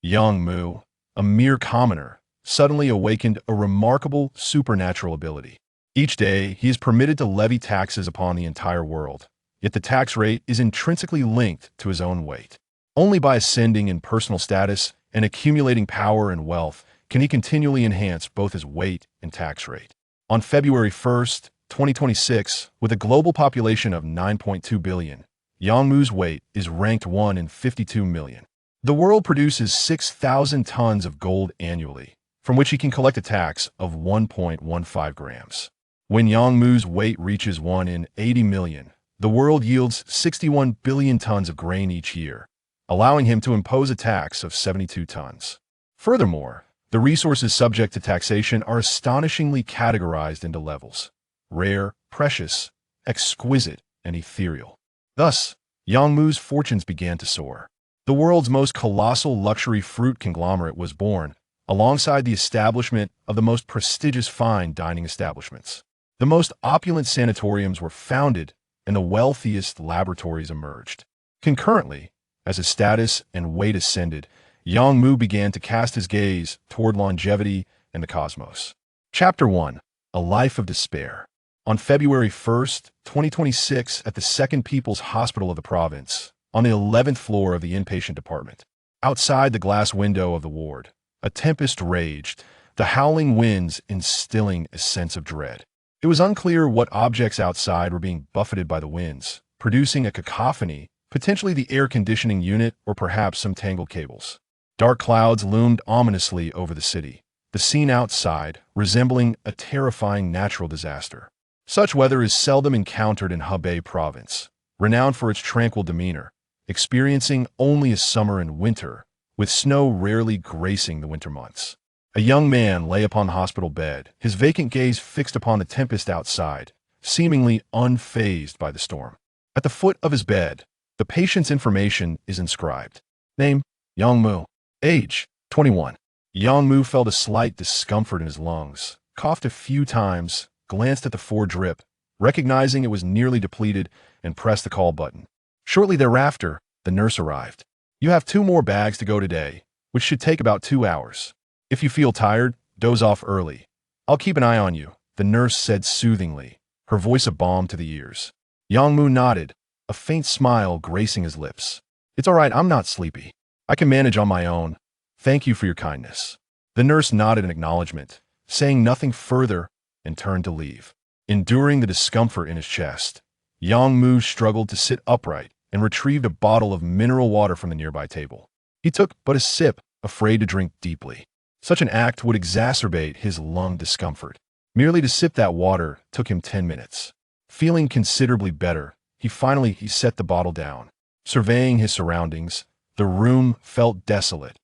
Yang Mu, a mere commoner, suddenly awakened a remarkable supernatural ability. Each day, he is permitted to levy taxes upon the entire world, yet the tax rate is intrinsically linked to his own weight. Only by ascending in personal status and accumulating power and wealth can he continually enhance both his weight and tax rate. On February 1st, 2026, with a global population of 9.2 billion, Yang Mu's weight is ranked 1 in 52 million. The world produces 6,000 tons of gold annually, from which he can collect a tax of 1.15 grams. When Yang Mu's weight reaches 1 in 80 million, the world yields 61 billion tons of grain each year, allowing him to impose a tax of 72 tons. Furthermore, the resources subject to taxation are astonishingly categorized into levels: rare, precious, exquisite, and ethereal. Thus, Yang Mu's fortunes began to soar. The world's most colossal luxury fruit conglomerate was born, alongside the establishment of the most prestigious fine dining establishments. The most opulent sanatoriums were founded, and the wealthiest laboratories emerged. Concurrently, as his status and weight ascended, Yang Mu began to cast his gaze toward longevity and the cosmos. Chapter 1. A Life of Despair. On February 1st, 2026, at the Second People's Hospital of the province, on the 11th floor of the inpatient department, outside the glass window of the ward, a tempest raged, the howling winds instilling a sense of dread. It was unclear what objects outside were being buffeted by the winds, producing a cacophony, potentially the air conditioning unit or perhaps some tangled cables. Dark clouds loomed ominously over the city, the scene outside resembling a terrifying natural disaster. Such weather is seldom encountered in Hebei province, renowned for its tranquil demeanor, experiencing only a summer and winter, with snow rarely gracing the winter months. A young man lay upon the hospital bed, his vacant gaze fixed upon the tempest outside, seemingly unfazed by the storm. At the foot of his bed, the patient's information is inscribed. Name: Yang Mu. Age: 21. Yang Mu felt a slight discomfort in his lungs, coughed a few times, glanced at the drip, recognizing it was nearly depleted, and pressed the call button. Shortly thereafter, the nurse arrived. You have 2 more bags to go today, which should take about 2 hours. If you feel tired, doze off early. I'll keep an eye on you, the nurse said soothingly, her voice a balm to the ears. Yang Mu nodded, a faint smile gracing his lips. It's all right, I'm not sleepy. I can manage on my own. Thank you for your kindness. The nurse nodded in acknowledgement, saying nothing further, and turned to leave. Enduring the discomfort in his chest, Yang Mu struggled to sit upright and retrieved a bottle of mineral water from the nearby table. He took but a sip, afraid to drink deeply. Such an act would exacerbate his lung discomfort. Merely to sip that water took him 10 minutes. Feeling considerably better, he set the bottle down. Surveying his surroundings, the room felt desolate.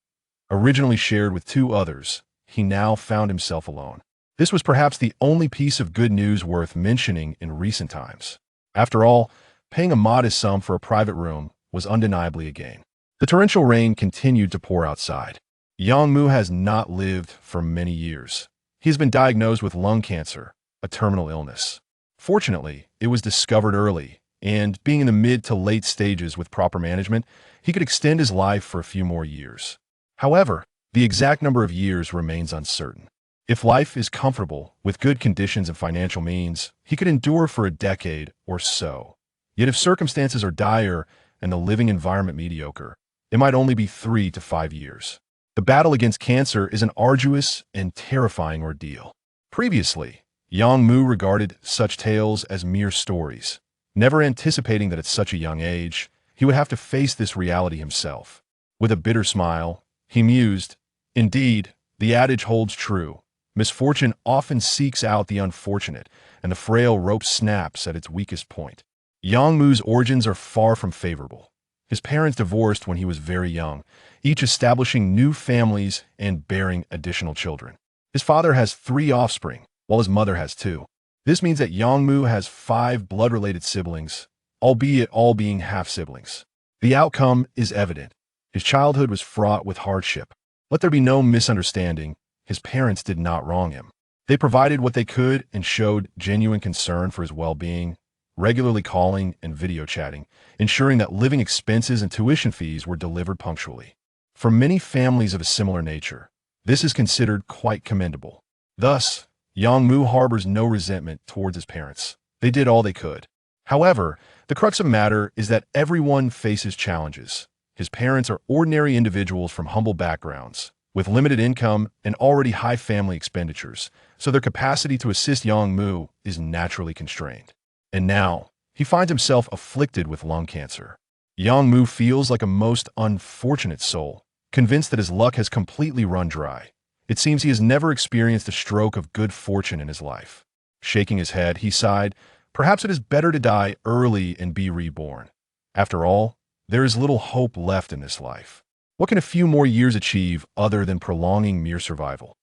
Originally shared with 2 others, he now found himself alone. This was perhaps the only piece of good news worth mentioning in recent times. After all, paying a modest sum for a private room was undeniably a gain. The torrential rain continued to pour outside. Yang Mu has not lived for many years. He has been diagnosed with lung cancer, a terminal illness. Fortunately, it was discovered early, and being in the mid to late stages with proper management, he could extend his life for a few more years. However, the exact number of years remains uncertain. If life is comfortable, with good conditions and financial means, he could endure for a decade or so. Yet if circumstances are dire and the living environment mediocre, it might only be 3 to 5 years. The battle against cancer is an arduous and terrifying ordeal. Previously, Yang Mu regarded such tales as mere stories, never anticipating that at such a young age, he would have to face this reality himself. With a bitter smile, he mused, indeed, the adage holds true. Misfortune often seeks out the unfortunate, and the frail rope snaps at its weakest point. Yang Mu's origins are far from favorable. His parents divorced when he was very young, each establishing new families and bearing additional children. His father has 3 offspring, while his mother has 2. This means that Yang Mu has 5 blood-related siblings, albeit all being half-siblings. The outcome is evident. His childhood was fraught with hardship. Let there be no misunderstanding, his parents did not wrong him. They provided what they could and showed genuine concern for his well-being, regularly calling and video chatting, ensuring that living expenses and tuition fees were delivered punctually. For many families of a similar nature, this is considered quite commendable. Thus, Yang Mu harbors no resentment towards his parents. They did all they could. However, the crux of the matter is that everyone faces challenges. His parents are ordinary individuals from humble backgrounds, with limited income and already high family expenditures, so their capacity to assist Yang Mu is naturally constrained. And now, he finds himself afflicted with lung cancer. Yang Mu feels like a most unfortunate soul, convinced that his luck has completely run dry. It seems he has never experienced a stroke of good fortune in his life. Shaking his head, he sighed, "Perhaps it is better to die early and be reborn. After all, there is little hope left in this life. What can a few more years achieve other than prolonging mere survival?"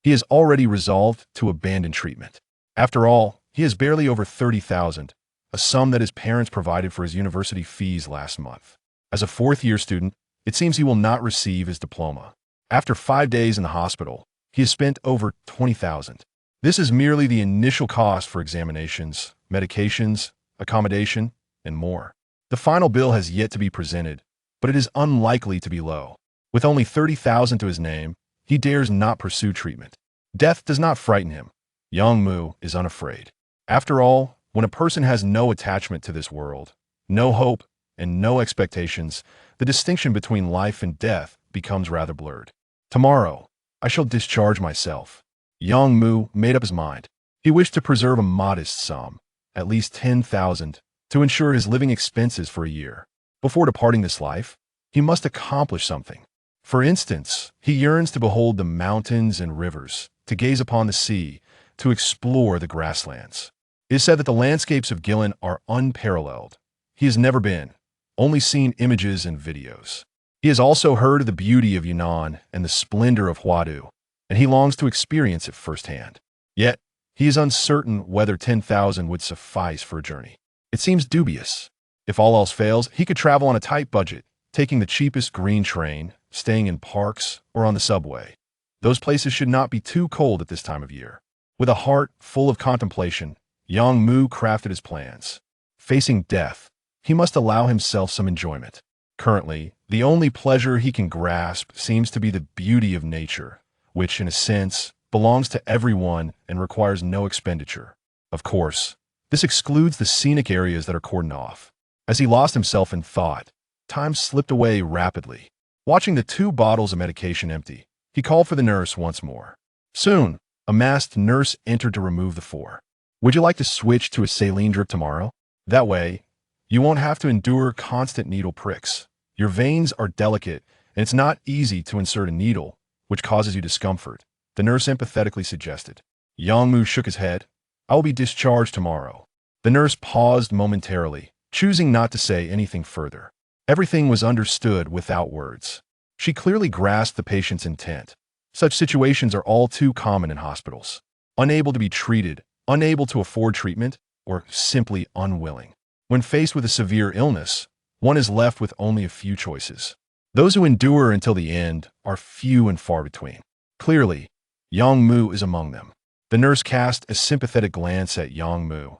He has already resolved to abandon treatment. After all, he has barely over 30,000, a sum that his parents provided for his university fees last month. As a fourth-year student, it seems he will not receive his diploma. After 5 days in the hospital, he has spent over 20,000. This is merely the initial cost for examinations, medications, accommodation, and more. The final bill has yet to be presented, but it is unlikely to be low. With only 30,000 to his name, he dares not pursue treatment. Death does not frighten him. Yang Mu is unafraid. After all, when a person has no attachment to this world, no hope, and no expectations, the distinction between life and death becomes rather blurred. Tomorrow, I shall discharge myself. Yang Mu made up his mind. He wished to preserve a modest sum, at least 10,000, to ensure his living expenses for a year. Before departing this life, he must accomplish something. For instance, he yearns to behold the mountains and rivers, to gaze upon the sea, to explore the grasslands. It is said that the landscapes of Guilin are unparalleled. He has never been, only seen images and videos. He has also heard of the beauty of Yunnan and the splendor of Huadu, and he longs to experience it firsthand. Yet, he is uncertain whether 10,000 would suffice for a journey. It seems dubious. If all else fails, he could travel on a tight budget, taking the cheapest green train, staying in parks, or on the subway. Those places should not be too cold at this time of year. With a heart full of contemplation, Yang Mu crafted his plans. Facing death, he must allow himself some enjoyment. Currently, the only pleasure he can grasp seems to be the beauty of nature, which, in a sense, belongs to everyone and requires no expenditure. Of course, this excludes the scenic areas that are cordoned off. As he lost himself in thought, time slipped away rapidly. Watching the 2 bottles of medication empty, he called for the nurse once more. Soon, a masked nurse entered to remove the 4. "Would you like to switch to a saline drip tomorrow? That way, you won't have to endure constant needle pricks. Your veins are delicate, and it's not easy to insert a needle, which causes you discomfort," the nurse empathetically suggested. Yang Mu shook his head. "I will be discharged tomorrow." The nurse paused momentarily, choosing not to say anything further. Everything was understood without words. She clearly grasped the patient's intent. Such situations are all too common in hospitals. Unable to be treated, unable to afford treatment, or simply unwilling. When faced with a severe illness, one is left with only a few choices. Those who endure until the end are few and far between. Clearly, Yang Mu is among them. The nurse cast a sympathetic glance at Yang Mu,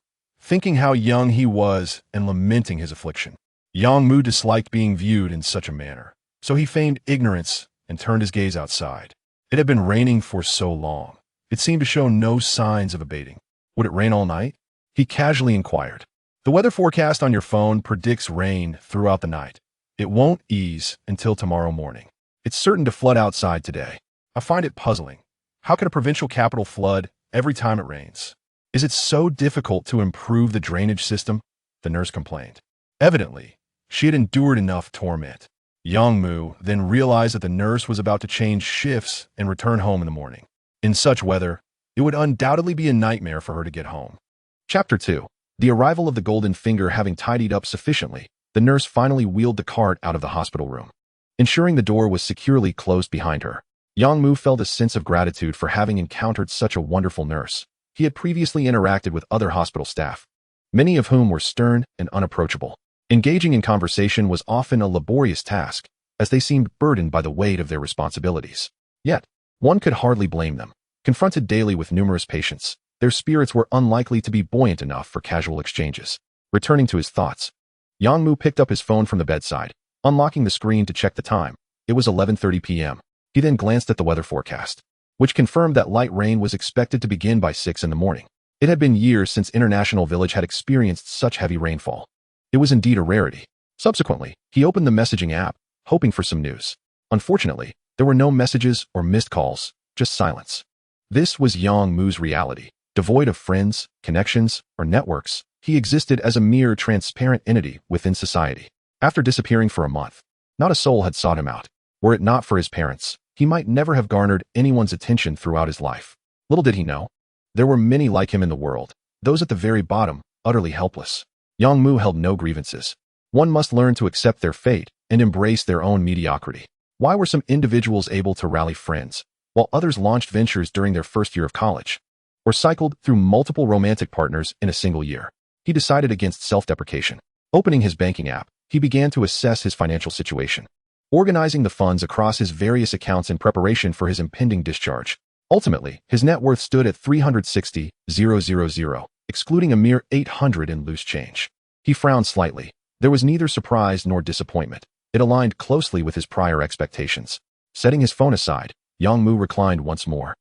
thinking how young he was and lamenting his affliction. Yang Mu disliked being viewed in such a manner, so he feigned ignorance and turned his gaze outside. It had been raining for so long. It seemed to show no signs of abating. Would it rain all night? He casually inquired. "The weather forecast on your phone predicts rain throughout the night. It won't ease until tomorrow morning. It's certain to flood outside today. I find it puzzling. How can a provincial capital flood every time it rains? Is it so difficult to improve the drainage system?" the nurse complained. Evidently, she had endured enough torment. Yang Mu then realized that the nurse was about to change shifts and return home in the morning. In such weather, it would undoubtedly be a nightmare for her to get home. Chapter 2. The arrival of the golden finger having tidied up sufficiently, the nurse finally wheeled the cart out of the hospital room. Ensuring the door was securely closed behind her, Yang Mu felt a sense of gratitude for having encountered such a wonderful nurse. He had previously interacted with other hospital staff, many of whom were stern and unapproachable. Engaging in conversation was often a laborious task, as they seemed burdened by the weight of their responsibilities. Yet, one could hardly blame them. Confronted daily with numerous patients, their spirits were unlikely to be buoyant enough for casual exchanges. Returning to his thoughts, Yang Mu picked up his phone from the bedside, unlocking the screen to check the time. It was 11:30 p.m. He then glanced at the weather forecast, which confirmed that light rain was expected to begin by 6 in the morning. It had been years since International Village had experienced such heavy rainfall. It was indeed a rarity. Subsequently, he opened the messaging app, hoping for some news. Unfortunately, there were no messages or missed calls, just silence. This was Yang Mu's reality. Devoid of friends, connections, or networks, he existed as a mere transparent entity within society. After disappearing for a month, not a soul had sought him out. Were it not for his parents, he might never have garnered anyone's attention throughout his life. Little did he know, there were many like him in the world, those at the very bottom, utterly helpless. Yang Mu held no grievances. One must learn to accept their fate and embrace their own mediocrity. Why were some individuals able to rally friends, while others launched ventures during their first year of college, or cycled through multiple romantic partners in a single year? He decided against self-deprecation. Opening his banking app, he began to assess his financial situation, organizing the funds across his various accounts in preparation for his impending discharge. Ultimately, his net worth stood at 360,000, excluding a mere 800 in loose change. He frowned slightly. There was neither surprise nor disappointment. It aligned closely with his prior expectations. Setting his phone aside, Yang Mu reclined once more,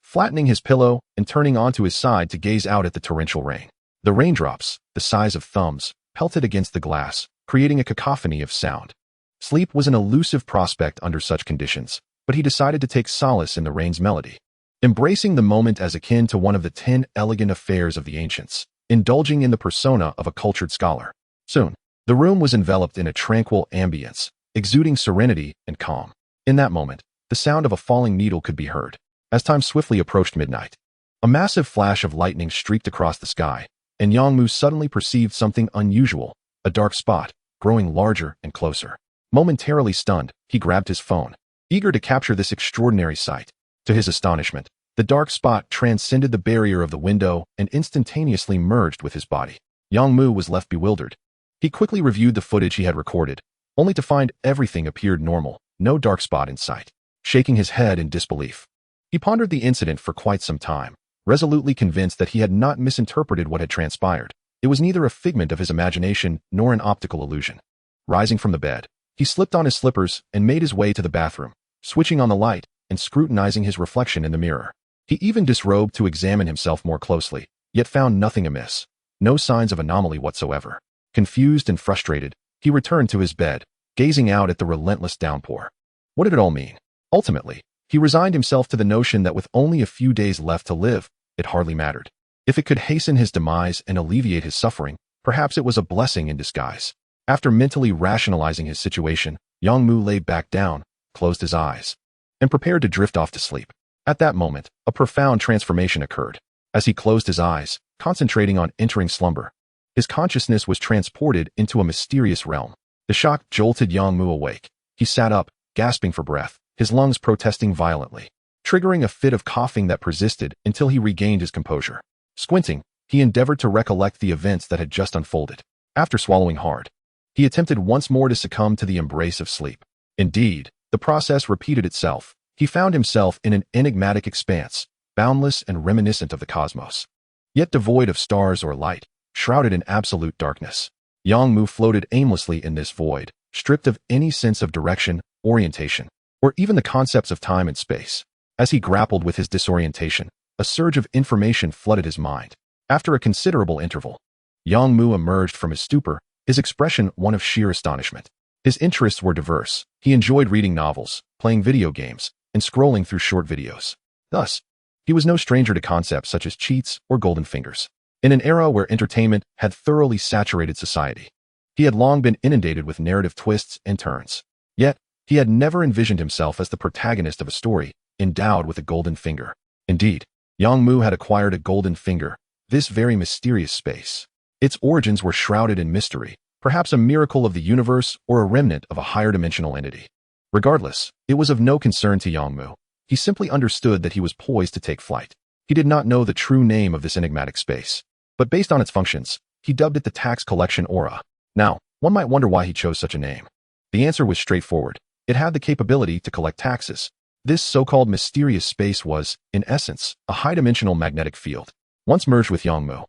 flattening his pillow and turning onto his side to gaze out at the torrential rain. The raindrops, the size of thumbs, pelted against the glass, creating a cacophony of sound. Sleep was an elusive prospect under such conditions, but he decided to take solace in the rain's melody, embracing the moment as akin to one of the 10 elegant affairs of the ancients, indulging in the persona of a cultured scholar. Soon, the room was enveloped in a tranquil ambience, exuding serenity and calm. In that moment, the sound of a falling needle could be heard. As time swiftly approached midnight, a massive flash of lightning streaked across the sky, and Yang Mu suddenly perceived something unusual, a dark spot, growing larger and closer. Momentarily stunned, he grabbed his phone, eager to capture this extraordinary sight. To his astonishment, the dark spot transcended the barrier of the window and instantaneously merged with his body. Yang Mu was left bewildered. He quickly reviewed the footage he had recorded, only to find everything appeared normal, no dark spot in sight. Shaking his head in disbelief, he pondered the incident for quite some time, resolutely convinced that he had not misinterpreted what had transpired. It was neither a figment of his imagination nor an optical illusion. Rising from the bed, he slipped on his slippers and made his way to the bathroom, switching on the light and scrutinizing his reflection in the mirror. He even disrobed to examine himself more closely, yet found nothing amiss, no signs of anomaly whatsoever. Confused and frustrated, he returned to his bed, gazing out at the relentless downpour. What did it all mean? Ultimately, he resigned himself to the notion that with only a few days left to live, it hardly mattered. If it could hasten his demise and alleviate his suffering, perhaps it was a blessing in disguise. After mentally rationalizing his situation, Yang Mu lay back down, closed his eyes, and prepared to drift off to sleep. At that moment, a profound transformation occurred. As he closed his eyes, concentrating on entering slumber, his consciousness was transported into a mysterious realm. The shock jolted Yang Mu awake. He sat up, gasping for breath, his lungs protesting violently, triggering a fit of coughing that persisted until he regained his composure. Squinting, he endeavored to recollect the events that had just unfolded. After swallowing hard, he attempted once more to succumb to the embrace of sleep. Indeed, the process repeated itself. He found himself in an enigmatic expanse, boundless and reminiscent of the cosmos, yet devoid of stars or light, shrouded in absolute darkness. Yang Mu floated aimlessly in this void, stripped of any sense of direction, orientation, or even the concepts of time and space. As he grappled with his disorientation, a surge of information flooded his mind. After a considerable interval, Yang Mu emerged from his stupor, his expression one of sheer astonishment. His interests were diverse. He enjoyed reading novels, playing video games, and scrolling through short videos. Thus, he was no stranger to concepts such as cheats or golden fingers. In an era where entertainment had thoroughly saturated society, he had long been inundated with narrative twists and turns. Yet, he had never envisioned himself as the protagonist of a story endowed with a golden finger. Indeed, Yang Mu had acquired a golden finger, this very mysterious space. Its origins were shrouded in mystery, perhaps a miracle of the universe or a remnant of a higher dimensional entity. Regardless, it was of no concern to Yang Mu. He simply understood that he was poised to take flight. He did not know the true name of this enigmatic space, but based on its functions, he dubbed it the tax collection aura. Now, one might wonder why he chose such a name. The answer was straightforward. It had the capability to collect taxes. This so-called mysterious space was, in essence, a high-dimensional magnetic field. Once merged with Yang Mu,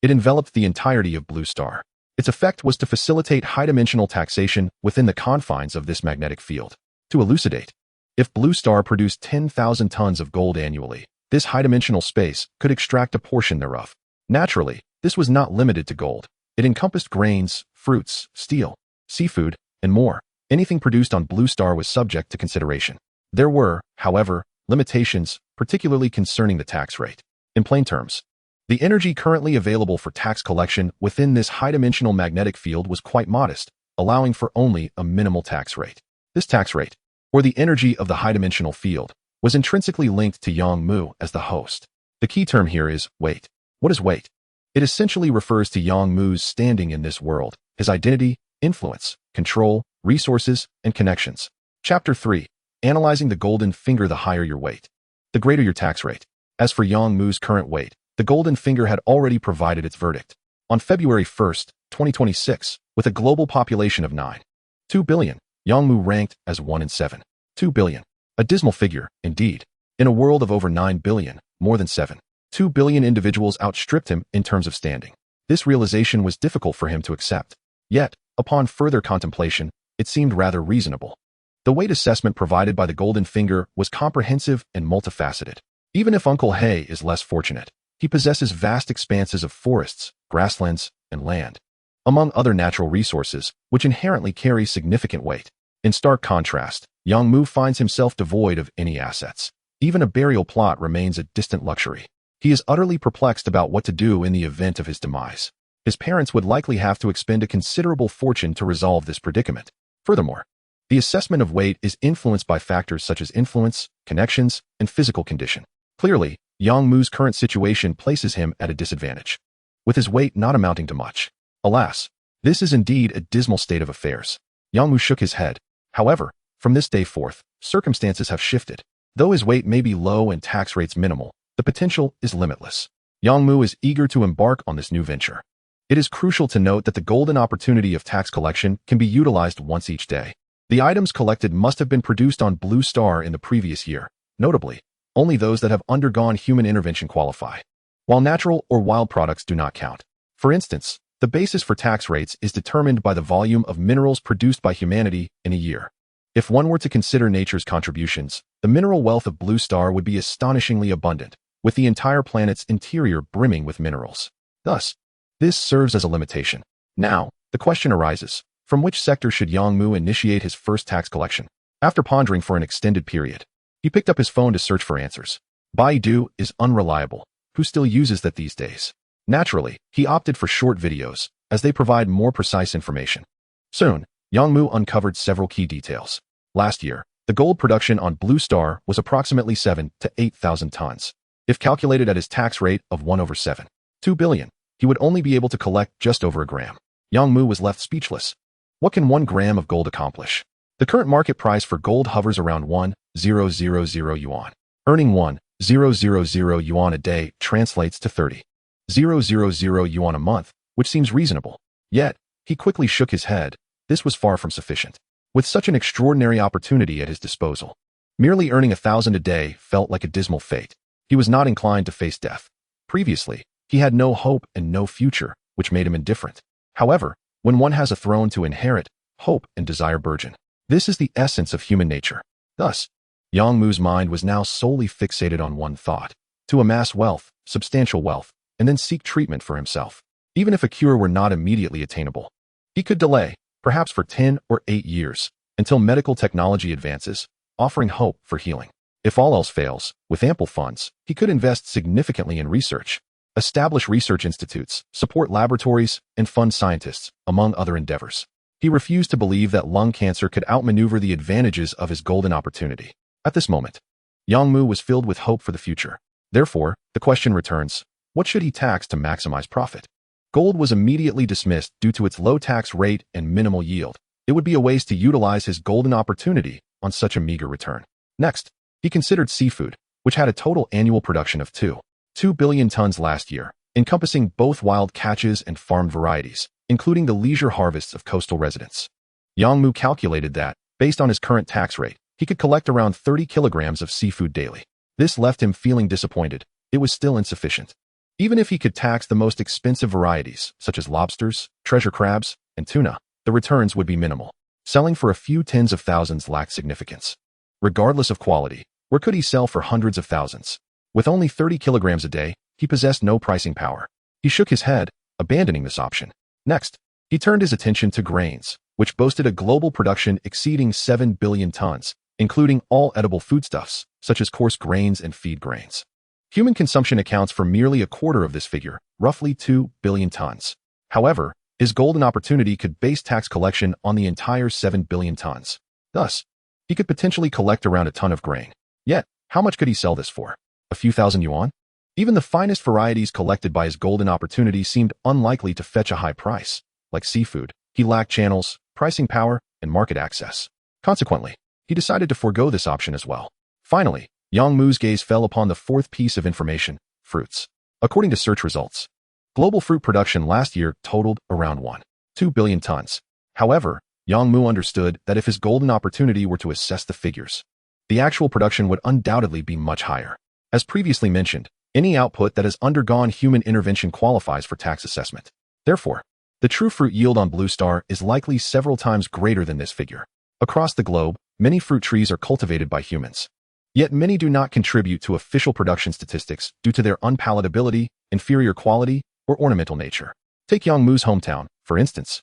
it enveloped the entirety of Blue Star. Its effect was to facilitate high-dimensional taxation within the confines of this magnetic field. To elucidate, if Blue Star produced 10,000 tons of gold annually, this high-dimensional space could extract a portion thereof. Naturally, this was not limited to gold. It encompassed grains, fruits, steel, seafood, and more. Anything produced on Blue Star was subject to consideration. There were, however, limitations, particularly concerning the tax rate. In plain terms, the energy currently available for tax collection within this high-dimensional magnetic field was quite modest, allowing for only a minimal tax rate. This tax rate, or the energy of the high-dimensional field, was intrinsically linked to Yang Mu as the host. The key term here is weight. What is weight? It essentially refers to Yang Mu's standing in this world, his identity, influence, control, resources, and connections. Chapter 3. Analyzing the golden finger. The higher your weight, the greater your tax rate. As for Yang Mu's current weight, the golden finger had already provided its verdict. On February 1, 2026, with a global population of 9.2 billion, Yang Mu ranked as 1 in 7.2 billion. A dismal figure, indeed. In a world of over 9 billion, more than 7.2 billion individuals outstripped him in terms of standing. This realization was difficult for him to accept. Yet, upon further contemplation, it seemed rather reasonable. The weight assessment provided by the golden finger was comprehensive and multifaceted. Even if Uncle Hay is less fortunate, he possesses vast expanses of forests, grasslands, and land, among other natural resources, which inherently carry significant weight. In stark contrast, Yang Mu finds himself devoid of any assets. Even a burial plot remains a distant luxury. He is utterly perplexed about what to do in the event of his demise. His parents would likely have to expend a considerable fortune to resolve this predicament. Furthermore, the assessment of weight is influenced by factors such as influence, connections, and physical condition. Clearly, Yang Mu's current situation places him at a disadvantage, with his weight not amounting to much. Alas, this is indeed a dismal state of affairs. Yang Mu shook his head. However, from this day forth, circumstances have shifted. Though his weight may be low and tax rates minimal, the potential is limitless. Yang Mu is eager to embark on this new venture. It is crucial to note that the golden opportunity of tax collection can be utilized once each day. The items collected must have been produced on Blue Star in the previous year. Notably, only those that have undergone human intervention qualify, while natural or wild products do not count. For instance, the basis for tax rates is determined by the volume of minerals produced by humanity in a year. If one were to consider nature's contributions, the mineral wealth of Blue Star would be astonishingly abundant, with the entire planet's interior brimming with minerals. Thus, this serves as a limitation. Now, the question arises, from which sector should Yang Mu initiate his first tax collection? After pondering for an extended period, he picked up his phone to search for answers. Baidu is unreliable. Who still uses that these days? Naturally, he opted for short videos, as they provide more precise information. Soon, Yang Mu uncovered several key details. Last year, the gold production on Blue Star was approximately 7,000 to 8,000 tons. If calculated at his tax rate of 1/7.2 billion, he would only be able to collect just over a gram. Yang Mu was left speechless. What can 1 gram of gold accomplish? The current market price for gold hovers around 1,000 yuan. Earning 1,000 yuan a day translates to 30,000 yuan a month, which seems reasonable. Yet, he quickly shook his head. This was far from sufficient. With such an extraordinary opportunity at his disposal, merely earning 1,000 a day felt like a dismal fate. He was not inclined to face death. Previously, he had no hope and no future, which made him indifferent. However, when one has a throne to inherit, hope and desire burgeon. This is the essence of human nature. Thus, Yang Mu's mind was now solely fixated on one thought: to amass wealth, substantial wealth, and then seek treatment for himself. Even if a cure were not immediately attainable, he could delay, perhaps for 10 or 8 years, until medical technology advances, offering hope for healing. If all else fails, with ample funds, he could invest significantly in research, establish research institutes, support laboratories, and fund scientists, among other endeavors. He refused to believe that lung cancer could outmaneuver the advantages of his golden opportunity. At this moment, Yang Mu was filled with hope for the future. Therefore, the question returns, what should he tax to maximize profit? Gold was immediately dismissed due to its low tax rate and minimal yield. It would be a waste to utilize his golden opportunity on such a meager return. Next, he considered seafood, which had a total annual production of 2 billion tons last year, encompassing both wild catches and farmed varieties, including the leisure harvests of coastal residents. Yang Mu calculated that, based on his current tax rate, he could collect around 30 kilograms of seafood daily. This left him feeling disappointed. It was still insufficient. Even if he could tax the most expensive varieties, such as lobsters, treasure crabs, and tuna, the returns would be minimal. Selling for a few tens of thousands lacked significance. Regardless of quality, where could he sell for hundreds of thousands? With only 30 kilograms a day, he possessed no pricing power. He shook his head, abandoning this option. Next, he turned his attention to grains, which boasted a global production exceeding 7 billion tons, including all edible foodstuffs, such as coarse grains and feed grains. Human consumption accounts for merely a quarter of this figure, roughly 2 billion tons. However, his golden opportunity could base tax collection on the entire 7 billion tons. Thus, he could potentially collect around a ton of grain. Yet, how much could he sell this for? A few thousand yuan? Even the finest varieties collected by his golden opportunity seemed unlikely to fetch a high price. Like seafood, he lacked channels, pricing power, and market access. Consequently, he decided to forego this option as well. Finally, Yang Mu's gaze fell upon the fourth piece of information: fruits. According to search results, global fruit production last year totaled around 1.2 billion tons. However, Yang Mu understood that if his golden opportunity were to assess the figures, the actual production would undoubtedly be much higher. As previously mentioned, any output that has undergone human intervention qualifies for tax assessment. Therefore, the true fruit yield on Blue Star is likely several times greater than this figure. Across the globe, many fruit trees are cultivated by humans. Yet many do not contribute to official production statistics due to their unpalatability, inferior quality, or ornamental nature. Take Yang Mu's hometown, for instance,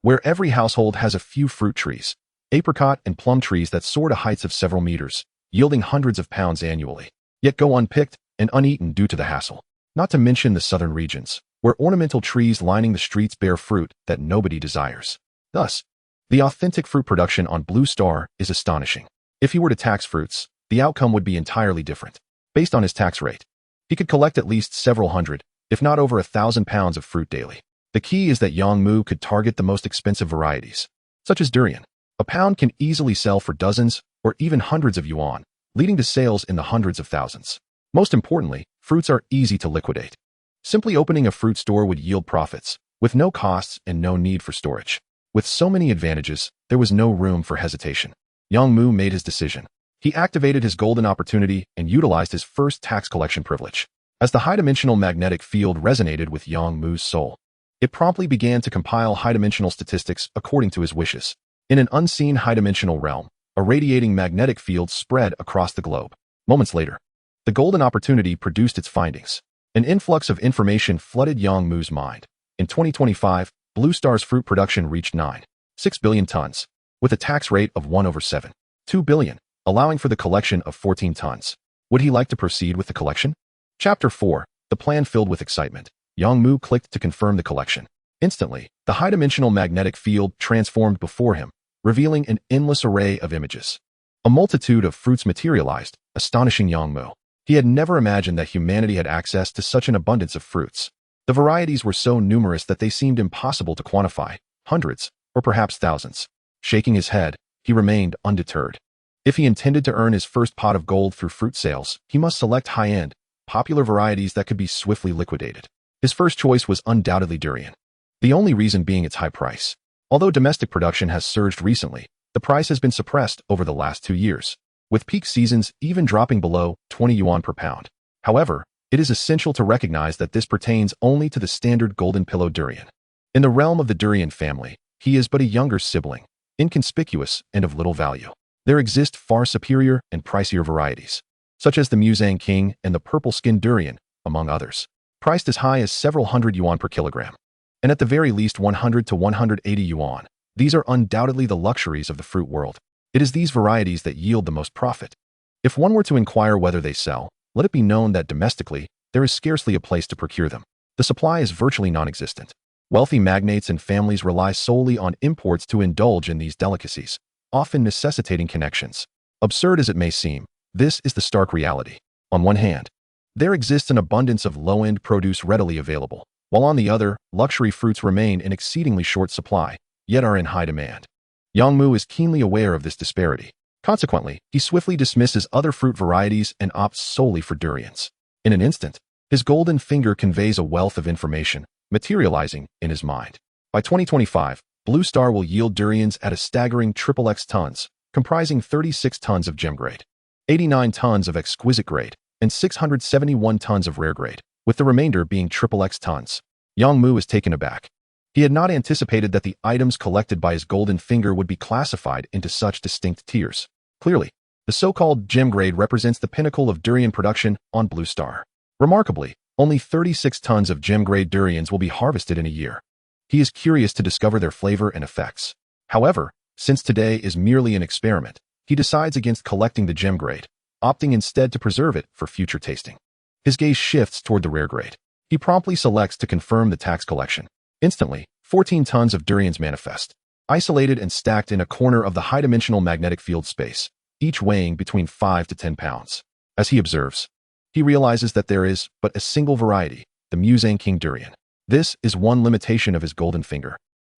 where every household has a few fruit trees, apricot and plum trees that soar to heights of several meters, yielding hundreds of pounds annually, yet go unpicked and uneaten due to the hassle. Not to mention the southern regions, where ornamental trees lining the streets bear fruit that nobody desires. Thus, the authentic fruit production on Blue Star is astonishing. If he were to tax fruits, the outcome would be entirely different. Based on his tax rate, he could collect at least several hundred, if not over 1,000 pounds of fruit daily. The key is that Yang Mu could target the most expensive varieties, such as durian. A pound can easily sell for dozens or even hundreds of yuan, leading to sales in the hundreds of thousands. Most importantly, fruits are easy to liquidate. Simply opening a fruit store would yield profits, with no costs and no need for storage. With so many advantages, there was no room for hesitation. Yang Mu made his decision. He activated his golden opportunity and utilized his first tax collection privilege. As the high-dimensional magnetic field resonated with Yang Mu's soul, it promptly began to compile high-dimensional statistics according to his wishes. In an unseen high-dimensional realm, a radiating magnetic field spread across the globe. Moments later, the golden opportunity produced its findings. An influx of information flooded Yang Mu's mind. In 2025, Blue Star's fruit production reached 9.6 billion tons, with a tax rate of 1/7.2 billion, allowing for the collection of 14 tons. Would he like to proceed with the collection? Chapter 4. The plan filled with excitement. Yang Mu clicked to confirm the collection. Instantly, the high-dimensional magnetic field transformed before him, revealing an endless array of images. A multitude of fruits materialized, astonishing Yang Mu. He had never imagined that humanity had access to such an abundance of fruits. The varieties were so numerous that they seemed impossible to quantify, hundreds, or perhaps thousands. Shaking his head, he remained undeterred. If he intended to earn his first pot of gold through fruit sales, he must select high-end, popular varieties that could be swiftly liquidated. His first choice was undoubtedly durian. The only reason being its high price. Although domestic production has surged recently, the price has been suppressed over the last 2 years, with peak seasons even dropping below 20 yuan per pound. However, it is essential to recognize that this pertains only to the standard golden pillow durian. In the realm of the durian family, he is but a younger sibling, inconspicuous and of little value. There exist far superior and pricier varieties, such as the Muzang King and the purple-skinned durian, among others, priced as high as several hundred yuan per kilogram, and at the very least 100 to 180 yuan. These are undoubtedly the luxuries of the fruit world. It is these varieties that yield the most profit. If one were to inquire whether they sell, let it be known that domestically, there is scarcely a place to procure them. The supply is virtually non-existent. Wealthy magnates and families rely solely on imports to indulge in these delicacies, often necessitating connections. Absurd as it may seem, this is the stark reality. On one hand, there exists an abundance of low-end produce readily available, while on the other, luxury fruits remain in exceedingly short supply, yet are in high demand. Yang Mu is keenly aware of this disparity. Consequently, he swiftly dismisses other fruit varieties and opts solely for durians. In an instant, his golden finger conveys a wealth of information, materializing in his mind. By 2025, Blue Star will yield durians at a staggering XXX tons, comprising 36 tons of gem grade, 89 tons of exquisite grade, and 671 tons of rare grade, with the remainder being XXX tons. Yang Mu is taken aback. He had not anticipated that the items collected by his golden finger would be classified into such distinct tiers. Clearly, the so-called gem grade represents the pinnacle of durian production on Blue Star. Remarkably, only 36 tons of gem-grade durians will be harvested in a year. He is curious to discover their flavor and effects. However, since today is merely an experiment, he decides against collecting the gem grade, opting instead to preserve it for future tasting. His gaze shifts toward the rare grade. He promptly selects to confirm the tax collection. Instantly, 14 tons of durians manifest, isolated and stacked in a corner of the high-dimensional magnetic field space, each weighing between 5 to 10 pounds. As he observes, he realizes that there is but a single variety, the Muzang King durian. This is one limitation of his golden finger.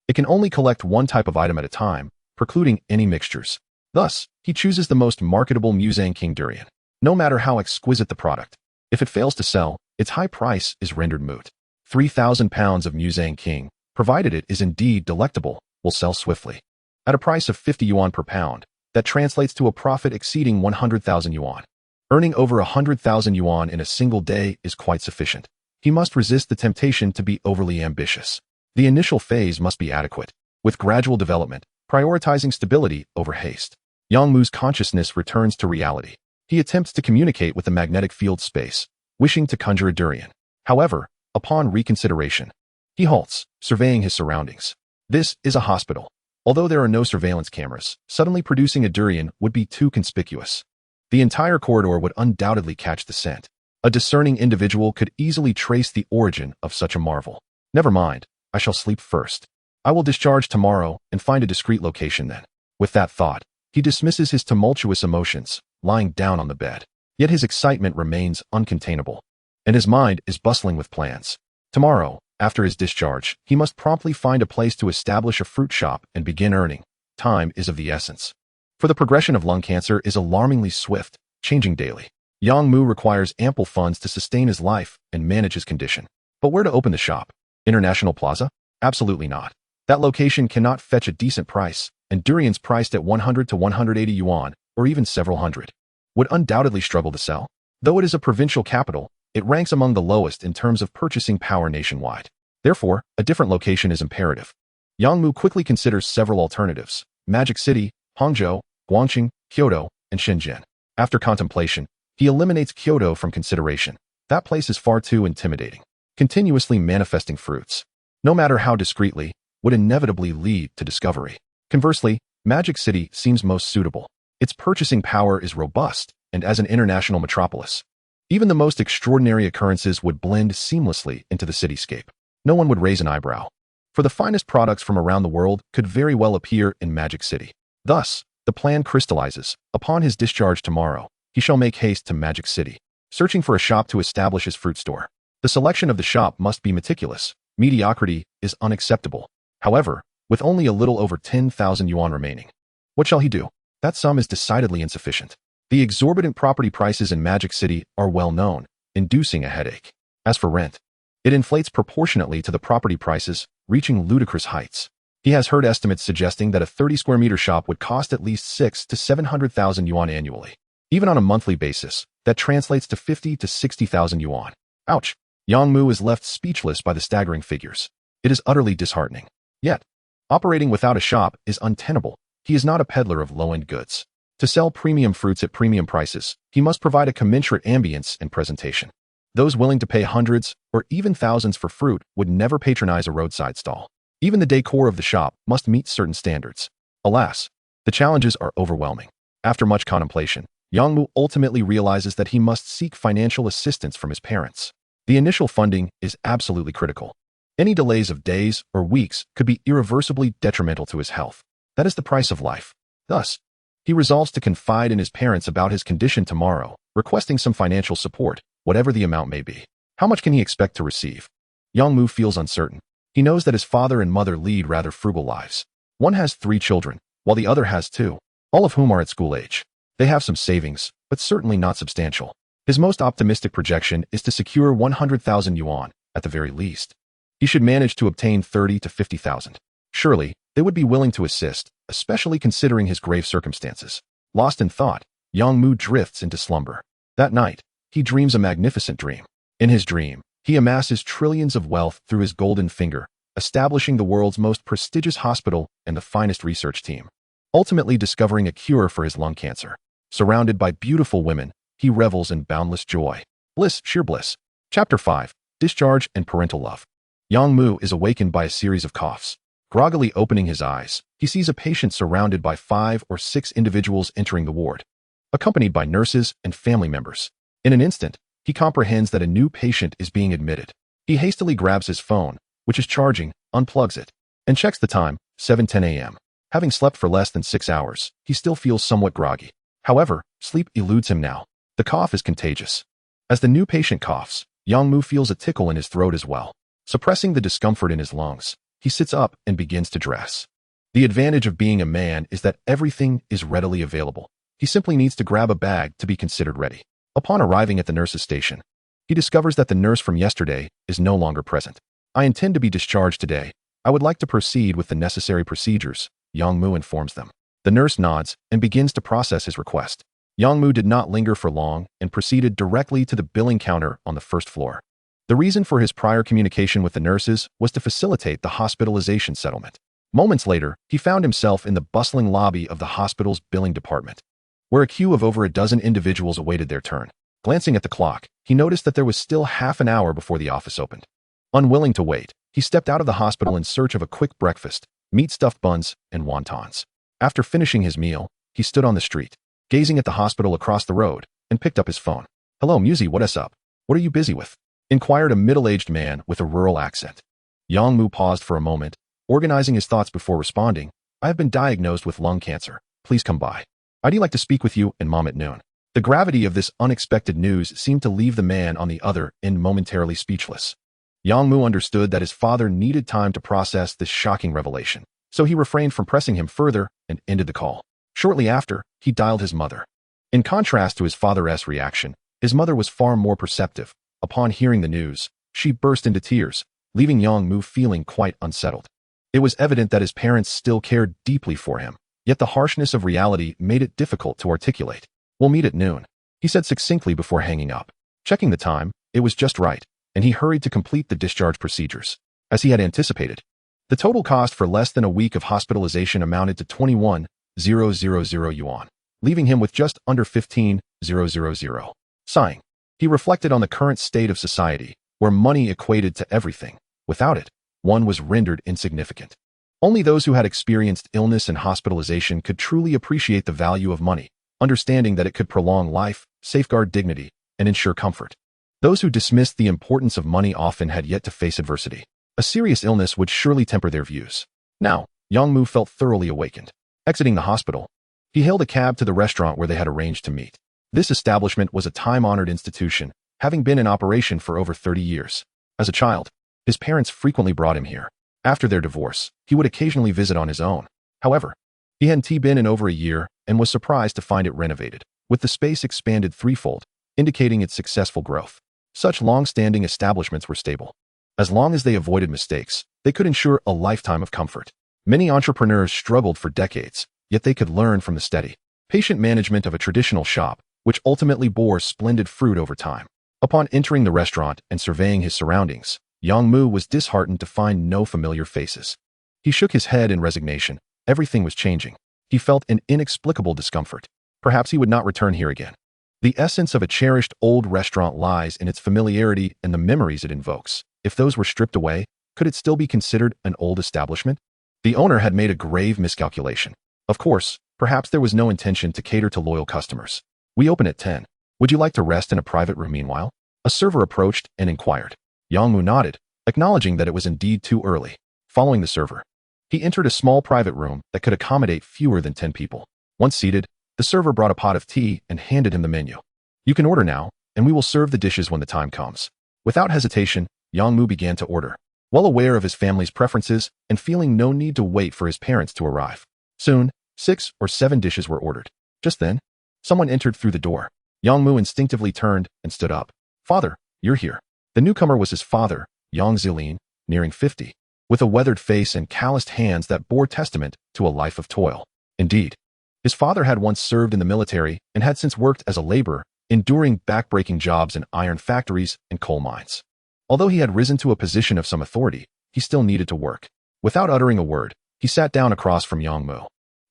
It can only collect one type of item at a time, precluding any mixtures. Thus, he chooses the most marketable Muzang King durian, no matter how exquisite the product. If it fails to sell, its high price is rendered moot. 3,000 pounds of Muzang King, provided it is indeed delectable, will sell swiftly. At a price of 50 yuan per pound, that translates to a profit exceeding 100,000 yuan. Earning over 100,000 yuan in a single day is quite sufficient. He must resist the temptation to be overly ambitious. The initial phase must be adequate, with gradual development, prioritizing stability over haste. Yang Mu's consciousness returns to reality. He attempts to communicate with the magnetic field space, wishing to conjure a durian. However, upon reconsideration, he halts, surveying his surroundings. This is a hospital. Although there are no surveillance cameras, suddenly producing a durian would be too conspicuous. The entire corridor would undoubtedly catch the scent. A discerning individual could easily trace the origin of such a marvel. Never mind, I shall sleep first. I will discharge tomorrow and find a discreet location then. With that thought, he dismisses his tumultuous emotions, lying down on the bed. Yet his excitement remains uncontainable, and his mind is bustling with plans. Tomorrow, after his discharge, he must promptly find a place to establish a fruit shop and begin earning. Time is of the essence. For the progression of lung cancer is alarmingly swift, changing daily. Yang Mu requires ample funds to sustain his life and manage his condition. But where to open the shop? International Plaza? Absolutely not. That location cannot fetch a decent price, and durians priced at 100 to 180 yuan, or even several hundred, would undoubtedly struggle to sell. Though it is a provincial capital, it ranks among the lowest in terms of purchasing power nationwide. Therefore, a different location is imperative. Yang Mu quickly considers several alternatives: Magic City, Hangzhou, Guangqing, Kyoto, and Shenzhen. After contemplation, he eliminates Kyoto from consideration. That place is far too intimidating. Continuously manifesting fruits, no matter how discreetly, would inevitably lead to discovery. Conversely, Magic City seems most suitable. Its purchasing power is robust, and as an international metropolis, even the most extraordinary occurrences would blend seamlessly into the cityscape. No one would raise an eyebrow. For the finest products from around the world could very well appear in Magic City. Thus, the plan crystallizes. Upon his discharge tomorrow, he shall make haste to Magic City, searching for a shop to establish his fruit store. The selection of the shop must be meticulous. Mediocrity is unacceptable. However, with only a little over 10,000 yuan remaining, what shall he do? That sum is decidedly insufficient. The exorbitant property prices in Magic City are well known, inducing a headache. As for rent, it inflates proportionately to the property prices, reaching ludicrous heights. He has heard estimates suggesting that a 30 square meter shop would cost at least 6 to 700,000 yuan annually. Even on a monthly basis, that translates to 50 to 60,000 yuan. Ouch! Yang Mu is left speechless by the staggering figures. It is utterly disheartening. Yet, operating without a shop is untenable. He is not a peddler of low-end goods. To sell premium fruits at premium prices, he must provide a commensurate ambience and presentation. Those willing to pay hundreds or even thousands for fruit would never patronize a roadside stall. Even the decor of the shop must meet certain standards. Alas, the challenges are overwhelming. After much contemplation, Yang Mu ultimately realizes that he must seek financial assistance from his parents. The initial funding is absolutely critical. Any delays of days or weeks could be irreversibly detrimental to his health. That is the price of life. Thus, he resolves to confide in his parents about his condition tomorrow, requesting some financial support, whatever the amount may be. How much can he expect to receive? Yang Mu feels uncertain. He knows that his father and mother lead rather frugal lives. One has 3 children, while the other has 2, all of whom are at school age. They have some savings, but certainly not substantial. His most optimistic projection is to secure 100,000 yuan, at the very least. He should manage to obtain 30 to 50,000. Surely, they would be willing to assist, especially considering his grave circumstances. Lost in thought, Yang Mu drifts into slumber. That night, he dreams a magnificent dream. In his dream, he amasses trillions of wealth through his golden finger, establishing the world's most prestigious hospital and the finest research team, ultimately discovering a cure for his lung cancer. Surrounded by beautiful women, he revels in boundless joy. Bliss, sheer bliss. Chapter 5. Discharge and Parental Love. Yang Mu is awakened by a series of coughs. Groggily opening his eyes, he sees a patient surrounded by 5 or 6 individuals entering the ward, accompanied by nurses and family members. In an instant, he comprehends that a new patient is being admitted. He hastily grabs his phone, which is charging, unplugs it, and checks the time, 7:10 a.m. Having slept for less than 6 hours, he still feels somewhat groggy. However, sleep eludes him now. The cough is contagious. As the new patient coughs, Yang Mu feels a tickle in his throat as well. Suppressing the discomfort in his lungs, he sits up and begins to dress. The advantage of being a man is that everything is readily available. He simply needs to grab a bag to be considered ready. Upon arriving at the nurse's station, he discovers that the nurse from yesterday is no longer present. "I intend to be discharged today. I would like to proceed with the necessary procedures," Yang Mu informs them. The nurse nods and begins to process his request. Yang Mu did not linger for long and proceeded directly to the billing counter on the first floor. The reason for his prior communication with the nurses was to facilitate the hospitalization settlement. Moments later, he found himself in the bustling lobby of the hospital's billing department, where a queue of over a dozen individuals awaited their turn. Glancing at the clock, he noticed that there was still half an hour before the office opened. Unwilling to wait, he stepped out of the hospital in search of a quick breakfast, meat stuffed buns, and wontons. After finishing his meal, he stood on the street, gazing at the hospital across the road, and picked up his phone. "Hello, Musy, what's up? What are you busy with?" inquired a middle-aged man with a rural accent. Yang Mu paused for a moment, organizing his thoughts before responding. "I have been diagnosed with lung cancer. Please come by. I'd like to speak with you and Mom at noon." The gravity of this unexpected news seemed to leave the man on the other end momentarily speechless. Yang Mu understood that his father needed time to process this shocking revelation, so he refrained from pressing him further and ended the call. Shortly after, he dialed his mother. In contrast to his father's reaction, his mother was far more perceptive. Upon hearing the news, she burst into tears, leaving Yang Mu feeling quite unsettled. It was evident that his parents still cared deeply for him, yet the harshness of reality made it difficult to articulate. "We'll meet at noon," he said succinctly before hanging up. Checking the time, it was just right, and he hurried to complete the discharge procedures. As he had anticipated, the total cost for less than a week of hospitalization amounted to 21,000 yuan, leaving him with just under 15,000. Sighing, he reflected on the current state of society, where money equated to everything. Without it, one was rendered insignificant. Only those who had experienced illness and hospitalization could truly appreciate the value of money, understanding that it could prolong life, safeguard dignity, and ensure comfort. Those who dismissed the importance of money often had yet to face adversity. A serious illness would surely temper their views. Now, Yang Mu felt thoroughly awakened. Exiting the hospital, he hailed a cab to the restaurant where they had arranged to meet. This establishment was a time-honored institution, having been in operation for over 30 years. As a child, his parents frequently brought him here. After their divorce, he would occasionally visit on his own. However, he hadn't been in over a year and was surprised to find it renovated, with the space expanded threefold, indicating its successful growth. Such long-standing establishments were stable. As long as they avoided mistakes, they could ensure a lifetime of comfort. Many entrepreneurs struggled for decades, yet they could learn from the steady, patient management of a traditional shop, which ultimately bore splendid fruit over time. Upon entering the restaurant and surveying his surroundings, Yang Mu was disheartened to find no familiar faces. He shook his head in resignation. Everything was changing. He felt an inexplicable discomfort. Perhaps he would not return here again. The essence of a cherished old restaurant lies in its familiarity and the memories it invokes. If those were stripped away, could it still be considered an old establishment? The owner had made a grave miscalculation. Of course, perhaps there was no intention to cater to loyal customers. "We open at 10. Would you like to rest in a private room meanwhile?" A server approached and inquired. Yang Mu nodded, acknowledging that it was indeed too early. Following the server, he entered a small private room that could accommodate fewer than 10 people. Once seated, the server brought a pot of tea and handed him the menu. "You can order now, and we will serve the dishes when the time comes." Without hesitation, Yang Mu began to order, well aware of his family's preferences and feeling no need to wait for his parents to arrive. Soon, 6 or 7 dishes were ordered. Just then, someone entered through the door. Yang Mu instinctively turned and stood up. "Father, you're here." The newcomer was his father, Yang Zilin, nearing 50, with a weathered face and calloused hands that bore testament to a life of toil. Indeed, his father had once served in the military and had since worked as a laborer, enduring back-breaking jobs in iron factories and coal mines. Although he had risen to a position of some authority, he still needed to work. Without uttering a word, he sat down across from Yang Mu.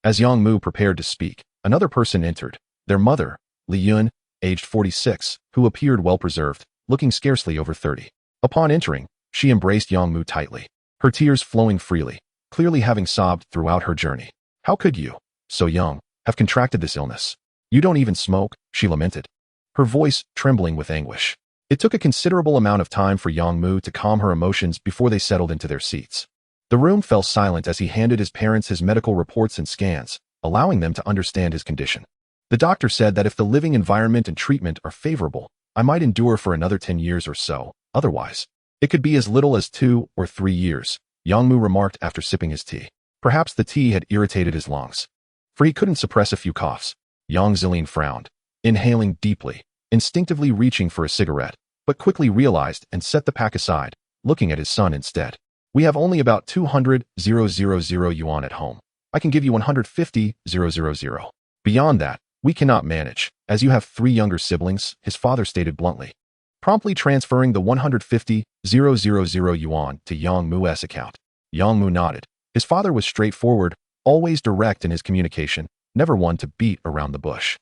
As Yang Mu prepared to speak, another person entered, their mother, Li Yun, aged 46, who appeared well-preserved, looking scarcely over 30. Upon entering, she embraced Yang Mu tightly, her tears flowing freely, clearly having sobbed throughout her journey. How could you, so young, have contracted this illness? You don't even smoke, she lamented, her voice trembling with anguish. It took a considerable amount of time for Yang Mu to calm her emotions before they settled into their seats. The room fell silent as he handed his parents his medical reports and scans, allowing them to understand his condition. The doctor said that if the living environment and treatment are favorable, I might endure for another 10 years or so. Otherwise, it could be as little as 2 or 3 years, Yang Mu remarked after sipping his tea. Perhaps the tea had irritated his lungs, for he couldn't suppress a few coughs. Yang Zillian frowned, inhaling deeply, instinctively reaching for a cigarette, but quickly realized and set the pack aside, looking at his son instead. We have only about 200,000 yuan at home. I can give you 150,000. Beyond that, we cannot manage, as you have 3 younger siblings, his father stated bluntly, promptly transferring the 150,000 yuan to Yang Mu's account. Yang Mu nodded. His father was straightforward, always direct in his communication, never one to beat around the bush.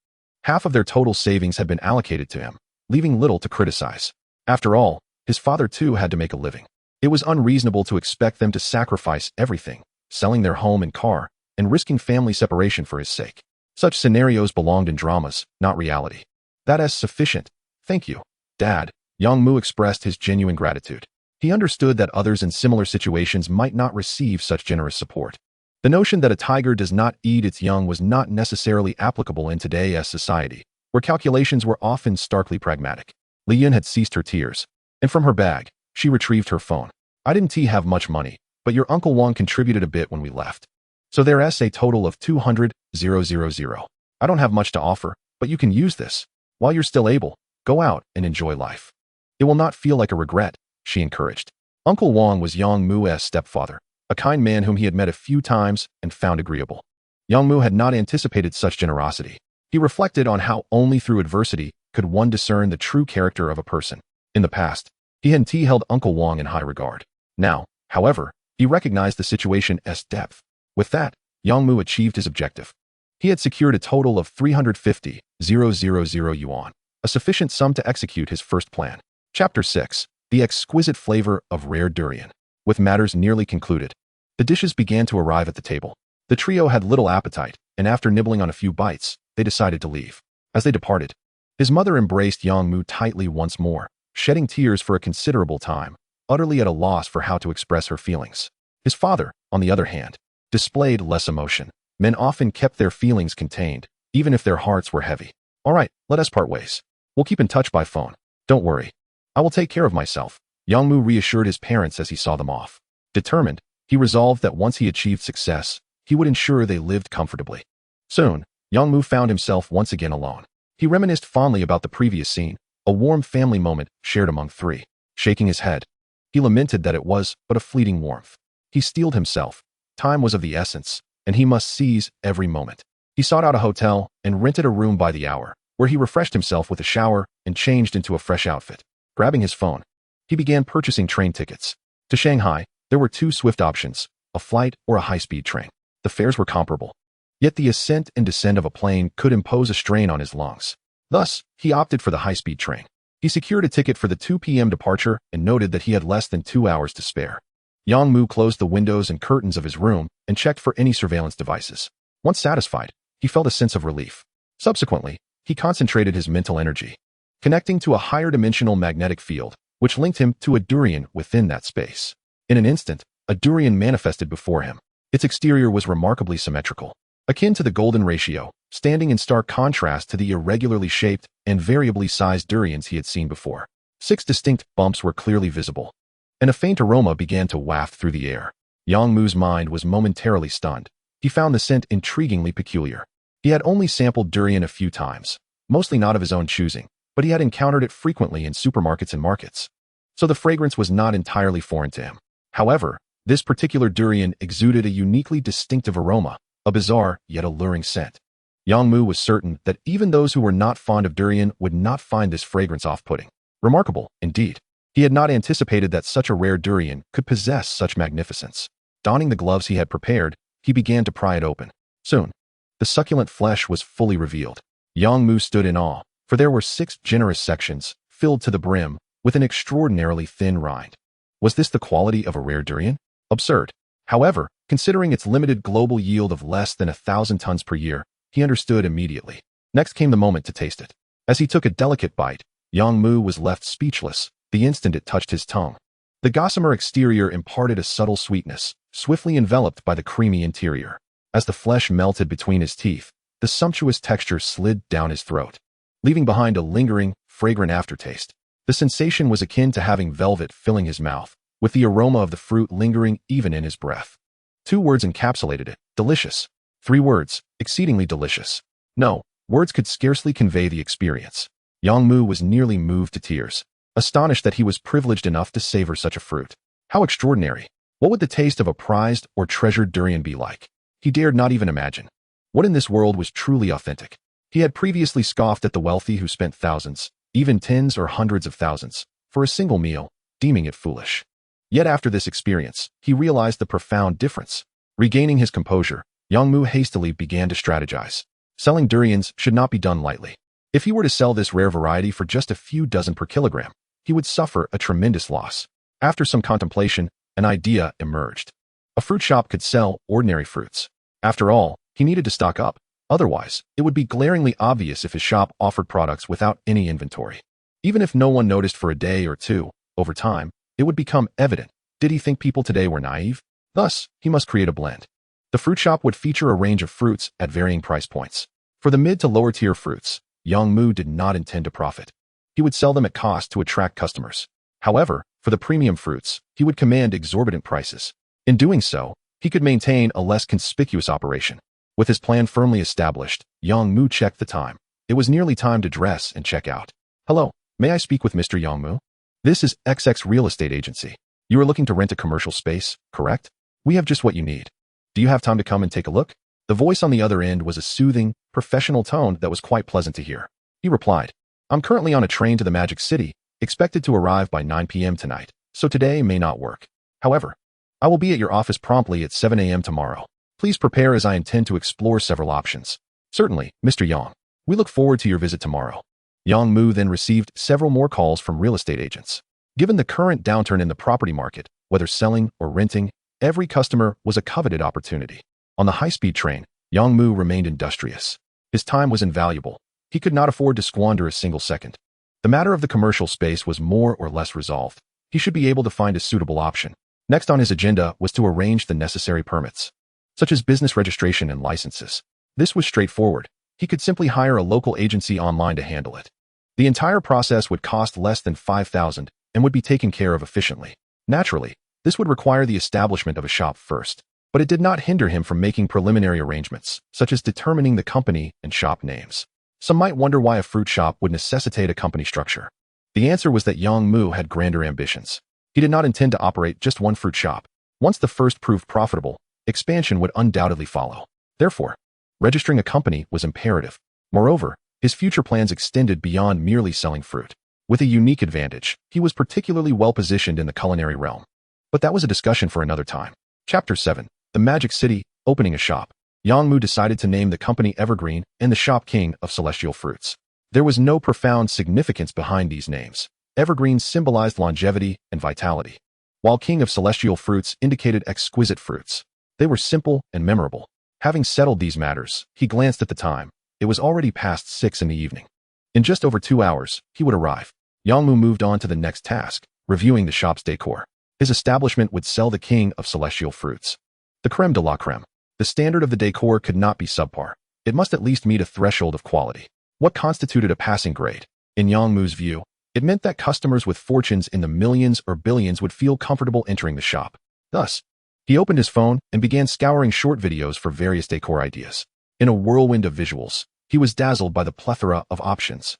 Half of their total savings had been allocated to him, leaving little to criticize. After all, his father too had to make a living. It was unreasonable to expect them to sacrifice everything, selling their home and car, and risking family separation for his sake. Such scenarios belonged in dramas, not reality. That is sufficient. Thank you, Dad. Yang Mu expressed his genuine gratitude. He understood that others in similar situations might not receive such generous support. The notion that a tiger does not eat its young was not necessarily applicable in today's society, where calculations were often starkly pragmatic. Li Yun had ceased her tears, and from her bag, she retrieved her phone. I didn't have much money, but your Uncle Wang contributed a bit when we left. So there's a total of 200,000. I don't have much to offer, but you can use this. While you're still able, go out and enjoy life. It will not feel like a regret, she encouraged. Uncle Wang was Yang Mu's stepfather, a kind man whom he had met a few times and found agreeable. Yang Mu had not anticipated such generosity. He reflected on how only through adversity could one discern the true character of a person. In the past, he had held Uncle Wang in high regard. Now, however, he recognized the situation's depth. With that, Yang Mu achieved his objective. He had secured a total of 350,000 yuan, a sufficient sum to execute his first plan. Chapter 6. The exquisite flavor of rare durian. With matters nearly concluded, the dishes began to arrive at the table. The trio had little appetite, and after nibbling on a few bites, they decided to leave. As they departed, his mother embraced Yang Mu tightly once more, shedding tears for a considerable time, utterly at a loss for how to express her feelings. His father, on the other hand, displayed less emotion. Men often kept their feelings contained, even if their hearts were heavy. All right, let us part ways. We'll keep in touch by phone. Don't worry. I will take care of myself. Yang Mu reassured his parents as he saw them off. Determined, he resolved that once he achieved success, he would ensure they lived comfortably. Soon, Yang Mu found himself once again alone. He reminisced fondly about the previous scene, a warm family moment shared among 3. Shaking his head, he lamented that it was but a fleeting warmth. He steeled himself. Time was of the essence, and he must seize every moment. He sought out a hotel and rented a room by the hour, where he refreshed himself with a shower and changed into a fresh outfit. Grabbing his phone, he began purchasing train tickets. To Shanghai, there were 2 swift options, a flight or a high-speed train. The fares were comparable. Yet the ascent and descent of a plane could impose a strain on his lungs. Thus, he opted for the high-speed train. He secured a ticket for the 2 p.m. departure and noted that he had less than 2 hours to spare. Yang Mu closed the windows and curtains of his room and checked for any surveillance devices. Once satisfied, he felt a sense of relief. Subsequently, he concentrated his mental energy, connecting to a higher dimensional magnetic field, which linked him to a durian within that space. In an instant, a durian manifested before him. Its exterior was remarkably symmetrical, akin to the golden ratio, standing in stark contrast to the irregularly shaped and variably sized durians he had seen before. 6 distinct bumps were clearly visible, and a faint aroma began to waft through the air. Yang Mu's mind was momentarily stunned. He found the scent intriguingly peculiar. He had only sampled durian a few times, mostly not of his own choosing, but he had encountered it frequently in supermarkets and markets. So the fragrance was not entirely foreign to him. However, this particular durian exuded a uniquely distinctive aroma, a bizarre yet alluring scent. Yang Mu was certain that even those who were not fond of durian would not find this fragrance off-putting. Remarkable, indeed. He had not anticipated that such a rare durian could possess such magnificence. Donning the gloves he had prepared, he began to pry it open. Soon, the succulent flesh was fully revealed. Yang Mu stood in awe, for there were 6 generous sections, filled to the brim, with an extraordinarily thin rind. Was this the quality of a rare durian? Absurd. However, considering its limited global yield of less than 1,000 tons per year, he understood immediately. Next came the moment to taste it. As he took a delicate bite, Yang Mu was left speechless the instant it touched his tongue. The gossamer exterior imparted a subtle sweetness, swiftly enveloped by the creamy interior. As the flesh melted between his teeth, the sumptuous texture slid down his throat, leaving behind a lingering, fragrant aftertaste. The sensation was akin to having velvet filling his mouth, with the aroma of the fruit lingering even in his breath. 2 words encapsulated it: delicious. 3 words: exceedingly delicious. No, words could scarcely convey the experience. Yang Mu was nearly moved to tears, astonished that he was privileged enough to savor such a fruit. How extraordinary! What would the taste of a prized or treasured durian be like? He dared not even imagine. What in this world was truly authentic? He had previously scoffed at the wealthy who spent thousands, even tens or hundreds of thousands, for a single meal, deeming it foolish. Yet after this experience, he realized the profound difference. Regaining his composure, Yang Mu hastily began to strategize. Selling durians should not be done lightly. If he were to sell this rare variety for just a few dozen per kilogram, he would suffer a tremendous loss. After some contemplation, an idea emerged. A fruit shop could sell ordinary fruits. After all, he needed to stock up. Otherwise, it would be glaringly obvious if his shop offered products without any inventory. Even if no one noticed for a day or two, over time, it would become evident. Did he think people today were naive? Thus, he must create a blend. The fruit shop would feature a range of fruits at varying price points. For the mid to lower tier fruits, Yang Mu did not intend to profit. He would sell them at cost to attract customers. However, for the premium fruits, he would command exorbitant prices. In doing so, he could maintain a less conspicuous operation. With his plan firmly established, Yang Mu checked the time. It was nearly time to dress and check out. Hello, may I speak with Mr. Yang Mu? This is XX Real Estate Agency. You are looking to rent a commercial space, correct? We have just what you need. Do you have time to come and take a look? The voice on the other end was a soothing, professional tone that was quite pleasant to hear. He replied, I'm currently on a train to the Magic City, expected to arrive by 9 p.m. tonight, so today may not work. However, I will be at your office promptly at 7 a.m. tomorrow. Please prepare as I intend to explore several options. Certainly, Mr. Yang. We look forward to your visit tomorrow. Yang Mu then received several more calls from real estate agents. Given the current downturn in the property market, whether selling or renting, every customer was a coveted opportunity. On the high-speed train, Yang Mu remained industrious. His time was invaluable. He could not afford to squander a single second. The matter of the commercial space was more or less resolved. He should be able to find a suitable option. Next on his agenda was to arrange the necessary permits, such as business registration and licenses. This was straightforward. He could simply hire a local agency online to handle it. The entire process would cost less than $5,000 and would be taken care of efficiently. Naturally, this would require the establishment of a shop first, but it did not hinder him from making preliminary arrangements, such as determining the company and shop names. Some might wonder why a fruit shop would necessitate a company structure. The answer was that Yang Mu had grander ambitions. He did not intend to operate just one fruit shop. Once the first proved profitable, expansion would undoubtedly follow. Therefore, registering a company was imperative. Moreover, his future plans extended beyond merely selling fruit. With a unique advantage, he was particularly well-positioned in the culinary realm. But that was a discussion for another time. Chapter 7. The Magic City, Opening a Shop. Yang Mu decided to name the company Evergreen and the shop King of Celestial Fruits. There was no profound significance behind these names. Evergreen symbolized longevity and vitality, while King of Celestial Fruits indicated exquisite fruits. They were simple and memorable. Having settled these matters, he glanced at the time. It was already past 6 in the evening. In just over 2 hours, he would arrive. Yang Mu moved on to the next task, reviewing the shop's decor. His establishment would sell the King of Celestial Fruits, the creme de la creme. The standard of the decor could not be subpar. It must at least meet a threshold of quality. What constituted a passing grade? In Yang Mu's view, it meant that customers with fortunes in the millions or billions would feel comfortable entering the shop. Thus, he opened his phone and began scouring short videos for various decor ideas. In a whirlwind of visuals, he was dazzled by the plethora of options.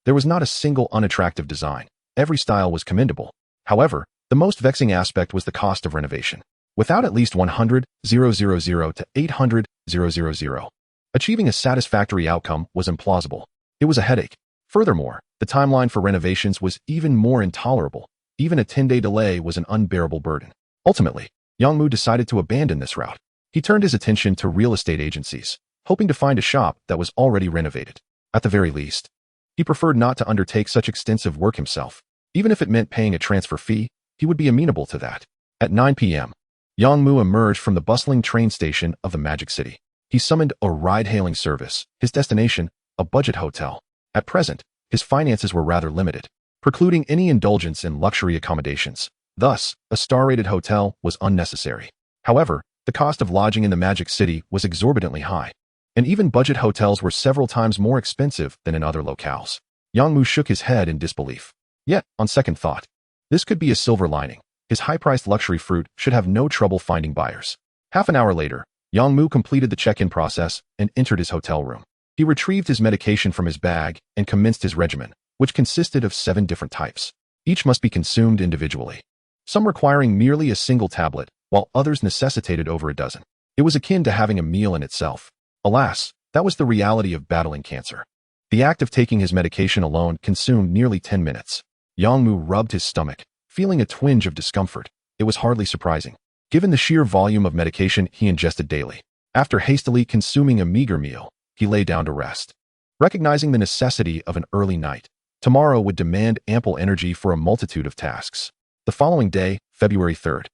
There was not a single unattractive design. Every style was commendable. However, the most vexing aspect was the cost of renovation. Without at least 100,000 to 800,000, achieving a satisfactory outcome was implausible. It was a headache. Furthermore, the timeline for renovations was even more intolerable. Even a 10-day delay was an unbearable burden. Ultimately, Yang Mu decided to abandon this route. He turned his attention to real estate agencies, hoping to find a shop that was already renovated. At the very least, he preferred not to undertake such extensive work himself. Even if it meant paying a transfer fee, he would be amenable to that. At 9 p.m., Yang Mu emerged from the bustling train station of the Magic City. He summoned a ride-hailing service, his destination, a budget hotel. At present, his finances were rather limited, precluding any indulgence in luxury accommodations. Thus, a star-rated hotel was unnecessary. However, the cost of lodging in the Magic City was exorbitantly high, and even budget hotels were several times more expensive than in other locales. Yang Mu shook his head in disbelief. Yet, on second thought, this could be a silver lining. His high-priced luxury fruit should have no trouble finding buyers. Half an hour later, Yang Mu completed the check-in process and entered his hotel room. He retrieved his medication from his bag and commenced his regimen, which consisted of 7 different types. Each must be consumed individually, some requiring merely a single tablet, while others necessitated over a dozen. It was akin to having a meal in itself. Alas, that was the reality of battling cancer. The act of taking his medication alone consumed nearly 10 minutes. Yang Mu rubbed his stomach, feeling a twinge of discomfort. It was hardly surprising, given the sheer volume of medication he ingested daily. After hastily consuming a meager meal, he lay down to rest. Recognizing the necessity of an early night, tomorrow would demand ample energy for a multitude of tasks. The following day, February 3rd,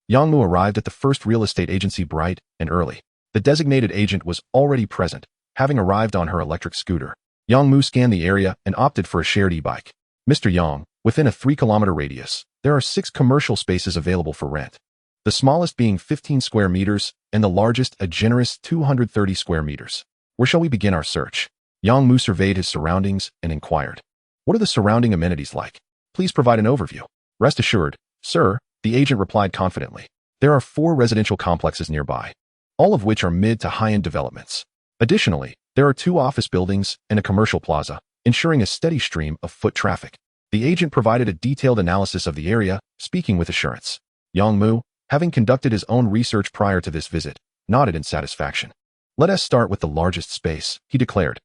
Yang Mu arrived at the first real estate agency bright and early. The designated agent was already present, having arrived on her electric scooter. Yang Mu scanned the area and opted for a shared e-bike. Mr. Yang, within a 3-kilometer radius, there are 6 commercial spaces available for rent, the smallest being 15 square meters and the largest a generous 230 square meters. Where shall we begin our search? Yang Mu surveyed his surroundings and inquired. What are the surrounding amenities like? Please provide an overview. Rest assured, sir, the agent replied confidently. There are 4 residential complexes nearby, all of which are mid to high-end developments. Additionally, there are 2 office buildings and a commercial plaza, ensuring a steady stream of foot traffic. The agent provided a detailed analysis of the area, speaking with assurance. Yang Mu, having conducted his own research prior to this visit, nodded in satisfaction. Let us start with the largest space, he declared.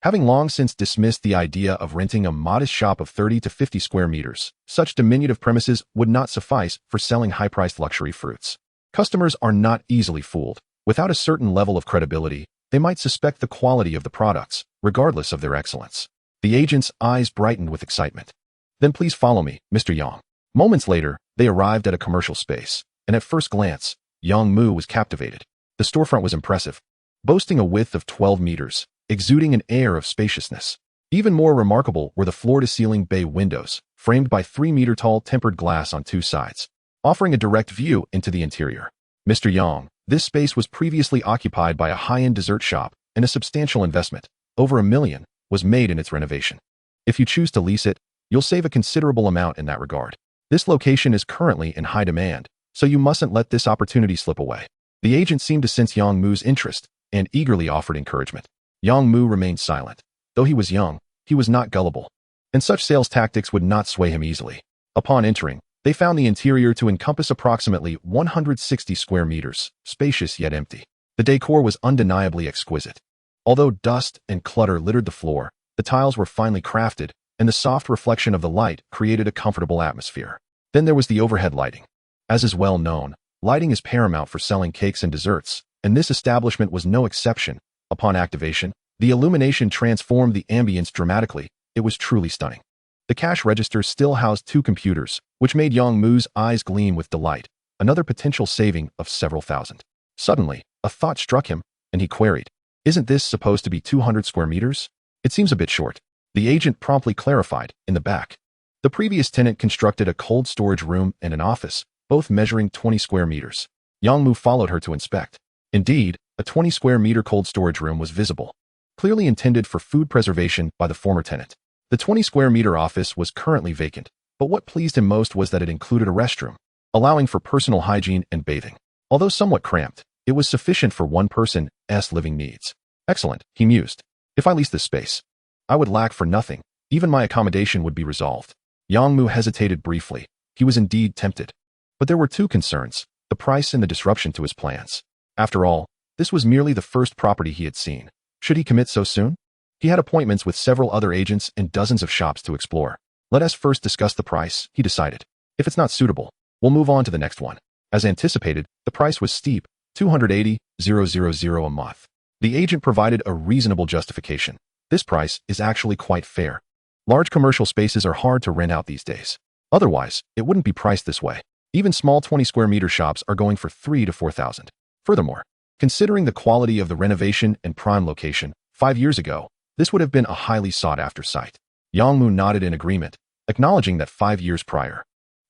Having long since dismissed the idea of renting a modest shop of 30 to 50 square meters, such diminutive premises would not suffice for selling high-priced luxury fruits. Customers are not easily fooled. Without a certain level of credibility, they might suspect the quality of the products, regardless of their excellence. The agent's eyes brightened with excitement. Then please follow me, Mr. Yang. Moments later, they arrived at a commercial space, and at first glance, Yang Mu was captivated. The storefront was impressive, boasting a width of 12 meters, exuding an air of spaciousness. Even more remarkable were the floor-to-ceiling bay windows, framed by 3-meter-tall tempered glass on 2 sides, offering a direct view into the interior. Mr. Yang, this space was previously occupied by a high-end dessert shop, and a substantial investment, over $1 million, was made in its renovation. If you choose to lease it, you'll save a considerable amount in that regard. This location is currently in high demand, so you mustn't let this opportunity slip away. The agent seemed to sense Yang Mu's interest and eagerly offered encouragement. Yang Mu remained silent. Though he was young, he was not gullible, and such sales tactics would not sway him easily. Upon entering, they found the interior to encompass approximately 160 square meters, spacious yet empty. The decor was undeniably exquisite. Although dust and clutter littered the floor, the tiles were finely crafted, and the soft reflection of the light created a comfortable atmosphere. Then there was the overhead lighting. As is well known, lighting is paramount for selling cakes and desserts, and this establishment was no exception. Upon activation, the illumination transformed the ambience dramatically. It was truly stunning. The cash register still housed 2 computers, which made Yang Mu's eyes gleam with delight, another potential saving of several thousand. Suddenly, a thought struck him, and he queried, "Isn't this supposed to be 200 square meters? It seems a bit short." The agent promptly clarified, "In the back." The previous tenant constructed a cold storage room and an office, both measuring 20 square meters. Yang Mu followed her to inspect. Indeed, a 20 square meter cold storage room was visible, clearly intended for food preservation by the former tenant. The 20 square meter office was currently vacant, but what pleased him most was that it included a restroom, allowing for personal hygiene and bathing. Although somewhat cramped, it was sufficient for one person's living needs. Excellent, he mused. If I leased this space, I would lack for nothing. Even my accommodation would be resolved. Yang Mu hesitated briefly. He was indeed tempted. But there were 2 concerns, the price and the disruption to his plans. After all, this was merely the first property he had seen. Should he commit so soon? He had appointments with several other agents and dozens of shops to explore. Let us first discuss the price, he decided. If it's not suitable, we'll move on to the next one. As anticipated, the price was steep, $280,000 a month. The agent provided a reasonable justification. This price is actually quite fair. Large commercial spaces are hard to rent out these days. Otherwise, it wouldn't be priced this way. Even small 20 square meter shops are going for $3,000 to $4,000. Furthermore, considering the quality of the renovation and prime location, 5 years ago, this would have been a highly sought-after site. Yang Mu nodded in agreement, acknowledging that 5 years prior,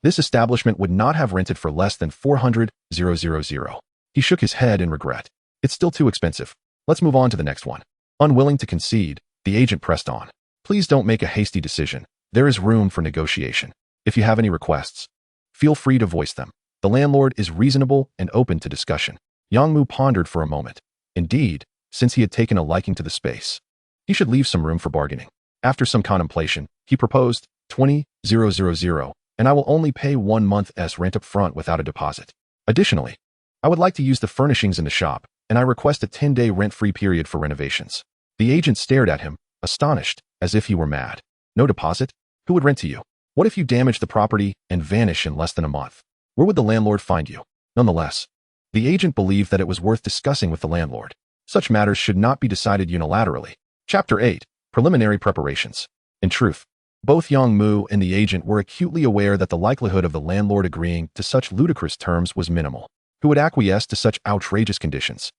this establishment would not have rented for less than $400,000. He shook his head in regret. It's still too expensive. Let's move on to the next one. Unwilling to concede, the agent pressed on. Please don't make a hasty decision. There is room for negotiation. If you have any requests, feel free to voice them. The landlord is reasonable and open to discussion. Yang Mu pondered for a moment. Indeed, since he had taken a liking to the space, he should leave some room for bargaining. After some contemplation, he proposed $20,000, and I will only pay 1 month's rent up front without a deposit. Additionally, I would like to use the furnishings in the shop, and I request a 10-day rent-free period for renovations. The agent stared at him, astonished, as if he were mad. No deposit? Who would rent to you? What if you damage the property and vanish in less than a month? Where would the landlord find you? Nonetheless, the agent believed that it was worth discussing with the landlord. Such matters should not be decided unilaterally. Chapter 8. Preliminary Preparations. In truth, both Yang Mu and the agent were acutely aware that the likelihood of the landlord agreeing to such ludicrous terms was minimal. Who would acquiesce to such outrageous conditions?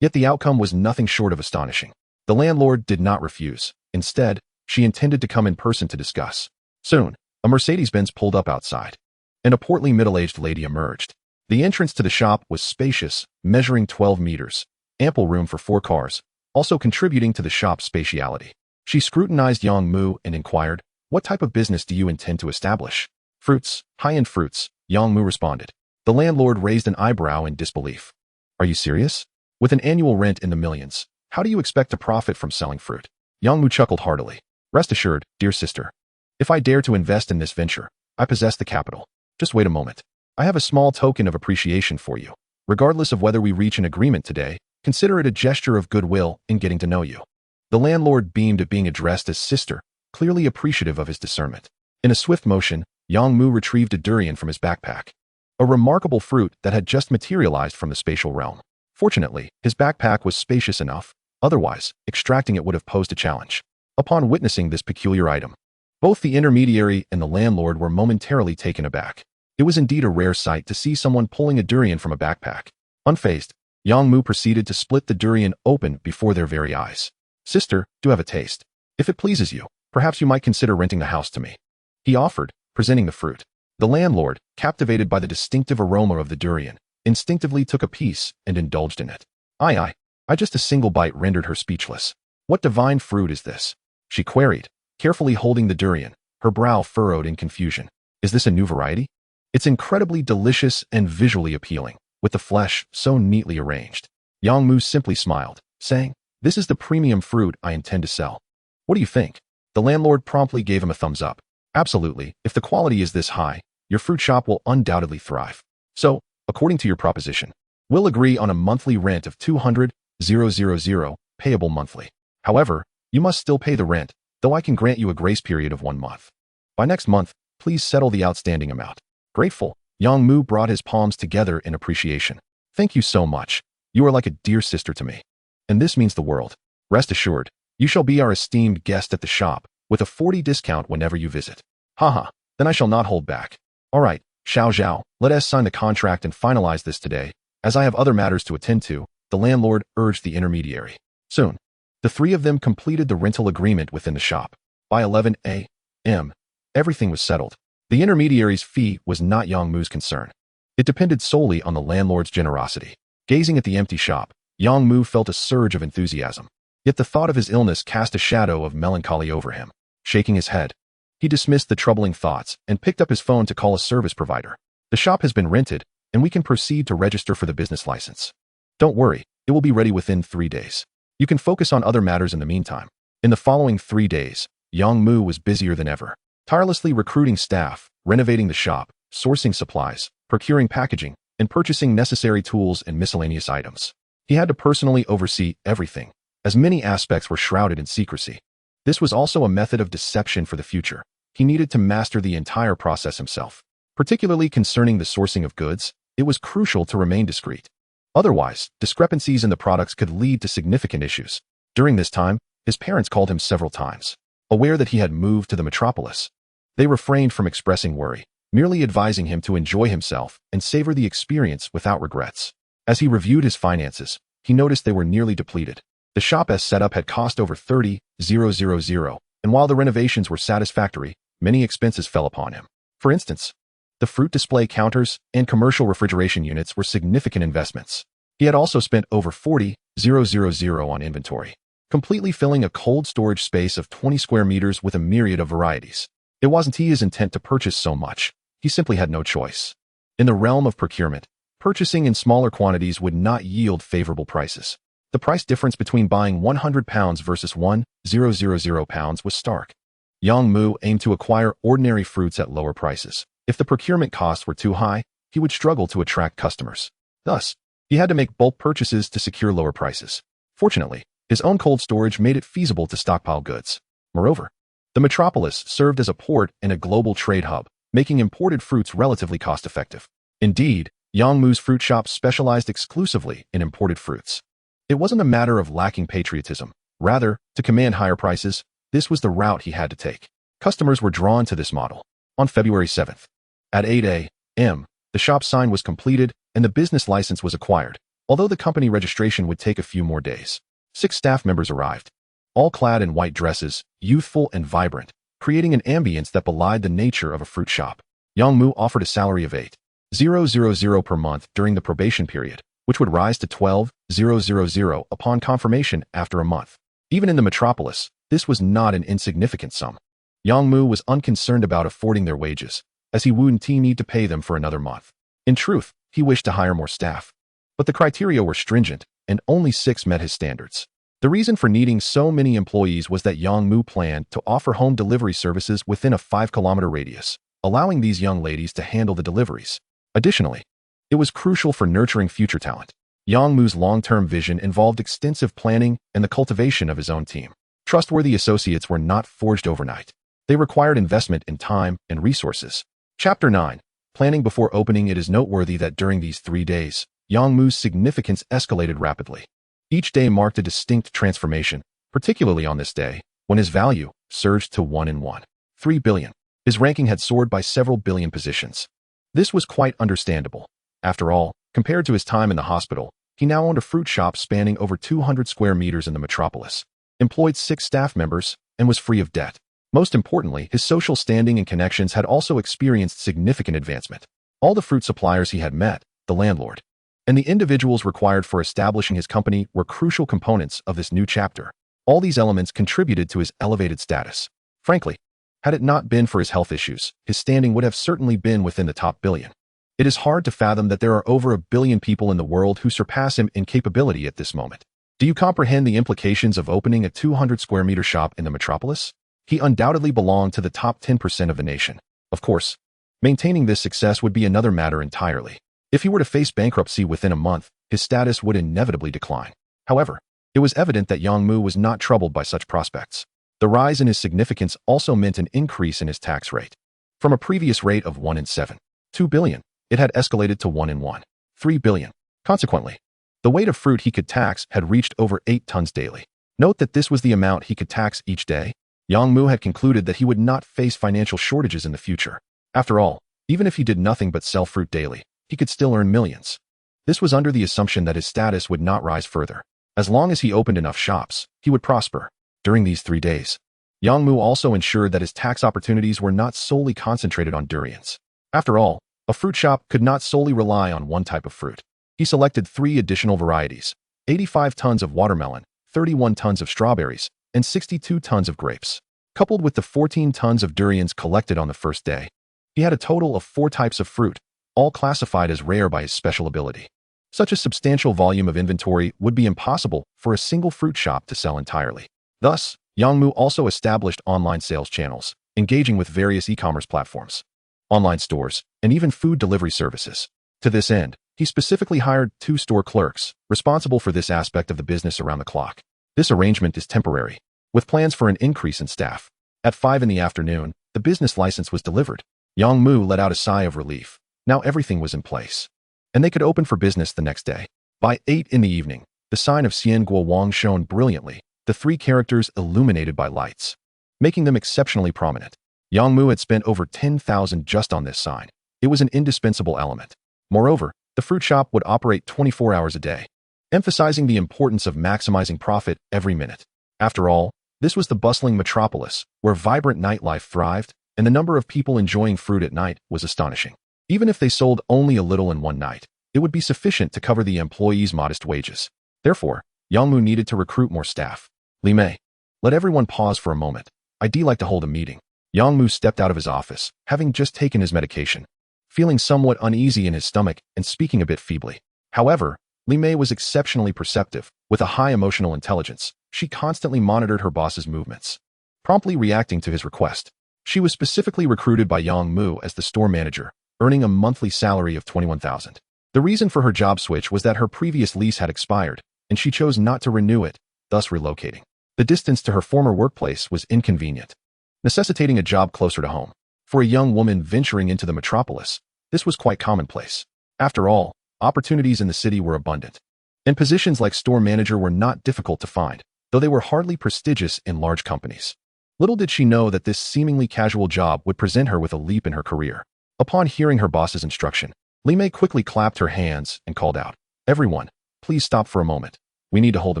Yet the outcome was nothing short of astonishing. The landlord did not refuse. Instead, she intended to come in person to discuss. Soon, a Mercedes-Benz pulled up outside, and a portly middle-aged lady emerged. The entrance to the shop was spacious, measuring 12 meters, ample room for 4 cars, also contributing to the shop's spatiality. She scrutinized Yang Mu and inquired, "What type of business do you intend to establish?" "Fruits, high-end fruits," Yang Mu responded. The landlord raised an eyebrow in disbelief. "Are you serious? With an annual rent in the millions, how do you expect to profit from selling fruit?" Yang Mu chuckled heartily. "Rest assured, dear sister, if I dare to invest in this venture, I possess the capital. Just wait a moment. I have a small token of appreciation for you. Regardless of whether we reach an agreement today, consider it a gesture of goodwill in getting to know you." The landlord beamed at being addressed as sister, clearly appreciative of his discernment. In a swift motion, Yang Mu retrieved a durian from his backpack, a remarkable fruit that had just materialized from the spatial realm. Fortunately, his backpack was spacious enough, otherwise, extracting it would have posed a challenge. Upon witnessing this peculiar item, both the intermediary and the landlord were momentarily taken aback. It was indeed a rare sight to see someone pulling a durian from a backpack. Unfazed, Yang Mu proceeded to split the durian open before their very eyes. "Sister, do have a taste. If it pleases you, perhaps you might consider renting the house to me," he offered, presenting the fruit. The landlord, captivated by the distinctive aroma of the durian, instinctively took a piece and indulged in it. I just a single bite rendered her speechless. "What divine fruit is this?" she queried, carefully holding the durian, her brow furrowed in confusion. "Is this a new variety? It's incredibly delicious and visually appealing, with the flesh so neatly arranged." Yang Mu simply smiled, saying, "This is the premium fruit I intend to sell. What do you think?" The landlord promptly gave him a thumbs up. "Absolutely, if the quality is this high, your fruit shop will undoubtedly thrive. So, according to your proposition, we'll agree on a monthly rent of $200,000, payable monthly. However, you must still pay the rent, though I can grant you a grace period of 1 month. By next month, please settle the outstanding amount." Grateful, Yang Mu brought his palms together in appreciation. "Thank you so much. You are like a dear sister to me. And this means the world. Rest assured, you shall be our esteemed guest at the shop, with a 40% discount whenever you visit." "Haha, then I shall not hold back. All right, Xiao Zhao, let us sign the contract and finalize this today, as I have other matters to attend to," the landlord urged the intermediary. Soon, the three of them completed the rental agreement within the shop. By 11 a.m., everything was settled. The intermediary's fee was not Yang Mu's concern. It depended solely on the landlord's generosity. Gazing at the empty shop, Yang Mu felt a surge of enthusiasm. Yet the thought of his illness cast a shadow of melancholy over him. Shaking his head, he dismissed the troubling thoughts and picked up his phone to call a service provider. "The shop has been rented, and we can proceed to register for the business license. Don't worry, it will be ready within 3 days. You can focus on other matters in the meantime." In the following 3 days, Yang Mu was busier than ever, tirelessly recruiting staff, renovating the shop, sourcing supplies, procuring packaging, and purchasing necessary tools and miscellaneous items. He had to personally oversee everything, as many aspects were shrouded in secrecy. This was also a method of deception for the future. He needed to master the entire process himself. Particularly concerning the sourcing of goods, it was crucial to remain discreet. Otherwise, discrepancies in the products could lead to significant issues. During this time, his parents called him several times, aware that he had moved to the metropolis. They refrained from expressing worry, merely advising him to enjoy himself and savor the experience without regrets. As he reviewed his finances, he noticed they were nearly depleted. The shop's setup had cost over $30,000, and while the renovations were satisfactory, many expenses fell upon him. For instance, the fruit display counters and commercial refrigeration units were significant investments. He had also spent over $40,000 on inventory, completely filling a cold storage space of 20 square meters with a myriad of varieties. It wasn't his intent to purchase so much. He simply had no choice. In the realm of procurement, purchasing in smaller quantities would not yield favorable prices. The price difference between buying 100 pounds versus 1,000 pounds was stark. Yang Mu aimed to acquire ordinary fruits at lower prices. If the procurement costs were too high, he would struggle to attract customers. Thus, he had to make bulk purchases to secure lower prices. Fortunately, his own cold storage made it feasible to stockpile goods. Moreover, the metropolis served as a port and a global trade hub, making imported fruits relatively cost-effective. Indeed, Yang Mu's fruit shop specialized exclusively in imported fruits. It wasn't a matter of lacking patriotism. Rather, to command higher prices, this was the route he had to take. Customers were drawn to this model. On February 7th, at 8 a.m., the shop sign was completed and the business license was acquired, although the company registration would take a few more days. 6 staff members arrived, all clad in white dresses, youthful and vibrant, creating an ambience that belied the nature of a fruit shop. Yang Mu offered a salary of $8,000 per month during the probation period, which would rise to $12,000 upon confirmation after a month. Even in the metropolis, this was not an insignificant sum. Yang Mu was unconcerned about affording their wages, as he wouldn't need to pay them for another month. In truth, he wished to hire more staff. But the criteria were stringent, and only 6 met his standards. The reason for needing so many employees was that Yang Mu planned to offer home delivery services within a 5-kilometer radius, allowing these young ladies to handle the deliveries. Additionally, it was crucial for nurturing future talent. Yang Mu's long-term vision involved extensive planning and the cultivation of his own team. Trustworthy associates were not forged overnight. They required investment in time and resources. Chapter 9. Planning before opening. It is noteworthy that during these 3 days, Yang Mu's significance escalated rapidly. Each day marked a distinct transformation, particularly on this day, when his value surged to 1.13 billion. His ranking had soared by several billion positions. This was quite understandable. After all, compared to his time in the hospital, he now owned a fruit shop spanning over 200 square meters in the metropolis, employed 6 staff members, and was free of debt. Most importantly, his social standing and connections had also experienced significant advancement. All the fruit suppliers he had met, the landlord, and the individuals required for establishing his company were crucial components of this new chapter. All these elements contributed to his elevated status. Frankly, had it not been for his health issues, his standing would have certainly been within the top billion. It is hard to fathom that there are over 1 billion people in the world who surpass him in capability at this moment. Do you comprehend the implications of opening a 200 square meter shop in the metropolis? He undoubtedly belonged to the top 10% of the nation. Of course, maintaining this success would be another matter entirely. If he were to face bankruptcy within a month, his status would inevitably decline. However, it was evident that Yang Mu was not troubled by such prospects. The rise in his significance also meant an increase in his tax rate. From a previous rate of 1 in 7.2 billion, it had escalated to 1 in 1.3 billion. Consequently, the weight of fruit he could tax had reached over 8 tons daily. Note that this was the amount he could tax each day. Yang Mu had concluded that he would not face financial shortages in the future. After all, even if he did nothing but sell fruit daily, he could still earn millions. This was under the assumption that his status would not rise further. As long as he opened enough shops, he would prosper. During these 3 days, Yang Mu also ensured that his tax opportunities were not solely concentrated on durians. After all, a fruit shop could not solely rely on one type of fruit. He selected 3 additional varieties: 85 tons of watermelon, 31 tons of strawberries, and 62 tons of grapes. Coupled with the 14 tons of durians collected on the first day, he had a total of 4 types of fruit, all classified as rare by his special ability. Such a substantial volume of inventory would be impossible for a single fruit shop to sell entirely. Thus, Yang Mu also established online sales channels, engaging with various e-commerce platforms, online stores, and even food delivery services. To this end, he specifically hired 2 store clerks, responsible for this aspect of the business around the clock. This arrangement is temporary, with plans for an increase in staff. At 5 in the afternoon, the business license was delivered. Yang Mu let out a sigh of relief. Now everything was in place, and they could open for business the next day. By 8 in the evening, the sign of Xian Guo Wang shone brilliantly, the three characters illuminated by lights, making them exceptionally prominent. Yang Mu had spent over 10,000 just on this sign. It was an indispensable element. Moreover, the fruit shop would operate 24 hours a day, emphasizing the importance of maximizing profit every minute. After all, this was the bustling metropolis, where vibrant nightlife thrived, and the number of people enjoying fruit at night was astonishing. Even if they sold only a little in one night, it would be sufficient to cover the employees' modest wages. Therefore, Yang Mu needed to recruit more staff. Li Mei, let everyone pause for a moment. I'd like to hold a meeting. Yang Mu stepped out of his office, having just taken his medication, feeling somewhat uneasy in his stomach and speaking a bit feebly. However, Li Mei was exceptionally perceptive. With a high emotional intelligence, she constantly monitored her boss's movements, promptly reacting to his request. She was specifically recruited by Yang Mu as the store manager, earning a monthly salary of 21,000. The reason for her job switch was that her previous lease had expired, and she chose not to renew it, thus relocating. The distance to her former workplace was inconvenient, necessitating a job closer to home. For a young woman venturing into the metropolis, this was quite commonplace. After all, opportunities in the city were abundant, and positions like store manager were not difficult to find, though they were hardly prestigious in large companies. Little did she know that this seemingly casual job would present her with a leap in her career. Upon hearing her boss's instruction, Li Mei quickly clapped her hands and called out, "Everyone, please stop for a moment. We need to hold a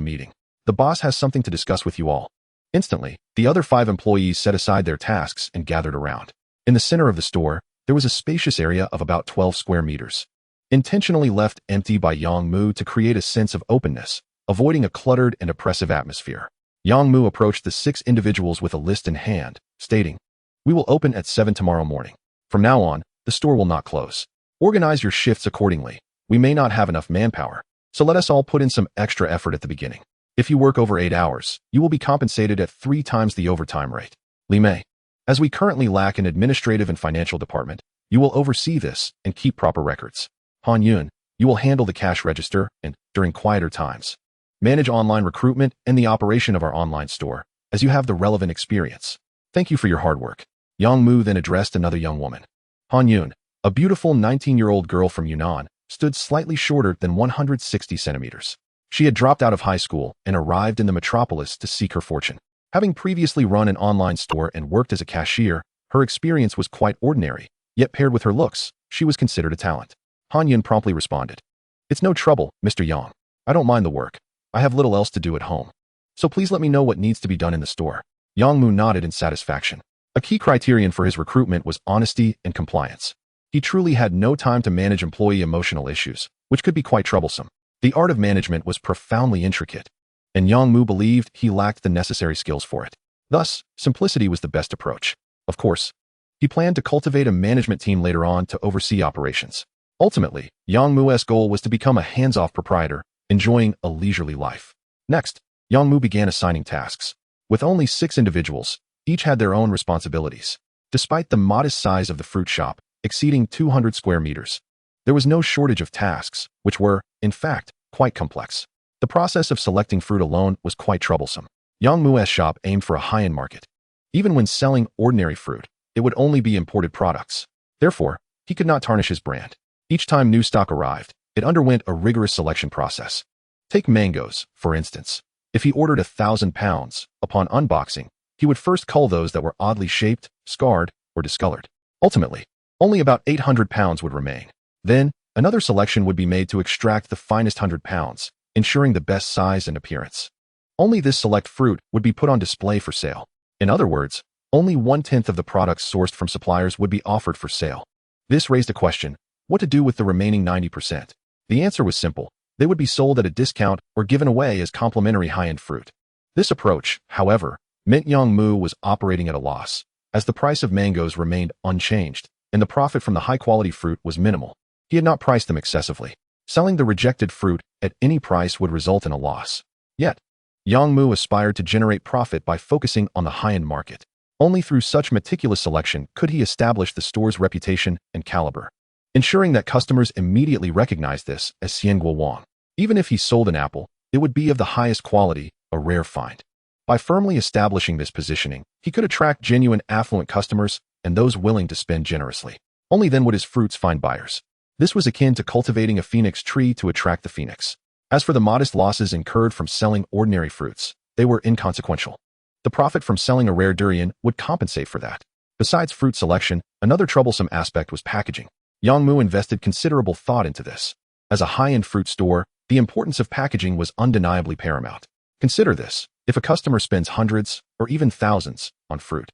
meeting. The boss has something to discuss with you all." Instantly, the other 5 employees set aside their tasks and gathered around. In the center of the store, there was a spacious area of about 12 square meters, intentionally left empty by Yang Mu to create a sense of openness, avoiding a cluttered and oppressive atmosphere. Yang Mu approached the 6 individuals with a list in hand, stating, "We will open at 7 tomorrow morning. From now on, the store will not close. Organize your shifts accordingly. We may not have enough manpower, so let us all put in some extra effort at the beginning. If you work over 8 hours, you will be compensated at 3 times the overtime rate. Li Mei, as we currently lack an administrative and financial department, you will oversee this and keep proper records. Han Yun, you will handle the cash register and, during quieter times, manage online recruitment and the operation of our online store, as you have the relevant experience. Thank you for your hard work." Yang Mu then addressed another young woman. Han Yun, a beautiful 19-year-old girl from Yunnan, stood slightly shorter than 160 centimeters. She had dropped out of high school and arrived in the metropolis to seek her fortune. Having previously run an online store and worked as a cashier, her experience was quite ordinary, yet paired with her looks, she was considered a talent. Han Yun promptly responded, "It's no trouble, Mr. Yang. I don't mind the work. I have little else to do at home. So please let me know what needs to be done in the store." Yang Mu nodded in satisfaction. A key criterion for his recruitment was honesty and compliance. He truly had no time to manage employee emotional issues, which could be quite troublesome. The art of management was profoundly intricate, and Yang Mu believed he lacked the necessary skills for it. Thus, simplicity was the best approach. Of course, he planned to cultivate a management team later on to oversee operations. Ultimately, Yang Mu's goal was to become a hands-off proprietor, enjoying a leisurely life. Next, Yang Mu began assigning tasks. With only 6 individuals, each had their own responsibilities. Despite the modest size of the fruit shop, exceeding 200 square meters, there was no shortage of tasks, which were, in fact, quite complex. The process of selecting fruit alone was quite troublesome. Yang Mu's shop aimed for a high-end market. Even when selling ordinary fruit, it would only be imported products. Therefore, he could not tarnish his brand. Each time new stock arrived, it underwent a rigorous selection process. Take mangoes, for instance. If he ordered 1,000 pounds, upon unboxing, he would first cull those that were oddly shaped, scarred, or discolored. Ultimately, only about 800 pounds would remain. Then, another selection would be made to extract the finest 100 pounds, ensuring the best size and appearance. Only this select fruit would be put on display for sale. In other words, only 1/10 of the products sourced from suppliers would be offered for sale. This raised a question: what to do with the remaining 90%? The answer was simple. They would be sold at a discount or given away as complimentary high-end fruit. This approach, however, meant Yang Mu was operating at a loss, as the price of mangoes remained unchanged, and the profit from the high-quality fruit was minimal. He had not priced them excessively. Selling the rejected fruit at any price would result in a loss. Yet, Yang Mu aspired to generate profit by focusing on the high-end market. Only through such meticulous selection could he establish the store's reputation and caliber, ensuring that customers immediately recognized this as Xian Guo Wang. Even if he sold an apple, it would be of the highest quality, a rare find. By firmly establishing this positioning, he could attract genuine affluent customers and those willing to spend generously. Only then would his fruits find buyers. This was akin to cultivating a phoenix tree to attract the phoenix. As for the modest losses incurred from selling ordinary fruits, they were inconsequential. The profit from selling a rare durian would compensate for that. Besides fruit selection, another troublesome aspect was packaging. Yongmu invested considerable thought into this. As a high-end fruit store, the importance of packaging was undeniably paramount. Consider this: if a customer spends hundreds, or even thousands, on fruit,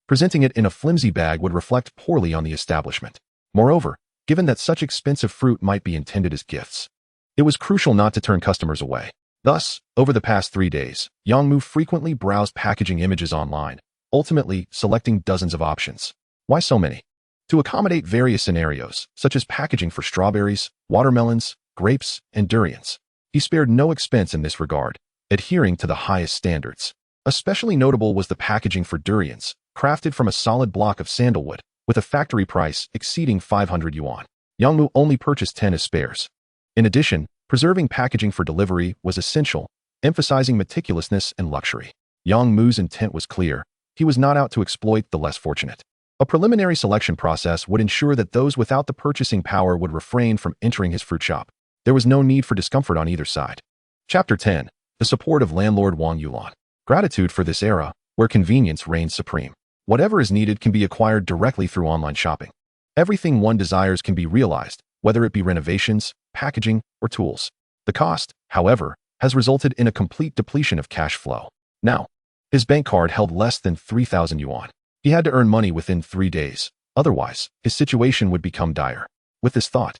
presenting it in a flimsy bag would reflect poorly on the establishment. Moreover, given that such expensive fruit might be intended as gifts, it was crucial not to turn customers away. Thus, over the past 3 days, Yongmu frequently browsed packaging images online, ultimately selecting dozens of options. Why so many? To accommodate various scenarios, such as packaging for strawberries, watermelons, grapes, and durians. He spared no expense in this regard, adhering to the highest standards. Especially notable was the packaging for durians, crafted from a solid block of sandalwood, with a factory price exceeding 500 yuan. Yongmu only purchased 10 as spares. In addition, preserving packaging for delivery was essential, emphasizing meticulousness and luxury. Yongmu's intent was clear. He was not out to exploit the less fortunate. A preliminary selection process would ensure that those without the purchasing power would refrain from entering his fruit shop. There was no need for discomfort on either side. Chapter 10. The support of landlord Wang Yulan. Gratitude for this era, where convenience reigns supreme. Whatever is needed can be acquired directly through online shopping. Everything one desires can be realized, whether it be renovations, packaging, or tools. The cost, however, has resulted in a complete depletion of cash flow. Now, his bank card held less than 3,000 yuan. He had to earn money within 3 days. Otherwise, his situation would become dire. With this thought,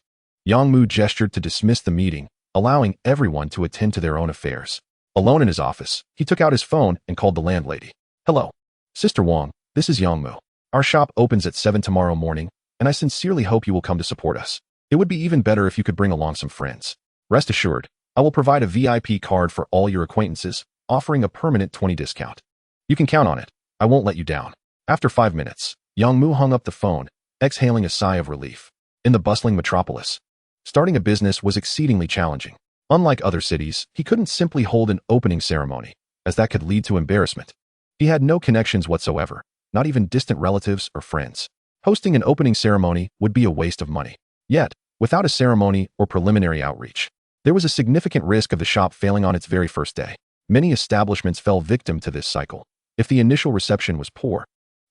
Yongmu gestured to dismiss the meeting, allowing everyone to attend to their own affairs. Alone in his office, he took out his phone and called the landlady. "Hello, Sister Wang, this is Yongmu. Our shop opens at 7 tomorrow morning, and I sincerely hope you will come to support us. It would be even better if you could bring along some friends. Rest assured, I will provide a VIP card for all your acquaintances, offering a permanent 20% discount. You can count on it. I won't let you down." After 5 minutes, Yongmu hung up the phone, exhaling a sigh of relief. In the bustling metropolis, starting a business was exceedingly challenging. Unlike other cities, he couldn't simply hold an opening ceremony, as that could lead to embarrassment. He had no connections whatsoever, not even distant relatives or friends. Hosting an opening ceremony would be a waste of money. Yet, without a ceremony or preliminary outreach, there was a significant risk of the shop failing on its very first day. Many establishments fell victim to this cycle. If the initial reception was poor,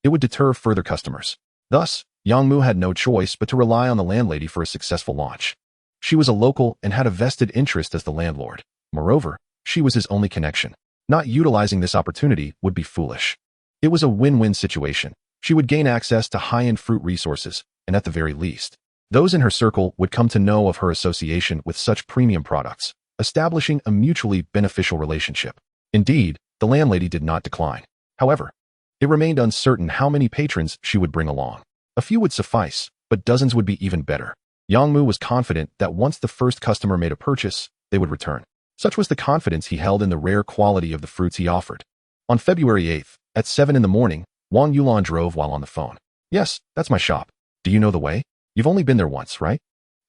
it would deter further customers. Thus, Yongmu had no choice but to rely on the landlady for a successful launch. She was a local and had a vested interest as the landlord. Moreover, she was his only connection. Not utilizing this opportunity would be foolish. It was a win-win situation. She would gain access to high-end fruit resources, and at the very least, those in her circle would come to know of her association with such premium products, establishing a mutually beneficial relationship. Indeed, the landlady did not decline. However, it remained uncertain how many patrons she would bring along. A few would suffice, but dozens would be even better. Yongmu was confident that once the first customer made a purchase, they would return. Such was the confidence he held in the rare quality of the fruits he offered. On February 8th, at 7 in the morning, Wang Yulan drove while on the phone. "Yes, that's my shop. Do you know the way? You've only been there once, right?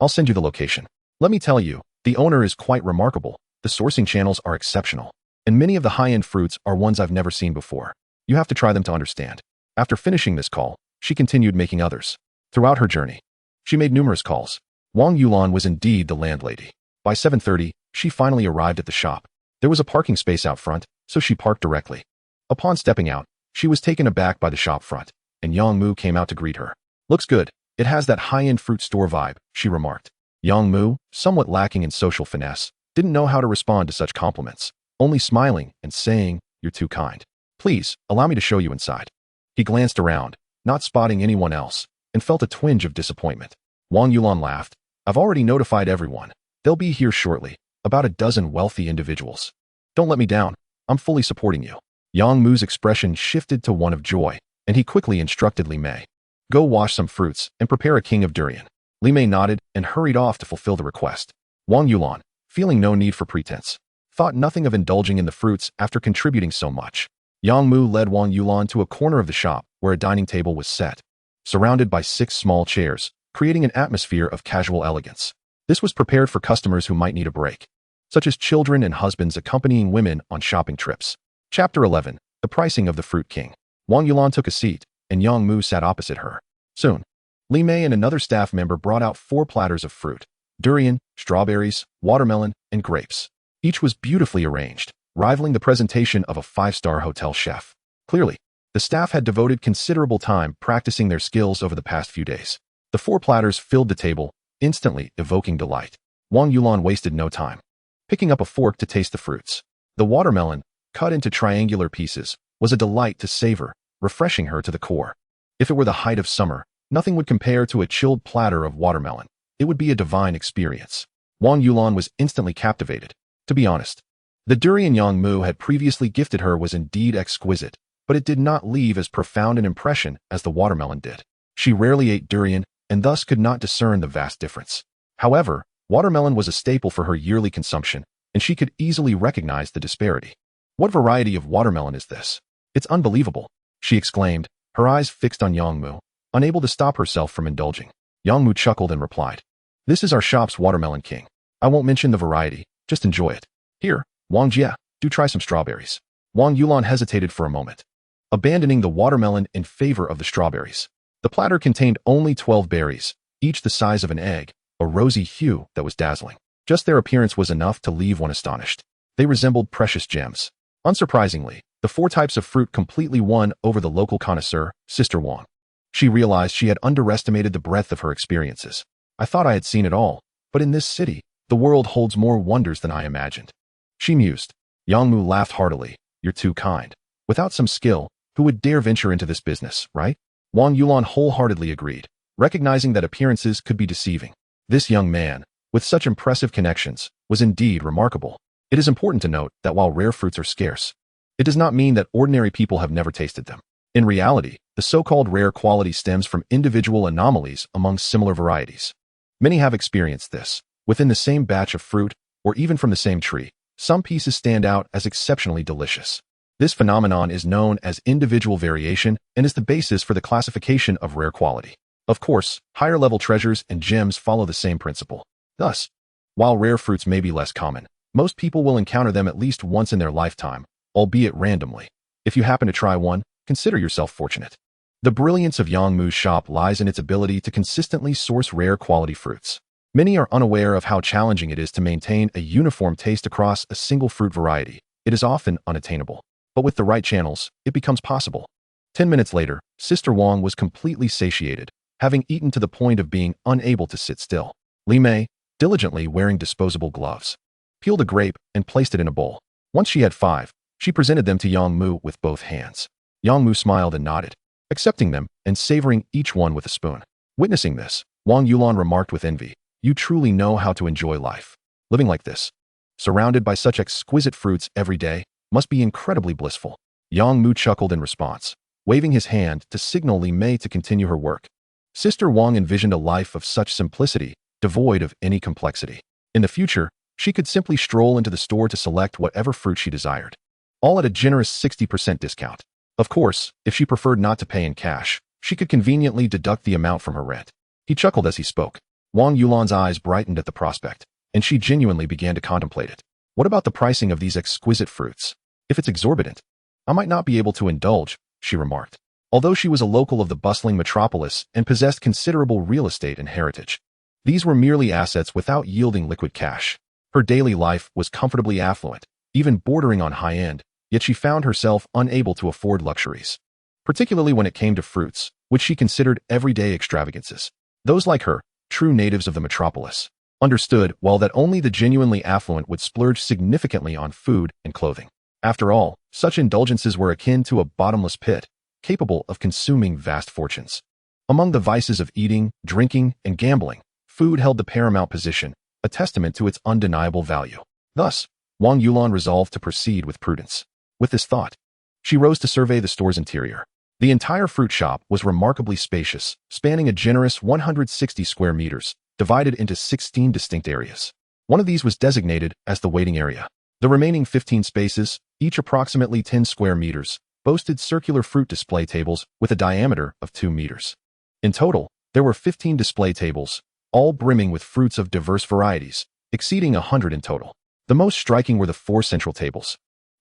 I'll send you the location. Let me tell you, the owner is quite remarkable. The sourcing channels are exceptional, and many of the high-end fruits are ones I've never seen before. You have to try them to understand." After finishing this call, she continued making others. Throughout her journey, she made numerous calls. Wang Yulan was indeed the landlady. By 7:30, she finally arrived at the shop. There was a parking space out front, so she parked directly. Upon stepping out, she was taken aback by the shop front, and Yongmu came out to greet her. "Looks good. It has that high-end fruit store vibe," she remarked. Yongmu, somewhat lacking in social finesse, didn't know how to respond to such compliments, only smiling and saying, "You're too kind. Please, allow me to show you inside." He glanced around, not spotting anyone else, and felt a twinge of disappointment. Wang Yulan laughed. "I've already notified everyone. They'll be here shortly, about a dozen wealthy individuals. Don't let me down. I'm fully supporting you." Yongmu's expression shifted to one of joy, and he quickly instructed Li Mei, "Go wash some fruits and prepare a king of durian." Li Mei nodded and hurried off to fulfill the request. Wang Yulan, feeling no need for pretense, thought nothing of indulging in the fruits after contributing so much. Yongmu led Wang Yulan to a corner of the shop where a dining table was set, surrounded by 6 small chairs, creating an atmosphere of casual elegance. This was prepared for customers who might need a break, such as children and husbands accompanying women on shopping trips. Chapter 11. The pricing of the Fruit King. Wang Yulan took a seat, and Yang Mu sat opposite her. Soon, Li Mei and another staff member brought out 4 platters of fruit: durian, strawberries, watermelon, and grapes. Each was beautifully arranged, rivaling the presentation of a 5-star hotel chef. Clearly, the staff had devoted considerable time practicing their skills over the past few days. The 4 platters filled the table, instantly evoking delight. Wang Yulan wasted no time, picking up a fork to taste the fruits. The watermelon, cut into triangular pieces, was a delight to savor, refreshing her to the core. If it were the height of summer, nothing would compare to a chilled platter of watermelon. It would be a divine experience. Wang Yulan was instantly captivated. To be honest, the durian Yang Mu had previously gifted her was indeed exquisite, but it did not leave as profound an impression as the watermelon did. She rarely ate durian and thus could not discern the vast difference. However, watermelon was a staple for her yearly consumption, and she could easily recognize the disparity. "What variety of watermelon is this? It's unbelievable," she exclaimed, her eyes fixed on Yang Mu, unable to stop herself from indulging. Yang Mu chuckled and replied, "This is our shop's watermelon king. I won't mention the variety, just enjoy it. Here, Wang Jia, do try some strawberries." Wang Yulan hesitated for a moment, abandoning the watermelon in favor of the strawberries. The platter contained only 12 berries, each the size of an egg, a rosy hue that was dazzling. Just their appearance was enough to leave one astonished. They resembled precious gems. Unsurprisingly, the 4 types of fruit completely won over the local connoisseur, Sister Wang. She realized she had underestimated the breadth of her experiences. "I thought I had seen it all, but in this city, the world holds more wonders than I imagined," she mused. Yang Mu laughed heartily. "You're too kind. Without some skill, who would dare venture into this business, right?" Wang Yulan wholeheartedly agreed, recognizing that appearances could be deceiving. This young man, with such impressive connections, was indeed remarkable. It is important to note that while rare fruits are scarce, it does not mean that ordinary people have never tasted them. In reality, the so-called rare quality stems from individual anomalies among similar varieties. Many have experienced this. Within the same batch of fruit, or even from the same tree, some pieces stand out as exceptionally delicious. This phenomenon is known as individual variation and is the basis for the classification of rare quality. Of course, higher-level treasures and gems follow the same principle. Thus, while rare fruits may be less common, most people will encounter them at least once in their lifetime, albeit randomly. If you happen to try one, consider yourself fortunate. The brilliance of Yang Mu's shop lies in its ability to consistently source rare quality fruits. Many are unaware of how challenging it is to maintain a uniform taste across a single fruit variety. It is often unattainable. But with the right channels, it becomes possible. 10 minutes later, Sister Wang was completely satiated, having eaten to the point of being unable to sit still. Li Mei, diligently wearing disposable gloves, peeled a grape and placed it in a bowl. Once she had 5, she presented them to Yang Mu with both hands. Yang Mu smiled and nodded, accepting them and savoring each one with a spoon. Witnessing this, Wang Yulan remarked with envy, "You truly know how to enjoy life. Living like this, surrounded by such exquisite fruits every day, must be incredibly blissful." Yang Mu chuckled in response, waving his hand to signal Li Mei to continue her work. Sister Wang envisioned a life of such simplicity, devoid of any complexity. In the future, she could simply stroll into the store to select whatever fruit she desired, all at a generous 60% discount. Of course, if she preferred not to pay in cash, she could conveniently deduct the amount from her rent. He chuckled as he spoke. Wang Yulan's eyes brightened at the prospect, and she genuinely began to contemplate it. What about the pricing of these exquisite fruits? If it's exorbitant, I might not be able to indulge, she remarked. Although she was a local of the bustling metropolis and possessed considerable real estate and heritage, these were merely assets without yielding liquid cash. Her daily life was comfortably affluent, even bordering on high-end, yet she found herself unable to afford luxuries, particularly when it came to fruits, which she considered everyday extravagances. Those like her, true natives of the metropolis, understood well that only the genuinely affluent would splurge significantly on food and clothing. After all, such indulgences were akin to a bottomless pit, capable of consuming vast fortunes. Among the vices of eating, drinking, and gambling, food held the paramount position, a testament to its undeniable value. Thus, Wang Yulan resolved to proceed with prudence. With this thought, she rose to survey the store's interior. The entire fruit shop was remarkably spacious, spanning a generous 160 square meters, divided into 16 distinct areas. One of these was designated as the waiting area. The remaining 15 spaces, each approximately 10 square meters, boasted circular fruit display tables with a diameter of 2 meters. In total, there were 15 display tables, all brimming with fruits of diverse varieties, exceeding 100 in total. The most striking were the 4 central tables,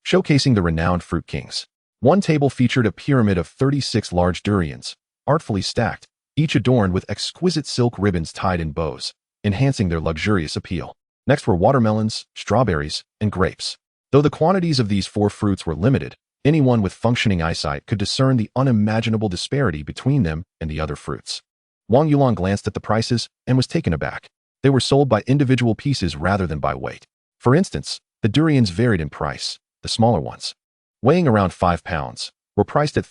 showcasing the renowned fruit kings. One table featured a pyramid of 36 large durians, artfully stacked, each adorned with exquisite silk ribbons tied in bows, enhancing their luxurious appeal. Next were watermelons, strawberries, and grapes. Though the quantities of these four fruits were limited, anyone with functioning eyesight could discern the unimaginable disparity between them and the other fruits. Wang Yulan glanced at the prices and was taken aback. They were sold by individual pieces rather than by weight. For instance, the durians varied in price. The smaller ones, weighing around 5 pounds, were priced at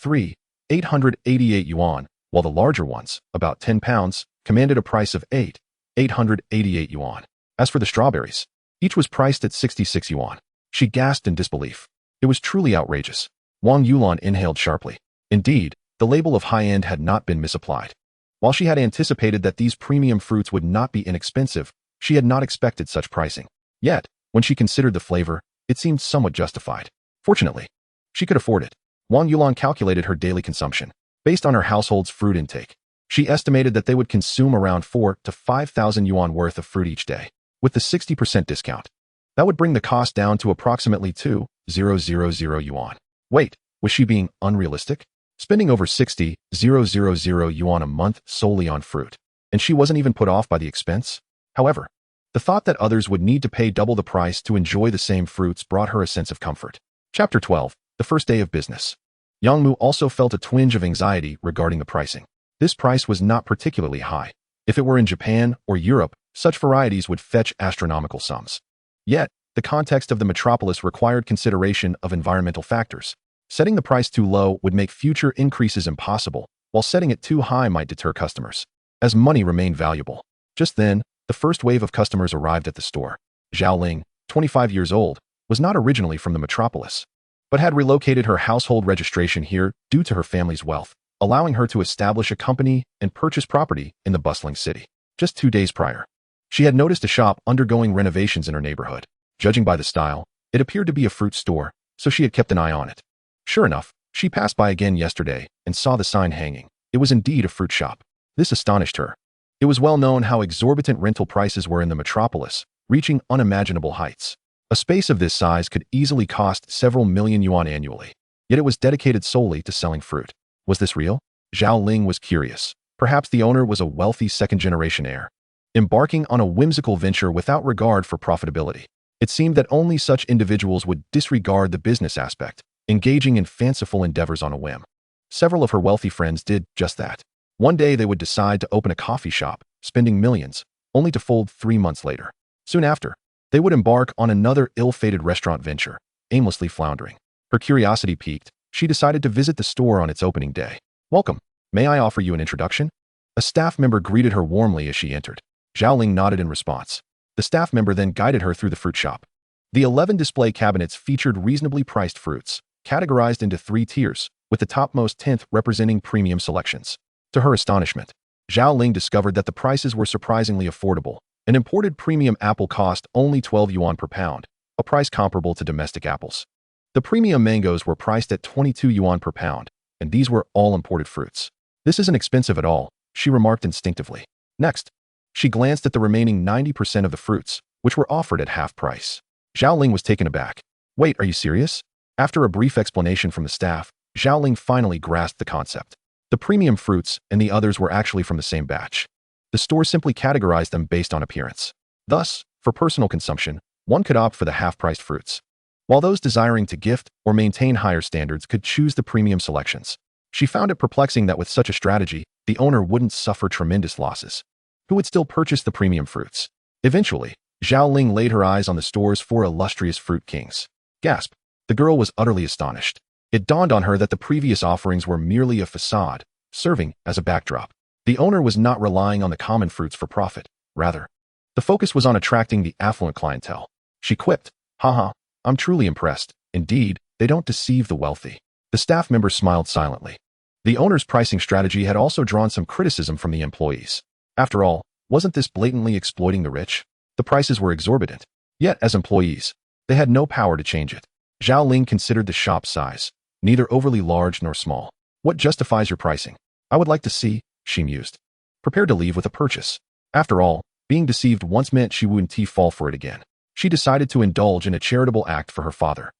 888 yuan, while the larger ones, about 10 pounds, commanded a price of 888 yuan. As for the strawberries, each was priced at 66 yuan. She gasped in disbelief. It was truly outrageous. Wang Yulan inhaled sharply. Indeed, the label of high-end had not been misapplied. While she had anticipated that these premium fruits would not be inexpensive, she had not expected such pricing. Yet, when she considered the flavor, it seemed somewhat justified. Fortunately, she could afford it. Wang Yulan calculated her daily consumption. Based on her household's fruit intake, she estimated that they would consume around 4,000 to 5,000 yuan worth of fruit each day. With the 60% discount, that would bring the cost down to approximately 2,000 yuan. Wait, was she being unrealistic? Spending over 60,000 yuan a month solely on fruit, and she wasn't even put off by the expense? However, the thought that others would need to pay double the price to enjoy the same fruits brought her a sense of comfort. Chapter 12. The first day of business. Yang Mu also felt a twinge of anxiety regarding the pricing. This price was not particularly high. If it were in Japan or Europe, such varieties would fetch astronomical sums. Yet, the context of the metropolis required consideration of environmental factors. Setting the price too low would make future increases impossible, while setting it too high might deter customers, as money remained valuable. Just then, the first wave of customers arrived at the store. Zhao Ling, 25 years old, was not originally from the metropolis, but had relocated her household registration here due to her family's wealth, allowing her to establish a company and purchase property in the bustling city. Just 2 days prior, she had noticed a shop undergoing renovations in her neighborhood. Judging by the style, it appeared to be a fruit store, so she had kept an eye on it. Sure enough, she passed by again yesterday and saw the sign hanging. It was indeed a fruit shop. This astonished her. It was well known how exorbitant rental prices were in the metropolis, reaching unimaginable heights. A space of this size could easily cost several million yuan annually, yet it was dedicated solely to selling fruit. Was this real? Zhao Ling was curious. Perhaps the owner was a wealthy second-generation heir, embarking on a whimsical venture without regard for profitability. It seemed that only such individuals would disregard the business aspect, engaging in fanciful endeavors on a whim. Several of her wealthy friends did just that. One day they would decide to open a coffee shop, spending millions, only to fold 3 months later. Soon after, they would embark on another ill-fated restaurant venture, aimlessly floundering. Her curiosity piqued. She decided to visit the store on its opening day. "Welcome. May I offer you an introduction?" A staff member greeted her warmly as she entered. Zhao Ling nodded in response. The staff member then guided her through the fruit shop. The 11 display cabinets featured reasonably priced fruits, categorized into 3 tiers, with the topmost 10th representing premium selections. To her astonishment, Zhao Ling discovered that the prices were surprisingly affordable. An imported premium apple cost only 12 yuan per pound, a price comparable to domestic apples. The premium mangoes were priced at 22 yuan per pound, and these were all imported fruits. "This isn't expensive at all," she remarked instinctively. Next, she glanced at the remaining 90% of the fruits, which were offered at half price. Zhao Ling was taken aback. "Wait, are you serious?" After a brief explanation from the staff, Zhao Ling finally grasped the concept. The premium fruits and the others were actually from the same batch. The store simply categorized them based on appearance. Thus, for personal consumption, one could opt for the half-priced fruits, while those desiring to gift or maintain higher standards could choose the premium selections. She found it perplexing that with such a strategy, the owner wouldn't suffer tremendous losses. Who would still purchase the premium fruits? Eventually, Zhao Ling laid her eyes on the store's 4 illustrious fruit kings. Gasp! The girl was utterly astonished. It dawned on her that the previous offerings were merely a facade, serving as a backdrop. The owner was not relying on the common fruits for profit. Rather, the focus was on attracting the affluent clientele. She quipped, "Haha, I'm truly impressed. Indeed, they don't deceive the wealthy." The staff member smiled silently. The owner's pricing strategy had also drawn some criticism from the employees. After all, wasn't this blatantly exploiting the rich? The prices were exorbitant. Yet, as employees, they had no power to change it. Zhao Ling considered the shop size, neither overly large nor small. "What justifies your pricing? I would like to see," she mused, prepared to leave with a purchase. After all, being deceived once meant she wouldn't fall for it again. She decided to indulge in a charitable act for her father,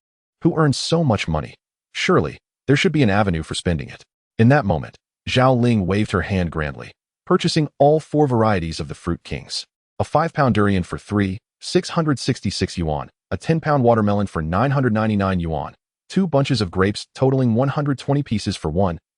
who earned so much money. Surely, There should be an avenue for spending it. In that moment, Zhao Ling waved her hand grandly, purchasing all 4 varieties of the Fruit Kings. A 5-pound durian for 666 yuan, a 10-pound watermelon for 999 yuan, 2 bunches of grapes totaling 120 pieces for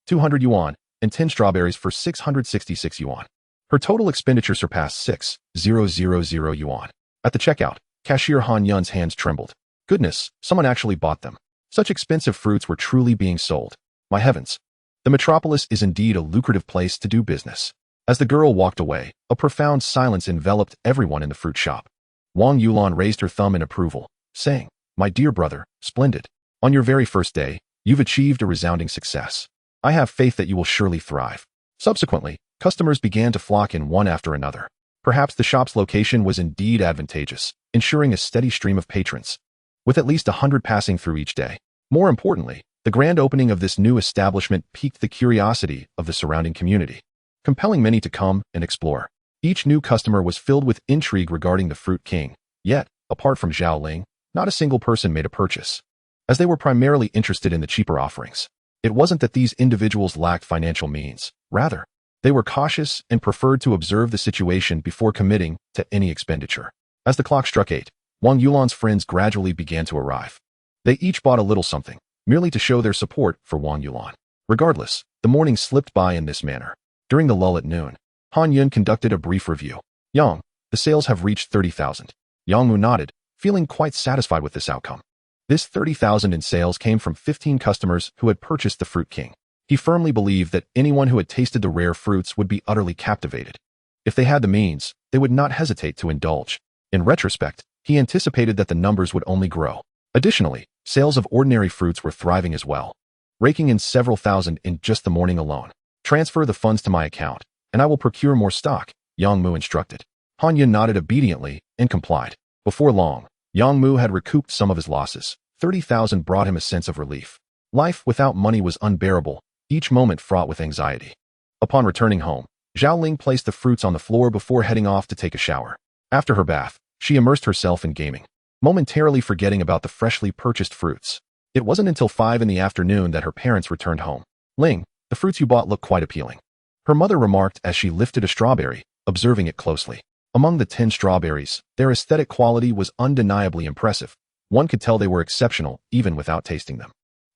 200 yuan, and 10 strawberries for 666 yuan. Her total expenditure surpassed 6,000 yuan. At the checkout, cashier Han Yun's hands trembled. Goodness, someone actually bought them. Such expensive fruits were truly being sold. My heavens. The metropolis is indeed a lucrative place to do business. As the girl walked away, a profound silence enveloped everyone in the fruit shop. Wang Yulan raised her thumb in approval, saying, "My dear brother, splendid. On your very first day, you've achieved a resounding success. I have faith that you will surely thrive." Subsequently, customers began to flock in one after another. Perhaps the shop's location was indeed advantageous, ensuring a steady stream of patrons, with at least 100 passing through each day. More importantly, the grand opening of this new establishment piqued the curiosity of the surrounding community, compelling many to come and explore. Each new customer was filled with intrigue regarding the Fruit King, yet, apart from Zhao Ling, not a single person made a purchase, as they were primarily interested in the cheaper offerings. It wasn't that these individuals lacked financial means. Rather, they were cautious and preferred to observe the situation before committing to any expenditure. As the clock struck 8, Wang Yulan's friends gradually began to arrive. They each bought a little something, merely to show their support for Wang Yulan. Regardless, the morning slipped by in this manner. During the lull at noon, Han Yun conducted a brief review. "Yang, the sales have reached 30,000. Yang Mu nodded, feeling quite satisfied with this outcome. This 30,000 in sales came from 15 customers who had purchased the Fruit King. He firmly believed that anyone who had tasted the rare fruits would be utterly captivated. If they had the means, they would not hesitate to indulge. In retrospect, he anticipated that the numbers would only grow. Additionally, sales of ordinary fruits were thriving as well, raking in several thousand in just the morning alone. "Transfer the funds to my account, and I will procure more stock," Yang Mu instructed. Han Yun nodded obediently and complied. Before long, Yang Mu had recouped some of his losses. 30,000 brought him a sense of relief. Life without money was unbearable, each moment fraught with anxiety. Upon returning home, Zhao Ling placed the fruits on the floor before heading off to take a shower. After her bath, she immersed herself in gaming, momentarily forgetting about the freshly purchased fruits. It wasn't until 5 in the afternoon that her parents returned home. "Ling, the fruits you bought look quite appealing," her mother remarked as she lifted a strawberry, observing it closely. Among the 10 strawberries, their aesthetic quality was undeniably impressive. One could tell they were exceptional, even without tasting them.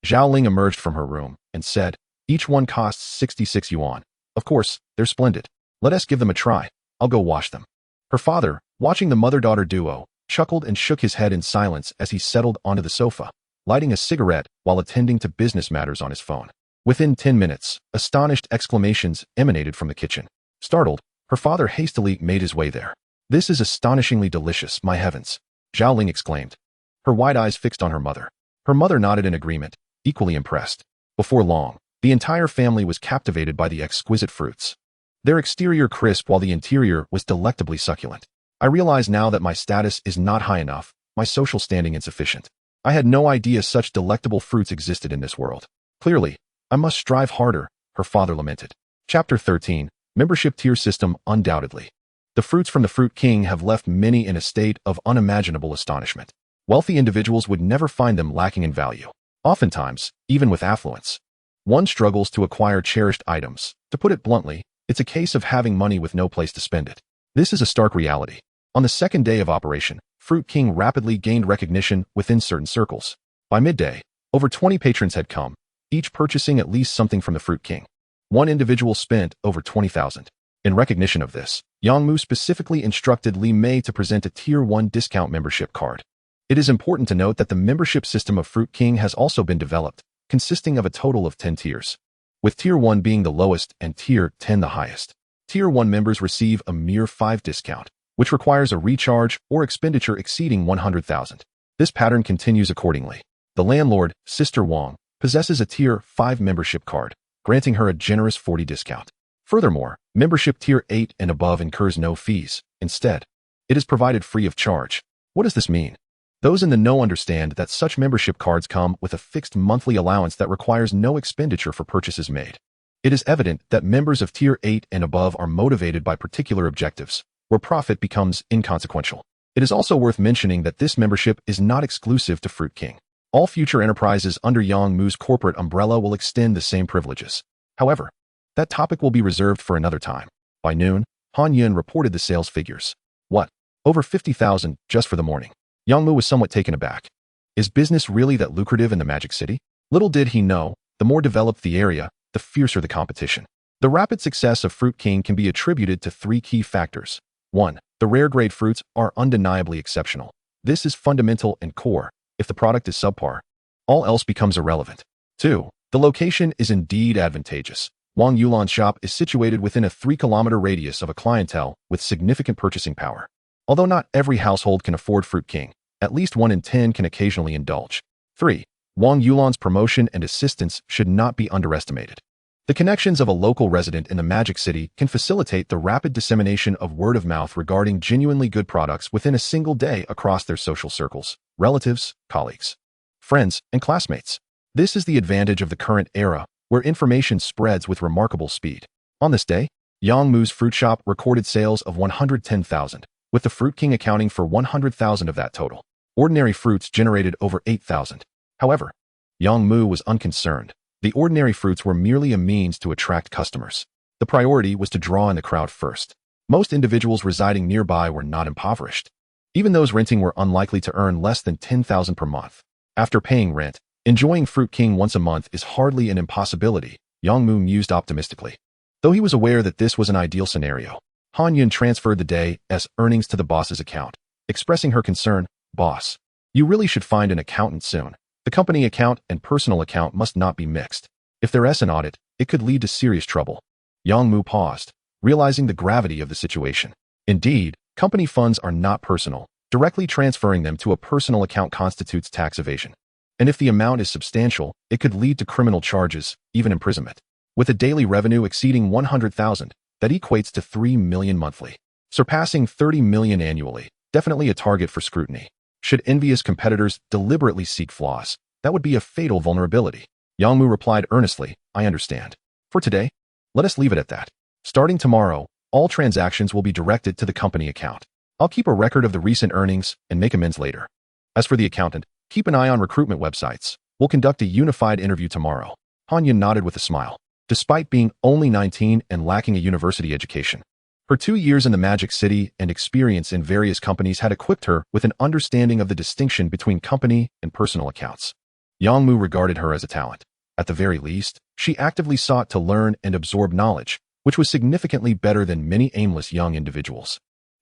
Zhao Ling emerged from her room and said, "Each one costs 66 yuan. Of course, they're splendid. Let us give them a try. I'll go wash them." Her father, watching the mother-daughter duo, chuckled and shook his head in silence as he settled onto the sofa, lighting a cigarette while attending to business matters on his phone. Within 10 minutes, astonished exclamations emanated from the kitchen. Startled, her father hastily made his way there. "This is astonishingly delicious, my heavens," Zhao Ling exclaimed, her wide eyes fixed on her mother. Her mother nodded in agreement, equally impressed. Before long, the entire family was captivated by the exquisite fruits. Their exterior crisp while the interior was delectably succulent. "I realize now that my status is not high enough, my social standing insufficient. I had no idea such delectable fruits existed in this world. Clearly, I must strive harder," her father lamented. Chapter 13. Membership Tier System. Undoubtedly, the fruits from the Fruit King have left many in a state of unimaginable astonishment. Wealthy individuals would never find them lacking in value. Oftentimes, even with affluence, one struggles to acquire cherished items. To put it bluntly, it's a case of having money with no place to spend it. This is a stark reality. On the second day of operation, Fruit King rapidly gained recognition within certain circles. By midday, over 20 patrons had come, each purchasing at least something from the Fruit King. One individual spent over 20,000. In recognition of this, Yang Mu specifically instructed Li Mei to present a Tier 1 discount membership card. It is important to note that the membership system of Fruit King has also been developed, consisting of a total of 10 tiers, with Tier 1 being the lowest and Tier 10 the highest. Tier 1 members receive a mere 5 discount, which requires a recharge or expenditure exceeding 100,000. This pattern continues accordingly. The landlord, Sister Wang, possesses a Tier 5 membership card, granting her a generous 40 discount. Furthermore, membership Tier 8 and above incurs no fees. Instead, it is provided free of charge. What does this mean? Those in the know understand that such membership cards come with a fixed monthly allowance that requires no expenditure for purchases made. It is evident that members of Tier 8 and above are motivated by particular objectives, where profit becomes inconsequential. It is also worth mentioning that this membership is not exclusive to Fruit King. All future enterprises under Yang Mu's corporate umbrella will extend the same privileges. However, that topic will be reserved for another time. By noon, Han Yun reported the sales figures. What? Over 50,000 just for the morning. Yang Mu was somewhat taken aback. Is business really that lucrative in the Magic City? Little did he know, the more developed the area, the fiercer the competition. The rapid success of Fruit King can be attributed to three key factors. 1. The rare grade fruits are undeniably exceptional. This is fundamental and core. If the product is subpar, all else becomes irrelevant. 2. The location is indeed advantageous. Wang Yulan's shop is situated within a 3-kilometer radius of a clientele with significant purchasing power. Although not every household can afford Fruit King, at least 1 in 10 can occasionally indulge. 3. Wang Yulan's promotion and assistance should not be underestimated. The connections of a local resident in the Magic City can facilitate the rapid dissemination of word of mouth regarding genuinely good products within a single day across their social circles, relatives, colleagues, friends, and classmates. This is the advantage of the current era, where information spreads with remarkable speed. On this day, Yang Mu's fruit shop recorded sales of 110,000, with the Fruit King accounting for 100,000 of that total. Ordinary fruits generated over 8,000. However, Yang Mu was unconcerned. The ordinary fruits were merely a means to attract customers. The priority was to draw in the crowd first. Most individuals residing nearby were not impoverished. Even those renting were unlikely to earn less than 10,000 per month. After paying rent, enjoying Fruit King once a month is hardly an impossibility, Yang Mu mused optimistically. Though he was aware that this was an ideal scenario, Han Yun transferred the day's earnings to the boss's account, expressing her concern. Boss, you really should find an accountant soon. The company account and personal account must not be mixed. If there's an audit, it could lead to serious trouble. Yang Mu paused, realizing the gravity of the situation. Indeed, company funds are not personal. Directly transferring them to a personal account constitutes tax evasion. And if the amount is substantial, it could lead to criminal charges, even imprisonment. With a daily revenue exceeding 100,000, that equates to 3 million monthly. Surpassing 30 million annually, definitely a target for scrutiny. Should envious competitors deliberately seek flaws, that would be a fatal vulnerability. Yang Mu replied earnestly, I understand. For today, let us leave it at that. Starting tomorrow, all transactions will be directed to the company account. I'll keep a record of the recent earnings and make amends later. As for the accountant, keep an eye on recruitment websites. We'll conduct a unified interview tomorrow. Han Yun nodded with a smile. Despite being only 19 and lacking a university education, her 2 years in the Magic City and experience in various companies had equipped her with an understanding of the distinction between company and personal accounts. Yang Mu regarded her as a talent. At the very least, she actively sought to learn and absorb knowledge, which was significantly better than many aimless young individuals.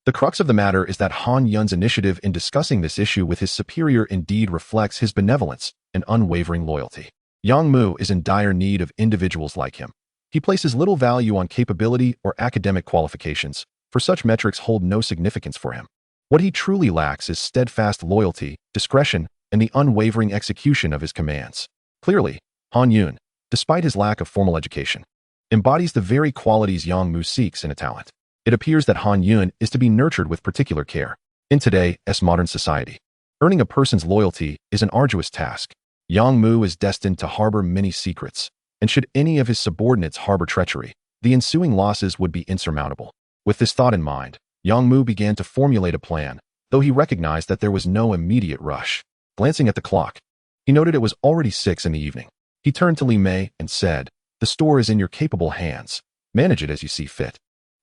The crux of the matter is that Han Yun's initiative in discussing this issue with his superior indeed reflects his benevolence and unwavering loyalty. Yang Mu is in dire need of individuals like him. He places little value on capability or academic qualifications, for such metrics hold no significance for him. What he truly lacks is steadfast loyalty, discretion, and the unwavering execution of his commands. Clearly, Han Yun, despite his lack of formal education, embodies the very qualities Yang Mu seeks in a talent. It appears that Han Yun is to be nurtured with particular care. In today's modern society, earning a person's loyalty is an arduous task. Yang Mu is destined to harbor many secrets, and should any of his subordinates harbor treachery, the ensuing losses would be insurmountable. With this thought in mind, Yang Mu began to formulate a plan, though he recognized that there was no immediate rush. Glancing at the clock, he noted it was already 6 in the evening. He turned to Li Mei and said, The store is in your capable hands. Manage it as you see fit.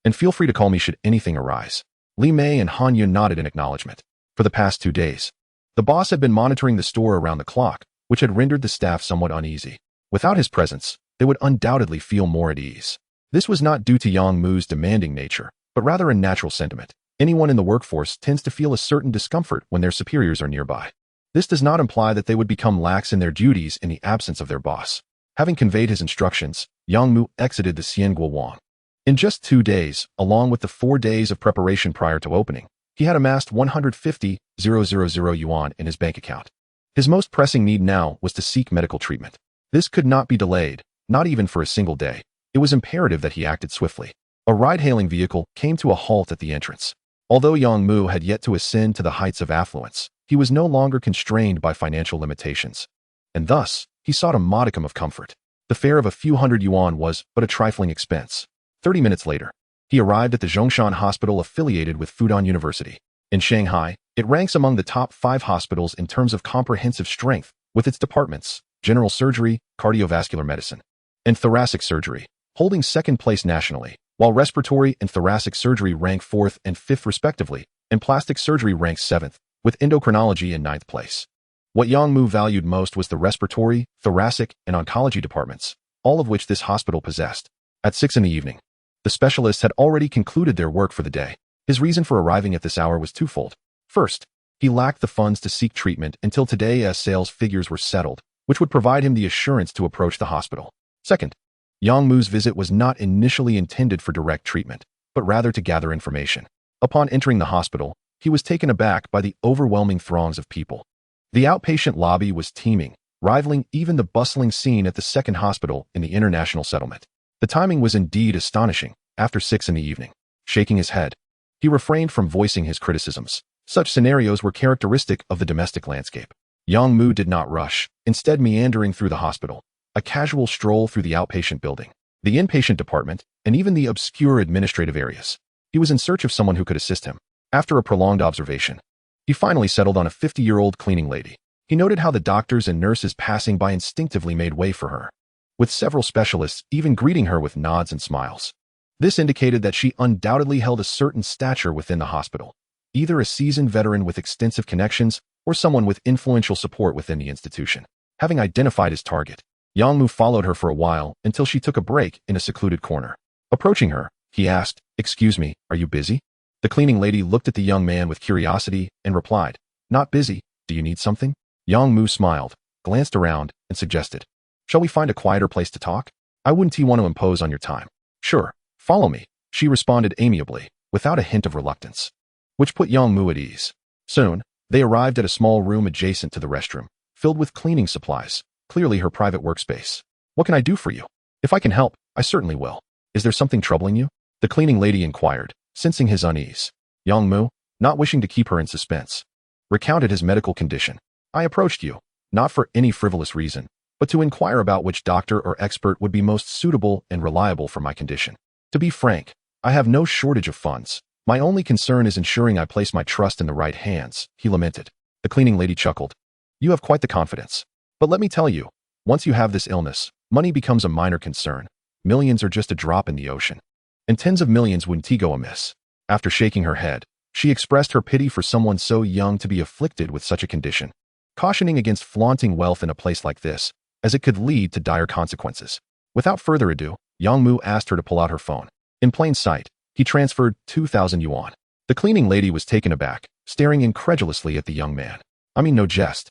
And feel free to call me should anything arise. Li Mei and Han Yun nodded in acknowledgement. For the past 2 days, the boss had been monitoring the store around the clock, which had rendered the staff somewhat uneasy. Without his presence, they would undoubtedly feel more at ease. This was not due to Yang Mu's demanding nature, but rather a natural sentiment. Anyone in the workforce tends to feel a certain discomfort when their superiors are nearby. This does not imply that they would become lax in their duties in the absence of their boss. Having conveyed his instructions, Yang Mu exited the Xianguo Wang. In just 2 days, along with the 4 days of preparation prior to opening, he had amassed 150,000 yuan in his bank account. His most pressing need now was to seek medical treatment. This could not be delayed, not even for a single day. It was imperative that he acted swiftly. A ride-hailing vehicle came to a halt at the entrance. Although Yang Mu had yet to ascend to the heights of affluence, he was no longer constrained by financial limitations. And thus, he sought a modicum of comfort. The fare of a few hundred yuan was but a trifling expense. 30 minutes later, he arrived at the Zhongshan Hospital affiliated with Fudan University. In Shanghai, it ranks among the top 5 hospitals in terms of comprehensive strength, with its departments, general surgery, cardiovascular medicine, and thoracic surgery, holding second place nationally, while respiratory and thoracic surgery rank fourth and fifth respectively, and plastic surgery ranks seventh, with endocrinology in ninth place. What Yangmu valued most was the respiratory, thoracic, and oncology departments, all of which this hospital possessed. At 6 in the evening, the specialists had already concluded their work for the day. His reason for arriving at this hour was twofold. First, he lacked the funds to seek treatment until today as sales figures were settled, which would provide him the assurance to approach the hospital. Second, Yangmu's visit was not initially intended for direct treatment, but rather to gather information. Upon entering the hospital, he was taken aback by the overwhelming throngs of people. The outpatient lobby was teeming, rivaling even the bustling scene at the second hospital in the international settlement. The timing was indeed astonishing. After 6 in the evening, shaking his head, he refrained from voicing his criticisms. Such scenarios were characteristic of the domestic landscape. Yangmu did not rush, instead meandering through the hospital, a casual stroll through the outpatient building, the inpatient department, and even the obscure administrative areas. He was in search of someone who could assist him. After a prolonged observation, he finally settled on a 50-year-old cleaning lady. He noted how the doctors and nurses passing by instinctively made way for her, with several specialists even greeting her with nods and smiles. This indicated that she undoubtedly held a certain stature within the hospital, either a seasoned veteran with extensive connections or someone with influential support within the institution. Having identified his target, Yangmu followed her for a while until she took a break in a secluded corner. Approaching her, he asked, "Excuse me, are you busy?" The cleaning lady looked at the young man with curiosity and replied, "Not busy. Do you need something?" Yangmu smiled, glanced around, and suggested, "Shall we find a quieter place to talk? I wouldn't want to impose on your time." "Sure, follow me," she responded amiably, without a hint of reluctance, which put Yangmu at ease. Soon, they arrived at a small room adjacent to the restroom, filled with cleaning supplies, clearly her private workspace. "What can I do for you? If I can help, I certainly will. Is there something troubling you?" the cleaning lady inquired, sensing his unease. Yangmu, not wishing to keep her in suspense, recounted his medical condition. "I approached you, not for any frivolous reason, but to inquire about which doctor or expert would be most suitable and reliable for my condition. To be frank, I have no shortage of funds. My only concern is ensuring I place my trust in the right hands," he lamented. The cleaning lady chuckled. "You have quite the confidence. But let me tell you, once you have this illness, money becomes a minor concern. Millions are just a drop in the ocean, and tens of millions wouldn't go amiss." After shaking her head, she expressed her pity for someone so young to be afflicted with such a condition, cautioning against flaunting wealth in a place like this, as it could lead to dire consequences. Without further ado, Yangmu asked her to pull out her phone. In plain sight, he transferred 2,000 yuan. The cleaning lady was taken aback, staring incredulously at the young man. "I mean no jest.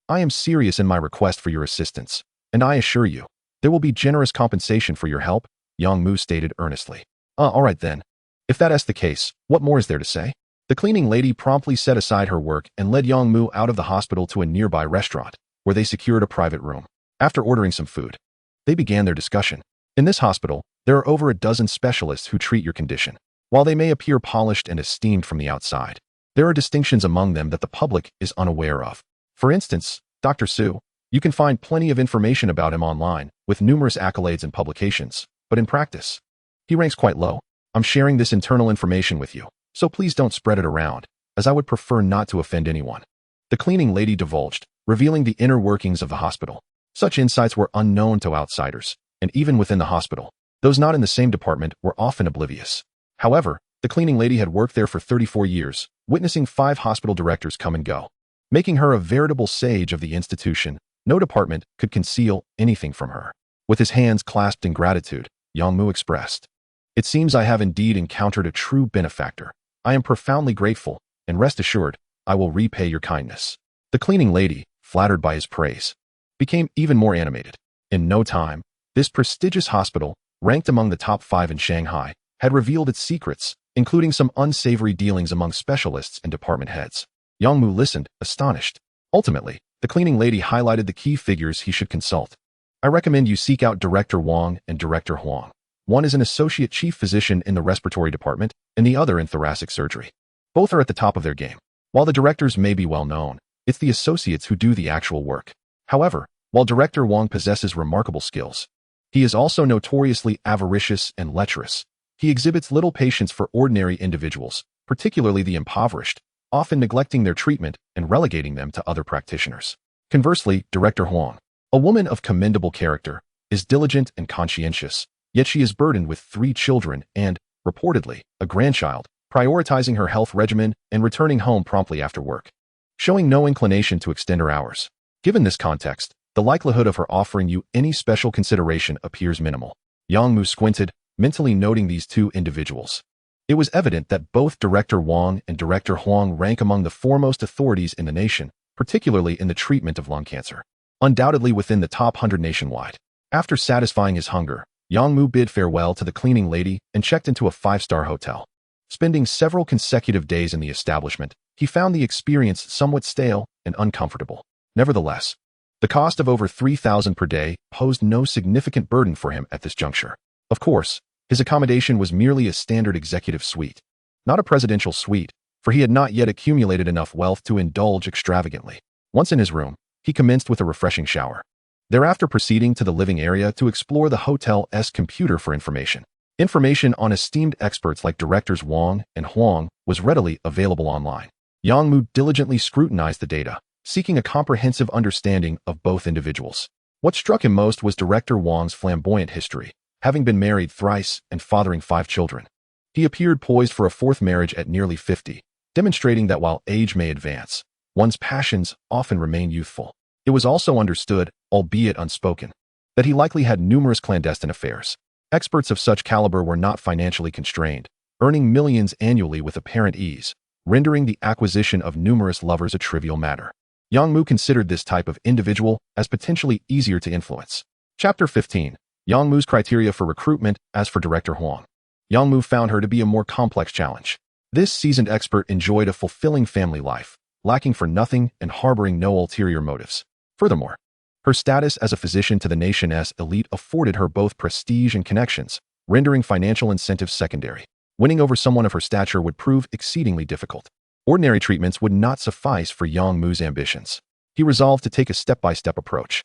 I am serious in my request for your assistance, and I assure you, there will be generous compensation for your help," Yangmu stated earnestly. All right then. If that's the case, what more is there to say?" The cleaning lady promptly set aside her work and led Yangmu out of the hospital to a nearby restaurant, where they secured a private room. After ordering some food, they began their discussion. In this hospital, there are over a dozen specialists who treat your condition. While they may appear polished and esteemed from the outside, there are distinctions among them that the public is unaware of. For instance, Dr. Su, you can find plenty of information about him online, with numerous accolades and publications, but in practice, he ranks quite low. I'm sharing this internal information with you, so please don't spread it around, as I would prefer not to offend anyone." The cleaning lady divulged, revealing the inner workings of the hospital. Such insights were unknown to outsiders, and even within the hospital, those not in the same department were often oblivious. However, the cleaning lady had worked there for 34 years, witnessing 5 hospital directors come and go. Making her a veritable sage of the institution, no department could conceal anything from her. With his hands clasped in gratitude, Yangmu expressed, "It seems I have indeed encountered a true benefactor. I am profoundly grateful, and rest assured, I will repay your kindness." The cleaning lady, flattered by his praise, became even more animated. In no time, this prestigious hospital, ranked among the top 5 in Shanghai, had revealed its secrets, including some unsavory dealings among specialists and department heads. Yangmu listened, astonished. Ultimately, the cleaning lady highlighted the key figures he should consult. "I recommend you seek out Director Wang and Director Huang. One is an associate chief physician in the respiratory department, and the other in thoracic surgery. Both are at the top of their game. While the directors may be well known, it's the associates who do the actual work. However, while Director Wang possesses remarkable skills, he is also notoriously avaricious and lecherous. He exhibits little patience for ordinary individuals, particularly the impoverished, often neglecting their treatment and relegating them to other practitioners. Conversely, Director Huang, a woman of commendable character, is diligent and conscientious, yet she is burdened with 3 children and, reportedly, a grandchild, prioritizing her health regimen and returning home promptly after work, showing no inclination to extend her hours. Given this context, the likelihood of her offering you any special consideration appears minimal. Yang Mu squinted, mentally noting these 2 individuals. It was evident that both Director Wang and Director Huang rank among the foremost authorities in the nation, particularly in the treatment of lung cancer, undoubtedly within the top 100 nationwide. After satisfying his hunger, Yang Mu bid farewell to the cleaning lady and checked into a 5-star hotel. Spending several consecutive days in the establishment, he found the experience somewhat stale and uncomfortable. Nevertheless, the cost of over $3,000 per day posed no significant burden for him at this juncture. Of course, his accommodation was merely a standard executive suite, not a presidential suite, for he had not yet accumulated enough wealth to indulge extravagantly. Once in his room, he commenced with a refreshing shower, thereafter proceeding to the living area to explore the hotel's computer for information. Information on esteemed experts like Directors Wang and Huang was readily available online. Yang Mu diligently scrutinized the data, seeking a comprehensive understanding of both individuals. What struck him most was Director Wang's flamboyant history, having been married thrice and fathering 5 children. He appeared poised for a 4th marriage at nearly 50, demonstrating that while age may advance, one's passions often remain youthful. It was also understood, albeit unspoken, that he likely had numerous clandestine affairs. Experts of such caliber were not financially constrained, earning millions annually with apparent ease, rendering the acquisition of numerous lovers a trivial matter. Yang Mu considered this type of individual as potentially easier to influence. Chapter 15. Yang Mu's criteria for recruitment. As for Director Huang, Yang Mu found her to be a more complex challenge. This seasoned expert enjoyed a fulfilling family life, lacking for nothing and harboring no ulterior motives. Furthermore, her status as a physician to the nation's elite afforded her both prestige and connections, rendering financial incentives secondary. Winning over someone of her stature would prove exceedingly difficult. Ordinary treatments would not suffice for Yang Mu's ambitions. He resolved to take a step-by-step approach.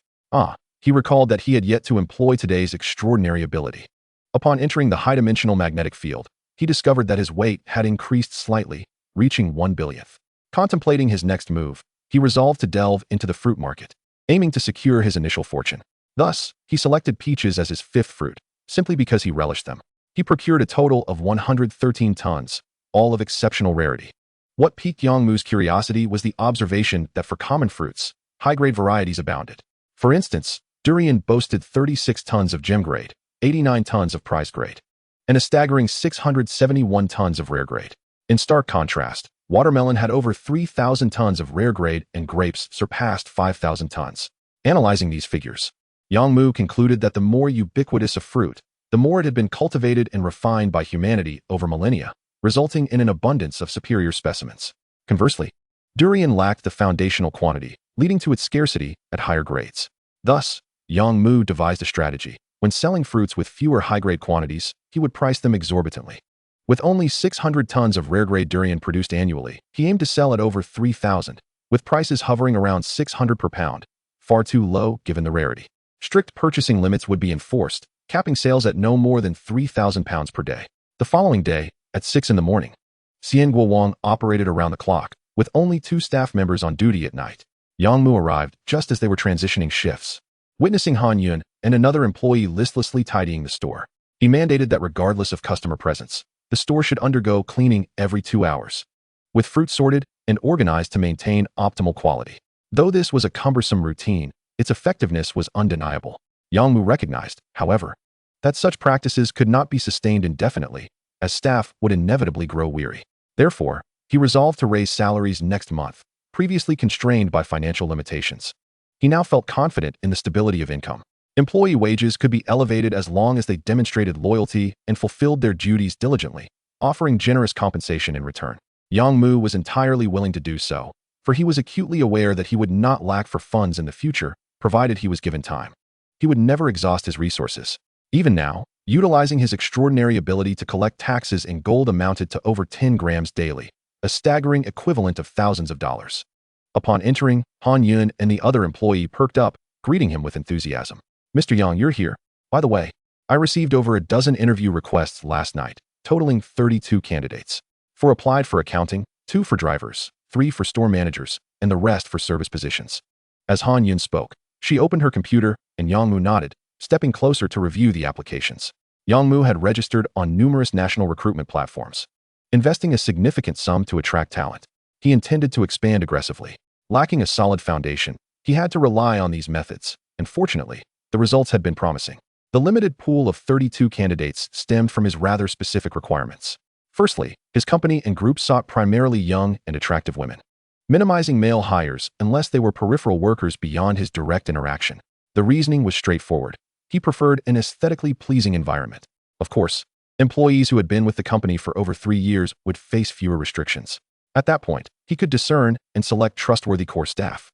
He recalled that he had yet to employ today's extraordinary ability. Upon entering the high-dimensional magnetic field, he discovered that his weight had increased slightly, reaching 1/1,000,000th. Contemplating his next move, he resolved to delve into the fruit market, aiming to secure his initial fortune. Thus, he selected peaches as his 5th fruit, simply because he relished them. He procured a total of 113 tons, all of exceptional rarity. What piqued Yang Mu's curiosity was the observation that for common fruits, high-grade varieties abounded. For instance, durian boasted 36 tons of gem grade, 89 tons of prize grade, and a staggering 671 tons of rare grade. In stark contrast, watermelon had over 3,000 tons of rare grade and grapes surpassed 5,000 tons. Analyzing these figures, Yang Mu concluded that the more ubiquitous a fruit, the more it had been cultivated and refined by humanity over millennia, resulting in an abundance of superior specimens. Conversely, durian lacked the foundational quantity, leading to its scarcity at higher grades. Thus, Yang Mu devised a strategy. When selling fruits with fewer high-grade quantities, he would price them exorbitantly. With only 600 tons of rare-grade durian produced annually, he aimed to sell at over 3,000, with prices hovering around 600 per pound, far too low given the rarity. Strict purchasing limits would be enforced, capping sales at no more than 3,000 pounds per day. The following day, at 6 in the morning, Xian Guowang operated around the clock, with only 2 staff members on duty at night. Yang Mu arrived just as they were transitioning shifts. Witnessing Han Yun and another employee listlessly tidying the store, he mandated that regardless of customer presence, the store should undergo cleaning every 2 hours, with fruit sorted and organized to maintain optimal quality. Though this was a cumbersome routine, its effectiveness was undeniable. Yang Mu recognized, however, that such practices could not be sustained indefinitely, as staff would inevitably grow weary. Therefore, he resolved to raise salaries next month, previously constrained by financial limitations. He now felt confident in the stability of income. Employee wages could be elevated as long as they demonstrated loyalty and fulfilled their duties diligently, offering generous compensation in return. Yang Mu was entirely willing to do so, for he was acutely aware that he would not lack for funds in the future, provided he was given time. He would never exhaust his resources. Even now, utilizing his extraordinary ability to collect taxes in gold amounted to over 10 grams daily, a staggering equivalent of thousands of dollars. Upon entering, Han Yun and the other employee perked up, greeting him with enthusiasm. "Mr. Yang, you're here. By the way, I received over a dozen interview requests last night, totaling 32 candidates. 4 applied for accounting, 2 for drivers, 3 for store managers, and the rest for service positions. As Han Yun spoke, she opened her computer and Yang Mu nodded, stepping closer to review the applications. Yang Mu had registered on numerous national recruitment platforms, investing a significant sum to attract talent. He intended to expand aggressively. Lacking a solid foundation, he had to rely on these methods, and fortunately, the results had been promising. The limited pool of 32 candidates stemmed from his rather specific requirements. Firstly, his company and group sought primarily young and attractive women, minimizing male hires unless they were peripheral workers beyond his direct interaction. The reasoning was straightforward. He preferred an aesthetically pleasing environment. Of course, employees who had been with the company for over 3 years would face fewer restrictions. At that point, he could discern and select trustworthy core staff.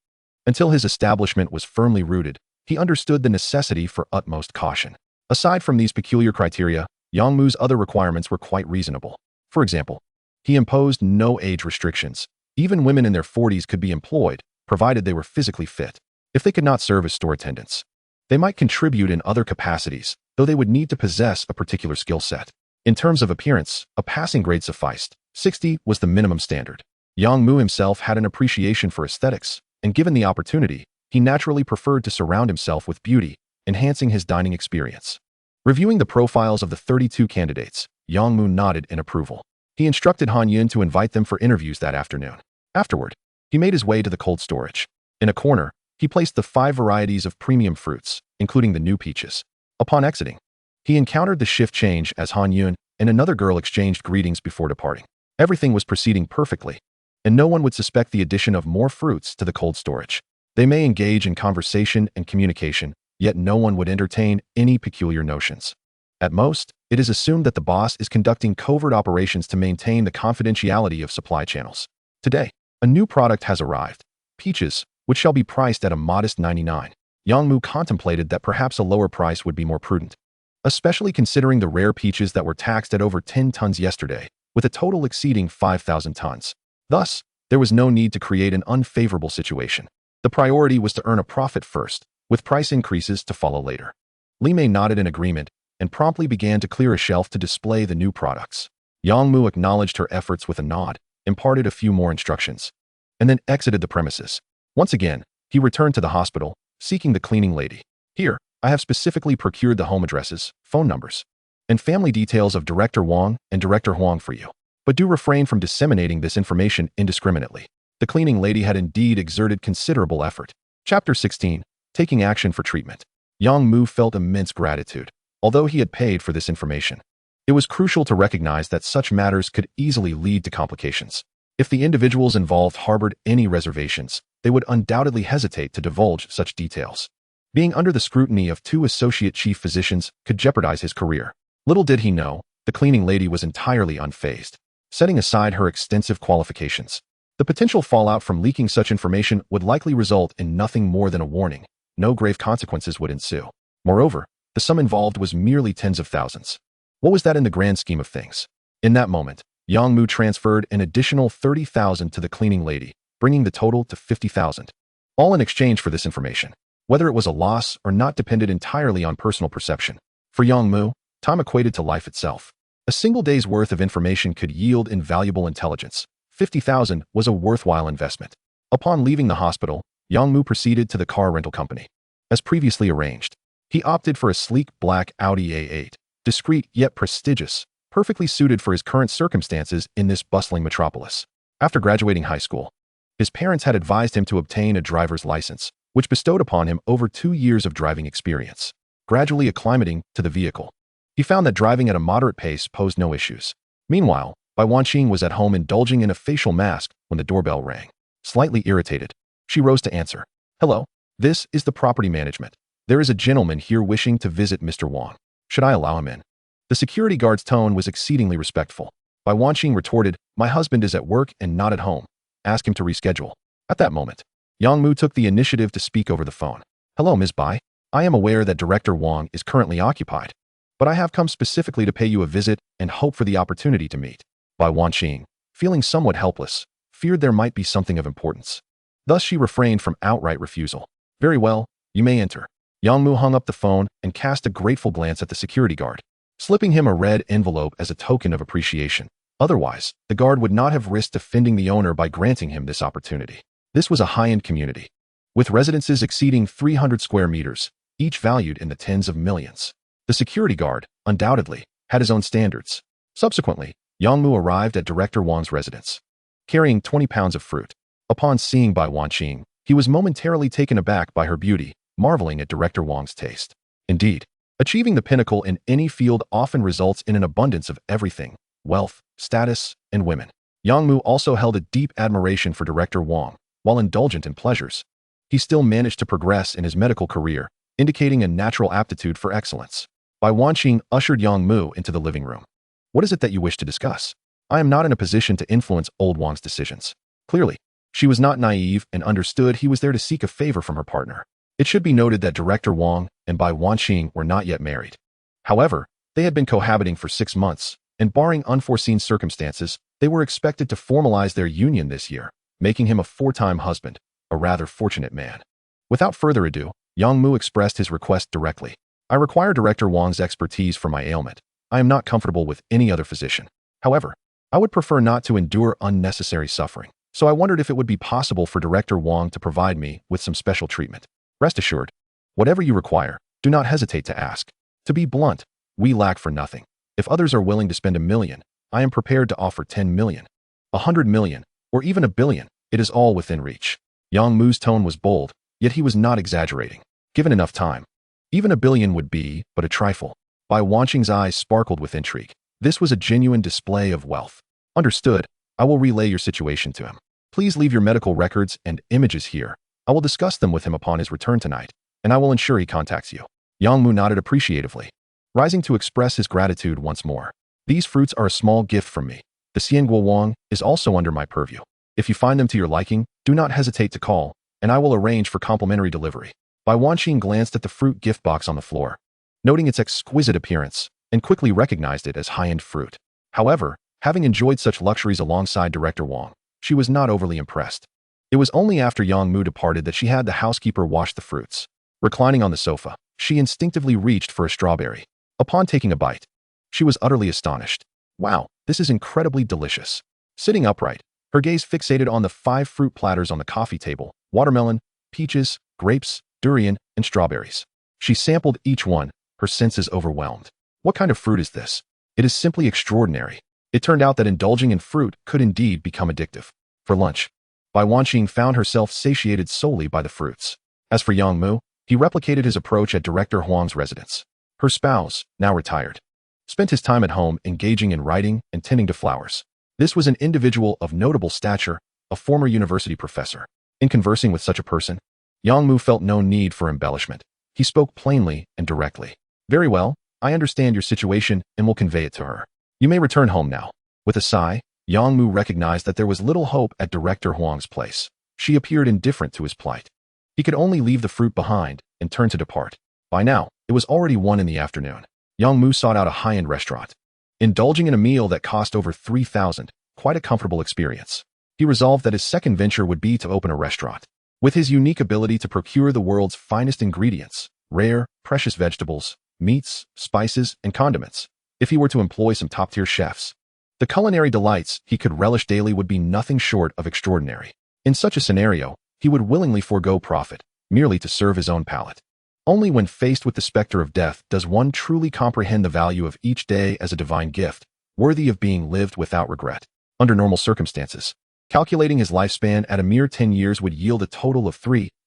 Until his establishment was firmly rooted, he understood the necessity for utmost caution. Aside from these peculiar criteria, Yang Mu's other requirements were quite reasonable. For example, he imposed no age restrictions. Even women in their 40s could be employed, provided they were physically fit. If they could not serve as store attendants, they might contribute in other capacities, though they would need to possess a particular skill set. In terms of appearance, a passing grade sufficed. 60 was the minimum standard. Yang Mu himself had an appreciation for aesthetics, and given the opportunity, he naturally preferred to surround himself with beauty, enhancing his dining experience. Reviewing the profiles of the 32 candidates, Yang Mu nodded in approval. He instructed Han Yun to invite them for interviews that afternoon. Afterward, he made his way to the cold storage. In a corner, he placed the 5 varieties of premium fruits, including the new peaches. Upon exiting, he encountered the shift change as Han Yun and another girl exchanged greetings before departing. Everything was proceeding perfectly, and no one would suspect the addition of more fruits to the cold storage. They may engage in conversation and communication, yet no one would entertain any peculiar notions. At most, it is assumed that the boss is conducting covert operations to maintain the confidentiality of supply channels. Today, a new product has arrived, peaches, which shall be priced at a modest 99. Yang Mu contemplated that perhaps a lower price would be more prudent, especially considering the rare peaches that were taxed at over 10 tons yesterday, with a total exceeding 5,000 tons. Thus, there was no need to create an unfavorable situation. The priority was to earn a profit first, with price increases to follow later. Li Mei nodded in agreement and promptly began to clear a shelf to display the new products. Yang Mu acknowledged her efforts with a nod, imparted a few more instructions, and then exited the premises. Once again, he returned to the hospital, seeking the cleaning lady. Here, I have specifically procured the home addresses, phone numbers, and family details of Director Wang and Director Huang for you. But do refrain from disseminating this information indiscriminately. The cleaning lady had indeed exerted considerable effort. Chapter 16. Taking Action for Treatment. Yang Mu felt immense gratitude, although he had paid for this information. It was crucial to recognize that such matters could easily lead to complications. If the individuals involved harbored any reservations, they would undoubtedly hesitate to divulge such details. Being under the scrutiny of 2 associate chief physicians could jeopardize his career. Little did he know, the cleaning lady was entirely unfazed. Setting aside her extensive qualifications, the potential fallout from leaking such information would likely result in nothing more than a warning. No grave consequences would ensue. Moreover, the sum involved was merely tens of thousands. What was that in the grand scheme of things? In that moment, Yang Mu transferred an additional 30,000 to the cleaning lady, bringing the total to 50,000. All in exchange for this information. Whether it was a loss or not depended entirely on personal perception. For Yang Mu, time equated to life itself. A single day's worth of information could yield invaluable intelligence. 50,000 was a worthwhile investment. Upon leaving the hospital, Yang Mu proceeded to the car rental company. As previously arranged, he opted for a sleek black Audi A8, discreet yet prestigious, perfectly suited for his current circumstances in this bustling metropolis. After graduating high school, his parents had advised him to obtain a driver's license, which bestowed upon him over 2 years of driving experience. Gradually acclimating to the vehicle, he found that driving at a moderate pace posed no issues. Meanwhile, Bai Wanqing was at home indulging in a facial mask when the doorbell rang. Slightly irritated, she rose to answer. Hello, this is the property management. There is a gentleman here wishing to visit Mr. Wang. Should I allow him in? The security guard's tone was exceedingly respectful. Bai Wanqing retorted, my husband is at work and not at home. Ask him to reschedule. At that moment, Yang Mu took the initiative to speak over the phone. Hello, Ms. Bai. I am aware that Director Wang is currently occupied, but I have come specifically to pay you a visit and hope for the opportunity to meet. Bai Wanqing, feeling somewhat helpless, feared there might be something of importance. Thus she refrained from outright refusal. Very well, you may enter. Yang Mu hung up the phone and cast a grateful glance at the security guard, slipping him a red envelope as a token of appreciation. Otherwise, the guard would not have risked offending the owner by granting him this opportunity. This was a high-end community. with residences exceeding 300 square meters, each valued in the tens of millions. The security guard, undoubtedly, had his own standards. Subsequently, Yangmu arrived at Director Wang's residence, carrying 20 pounds of fruit. Upon seeing Bai Wanqing, he was momentarily taken aback by her beauty, marveling at Director Wang's taste. Indeed, achieving the pinnacle in any field often results in an abundance of everything: wealth, status, and women. Yangmu also held a deep admiration for Director Wang. While indulgent in pleasures, he still managed to progress in his medical career, indicating a natural aptitude for excellence. Bai Wanqing ushered Yangmu into the living room. "What is it that you wish to discuss? I am not in a position to influence old Wang's decisions." Clearly, she was not naive and understood he was there to seek a favor from her partner. It should be noted that Director Wang and Bai Wanqing were not yet married. However, they had been cohabiting for 6 months, and barring unforeseen circumstances, they were expected to formalize their union this year, making him a 4-time husband, a rather fortunate man. Without further ado, Yangmu expressed his request directly. "I require Director Wang's expertise for my ailment. I am not comfortable with any other physician. However, I would prefer not to endure unnecessary suffering. So I wondered if it would be possible for Director Wang to provide me with some special treatment. Rest assured, whatever you require, do not hesitate to ask. To be blunt, we lack for nothing. If others are willing to spend $1 million, I am prepared to offer 10 million, 100 million, or even $1 billion. It is all within reach." Yangmu's tone was bold, yet he was not exaggerating. Given enough time, even $1 billion would be but a trifle. Bai Wanqing's eyes sparkled with intrigue. This was a genuine display of wealth. "Understood. I will relay your situation to him. Please leave your medical records and images here. I will discuss them with him upon his return tonight, and I will ensure he contacts you." Yangmu nodded appreciatively, rising to express his gratitude once more. "These fruits are a small gift from me. The Xianguo Wang is also under my purview. If you find them to your liking, do not hesitate to call, and I will arrange for complimentary delivery." Bai Wanqing glanced at the fruit gift box on the floor, noting its exquisite appearance, and quickly recognized it as high-end fruit. However, having enjoyed such luxuries alongside Director Wang, she was not overly impressed. It was only after Yangmu departed that she had the housekeeper wash the fruits. Reclining on the sofa, she instinctively reached for a strawberry. Upon taking a bite, she was utterly astonished. "Wow, this is incredibly delicious." Sitting upright, her gaze fixated on the 5 fruit platters on the coffee table: watermelon, peaches, grapes, durian, and strawberries. She sampled each one, her senses overwhelmed. "What kind of fruit is this? It is simply extraordinary." It turned out that indulging in fruit could indeed become addictive. For lunch, Bai Wanqing found herself satiated solely by the fruits. As for Yangmu, he replicated his approach at Director Huang's residence. Her spouse, now retired, spent his time at home engaging in writing and tending to flowers. This was an individual of notable stature, a former university professor. In conversing with such a person, Yangmu felt no need for embellishment. He spoke plainly and directly. "Very well, I understand your situation and will convey it to her. You may return home now." With a sigh, Yangmu recognized that there was little hope at Director Huang's place. She appeared indifferent to his plight. He could only leave the fruit behind and turn to depart. By now, it was already 1 in the afternoon. Yangmu sought out a high-end restaurant, indulging in a meal that cost over 3,000, quite a comfortable experience. He resolved that his second venture would be to open a restaurant. With his unique ability to procure the world's finest ingredients, rare, precious vegetables, meats, spices, and condiments, if he were to employ some top-tier chefs, the culinary delights he could relish daily would be nothing short of extraordinary. In such a scenario, he would willingly forego profit, merely to serve his own palate. Only when faced with the specter of death does one truly comprehend the value of each day as a divine gift, worthy of being lived without regret. Under normal circumstances, calculating his lifespan at a mere 10 years would yield a total of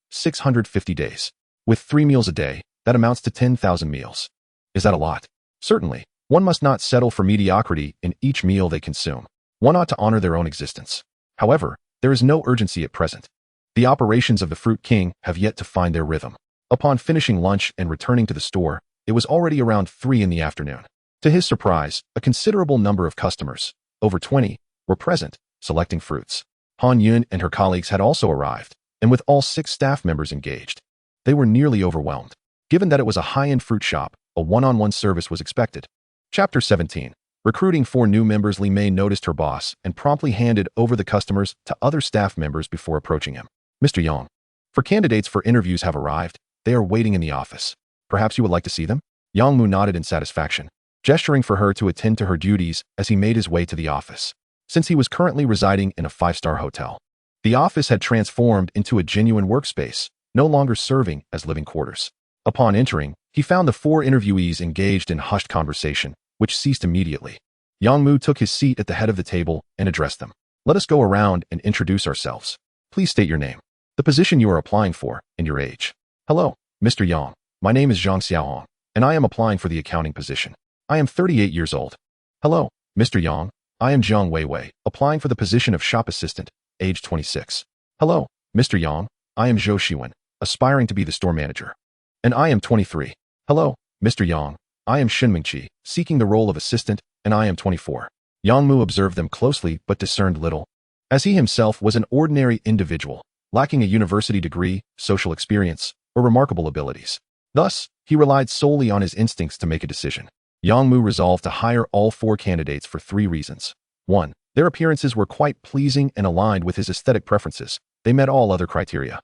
650 days. With 3 meals a day, that amounts to 10,000 meals. Is that a lot? Certainly. One must not settle for mediocrity in each meal they consume. One ought to honor their own existence. However, there is no urgency at present. The operations of the Fruit King have yet to find their rhythm. Upon finishing lunch and returning to the store, it was already around 3 in the afternoon. To his surprise, a considerable number of customers, over 20, were present, selecting fruits. Han Yun and her colleagues had also arrived, and with all 6 staff members engaged, they were nearly overwhelmed. Given that it was a high-end fruit shop, a one-on-one service was expected. Chapter 17. Recruiting 4 new members. Li Mei noticed her boss and promptly handed over the customers to other staff members before approaching him. "Mr. Yang, for candidates for interviews have arrived. They are waiting in the office. Perhaps you would like to see them?" Yangmu nodded in satisfaction, gesturing for her to attend to her duties as he made his way to the office. Since he was currently residing in a 5-star hotel, the office had transformed into a genuine workspace, no longer serving as living quarters. Upon entering, he found the four interviewees engaged in hushed conversation, which ceased immediately. Yang Mu took his seat at the head of the table and addressed them. Let us go around and introduce ourselves. Please state your name, the position you are applying for, and your age. Hello, Mr. Yang. My name is Zhang Xiaohong, and I am applying for the accounting position. I am 38 years old. Hello, Mr. Yang. I am Jiang Weiwei, applying for the position of shop assistant, age 26. Hello, Mr. Yang. I am Zhou Shiwen, aspiring to be the store manager. And I am 23. Hello, Mr. Yang. I am Shen Mingqi, seeking the role of assistant, and I am 24. Yang Mu observed them closely but discerned little, as he himself was an ordinary individual, lacking a university degree, social experience, or remarkable abilities. Thus, he relied solely on his instincts to make a decision. Yang Mu resolved to hire all four candidates for 3 reasons. 1. Their appearances were quite pleasing and aligned with his aesthetic preferences. They met all other criteria.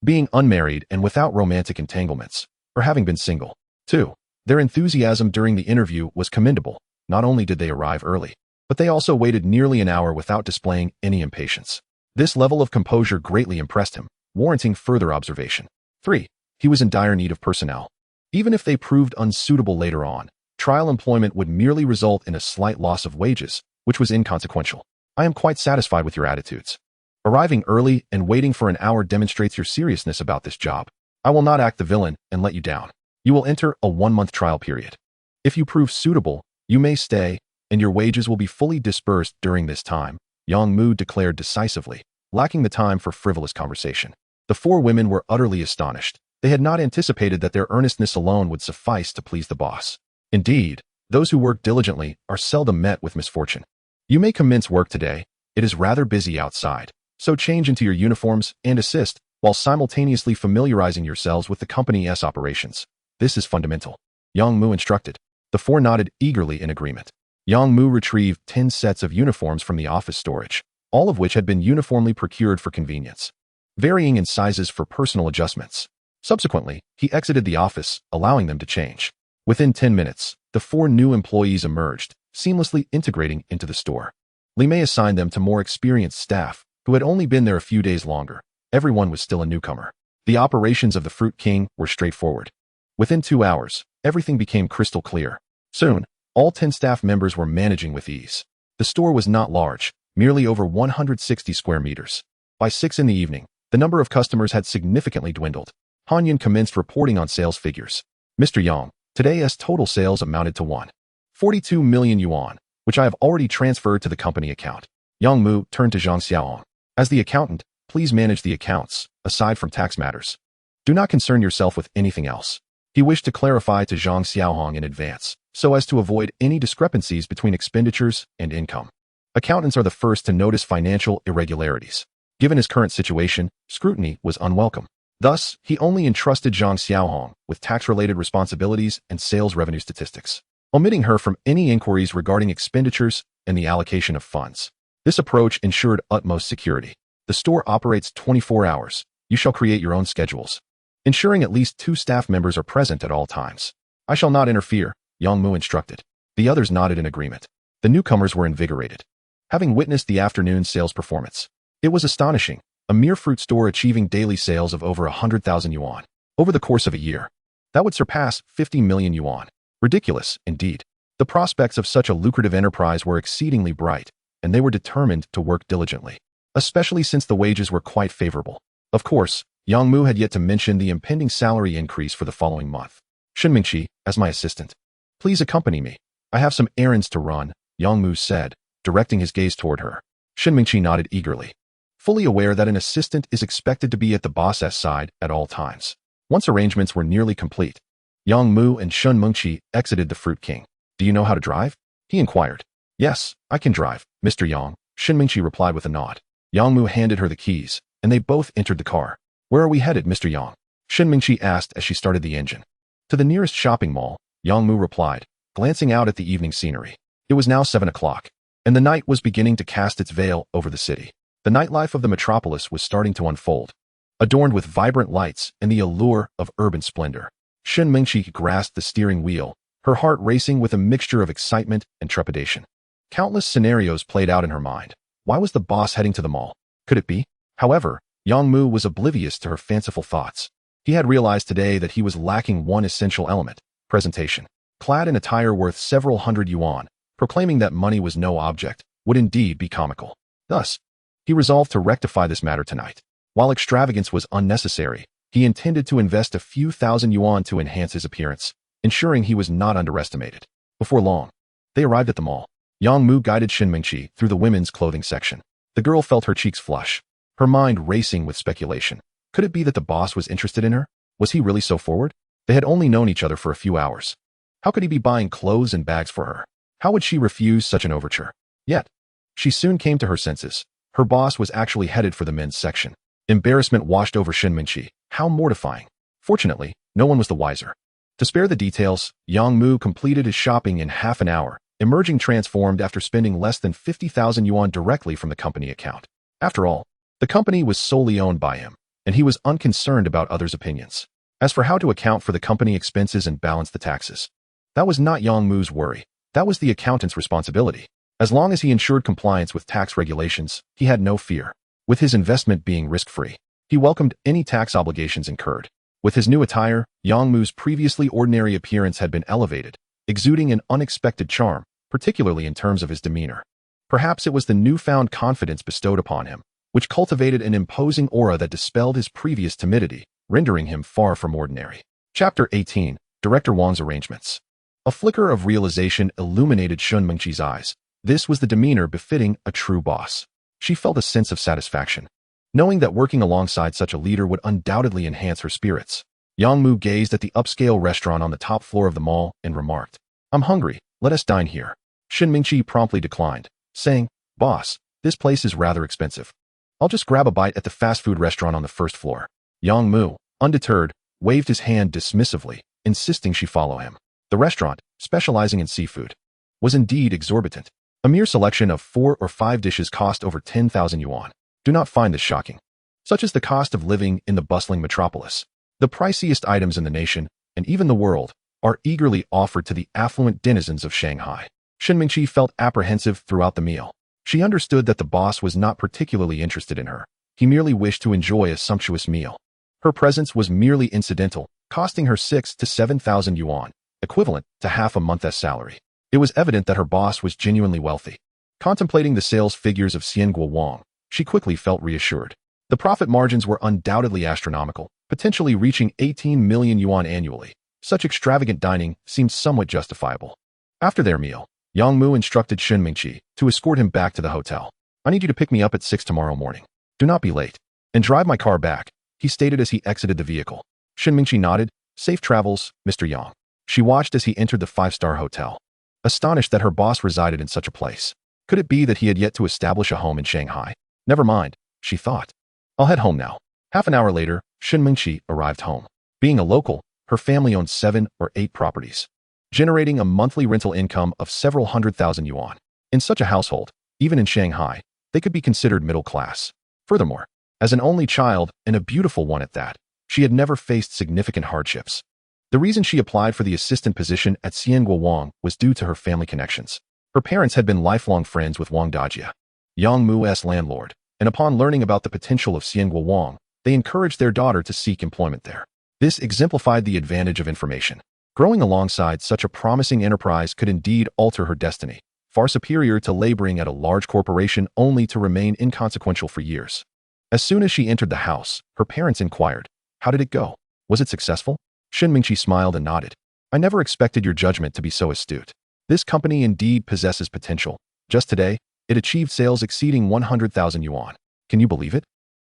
Being unmarried and without romantic entanglements, or having been single. 2. Their enthusiasm during the interview was commendable. Not only did they arrive early, but they also waited nearly an hour without displaying any impatience. This level of composure greatly impressed him, warranting further observation. 3. He was in dire need of personnel. Even if they proved unsuitable later on, trial employment would merely result in a slight loss of wages, which was inconsequential. I am quite satisfied with your attitudes. Arriving early and waiting for an hour demonstrates your seriousness about this job. I will not act the villain and let you down. You will enter a 1-month trial period. If you prove suitable, you may stay, and your wages will be fully disbursed during this time, Yang Mu declared decisively, lacking the time for frivolous conversation. The 4 women were utterly astonished. They had not anticipated that their earnestness alone would suffice to please the boss. Indeed, those who work diligently are seldom met with misfortune. You may commence work today. It is rather busy outside, so change into your uniforms and assist, while simultaneously familiarizing yourselves with the company's operations. This is fundamental. Yang Mu instructed. The 4 nodded eagerly in agreement. Yang Mu retrieved 10 sets of uniforms from the office storage, all of which had been uniformly procured for convenience, varying in sizes for personal adjustments. Subsequently, he exited the office, allowing them to change. Within 10 minutes, the 4 new employees emerged, seamlessly integrating into the store. Li Mei assigned them to more experienced staff, who had only been there a few days longer. Everyone was still a newcomer. The operations of the Fruit King were straightforward. Within 2 hours, everything became crystal clear. Soon, all 10 staff members were managing with ease. The store was not large, merely over 160 square meters. By 6 in the evening, the number of customers had significantly dwindled. Han Yun commenced reporting on sales figures. Mr. Yang, today's total sales amounted to 142 million yuan, which I have already transferred to the company account. Yang Mu turned to Zhang Xiaohong. As the accountant, please manage the accounts, aside from tax matters. Do not concern yourself with anything else. He wished to clarify to Zhang Xiaohong in advance, so as to avoid any discrepancies between expenditures and income. Accountants are the first to notice financial irregularities. Given his current situation, scrutiny was unwelcome. Thus, he only entrusted Zhang Xiaohong with tax-related responsibilities and sales revenue statistics, omitting her from any inquiries regarding expenditures and the allocation of funds. This approach ensured utmost security. The store operates 24 hours. You shall create your own schedules, ensuring at least 2 staff members are present at all times. I shall not interfere, Yang Mu instructed. The others nodded in agreement. The newcomers were invigorated, having witnessed the afternoon's sales performance. It was astonishing, a mere fruit store achieving daily sales of over 100,000 yuan over the course of a year. That would surpass 50 million yuan. Ridiculous, indeed. The prospects of such a lucrative enterprise were exceedingly bright, and they were determined to work diligently, especially since the wages were quite favorable. Of course, Yang Mu had yet to mention the impending salary increase for the following month. Shen Mingqi, as my assistant. Please accompany me. I have some errands to run, Yang Mu said, directing his gaze toward her. Shen Mingqi nodded eagerly, fully aware that an assistant is expected to be at the boss's side at all times. Once arrangements were nearly complete, Yang Mu and Shen Mingqi exited the Fruit King. Do you know how to drive? He inquired. Yes, I can drive, Mr. Yang, Shen Mingqi replied with a nod. Yang Mu handed her the keys, and they both entered the car. Where are we headed, Mr. Yang? Shen Mingqi asked as she started the engine. To the nearest shopping mall, Yang Mu replied, glancing out at the evening scenery. It was now 7 o'clock, and the night was beginning to cast its veil over the city. The nightlife of the metropolis was starting to unfold, adorned with vibrant lights and the allure of urban splendor. Shen Mingqi grasped the steering wheel, her heart racing with a mixture of excitement and trepidation. Countless scenarios played out in her mind. Why was the boss heading to the mall? Could it be? However, Yang Mu was oblivious to her fanciful thoughts. He had realized today that he was lacking one essential element: presentation. Clad in attire worth several hundred yuan, proclaiming that money was no object would indeed be comical. Thus, he resolved to rectify this matter tonight. While extravagance was unnecessary, he intended to invest a few thousand yuan to enhance his appearance, ensuring he was not underestimated. Before long, they arrived at the mall. Yang Mu guided Shin Mingqi through the women's clothing section. The girl felt her cheeks flush, her mind racing with speculation. Could it be that the boss was interested in her? Was he really so forward? They had only known each other for a few hours. How could he be buying clothes and bags for her? How would she refuse such an overture? Yet, she soon came to her senses. Her boss was actually headed for the men's section. Embarrassment washed over Shin Mingqi. How mortifying. Fortunately, no one was the wiser. To spare the details, Yang Mu completed his shopping in half an hour, emerging transformed after spending less than 50,000 yuan directly from the company account. After all, the company was solely owned by him, and he was unconcerned about others' opinions. As for how to account for the company expenses and balance the taxes, that was not Yang Mu's worry. That was the accountant's responsibility. As long as he ensured compliance with tax regulations, he had no fear. With his investment being risk-free, he welcomed any tax obligations incurred. With his new attire, Yang Mu's previously ordinary appearance had been elevated, exuding an unexpected charm, particularly in terms of his demeanor. Perhaps it was the newfound confidence bestowed upon him, which cultivated an imposing aura that dispelled his previous timidity, rendering him far from ordinary. Chapter 18, Director Wang's Arrangements. A flicker of realization illuminated Shin Mingqi's eyes. This was the demeanor befitting a true boss. She felt a sense of satisfaction, knowing that working alongside such a leader would undoubtedly enhance her spirits. Yang Mu gazed at the upscale restaurant on the top floor of the mall and remarked, "I'm hungry, let us dine here." Shin Mingqi promptly declined, saying, "Boss, this place is rather expensive. I'll just grab a bite at the fast food restaurant on the first floor." Yang Mu, undeterred, waved his hand dismissively, insisting she follow him. The restaurant, specializing in seafood, was indeed exorbitant. A mere selection of 4 or 5 dishes cost over 10,000 yuan. Do not find this shocking. Such is the cost of living in the bustling metropolis. The priciest items in the nation, and even the world, are eagerly offered to the affluent denizens of Shanghai. Shin Mingqi felt apprehensive throughout the meal. She understood that the boss was not particularly interested in her. He merely wished to enjoy a sumptuous meal. Her presence was merely incidental, costing her 6,000 to 7,000 yuan, equivalent to half a month's salary. It was evident that her boss was genuinely wealthy. Contemplating the sales figures of Xianguo Wang, she quickly felt reassured. The profit margins were undoubtedly astronomical, potentially reaching 18 million yuan annually. Such extravagant dining seemed somewhat justifiable. After their meal, Yang Mu instructed Shin Mingqi to escort him back to the hotel. "I need you to pick me up at 6 tomorrow morning. Do not be late. And drive my car back," he stated as he exited the vehicle. Shin Mingqi nodded. "Safe travels, Mr. Yang." She watched as he entered the 5-star hotel, astonished that her boss resided in such a place. Could it be that he had yet to establish a home in Shanghai? Never mind, she thought. I'll head home now. Half an hour later, Shin Mingqi arrived home. Being a local, her family owned 7 or 8 properties, generating a monthly rental income of several 100,000 yuan. In such a household, even in Shanghai, they could be considered middle class. Furthermore, as an only child, and a beautiful one at that, she had never faced significant hardships. The reason she applied for the assistant position at Xianguo Wang was due to her family connections. Her parents had been lifelong friends with Wang Dajia, Yang Mu's landlord, and upon learning about the potential of Xianguo Wang, they encouraged their daughter to seek employment there. This exemplified the advantage of information. Growing alongside such a promising enterprise could indeed alter her destiny, far superior to laboring at a large corporation only to remain inconsequential for years. As soon as she entered the house, her parents inquired, "How did it go? Was it successful?" Shin Mingqi smiled and nodded. "I never expected your judgment to be so astute. This company indeed possesses potential. Just today, it achieved sales exceeding 100,000 yuan. Can you believe it?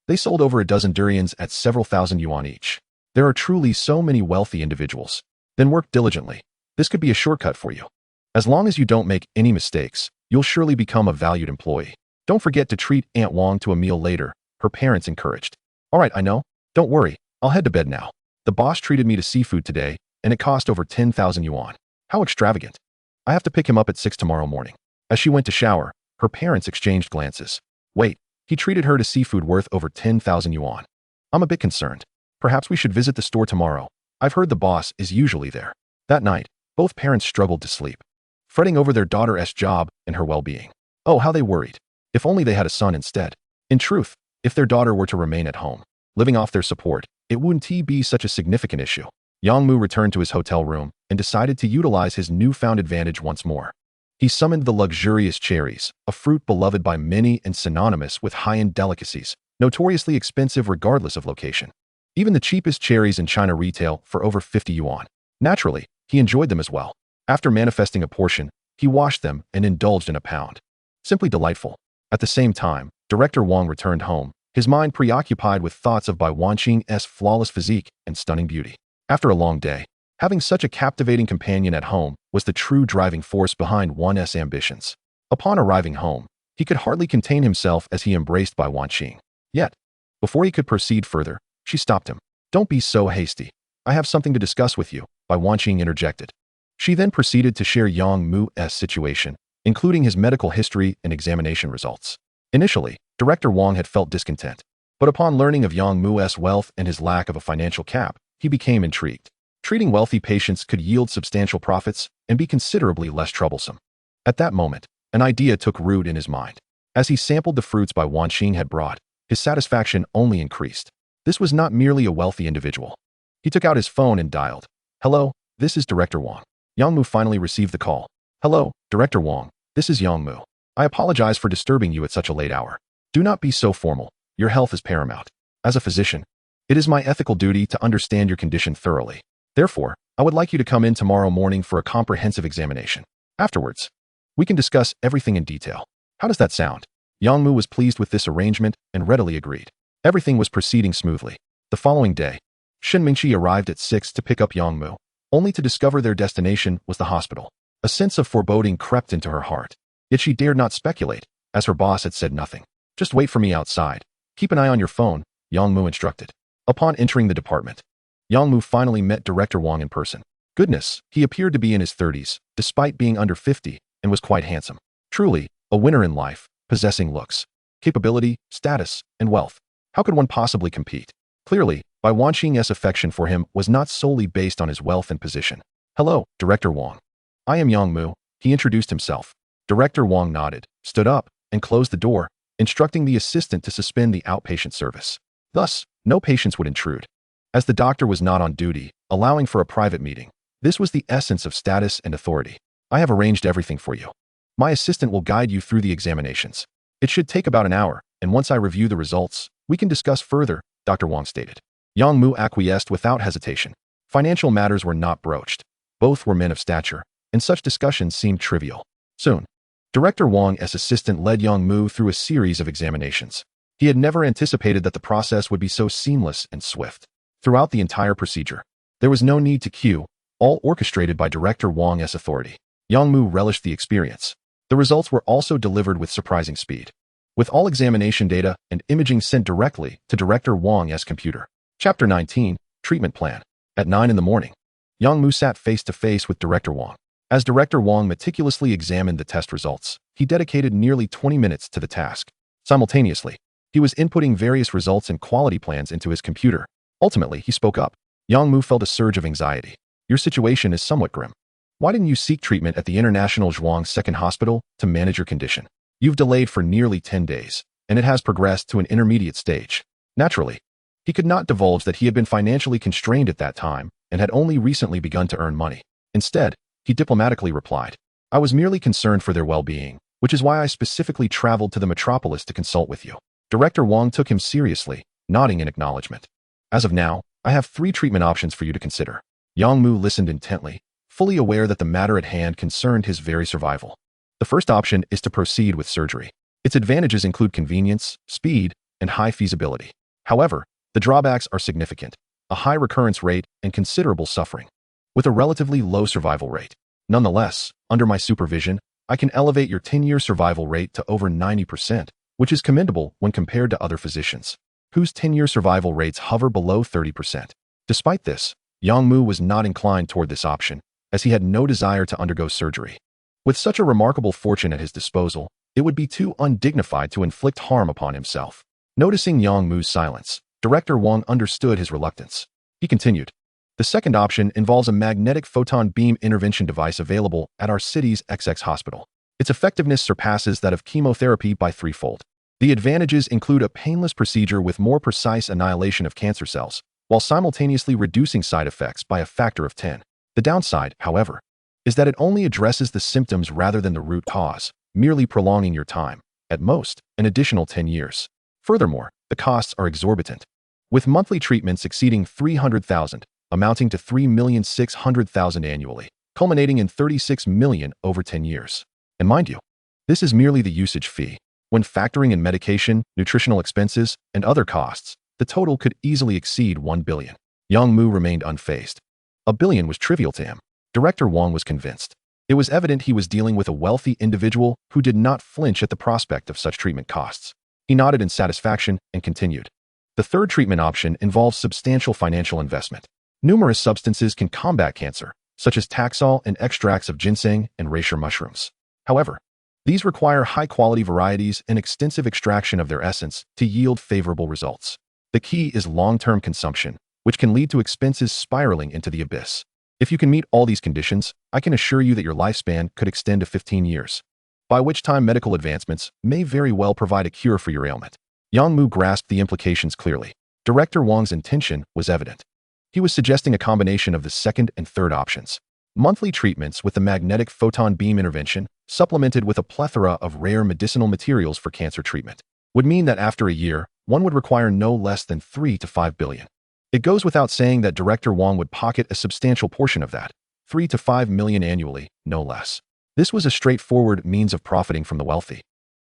They sold over a dozen durians at several thousand yuan each. There are truly so many wealthy individuals. Then work diligently. This could be a shortcut for you. As long as you don't make any mistakes, you'll surely become a valued employee. Don't forget to treat Aunt Wang to a meal later," her parents encouraged. "All right, I know. Don't worry. I'll head to bed now. The boss treated me to seafood today, and it cost over 10,000 yuan. How extravagant. I have to pick him up at 6 tomorrow morning." As she went to shower, her parents exchanged glances. "Wait, he treated her to seafood worth over 10,000 yuan. I'm a bit concerned. Perhaps we should visit the store tomorrow. I've heard the boss is usually there." That night, both parents struggled to sleep, fretting over their daughter's job and her well-being. Oh, how they worried. If only they had a son instead. In truth, if their daughter were to remain at home, living off their support, it wouldn't be such a significant issue. Yang Mu returned to his hotel room and decided to utilize his newfound advantage once more. He summoned the luxurious cherries, a fruit beloved by many and synonymous with high-end delicacies, notoriously expensive regardless of location. Even the cheapest cherries in China retail for over 50 yuan. Naturally, he enjoyed them as well. After manifesting a portion, he washed them and indulged in a pound. Simply delightful. At the same time, Director Wang returned home, his mind preoccupied with thoughts of Bai Wanqing's flawless physique and stunning beauty. After a long day, having such a captivating companion at home was the true driving force behind Wan's ambitions. Upon arriving home, he could hardly contain himself as he embraced Bai Wanqing. Yet, before he could proceed further, she stopped him. "Don't be so hasty. I have something to discuss with you," Bai Wanqing interjected. She then proceeded to share Yang Mu's situation, including his medical history and examination results. Initially, Director Wang had felt discontent, but upon learning of Yang Mu's wealth and his lack of a financial cap, he became intrigued. Treating wealthy patients could yield substantial profits and be considerably less troublesome. At that moment, an idea took root in his mind. As he sampled the fruits Bai Wanqing had brought, his satisfaction only increased. This was not merely a wealthy individual. He took out his phone and dialed. "Hello, this is Director Wang." Yang Mu finally received the call. "Hello, Director Wang, this is Yang Mu. I apologize for disturbing you at such a late hour. Do not be so formal. Your health is paramount. As a physician, it is my ethical duty to understand your condition thoroughly. Therefore, I would like you to come in tomorrow morning for a comprehensive examination. Afterwards, we can discuss everything in detail. How does that sound?" Yang Mu was pleased with this arrangement and readily agreed. Everything was proceeding smoothly. The following day, Shen Mingqi arrived at 6 to pick up Yang Mu, only to discover their destination was the hospital. A sense of foreboding crept into her heart, yet she dared not speculate, as her boss had said nothing. "Just wait for me outside. Keep an eye on your phone," Yang Mu instructed. Upon entering the department, Yang Mu finally met Director Wang in person. Goodness, he appeared to be in his 30s, despite being under 50, and was quite handsome. Truly, a winner in life, possessing looks, capability, status, and wealth. How could one possibly compete? Clearly, Bai Wanqing's affection for him was not solely based on his wealth and position. "Hello, Director Wang. I am Yang Mu," he introduced himself. Director Wang nodded, stood up, and closed the door, instructing the assistant to suspend the outpatient service. Thus, no patients would intrude. As the doctor was not on duty, allowing for a private meeting. This was the essence of status and authority. "I have arranged everything for you. My assistant will guide you through the examinations. It should take about an hour, and once I review the results, we can discuss further," Dr. Wang stated. Yang Mu acquiesced without hesitation. Financial matters were not broached. Both were men of stature, and such discussions seemed trivial. Soon, Director Wang's assistant led Yang Mu through a series of examinations. He had never anticipated that the process would be so seamless and swift. Throughout the entire procedure, there was no need to queue, all orchestrated by Director Wang's authority. Yang Mu relished the experience. The results were also delivered with surprising speed, with all examination data and imaging sent directly to Director Wang's computer. Chapter 19, Treatment Plan. At 9 in the morning, Yang Mu sat face-to-face with Director Wang. As Director Wang meticulously examined the test results, he dedicated nearly 20 minutes to the task. Simultaneously, he was inputting various results and quality plans into his computer. Ultimately, he spoke up. Yang Mu felt a surge of anxiety. "Your situation is somewhat grim. Why didn't you seek treatment at the International Zhuang Second Hospital to manage your condition? You've delayed for nearly 10 days, and it has progressed to an intermediate stage." Naturally, he could not divulge that he had been financially constrained at that time and had only recently begun to earn money. Instead, he diplomatically replied, "I was merely concerned for their well-being, which is why I specifically traveled to the metropolis to consult with you." Director Wang took him seriously, nodding in acknowledgement. "As of now, I have 3 treatment options for you to consider." Yang Mu listened intently, fully aware that the matter at hand concerned his very survival. The first option is to proceed with surgery. Its advantages include convenience, speed, and high feasibility. However, the drawbacks are significant: a high recurrence rate and considerable suffering, with a relatively low survival rate. Nonetheless, under my supervision, I can elevate your 10-year survival rate to over 90%, which is commendable when compared to other physicians, whose 10-year survival rates hover below 30%. Despite this, Yang Mu was not inclined toward this option, as he had no desire to undergo surgery. With such a remarkable fortune at his disposal, it would be too undignified to inflict harm upon himself. Noticing Yang Mu's silence, Director Wang understood his reluctance. He continued, "The second option involves a magnetic photon beam intervention device available at our city's XX hospital. Its effectiveness surpasses that of chemotherapy by 3-fold. The advantages include a painless procedure with more precise annihilation of cancer cells, while simultaneously reducing side effects by a factor of 10. The downside, however, is that it only addresses the symptoms rather than the root cause, merely prolonging your time, at most, an additional 10 years. Furthermore, the costs are exorbitant, with monthly treatments exceeding $300,000, amounting to $3,600,000 annually, culminating in $36 million over 10 years. And mind you, this is merely the usage fee. When factoring in medication, nutritional expenses, and other costs, the total could easily exceed $1 billion. Yang Mu remained unfazed. $1 billion was trivial to him. Director Wang was convinced. It was evident he was dealing with a wealthy individual who did not flinch at the prospect of such treatment costs. He nodded in satisfaction and continued. The third treatment option involves substantial financial investment. Numerous substances can combat cancer, such as Taxol and extracts of ginseng and reishi mushrooms. However, these require high-quality varieties and extensive extraction of their essence to yield favorable results. The key is long-term consumption, which can lead to expenses spiraling into the abyss. If you can meet all these conditions, I can assure you that your lifespan could extend to 15 years, by which time medical advancements may very well provide a cure for your ailment. Yang Mu grasped the implications clearly. Director Wang's intention was evident. He was suggesting a combination of the second and third options. Monthly treatments with the magnetic photon beam intervention, supplemented with a plethora of rare medicinal materials for cancer treatment, would mean that after a year, one would require no less than $3 to $5 billion. It goes without saying that Director Wang would pocket a substantial portion of that, $3 to $5 million annually, no less. This was a straightforward means of profiting from the wealthy.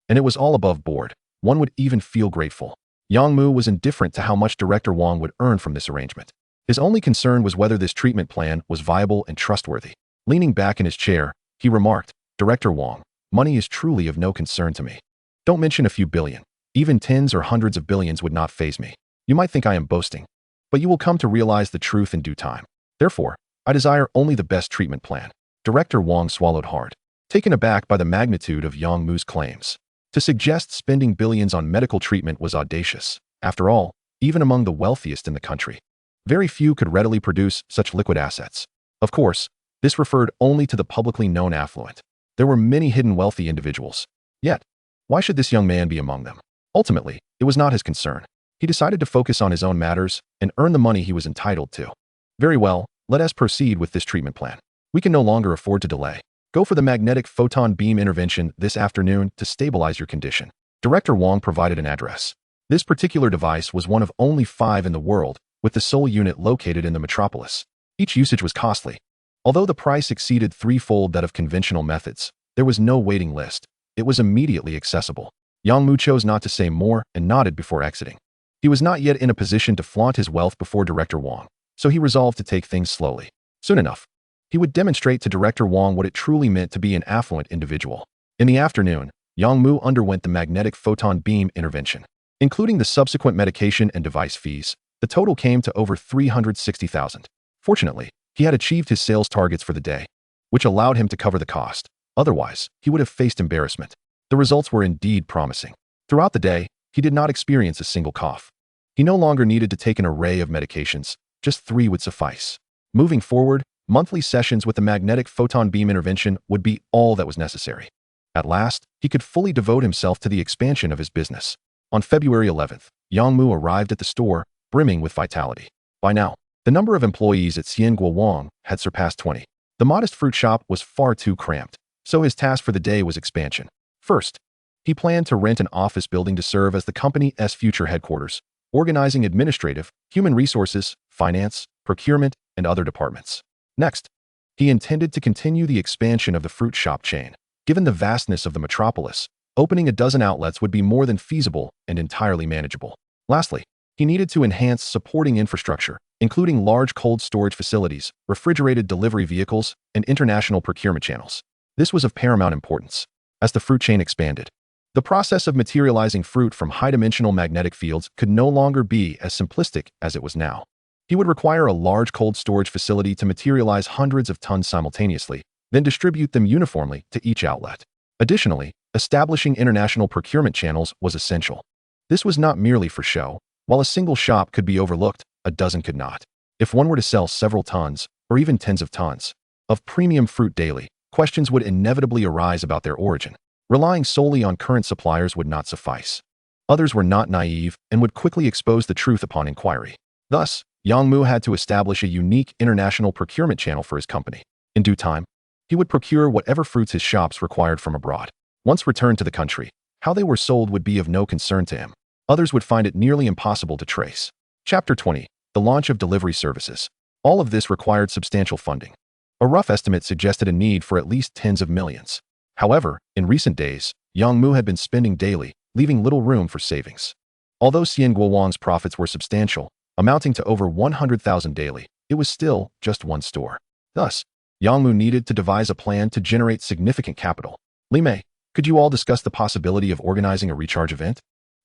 And it was all above board. One would even feel grateful. Yang Mu was indifferent to how much Director Wang would earn from this arrangement. His only concern was whether this treatment plan was viable and trustworthy. Leaning back in his chair, he remarked, Director Wang, money is truly of no concern to me. Don't mention a few billion. Even tens or hundreds of billions would not faze me. You might think I am boasting, but you will come to realize the truth in due time. Therefore, I desire only the best treatment plan. Director Wang swallowed hard, taken aback by the magnitude of Yang Mu's claims. To suggest spending billions on medical treatment was audacious. After all, even among the wealthiest in the country, very few could readily produce such liquid assets. Of course, this referred only to the publicly known affluent. There were many hidden wealthy individuals. Yet, why should this young man be among them? Ultimately, it was not his concern. He decided to focus on his own matters and earn the money he was entitled to. Very well, let us proceed with this treatment plan. We can no longer afford to delay. Go for the magnetic photon beam intervention this afternoon to stabilize your condition. Director Wang provided an address. This particular device was one of only 5 in the world, with the sole unit located in the metropolis. Each usage was costly. Although the price exceeded threefold that of conventional methods, there was no waiting list. It was immediately accessible. Yang Mu chose not to say more and nodded before exiting. He was not yet in a position to flaunt his wealth before Director Wang, so he resolved to take things slowly. Soon enough, he would demonstrate to Director Wang what it truly meant to be an affluent individual. In the afternoon, Yang Mu underwent the magnetic photon beam intervention. Including the subsequent medication and device fees, the total came to over $360,000. Fortunately, he had achieved his sales targets for the day, which allowed him to cover the cost. Otherwise, he would have faced embarrassment. The results were indeed promising. Throughout the day, he did not experience a single cough. He no longer needed to take an array of medications, just 3 would suffice. Moving forward, monthly sessions with the magnetic photon beam intervention would be all that was necessary. At last, he could fully devote himself to the expansion of his business. On February 11th, Yang Mu arrived at the store, brimming with vitality. By now, the number of employees at Xiangguo Wang had surpassed 20. The modest fruit shop was far too cramped, so his task for the day was expansion. First, he planned to rent an office building to serve as the company's future headquarters, organizing administrative, human resources, finance, procurement, and other departments. Next, he intended to continue the expansion of the fruit shop chain. Given the vastness of the metropolis, opening a dozen outlets would be more than feasible and entirely manageable. Lastly, he needed to enhance supporting infrastructure, including large cold storage facilities, refrigerated delivery vehicles, and international procurement channels. This was of paramount importance. As the fruit chain expanded, the process of materializing fruit from high-dimensional magnetic fields could no longer be as simplistic as it was now. He would require a large cold storage facility to materialize hundreds of tons simultaneously, then distribute them uniformly to each outlet. Additionally, establishing international procurement channels was essential. This was not merely for show. While a single shop could be overlooked, a dozen could not. If one were to sell several tons, or even tens of tons, of premium fruit daily, questions would inevitably arise about their origin. Relying solely on current suppliers would not suffice. Others were not naive and would quickly expose the truth upon inquiry. Thus, Yang Mu had to establish a unique international procurement channel for his company. In due time, he would procure whatever fruits his shops required from abroad. Once returned to the country, how they were sold would be of no concern to him. Others would find it nearly impossible to trace. Chapter 20. The launch of delivery services. All of this required substantial funding. A rough estimate suggested a need for at least tens of millions. However, in recent days, Yang Mu had been spending daily, leaving little room for savings. Although Xian Guowang's profits were substantial, amounting to over 100,000 daily, it was still just one store. Thus, Yang Mu needed to devise a plan to generate significant capital. Li Mei, could you all discuss the possibility of organizing a recharge event?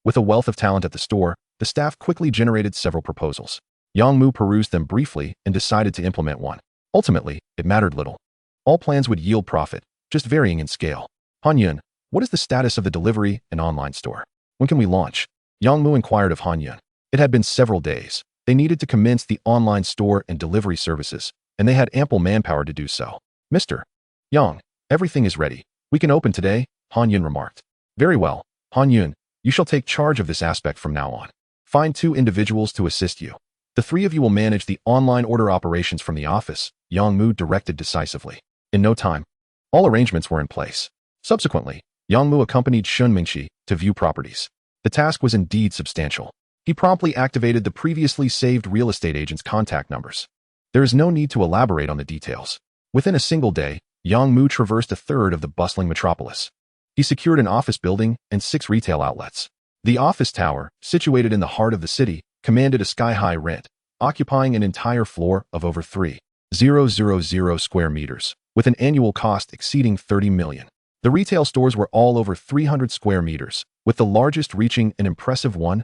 With a wealth of talent at the store, the staff quickly generated several proposals. Yang Mu perused them briefly and decided to implement one. Ultimately, it mattered little. All plans would yield profit, just varying in scale. Han Yun, what is the status of the delivery and online store? When can we launch? Yang Mu inquired of Han Yun. It had been several days. They needed to commence the online store and delivery services, and they had ample manpower to do so. Mr. Yang, everything is ready. We can open today, Han Yun remarked. Very well, Han Yun, you shall take charge of this aspect from now on. Find 2 individuals to assist you. The 3 of you will manage the online order operations from the office, Yang Mu directed decisively. In no time, all arrangements were in place. Subsequently, Yang Mu accompanied Shun Mingxi to view properties. The task was indeed substantial. He promptly activated the previously saved real estate agent's contact numbers. There is no need to elaborate on the details. Within a single day, Yang Mu traversed a third of the bustling metropolis. He secured an office building and 6 retail outlets. The office tower, situated in the heart of the city, commanded a sky-high rent, occupying an entire floor of over 3,000 square meters, with an annual cost exceeding 30 million. The retail stores were all over 300 square meters, with the largest reaching an impressive 1,000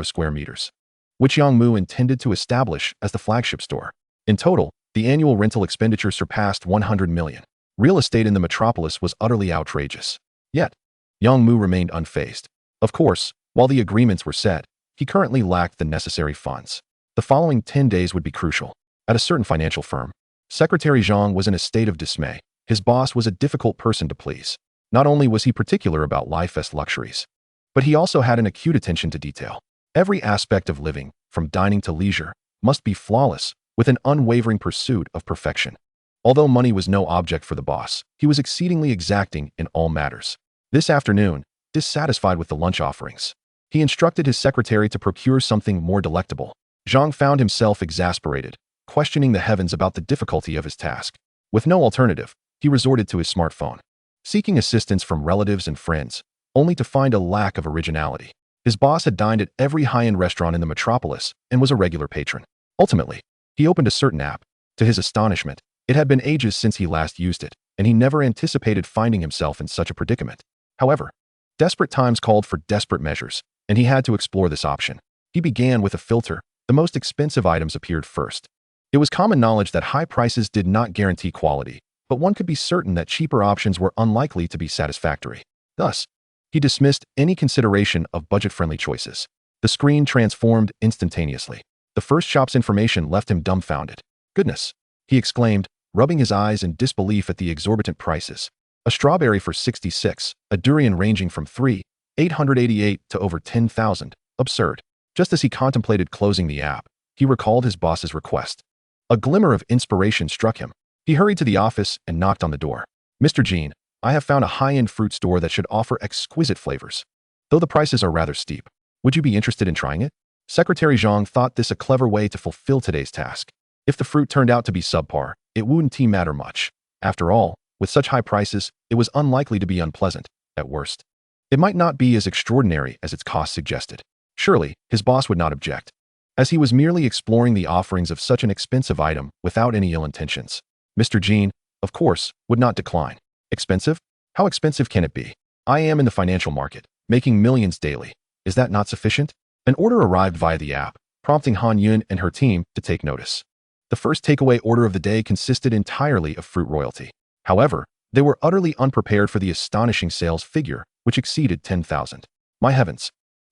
square meters, which Yang Mu intended to establish as the flagship store. In total, the annual rental expenditure surpassed 100 million. Real estate in the metropolis was utterly outrageous. Yet, Yang Mu remained unfazed. Of course, while the agreements were set, he currently lacked the necessary funds. The following 10 days would be crucial. At a certain financial firm, Secretary Zhang was in a state of dismay. His boss was a difficult person to please. Not only was he particular about life's luxuries, but he also had an acute attention to detail. Every aspect of living, from dining to leisure, must be flawless, with an unwavering pursuit of perfection. Although money was no object for the boss, he was exceedingly exacting in all matters. This afternoon, dissatisfied with the lunch offerings, he instructed his secretary to procure something more delectable. Zhang found himself exasperated, questioning the heavens about the difficulty of his task. With no alternative, he resorted to his smartphone, seeking assistance from relatives and friends, only to find a lack of originality. His boss had dined at every high-end restaurant in the metropolis and was a regular patron. Ultimately, he opened a certain app. To his astonishment, it had been ages since he last used it, and he never anticipated finding himself in such a predicament. However, desperate times called for desperate measures, and he had to explore this option. He began with a filter. The most expensive items appeared first. It was common knowledge that high prices did not guarantee quality, but one could be certain that cheaper options were unlikely to be satisfactory. Thus, he dismissed any consideration of budget-friendly choices. The screen transformed instantaneously. The first shop's information left him dumbfounded. Goodness, he exclaimed, rubbing his eyes in disbelief at the exorbitant prices. A strawberry for 66, a durian ranging from 3,888 to over 10,000. Absurd. Just as he contemplated closing the app, he recalled his boss's request. A glimmer of inspiration struck him. He hurried to the office and knocked on the door. Mr. Jean, I have found a high-end fruit store that should offer exquisite flavors. Though the prices are rather steep, would you be interested in trying it? Secretary Zhang thought this a clever way to fulfill today's task. If the fruit turned out to be subpar, it wouldn't matter much. After all, with such high prices, it was unlikely to be unpleasant. At worst, it might not be as extraordinary as its cost suggested. Surely, his boss would not object, as he was merely exploring the offerings of such an expensive item without any ill intentions. Mr. Jean, of course, would not decline. Expensive? How expensive can it be? I am in the financial market, making millions daily. Is that not sufficient? An order arrived via the app, prompting Han Yun and her team to take notice. The first takeaway order of the day consisted entirely of fruit royalty. However, they were utterly unprepared for the astonishing sales figure, which exceeded 10,000. My heavens!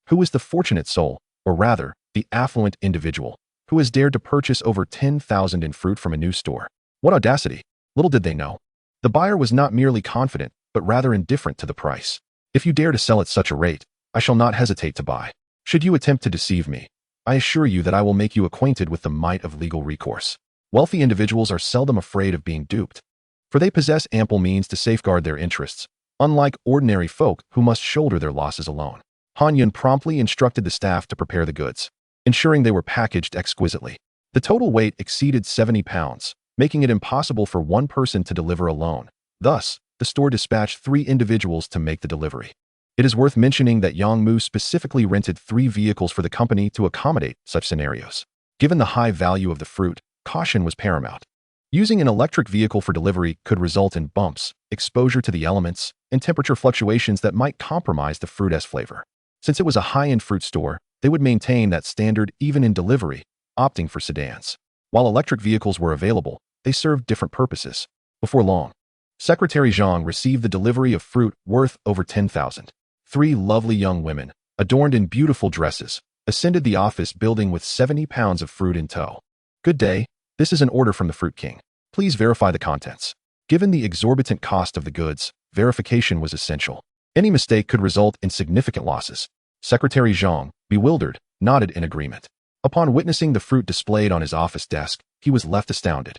Who is the fortunate soul, or rather, the affluent individual, who has dared to purchase over 10,000 in fruit from a new store? What audacity! Little did they know. The buyer was not merely confident, but rather indifferent to the price. If you dare to sell at such a rate, I shall not hesitate to buy. Should you attempt to deceive me, I assure you that I will make you acquainted with the might of legal recourse. Wealthy individuals are seldom afraid of being duped, for they possess ample means to safeguard their interests, unlike ordinary folk who must shoulder their losses alone. Han Yun promptly instructed the staff to prepare the goods, ensuring they were packaged exquisitely. The total weight exceeded 70 pounds, making it impossible for one person to deliver alone. Thus, the store dispatched 3 individuals to make the delivery. It is worth mentioning that Yongmu specifically rented 3 vehicles for the company to accommodate such scenarios. Given the high value of the fruit, caution was paramount. Using an electric vehicle for delivery could result in bumps, exposure to the elements, and temperature fluctuations that might compromise the fruit's flavor. Since it was a high-end fruit store, they would maintain that standard even in delivery, opting for sedans. While electric vehicles were available, they served different purposes. Before long, Secretary Zhang received the delivery of fruit worth over 10,000. 3 lovely young women, adorned in beautiful dresses, ascended the office building with 70 pounds of fruit in tow. Good day, this is an order from the Fruit King. Please verify the contents. Given the exorbitant cost of the goods, verification was essential. Any mistake could result in significant losses. Secretary Zhang, bewildered, nodded in agreement. Upon witnessing the fruit displayed on his office desk, he was left astounded.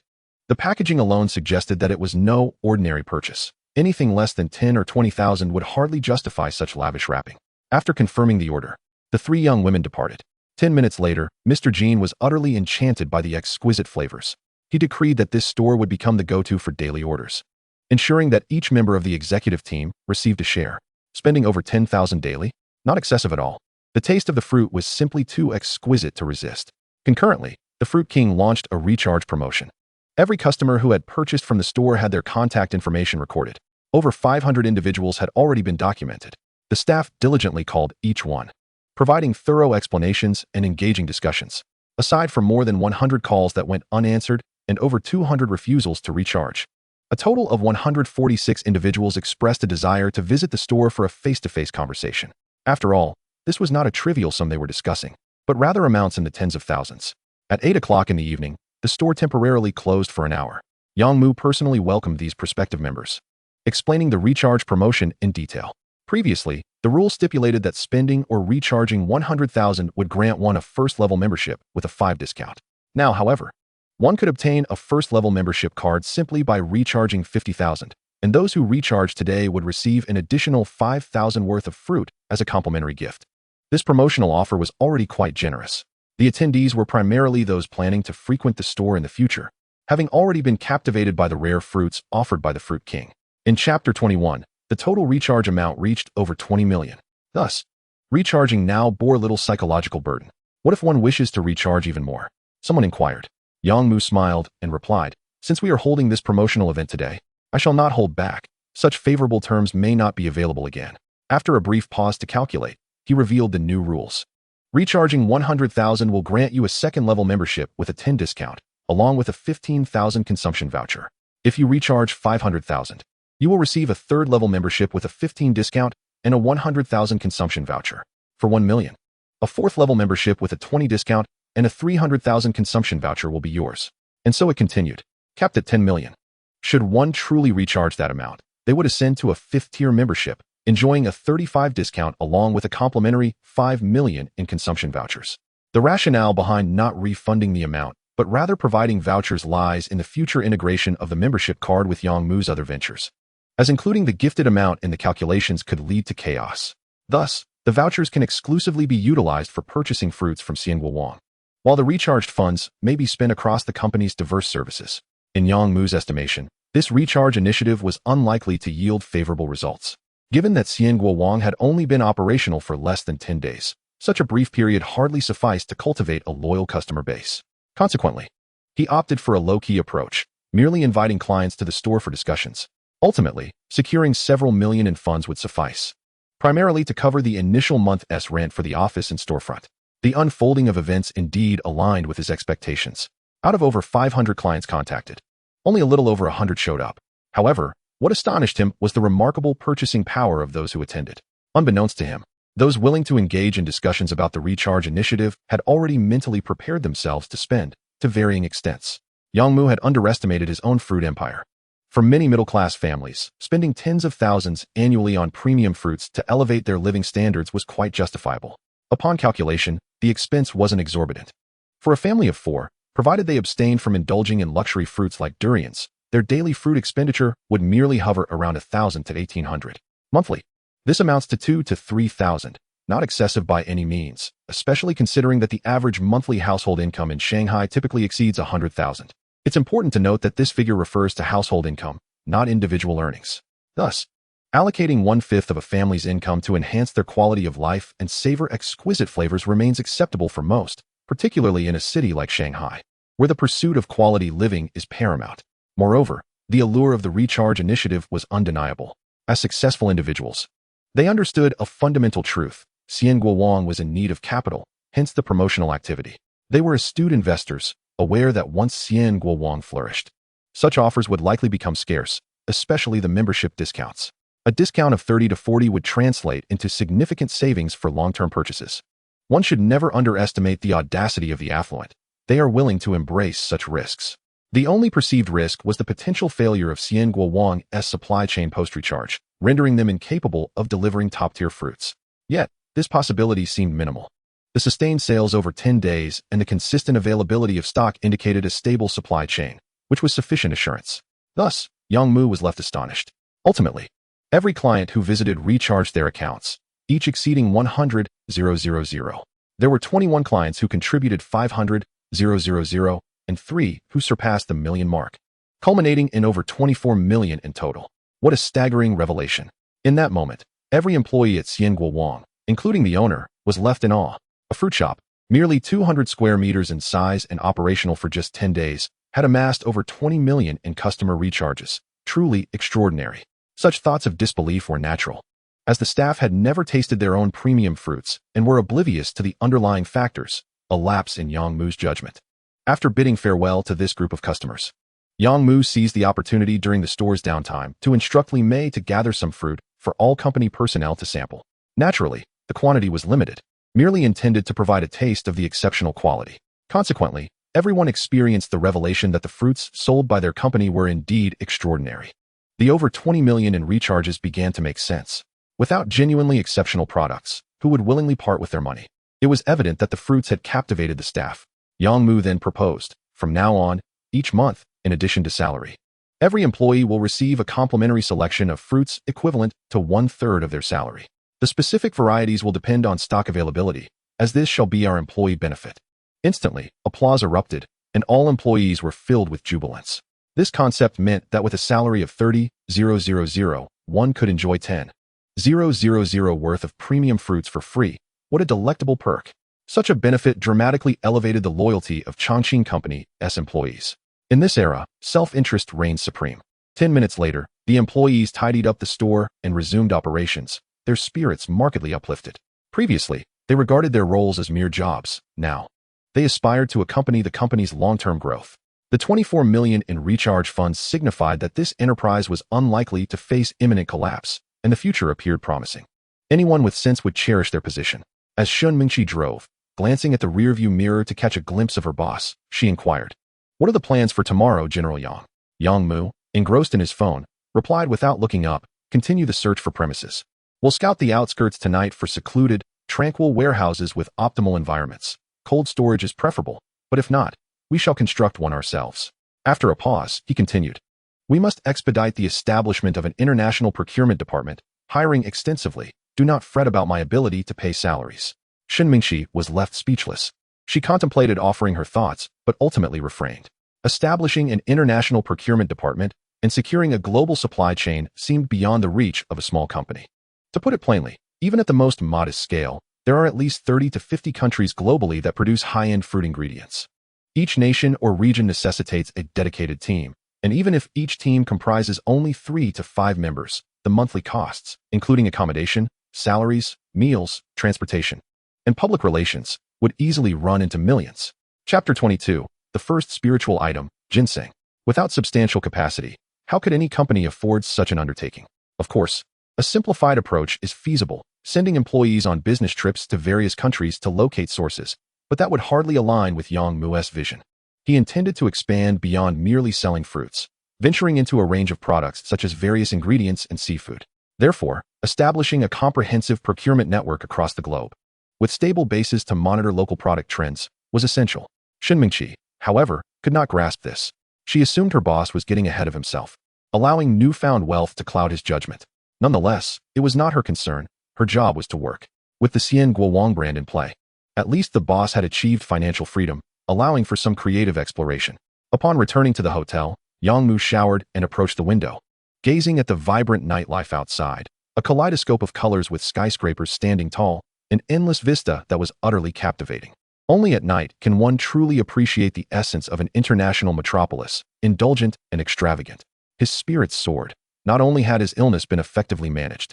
The packaging alone suggested that it was no ordinary purchase. Anything less than 10 or 20,000 would hardly justify such lavish wrapping. After confirming the order, the 3 young women departed. 10 minutes later, Mr. Jean was utterly enchanted by the exquisite flavors. He decreed that this store would become the go-to for daily orders, ensuring that each member of the executive team received a share. Spending over 10,000 daily? Not excessive at all. The taste of the fruit was simply too exquisite to resist. Concurrently, the Fruit King launched a recharge promotion. Every customer who had purchased from the store had their contact information recorded. Over 500 individuals had already been documented. The staff diligently called each one, providing thorough explanations and engaging discussions. Aside from more than 100 calls that went unanswered and over 200 refusals to recharge, a total of 146 individuals expressed a desire to visit the store for a face-to-face conversation. After all, this was not a trivial sum they were discussing, but rather amounts in the tens of thousands. At 8 o'clock in the evening, the store temporarily closed for an hour. Yongmu personally welcomed these prospective members, explaining the recharge promotion in detail. Previously, the rule stipulated that spending or recharging 100,000 would grant one a first-level membership with a 5 discount. Now, however, one could obtain a first-level membership card simply by recharging 50,000, and those who recharge today would receive an additional 5,000 worth of fruit as a complimentary gift. This promotional offer was already quite generous. The attendees were primarily those planning to frequent the store in the future, having already been captivated by the rare fruits offered by the Fruit King. In Chapter 21, the total recharge amount reached over 20 million. Thus, recharging now bore little psychological burden. What if one wishes to recharge even more? Someone inquired. Yongmu smiled and replied, since we are holding this promotional event today, I shall not hold back. Such favorable terms may not be available again. After a brief pause to calculate, he revealed the new rules. Recharging 100,000 will grant you a second-level membership with a 10 discount, along with a 15,000 consumption voucher. If you recharge 500,000, you will receive a third-level membership with a 15 discount and a 100,000 consumption voucher. For 1 million, a fourth-level membership with a 20 discount and a 300,000 consumption voucher will be yours. And so it continued, capped at 10 million. Should one truly recharge that amount, they would ascend to a 5th-tier membership, enjoying a 35 discount along with a complimentary 5 million in consumption vouchers. The rationale behind not refunding the amount, but rather providing vouchers lies in the future integration of the membership card with Yongmu's other ventures, as including the gifted amount in the calculations could lead to chaos. Thus, the vouchers can exclusively be utilized for purchasing fruits from Xianguo Wang, while the recharged funds may be spent across the company's diverse services. In Yongmu's estimation, this recharge initiative was unlikely to yield favorable results. Given that Xianguo Wang had only been operational for less than 10 days, such a brief period hardly sufficed to cultivate a loyal customer base. Consequently, he opted for a low-key approach, merely inviting clients to the store for discussions. Ultimately, securing several million in funds would suffice, primarily to cover the initial month's rent for the office and storefront. The unfolding of events indeed aligned with his expectations. Out of over 500 clients contacted, only a little over 100 showed up. However, what astonished him was the remarkable purchasing power of those who attended. Unbeknownst to him, those willing to engage in discussions about the recharge initiative had already mentally prepared themselves to spend, to varying extents. Yongmu had underestimated his own fruit empire. For many middle-class families, spending tens of thousands annually on premium fruits to elevate their living standards was quite justifiable. Upon calculation, the expense wasn't exorbitant. For a family of 4, provided they abstained from indulging in luxury fruits like durians, their daily fruit expenditure would merely hover around 1,000 to 1,800 monthly. This amounts to 2,000 to 3,000, not excessive by any means, especially considering that the average monthly household income in Shanghai typically exceeds 100,000. It's important to note that this figure refers to household income, not individual earnings. Thus, allocating 1/5 of a family's income to enhance their quality of life and savor exquisite flavors remains acceptable for most, particularly in a city like Shanghai, where the pursuit of quality living is paramount. Moreover, the allure of the Recharge initiative was undeniable. As successful individuals, they understood a fundamental truth. Xian Guowang was in need of capital, hence the promotional activity. They were astute investors, aware that once Xian Guowang flourished, such offers would likely become scarce, especially the membership discounts. A discount of 30 to 40 would translate into significant savings for long-term purchases. One should never underestimate the audacity of the affluent. They are willing to embrace such risks. The only perceived risk was the potential failure of Xian Guowang's supply chain post-recharge, rendering them incapable of delivering top-tier fruits. Yet, this possibility seemed minimal. The sustained sales over 10 days and the consistent availability of stock indicated a stable supply chain, which was sufficient assurance. Thus, Yang Mu was left astonished. Ultimately, every client who visited recharged their accounts, each exceeding 100,000. There were 21 clients who contributed 500,000 and 3 who surpassed the million mark, culminating in over 24 million in total. What a staggering revelation. In that moment, every employee at Xian Guowang, including the owner, was left in awe. A fruit shop, merely 200 square meters in size and operational for just 10 days, had amassed over 20 million in customer recharges. Truly extraordinary. Such thoughts of disbelief were natural, as the staff had never tasted their own premium fruits and were oblivious to the underlying factors, a lapse in Yang Mu's judgment. After bidding farewell to this group of customers, Yang Mu seized the opportunity during the store's downtime to instruct Li Mei to gather some fruit for all company personnel to sample. Naturally, the quantity was limited, merely intended to provide a taste of the exceptional quality. Consequently, everyone experienced the revelation that the fruits sold by their company were indeed extraordinary. The over 20 million in recharges began to make sense. Without genuinely exceptional products, who would willingly part with their money? It was evident that the fruits had captivated the staff. Yang Mu then proposed, from now on, each month, in addition to salary, every employee will receive a complimentary selection of fruits equivalent to 1/3 of their salary. The specific varieties will depend on stock availability, as this shall be our employee benefit. Instantly, applause erupted, and all employees were filled with jubilance. This concept meant that with a salary of 30,000, one could enjoy 10,000 worth of premium fruits for free. What a delectable perk. Such a benefit dramatically elevated the loyalty of Chongqing Company's employees. In this era, self-interest reigned supreme. 10 minutes later, the employees tidied up the store and resumed operations, their spirits markedly uplifted. Previously, they regarded their roles as mere jobs. Now, they aspired to accompany the company's long-term growth. The 24 million in recharge funds signified that this enterprise was unlikely to face imminent collapse, and the future appeared promising. Anyone with sense would cherish their position. As Shun Mingqi drove, glancing at the rearview mirror to catch a glimpse of her boss, she inquired, "What are the plans for tomorrow, General Yang?" Yang Mu, engrossed in his phone, replied without looking up, "Continue the search for premises. We'll scout the outskirts tonight for secluded, tranquil warehouses with optimal environments. Cold storage is preferable, but if not, we shall construct one ourselves." After a pause, he continued, "We must expedite the establishment of an international procurement department, hiring extensively. Do not fret about my ability to pay salaries." Shen Mingxi was left speechless. She contemplated offering her thoughts, but ultimately refrained. Establishing an international procurement department and securing a global supply chain seemed beyond the reach of a small company. To put it plainly, even at the most modest scale, there are at least 30 to 50 countries globally that produce high-end fruit ingredients. Each nation or region necessitates a dedicated team, and even if each team comprises only 3 to 5 members, the monthly costs, including accommodation, salaries, meals, transportation, and public relations, would easily run into millions. Chapter 22, the first spiritual item, ginseng. Without substantial capacity, how could any company afford such an undertaking? Of course, a simplified approach is feasible, sending employees on business trips to various countries to locate sources, but that would hardly align with Yang Mu's vision. He intended to expand beyond merely selling fruits, venturing into a range of products such as various ingredients and seafood. Therefore, establishing a comprehensive procurement network across the globe. with stable bases to monitor local product trends, was essential. Shinmingqi, however, could not grasp this. She assumed her boss was getting ahead of himself, allowing newfound wealth to cloud his judgment. Nonetheless, it was not her concern. Her job was to work. With the Xian Guowang brand in play, at least the boss had achieved financial freedom, allowing for some creative exploration. Upon returning to the hotel, Yang Mu showered and approached the window, gazing at the vibrant nightlife outside, a kaleidoscope of colors with skyscrapers standing tall, an endless vista that was utterly captivating. Only at night can one truly appreciate the essence of an international metropolis, indulgent and extravagant. His spirits soared. Not only had his illness been effectively managed,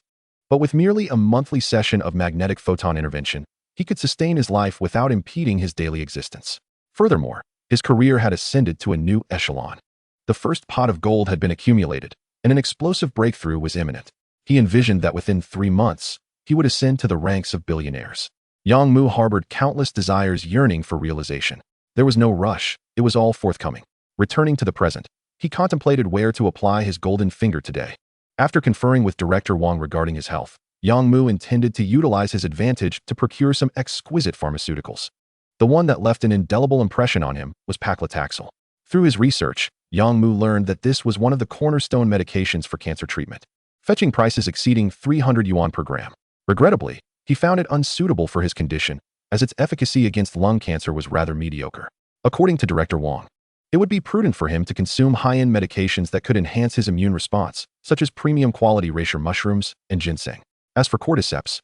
but with merely a monthly session of magnetic photon intervention, he could sustain his life without impeding his daily existence. Furthermore, his career had ascended to a new echelon. The first pot of gold had been accumulated, and an explosive breakthrough was imminent. He envisioned that within 3 months, he would ascend to the ranks of billionaires. Yang Mu harbored countless desires yearning for realization. There was no rush, it was all forthcoming. Returning to the present, he contemplated where to apply his golden finger today. After conferring with Director Wang regarding his health, Yang Mu intended to utilize his advantage to procure some exquisite pharmaceuticals. The one that left an indelible impression on him was paclitaxel. Through his research, Yang Mu learned that this was one of the cornerstone medications for cancer treatment, fetching prices exceeding 300 yuan per gram. Regrettably, he found it unsuitable for his condition, as its efficacy against lung cancer was rather mediocre. According to Director Wang, it would be prudent for him to consume high-end medications that could enhance his immune response, such as premium-quality reishi mushrooms and ginseng. As for cordyceps,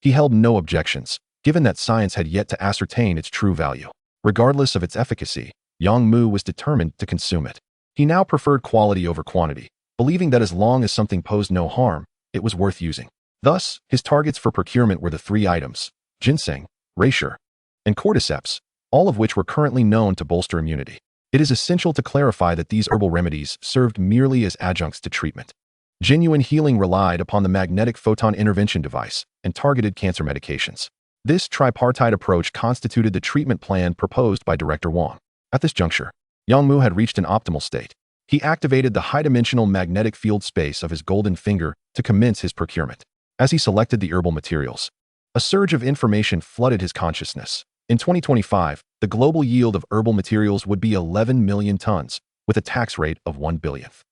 he held no objections, given that science had yet to ascertain its true value. Regardless of its efficacy, Yang Mu was determined to consume it. He now preferred quality over quantity, believing that as long as something posed no harm, it was worth using. Thus, his targets for procurement were the 3 items: ginseng, reishi, and cordyceps, all of which were currently known to bolster immunity. It is essential to clarify that these herbal remedies served merely as adjuncts to treatment. Genuine healing relied upon the magnetic photon intervention device and targeted cancer medications. This tripartite approach constituted the treatment plan proposed by Director Wang. At this juncture, Yang Mu had reached an optimal state. He activated the high-dimensional magnetic field space of his golden finger to commence his procurement. As he selected the herbal materials, a surge of information flooded his consciousness. In 2025, the global yield of herbal materials would be 11 million tons, with a tax rate of 1 billionth,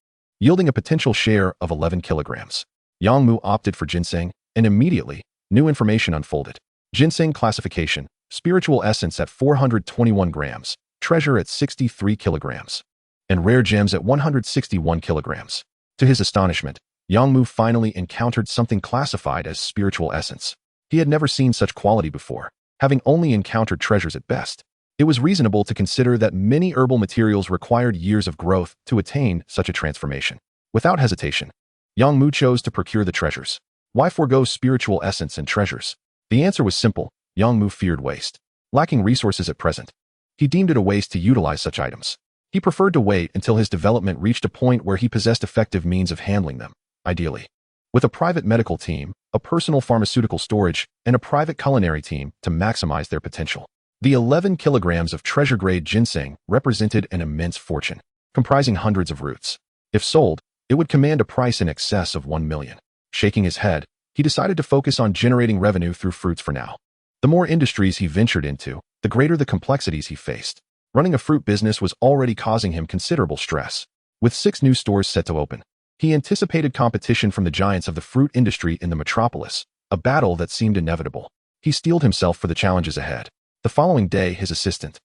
yielding a potential share of 11 kilograms. Yang Mu opted for ginseng, and immediately, new information unfolded. Ginseng classification: spiritual essence at 421 grams, treasure at 63 kilograms, and rare gems at 161 kilograms. To his astonishment, Yang Mu finally encountered something classified as spiritual essence. He had never seen such quality before, having only encountered treasures at best. It was reasonable to consider that many herbal materials required years of growth to attain such a transformation. Without hesitation, Yang Mu chose to procure the treasures. Why forego spiritual essence and treasures? The answer was simple: Yang Mu feared waste. Lacking resources at present, he deemed it a waste to utilize such items. He preferred to wait until his development reached a point where he possessed effective means of handling them, ideally with a private medical team, a personal pharmaceutical storage, and a private culinary team to maximize their potential. The 11 kilograms of treasure-grade ginseng represented an immense fortune, comprising hundreds of roots. If sold, it would command a price in excess of 1 million. Shaking his head, he decided to focus on generating revenue through fruits for now. The more industries he ventured into, the greater the complexities he faced. Running a fruit business was already causing him considerable stress. With 6 new stores set to open, he anticipated competition from the giants of the fruit industry in the metropolis, a battle that seemed inevitable. He steeled himself for the challenges ahead. The following day, his assistant,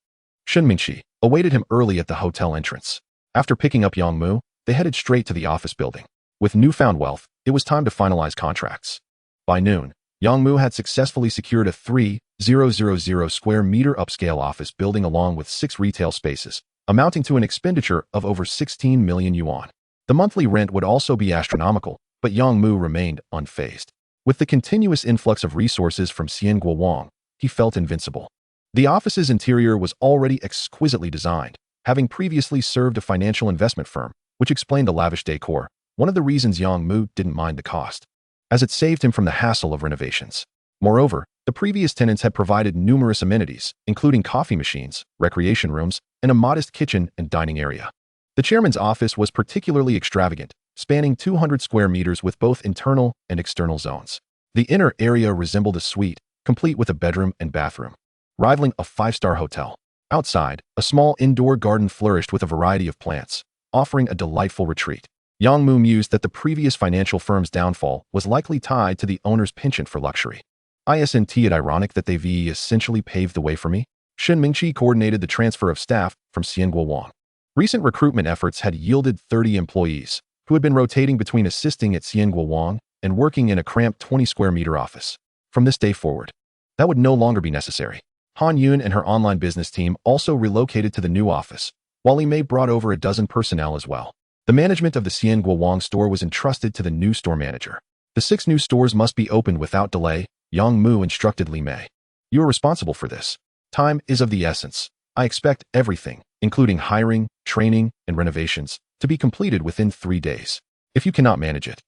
Shinmingqi, awaited him early at the hotel entrance. After picking up Yang Mu, they headed straight to the office building. With newfound wealth, it was time to finalize contracts. By noon, Yang Mu had successfully secured a 3,000 square meter upscale office building along with 6 retail spaces, amounting to an expenditure of over 16 million yuan. The monthly rent would also be astronomical, but Yang Mu remained unfazed. With the continuous influx of resources from Xian Guowang, he felt invincible. The office's interior was already exquisitely designed, having previously served a financial investment firm, which explained the lavish decor, one of the reasons Yang Mu didn't mind the cost, as it saved him from the hassle of renovations. Moreover, the previous tenants had provided numerous amenities, including coffee machines, recreation rooms, and a modest kitchen and dining area. The chairman's office was particularly extravagant, spanning 200 square meters with both internal and external zones. The inner area resembled a suite, complete with a bedroom and bathroom, rivaling a five-star hotel. Outside, a small indoor garden flourished with a variety of plants, offering a delightful retreat. Yang Mu mused that the previous financial firm's downfall was likely tied to the owner's penchant for luxury. Isn't it ironic that they essentially paved the way for me? Shen Mingqi coordinated the transfer of staff from Xianguo. Recent recruitment efforts had yielded 30 employees, who had been rotating between assisting at Xianguo and working in a cramped 20-square-meter office. From this day forward, that would no longer be necessary. Han Yun and her online business team also relocated to the new office, while Li Mei brought over a dozen personnel as well. The management of the Xianguo store was entrusted to the new store manager. The 6 new stores must be opened without delay, Yang Mu instructed Li Mei. You are responsible for this. Time is of the essence. I expect everything, including hiring, training, and renovations, to be completed within 3 days. If you cannot manage it,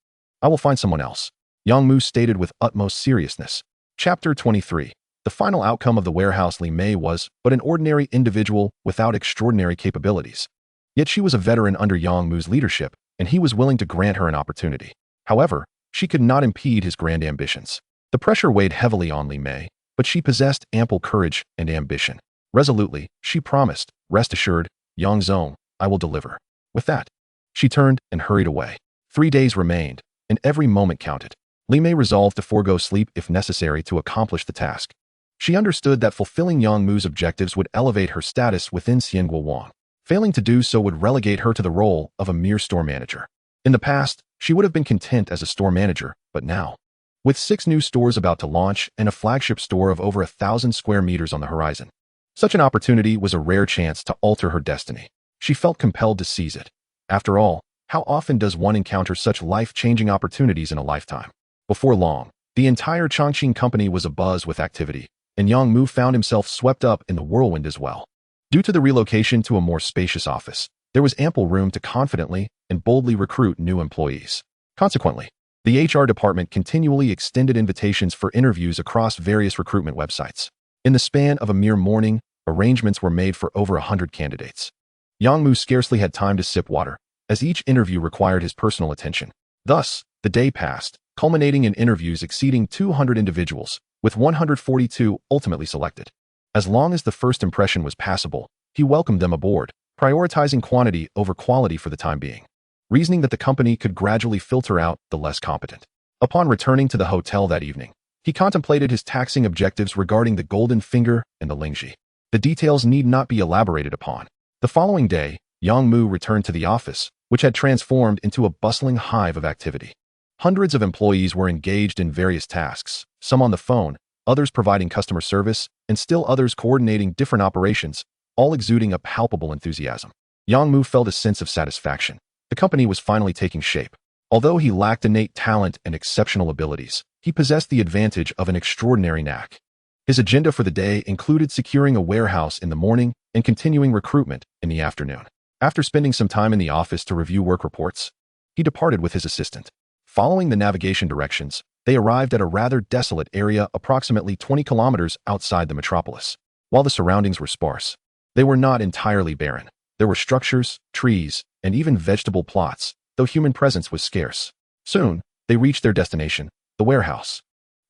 I will find someone else, Yang Mu stated with utmost seriousness. Chapter 23. The final outcome of the warehouse. Li Mei was but an ordinary individual without extraordinary capabilities. Yet she was a veteran under Yang Mu's leadership, and he was willing to grant her an opportunity. However, she could not impede his grand ambitions. The pressure weighed heavily on Li Mei, but she possessed ample courage and ambition. Resolutely, she promised, "Rest assured, Yang Zong, I will deliver." With that, she turned and hurried away. 3 days remained, and every moment counted. Li Mei resolved to forego sleep if necessary to accomplish the task. She understood that fulfilling Yang Mu's objectives would elevate her status within Xianguo. Failing to do so would relegate her to the role of a mere store manager. In the past, she would have been content as a store manager, but now, with 6 new stores about to launch and a flagship store of over 1,000 square meters on the horizon, such an opportunity was a rare chance to alter her destiny. She felt compelled to seize it. After all, how often does one encounter such life-changing opportunities in a lifetime? Before long, the entire Chongqing company was abuzz with activity, and Yang Mu found himself swept up in the whirlwind as well. Due to the relocation to a more spacious office, there was ample room to confidently and boldly recruit new employees. Consequently, the HR department continually extended invitations for interviews across various recruitment websites. In the span of a mere morning, arrangements were made for over 100 candidates. Yang Mu scarcely had time to sip water, as each interview required his personal attention. Thus, the day passed, culminating in interviews exceeding 200 individuals, with 142 ultimately selected. As long as the first impression was passable, he welcomed them aboard, prioritizing quantity over quality for the time being, reasoning that the company could gradually filter out the less competent. Upon returning to the hotel that evening, he contemplated his taxing objectives regarding the golden finger and the lingji. The details need not be elaborated upon. The following day, Yang Mu returned to the office, which had transformed into a bustling hive of activity. Hundreds of employees were engaged in various tasks, some on the phone, others providing customer service, and still others coordinating different operations, all exuding a palpable enthusiasm. Yang Mu felt a sense of satisfaction. The company was finally taking shape. Although he lacked innate talent and exceptional abilities, he possessed the advantage of an extraordinary knack. His agenda for the day included securing a warehouse in the morning and continuing recruitment in the afternoon. After spending some time in the office to review work reports, he departed with his assistant. Following the navigation directions, they arrived at a rather desolate area approximately 20 kilometers outside the metropolis. While the surroundings were sparse, they were not entirely barren. There were structures, trees, and even vegetable plots, though human presence was scarce. Soon, they reached their destination, the warehouse.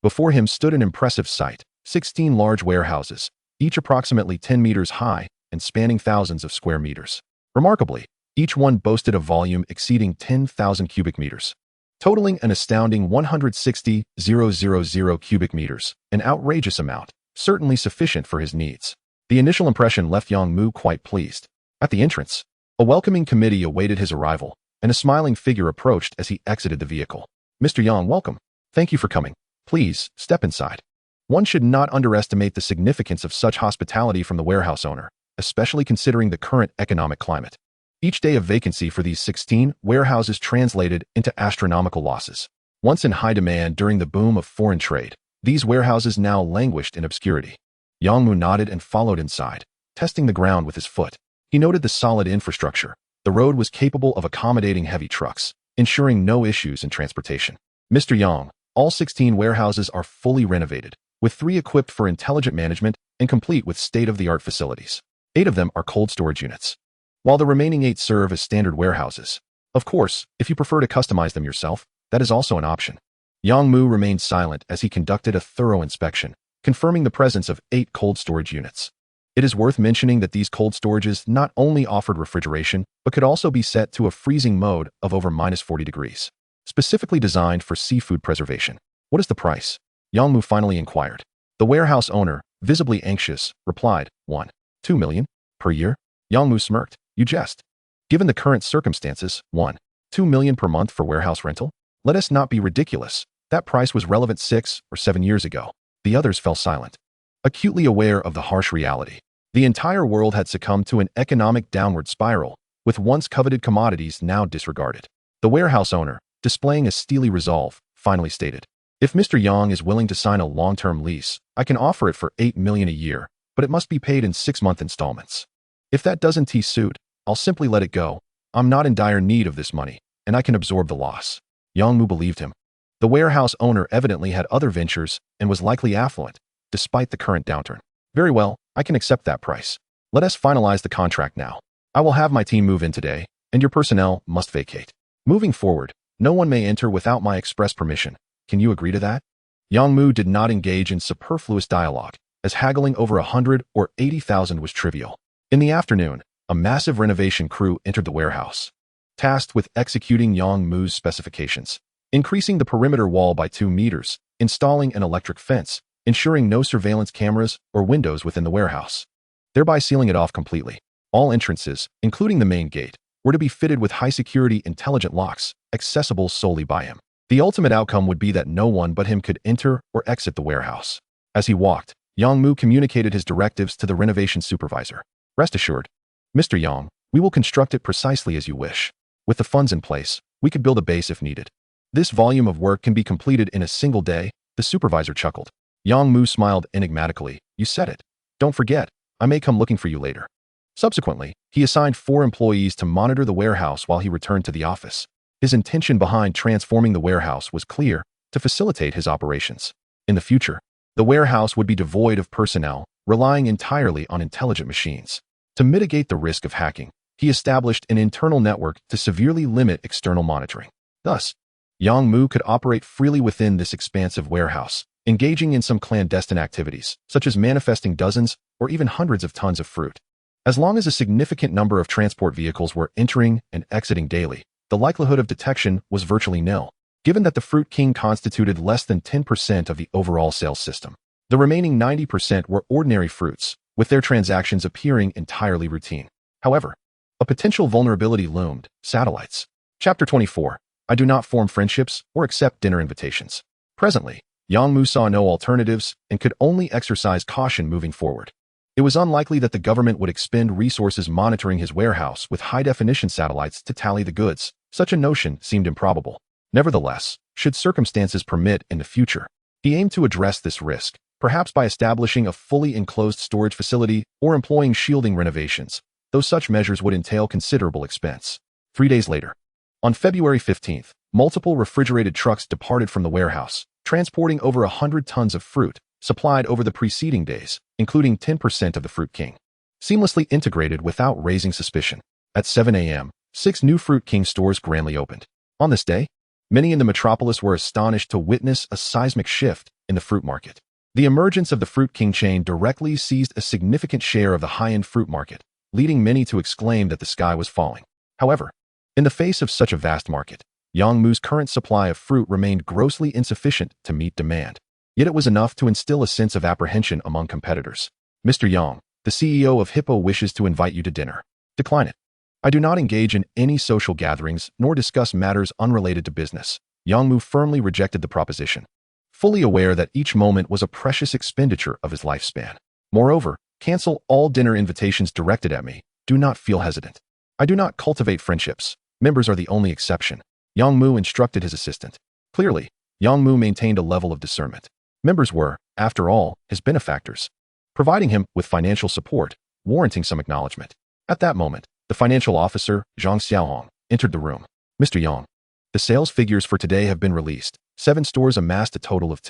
Before him stood an impressive sight, 16 large warehouses, each approximately 10 meters high and spanning thousands of square meters. Remarkably, each one boasted a volume exceeding 10,000 cubic meters, totaling an astounding 160,000 cubic meters, an outrageous amount, certainly sufficient for his needs. The initial impression left Yang Mu quite pleased. At the entrance, a welcoming committee awaited his arrival, and a smiling figure approached as he exited the vehicle. "Mr. Yang, welcome. Thank you for coming. Please, step inside." One should not underestimate the significance of such hospitality from the warehouse owner, especially considering the current economic climate. Each day of vacancy for these 16 warehouses translated into astronomical losses. Once in high demand during the boom of foreign trade, these warehouses now languished in obscurity. Yang Mu nodded and followed inside, testing the ground with his foot. He noted the solid infrastructure. The road was capable of accommodating heavy trucks, ensuring no issues in transportation. "Mr. Yang, all 16 warehouses are fully renovated, with 3 equipped for intelligent management and complete with state-of-the-art facilities. 8 of them are cold storage units, while the remaining 8 serve as standard warehouses. Of course, if you prefer to customize them yourself, that is also an option." Yang Mu remained silent as he conducted a thorough inspection, confirming the presence of 8 cold storage units. It is worth mentioning that these cold storages not only offered refrigeration, but could also be set to a freezing mode of over -40 degrees, specifically designed for seafood preservation. What is the price? Yang Mu finally inquired. The warehouse owner, visibly anxious, replied, 2 million per year? Yang Mu smirked. You jest. Given the current circumstances, 2 million per month for warehouse rental? Let us not be ridiculous. That price was relevant 6 or 7 years ago. The others fell silent, acutely aware of the harsh reality. The entire world had succumbed to an economic downward spiral, with once coveted commodities now disregarded. The warehouse owner, displaying a steely resolve, finally stated, if Mr. Yang is willing to sign a long-term lease, I can offer it for 8 million a year, but it must be paid in 6-month installments. If that doesn't suit, I'll simply let it go. I'm not in dire need of this money, and I can absorb the loss. Yang Mu believed him. The warehouse owner evidently had other ventures and was likely affluent, despite the current downturn. Very well, I can accept that price. Let us finalize the contract now. I will have my team move in today, and your personnel must vacate. Moving forward, no one may enter without my express permission. Can you agree to that? Yang Mu did not engage in superfluous dialogue, as haggling over 100 or 80,000 was trivial. In the afternoon, a massive renovation crew entered the warehouse, tasked with executing Yang Mu's specifications, increasing the perimeter wall by 2 meters, installing an electric fence, ensuring no surveillance cameras or windows within the warehouse, thereby sealing it off completely. All entrances, including the main gate, were to be fitted with high-security intelligent locks, accessible solely by him. The ultimate outcome would be that no one but him could enter or exit the warehouse. As he walked, Yang Mu communicated his directives to the renovation supervisor. Rest assured, Mr. Yang, we will construct it precisely as you wish. With the funds in place, we could build a base if needed. This volume of work can be completed in a single day, the supervisor chuckled. Yang Mu smiled enigmatically. You said it. Don't forget, I may come looking for you later. Subsequently, he assigned 4 employees to monitor the warehouse while he returned to the office. His intention behind transforming the warehouse was clear: to facilitate his operations. In the future, the warehouse would be devoid of personnel, relying entirely on intelligent machines. To mitigate the risk of hacking, he established an internal network to severely limit external monitoring. Thus, Yang Mu could operate freely within this expansive warehouse, engaging in some clandestine activities, such as manifesting dozens or even hundreds of tons of fruit. As long as a significant number of transport vehicles were entering and exiting daily, the likelihood of detection was virtually nil, given that the Fruit King constituted less than 10% of the overall sales system. The remaining 90% were ordinary fruits, with their transactions appearing entirely routine. However, a potential vulnerability loomed: satellites. Chapter 24. I do not form friendships or accept dinner invitations. Presently, Yang Mu saw no alternatives and could only exercise caution moving forward. It was unlikely that the government would expend resources monitoring his warehouse with high-definition satellites to tally the goods. Such a notion seemed improbable. Nevertheless, should circumstances permit in the future, he aimed to address this risk, perhaps by establishing a fully enclosed storage facility or employing shielding renovations, though such measures would entail considerable expense. 3 days later, on February 15th, multiple refrigerated trucks departed from the warehouse, transporting over 100 tons of fruit, supplied over the preceding days, including 10% of the Fruit King, seamlessly integrated without raising suspicion. At 7 a.m., 6 new Fruit King stores grandly opened. On this day, many in the metropolis were astonished to witness a seismic shift in the fruit market. The emergence of the Fruit King chain directly seized a significant share of the high-end fruit market, leading many to exclaim that the sky was falling. However, in the face of such a vast market, Yang Mu's current supply of fruit remained grossly insufficient to meet demand. Yet it was enough to instill a sense of apprehension among competitors. Mr. Yang, the CEO of Hippo wishes to invite you to dinner. Decline it. I do not engage in any social gatherings nor discuss matters unrelated to business. Yang Mu firmly rejected the proposition, fully aware that each moment was a precious expenditure of his lifespan. Moreover, cancel all dinner invitations directed at me. Do not feel hesitant. I do not cultivate friendships. Members are the only exception. Yang Mu instructed his assistant. Clearly, Yang Mu maintained a level of discernment. Members were, after all, his benefactors, providing him with financial support, warranting some acknowledgement. At that moment, the financial officer, Zhang Xiaohong, entered the room. Mr. Yang, the sales figures for today have been released. 7 stores amassed a total of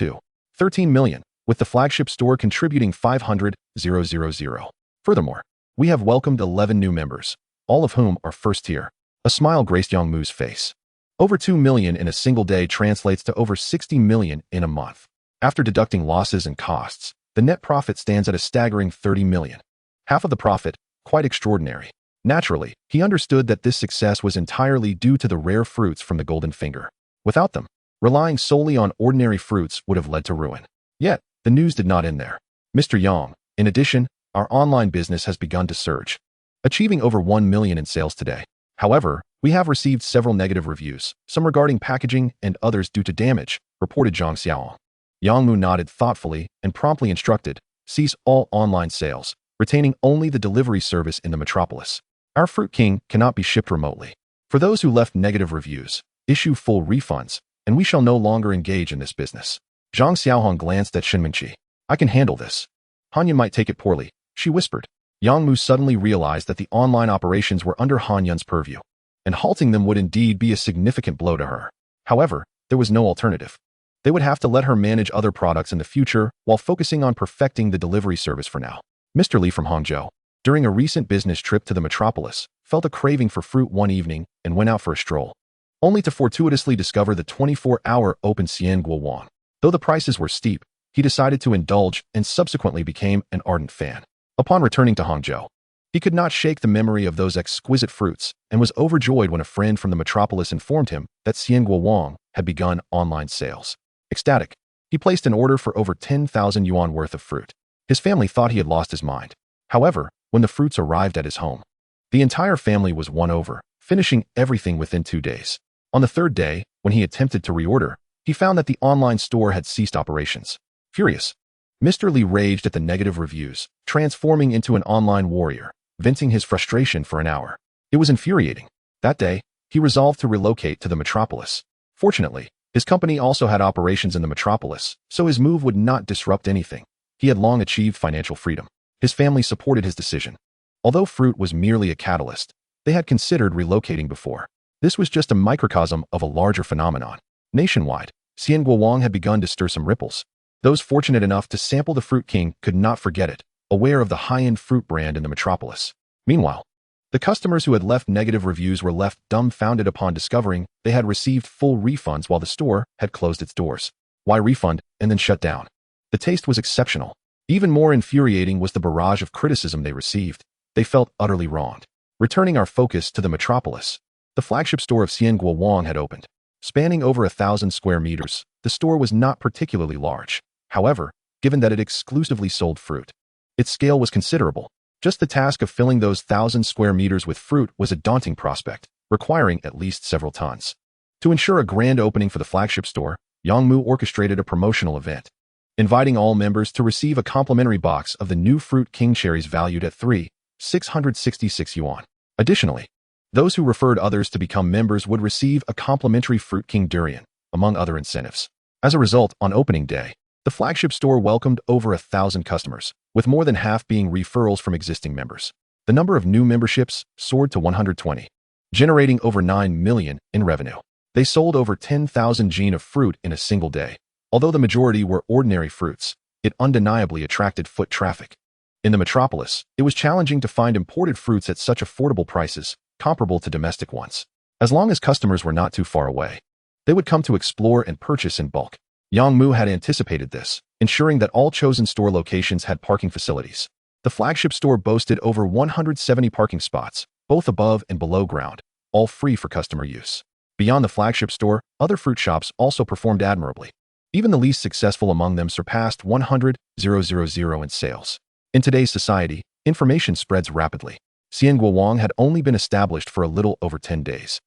13 million, with the flagship store contributing 500,000. Furthermore, we have welcomed 11 new members, all of whom are first tier. A smile graced Yang Mu's face. Over 2 million in a single day translates to over 60 million in a month. After deducting losses and costs, The net profit stands at a staggering 30 million. Half of the profit, quite extraordinary. Naturally, he understood that this success was entirely due to the rare fruits from the golden finger. Without them, relying solely on ordinary fruits would have led to ruin. Yet, the news did not end there. Mr. Yang, in addition, our online business has begun to surge, achieving over 1 million in sales today. However, we have received several negative reviews, some regarding packaging and others due to damage, reported Zhang Xiaohong. Yang Mu nodded thoughtfully and promptly instructed, cease all online sales, retaining only the delivery service in the metropolis. Our Fruit King cannot be shipped remotely. For those who left negative reviews, issue full refunds, and we shall no longer engage in this business. Zhang Xiaohong glanced at Shen Minqi. I can handle this. Hanyan might take it poorly, she whispered. Yang Mu suddenly realized that the online operations were under Hanyan's purview, and halting them would indeed be a significant blow to her. However, there was no alternative. They would have to let her manage other products in the future while focusing on perfecting the delivery service for now. Mr. Li from Hangzhou, during a recent business trip to the metropolis, felt a craving for fruit one evening and went out for a stroll, only to fortuitously discover the 24-hour open Xian Guowang. Though the prices were steep, he decided to indulge and subsequently became an ardent fan. Upon returning to Hangzhou, he could not shake the memory of those exquisite fruits and was overjoyed when a friend from the metropolis informed him that Xian Guowang had begun online sales. Ecstatic, he placed an order for over 10,000 yuan worth of fruit. His family thought he had lost his mind. However, when the fruits arrived at his home, the entire family was won over, finishing everything within 2 days. On the third day, when he attempted to reorder, he found that the online store had ceased operations. Furious, Mr. Li raged at the negative reviews, transforming into an online warrior, venting his frustration for an hour. It was infuriating. That day, he resolved to relocate to the metropolis. Fortunately, his company also had operations in the metropolis, so his move would not disrupt anything. He had long achieved financial freedom. His family supported his decision. Although fruit was merely a catalyst, they had considered relocating before. This was just a microcosm of a larger phenomenon. Nationwide, Xian Guowang had begun to stir some ripples. Those fortunate enough to sample the Fruit King could not forget it, aware of the high-end fruit brand in the metropolis. Meanwhile, the customers who had left negative reviews were left dumbfounded upon discovering they had received full refunds while the store had closed its doors. Why refund and then shut down? The taste was exceptional. Even more infuriating was the barrage of criticism they received. They felt utterly wronged. Returning our focus to the metropolis, the flagship store of Xian Guowang had opened. Spanning over 1,000 square meters, the store was not particularly large. However, given that it exclusively sold fruit, its scale was considerable. Just the task of filling those 1,000 square meters with fruit was a daunting prospect, requiring at least several tons. To ensure a grand opening for the flagship store, Yang Mu orchestrated a promotional event, inviting all members to receive a complimentary box of the new Fruit King cherries valued at 3,666 yuan. Additionally, those who referred others to become members would receive a complimentary Fruit King durian, among other incentives. As a result, on opening day, the flagship store welcomed over 1,000 customers, with more than half being referrals from existing members. The number of new memberships soared to 120, generating over 9 million in revenue. They sold over 10,000 jin of fruit in a single day. Although the majority were ordinary fruits, it undeniably attracted foot traffic. In the metropolis, it was challenging to find imported fruits at such affordable prices, comparable to domestic ones. As long as customers were not too far away, they would come to explore and purchase in bulk. Yang Mu had anticipated this, ensuring that all chosen store locations had parking facilities. The flagship store boasted over 170 parking spots, both above and below ground, all free for customer use. Beyond the flagship store, other fruit shops also performed admirably. Even the least successful among them surpassed 100,000 in sales. In today's society, information spreads rapidly. Xian Guowang had only been established for a little over 10 days.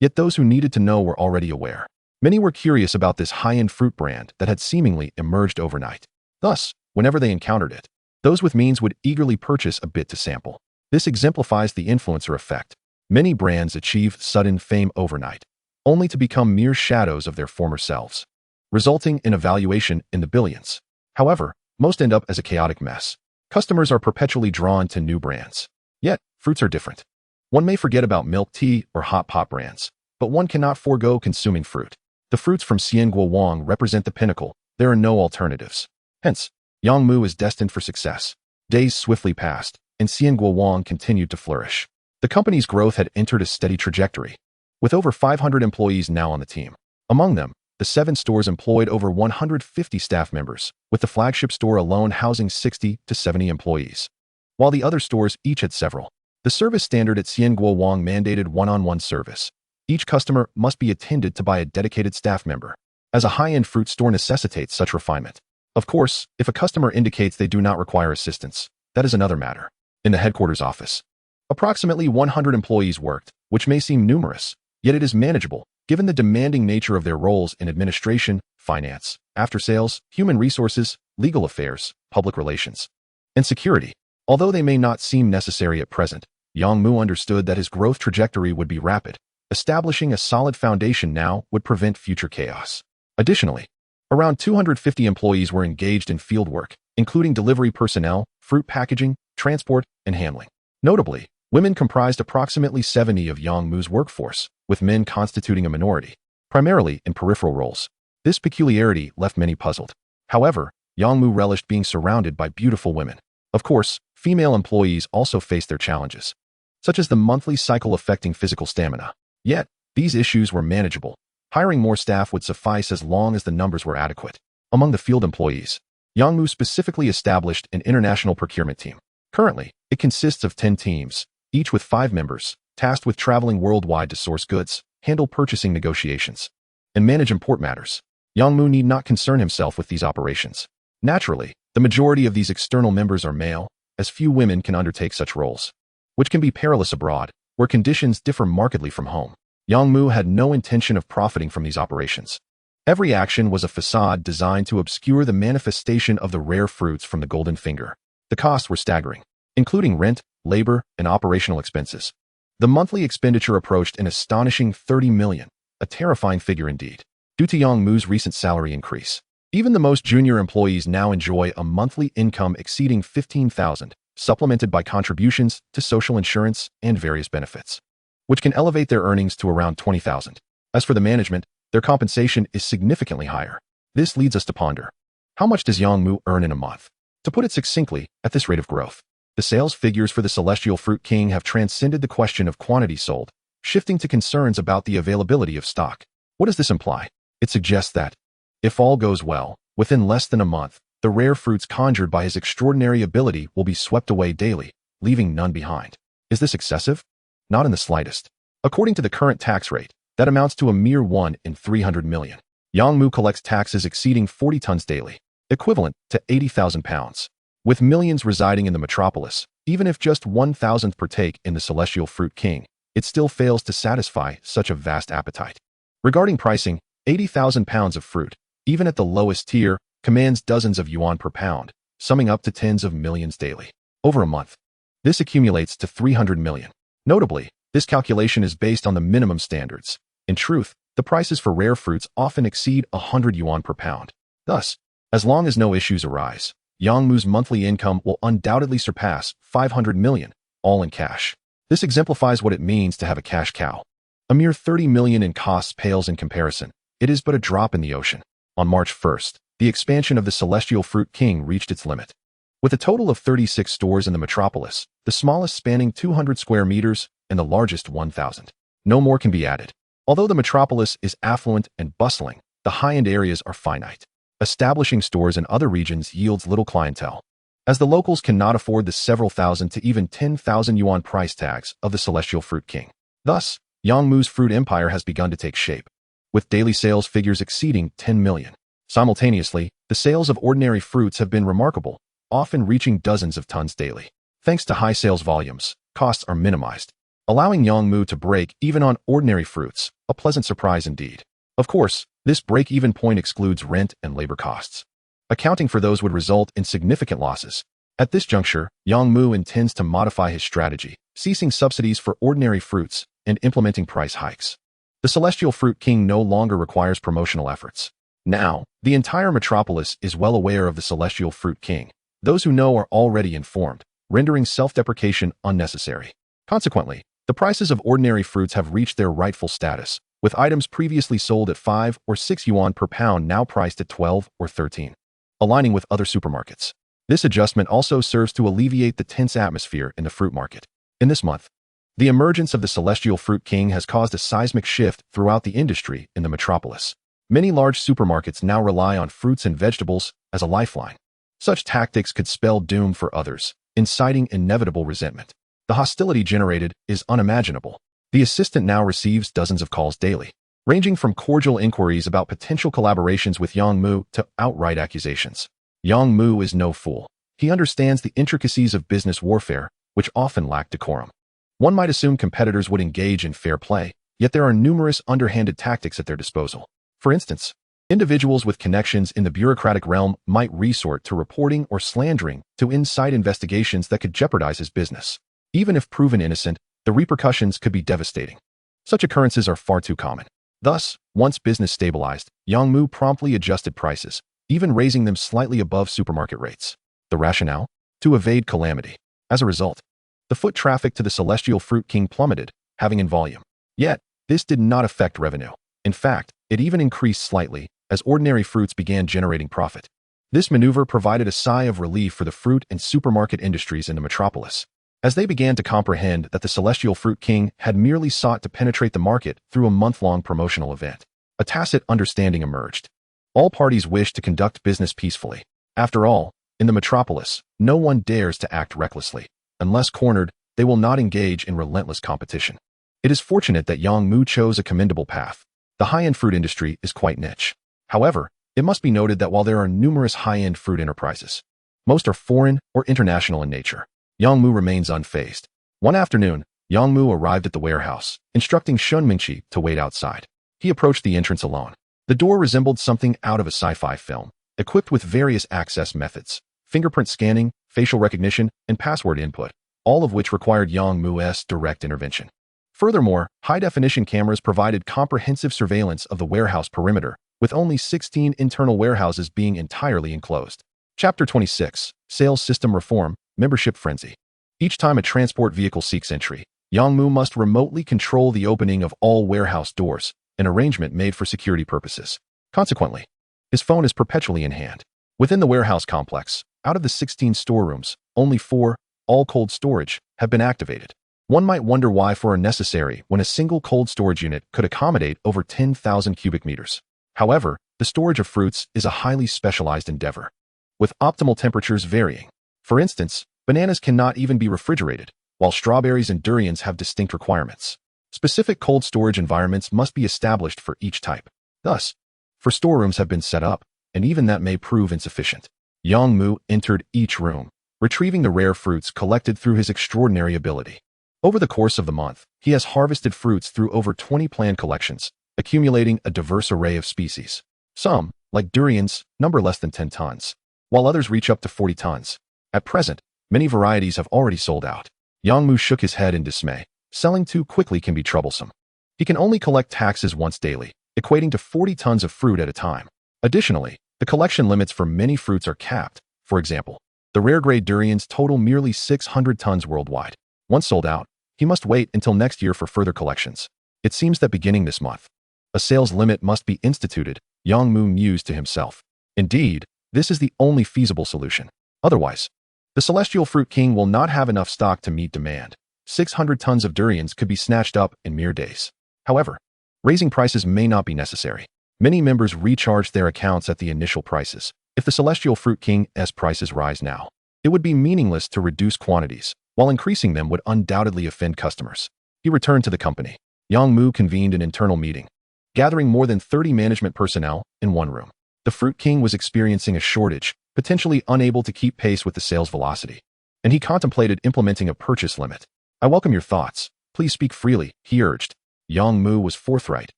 Yet those who needed to know were already aware. Many were curious about this high-end fruit brand that had seemingly emerged overnight. Thus, whenever they encountered it, those with means would eagerly purchase a bit to sample. This exemplifies the influencer effect. Many brands achieve sudden fame overnight, only to become mere shadows of their former selves, resulting in a valuation in the billions. However, most end up as a chaotic mess. Customers are perpetually drawn to new brands. Yet, fruits are different. One may forget about milk tea or hot pot brands, but one cannot forego consuming fruit. The fruits from Xian Guowang represent the pinnacle. There are no alternatives. Hence, Yang Mu is destined for success. Days swiftly passed, and Xian Guowang continued to flourish. The company's growth had entered a steady trajectory, with over 500 employees now on the team. Among them, the 7 stores employed over 150 staff members, with the flagship store alone housing 60 to 70 employees, while the other stores each had several. The service standard at Xianguo Wang mandated one-on-one service. Each customer must be attended to by a dedicated staff member, as a high-end fruit store necessitates such refinement. Of course, if a customer indicates they do not require assistance, that is another matter. In the headquarters office, approximately 100 employees worked, which may seem numerous, yet it is manageable, given the demanding nature of their roles in administration, finance, after-sales, human resources, legal affairs, public relations, and security. Although they may not seem necessary at present, Yang Mu understood that his growth trajectory would be rapid. Establishing a solid foundation now would prevent future chaos. Additionally, around 250 employees were engaged in field work, including delivery personnel, fruit packaging, transport, and handling. Notably, women comprised approximately 70 of Yang Mu's workforce, with men constituting a minority, primarily in peripheral roles. This peculiarity left many puzzled. However, Yang Mu relished being surrounded by beautiful women. Of course, female employees also faced their challenges, such as the monthly cycle affecting physical stamina. Yet, these issues were manageable. Hiring more staff would suffice as long as the numbers were adequate. Among the field employees, Yang Mu specifically established an international procurement team. Currently, it consists of 10 teams, each with 5 members, tasked with traveling worldwide to source goods, handle purchasing negotiations, and manage import matters. Yang Mu need not concern himself with these operations. Naturally, the majority of these external members are male, as few women can undertake such roles, which can be perilous abroad, where conditions differ markedly from home. Yang Mu had no intention of profiting from these operations. Every action was a facade designed to obscure the manifestation of the rare fruits from the golden finger. The costs were staggering, including rent, labor, and operational expenses. The monthly expenditure approached an astonishing 30 million, a terrifying figure indeed. Due to Yang Mu's recent salary increase, even the most junior employees now enjoy a monthly income exceeding 15,000, supplemented by contributions to social insurance and various benefits, which can elevate their earnings to around 20,000. As for the management, their compensation is significantly higher. This leads us to ponder, how much does Yang Mu earn in a month? To put it succinctly, at this rate of growth, the sales figures for the Celestial Fruit King have transcended the question of quantity sold, shifting to concerns about the availability of stock. What does this imply? It suggests that, if all goes well, within less than a month, the rare fruits conjured by his extraordinary ability will be swept away daily, leaving none behind. Is this excessive? Not in the slightest. According to the current tax rate, that amounts to a mere 1 in 300 million. Yang Mu collects taxes exceeding 40 tons daily, equivalent to 80,000 pounds. With millions residing in the metropolis, even if just 1,000th partake in the Celestial Fruit King, it still fails to satisfy such a vast appetite. Regarding pricing, 80,000 pounds of fruit, even at the lowest tier, commands dozens of yuan per pound, summing up to tens of millions daily. Over a month, this accumulates to 300 million. Notably, this calculation is based on the minimum standards. In truth, the prices for rare fruits often exceed 100 yuan per pound. Thus, as long as no issues arise, Yang Mu's monthly income will undoubtedly surpass 500 million, all in cash. This exemplifies what it means to have a cash cow. A mere 30 million in costs pales in comparison. It is but a drop in the ocean. On March 1st, the expansion of the Celestial Fruit King reached its limit. With a total of 36 stores in the metropolis, the smallest spanning 200 square meters and the largest 1,000. No more can be added. Although the metropolis is affluent and bustling, the high-end areas are finite. Establishing stores in other regions yields little clientele, as the locals cannot afford the several thousand to even 10,000 yuan price tags of the Celestial Fruit King. Thus, Yang Mu's fruit empire has begun to take shape, with daily sales figures exceeding 10 million. Simultaneously, the sales of ordinary fruits have been remarkable, often reaching dozens of tons daily. Thanks to high sales volumes, costs are minimized, allowing Yang Mu to break even on ordinary fruits, a pleasant surprise indeed. Of course, this break-even point excludes rent and labor costs. Accounting for those would result in significant losses. At this juncture, Yang Mu intends to modify his strategy, ceasing subsidies for ordinary fruits and implementing price hikes. The Celestial Fruit King no longer requires promotional efforts. Now, the entire metropolis is well aware of the Celestial Fruit King. Those who know are already informed, rendering self-deprecation unnecessary. Consequently, the prices of ordinary fruits have reached their rightful status, with items previously sold at 5 or 6 yuan per pound now priced at 12 or 13, aligning with other supermarkets. This adjustment also serves to alleviate the tense atmosphere in the fruit market. In this month, the emergence of the Celestial Fruit King has caused a seismic shift throughout the industry in the metropolis. Many large supermarkets now rely on fruits and vegetables as a lifeline. Such tactics could spell doom for others, inciting inevitable resentment. The hostility generated is unimaginable. The assistant now receives dozens of calls daily, ranging from cordial inquiries about potential collaborations with Yang Mu to outright accusations. Yang Mu is no fool. He understands the intricacies of business warfare, which often lack decorum. One might assume competitors would engage in fair play, yet there are numerous underhanded tactics at their disposal. For instance, individuals with connections in the bureaucratic realm might resort to reporting or slandering to incite investigations that could jeopardize his business. Even if proven innocent, the repercussions could be devastating. Such occurrences are far too common. Thus, once business stabilized, Yang Mu promptly adjusted prices, even raising them slightly above supermarket rates. The rationale? To evade calamity. As a result, the foot traffic to the Celestial Fruit King plummeted, halving in volume. Yet, this did not affect revenue. In fact, it even increased slightly, as ordinary fruits began generating profit. This maneuver provided a sigh of relief for the fruit and supermarket industries in the metropolis, as they began to comprehend that the Celestial Fruit King had merely sought to penetrate the market through a month-long promotional event. A tacit understanding emerged. All parties wished to conduct business peacefully. After all, in the metropolis, no one dares to act recklessly. Unless cornered, they will not engage in relentless competition. It is fortunate that Yang Mu chose a commendable path. The high-end fruit industry is quite niche. However, it must be noted that while there are numerous high-end fruit enterprises, most are foreign or international in nature. Yang Mu remains unfazed. One afternoon, Yang Mu arrived at the warehouse, instructing Shun Mingqi to wait outside. He approached the entrance alone. The door resembled something out of a sci-fi film, equipped with various access methods, fingerprint scanning, facial recognition, and password input, all of which required Yang Mu's direct intervention. Furthermore, high-definition cameras provided comprehensive surveillance of the warehouse perimeter, with only 16 internal warehouses being entirely enclosed. Chapter 26, Sales System Reform, Membership Frenzy. Each time a transport vehicle seeks entry, Yang Mu must remotely control the opening of all warehouse doors, an arrangement made for security purposes. Consequently, his phone is perpetually in hand. Within the warehouse complex, out of the 16 storerooms, only 4, all cold storage, have been activated. One might wonder why 4 are necessary when a single cold storage unit could accommodate over 10,000 cubic meters. However, the storage of fruits is a highly specialized endeavor, with optimal temperatures varying. For instance, bananas cannot even be refrigerated, while strawberries and durians have distinct requirements. Specific cold storage environments must be established for each type. Thus, 4 storerooms have been set up, and even that may prove insufficient. Yang Mu entered each room, retrieving the rare fruits collected through his extraordinary ability. Over the course of the month, he has harvested fruits through over 20 planned collections, accumulating a diverse array of species. Some, like durians, number less than 10 tons, while others reach up to 40 tons. At present, many varieties have already sold out. Yang Mu shook his head in dismay. Selling too quickly can be troublesome. He can only collect taxes once daily, equating to 40 tons of fruit at a time. Additionally, the collection limits for many fruits are capped. For example, the rare-grade durians total merely 600 tons worldwide. Once sold out, he must wait until next year for further collections. It seems that beginning this month, a sales limit must be instituted, Yang Mu mused to himself. Indeed, this is the only feasible solution. Otherwise, the Celestial Fruit King will not have enough stock to meet demand. 600 tons of durians could be snatched up in mere days. However, raising prices may not be necessary. Many members recharge their accounts at the initial prices. If the Celestial Fruit King's prices rise now, it would be meaningless to reduce quantities, while increasing them would undoubtedly offend customers. He returned to the company. Yang Mu convened an internal meeting, gathering more than 30 management personnel in one room. The Fruit King was experiencing a shortage, potentially unable to keep pace with the sales velocity, and he contemplated implementing a purchase limit. I welcome your thoughts. Please speak freely, he urged. Yang Mu was forthright.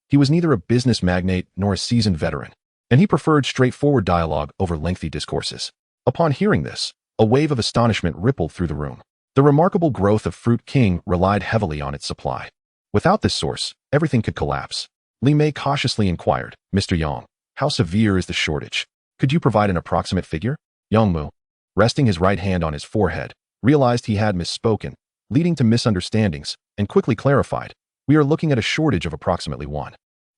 He was neither a business magnate nor a seasoned veteran, and he preferred straightforward dialogue over lengthy discourses. Upon hearing this, a wave of astonishment rippled through the room. The remarkable growth of Fruit King relied heavily on its supply. Without this source, everything could collapse. Li Mei cautiously inquired, Mr. Yang, how severe is the shortage? Could you provide an approximate figure? Yang Mu, resting his right hand on his forehead, realized he had misspoken, leading to misunderstandings, and quickly clarified, we are looking at a shortage of approximately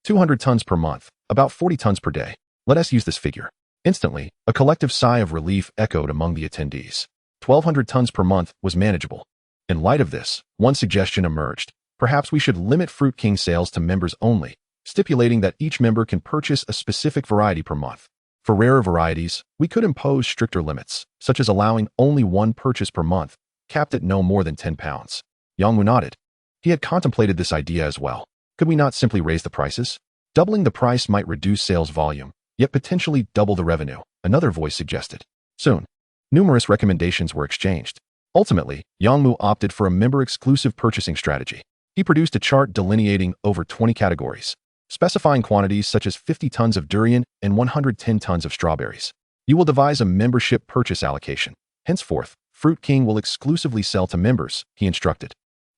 200 tons per month, about 40 tons per day. Let us use this figure. Instantly, a collective sigh of relief echoed among the attendees. 1,200 tons per month was manageable. In light of this, one suggestion emerged. Perhaps we should limit Fruit King sales to members only, stipulating that each member can purchase a specific variety per month. For rarer varieties, we could impose stricter limits, such as allowing only one purchase per month, capped at no more than 10 pounds. Yangmu nodded. He had contemplated this idea as well. Could we not simply raise the prices? Doubling the price might reduce sales volume, yet potentially double the revenue, another voice suggested. Soon, numerous recommendations were exchanged. Ultimately, Yangmu opted for a member-exclusive purchasing strategy. He produced a chart delineating over 20 categories, specifying quantities such as 50 tons of durian and 110 tons of strawberries. You will devise a membership purchase allocation. Henceforth, Fruit King will exclusively sell to members, he instructed.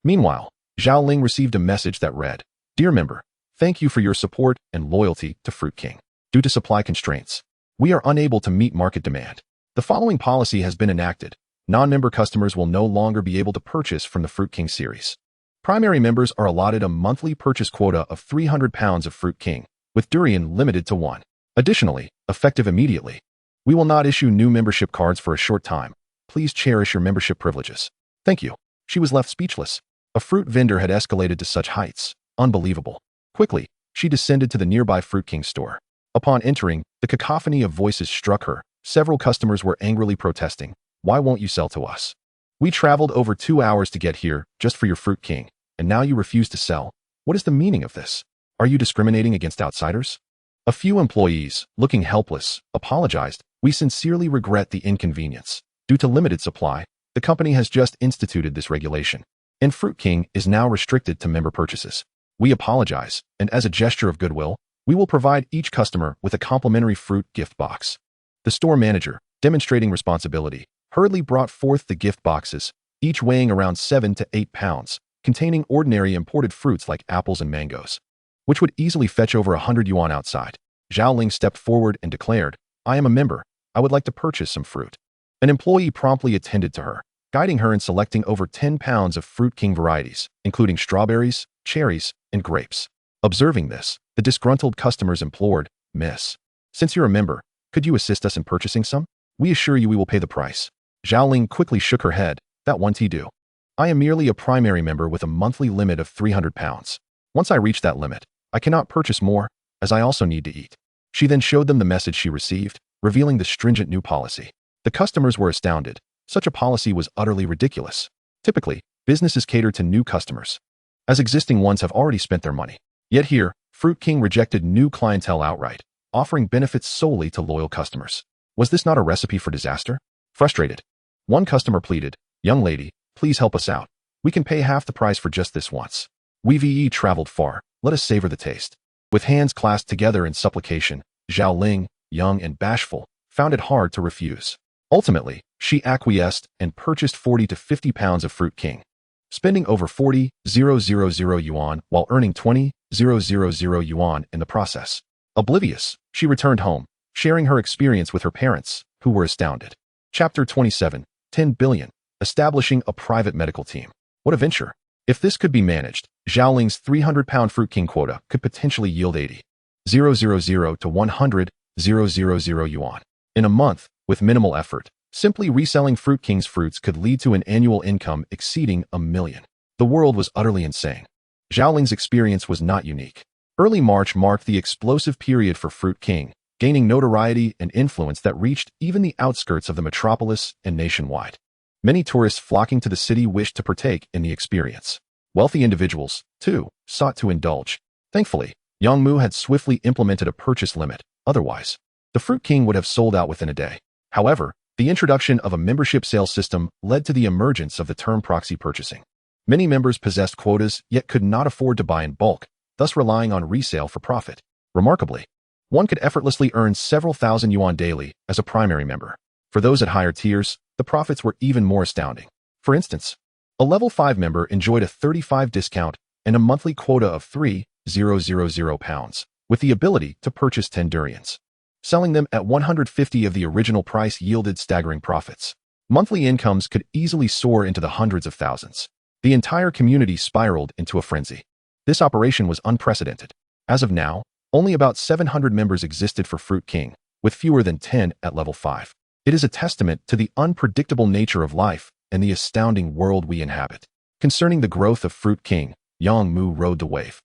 Meanwhile, Zhao Ling received a message that read, "Dear member, thank you for your support and loyalty to Fruit King. Due to supply constraints, we are unable to meet market demand. The following policy has been enacted. Non-member customers will no longer be able to purchase from the Fruit King series. Primary members are allotted a monthly purchase quota of 300 pounds of Fruit King, with durian limited to 1. Additionally, effective immediately, we will not issue new membership cards for a short time. Please cherish your membership privileges. Thank you." She was left speechless. A fruit vendor had escalated to such heights. Unbelievable. Quickly, she descended to the nearby Fruit King store. Upon entering, the cacophony of voices struck her. Several customers were angrily protesting. "Why won't you sell to us? We traveled over 2 hours to get here just for your Fruit King, and now you refuse to sell. What is the meaning of this? Are you discriminating against outsiders?" A few employees, looking helpless, apologized. "We sincerely regret the inconvenience. Due to limited supply, the company has just instituted this regulation, and Fruit King is now restricted to member purchases. We apologize, and as a gesture of goodwill, we will provide each customer with a complimentary fruit gift box." The store manager, demonstrating responsibility, hurriedly brought forth the gift boxes, each weighing around 7 to 8 pounds, containing ordinary imported fruits like apples and mangoes, which would easily fetch over 100 yuan outside. Zhao Ling stepped forward and declared, "I am a member. I would like to purchase some fruit." An employee promptly attended to her, guiding her in selecting over 10 pounds of Fruit King varieties, including strawberries, cherries, and grapes. Observing this, the disgruntled customers implored, "Miss, since you're a member, could you assist us in purchasing some? We assure you we will pay the price." Zhao Ling quickly shook her head. "That won't do. I am merely a primary member with a monthly limit of 300 pounds. Once I reach that limit, I cannot purchase more, as I also need to eat." She then showed them the message she received, revealing the stringent new policy. The customers were astounded. Such a policy was utterly ridiculous. Typically, businesses cater to new customers, as existing ones have already spent their money. Yet here, Fruit King rejected new clientele outright, offering benefits solely to loyal customers. Was this not a recipe for disaster? Frustrated, one customer pleaded, "Young lady, please help us out. We can pay half the price for just this once. We've traveled far. Let us savor the taste." With hands clasped together in supplication, Zhao Ling, young and bashful, found it hard to refuse. Ultimately, she acquiesced and purchased 40 to 50 pounds of Fruit King, spending over 40,000 yuan while earning 20,000 yuan in the process. Oblivious, she returned home, sharing her experience with her parents, who were astounded. Chapter 27, 10 billion, establishing a private medical team. What a venture! If this could be managed, Zhao Ling's 300-pound Fruit King quota could potentially yield 80,000 to 100,000 yuan. In a month, with minimal effort, simply reselling Fruit King's fruits could lead to an annual income exceeding 1 million. The world was utterly insane. Zhao Ling's experience was not unique. Early March marked the explosive period for Fruit King, gaining notoriety and influence that reached even the outskirts of the metropolis and nationwide. Many tourists flocking to the city wished to partake in the experience. Wealthy individuals, too, sought to indulge. Thankfully, Yangmu had swiftly implemented a purchase limit. Otherwise, the Fruit King would have sold out within a day. However, the introduction of a membership sales system led to the emergence of the term proxy purchasing. Many members possessed quotas yet could not afford to buy in bulk, thus relying on resale for profit. Remarkably, one could effortlessly earn several thousand yuan daily as a primary member. For those at higher tiers, the profits were even more astounding. For instance, a level 5 member enjoyed a 35% discount and a monthly quota of 3,000 pounds, with the ability to purchase 10 durians. Selling them at 150 of the original price yielded staggering profits. Monthly incomes could easily soar into the hundreds of thousands. The entire community spiraled into a frenzy. This operation was unprecedented. As of now, only about 700 members existed for Fruit King, with fewer than 10 at level 5. It is a testament to the unpredictable nature of life and the astounding world we inhabit. Concerning the growth of Fruit King, Yangmu rode the wave.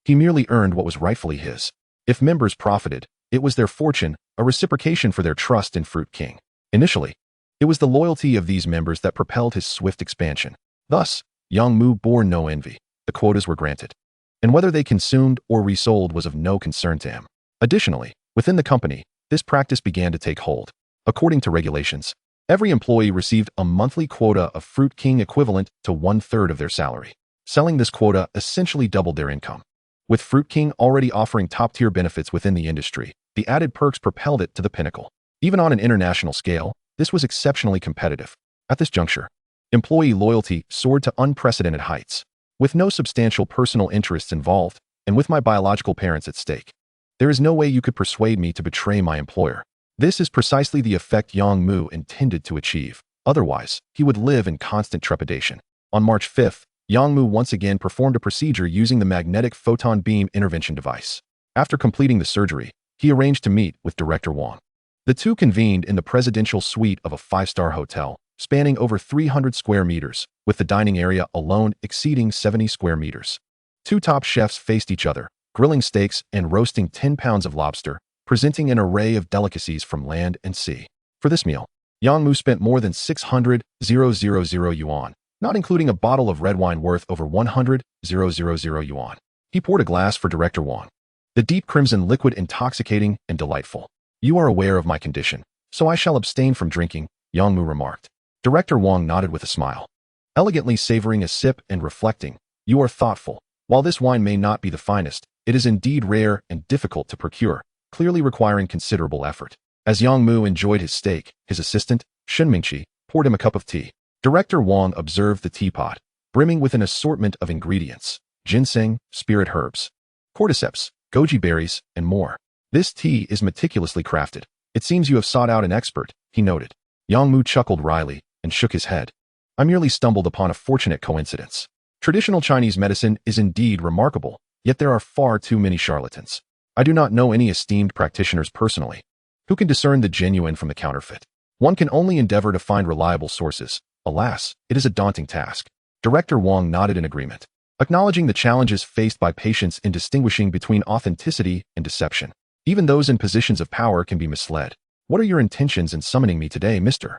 He merely earned what was rightfully his. If members profited, it was their fortune, a reciprocation for their trust in Fruit King. Initially, it was the loyalty of these members that propelled his swift expansion. Thus, Yang Mu bore no envy. The quotas were granted, and whether they consumed or resold was of no concern to him. Additionally, within the company, this practice began to take hold. According to regulations, every employee received a monthly quota of Fruit King equivalent to 1/3 of their salary. Selling this quota essentially doubled their income. With Fruit King already offering top-tier benefits within the industry, the added perks propelled it to the pinnacle. Even on an international scale, this was exceptionally competitive. At this juncture, employee loyalty soared to unprecedented heights. With no substantial personal interests involved, and with my biological parents at stake, there is no way you could persuade me to betray my employer. This is precisely the effect Yang Mu intended to achieve. Otherwise, he would live in constant trepidation. On March 5th, Yang Mu once again performed a procedure using the magnetic photon beam intervention device. After completing the surgery, he arranged to meet with Director Wang. The two convened in the presidential suite of a 5-star hotel, spanning over 300 square meters, with the dining area alone exceeding 70 square meters. Two top chefs faced each other, grilling steaks and roasting 10 pounds of lobster, presenting an array of delicacies from land and sea. For this meal, Yang Mu spent more than 600,000 yuan, not including a bottle of red wine worth over 100,000 yuan. He poured a glass for Director Wang. The deep crimson liquid intoxicating and delightful. You are aware of my condition, so I shall abstain from drinking, Yang Mu remarked. Director Wang nodded with a smile, elegantly savoring a sip and reflecting, you are thoughtful. While this wine may not be the finest, it is indeed rare and difficult to procure, clearly requiring considerable effort. As Yang Mu enjoyed his steak, his assistant, Shen Mingqi, poured him a cup of tea. Director Wang observed the teapot, brimming with an assortment of ingredients: ginseng, spirit herbs, cordyceps, goji berries, and more. This tea is meticulously crafted. It seems you have sought out an expert, he noted. Yang Mu chuckled wryly and shook his head. I merely stumbled upon a fortunate coincidence. Traditional Chinese medicine is indeed remarkable, yet there are far too many charlatans. I do not know any esteemed practitioners personally. Who can discern the genuine from the counterfeit? One can only endeavor to find reliable sources. Alas, it is a daunting task. Director Wang nodded in agreement, acknowledging the challenges faced by patients in distinguishing between authenticity and deception. Even those in positions of power can be misled. What are your intentions in summoning me today, Mr.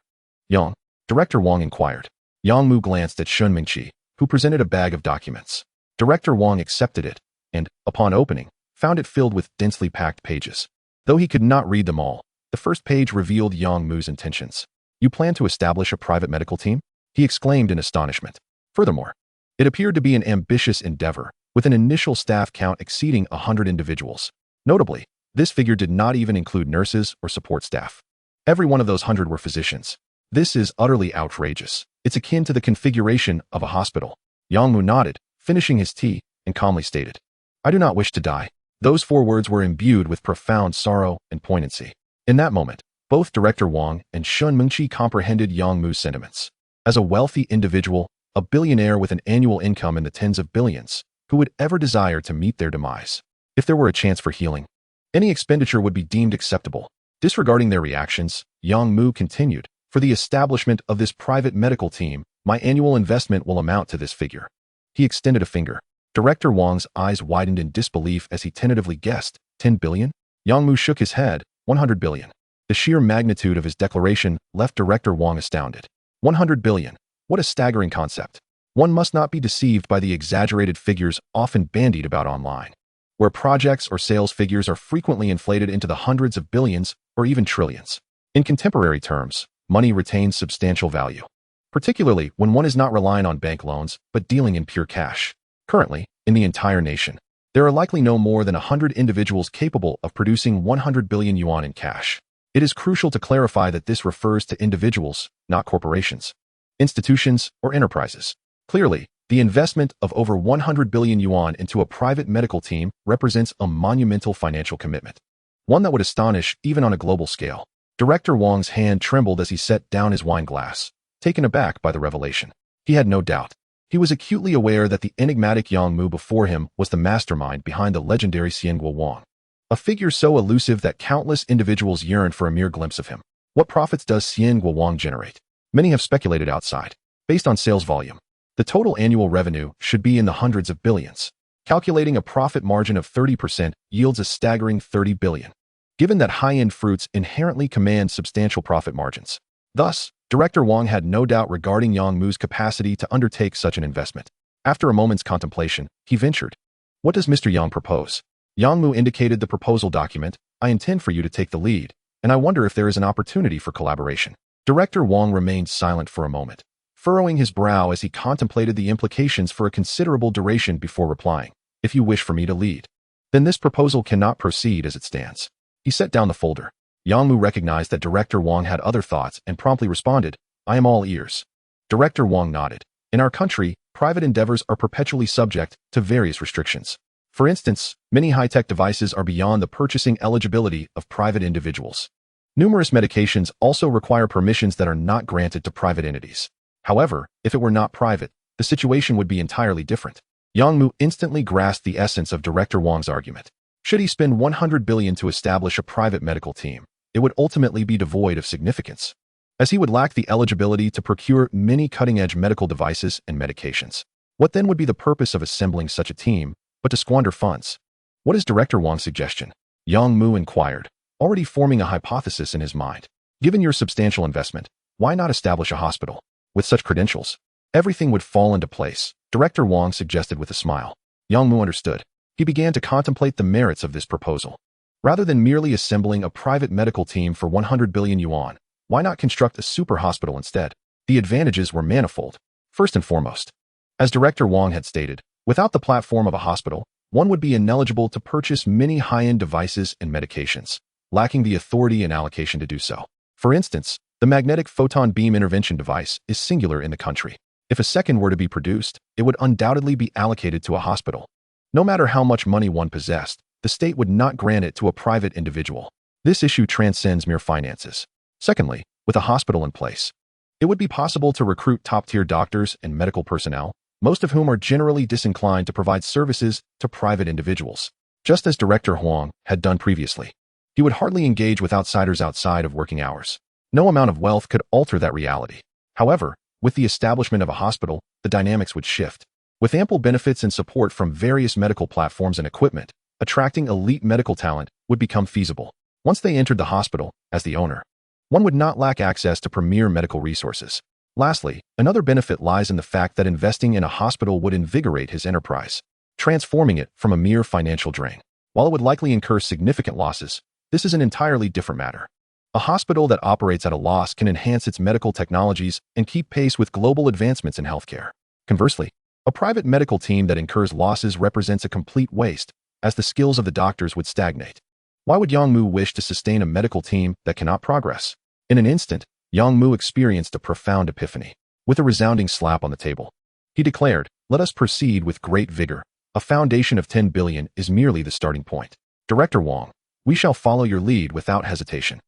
Yang? Director Wang inquired. Yang Mu glanced at Shen Mingqi, who presented a bag of documents. Director Wang accepted it, and, upon opening, found it filled with densely packed pages. Though he could not read them all, the first page revealed Yang Mu's intentions. You plan to establish a private medical team? He exclaimed in astonishment. Furthermore, it appeared to be an ambitious endeavor, with an initial staff count exceeding 100 individuals. Notably, this figure did not even include nurses or support staff. Every one of those 100 were physicians. This is utterly outrageous. It's akin to the configuration of a hospital. Yang Mu nodded, finishing his tea, and calmly stated, I do not wish to die. Those 4 words were imbued with profound sorrow and poignancy. In that moment, both Director Wang and Shen Mingqi comprehended Yang Mu's sentiments. As a wealthy individual, a billionaire with an annual income in the tens of billions, who would ever desire to meet their demise? If there were a chance for healing, any expenditure would be deemed acceptable. Disregarding their reactions, Yang Mu continued, for the establishment of this private medical team, my annual investment will amount to this figure. He extended a finger. Director Wang's eyes widened in disbelief as he tentatively guessed, 10 billion? Yang Mu shook his head, 100 billion. The sheer magnitude of his declaration left Director Wang astounded. 100 billion. What a staggering concept. One must not be deceived by the exaggerated figures often bandied about online, where projects or sales figures are frequently inflated into the hundreds of billions or even trillions. In contemporary terms, money retains substantial value, particularly when one is not relying on bank loans but dealing in pure cash. Currently, in the entire nation, there are likely no more than 100 individuals capable of producing 100 billion yuan in cash. It is crucial to clarify that this refers to individuals, not corporations, institutions, or enterprises. Clearly, the investment of over 100 billion yuan into a private medical team represents a monumental financial commitment, one that would astonish even on a global scale. Director Wang's hand trembled as he set down his wine glass, taken aback by the revelation. He had no doubt. He was acutely aware that the enigmatic Yang Mu before him was the mastermind behind the legendary Xianguo Wang, a figure so elusive that countless individuals yearned for a mere glimpse of him. What profits does Xianguo Wang generate? Many have speculated outside. Based on sales volume, the total annual revenue should be in the hundreds of billions. Calculating a profit margin of 30% yields a staggering 30 billion. Given that high-end fruits inherently command substantial profit margins. Thus, Director Wang had no doubt regarding Yang Mu's capacity to undertake such an investment. After a moment's contemplation, he ventured. What does Mr. Yang propose? Yang Mu indicated the proposal document. I intend for you to take the lead, and I wonder if there is an opportunity for collaboration. Director Wang remained silent for a moment, furrowing his brow as he contemplated the implications for a considerable duration before replying. If you wish for me to lead, then this proposal cannot proceed as it stands. He set down the folder. Yang Mu recognized that Director Wang had other thoughts and promptly responded, I am all ears. Director Wang nodded. In our country, private endeavors are perpetually subject to various restrictions. For instance, many high-tech devices are beyond the purchasing eligibility of private individuals. Numerous medications also require permissions that are not granted to private entities. However, if it were not private, the situation would be entirely different. Yang Mu instantly grasped the essence of Director Wang's argument. Should he spend 100 billion to establish a private medical team, it would ultimately be devoid of significance, as he would lack the eligibility to procure many cutting-edge medical devices and medications. What then would be the purpose of assembling such a team, but to squander funds? What is Director Wang's suggestion? Yang Mu inquired, already forming a hypothesis in his mind. Given your substantial investment, why not establish a hospital? With such credentials, everything would fall into place, Director Wang suggested with a smile. Yang Mu understood. He began to contemplate the merits of this proposal. Rather than merely assembling a private medical team for 100 billion yuan, why not construct a super hospital instead? The advantages were manifold. First and foremost, as Director Wang had stated, without the platform of a hospital, one would be ineligible to purchase many high-end devices and medications, lacking the authority and allocation to do so. For instance, the magnetic photon beam intervention device is singular in the country. If a second were to be produced, it would undoubtedly be allocated to a hospital. No matter how much money one possessed, the state would not grant it to a private individual. This issue transcends mere finances. Secondly, with a hospital in place, it would be possible to recruit top-tier doctors and medical personnel, most of whom are generally disinclined to provide services to private individuals, just as Director Huang had done previously. He would hardly engage with outsiders outside of working hours. No amount of wealth could alter that reality. However, with the establishment of a hospital, the dynamics would shift. With ample benefits and support from various medical platforms and equipment, attracting elite medical talent would become feasible. Once they entered the hospital, as the owner, one would not lack access to premier medical resources. Lastly, another benefit lies in the fact that investing in a hospital would invigorate his enterprise, transforming it from a mere financial drain. While it would likely incur significant losses, this is an entirely different matter. A hospital that operates at a loss can enhance its medical technologies and keep pace with global advancements in healthcare. Conversely, a private medical team that incurs losses represents a complete waste, as the skills of the doctors would stagnate. Why would Yang Mu wish to sustain a medical team that cannot progress? In an instant, Yang Mu experienced a profound epiphany. With a resounding slap on the table, he declared, let us proceed with great vigor. A foundation of 10 billion is merely the starting point. Director Wang, we shall follow your lead without hesitation.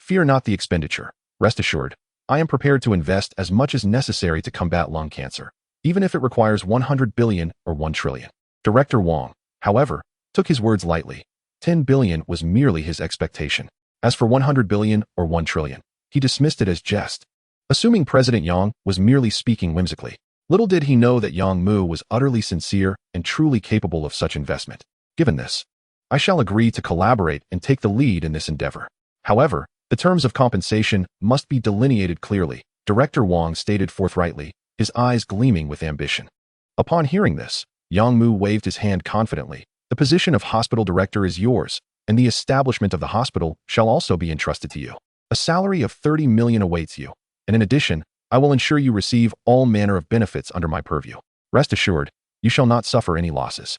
Fear not the expenditure. Rest assured, I am prepared to invest as much as necessary to combat lung cancer, even if it requires 100 billion or 1 trillion. Director Wang, however, took his words lightly. 10 billion was merely his expectation. As for 100 billion or 1 trillion, he dismissed it as jest, assuming President Yang was merely speaking whimsically. Little did he know that Yang Mu was utterly sincere and truly capable of such investment. Given this, I shall agree to collaborate and take the lead in this endeavor. However, the terms of compensation must be delineated clearly, Director Wang stated forthrightly, his eyes gleaming with ambition. Upon hearing this, Yang Mu waved his hand confidently. The position of hospital director is yours, and the establishment of the hospital shall also be entrusted to you. A salary of 30 million awaits you, and in addition, I will ensure you receive all manner of benefits under my purview. Rest assured, you shall not suffer any losses.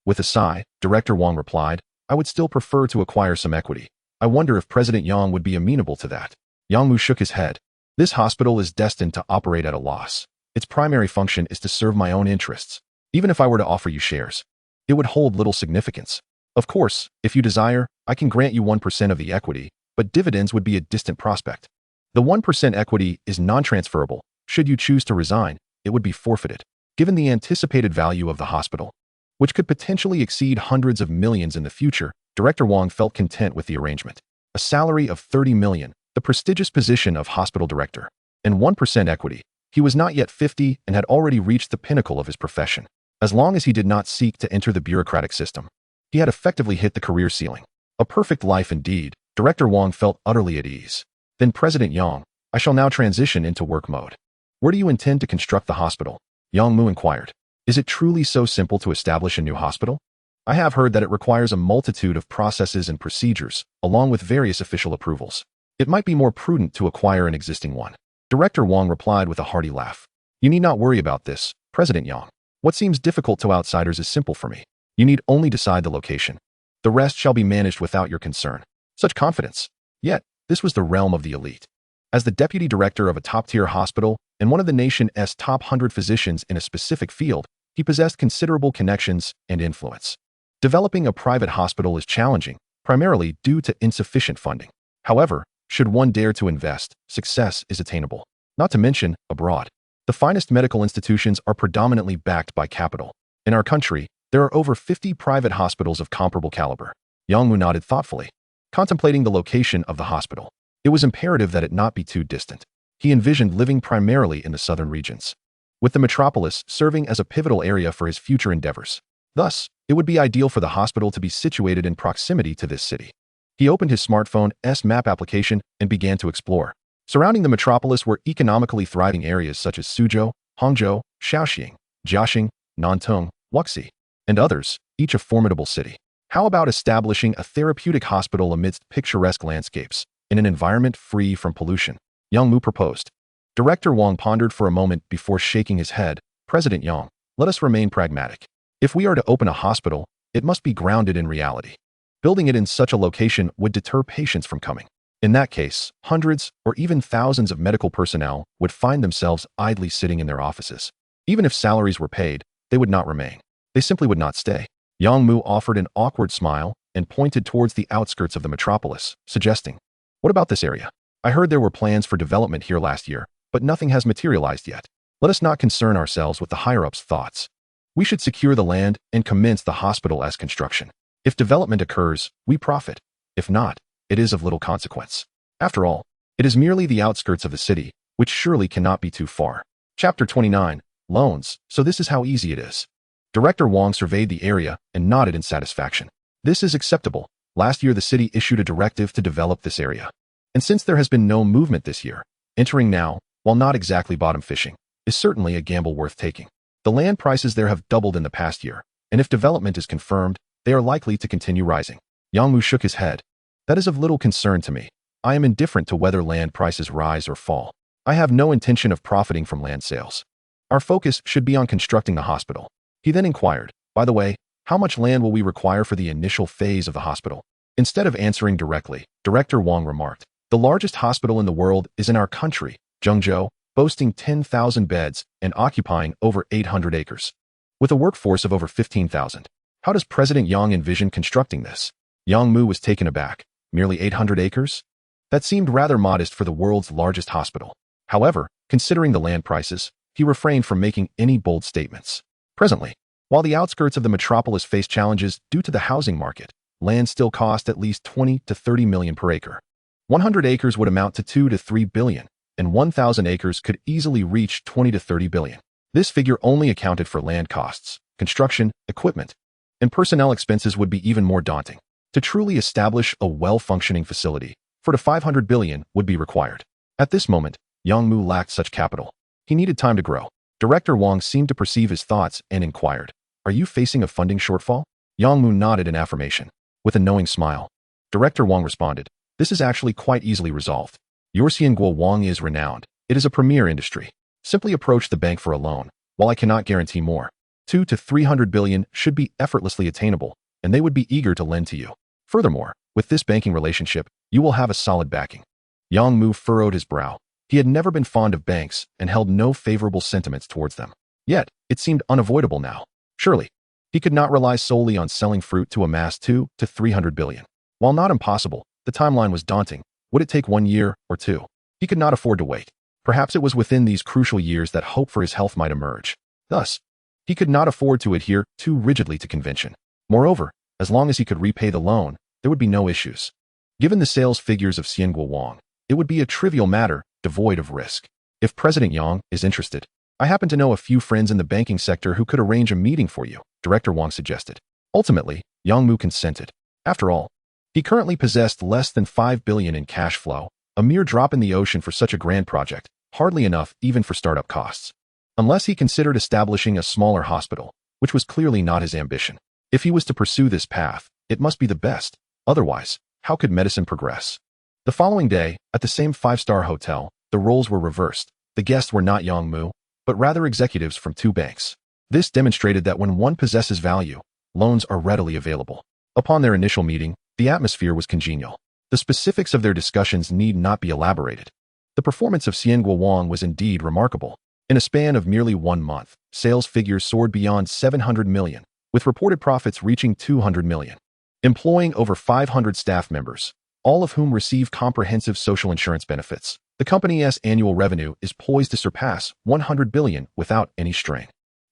With a sigh, Director Wang replied, I would still prefer to acquire some equity. I wonder if President Yang would be amenable to that. Yang Mu shook his head. This hospital is destined to operate at a loss. Its primary function is to serve my own interests. Even if I were to offer you shares, it would hold little significance. Of course, if you desire, I can grant you 1% of the equity, but dividends would be a distant prospect. The 1% equity is non-transferable. Should you choose to resign, it would be forfeited. Given the anticipated value of the hospital, which could potentially exceed hundreds of millions in the future, Director Wang felt content with the arrangement. A salary of 30 million, the prestigious position of hospital director, and 1% equity. He was not yet 50 and had already reached the pinnacle of his profession. As long as he did not seek to enter the bureaucratic system, he had effectively hit the career ceiling. A perfect life indeed. Director Wang felt utterly at ease. Then President Yang, I shall now transition into work mode. Where do you intend to construct the hospital? Yang Mu inquired. Is it truly so simple to establish a new hospital? I have heard that it requires a multitude of processes and procedures, along with various official approvals. It might be more prudent to acquire an existing one. Director Wang replied with a hearty laugh. You need not worry about this, President Yang. What seems difficult to outsiders is simple for me. You need only decide the location. The rest shall be managed without your concern. Such confidence. Yet, this was the realm of the elite. As the deputy director of a top-tier hospital and one of the nation's top 100 physicians in a specific field, he possessed considerable connections and influence. Developing a private hospital is challenging, primarily due to insufficient funding. However, should one dare to invest, success is attainable. Not to mention, abroad. The finest medical institutions are predominantly backed by capital. In our country, there are over 50 private hospitals of comparable caliber. Yang Mu nodded thoughtfully, contemplating the location of the hospital. It was imperative that it not be too distant. He envisioned living primarily in the southern regions, with the metropolis serving as a pivotal area for his future endeavors. Thus, it would be ideal for the hospital to be situated in proximity to this city. He opened his smartphone's map application and began to explore. Surrounding the metropolis were economically thriving areas such as Suzhou, Hangzhou, Shaoxing, Jiaxing, Nantong, Wuxi, and others, each a formidable city. How about establishing a therapeutic hospital amidst picturesque landscapes, in an environment free from pollution? Yang Mu proposed. Director Wang pondered for a moment before shaking his head. President Yang, let us remain pragmatic. If we are to open a hospital, it must be grounded in reality. Building it in such a location would deter patients from coming. In that case, hundreds or even thousands of medical personnel would find themselves idly sitting in their offices. Even if salaries were paid, they would not remain. They simply would not stay. Yang Mu offered an awkward smile and pointed towards the outskirts of the metropolis, suggesting, what about this area? I heard there were plans for development here last year, but nothing has materialized yet. Let us not concern ourselves with the higher-ups' thoughts. We should secure the land and commence the hospital as construction. If development occurs, we profit. If not, it is of little consequence. After all, it is merely the outskirts of the city, which surely cannot be too far. Chapter 29, Loans. So this is how easy it is. Director Wang surveyed the area and nodded in satisfaction. This is acceptable. Last year the city issued a directive to develop this area. And since there has been no movement this year, entering now, while not exactly bottom fishing, is certainly a gamble worth taking. The land prices there have doubled in the past year, and if development is confirmed, they are likely to continue rising. Yang Mu shook his head. That is of little concern to me. I am indifferent to whether land prices rise or fall. I have no intention of profiting from land sales. Our focus should be on constructing the hospital. He then inquired, by the way, how much land will we require for the initial phase of the hospital? Instead of answering directly, Director Wang remarked, the largest hospital in the world is in our country, Zhengzhou, boasting 10,000 beds and occupying over 800 acres. With a workforce of over 15,000. How does President Yang envision constructing this? Yang Mu was taken aback. Merely 800 acres? That seemed rather modest for the world's largest hospital. However, considering the land prices, he refrained from making any bold statements. Presently, while the outskirts of the metropolis face challenges due to the housing market, land still cost at least 20 to 30 million per acre. 100 acres would amount to 2 to 3 billion, and 1,000 acres could easily reach 20 to 30 billion. This figure only accounted for land costs, construction, equipment, and personnel expenses would be even more daunting. To truly establish a well-functioning facility, 4 to 500 billion would be required. At this moment, Yang Mu lacked such capital. He needed time to grow. Director Wang seemed to perceive his thoughts and inquired, are you facing a funding shortfall? Yang Mu nodded in affirmation. With a knowing smile, Director Wang responded, this is actually quite easily resolved. Your Xianguo Wang is renowned. It is a premier industry. Simply approach the bank for a loan. While I cannot guarantee more, 2 to 300 billion should be effortlessly attainable, and they would be eager to lend to you. Furthermore, with this banking relationship, you will have a solid backing. Yang Mu furrowed his brow. He had never been fond of banks and held no favorable sentiments towards them. Yet, it seemed unavoidable now. Surely, he could not rely solely on selling fruit to amass 2 to 300 billion. While not impossible, the timeline was daunting. Would it take 1 year or 2? He could not afford to wait. Perhaps it was within these crucial years that hope for his health might emerge. Thus, he could not afford to adhere too rigidly to convention. Moreover, as long as he could repay the loan, there would be no issues. Given the sales figures of Xianguo Wang, it would be a trivial matter, devoid of risk. If President Yang is interested, I happen to know a few friends in the banking sector who could arrange a meeting for you, Director Wang suggested. Ultimately, Yang Mu consented. After all, he currently possessed less than 5 billion in cash flow, a mere drop in the ocean for such a grand project, hardly enough even for startup costs. Unless he considered establishing a smaller hospital, which was clearly not his ambition. If he was to pursue this path, it must be the best. Otherwise, how could medicine progress? The following day, at the same five-star hotel, the roles were reversed. The guests were not Yang Mu, but rather executives from two banks. This demonstrated that when one possesses value, loans are readily available. Upon their initial meeting, the atmosphere was congenial. The specifics of their discussions need not be elaborated. The performance of Xianguo Wang was indeed remarkable. In a span of merely 1 month, sales figures soared beyond 700 million, with reported profits reaching 200 million. Employing over 500 staff members, all of whom receive comprehensive social insurance benefits, the company's annual revenue is poised to surpass 100 billion without any strain.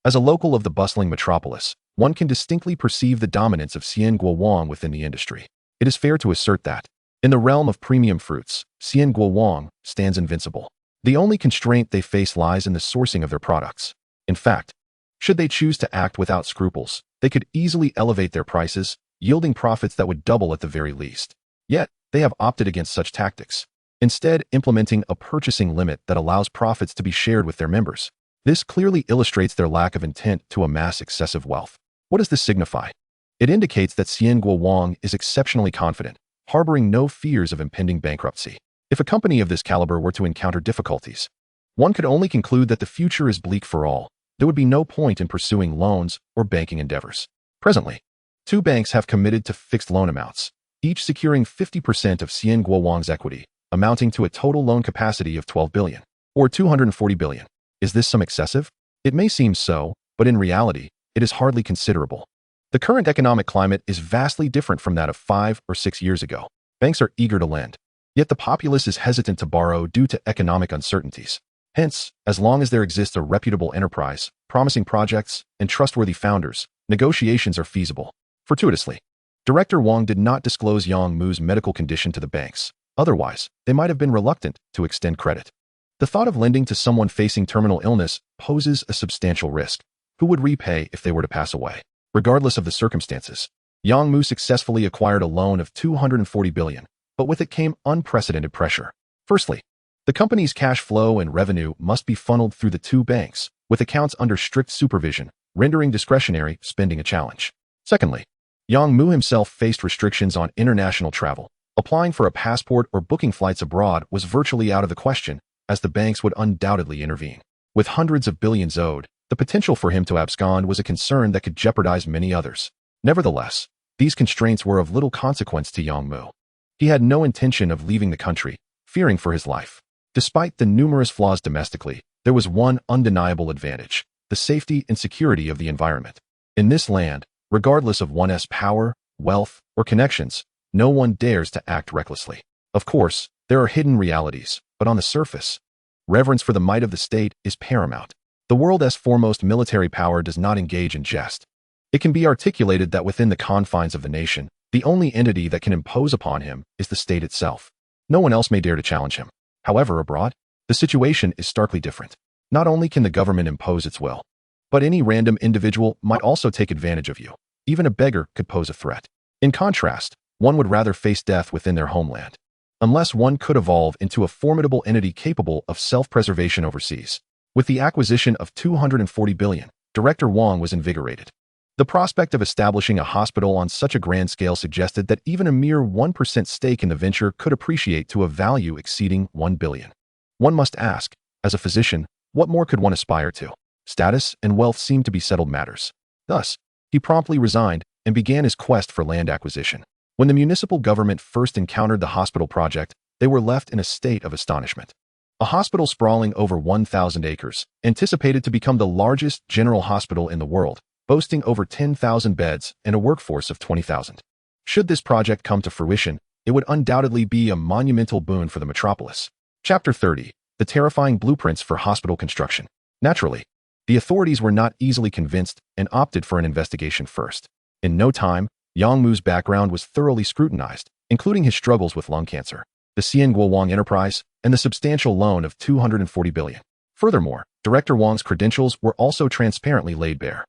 As a local of the bustling metropolis, one can distinctly perceive the dominance of Xianguo Wang within the industry. It is fair to assert that, in the realm of premium fruits, Xianguo Wang stands invincible. The only constraint they face lies in the sourcing of their products. In fact, should they choose to act without scruples, they could easily elevate their prices, yielding profits that would double at the very least. Yet, they have opted against such tactics, instead implementing a purchasing limit that allows profits to be shared with their members. This clearly illustrates their lack of intent to amass excessive wealth. What does this signify? It indicates that Xianguo Wang is exceptionally confident, harboring no fears of impending bankruptcy. If a company of this caliber were to encounter difficulties, one could only conclude that the future is bleak for all. There would be no point in pursuing loans or banking endeavors. Presently, two banks have committed to fixed loan amounts, each securing 50% of Xianguo Wang's equity, amounting to a total loan capacity of 12 billion, or 240 billion. Is this some excessive? It may seem so, but in reality, it is hardly considerable. The current economic climate is vastly different from that of 5 or 6 years ago. Banks are eager to lend, yet the populace is hesitant to borrow due to economic uncertainties. Hence, as long as there exists a reputable enterprise, promising projects, and trustworthy founders, negotiations are feasible. Fortuitously, Director Wang did not disclose Yang Mu's medical condition to the banks. Otherwise, they might have been reluctant to extend credit. The thought of lending to someone facing terminal illness poses a substantial risk. Who would repay if they were to pass away? Regardless of the circumstances, Yang Mu successfully acquired a loan of 240 billion, but with it came unprecedented pressure. Firstly, the company's cash flow and revenue must be funneled through the two banks, with accounts under strict supervision, rendering discretionary spending a challenge. Secondly, Yang Mu himself faced restrictions on international travel. Applying for a passport or booking flights abroad was virtually out of the question, as the banks would undoubtedly intervene. With hundreds of billions owed, the potential for him to abscond was a concern that could jeopardize many others. Nevertheless, these constraints were of little consequence to Yang Mu. He had no intention of leaving the country, fearing for his life. Despite the numerous flaws domestically, there was one undeniable advantage: the safety and security of the environment. In this land, regardless of one's power, wealth, or connections, no one dares to act recklessly. Of course, there are hidden realities, but on the surface, reverence for the might of the state is paramount. The world's foremost military power does not engage in jest. It can be articulated that within the confines of the nation, the only entity that can impose upon him is the state itself. No one else may dare to challenge him. However, abroad, the situation is starkly different. Not only can the government impose its will, but any random individual might also take advantage of you. Even a beggar could pose a threat. In contrast, one would rather face death within their homeland, unless one could evolve into a formidable entity capable of self-preservation overseas. With the acquisition of 240 billion, Director Wang was invigorated. The prospect of establishing a hospital on such a grand scale suggested that even a mere 1% stake in the venture could appreciate to a value exceeding 1 billion. One must ask, as a physician, what more could one aspire to? Status and wealth seemed to be settled matters. Thus, he promptly resigned and began his quest for land acquisition. When the municipal government first encountered the hospital project, they were left in a state of astonishment. A hospital sprawling over 1,000 acres, anticipated to become the largest general hospital in the world, boasting over 10,000 beds and a workforce of 20,000. Should this project come to fruition, it would undoubtedly be a monumental boon for the metropolis. Chapter 30. The terrifying blueprints for hospital construction. Naturally, the authorities were not easily convinced and opted for an investigation first. In no time, Yang Mu's background was thoroughly scrutinized, including his struggles with lung cancer, the Xianguo Wang enterprise, and the substantial loan of 240 billion. Furthermore, Director Wang's credentials were also transparently laid bare.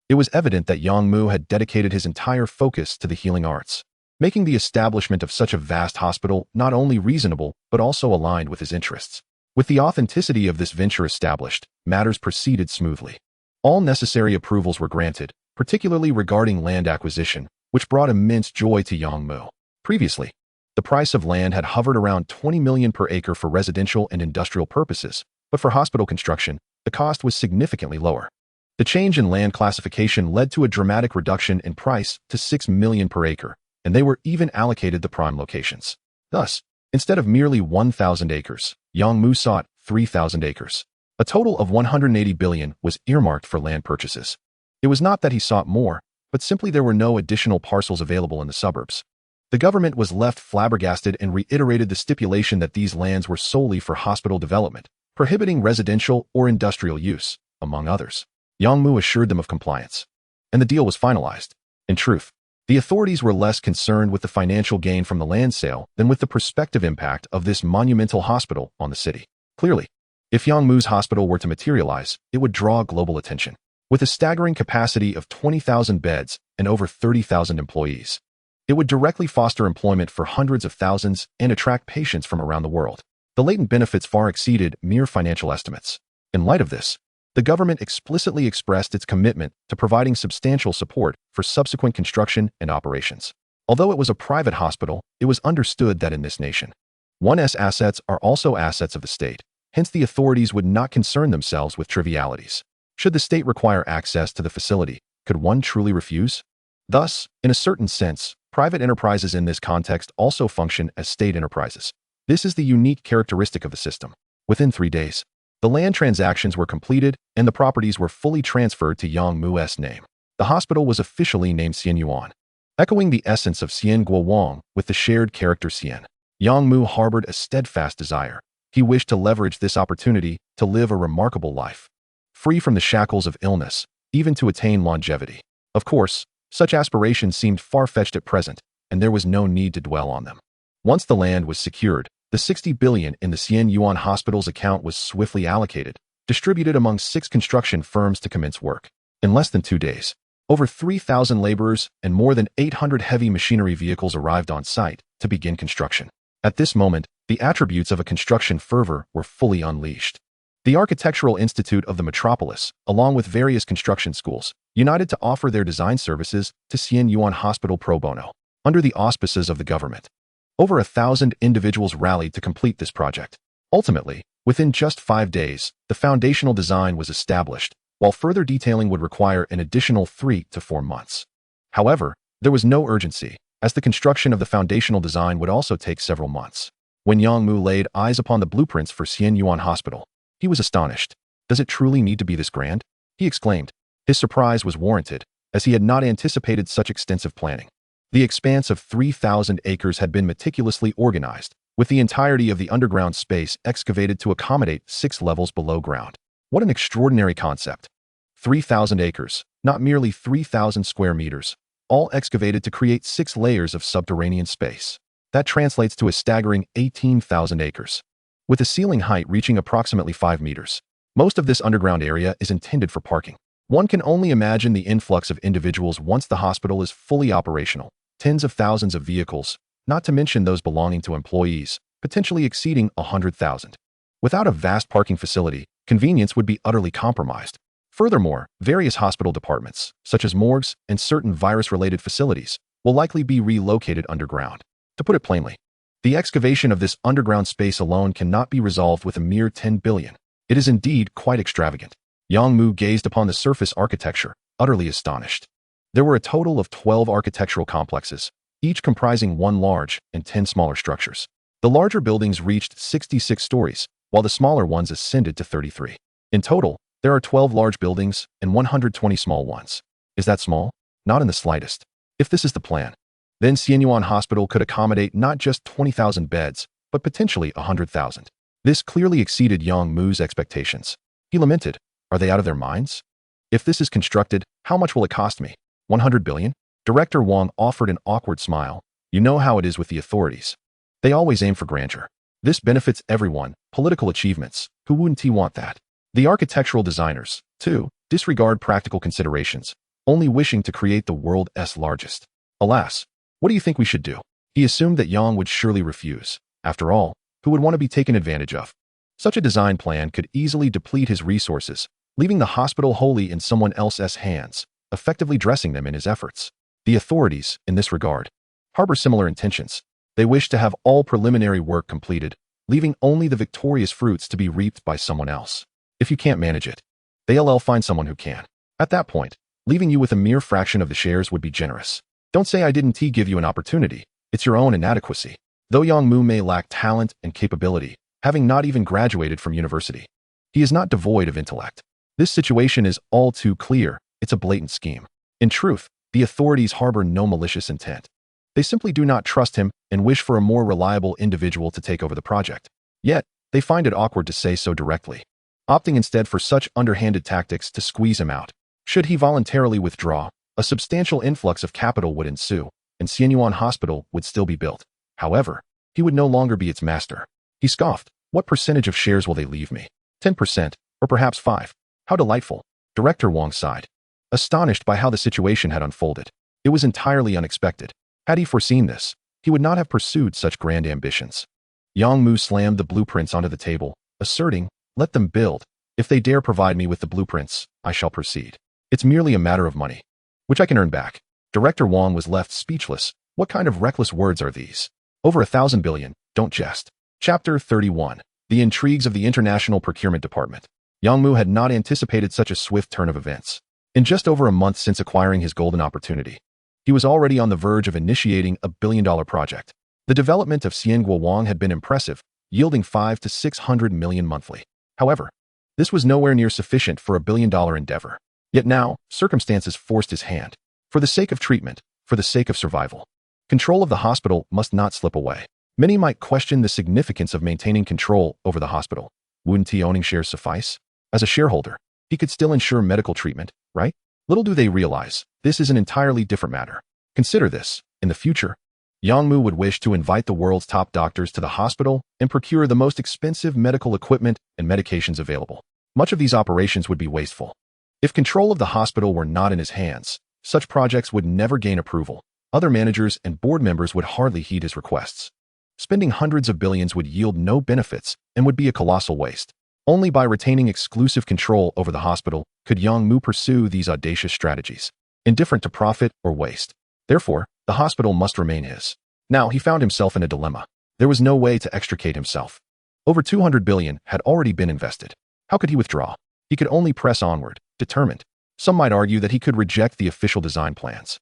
It was evident that Yang Mu had dedicated his entire focus to the healing arts, making the establishment of such a vast hospital not only reasonable but also aligned with his interests. With the authenticity of this venture established, matters proceeded smoothly. All necessary approvals were granted, particularly regarding land acquisition, which brought immense joy to Yang Mu. Previously, the price of land had hovered around 20 million per acre for residential and industrial purposes, but for hospital construction, the cost was significantly lower. The change in land classification led to a dramatic reduction in price to 6 million per acre, and they were even allocated the prime locations. Thus, instead of merely 1,000 acres, Yang Mu sought 3,000 acres. A total of 180 billion was earmarked for land purchases. It was not that he sought more, but simply there were no additional parcels available in the suburbs. The government was left flabbergasted and reiterated the stipulation that these lands were solely for hospital development, prohibiting residential or industrial use, among others. Yang Mu assured them of compliance, and the deal was finalized. In truth, the authorities were less concerned with the financial gain from the land sale than with the prospective impact of this monumental hospital on the city. Clearly, if Yang Mu's hospital were to materialize, it would draw global attention. With a staggering capacity of 20,000 beds and over 30,000 employees, it would directly foster employment for hundreds of thousands and attract patients from around the world. The latent benefits far exceeded mere financial estimates. In light of this, the government explicitly expressed its commitment to providing substantial support for subsequent construction and operations. Although it was a private hospital, it was understood that in this nation, one's assets are also assets of the state. Hence, the authorities would not concern themselves with trivialities. Should the state require access to the facility, could one truly refuse? Thus, in a certain sense, private enterprises in this context also function as state enterprises. This is the unique characteristic of the system. Within 3 days, the land transactions were completed and the properties were fully transferred to Yang Mu's name. The hospital was officially named Xian Yuan, echoing the essence of Xian Guo Wang with the shared character Xian. Yang Mu harbored a steadfast desire. He wished to leverage this opportunity to live a remarkable life, free from the shackles of illness, even to attain longevity. Of course, such aspirations seemed far-fetched at present, and there was no need to dwell on them. Once the land was secured, the 60 billion in the Xian Yuan Hospital's account was swiftly allocated, distributed among 6 construction firms to commence work. In less than 2 days, over 3,000 laborers and more than 800 heavy machinery vehicles arrived on site to begin construction. At this moment, the attributes of a construction fervor were fully unleashed. The Architectural Institute of the metropolis, along with various construction schools, united to offer their design services to Xian Yuan Hospital pro bono, under the auspices of the government. Over 1,000 individuals rallied to complete this project. Ultimately, within just 5 days, the foundational design was established, while further detailing would require an additional 3 to 4 months. However, there was no urgency, as the construction of the foundational design would also take several months. When Yang Mu laid eyes upon the blueprints for Xian Yuan Hospital, he was astonished. "Does it truly need to be this grand?" he exclaimed. His surprise was warranted, as he had not anticipated such extensive planning. The expanse of 3,000 acres had been meticulously organized, with the entirety of the underground space excavated to accommodate 6 levels below ground. What an extraordinary concept! 3,000 acres, not merely 3,000 square meters, all excavated to create 6 layers of subterranean space. That translates to a staggering 18,000 acres, with a ceiling height reaching approximately 5 meters. Most of this underground area is intended for parking. One can only imagine the influx of individuals once the hospital is fully operational. Tens of thousands of vehicles, not to mention those belonging to employees, potentially exceeding 100,000. Without a vast parking facility, convenience would be utterly compromised. Furthermore, various hospital departments, such as morgues and certain virus-related facilities, will likely be relocated underground. To put it plainly, the excavation of this underground space alone cannot be resolved with a mere 10 billion. It is indeed quite extravagant. Yang Mu gazed upon the surface architecture, utterly astonished. There were a total of 12 architectural complexes, each comprising 1 large and 10 smaller structures. The larger buildings reached 66 stories, while the smaller ones ascended to 33. In total, there are 12 large buildings and 120 small ones. Is that small? Not in the slightest. If this is the plan, then Xian Yuan Hospital could accommodate not just 20,000 beds, but potentially 100,000. This clearly exceeded Yang Mu's expectations. He lamented, "Are they out of their minds? If this is constructed, how much will it cost me? 100 billion? Director Wang offered an awkward smile. "You know how it is with the authorities. They always aim for grandeur. This benefits everyone, political achievements. Who wouldn't he want that?" The architectural designers, too, disregard practical considerations, only wishing to create the world's largest. Alas, what do you think we should do? He assumed that Yang would surely refuse. After all, who would want to be taken advantage of? Such a design plan could easily deplete his resources, leaving the hospital wholly in someone else's hands, effectively dressing them in his efforts. The authorities, in this regard, harbor similar intentions. They wish to have all preliminary work completed, leaving only the victorious fruits to be reaped by someone else. If you can't manage it, they'll find someone who can. At that point, leaving you with a mere fraction of the shares would be generous. Don't say I didn't give you an opportunity. It's your own inadequacy. Though Yang Mu may lack talent and capability, having not even graduated from university, he is not devoid of intellect. This situation is all too clear. It's a blatant scheme. In truth, the authorities harbor no malicious intent. They simply do not trust him and wish for a more reliable individual to take over the project. Yet, they find it awkward to say so directly, opting instead for such underhanded tactics to squeeze him out. Should he voluntarily withdraw, a substantial influx of capital would ensue, and Xianyuan Hospital would still be built. However, he would no longer be its master. He scoffed. What percentage of shares will they leave me? 10%, or perhaps 5%. How delightful. Director Wang sighed, astonished by how the situation had unfolded. It was entirely unexpected. Had he foreseen this, he would not have pursued such grand ambitions. Yang Mu slammed the blueprints onto the table, asserting, "Let them build. If they dare provide me with the blueprints, I shall proceed. It's merely a matter of money, which I can earn back." Director Wang was left speechless. What kind of reckless words are these? Over 1,000 billion, don't jest. Chapter 31. The Intrigues of the International Procurement Department. Yang Mu had not anticipated such a swift turn of events. In just over a month since acquiring his golden opportunity, he was already on the verge of initiating a billion-dollar project. The development of Xiangua Wang had been impressive, yielding 500 to 600 million monthly. However, this was nowhere near sufficient for a billion-dollar endeavor. Yet now, circumstances forced his hand. For the sake of treatment, for the sake of survival, control of the hospital must not slip away. Many might question the significance of maintaining control over the hospital. Wouldn't he owning shares suffice? As a shareholder, he could still ensure medical treatment, right? Little do they realize, this is an entirely different matter. Consider this. In the future, Yang Mu would wish to invite the world's top doctors to the hospital and procure the most expensive medical equipment and medications available. Much of these operations would be wasteful. If control of the hospital were not in his hands, such projects would never gain approval. Other managers and board members would hardly heed his requests. Spending hundreds of billions would yield no benefits and would be a colossal waste. Only by retaining exclusive control over the hospital could Yang Mu pursue these audacious strategies, indifferent to profit or waste. Therefore, the hospital must remain his. Now he found himself in a dilemma. There was no way to extricate himself. Over 200 billion had already been invested. How could he withdraw? He could only press onward, determined. Some might argue that he could reject the official design plans,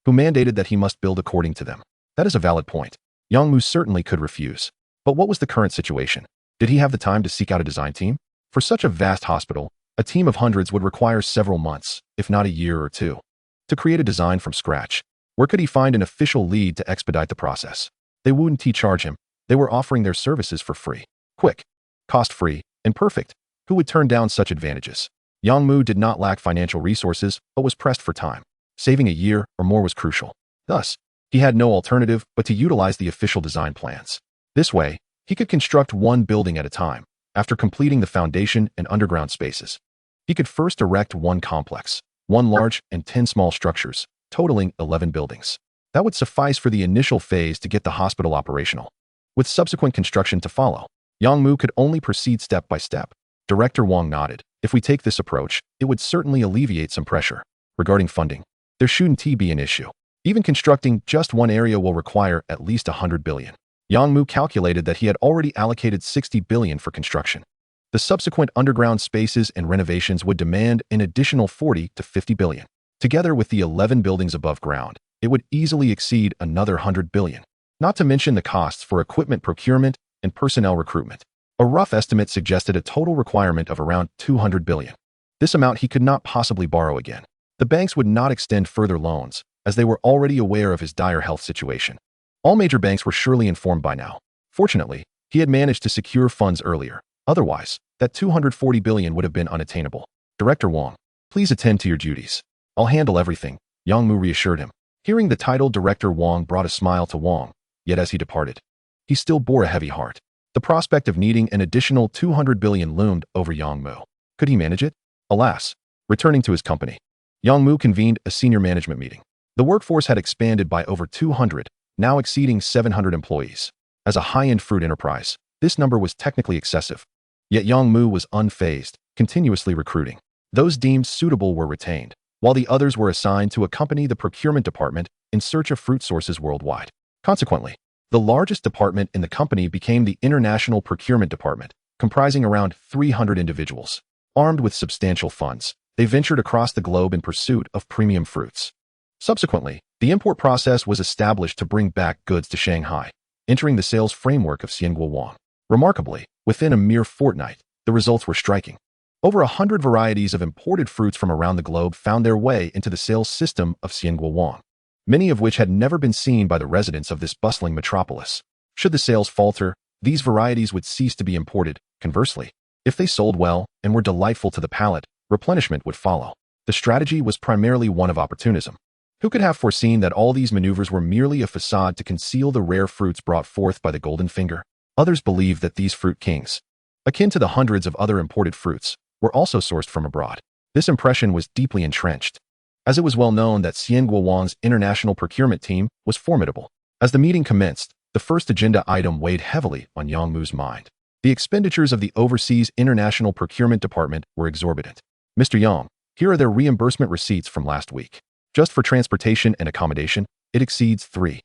who mandated that he must build according to them. That is a valid point. Yang Mu certainly could refuse. But what was the current situation? Did he have the time to seek out a design team? For such a vast hospital, a team of hundreds would require several months, if not a year or two, to create a design from scratch. Where could he find an official lead to expedite the process? They wouldn't charge him. They were offering their services for free. Quick, cost-free, and perfect. Who would turn down such advantages? Yang Mu did not lack financial resources, but was pressed for time. Saving a year or more was crucial. Thus, he had no alternative but to utilize the official design plans. This way, he could construct one building at a time. After completing the foundation and underground spaces, he could first erect one complex, one large and 10 small structures, totaling 11 buildings. That would suffice for the initial phase to get the hospital operational. With subsequent construction to follow, Yang Mu could only proceed step by step. Director Wang nodded. If we take this approach, it would certainly alleviate some pressure. Regarding funding, there shouldn't be an issue. Even constructing just one area will require at least 100 billion. Yang Mu calculated that he had already allocated 60 billion for construction. The subsequent underground spaces and renovations would demand an additional 40 to 50 billion. Together with the 11 buildings above ground, it would easily exceed another 100 billion. Not to mention the costs for equipment procurement and personnel recruitment. A rough estimate suggested a total requirement of around 200 billion. This amount he could not possibly borrow again. The banks would not extend further loans, as they were already aware of his dire health situation. All major banks were surely informed by now. Fortunately, he had managed to secure funds earlier. Otherwise, that 240 billion would have been unattainable. Director Wang, please attend to your duties. I'll handle everything, Yang Mu reassured him. Hearing the title, Director Wang brought a smile to Wang, yet as he departed, he still bore a heavy heart. The prospect of needing an additional 200 billion loomed over Yang Mu. Could he manage it? Alas, returning to his company, Yang Mu convened a senior management meeting. The workforce had expanded by over 200, now exceeding 700 employees. As a high-end fruit enterprise, this number was technically excessive. Yet Yang Mu was unfazed, continuously recruiting. Those deemed suitable were retained, while the others were assigned to accompany the procurement department in search of fruit sources worldwide. Consequently, the largest department in the company became the International Procurement Department, comprising around 300 individuals. Armed with substantial funds, they ventured across the globe in pursuit of premium fruits. Subsequently, the import process was established to bring back goods to Shanghai, entering the sales framework of Xianguo. Remarkably, within a mere fortnight, the results were striking. Over 100 varieties of imported fruits from around the globe found their way into the sales system of Xianguo, many of which had never been seen by the residents of this bustling metropolis. Should the sales falter, these varieties would cease to be imported. Conversely, if they sold well and were delightful to the palate, replenishment would follow. The strategy was primarily one of opportunism. Who could have foreseen that all these maneuvers were merely a facade to conceal the rare fruits brought forth by the golden finger? Others believed that these fruit kings, akin to the hundreds of other imported fruits, were also sourced from abroad. This impression was deeply entrenched, as it was well known that Xianguo's international procurement team was formidable. As the meeting commenced, the first agenda item weighed heavily on Yang Mu's mind. The expenditures of the Overseas International Procurement Department were exorbitant. Mr. Yang, here are their reimbursement receipts from last week. Just for transportation and accommodation, it exceeds $2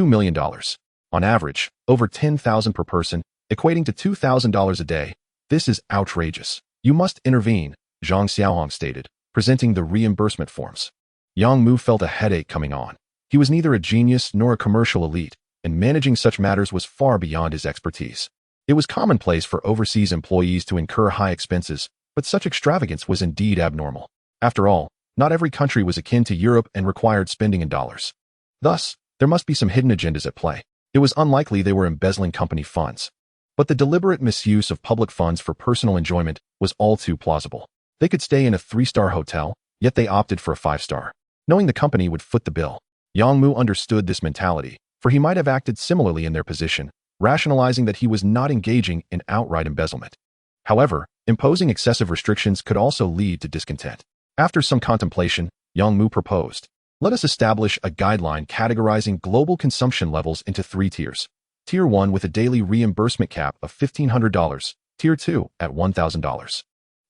million. On average, over $10,000 per person, equating to $2,000 a day. This is outrageous. You must intervene, Zhang Xiaohong stated, presenting the reimbursement forms. Yang Mu felt a headache coming on. He was neither a genius nor a commercial elite, and managing such matters was far beyond his expertise. It was commonplace for overseas employees to incur high expenses, but such extravagance was indeed abnormal. After all, not every country was akin to Europe and required spending in dollars. Thus, there must be some hidden agendas at play. It was unlikely they were embezzling company funds. But the deliberate misuse of public funds for personal enjoyment was all too plausible. They could stay in a 3-star hotel, yet they opted for a 5-star, knowing the company would foot the bill. Yang Mu understood this mentality, for he might have acted similarly in their position, rationalizing that he was not engaging in outright embezzlement. However, imposing excessive restrictions could also lead to discontent. After some contemplation, Yang Mu proposed, let us establish a guideline categorizing global consumption levels into 3 tiers. Tier 1 with a daily reimbursement cap of $1,500, Tier 2 at $1,000,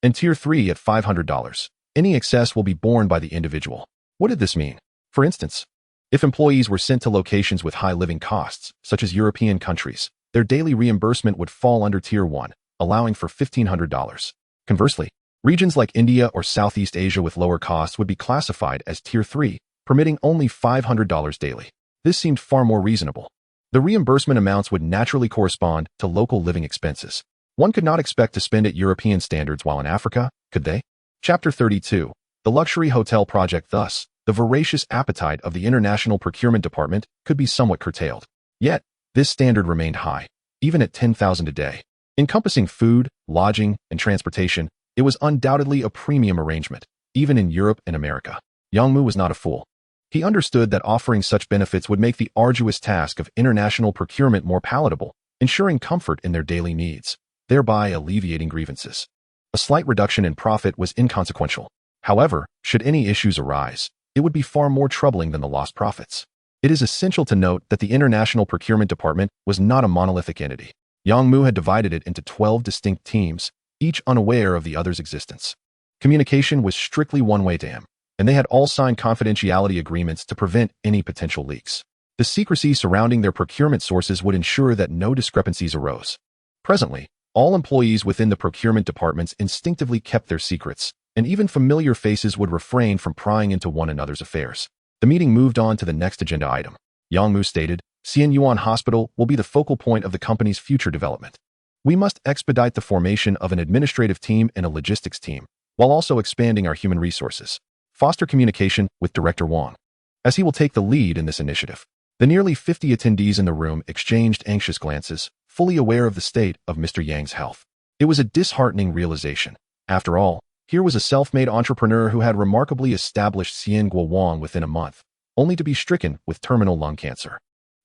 and Tier 3 at $500. Any excess will be borne by the individual. What did this mean? For instance, if employees were sent to locations with high living costs, such as European countries, their daily reimbursement would fall under Tier 1, allowing for $1,500. Conversely, regions like India or Southeast Asia with lower costs would be classified as Tier 3, permitting only $500 daily. This seemed far more reasonable. The reimbursement amounts would naturally correspond to local living expenses. One could not expect to spend at European standards while in Africa, could they? Chapter 32. The Luxury Hotel Project. Thus, the voracious appetite of the International Procurement Department could be somewhat curtailed. Yet, this standard remained high, even at $10,000 a day. Encompassing food, lodging, and transportation, it was undoubtedly a premium arrangement, even in Europe and America. Yang Mu was not a fool. He understood that offering such benefits would make the arduous task of international procurement more palatable, ensuring comfort in their daily needs, thereby alleviating grievances. A slight reduction in profit was inconsequential. However, should any issues arise, it would be far more troubling than the lost profits. It is essential to note that the International Procurement Department was not a monolithic entity. Yang Mu had divided it into 12 distinct teams, each unaware of the other's existence. Communication was strictly one way to him, and they had all signed confidentiality agreements to prevent any potential leaks. The secrecy surrounding their procurement sources would ensure that no discrepancies arose. Presently, all employees within the procurement departments instinctively kept their secrets, and even familiar faces would refrain from prying into one another's affairs. The meeting moved on to the next agenda item. Yang Mu stated, Xianyuan Hospital will be the focal point of the company's future development. We must expedite the formation of an administrative team and a logistics team, while also expanding our human resources. Foster communication with Director Wang, as he will take the lead in this initiative. The nearly 50 attendees in the room exchanged anxious glances, fully aware of the state of Mr. Yang's health. It was a disheartening realization. After all, here was a self-made entrepreneur who had remarkably established Xianguo within a month, only to be stricken with terminal lung cancer.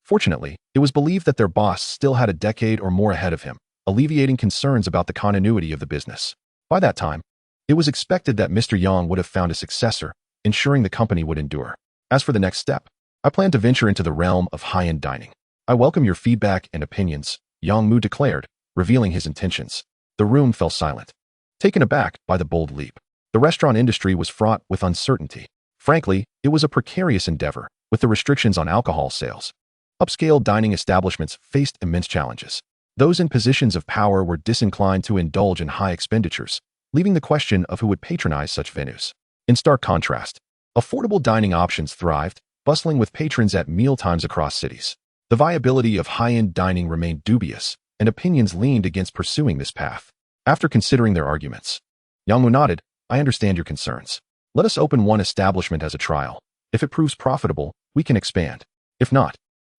Fortunately, it was believed that their boss still had a decade or more ahead of him, alleviating concerns about the continuity of the business. By that time, It was expected that Mr. Yang would have found a successor, ensuring the company would endure. As for the next step, I plan to venture into the realm of high-end dining. I welcome your feedback and opinions, Yang Mu declared, revealing his intentions. The room fell silent, taken aback by the bold leap. The restaurant industry was fraught with uncertainty. Frankly, it was a precarious endeavor, with the restrictions on alcohol sales. Upscale dining establishments faced immense challenges. Those in positions of power were disinclined to indulge in high expenditures, leaving the question of who would patronize such venues. In stark contrast, affordable dining options thrived, bustling with patrons at mealtimes across cities. The viability of high-end dining remained dubious, and opinions leaned against pursuing this path. After considering their arguments, Yang Mu nodded, "I understand your concerns. Let us open one establishment as a trial. If it proves profitable, we can expand. If not,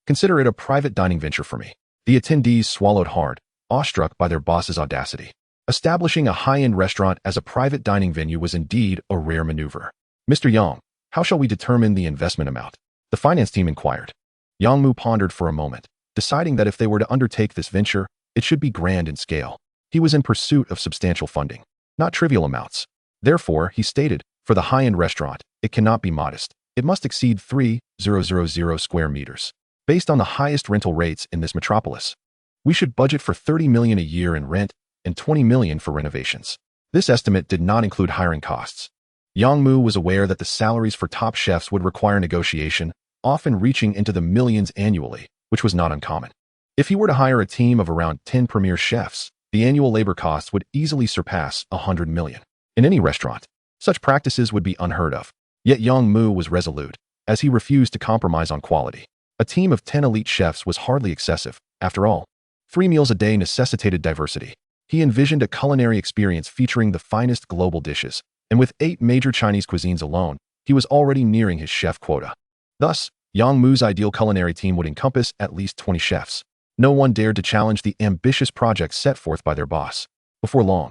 consider it a private dining venture for me." The attendees swallowed hard, awestruck by their boss's audacity. Establishing a high-end restaurant as a private dining venue was indeed a rare maneuver. "Mr. Yang, how shall we determine the investment amount?" the finance team inquired. Yang Mu pondered for a moment, deciding that if they were to undertake this venture, it should be grand in scale. He was in pursuit of substantial funding, not trivial amounts. Therefore, he stated, for the high-end restaurant, it cannot be modest. It must exceed 3,000 square meters. Based on the highest rental rates in this metropolis, we should budget for 30 million a year in rent and 20 million for renovations. This estimate did not include hiring costs. Yang Mu was aware that the salaries for top chefs would require negotiation, often reaching into the millions annually, which was not uncommon. If he were to hire a team of around 10 premier chefs, the annual labor costs would easily surpass 100 million. In any restaurant, such practices would be unheard of. Yet Yang Mu was resolute, as he refused to compromise on quality. A team of 10 elite chefs was hardly excessive. After all, 3 meals a day necessitated diversity. He envisioned a culinary experience featuring the finest global dishes, and with 8 major Chinese cuisines alone, he was already nearing his chef quota. Thus, Yang Mu's ideal culinary team would encompass at least 20 chefs. No one dared to challenge the ambitious project set forth by their boss. Before long,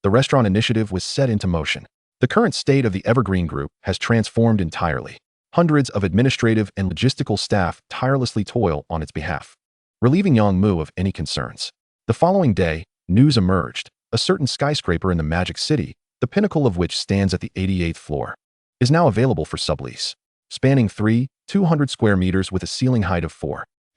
the restaurant initiative was set into motion. The current state of the Evergreen Group has transformed entirely. Hundreds of administrative and logistical staff tirelessly toil on its behalf, relieving Yang Mu of any concerns. The following day, news emerged. A certain skyscraper in the Magic City, the pinnacle of which stands at the 88th floor, is now available for sublease. Spanning 200 square meters with a ceiling height of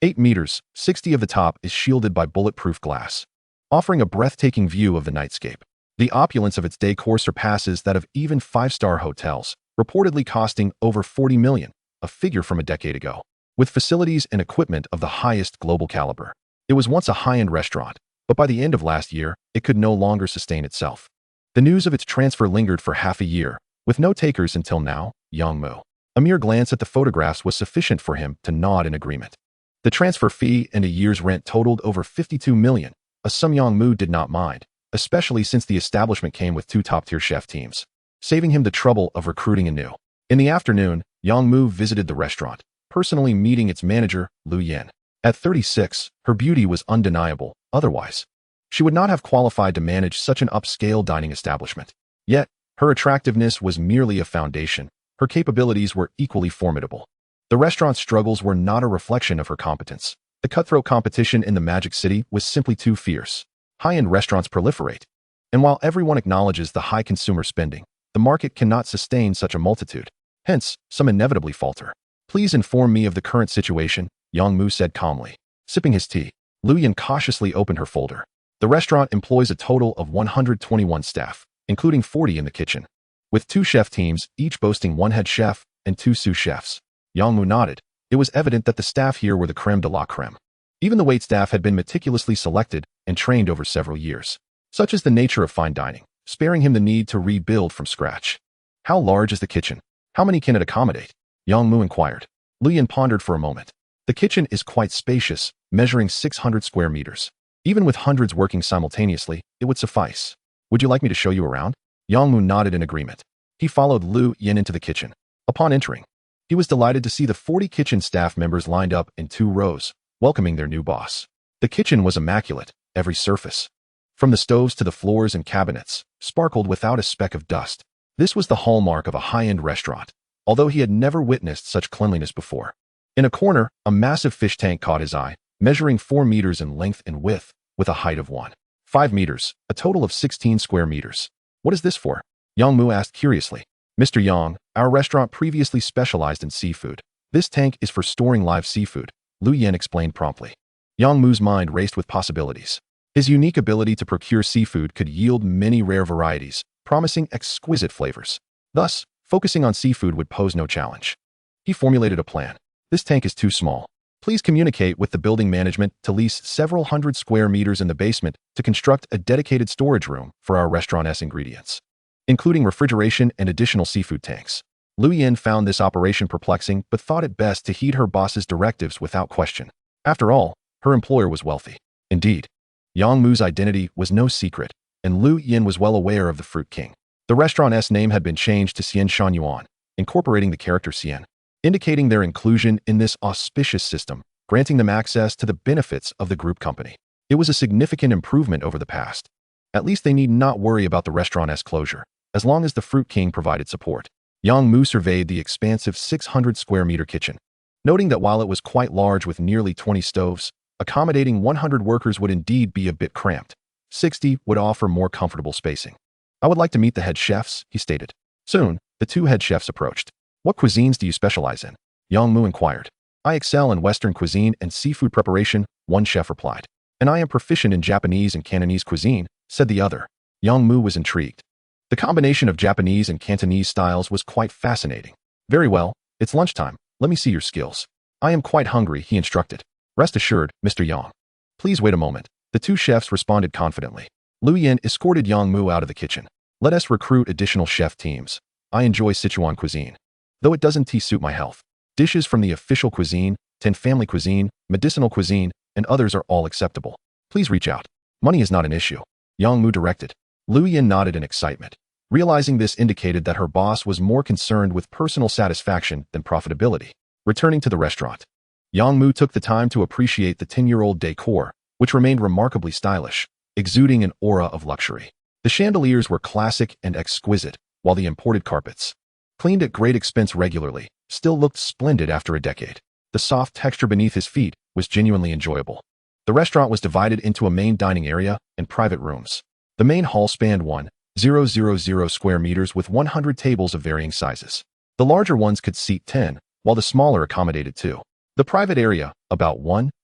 8 meters, 60 of the top is shielded by bulletproof glass, offering a breathtaking view of the nightscape. The opulence of its decor surpasses that of even 5-star hotels, reportedly costing over 40 million, a figure from a decade ago. With facilities and equipment of the highest global caliber, it was once a high-end restaurant, but by the end of last year, it could no longer sustain itself. The news of its transfer lingered for half a year, with no takers until now. Yang Mu. A mere glance at the photographs was sufficient for him to nod in agreement. The transfer fee and a year's rent totaled over 52 million, a sum Yang Mu did not mind, especially since the establishment came with 2 top-tier chef teams, saving him the trouble of recruiting anew. In the afternoon, Yang Mu visited the restaurant, personally meeting its manager, Lu Yan. At 36, her beauty was undeniable. Otherwise, she would not have qualified to manage such an upscale dining establishment. Yet, her attractiveness was merely a foundation. Her capabilities were equally formidable. The restaurant's struggles were not a reflection of her competence. The cutthroat competition in the Magic City was simply too fierce. High-end restaurants proliferate, and while everyone acknowledges the high consumer spending, the market cannot sustain such a multitude. Hence, some inevitably falter. "Please inform me of the current situation," Yang Mu said calmly. Sipping his tea, Lu Yan cautiously opened her folder. The restaurant employs a total of 121 staff, including 40 in the kitchen, with 2 chef teams, each boasting 1 head chef and 2 sous chefs. Yang Mu nodded. It was evident that the staff here were the creme de la creme. Even the waitstaff had been meticulously selected and trained over several years. Such is the nature of fine dining, sparing him the need to rebuild from scratch. "How large is the kitchen? How many can it accommodate?" Yang Mu inquired. Lu Yan pondered for a moment. The kitchen is quite spacious, measuring 600 square meters. Even with hundreds working simultaneously, it would suffice. "Would you like me to show you around?" Yang Mu nodded in agreement. He followed Lu Yan into the kitchen. Upon entering, he was delighted to see the 40 kitchen staff members lined up in 2 rows, welcoming their new boss. The kitchen was immaculate. Every surface, from the stoves to the floors and cabinets, sparkled without a speck of dust. This was the hallmark of a high-end restaurant, although he had never witnessed such cleanliness before. In a corner, a massive fish tank caught his eye, measuring 4 meters in length and width, with a height of 1.5 meters, a total of 16 square meters. "What is this for?" Yang Mu asked curiously. Mr. Yang, our restaurant previously specialized in seafood. This tank is for storing live seafood, Lu Yen explained promptly. Yang Mu's mind raced with possibilities. His unique ability to procure seafood could yield many rare varieties, promising exquisite flavors. Thus, focusing on seafood would pose no challenge. He formulated a plan. This tank is too small. Please communicate with the building management to lease several hundred square meters in the basement to construct a dedicated storage room for our restaurant's ingredients, including refrigeration and additional seafood tanks. Lu Yin found this operation perplexing but thought it best to heed her boss's directives without question. After all, her employer was wealthy. Indeed, Yang Mu's identity was no secret, and Lu Yin was well aware of the Fruit King. The restaurant's name had been changed to Xian Shuanyuan, incorporating the character Xian, indicating their inclusion in this auspicious system, granting them access to the benefits of the group company. It was a significant improvement over the past. At least they need not worry about the restaurant's closure, as long as the Fruit King provided support. Yang Mu surveyed the expansive 600-square-meter kitchen, noting that while it was quite large with nearly 20 stoves, accommodating 100 workers would indeed be a bit cramped. 60 would offer more comfortable spacing. I would like to meet the head chefs, he stated. Soon, the two head chefs approached. What cuisines do you specialize in? Yang Mu inquired. I excel in Western cuisine and seafood preparation, one chef replied. And I am proficient in Japanese and Cantonese cuisine, said the other. Yang Mu was intrigued. The combination of Japanese and Cantonese styles was quite fascinating. Very well, it's lunchtime. Let me see your skills. I am quite hungry, he instructed. Rest assured, Mr. Yang. Please wait a moment. The two chefs responded confidently. Lu Yin escorted Yang Mu out of the kitchen. Let us recruit additional chef teams. I enjoy Sichuan cuisine, though it doesn't suit my health. Dishes from the official cuisine, Ten family cuisine, medicinal cuisine, and others are all acceptable. Please reach out. Money is not an issue. Yang Mu directed. Lu Yin nodded in excitement, realizing this indicated that her boss was more concerned with personal satisfaction than profitability. Returning to the restaurant, Yang Mu took the time to appreciate the 10-year-old decor, which remained remarkably stylish, exuding an aura of luxury. The chandeliers were classic and exquisite, while the imported carpets, cleaned at great expense regularly, still looked splendid after a decade. The soft texture beneath his feet was genuinely enjoyable. The restaurant was divided into a main dining area and private rooms. The main hall spanned 1,000 square meters with 100 tables of varying sizes. The larger ones could seat 10, while the smaller accommodated 2. The private area, about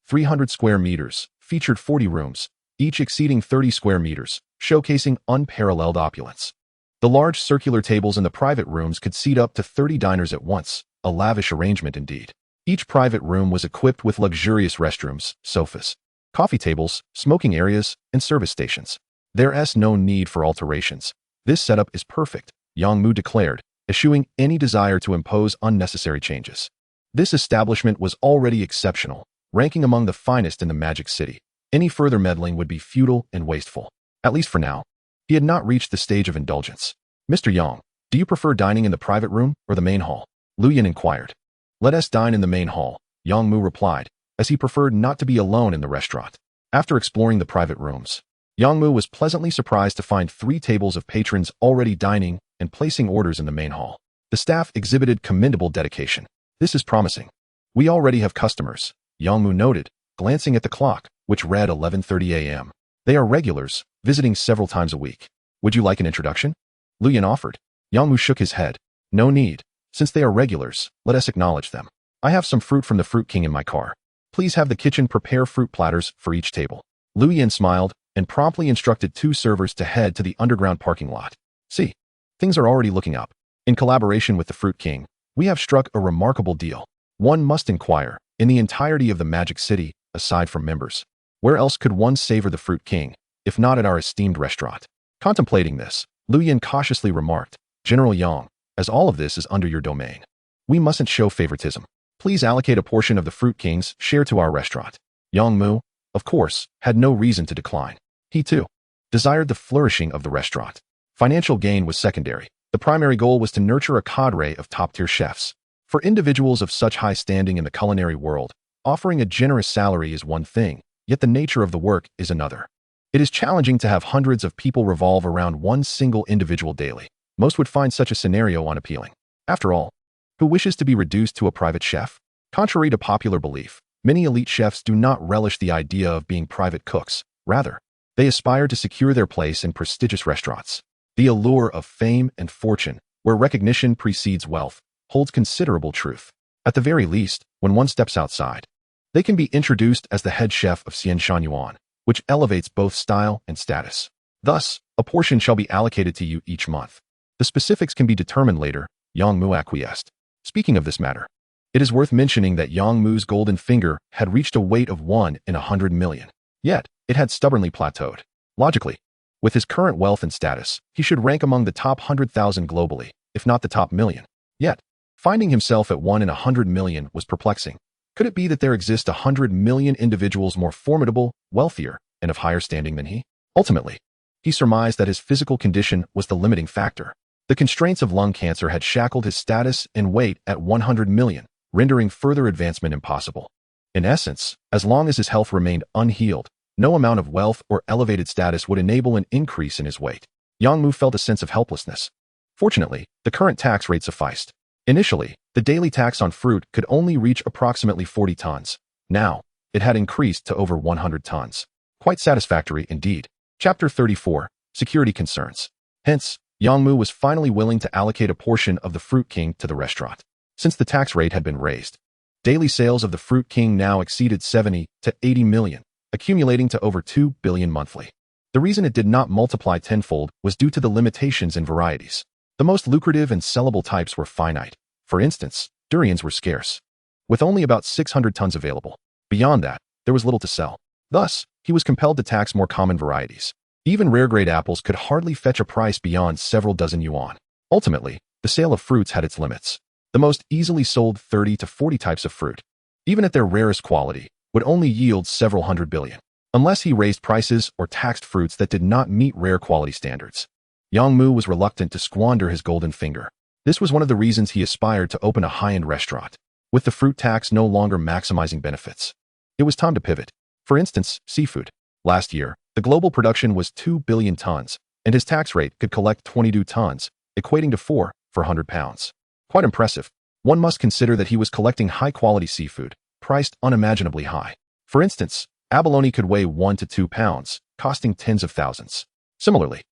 300 square meters, featured 40 rooms, each exceeding 30 square meters, showcasing unparalleled opulence. The large circular tables in the private rooms could seat up to 30 diners at once, a lavish arrangement indeed. Each private room was equipped with luxurious restrooms, sofas, coffee tables, smoking areas, and service stations. There's no need for alterations. This setup is perfect, Yang Mu declared, eschewing any desire to impose unnecessary changes. This establishment was already exceptional, ranking among the finest in the Magic City. Any further meddling would be futile and wasteful. At least for now. He had not reached the stage of indulgence. Mr. Yang, do you prefer dining in the private room or the main hall? Lu Yin inquired. Let us dine in the main hall, Yang Mu replied, as he preferred not to be alone in the restaurant. After exploring the private rooms, Yang Mu was pleasantly surprised to find 3 tables of patrons already dining and placing orders in the main hall. The staff exhibited commendable dedication. This is promising. We already have customers, Yang Mu noted, glancing at the clock, which read 11:30 a.m. They are regulars, visiting several times a week. Would you like an introduction? Lu Yin offered. Yang Mu shook his head. No need. Since they are regulars, let us acknowledge them. I have some fruit from the Fruit King in my car. Please have the kitchen prepare fruit platters for each table. Lu Yin smiled and promptly instructed 2 servers to head to the underground parking lot. See, things are already looking up. In collaboration with the Fruit King, we have struck a remarkable deal. One must inquire, in the entirety of the Magic City, aside from members, where else could one savor the Fruit King, if not at our esteemed restaurant? Contemplating this, Lu Yin cautiously remarked, General Yang, as all of this is under your domain, we mustn't show favoritism. Please allocate a portion of the Fruit King's share to our restaurant. Yang Mu, of course, had no reason to decline. He, too, desired the flourishing of the restaurant. Financial gain was secondary. The primary goal was to nurture a cadre of top-tier chefs. For individuals of such high standing in the culinary world, offering a generous salary is one thing, yet the nature of the work is another. It is challenging to have hundreds of people revolve around one single individual daily. Most would find such a scenario unappealing. After all, who wishes to be reduced to a private chef? Contrary to popular belief, many elite chefs do not relish the idea of being private cooks. Rather, they aspire to secure their place in prestigious restaurants. The allure of fame and fortune, where recognition precedes wealth, holds considerable truth. At the very least, when one steps outside, they can be introduced as the head chef of Xianshan Yuan, which elevates both style and status. Thus, a portion shall be allocated to you each month. The specifics can be determined later, Yang Mu acquiesced. Speaking of this matter, it is worth mentioning that Yang Mu's golden finger had reached a weight of 1 in 100 million. Yet, it had stubbornly plateaued. Logically, with his current wealth and status, he should rank among the top 100,000 globally, if not the top million. Yet, finding himself at 1 in 100 million was perplexing. Could it be that there exist 100 million individuals more formidable, wealthier, and of higher standing than he? Ultimately, he surmised that his physical condition was the limiting factor. The constraints of lung cancer had shackled his status and weight at 100 million, rendering further advancement impossible. In essence, as long as his health remained unhealed, no amount of wealth or elevated status would enable an increase in his weight. Yang Mu felt a sense of helplessness. Fortunately, the current tax rate sufficed. Initially, the daily tax on fruit could only reach approximately 40 tons. Now, it had increased to over 100 tons. Quite satisfactory indeed. Chapter 34. Security Concerns. Hence, Yang Mu was finally willing to allocate a portion of the Fruit King to the restaurant. Since the tax rate had been raised, daily sales of the Fruit King now exceeded 70 to 80 million, accumulating to over 2 billion monthly. The reason it did not multiply tenfold was due to the limitations in varieties. The most lucrative and sellable types were finite. For instance, durians were scarce, with only about 600 tons available. Beyond that, there was little to sell. Thus, he was compelled to tax more common varieties. Even rare-grade apples could hardly fetch a price beyond several dozen yuan. Ultimately, the sale of fruits had its limits. The most easily sold 30 to 40 types of fruit, even at their rarest quality, would only yield several hundred billion, unless he raised prices or taxed fruits that did not meet rare quality standards. Yang Mu was reluctant to squander his golden finger. This was one of the reasons he aspired to open a high-end restaurant, with the fruit tax no longer maximizing benefits. It was time to pivot. For instance, seafood. Last year, the global production was 2 billion tons, and his tax rate could collect 22 tons, equating to 4 for 100 pounds. Quite impressive. One must consider that he was collecting high-quality seafood, priced unimaginably high. For instance, abalone could weigh 1 to 2 pounds, costing tens of thousands. Similarly,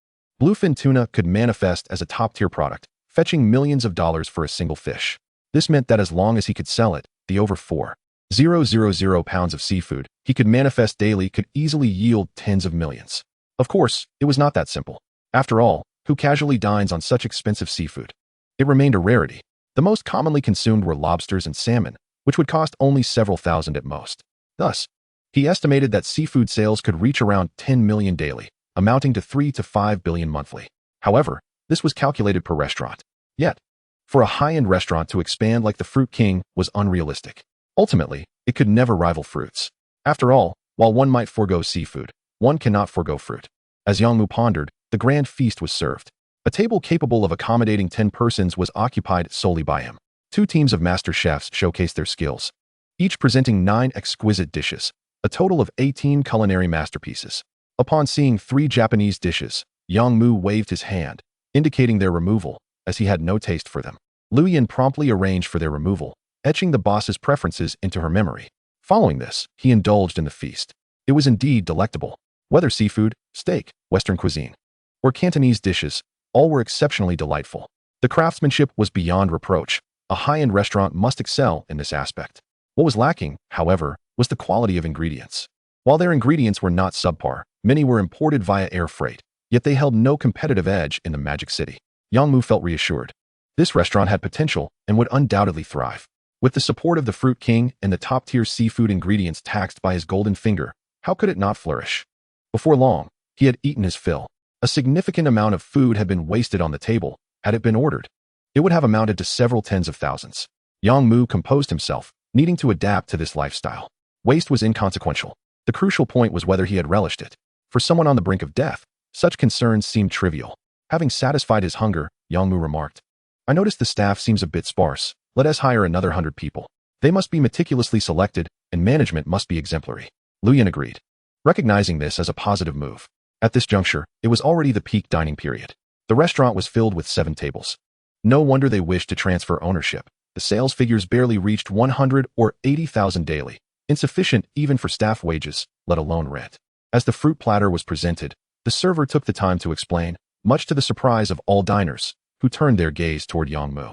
bluefin tuna could manifest as a top-tier product, fetching millions of dollars for a single fish. This meant that as long as he could sell it, the over 4,000 pounds of seafood he could manifest daily could easily yield tens of millions. Of course, it was not that simple. After all, who casually dines on such expensive seafood? It remained a rarity. The most commonly consumed were lobsters and salmon, which would cost only several thousand at most. Thus, he estimated that seafood sales could reach around 10 million daily, amounting to 3 to 5 billion monthly. However, this was calculated per restaurant. Yet, for a high-end restaurant to expand like the Fruit King was unrealistic. Ultimately, it could never rival fruits. After all, while one might forego seafood, one cannot forego fruit. As Yang Mu pondered, the grand feast was served. A table capable of accommodating 10 persons was occupied solely by him. 2 teams of master chefs showcased their skills, each presenting 9 exquisite dishes, a total of 18 culinary masterpieces. Upon seeing 3 Japanese dishes, Yang Mu waved his hand, indicating their removal, as he had no taste for them. Lu Yin promptly arranged for their removal, etching the boss's preferences into her memory. Following this, he indulged in the feast. It was indeed delectable. Whether seafood, steak, Western cuisine, or Cantonese dishes, all were exceptionally delightful. The craftsmanship was beyond reproach. A high-end restaurant must excel in this aspect. What was lacking, however, was the quality of ingredients. While their ingredients were not subpar, many were imported via air freight, yet they held no competitive edge in the Magic City. Yang Mu felt reassured. This restaurant had potential and would undoubtedly thrive. With the support of the Fruit King and the top-tier seafood ingredients taxed by his golden finger, how could it not flourish? Before long, he had eaten his fill. A significant amount of food had been wasted on the table. Had it been ordered, it would have amounted to several tens of thousands. Yang Mu composed himself, needing to adapt to this lifestyle. Waste was inconsequential. The crucial point was whether he had relished it. For someone on the brink of death, such concerns seemed trivial. Having satisfied his hunger, Yang Mu remarked, "I notice the staff seems a bit sparse. Let us hire another 100 people. They must be meticulously selected, and management must be exemplary." Lu Yin agreed, recognizing this as a positive move. At this juncture, it was already the peak dining period. The restaurant was filled with 7 tables. No wonder they wished to transfer ownership. The sales figures barely reached 100 or 80,000 daily, insufficient even for staff wages, let alone rent. As the fruit platter was presented, the server took the time to explain, much to the surprise of all diners, who turned their gaze toward Yang Mu.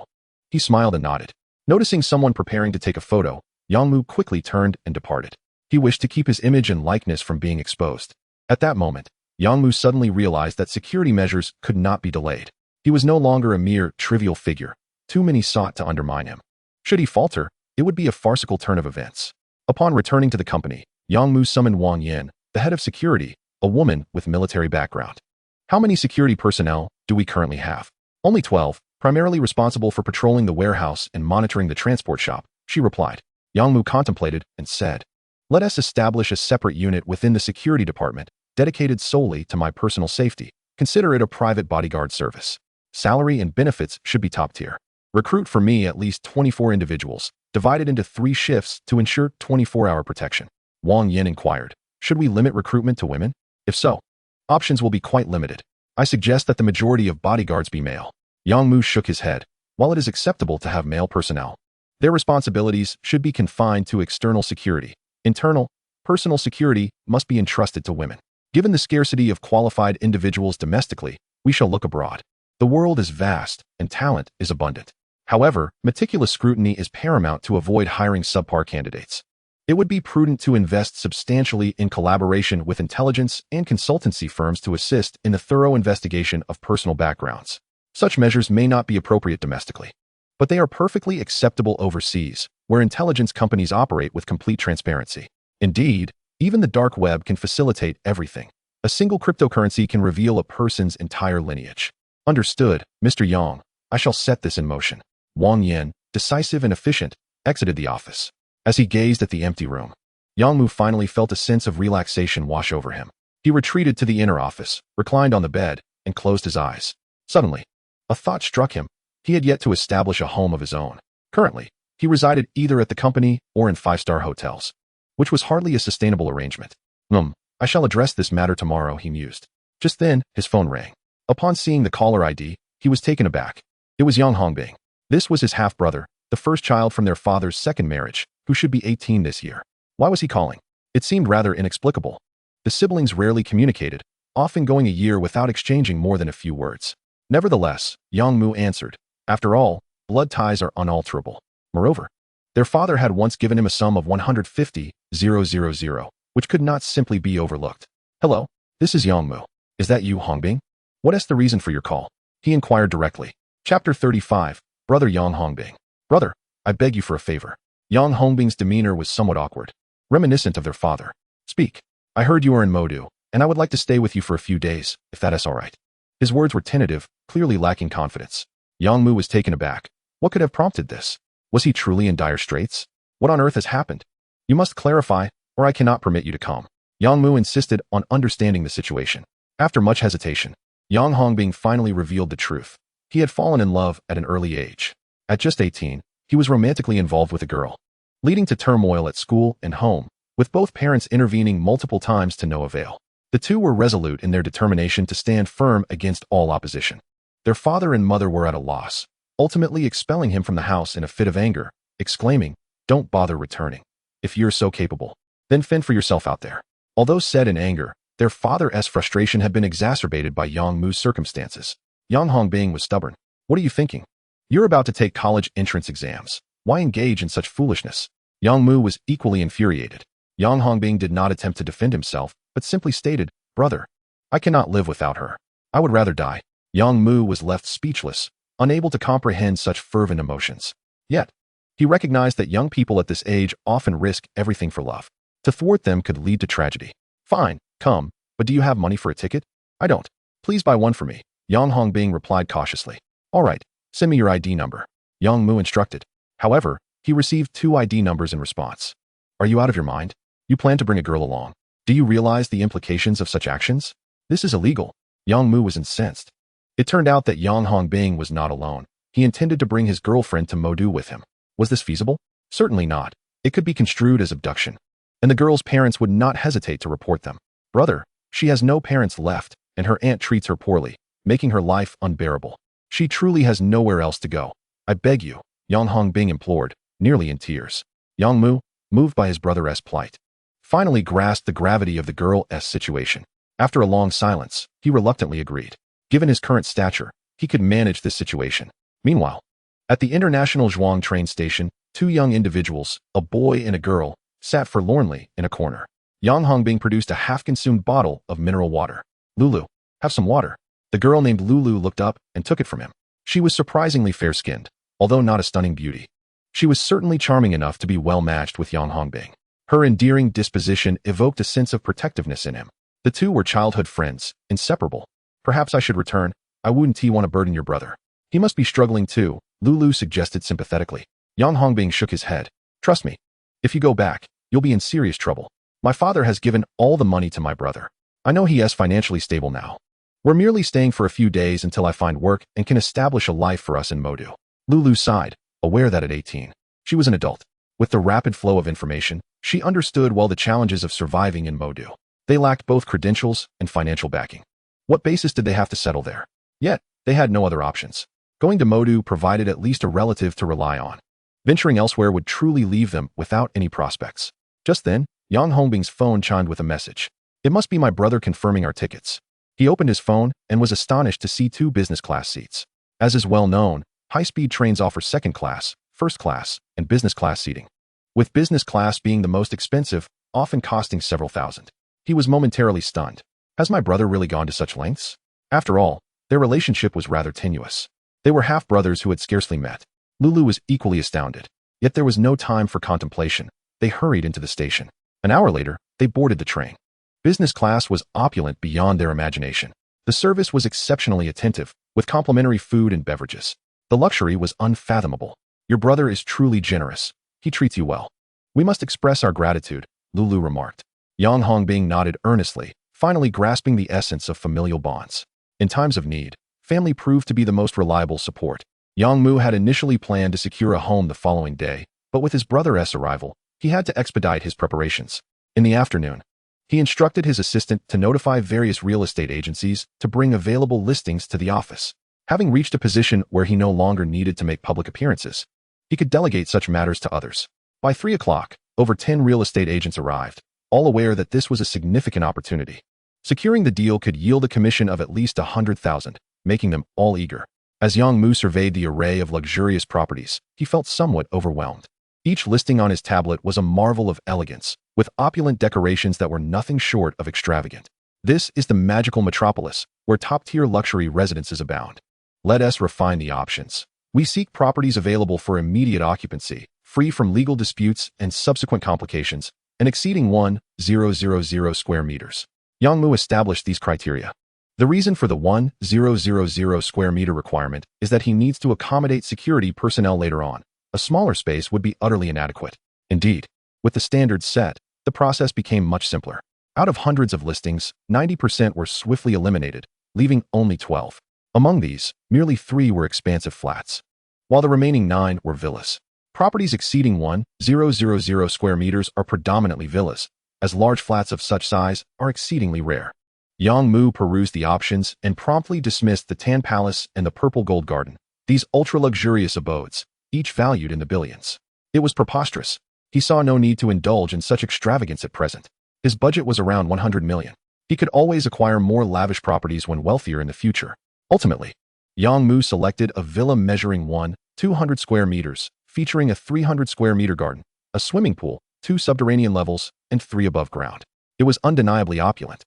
He smiled and nodded. Noticing someone preparing to take a photo, Yang Mu quickly turned and departed. He wished to keep his image and likeness from being exposed. At that moment, Yang Mu suddenly realized that security measures could not be delayed. He was no longer a mere trivial figure. Too many sought to undermine him. Should he falter, it would be a farcical turn of events. Upon returning to the company, Yang Mu summoned Wang Yin, the head of security, a woman with military background. How many security personnel do we currently have? Only 12, primarily responsible for patrolling the warehouse and monitoring the transport shop, she replied. Yang Mu contemplated and said, let us establish a separate unit within the security department, dedicated solely to my personal safety. Consider it a private bodyguard service. Salary and benefits should be top tier. Recruit for me at least 24 individuals, divided into 3 shifts to ensure 24-hour protection. Wang Yin inquired, should we limit recruitment to women? If so, options will be quite limited. I suggest that the majority of bodyguards be male. Yang Mu shook his head. While it is acceptable to have male personnel, their responsibilities should be confined to external security. Internal, personal security must be entrusted to women. Given the scarcity of qualified individuals domestically, we shall look abroad. The world is vast, and talent is abundant. However, meticulous scrutiny is paramount to avoid hiring subpar candidates. It would be prudent to invest substantially in collaboration with intelligence and consultancy firms to assist in the thorough investigation of personal backgrounds. Such measures may not be appropriate domestically, but they are perfectly acceptable overseas, where intelligence companies operate with complete transparency. Indeed, even the dark web can facilitate everything. A single cryptocurrency can reveal a person's entire lineage. Understood, Mr. Yang. I shall set this in motion. Wang Yin, decisive and efficient, exited the office. As he gazed at the empty room, Yang Mu finally felt a sense of relaxation wash over him. He retreated to the inner office, reclined on the bed, and closed his eyes. Suddenly, a thought struck him. He had yet to establish a home of his own. Currently, he resided either at the company or in 5-star hotels, which was hardly a sustainable arrangement. I shall address this matter tomorrow, he mused. Just then, his phone rang. Upon seeing the caller ID, he was taken aback. It was Yang Hongbing. This was his half-brother, the first child from their father's second marriage, who should be 18 this year. Why was he calling? It seemed rather inexplicable. The siblings rarely communicated, often going a year without exchanging more than a few words. Nevertheless, Yang Mu answered. After all, blood ties are unalterable. Moreover, their father had once given him a sum of 150,000, which could not simply be overlooked. Hello, this is Yang Mu. Is that you, Hongbing? What is the reason for your call? He inquired directly. Chapter 35, Brother Yang Hongbing. Brother, I beg you for a favor. Yang Hongbing's demeanor was somewhat awkward, reminiscent of their father. Speak. I heard you are in Modu, and I would like to stay with you for a few days, if that is all right. His words were tentative, clearly lacking confidence. Yang Mu was taken aback. What could have prompted this? Was he truly in dire straits? What on earth has happened? You must clarify, or I cannot permit you to come. Yang Mu insisted on understanding the situation. After much hesitation, Yang Hongbing finally revealed the truth. He had fallen in love at an early age. At just 18, he was romantically involved with a girl, leading to turmoil at school and home, with both parents intervening multiple times to no avail. The two were resolute in their determination to stand firm against all opposition. Their father and mother were at a loss, ultimately expelling him from the house in a fit of anger, exclaiming, "Don't bother returning. If you're so capable, then fend for yourself out there." Although said in anger, their father's frustration had been exacerbated by Yang Mu's circumstances. Yang Hongbing was stubborn. What are you thinking? You're about to take college entrance exams. Why engage in such foolishness? Yang Mu was equally infuriated. Yang Hongbing did not attempt to defend himself, but simply stated, "Brother, I cannot live without her. I would rather die." Yang Mu was left speechless, unable to comprehend such fervent emotions. Yet, he recognized that young people at this age often risk everything for love. To thwart them could lead to tragedy. Fine, come, but do you have money for a ticket? I don't. Please buy one for me. Yang Hongbing replied cautiously. All right, send me your ID number. Yang Mu instructed. However, he received 2 ID numbers in response. Are you out of your mind? You plan to bring a girl along. Do you realize the implications of such actions? This is illegal. Yang Mu was incensed. It turned out that Yang Hongbing was not alone. He intended to bring his girlfriend to Modu with him. Was this feasible? Certainly not. It could be construed as abduction, and the girl's parents would not hesitate to report them. Brother, she has no parents left, and her aunt treats her poorly, making her life unbearable. She truly has nowhere else to go. I beg you, Yang Hongbing implored, nearly in tears. Yang Mu, moved by his brother's plight, finally grasped the gravity of the girl's situation. After a long silence, he reluctantly agreed. Given his current stature, he could manage this situation. Meanwhile, at the International Zhuang train station, two young individuals, a boy and a girl, sat forlornly in a corner. Yang Hongbing produced a half-consumed bottle of mineral water. "Lulu, have some water." The girl named Lulu looked up and took it from him. She was surprisingly fair-skinned, although not a stunning beauty. She was certainly charming enough to be well-matched with Yang Hongbing. Her endearing disposition evoked a sense of protectiveness in him. The two were childhood friends, inseparable. "Perhaps I should return. I wouldn't want to burden your brother. He must be struggling too," Lulu suggested sympathetically. Yang Hongbing shook his head. "Trust me. If you go back, you'll be in serious trouble. My father has given all the money to my brother. I know he is financially stable now. We're merely staying for a few days until I find work and can establish a life for us in Modu." Lulu sighed, aware that at 18, she was an adult. With the rapid flow of information, she understood well the challenges of surviving in Modu. They lacked both credentials and financial backing. What basis did they have to settle there? Yet, they had no other options. Going to Modu provided at least a relative to rely on. Venturing elsewhere would truly leave them without any prospects. Just then, Yang Hongbing's phone chimed with a message. "It must be my brother confirming our tickets." He opened his phone and was astonished to see 2 business-class seats. As is well known, high-speed trains offer second class, first class, and business class seating, with business class being the most expensive, often costing several thousand. He was momentarily stunned. Has my brother really gone to such lengths? After all, their relationship was rather tenuous. They were half-brothers who had scarcely met. Lulu was equally astounded. Yet there was no time for contemplation. They hurried into the station. An hour later, they boarded the train. Business class was opulent beyond their imagination. The service was exceptionally attentive, with complimentary food and beverages. The luxury was unfathomable. "Your brother is truly generous. He treats you well. We must express our gratitude," Lulu remarked. Yang Hongbing nodded earnestly, finally grasping the essence of familial bonds. In times of need, family proved to be the most reliable support. Yang Mu had initially planned to secure a home the following day, but with his brother's arrival, he had to expedite his preparations. In the afternoon, he instructed his assistant to notify various real estate agencies to bring available listings to the office. Having reached a position where he no longer needed to make public appearances, he could delegate such matters to others. By 3 o'clock, over 10 real estate agents arrived, all aware that this was a significant opportunity. Securing the deal could yield a commission of at least 100,000, making them all eager. As Yang Mu surveyed the array of luxurious properties, he felt somewhat overwhelmed. Each listing on his tablet was a marvel of elegance, with opulent decorations that were nothing short of extravagant. This is the magical metropolis, where top-tier luxury residences abound. Let us refine the options. We seek properties available for immediate occupancy, free from legal disputes and subsequent complications, and exceeding 1,000 square meters. Yang Mu established these criteria. The reason for the 1,000 square meter requirement is that he needs to accommodate security personnel later on. A smaller space would be utterly inadequate. Indeed, with the standards set, the process became much simpler. Out of hundreds of listings, 90% were swiftly eliminated, leaving only 12. Among these, merely 3 were expansive flats, while the remaining 9 were villas. Properties exceeding 1,000 square meters are predominantly villas, as large flats of such size are exceedingly rare. Yang Mu perused the options and promptly dismissed the Tan Palace and the Purple Gold Garden, these ultra-luxurious abodes, each valued in the billions. It was preposterous. He saw no need to indulge in such extravagance at present. His budget was around 100 million. He could always acquire more lavish properties when wealthier in the future. Ultimately, Yang Mu selected a villa measuring 1,200 square meters, featuring a 300 square meter garden, a swimming pool, 2 subterranean levels, and 3 above ground. It was undeniably opulent.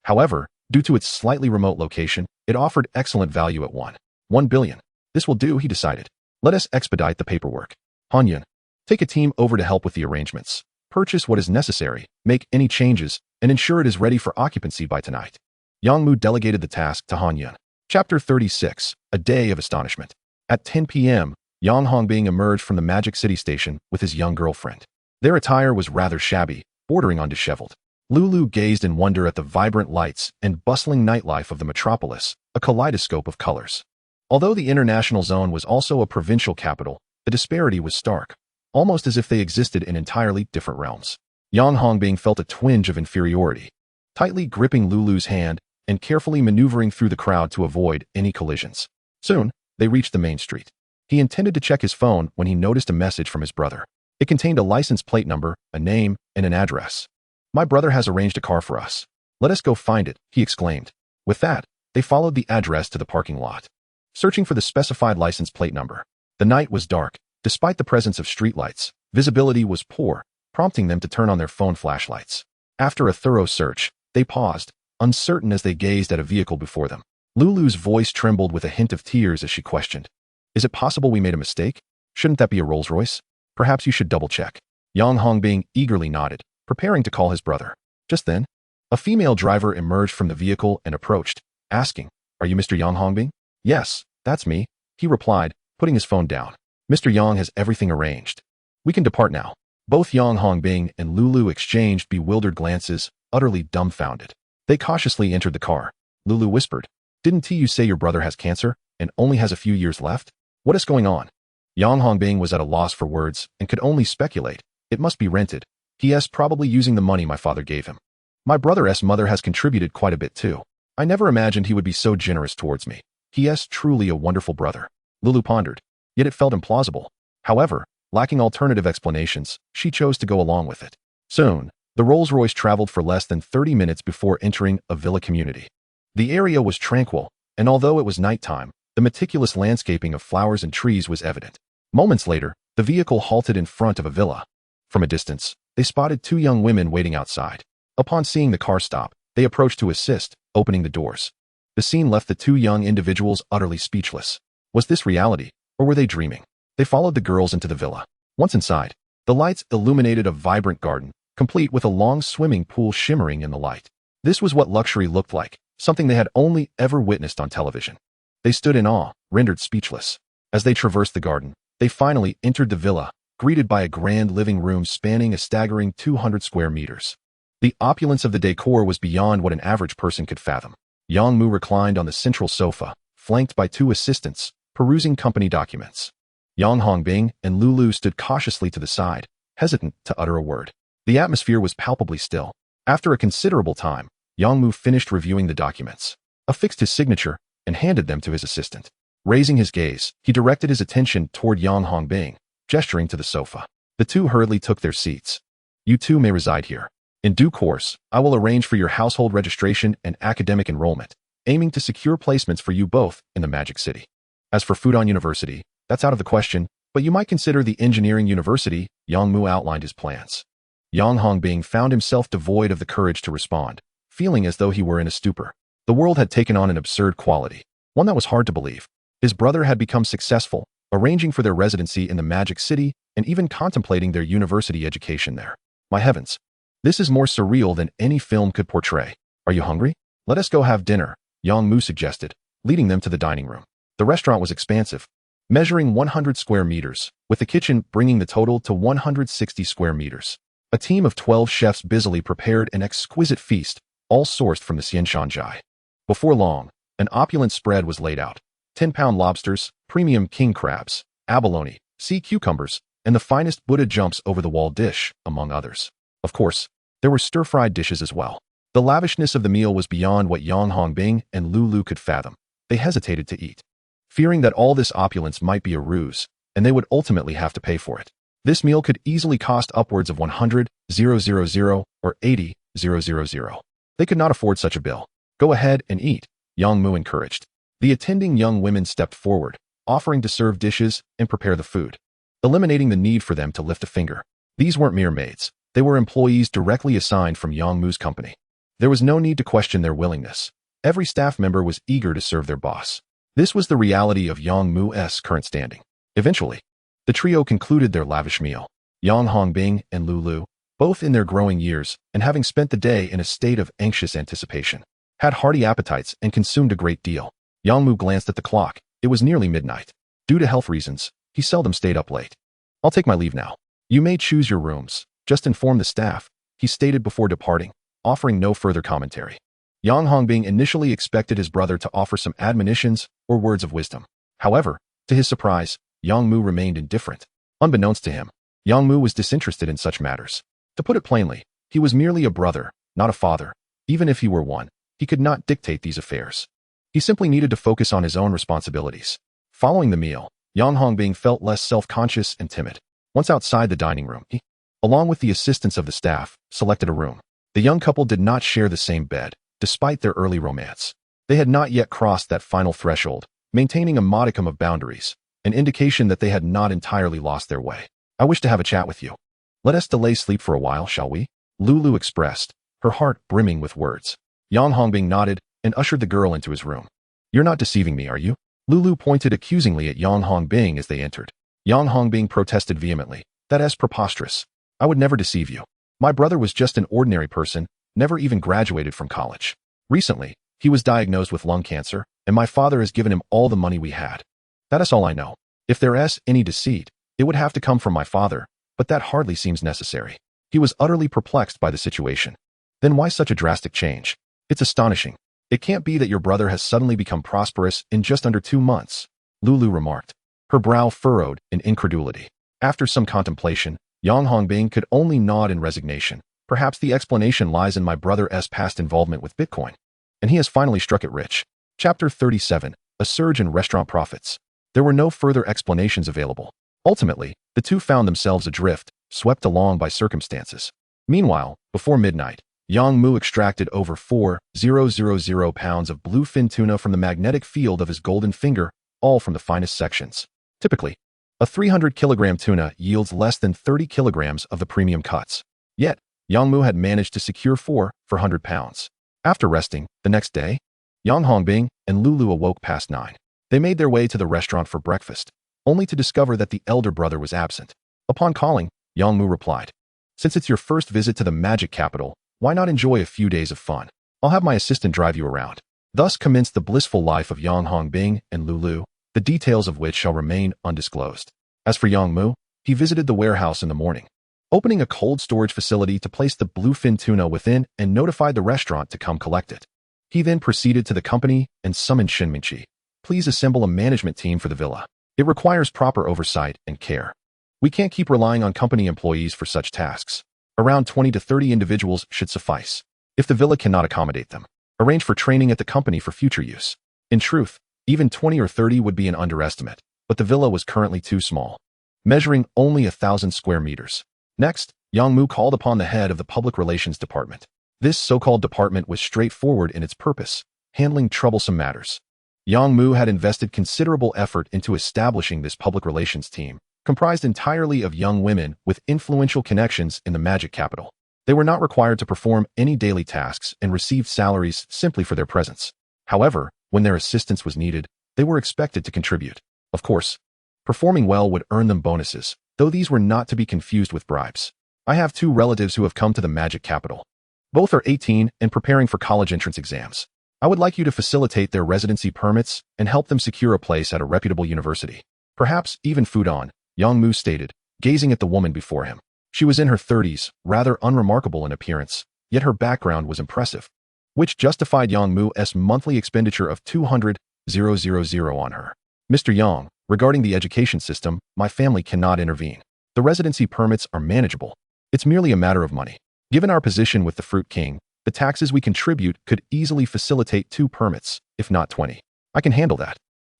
However, due to its slightly remote location, it offered excellent value at 1 billion. This will do, he decided. Let us expedite the paperwork. Han Yun, take a team over to help with the arrangements. Purchase what is necessary, make any changes, and ensure it is ready for occupancy by tonight. Yang Mu delegated the task to Han Yun. Chapter 36, A Day of Astonishment. At 10 p.m., Yang Hongbing emerged from the Magic City station with his young girlfriend. Their attire was rather shabby, bordering on disheveled. Lulu gazed in wonder at the vibrant lights and bustling nightlife of the metropolis, a kaleidoscope of colors. Although the international zone was also a provincial capital, the disparity was stark, almost as if they existed in entirely different realms. Yang Hongbing felt a twinge of inferiority. Tightly gripping Lulu's hand and carefully maneuvering through the crowd to avoid any collisions. Soon, they reached the main street. He intended to check his phone when he noticed a message from his brother. It contained a license plate number, a name, and an address. "My brother has arranged a car for us. Let us go find it," he exclaimed. With that, They followed the address to the parking lot, searching for the specified license plate number. The night was dark. Despite the presence of streetlights, visibility was poor, prompting them to turn on their phone flashlights. After a thorough search, they paused, uncertain as they gazed at a vehicle before them. Lulu's voice trembled with a hint of tears as she questioned, "Is it possible we made a mistake? Shouldn't that be a Rolls-Royce? Perhaps you should double-check." Yang Hongbing eagerly nodded, preparing to call his brother. Just then, a female driver emerged from the vehicle and approached, asking, "Are you Mr. Yang Hongbing?" "Yes, that's me," he replied, putting his phone down. "Mr. Yang has everything arranged. We can depart now." Both Yang Hongbing and Lulu exchanged bewildered glances, utterly dumbfounded. They cautiously entered the car. Lulu whispered, "Didn't you say your brother has cancer and only has a few years left? What is going on?" Yang Hongbing was at a loss for words and could only speculate. "It must be rented. He is probably using the money my father gave him. My brother's mother has contributed quite a bit too. I never imagined he would be so generous towards me. He is truly a wonderful brother." Lulu pondered, yet it felt implausible. However, lacking alternative explanations, she chose to go along with it. Soon, the Rolls-Royce traveled for less than 30 minutes before entering a villa community. The area was tranquil, and although it was nighttime, the meticulous landscaping of flowers and trees was evident. Moments later, the vehicle halted in front of a villa. From a distance, they spotted two young women waiting outside. Upon seeing the car stop, they approached to assist, opening the doors. The scene left the two young individuals utterly speechless. Was this reality, or were they dreaming? They followed the girls into the villa. Once inside, the lights illuminated a vibrant garden, complete with a long swimming pool shimmering in the light. This was what luxury looked like, something they had only ever witnessed on television. They stood in awe, rendered speechless. As they traversed the garden, they finally entered the villa, greeted by a grand living room spanning a staggering 200 square meters. The opulence of the decor was beyond what an average person could fathom. Yang Mu reclined on the central sofa, flanked by two assistants, perusing company documents. Yang Hongbing and Lulu stood cautiously to the side, hesitant to utter a word. The atmosphere was palpably still. After a considerable time, Yang Mu finished reviewing the documents, affixed his signature, and handed them to his assistant. Raising his gaze, he directed his attention toward Yang Hongbing, gesturing to the sofa. The two hurriedly took their seats. "You two may reside here. In due course, I will arrange for your household registration and academic enrollment, aiming to secure placements for you both in the Magic City. As for Fudan University, that's out of the question, but you might consider the engineering university." Yang Mu outlined his plans. Yang Hongbing found himself devoid of the courage to respond, feeling as though he were in a stupor. The world had taken on an absurd quality, one that was hard to believe. His brother had become successful, arranging for their residency in the Magic City and even contemplating their university education there. My heavens! This is more surreal than any film could portray. "Are you hungry? Let us go have dinner," Yang Mu suggested, leading them to the dining room. The restaurant was expansive, measuring 100 square meters, with the kitchen bringing the total to 160 square meters. A team of 12 chefs busily prepared an exquisite feast, all sourced from the Xianshanzhai. Before long, an opulent spread was laid out. 10-pound lobsters, premium king crabs, abalone, sea cucumbers, and the finest Buddha jumps over the wall dish, among others. Of course, there were stir-fried dishes as well. The lavishness of the meal was beyond what Yang Hongbing and Lulu could fathom. They hesitated to eat, fearing that all this opulence might be a ruse, and they would ultimately have to pay for it. This meal could easily cost upwards of 100,000 or 80,000. They could not afford such a bill. "Go ahead and eat," Yang Mu encouraged. The attending young women stepped forward, offering to serve dishes and prepare the food, eliminating the need for them to lift a finger. These weren't mere maids. They were employees directly assigned from Yang Mu's company. There was no need to question their willingness. Every staff member was eager to serve their boss. This was the reality of Yang Mu's current standing. Eventually, the trio concluded their lavish meal. Yang Hongbing and Lulu, both in their growing years and having spent the day in a state of anxious anticipation, had hearty appetites and consumed a great deal. Yang Mu glanced at the clock. It was nearly midnight. Due to health reasons, he seldom stayed up late. "I'll take my leave now. You may choose your rooms. Just inform the staff," he stated before departing, offering no further commentary. Yang Hongbing initially expected his brother to offer some admonitions or words of wisdom. However, to his surprise, Yang Mu remained indifferent. Unbeknownst to him, Yang Mu was disinterested in such matters. To put it plainly, he was merely a brother, not a father. Even if he were one, he could not dictate these affairs. He simply needed to focus on his own responsibilities. Following the meal, Yang Hongbing felt less self-conscious and timid. Once outside the dining room, he, along with the assistance of the staff, selected a room. The young couple did not share the same bed, despite their early romance. They had not yet crossed that final threshold, maintaining a modicum of boundaries, an indication that they had not entirely lost their way. I wish to have a chat with you. Let us delay sleep for a while, shall we? Lulu expressed, her heart brimming with words. Yang Hongbing nodded and ushered the girl into his room. You're not deceiving me, are you? Lulu pointed accusingly at Yang Hongbing as they entered. Yang Hongbing protested vehemently. That is preposterous. I would never deceive you. My brother was just an ordinary person, never even graduated from college. Recently, he was diagnosed with lung cancer, and my father has given him all the money we had. That is all I know. If there is any deceit, it would have to come from my father, but that hardly seems necessary. He was utterly perplexed by the situation. Then why such a drastic change? It's astonishing. It can't be that your brother has suddenly become prosperous in just under 2 months, Lulu remarked, her brow furrowed in incredulity. After some contemplation, Yang Hongbing could only nod in resignation. Perhaps the explanation lies in my brother's past involvement with Bitcoin. And he has finally struck it rich. Chapter 37, A Surge in Restaurant Profits. There were no further explanations available. Ultimately, the two found themselves adrift, swept along by circumstances. Meanwhile, before midnight, Yang Mu extracted over 4,000 pounds of bluefin tuna from the magnetic field of his golden finger, all from the finest sections. Typically, a 300-kilogram tuna yields less than 30 kilograms of the premium cuts. Yet, Yang Mu had managed to secure 400 pounds. After resting, the next day, Yang Hongbing and Lulu awoke past 9. They made their way to the restaurant for breakfast, only to discover that the elder brother was absent. Upon calling, Yang Mu replied, Since it's your first visit to the magic capital, why not enjoy a few days of fun? I'll have my assistant drive you around. Thus commenced the blissful life of Yang Hongbing and Lulu, the details of which shall remain undisclosed. As for Yang Mu, he visited the warehouse in the morning, opening a cold storage facility to place the bluefin tuna within and notified the restaurant to come collect it. He then proceeded to the company and summoned Shinminchi. Please assemble a management team for the villa. It requires proper oversight and care. We can't keep relying on company employees for such tasks. Around 20 to 30 individuals should suffice. If the villa cannot accommodate them, arrange for training at the company for future use. In truth, even 20 or 30 would be an underestimate, but the villa was currently too small, measuring only 1,000 square meters. Next, Yang Mu called upon the head of the public relations department. This so-called department was straightforward in its purpose, handling troublesome matters. Yang Mu had invested considerable effort into establishing this public relations team, comprised entirely of young women with influential connections in the magic capital. They were not required to perform any daily tasks and received salaries simply for their presence. However, when their assistance was needed, they were expected to contribute. Of course, performing well would earn them bonuses, though these were not to be confused with bribes. I have 2 relatives who have come to the magic capital. Both are 18 and preparing for college entrance exams. I would like you to facilitate their residency permits and help them secure a place at a reputable university. Perhaps even Fudan, Yang Mu stated, gazing at the woman before him. She was in her 30s, rather unremarkable in appearance, yet her background was impressive, which justified Yang Mu's monthly expenditure of 200,000 on her. Mr. Yang, regarding the education system, my family cannot intervene. The residency permits are manageable. It's merely a matter of money. Given our position with the Fruit King, the taxes we contribute could easily facilitate 2 permits, if not 20. I can handle that.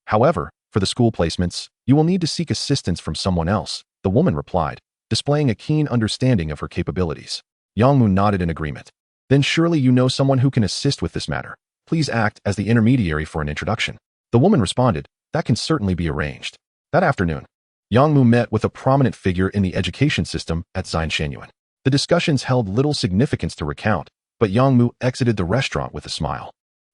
However, for the school placements, you will need to seek assistance from someone else, the woman replied, displaying a keen understanding of her capabilities. Yang Mu nodded in agreement. Then surely you know someone who can assist with this matter. Please act as the intermediary for an introduction. The woman responded, that can certainly be arranged. That afternoon, Yang Mu met with a prominent figure in the education system at Xianshenyuan. The discussions held little significance to recount, but Yang Mu exited the restaurant with a smile.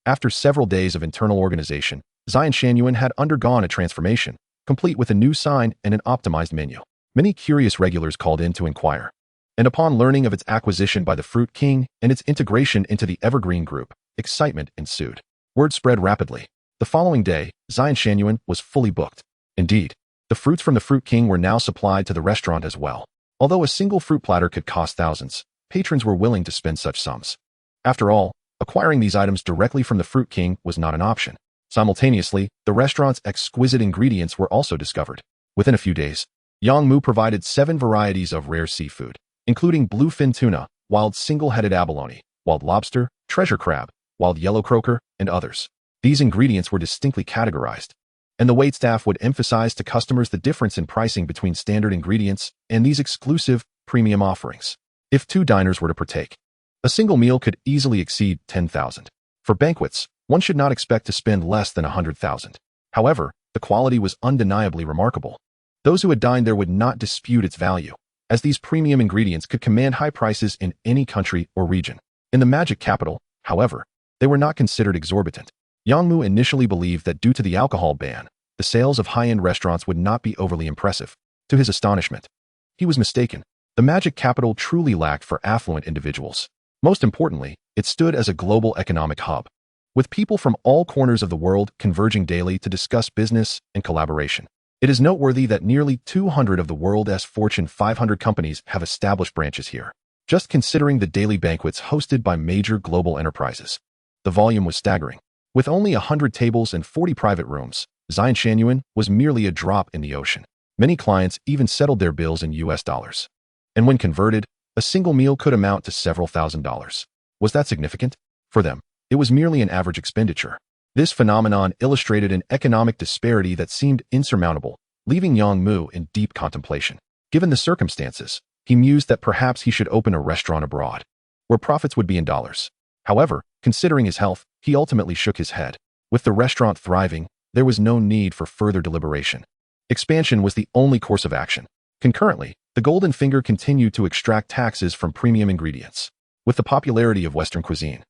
After several days of internal organization, Xianshenyuan had undergone a transformation, complete with a new sign and an optimized menu. Many curious regulars called in to inquire. And upon learning of its acquisition by the Fruit King and its integration into the Evergreen Group, excitement ensued. Word spread rapidly. The following day, Xianshenyuan was fully booked. Indeed, the fruits from the Fruit King were now supplied to the restaurant as well. Although a single fruit platter could cost thousands, patrons were willing to spend such sums. After all, acquiring these items directly from the Fruit King was not an option. Simultaneously, the restaurant's exquisite ingredients were also discovered. Within a few days, Yang Mu provided 7 varieties of rare seafood, including bluefin tuna, wild single-headed abalone, wild lobster, treasure crab, wild yellow croaker, and others. These ingredients were distinctly categorized, and the waitstaff would emphasize to customers the difference in pricing between standard ingredients and these exclusive, premium offerings. If 2 diners were to partake, a single meal could easily exceed 10,000. For banquets, one should not expect to spend less than 100,000. However, the quality was undeniably remarkable. Those who had dined there would not dispute its value, as these premium ingredients could command high prices in any country or region. In the magic capital, however, they were not considered exorbitant. Yang Mu initially believed that due to the alcohol ban, the sales of high-end restaurants would not be overly impressive. To his astonishment, he was mistaken. The magic capital truly lacked for affluent individuals. Most importantly, it stood as a global economic hub, with people from all corners of the world converging daily to discuss business and collaboration. It is noteworthy that nearly 200 of the world's Fortune 500 companies have established branches here. Just considering the daily banquets hosted by major global enterprises, the volume was staggering. With only 100 tables and 40 private rooms, Xianshanuan was merely a drop in the ocean. Many clients even settled their bills in US dollars. And when converted, a single meal could amount to several $1,000s. Was that significant? For them, it was merely an average expenditure. This phenomenon illustrated an economic disparity that seemed insurmountable, leaving Yang Mu in deep contemplation. Given the circumstances, he mused that perhaps he should open a restaurant abroad, where profits would be in dollars. However, considering his health, he ultimately shook his head. With the restaurant thriving, there was no need for further deliberation. Expansion was the only course of action. Concurrently, the Golden Finger continued to extract taxes from premium ingredients. With the popularity of Western cuisine,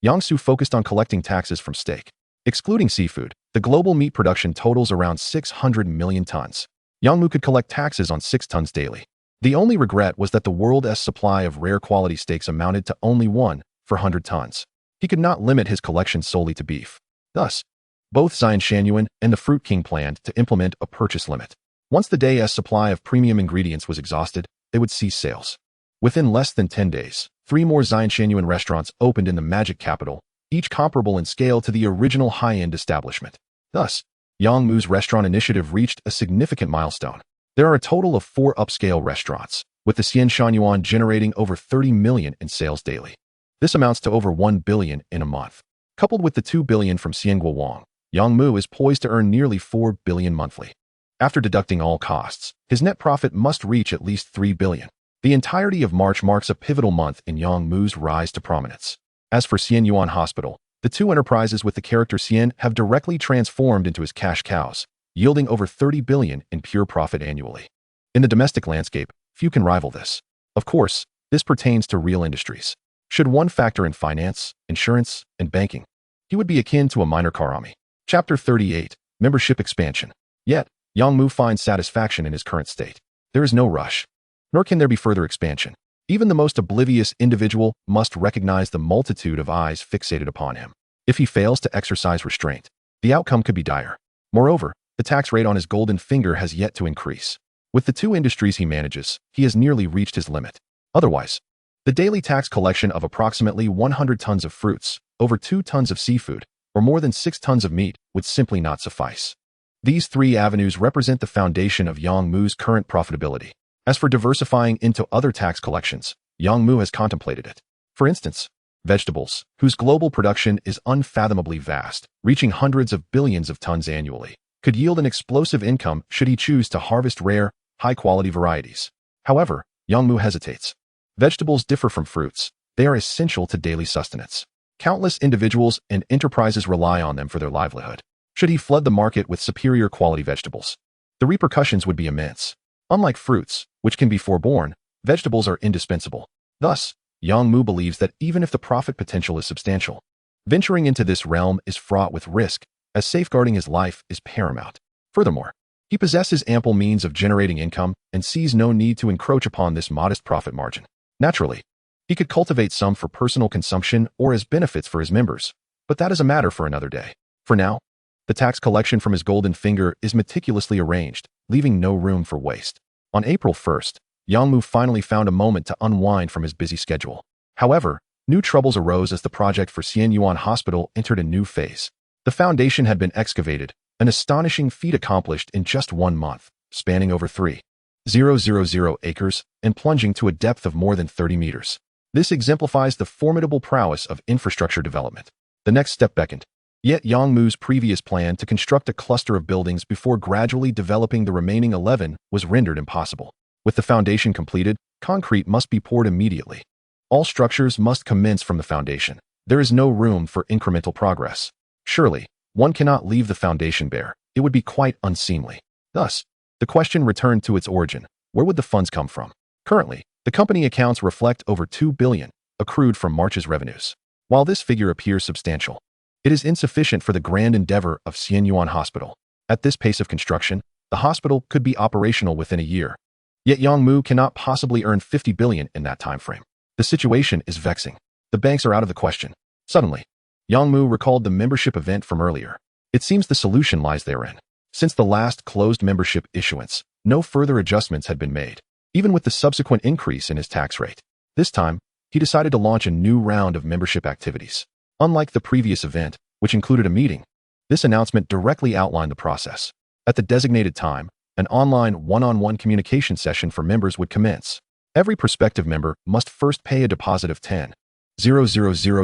Yangsu focused on collecting taxes from steak. Excluding seafood, the global meat production totals around 600 million tons. Yangmu could collect taxes on 6 tons daily. The only regret was that the world's supply of rare quality steaks amounted to only 1 for 100 tons. He could not limit his collection solely to beef. Thus, both Xianshanuan and the Fruit King planned to implement a purchase limit. Once the day's supply of premium ingredients was exhausted, they would cease sales. Within less than 10 days, 3 more Xianshanuan restaurants opened in the magic capital, each comparable in scale to the original high-end establishment. Thus, Yang Mu's restaurant initiative reached a significant milestone. There are a total of 4 upscale restaurants, with the Xianshanuan generating over 30 million in sales daily. This amounts to over 1 billion in a month. Coupled with the 2 billion from Xianguo, Yang Mu is poised to earn nearly 4 billion monthly. After deducting all costs, his net profit must reach at least 3 billion. The entirety of March marks a pivotal month in Yang Mu's rise to prominence. As for Xianyuan Hospital, the 2 enterprises with the character Xian have directly transformed into his cash cows, yielding over 30 billion in pure profit annually. In the domestic landscape, few can rival this. Of course, this pertains to real industries. Should one factor in finance, insurance, and banking, he would be akin to a minor Karami. Chapter 38, Membership Expansion. Yet, Yang Mu finds satisfaction in his current state. There is no rush, nor can there be further expansion. Even the most oblivious individual must recognize the multitude of eyes fixated upon him. If he fails to exercise restraint, the outcome could be dire. Moreover, the tax rate on his golden finger has yet to increase. With the 2 industries he manages, he has nearly reached his limit. Otherwise, the daily tax collection of approximately 100 tons of fruits, over 2 tons of seafood, or more than 6 tons of meat would simply not suffice. These 3 avenues represent the foundation of Yang Mu's current profitability. As for diversifying into other tax collections, Yang Mu has contemplated it. For instance, vegetables, whose global production is unfathomably vast, reaching hundreds of billions of tons annually, could yield an explosive income should he choose to harvest rare, high-quality varieties. However, Yang Mu hesitates. Vegetables differ from fruits. They are essential to daily sustenance. Countless individuals and enterprises rely on them for their livelihood. Should he flood the market with superior quality vegetables, the repercussions would be immense. Unlike fruits, which can be forborne, vegetables are indispensable. Thus, Yang Mu believes that even if the profit potential is substantial, venturing into this realm is fraught with risk, as safeguarding his life is paramount. Furthermore, he possesses ample means of generating income and sees no need to encroach upon this modest profit margin. Naturally, he could cultivate some for personal consumption or as benefits for his members, but that is a matter for another day. For now, the tax collection from his golden finger is meticulously arranged, leaving no room for waste. On April 1st, Yang Mu finally found a moment to unwind from his busy schedule. However, new troubles arose as the project for Xianyuan Hospital entered a new phase. The foundation had been excavated, an astonishing feat accomplished in just 1 month, spanning over 3,000 acres and plunging to a depth of more than 30 meters. This exemplifies the formidable prowess of infrastructure development. The next step beckoned. Yet Yang Mu's previous plan to construct a cluster of buildings before gradually developing the remaining 11 was rendered impossible. With the foundation completed, concrete must be poured immediately. All structures must commence from the foundation. There is no room for incremental progress. Surely, one cannot leave the foundation bare. It would be quite unseemly. Thus, the question returned to its origin. Where would the funds come from? Currently, the company accounts reflect over 2 billion accrued from March's revenues. While this figure appears substantial, it is insufficient for the grand endeavor of Xianyuan Hospital. At this pace of construction, the hospital could be operational within a year. Yet Yangmu cannot possibly earn 50 billion in that time frame. The situation is vexing. The banks are out of the question. Suddenly, Yangmu recalled the membership event from earlier. It seems the solution lies therein. Since the last closed membership issuance, no further adjustments had been made, even with the subsequent increase in his tax rate. This time, he decided to launch a new round of membership activities. Unlike the previous event, which included a meeting, this announcement directly outlined the process. At the designated time, an online one-on-one communication session for members would commence. Every prospective member must first pay a deposit of 10,000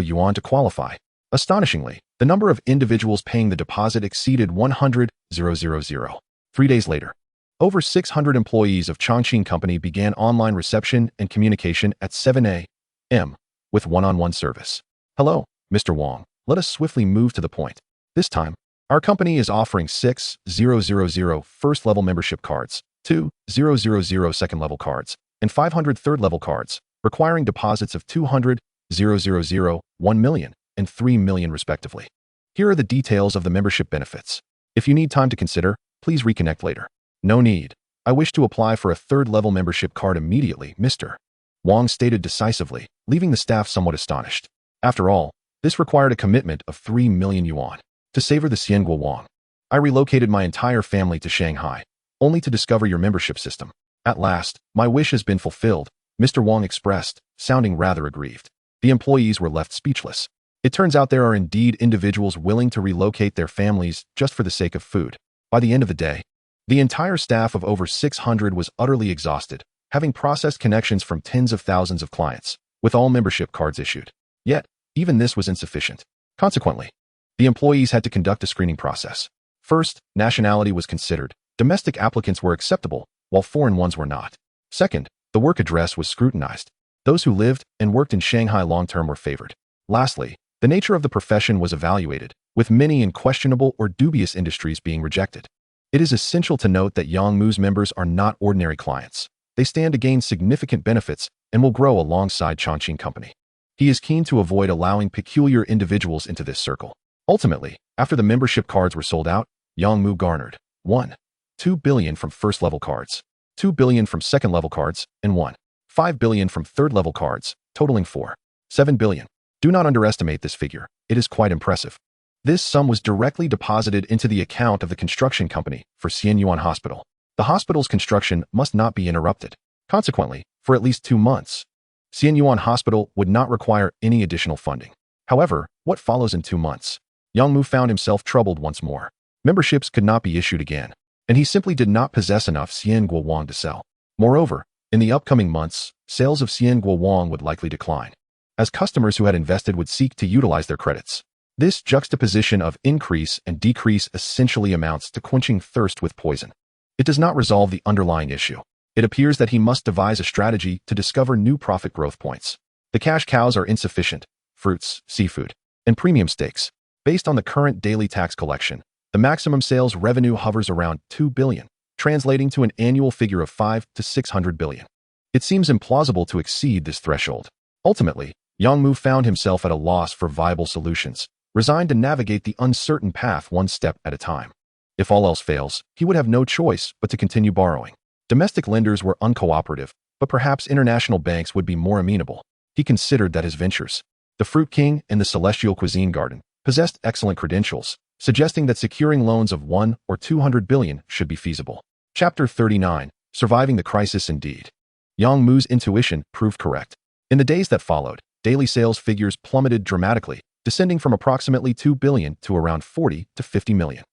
yuan to qualify. Astonishingly, the number of individuals paying the deposit exceeded 100,000. 3 days later, over 600 employees of Chongqing Company began online reception and communication at 7 a.m. with one-on-one service. Hello, Mr. Wang. Let us swiftly move to the point. This time, our company is offering 6,000 first-level membership cards, 2,000 second-level cards, and 500 third-level cards, requiring deposits of 200,000, 1 million, and 3 million respectively. Here are the details of the membership benefits. If you need time to consider, please reconnect later. No need. I wish to apply for a third-level membership card immediately, Mr. Wang stated decisively, leaving the staff somewhat astonished. After all, this required a commitment of 3 million yuan. To savor the Xiangguo Wang, I relocated my entire family to Shanghai, only to discover your membership system. At last, my wish has been fulfilled, Mr. Wang expressed, sounding rather aggrieved. The employees were left speechless. It turns out there are indeed individuals willing to relocate their families just for the sake of food. By the end of the day, the entire staff of over 600 was utterly exhausted, having processed connections from tens of thousands of clients, with all membership cards issued. Yet, even this was insufficient. Consequently, the employees had to conduct a screening process. First, nationality was considered. Domestic applicants were acceptable, while foreign ones were not. Second, the work address was scrutinized. Those who lived and worked in Shanghai long-term were favored. Lastly, the nature of the profession was evaluated, with many in questionable or dubious industries being rejected. It is essential to note that Yangmu's members are not ordinary clients. They stand to gain significant benefits and will grow alongside Chongqing Company. He is keen to avoid allowing peculiar individuals into this circle. Ultimately, after the membership cards were sold out, Yangmu garnered 2 billion from first-level cards, 2 billion from second-level cards, and 5 billion from third-level cards, totaling 7 billion. Do not underestimate this figure. It is quite impressive. This sum was directly deposited into the account of the construction company for Xianyuan Hospital. The hospital's construction must not be interrupted. Consequently, for at least 2 months, Xianyuan Hospital would not require any additional funding. However, what follows in 2 months? Yangmu found himself troubled once more. Memberships could not be issued again, and he simply did not possess enough Xiangguo Wang to sell. Moreover, in the upcoming months, sales of Xiangguo Wang would likely decline, as customers who had invested would seek to utilize their credits. This juxtaposition of increase and decrease essentially amounts to quenching thirst with poison. It does not resolve the underlying issue. It appears that he must devise a strategy to discover new profit growth points. The cash cows are insufficient: fruits, seafood, and premium steaks. Based on the current daily tax collection, the maximum sales revenue hovers around 2 billion, translating to an annual figure of 5 to 600 billion. It seems implausible to exceed this threshold. Ultimately, Yangmu found himself at a loss for viable solutions, resigned to navigate the uncertain path one step at a time. If all else fails, he would have no choice but to continue borrowing. Domestic lenders were uncooperative, but perhaps international banks would be more amenable. He considered that his ventures, the Fruit King and the Celestial Cuisine Garden, possessed excellent credentials, suggesting that securing loans of 1 or 200 billion should be feasible. Chapter 39. Surviving the Crisis Indeed. Yangmu's intuition proved correct. In the days that followed, daily sales figures plummeted dramatically, descending from approximately 2 billion to around 40 to 50 million.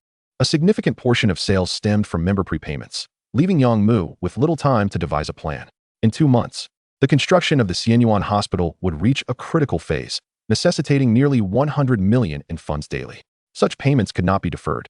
A significant portion of sales stemmed from member prepayments, leaving Yangmu with little time to devise a plan. In 2 months, the construction of the Xianyuan Hospital would reach a critical phase, necessitating nearly 100 million in funds daily. Such payments could not be deferred,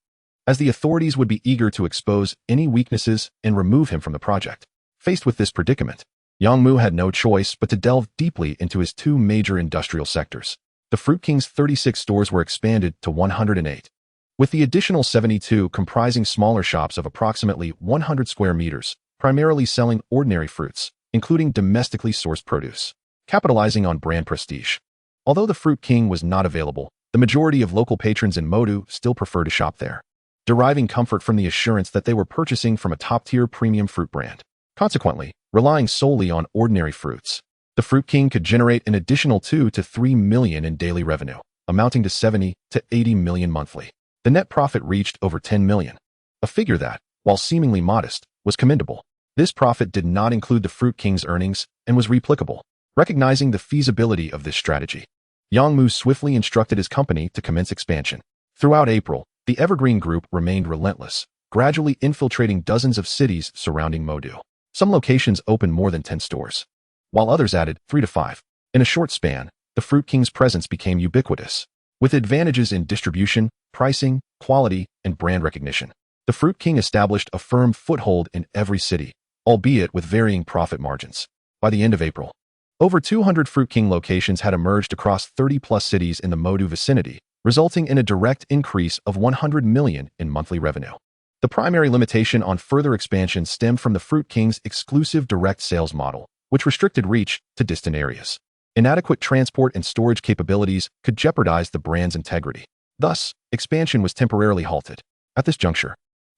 as the authorities would be eager to expose any weaknesses and remove him from the project. Faced with this predicament, Yangmu had no choice but to delve deeply into his 2 major industrial sectors. The Fruit King's 36 stores were expanded to 108, with the additional 72 comprising smaller shops of approximately 100 square meters, primarily selling ordinary fruits, including domestically sourced produce, capitalizing on brand prestige. Although the Fruit King was not available, the majority of local patrons in Modu still prefer to shop there, deriving comfort from the assurance that they were purchasing from a top-tier premium fruit brand. Consequently, relying solely on ordinary fruits, the Fruit King could generate an additional 2 to 3 million in daily revenue, amounting to 70 to 80 million monthly. The net profit reached over 10 million, a figure that, while seemingly modest, was commendable. This profit did not include the Fruit King's earnings and was replicable. Recognizing the feasibility of this strategy, Yang Mu swiftly instructed his company to commence expansion. Throughout April, the Evergreen Group remained relentless, gradually infiltrating dozens of cities surrounding Modu. Some locations opened more than 10 stores, while others added 3 to 5. In a short span, the Fruit King's presence became ubiquitous, with advantages in distribution, pricing, quality, and brand recognition. The Fruit King established a firm foothold in every city, albeit with varying profit margins. By the end of April, over 200 Fruit King locations had emerged across 30-plus cities in the Modu vicinity, resulting in a direct increase of 100 million in monthly revenue. The primary limitation on further expansion stemmed from the Fruit King's exclusive direct sales model, which restricted reach to distant areas. Inadequate transport and storage capabilities could jeopardize the brand's integrity. Thus, expansion was temporarily halted. At this juncture,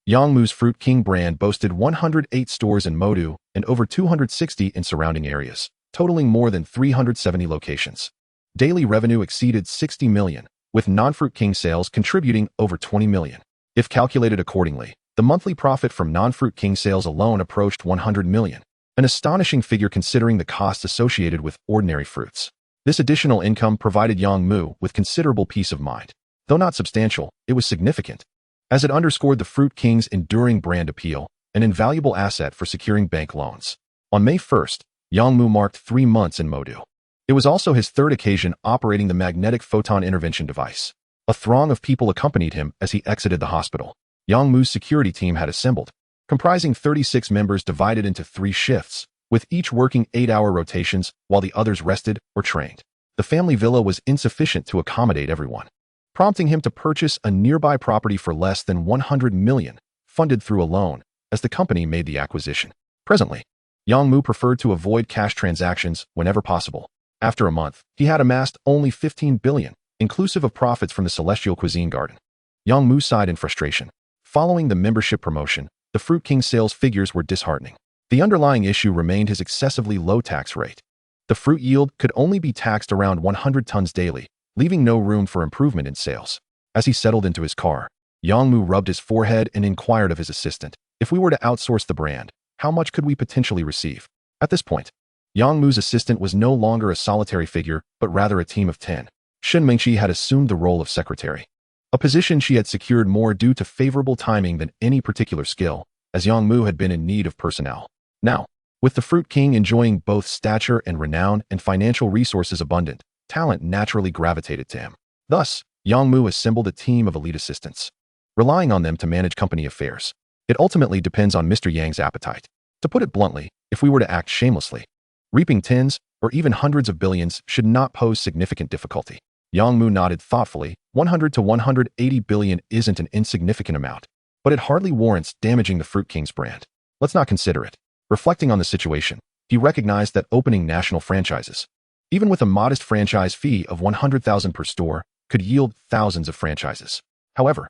Yang Mu's Fruit King brand boasted 108 stores in Modu and over 260 in surrounding areas, totaling more than 370 locations. Daily revenue exceeded 60 million, with non-Fruit King sales contributing over 20 million. If calculated accordingly, the monthly profit from non-Fruit King sales alone approached 100 million, an astonishing figure considering the costs associated with ordinary fruits. This additional income provided Yang Mu with considerable peace of mind. Though not substantial, it was significant, as it underscored the Fruit King's enduring brand appeal, an invaluable asset for securing bank loans. On May 1st, Yang Mu marked 3 months in Modu. It was also his third occasion operating the magnetic photon intervention device. A throng of people accompanied him as he exited the hospital. Yang Mu's security team had assembled, comprising 36 members divided into 3 shifts, with each working 8-hour rotations while the others rested or trained. The family villa was insufficient to accommodate everyone, prompting him to purchase a nearby property for less than 100 million, funded through a loan, as the company made the acquisition. Presently, Yang Mu preferred to avoid cash transactions whenever possible. After a month, he had amassed only 15 billion, inclusive of profits from the Celestial Cuisine Garden. Yang Mu sighed in frustration. Following the membership promotion, the Fruit King sales figures were disheartening. The underlying issue remained his excessively low tax rate. The fruit yield could only be taxed around 100 tons daily, leaving no room for improvement in sales. As he settled into his car, Yang Mu rubbed his forehead and inquired of his assistant, "If we were to outsource the brand, how much could we potentially receive?" At this point, Yang Mu's assistant was no longer a solitary figure, but rather a team of 10. Shen Mingqi had assumed the role of secretary, a position she had secured more due to favorable timing than any particular skill, as Yang Mu had been in need of personnel. Now, with the Fruit King enjoying both stature and renown and financial resources abundant, talent naturally gravitated to him. Thus, Yang Mu assembled a team of elite assistants, relying on them to manage company affairs. It ultimately depends on Mr. Yang's appetite. To put it bluntly, if we were to act shamelessly, reaping tens or even hundreds of billions should not pose significant difficulty. Yang Mu nodded thoughtfully. 100 to 180 billion isn't an insignificant amount, but it hardly warrants damaging the Fruit King's brand. Let's not consider it. Reflecting on the situation, he recognized that opening national franchises, even with a modest franchise fee of 100,000 per store, could yield thousands of franchises. However,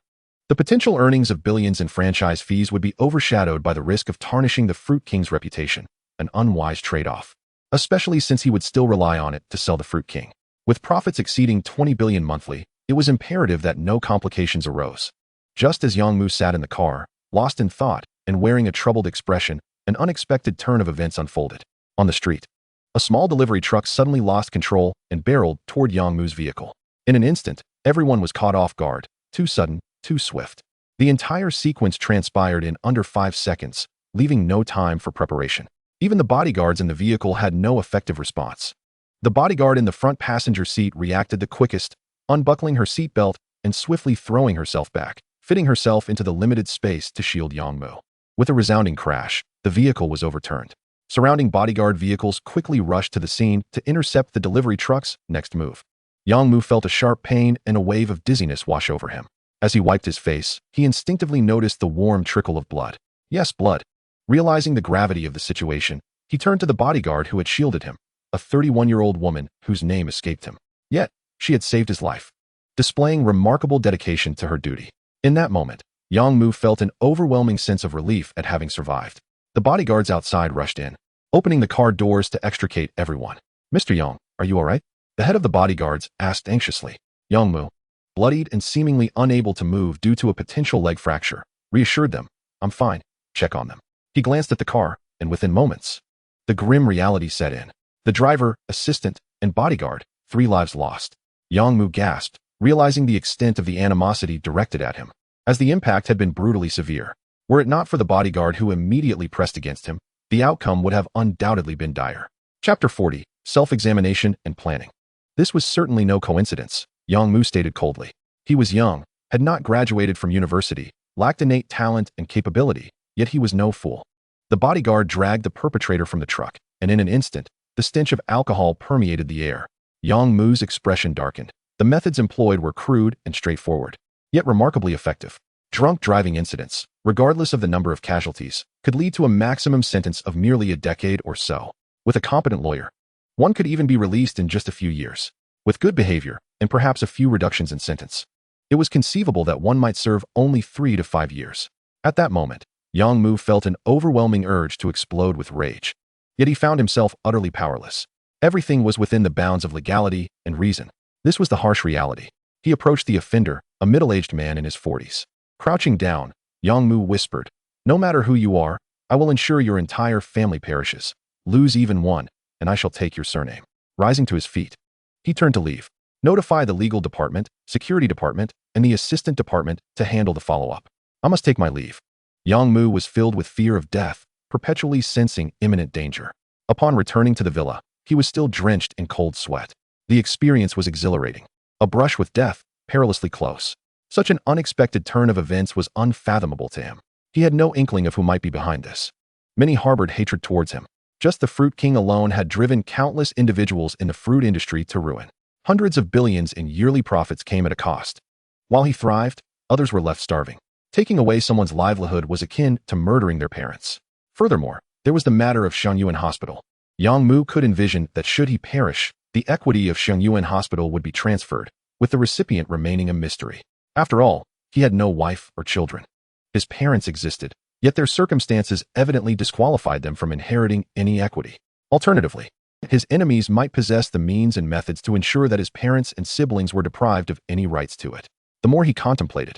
the potential earnings of billions in franchise fees would be overshadowed by the risk of tarnishing the Fruit King's reputation, an unwise trade-off, especially since he would still rely on it to sell the Fruit King. With profits exceeding 20 billion monthly, it was imperative that no complications arose. Just as Yang Mu sat in the car, lost in thought and wearing a troubled expression, an unexpected turn of events unfolded. On the street, a small delivery truck suddenly lost control and barreled toward Yang Mu's vehicle. In an instant, everyone was caught off guard. Too sudden, too swift. The entire sequence transpired in under 5 seconds, leaving no time for preparation. Even the bodyguards in the vehicle had no effective response. The bodyguard in the front passenger seat reacted the quickest, unbuckling her seatbelt and swiftly throwing herself back, fitting herself into the limited space to shield Yang Mu. With a resounding crash, the vehicle was overturned. Surrounding bodyguard vehicles quickly rushed to the scene to intercept the delivery truck's next move. Yang Mu felt a sharp pain and a wave of dizziness wash over him. As he wiped his face, he instinctively noticed the warm trickle of blood. Yes, blood. Realizing the gravity of the situation, he turned to the bodyguard who had shielded him, a 31-year-old woman whose name escaped him. Yet, she had saved his life, displaying remarkable dedication to her duty. In that moment, Yang Mu felt an overwhelming sense of relief at having survived. The bodyguards outside rushed in, opening the car doors to extricate everyone. "Mr. Yang, are you all right?" The head of the bodyguards asked anxiously. Yang Mu, bloodied and seemingly unable to move due to a potential leg fracture, reassured them. "I'm fine. Check on them." He glanced at the car, and within moments, the grim reality set in. The driver, assistant, and bodyguard, 3 lives lost. Yang Mu gasped, realizing the extent of the animosity directed at him, as the impact had been brutally severe. Were it not for the bodyguard who immediately pressed against him, the outcome would have undoubtedly been dire. Chapter 40. Self-examination and planning. This was certainly no coincidence, Yang Mu stated coldly. He was young, had not graduated from university, lacked innate talent and capability, yet he was no fool. The bodyguard dragged the perpetrator from the truck, and in an instant, the stench of alcohol permeated the air. Yang Mu's expression darkened. The methods employed were crude and straightforward, yet remarkably effective. Drunk driving incidents, regardless of the number of casualties, could lead to a maximum sentence of merely a decade or so. With a competent lawyer, one could even be released in just a few years. With good behavior, and perhaps a few reductions in sentence, it was conceivable that one might serve only 3 to 5 years. At that moment, Yang Mu felt an overwhelming urge to explode with rage. Yet he found himself utterly powerless. Everything was within the bounds of legality and reason. This was the harsh reality. He approached the offender, a middle-aged man in his 40s. Crouching down, Yang Mu whispered, "No matter who you are, I will ensure your entire family perishes. Lose even one, and I shall take your surname." Rising to his feet, he turned to leave. "Notify the legal department, security department, and the assistant department to handle the follow-up. I must take my leave." Yang Mu was filled with fear of death, perpetually sensing imminent danger. Upon returning to the villa, he was still drenched in cold sweat. The experience was exhilarating. A brush with death, perilously close. Such an unexpected turn of events was unfathomable to him. He had no inkling of who might be behind this. Many harbored hatred towards him. Just the Fruit King alone had driven countless individuals in the fruit industry to ruin. Hundreds of billions in yearly profits came at a cost. While he thrived, others were left starving. Taking away someone's livelihood was akin to murdering their parents. Furthermore, there was the matter of Shengyuan Hospital. Yang Mu could envision that should he perish, the equity of Shengyuan Hospital would be transferred, with the recipient remaining a mystery. After all, he had no wife or children. His parents existed, yet their circumstances evidently disqualified them from inheriting any equity. Alternatively, his enemies might possess the means and methods to ensure that his parents and siblings were deprived of any rights to it. The more he contemplated,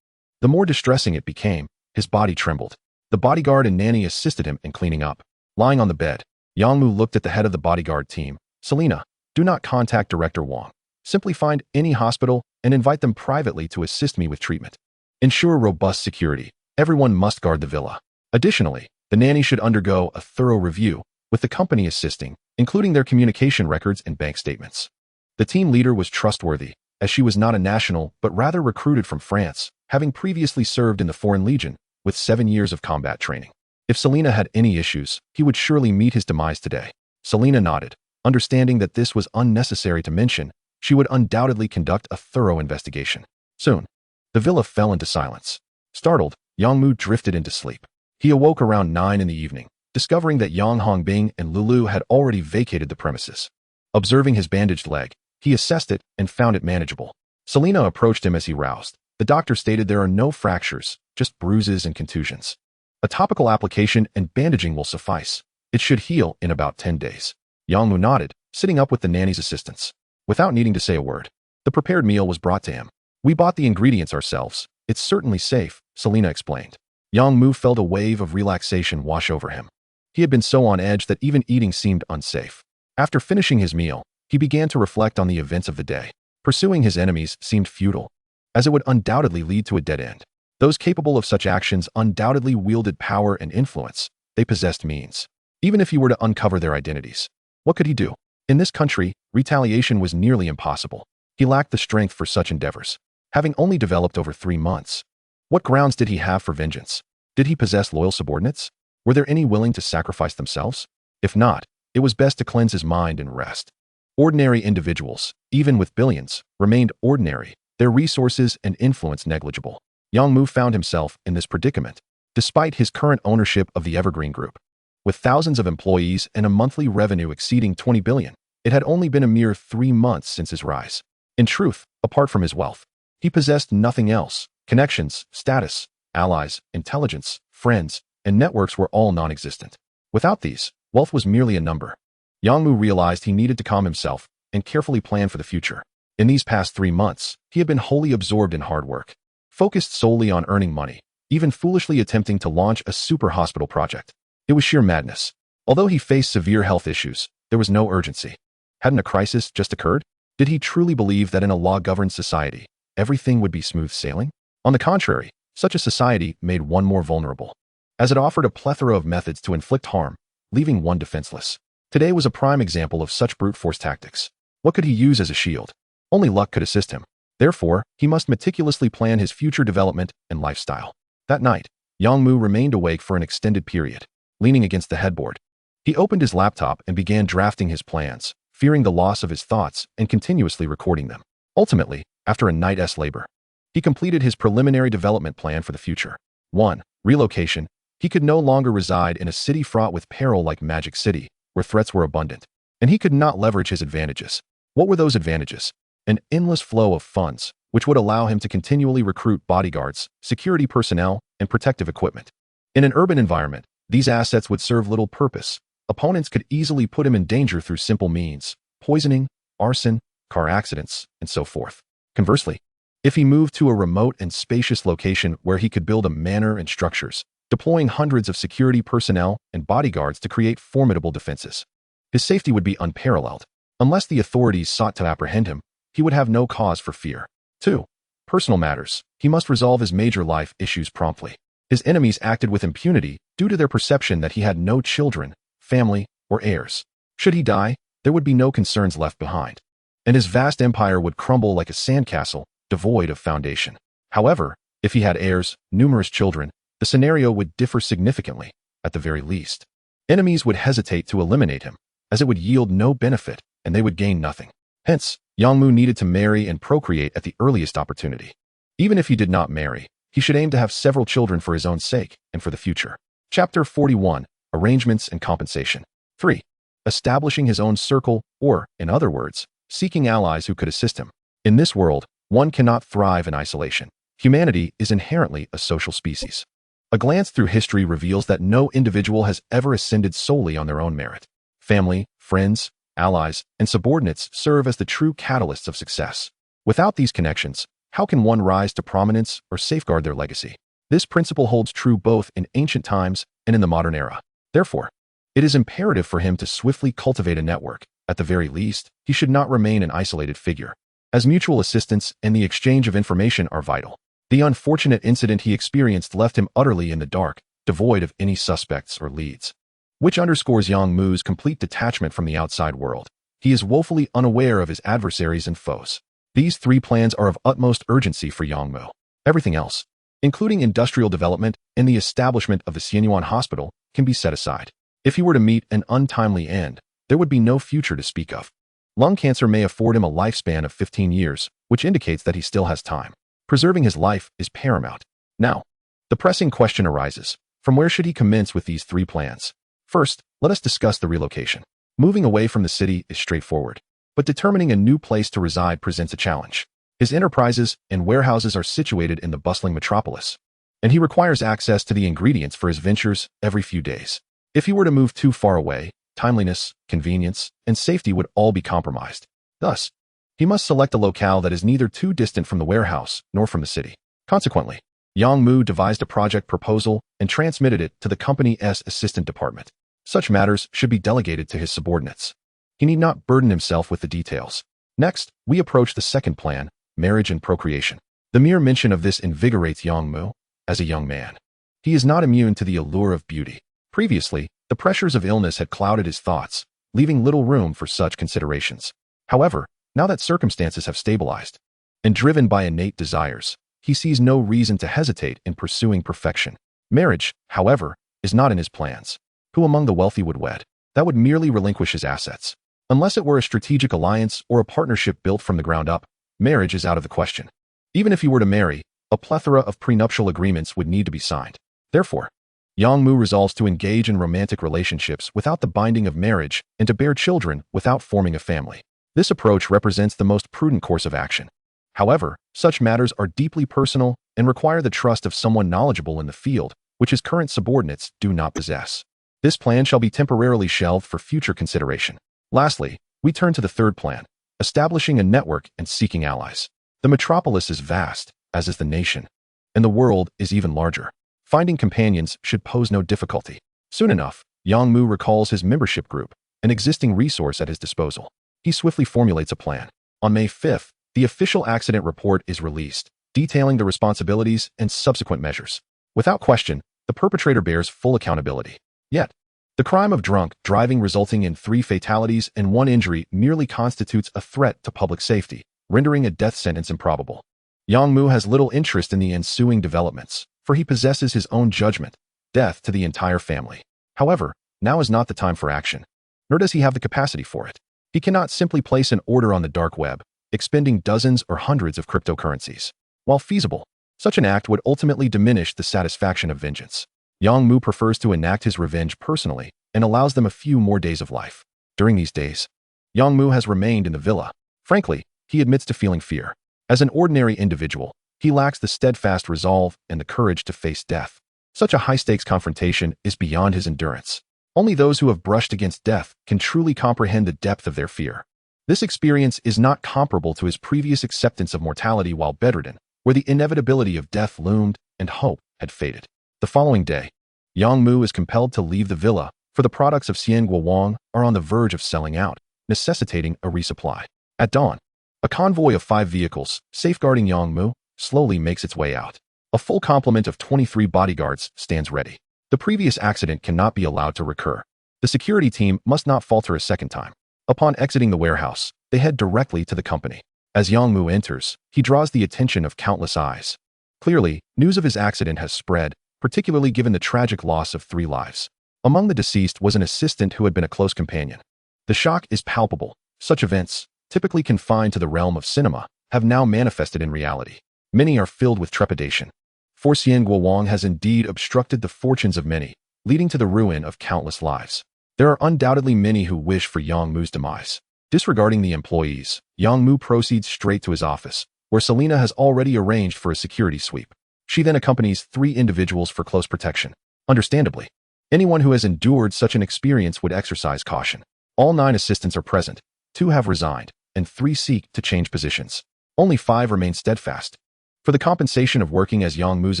the more distressing it became. His body trembled. The bodyguard and nanny assisted him in cleaning up. Lying on the bed, Yang Mu looked at the head of the bodyguard team. "Selena, do not contact Director Wang. Simply find any hospital and invite them privately to assist me with treatment. Ensure robust security. Everyone must guard the villa. Additionally, the nanny should undergo a thorough review, with the company assisting, including their communication records and bank statements." The team leader was trustworthy, as she was not a national but rather recruited from France, having previously served in the Foreign Legion, with 7 years of combat training. If Selena had any issues, he would surely meet his demise today. Selena nodded, understanding that this was unnecessary to mention. She would undoubtedly conduct a thorough investigation. Soon, the villa fell into silence. Startled, Yang Mu drifted into sleep. He awoke around 9 in the evening, discovering that Yang Hongbing and Lulu had already vacated the premises. Observing his bandaged leg, he assessed it and found it manageable. Selena approached him as he roused. The doctor stated there are no fractures, just bruises and contusions. A topical application and bandaging will suffice. It should heal in about 10 days. Yang Mu nodded, sitting up with the nanny's assistance. Without needing to say a word, the prepared meal was brought to him. "We bought the ingredients ourselves. It's certainly safe," Selena explained. Yang Mu felt a wave of relaxation wash over him. He had been so on edge that even eating seemed unsafe. After finishing his meal, he began to reflect on the events of the day. Pursuing his enemies seemed futile, as it would undoubtedly lead to a dead end. Those capable of such actions undoubtedly wielded power and influence. They possessed means. Even if he were to uncover their identities, what could he do? In this country, retaliation was nearly impossible. He lacked the strength for such endeavors, having only developed over 3 months. What grounds did he have for vengeance? Did he possess loyal subordinates? Were there any willing to sacrifice themselves? If not, it was best to cleanse his mind and rest. Ordinary individuals, even with billions, remained ordinary, their resources and influence negligible. Yang Mu found himself in this predicament, despite his current ownership of the Evergreen Group. With thousands of employees and a monthly revenue exceeding 20 billion, it had only been a mere 3 months since his rise. In truth, apart from his wealth, he possessed nothing else. Connections, status, allies, intelligence, friends, and networks were all non-existent. Without these, wealth was merely a number. Yang Mu realized he needed to calm himself and carefully plan for the future. In these past 3 months, he had been wholly absorbed in hard work, focused solely on earning money, even foolishly attempting to launch a super hospital project. It was sheer madness. Although he faced severe health issues, there was no urgency. Hadn't a crisis just occurred? Did he truly believe that in a law-governed society, everything would be smooth sailing? On the contrary, such a society made one more vulnerable, as it offered a plethora of methods to inflict harm, leaving one defenseless. Today was a prime example of such brute force tactics. What could he use as a shield? Only luck could assist him. Therefore, he must meticulously plan his future development and lifestyle. That night, Yang Mu remained awake for an extended period, leaning against the headboard. He opened his laptop and began drafting his plans, fearing the loss of his thoughts and continuously recording them. Ultimately, after a night's labor, he completed his preliminary development plan for the future. 1. Relocation. He could no longer reside in a city fraught with peril like Magic City, where threats were abundant, and he could not leverage his advantages. What were those advantages? An endless flow of funds, which would allow him to continually recruit bodyguards, security personnel, and protective equipment. In an urban environment, these assets would serve little purpose. Opponents could easily put him in danger through simple means: poisoning, arson, car accidents, and so forth. Conversely, if he moved to a remote and spacious location where he could build a manor and structures, deploying hundreds of security personnel and bodyguards to create formidable defenses, his safety would be unparalleled. Unless the authorities sought to apprehend him, he would have no cause for fear. 2. Personal matters. He must resolve his major life issues promptly. His enemies acted with impunity due to their perception that he had no children, family, or heirs. Should he die, there would be no concerns left behind, and his vast empire would crumble like a sandcastle, devoid of foundation. However, if he had heirs, numerous children, the scenario would differ significantly. At the very least, enemies would hesitate to eliminate him, as it would yield no benefit, and they would gain nothing. Hence, Yang Mu needed to marry and procreate at the earliest opportunity. Even if he did not marry, he should aim to have several children for his own sake and for the future. Chapter 41. Arrangements and Compensation. 3. Establishing his own circle, or, in other words, seeking allies who could assist him. In this world, one cannot thrive in isolation. Humanity is inherently a social species. A glance through history reveals that no individual has ever ascended solely on their own merit. Family, friends, allies, and subordinates serve as the true catalysts of success. Without these connections, how can one rise to prominence or safeguard their legacy? This principle holds true both in ancient times and in the modern era. Therefore, it is imperative for him to swiftly cultivate a network. At the very least, he should not remain an isolated figure, as mutual assistance and the exchange of information are vital. The unfortunate incident he experienced left him utterly in the dark, devoid of any suspects or leads, which underscores Yang Mu's complete detachment from the outside world. He is woefully unaware of his adversaries and foes. These 3 plans are of utmost urgency for Yang Mu. Everything else, including industrial development and the establishment of the Xianyuan Hospital, can be set aside. If he were to meet an untimely end, there would be no future to speak of. Lung cancer may afford him a lifespan of 15 years, which indicates that he still has time. Preserving his life is paramount. Now, the pressing question arises: from where should he commence with these 3 plans? First, let us discuss the relocation. Moving away from the city is straightforward, but determining a new place to reside presents a challenge. His enterprises and warehouses are situated in the bustling metropolis, and he requires access to the ingredients for his ventures every few days. If he were to move too far away, timeliness, convenience, and safety would all be compromised. Thus, he must select a locale that is neither too distant from the warehouse nor from the city. Consequently, Yang Mu devised a project proposal and transmitted it to the company's assistant department. Such matters should be delegated to his subordinates. He need not burden himself with the details. Next, we approach the second plan: marriage and procreation. The mere mention of this invigorates Yang Mu. As a young man, he is not immune to the allure of beauty. Previously, the pressures of illness had clouded his thoughts, leaving little room for such considerations. However, now that circumstances have stabilized, and driven by innate desires, he sees no reason to hesitate in pursuing perfection. Marriage, however, is not in his plans. Who among the wealthy would wed? That would merely relinquish his assets. Unless it were a strategic alliance or a partnership built from the ground up, marriage is out of the question. Even if he were to marry, a plethora of prenuptial agreements would need to be signed. Therefore, Yang Mu resolves to engage in romantic relationships without the binding of marriage and to bear children without forming a family. This approach represents the most prudent course of action. However, such matters are deeply personal and require the trust of someone knowledgeable in the field, which his current subordinates do not possess. This plan shall be temporarily shelved for future consideration. Lastly, we turn to the third plan, establishing a network and seeking allies. The metropolis is vast, as is the nation, and the world is even larger. Finding companions should pose no difficulty. Soon enough, Yang Mu recalls his membership group, an existing resource at his disposal. He swiftly formulates a plan. On May 5th, the official accident report is released, detailing the responsibilities and subsequent measures. Without question, the perpetrator bears full accountability. Yet, the crime of drunk driving resulting in 3 fatalities and 1 injury merely constitutes a threat to public safety, rendering a death sentence improbable. Yang Mu has little interest in the ensuing developments, for he possesses his own judgment, death to the entire family. However, now is not the time for action, nor does he have the capacity for it. He cannot simply place an order on the dark web, expending dozens or hundreds of cryptocurrencies. While feasible, such an act would ultimately diminish the satisfaction of vengeance. Yang Mu prefers to enact his revenge personally and allows them a few more days of life. During these days, Yang Mu has remained in the villa. Frankly, he admits to feeling fear. As an ordinary individual, he lacks the steadfast resolve and the courage to face death. Such a high-stakes confrontation is beyond his endurance. Only those who have brushed against death can truly comprehend the depth of their fear. This experience is not comparable to his previous acceptance of mortality while bedridden, where the inevitability of death loomed and hope had faded. The following day, Yang Mu is compelled to leave the villa, for the products of Xian Guowang are on the verge of selling out, necessitating a resupply. At dawn, a convoy of 5 vehicles, safeguarding Yang Mu, slowly makes its way out. A full complement of 23 bodyguards stands ready. The previous accident cannot be allowed to recur. The security team must not falter a second time. Upon exiting the warehouse, they head directly to the company. As Yang Mu enters, he draws the attention of countless eyes. Clearly, news of his accident has spread, particularly given the tragic loss of 3 lives. Among the deceased was an assistant who had been a close companion. The shock is palpable. Such events, typically confined to the realm of cinema, have now manifested in reality. Many are filled with trepidation. For Xian Guowang has indeed obstructed the fortunes of many, leading to the ruin of countless lives. There are undoubtedly many who wish for Yang Mu's demise. Disregarding the employees, Yang Mu proceeds straight to his office, where Selena has already arranged for a security sweep. She then accompanies 3 individuals for close protection. Understandably, anyone who has endured such an experience would exercise caution. All 9 assistants are present, 2 have resigned, and 3 seek to change positions. Only 5 remain steadfast. For the compensation of working as Yang Mu's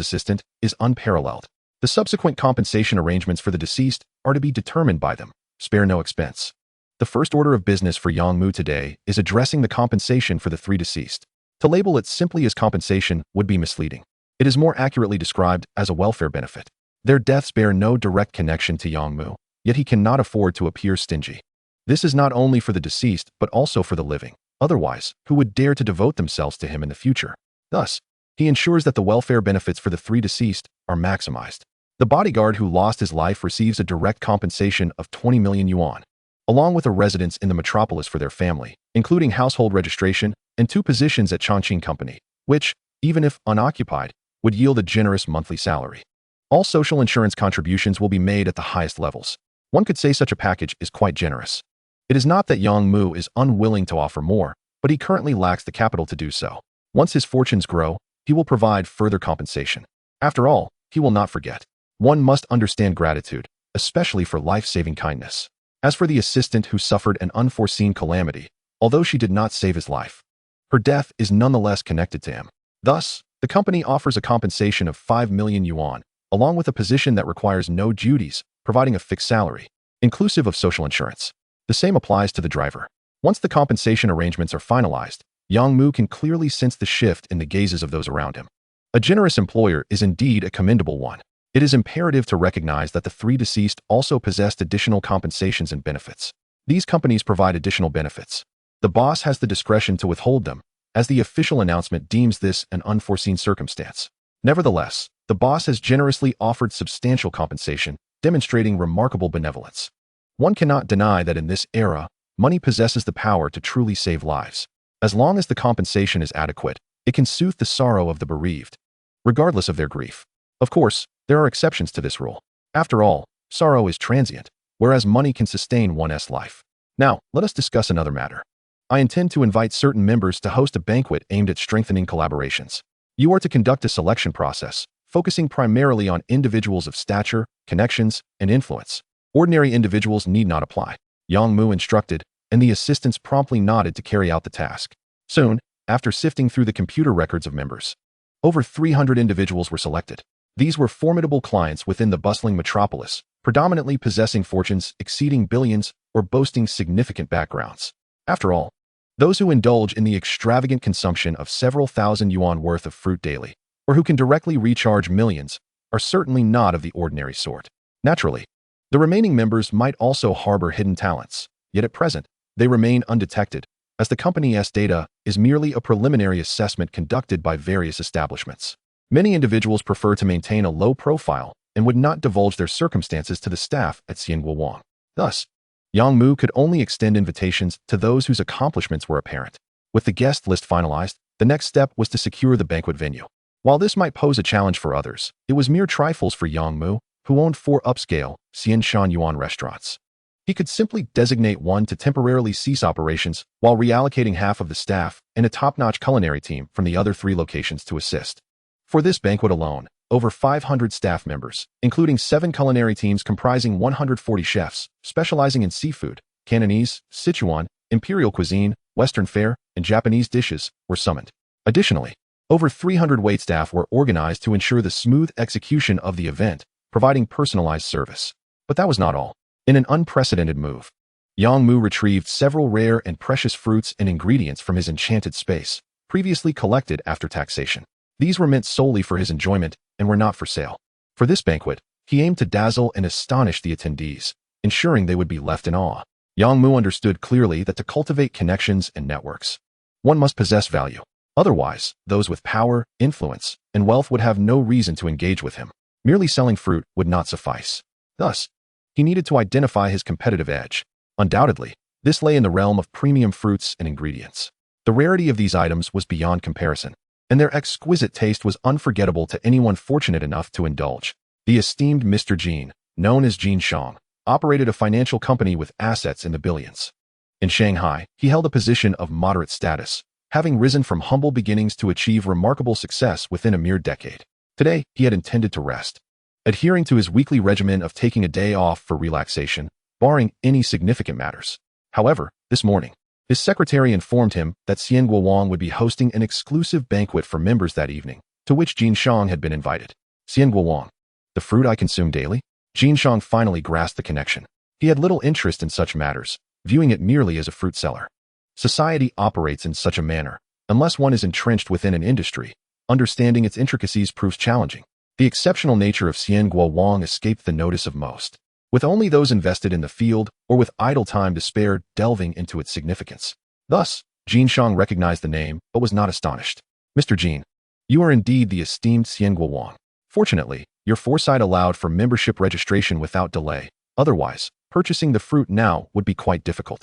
assistant is unparalleled. The subsequent compensation arrangements for the deceased are to be determined by them. Spare no expense. The first order of business for Yang Mu today is addressing the compensation for the 3 deceased. To label it simply as compensation would be misleading. It is more accurately described as a welfare benefit. Their deaths bear no direct connection to Yang Mu, yet he cannot afford to appear stingy. This is not only for the deceased but also for the living. Otherwise, who would dare to devote themselves to him in the future? Thus, he ensures that the welfare benefits for the 3 deceased are maximized. The bodyguard who lost his life receives a direct compensation of 20 million yuan, along with a residence in the metropolis for their family, including household registration and 2 positions at Chongqing Company, which, even if unoccupied, would yield a generous monthly salary. All social insurance contributions will be made at the highest levels. One could say such a package is quite generous. It is not that Yang Mu is unwilling to offer more, but he currently lacks the capital to do so. Once his fortunes grow, he will provide further compensation. After all, he will not forget. One must understand gratitude, especially for life-saving kindness. As for the assistant who suffered an unforeseen calamity, although she did not save his life, her death is nonetheless connected to him. Thus, the company offers a compensation of 5 million yuan, along with a position that requires no duties, providing a fixed salary, inclusive of social insurance. The same applies to the driver. Once the compensation arrangements are finalized, Yang Mu can clearly sense the shift in the gazes of those around him. A generous employer is indeed a commendable one. It is imperative to recognize that the 3 deceased also possessed additional compensations and benefits. These companies provide additional benefits. The boss has the discretion to withhold them, as the official announcement deems this an unforeseen circumstance. Nevertheless, the boss has generously offered substantial compensation, demonstrating remarkable benevolence. One cannot deny that in this era, money possesses the power to truly save lives. As long as the compensation is adequate, it can soothe the sorrow of the bereaved, regardless of their grief. Of course, there are exceptions to this rule. After all, sorrow is transient, whereas money can sustain one's life. Now, let us discuss another matter. I intend to invite certain members to host a banquet aimed at strengthening collaborations. You are to conduct a selection process, focusing primarily on individuals of stature, connections, and influence. Ordinary individuals need not apply. Yang Mu instructed, and the assistants promptly nodded to carry out the task. Soon, after sifting through the computer records of members, over 300 individuals were selected. These were formidable clients within the bustling metropolis, predominantly possessing fortunes exceeding billions or boasting significant backgrounds. After all, those who indulge in the extravagant consumption of several thousand yuan worth of fruit daily, or who can directly recharge millions, are certainly not of the ordinary sort. Naturally, the remaining members might also harbor hidden talents, yet at present, they remain undetected, as the company's data is merely a preliminary assessment conducted by various establishments. Many individuals prefer to maintain a low profile and would not divulge their circumstances to the staff at Xianguowang. Thus, Yang Mu could only extend invitations to those whose accomplishments were apparent. With the guest list finalized, the next step was to secure the banquet venue. While this might pose a challenge for others, it was mere trifles for Yang Mu, who owned 4 upscale Xianshan Yuan restaurants. He could simply designate one to temporarily cease operations while reallocating half of the staff and a top-notch culinary team from the other 3 locations to assist. For this banquet alone, over 500 staff members, including 7 culinary teams comprising 140 chefs, specializing in seafood, Cantonese, Sichuan, imperial cuisine, Western fare, and Japanese dishes, were summoned. Additionally, over 300 waitstaff were organized to ensure the smooth execution of the event, providing personalized service. But that was not all. In an unprecedented move, Yang Mu retrieved several rare and precious fruits and ingredients from his enchanted space, previously collected after taxation. These were meant solely for his enjoyment and were not for sale. For this banquet, he aimed to dazzle and astonish the attendees, ensuring they would be left in awe. Yang Mu understood clearly that to cultivate connections and networks, one must possess value. Otherwise, those with power, influence, and wealth would have no reason to engage with him. Merely selling fruit would not suffice. Thus, he needed to identify his competitive edge. Undoubtedly, this lay in the realm of premium fruits and ingredients. The rarity of these items was beyond comparison, and their exquisite taste was unforgettable to anyone fortunate enough to indulge. The esteemed Mr. Jin, known as Jin Shang, operated a financial company with assets in the billions. In Shanghai, he held a position of moderate status, having risen from humble beginnings to achieve remarkable success within a mere decade. Today, he had intended to rest, adhering to his weekly regimen of taking a day off for relaxation, barring any significant matters. However, this morning, his secretary informed him that Xianguowang would be hosting an exclusive banquet for members that evening, to which Jin Shang had been invited. Xianguowang, the fruit I consume daily? Jin Shang finally grasped the connection. He had little interest in such matters, viewing it merely as a fruit seller. Society operates in such a manner. Unless one is entrenched within an industry, understanding its intricacies proves challenging. The exceptional nature of Xianguowang escaped the notice of most, with only those invested in the field or with idle time to spare delving into its significance. Thus, Jin Shang recognized the name but was not astonished. Mr. Jin, you are indeed the esteemed Xianguowang. Fortunately, your foresight allowed for membership registration without delay. Otherwise, purchasing the fruit now would be quite difficult.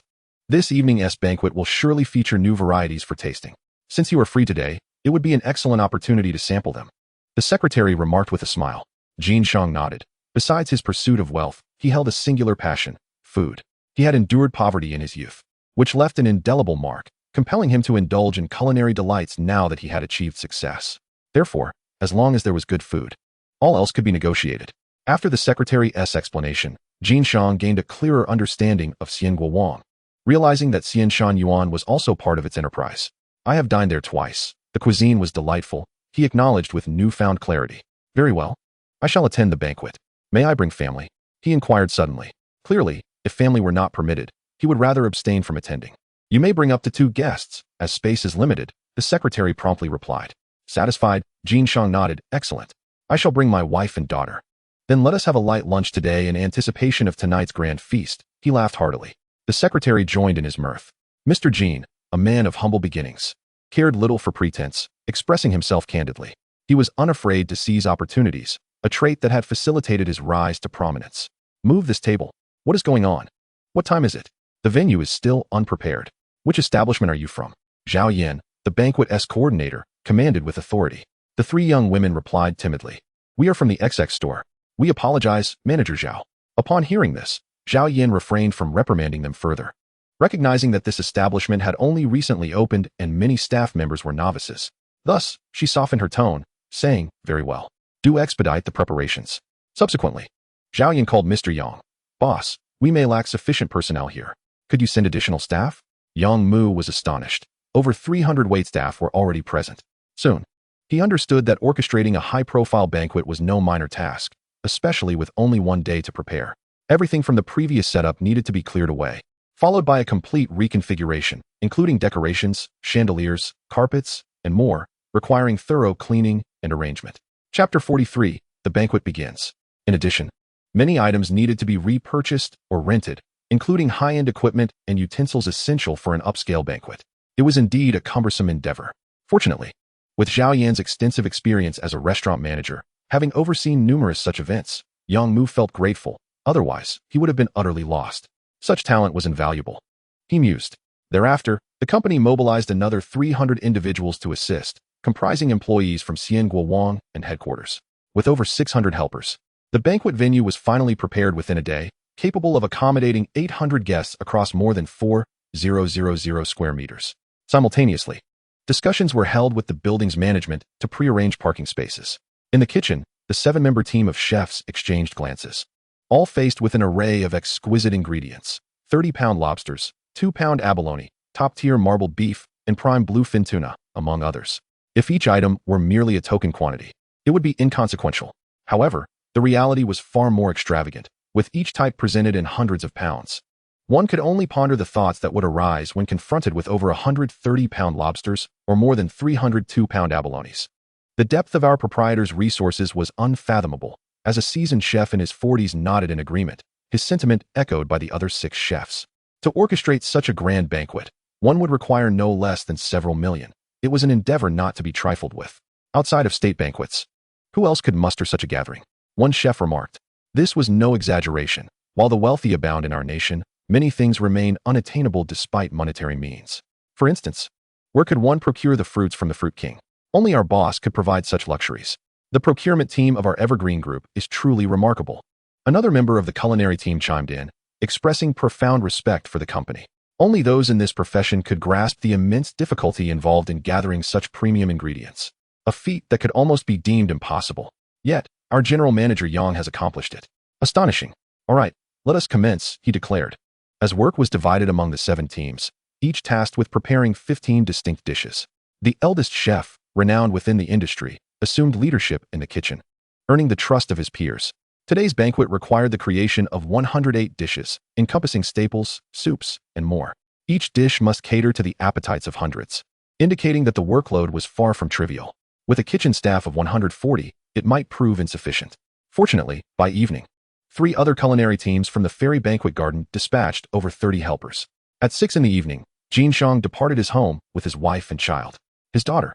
This evening's banquet will surely feature new varieties for tasting. Since you are free today, it would be an excellent opportunity to sample them. The secretary remarked with a smile. Jin Shang nodded. Besides his pursuit of wealth, he held a singular passion: food. He had endured poverty in his youth, which left an indelible mark, compelling him to indulge in culinary delights now that he had achieved success. Therefore, as long as there was good food, all else could be negotiated. After the secretary's explanation, Jin Shang gained a clearer understanding of Xianguowang, realizing that Xianshan Yuan was also part of its enterprise. I have dined there twice. The cuisine was delightful, he acknowledged with newfound clarity. Very well. I shall attend the banquet. May I bring family? He inquired suddenly. Clearly, if family were not permitted, he would rather abstain from attending. You may bring up to 2 guests, as space is limited, the secretary promptly replied. Satisfied, Jin Shang nodded. Excellent. I shall bring my wife and daughter. Then let us have a light lunch today in anticipation of tonight's grand feast. He laughed heartily. The secretary joined in his mirth. Mr. Jin, a man of humble beginnings, cared little for pretense, expressing himself candidly. He was unafraid to seize opportunities, a trait that had facilitated his rise to prominence. Move this table. What is going on? What time is it? The venue is still unprepared. Which establishment are you from? Zhao Yin, the banquet coordinator, commanded with authority. The three young women replied timidly. We are from the XX store. We apologize, Manager Zhao. Upon hearing this, Zhao Yin refrained from reprimanding them further. Recognizing that this establishment had only recently opened and many staff members were novices. Thus, she softened her tone, saying, very well. Do expedite the preparations. Subsequently, Zhao Yin called Mr. Yang. Boss, we may lack sufficient personnel here. Could you send additional staff? Yang Mu was astonished. Over 300 waitstaff were already present. Soon, he understood that orchestrating a high-profile banquet was no minor task, especially with only one day to prepare. Everything from the previous setup needed to be cleared away, followed by a complete reconfiguration, including decorations, chandeliers, carpets, and more, requiring thorough cleaning and arrangement. Chapter 43, The Banquet Begins. In addition, many items needed to be repurchased or rented, including high-end equipment and utensils essential for an upscale banquet. It was indeed a cumbersome endeavor. Fortunately, with Zhao Yan's extensive experience as a restaurant manager, having overseen numerous such events, Yang Mu felt grateful. Otherwise, he would have been utterly lost. Such talent was invaluable. He mused. Thereafter, the company mobilized another 300 individuals to assist, comprising employees from Xiangguo Wang and headquarters. With over 600 helpers, the banquet venue was finally prepared within a day, capable of accommodating 800 guests across more than 4,000 square meters. Simultaneously, discussions were held with the building's management to prearrange parking spaces. In the kitchen, the 7-member team of chefs exchanged glances. All faced with an array of exquisite ingredients: 30-pound lobsters, 2-pound abalone, top-tier marbled beef, and prime bluefin tuna, among others. If each item were merely a token quantity, it would be inconsequential. However, the reality was far more extravagant, with each type presented in hundreds of pounds. One could only ponder the thoughts that would arise when confronted with over 130-pound lobsters or more than 302-pound abalones. The depth of our proprietor's resources was unfathomable. As a seasoned chef in his 40s nodded in agreement, his sentiment echoed by the other 6 chefs. To orchestrate such a grand banquet, one would require no less than several million. It was an endeavor not to be trifled with. Outside of state banquets, who else could muster such a gathering? One chef remarked. This was no exaggeration. While the wealthy abound in our nation, many things remain unattainable despite monetary means. For instance, where could one procure the fruits from the Fruit King? Only our boss could provide such luxuries. The procurement team of our Evergreen Group is truly remarkable. Another member of the culinary team chimed in, expressing profound respect for the company. Only those in this profession could grasp the immense difficulty involved in gathering such premium ingredients, a feat that could almost be deemed impossible. Yet, our general manager Yang has accomplished it. Astonishing. All right, let us commence, he declared. As work was divided among the 7 teams, each tasked with preparing 15 distinct dishes. The eldest chef, renowned within the industry, assumed leadership in the kitchen, earning the trust of his peers. Today's banquet required the creation of 108 dishes, encompassing staples, soups, and more. Each dish must cater to the appetites of hundreds, indicating that the workload was far from trivial. With a kitchen staff of 140, it might prove insufficient. Fortunately, by evening, 3 other culinary teams from the Fairy Banquet Garden dispatched over 30 helpers. At 6 in the evening, Jin Shang departed his home with his wife and child. His daughter,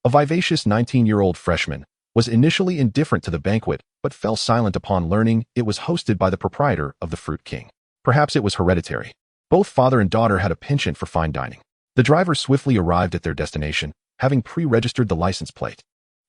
a vivacious 19-year-old freshman, was initially indifferent to the banquet but fell silent upon learning it was hosted by the proprietor of the Fruit King. Perhaps it was hereditary. Both father and daughter had a penchant for fine dining. The driver swiftly arrived at their destination, having pre-registered the license plate,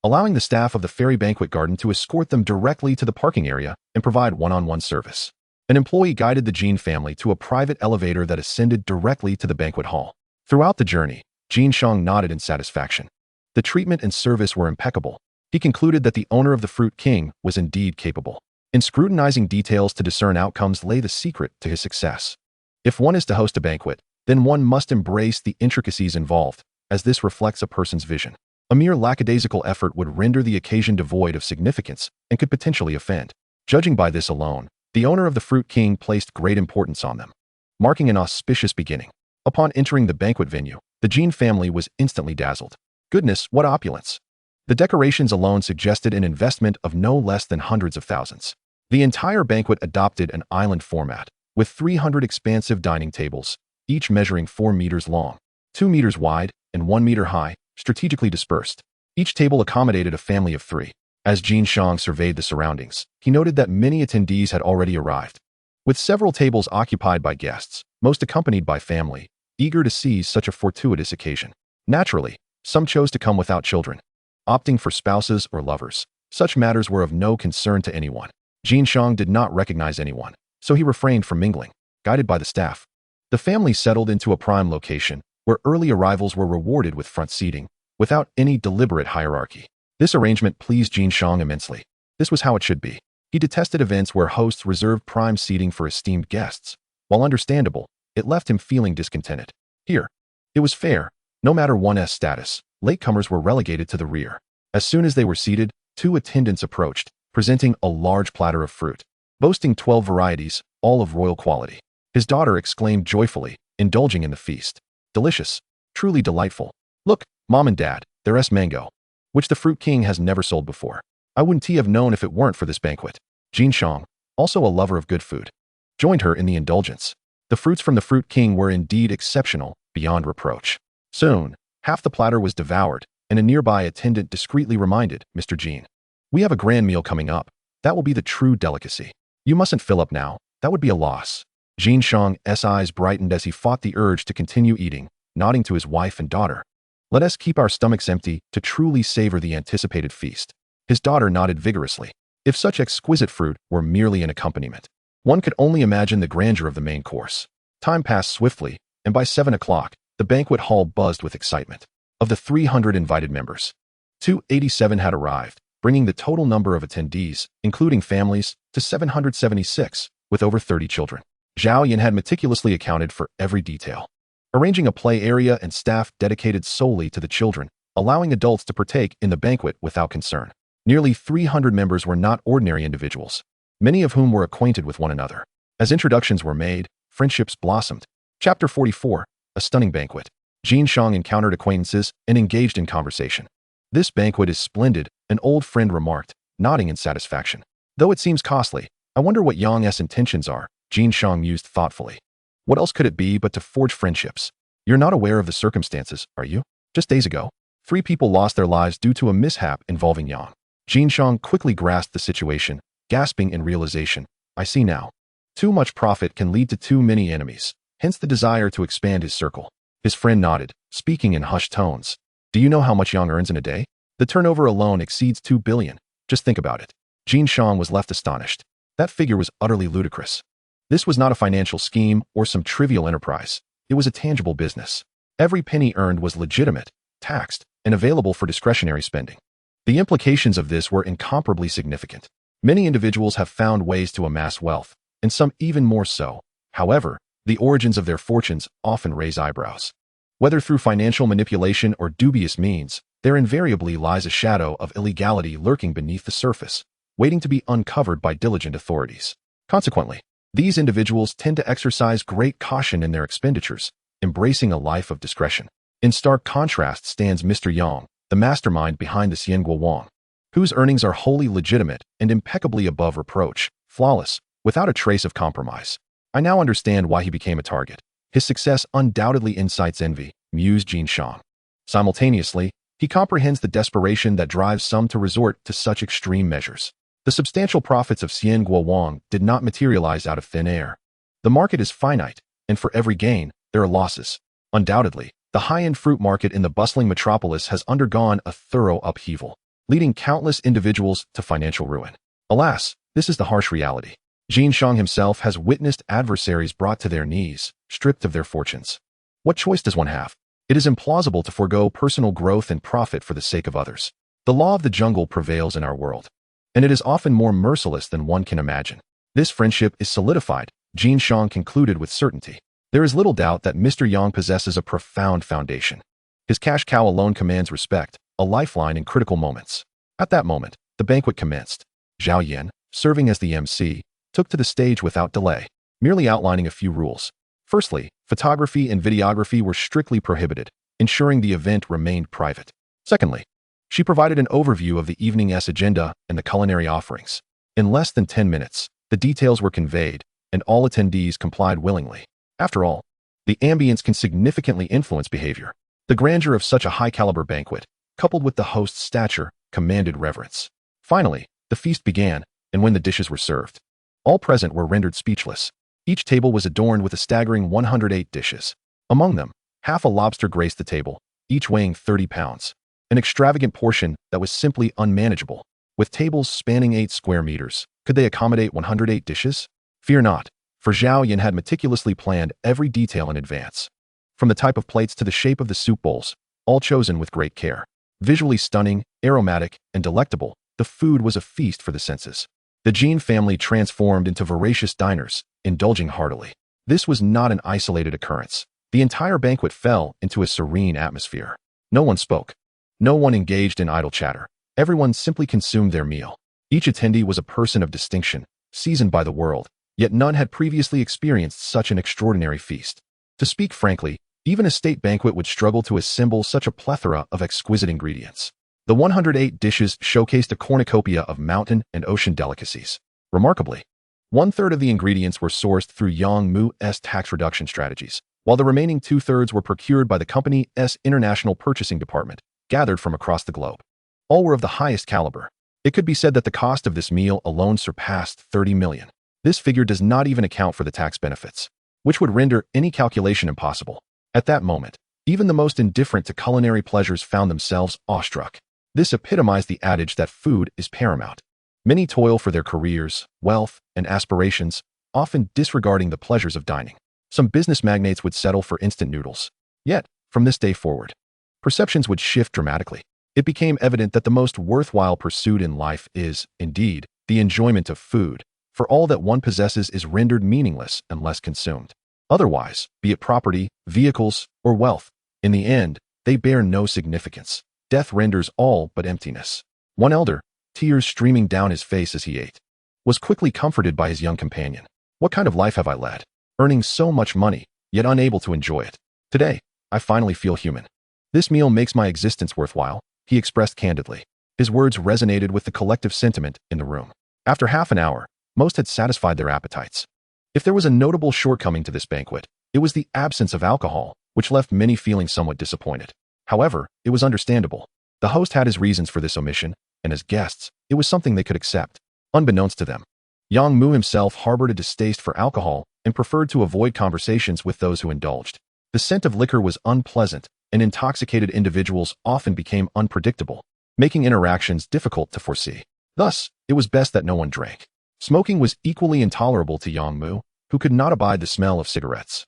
allowing the staff of the Fairy Banquet Garden to escort them directly to the parking area and provide one-on-one service. An employee guided the Jean family to a private elevator that ascended directly to the banquet hall. Throughout the journey, Jin Shang nodded in satisfaction. The treatment and service were impeccable. He concluded that the owner of the Fruit King was indeed capable. In scrutinizing details to discern outcomes lay the secret to his success. If one is to host a banquet, then one must embrace the intricacies involved, as this reflects a person's vision. A mere lackadaisical effort would render the occasion devoid of significance and could potentially offend. Judging by this alone, the owner of the Fruit King placed great importance on them, marking an auspicious beginning. Upon entering the banquet venue, the Jean family was instantly dazzled. Goodness, what opulence! The decorations alone suggested an investment of no less than hundreds of thousands. The entire banquet adopted an island format, with 300 expansive dining tables, each measuring 4 meters long, 2 meters wide, and 1 meter high, strategically dispersed. Each table accommodated a family of 3. As Jin Shang surveyed the surroundings, he noted that many attendees had already arrived. With several tables occupied by guests, most accompanied by family, eager to seize such a fortuitous occasion. Naturally, some chose to come without children, opting for spouses or lovers. Such matters were of no concern to anyone. Jin Shang did not recognize anyone, so he refrained from mingling. Guided by the staff, the family settled into a prime location where early arrivals were rewarded with front seating, without any deliberate hierarchy. This arrangement pleased Jin Shang immensely. This was how it should be. He detested events where hosts reserved prime seating for esteemed guests. While understandable, it left him feeling discontented. Here, it was fair. No matter one's status, latecomers were relegated to the rear. As soon as they were seated, two attendants approached, presenting a large platter of fruit, boasting 12 varieties, all of royal quality. His daughter exclaimed joyfully, indulging in the feast. Delicious. Truly delightful. Look, Mom and Dad, there's mango, which the Fruit King has never sold before. I wouldn't have known if it weren't for this banquet. Jin Shang, also a lover of good food, joined her in the indulgence. The fruits from the Fruit King were indeed exceptional, beyond reproach. Soon, half the platter was devoured, and a nearby attendant discreetly reminded Mr. Jin, "We have a grand meal coming up. That will be the true delicacy. You mustn't fill up now. That would be a loss." Jin Shang's eyes brightened as he fought the urge to continue eating, nodding to his wife and daughter. "Let us keep our stomachs empty to truly savor the anticipated feast." His daughter nodded vigorously. If such exquisite fruit were merely an accompaniment, one could only imagine the grandeur of the main course. Time passed swiftly, and by 7 o'clock, the banquet hall buzzed with excitement. Of the 300 invited members, 287 had arrived, bringing the total number of attendees, including families, to 776, with over 30 children. Zhao Yan had meticulously accounted for every detail, arranging a play area and staff dedicated solely to the children, allowing adults to partake in the banquet without concern. Nearly 300 members were not ordinary individuals, many of whom were acquainted with one another. As introductions were made, friendships blossomed. Chapter 44, A Stunning Banquet. Jin Shang encountered acquaintances and engaged in conversation. "This banquet is splendid," an old friend remarked, nodding in satisfaction. "Though it seems costly, I wonder what Yang's intentions are," Jin Shang mused thoughtfully. "What else could it be but to forge friendships? You're not aware of the circumstances, are you? Just days ago, 3 people lost their lives due to a mishap involving Yang." Jin Shang quickly grasped the situation, gasping in realization. "I see now. Too much profit can lead to too many enemies, hence the desire to expand his circle." His friend nodded, speaking in hushed tones. "Do you know how much Yang earns in a day? The turnover alone exceeds 2 billion. Just think about it." Jin Shang was left astonished. That figure was utterly ludicrous. This was not a financial scheme or some trivial enterprise. It was a tangible business. Every penny earned was legitimate, taxed, and available for discretionary spending. The implications of this were incomparably significant. Many individuals have found ways to amass wealth, and some even more so. However, the origins of their fortunes often raise eyebrows. Whether through financial manipulation or dubious means, there invariably lies a shadow of illegality lurking beneath the surface, waiting to be uncovered by diligent authorities. Consequently, these individuals tend to exercise great caution in their expenditures, embracing a life of discretion. In stark contrast stands Mr. Yang, the mastermind behind the Xiangguo Wang, whose earnings are wholly legitimate and impeccably above reproach, flawless, without a trace of compromise. "I now understand why he became a target. His success undoubtedly incites envy," mused Jin Shang. Simultaneously, he comprehends the desperation that drives some to resort to such extreme measures. The substantial profits of Xiangguo Wang did not materialize out of thin air. The market is finite, and for every gain, there are losses. Undoubtedly, the high-end fruit market in the bustling metropolis has undergone a thorough upheaval, leading countless individuals to financial ruin. Alas, this is the harsh reality. Jin Shang himself has witnessed adversaries brought to their knees, stripped of their fortunes. What choice does one have? It is implausible to forego personal growth and profit for the sake of others. The law of the jungle prevails in our world, and it is often more merciless than one can imagine. This friendship is solidified, Jin Shang concluded with certainty. There is little doubt that Mr. Yang possesses a profound foundation. His cash cow alone commands respect, a lifeline in critical moments. At that moment, the banquet commenced. Zhao Yan, serving as the MC, took to the stage without delay, merely outlining a few rules. Firstly, photography and videography were strictly prohibited, ensuring the event remained private. Secondly, she provided an overview of the evening's agenda and the culinary offerings. In less than 10 minutes, the details were conveyed, and all attendees complied willingly. After all, the ambience can significantly influence behavior. The grandeur of such a high-caliber banquet, coupled with the host's stature, commanded reverence. Finally, the feast began, and when the dishes were served, all present were rendered speechless. Each table was adorned with a staggering 108 dishes. Among them, half a lobster graced the table, each weighing 30 pounds. An extravagant portion that was simply unmanageable. With tables spanning 8 square meters, could they accommodate 108 dishes? Fear not, for Zhao Yan had meticulously planned every detail in advance. From the type of plates to the shape of the soup bowls, all chosen with great care. Visually stunning, aromatic, and delectable, the food was a feast for the senses. The Jin family transformed into voracious diners, indulging heartily. This was not an isolated occurrence. The entire banquet fell into a serene atmosphere. No one spoke. No one engaged in idle chatter. Everyone simply consumed their meal. Each attendee was a person of distinction, seasoned by the world, yet none had previously experienced such an extraordinary feast. To speak frankly, even a state banquet would struggle to assemble such a plethora of exquisite ingredients. The 108 dishes showcased a cornucopia of mountain and ocean delicacies. Remarkably, 1/3 of the ingredients were sourced through Yang Mu's tax reduction strategies, while the remaining 2/3 were procured by the company's international purchasing department, gathered from across the globe. All were of the highest caliber. It could be said that the cost of this meal alone surpassed 30 million. This figure does not even account for the tax benefits, which would render any calculation impossible. At that moment, even the most indifferent to culinary pleasures found themselves awestruck. This epitomized the adage that food is paramount. Many toil for their careers, wealth, and aspirations, often disregarding the pleasures of dining. Some business magnates would settle for instant noodles. Yet, from this day forward, perceptions would shift dramatically. It became evident that the most worthwhile pursuit in life is, indeed, the enjoyment of food, for all that one possesses is rendered meaningless unless consumed. Otherwise, be it property, vehicles, or wealth, in the end, they bear no significance. Death renders all but emptiness. One elder, tears streaming down his face as he ate, was quickly comforted by his young companion. What kind of life have I led? Earning so much money, yet unable to enjoy it. Today, I finally feel human. This meal makes my existence worthwhile, he expressed candidly. His words resonated with the collective sentiment in the room. After half an hour, most had satisfied their appetites. If there was a notable shortcoming to this banquet, it was the absence of alcohol, which left many feeling somewhat disappointed. However, it was understandable. The host had his reasons for this omission, and as guests, it was something they could accept. Unbeknownst to them, Yang Mu himself harbored a distaste for alcohol and preferred to avoid conversations with those who indulged. The scent of liquor was unpleasant, and intoxicated individuals often became unpredictable, making interactions difficult to foresee. Thus, it was best that no one drank. Smoking was equally intolerable to Yang Mu, who could not abide the smell of cigarettes.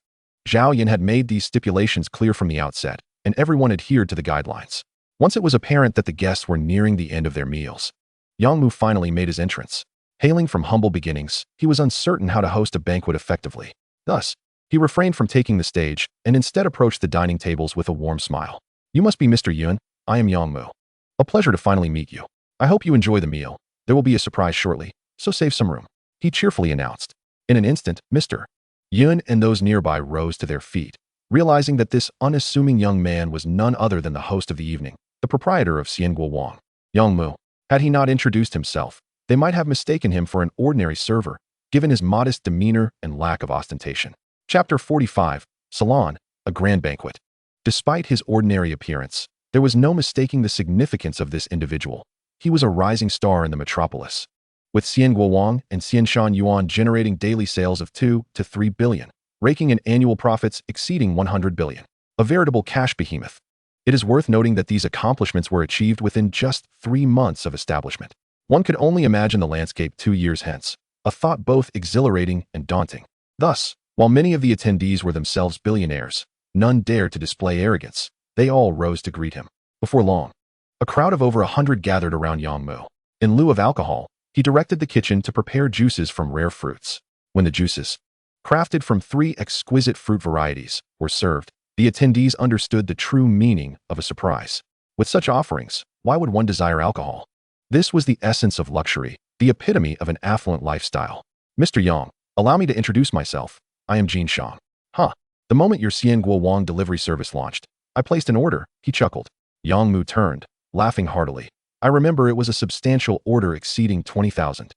Zhao Yan had made these stipulations clear from the outset, and everyone adhered to the guidelines. Once it was apparent that the guests were nearing the end of their meals, Yang Mu finally made his entrance. Hailing from humble beginnings, he was uncertain how to host a banquet effectively. Thus, he refrained from taking the stage and instead approached the dining tables with a warm smile. You must be Mr. Yun. I am Yang Mu. A pleasure to finally meet you. I hope you enjoy the meal. There will be a surprise shortly, so save some room, he cheerfully announced. In an instant, Mr. Yun and those nearby rose to their feet, realizing that this unassuming young man was none other than the host of the evening, the proprietor of Xianguo Wang. Yang Mu. Had he not introduced himself, they might have mistaken him for an ordinary server, given his modest demeanor and lack of ostentation. Chapter 45, Salon, a Grand Banquet. Despite his ordinary appearance, there was no mistaking the significance of this individual. He was a rising star in the metropolis, with Xianguo Wang and Xianshan Yuan generating daily sales of 2 to 3 billion, raking in annual profits exceeding 100 billion. A veritable cash behemoth. It is worth noting that these accomplishments were achieved within just 3 months of establishment. One could only imagine the landscape 2 years hence, a thought both exhilarating and daunting. Thus, while many of the attendees were themselves billionaires, none dared to display arrogance. They all rose to greet him. Before long, a crowd of over 100 gathered around Yang Mu. In lieu of alcohol, he directed the kitchen to prepare juices from rare fruits. When the juices, crafted from 3 exquisite fruit varieties, were served, the attendees understood the true meaning of a surprise. With such offerings, why would one desire alcohol? This was the essence of luxury, the epitome of an affluent lifestyle. Mr. Yang, allow me to introduce myself. I am Jin Shang. The moment your Xianguo Wang delivery service launched, I placed an order, he chuckled. Yang Mu turned, laughing heartily. I remember it was a substantial order exceeding 20,000.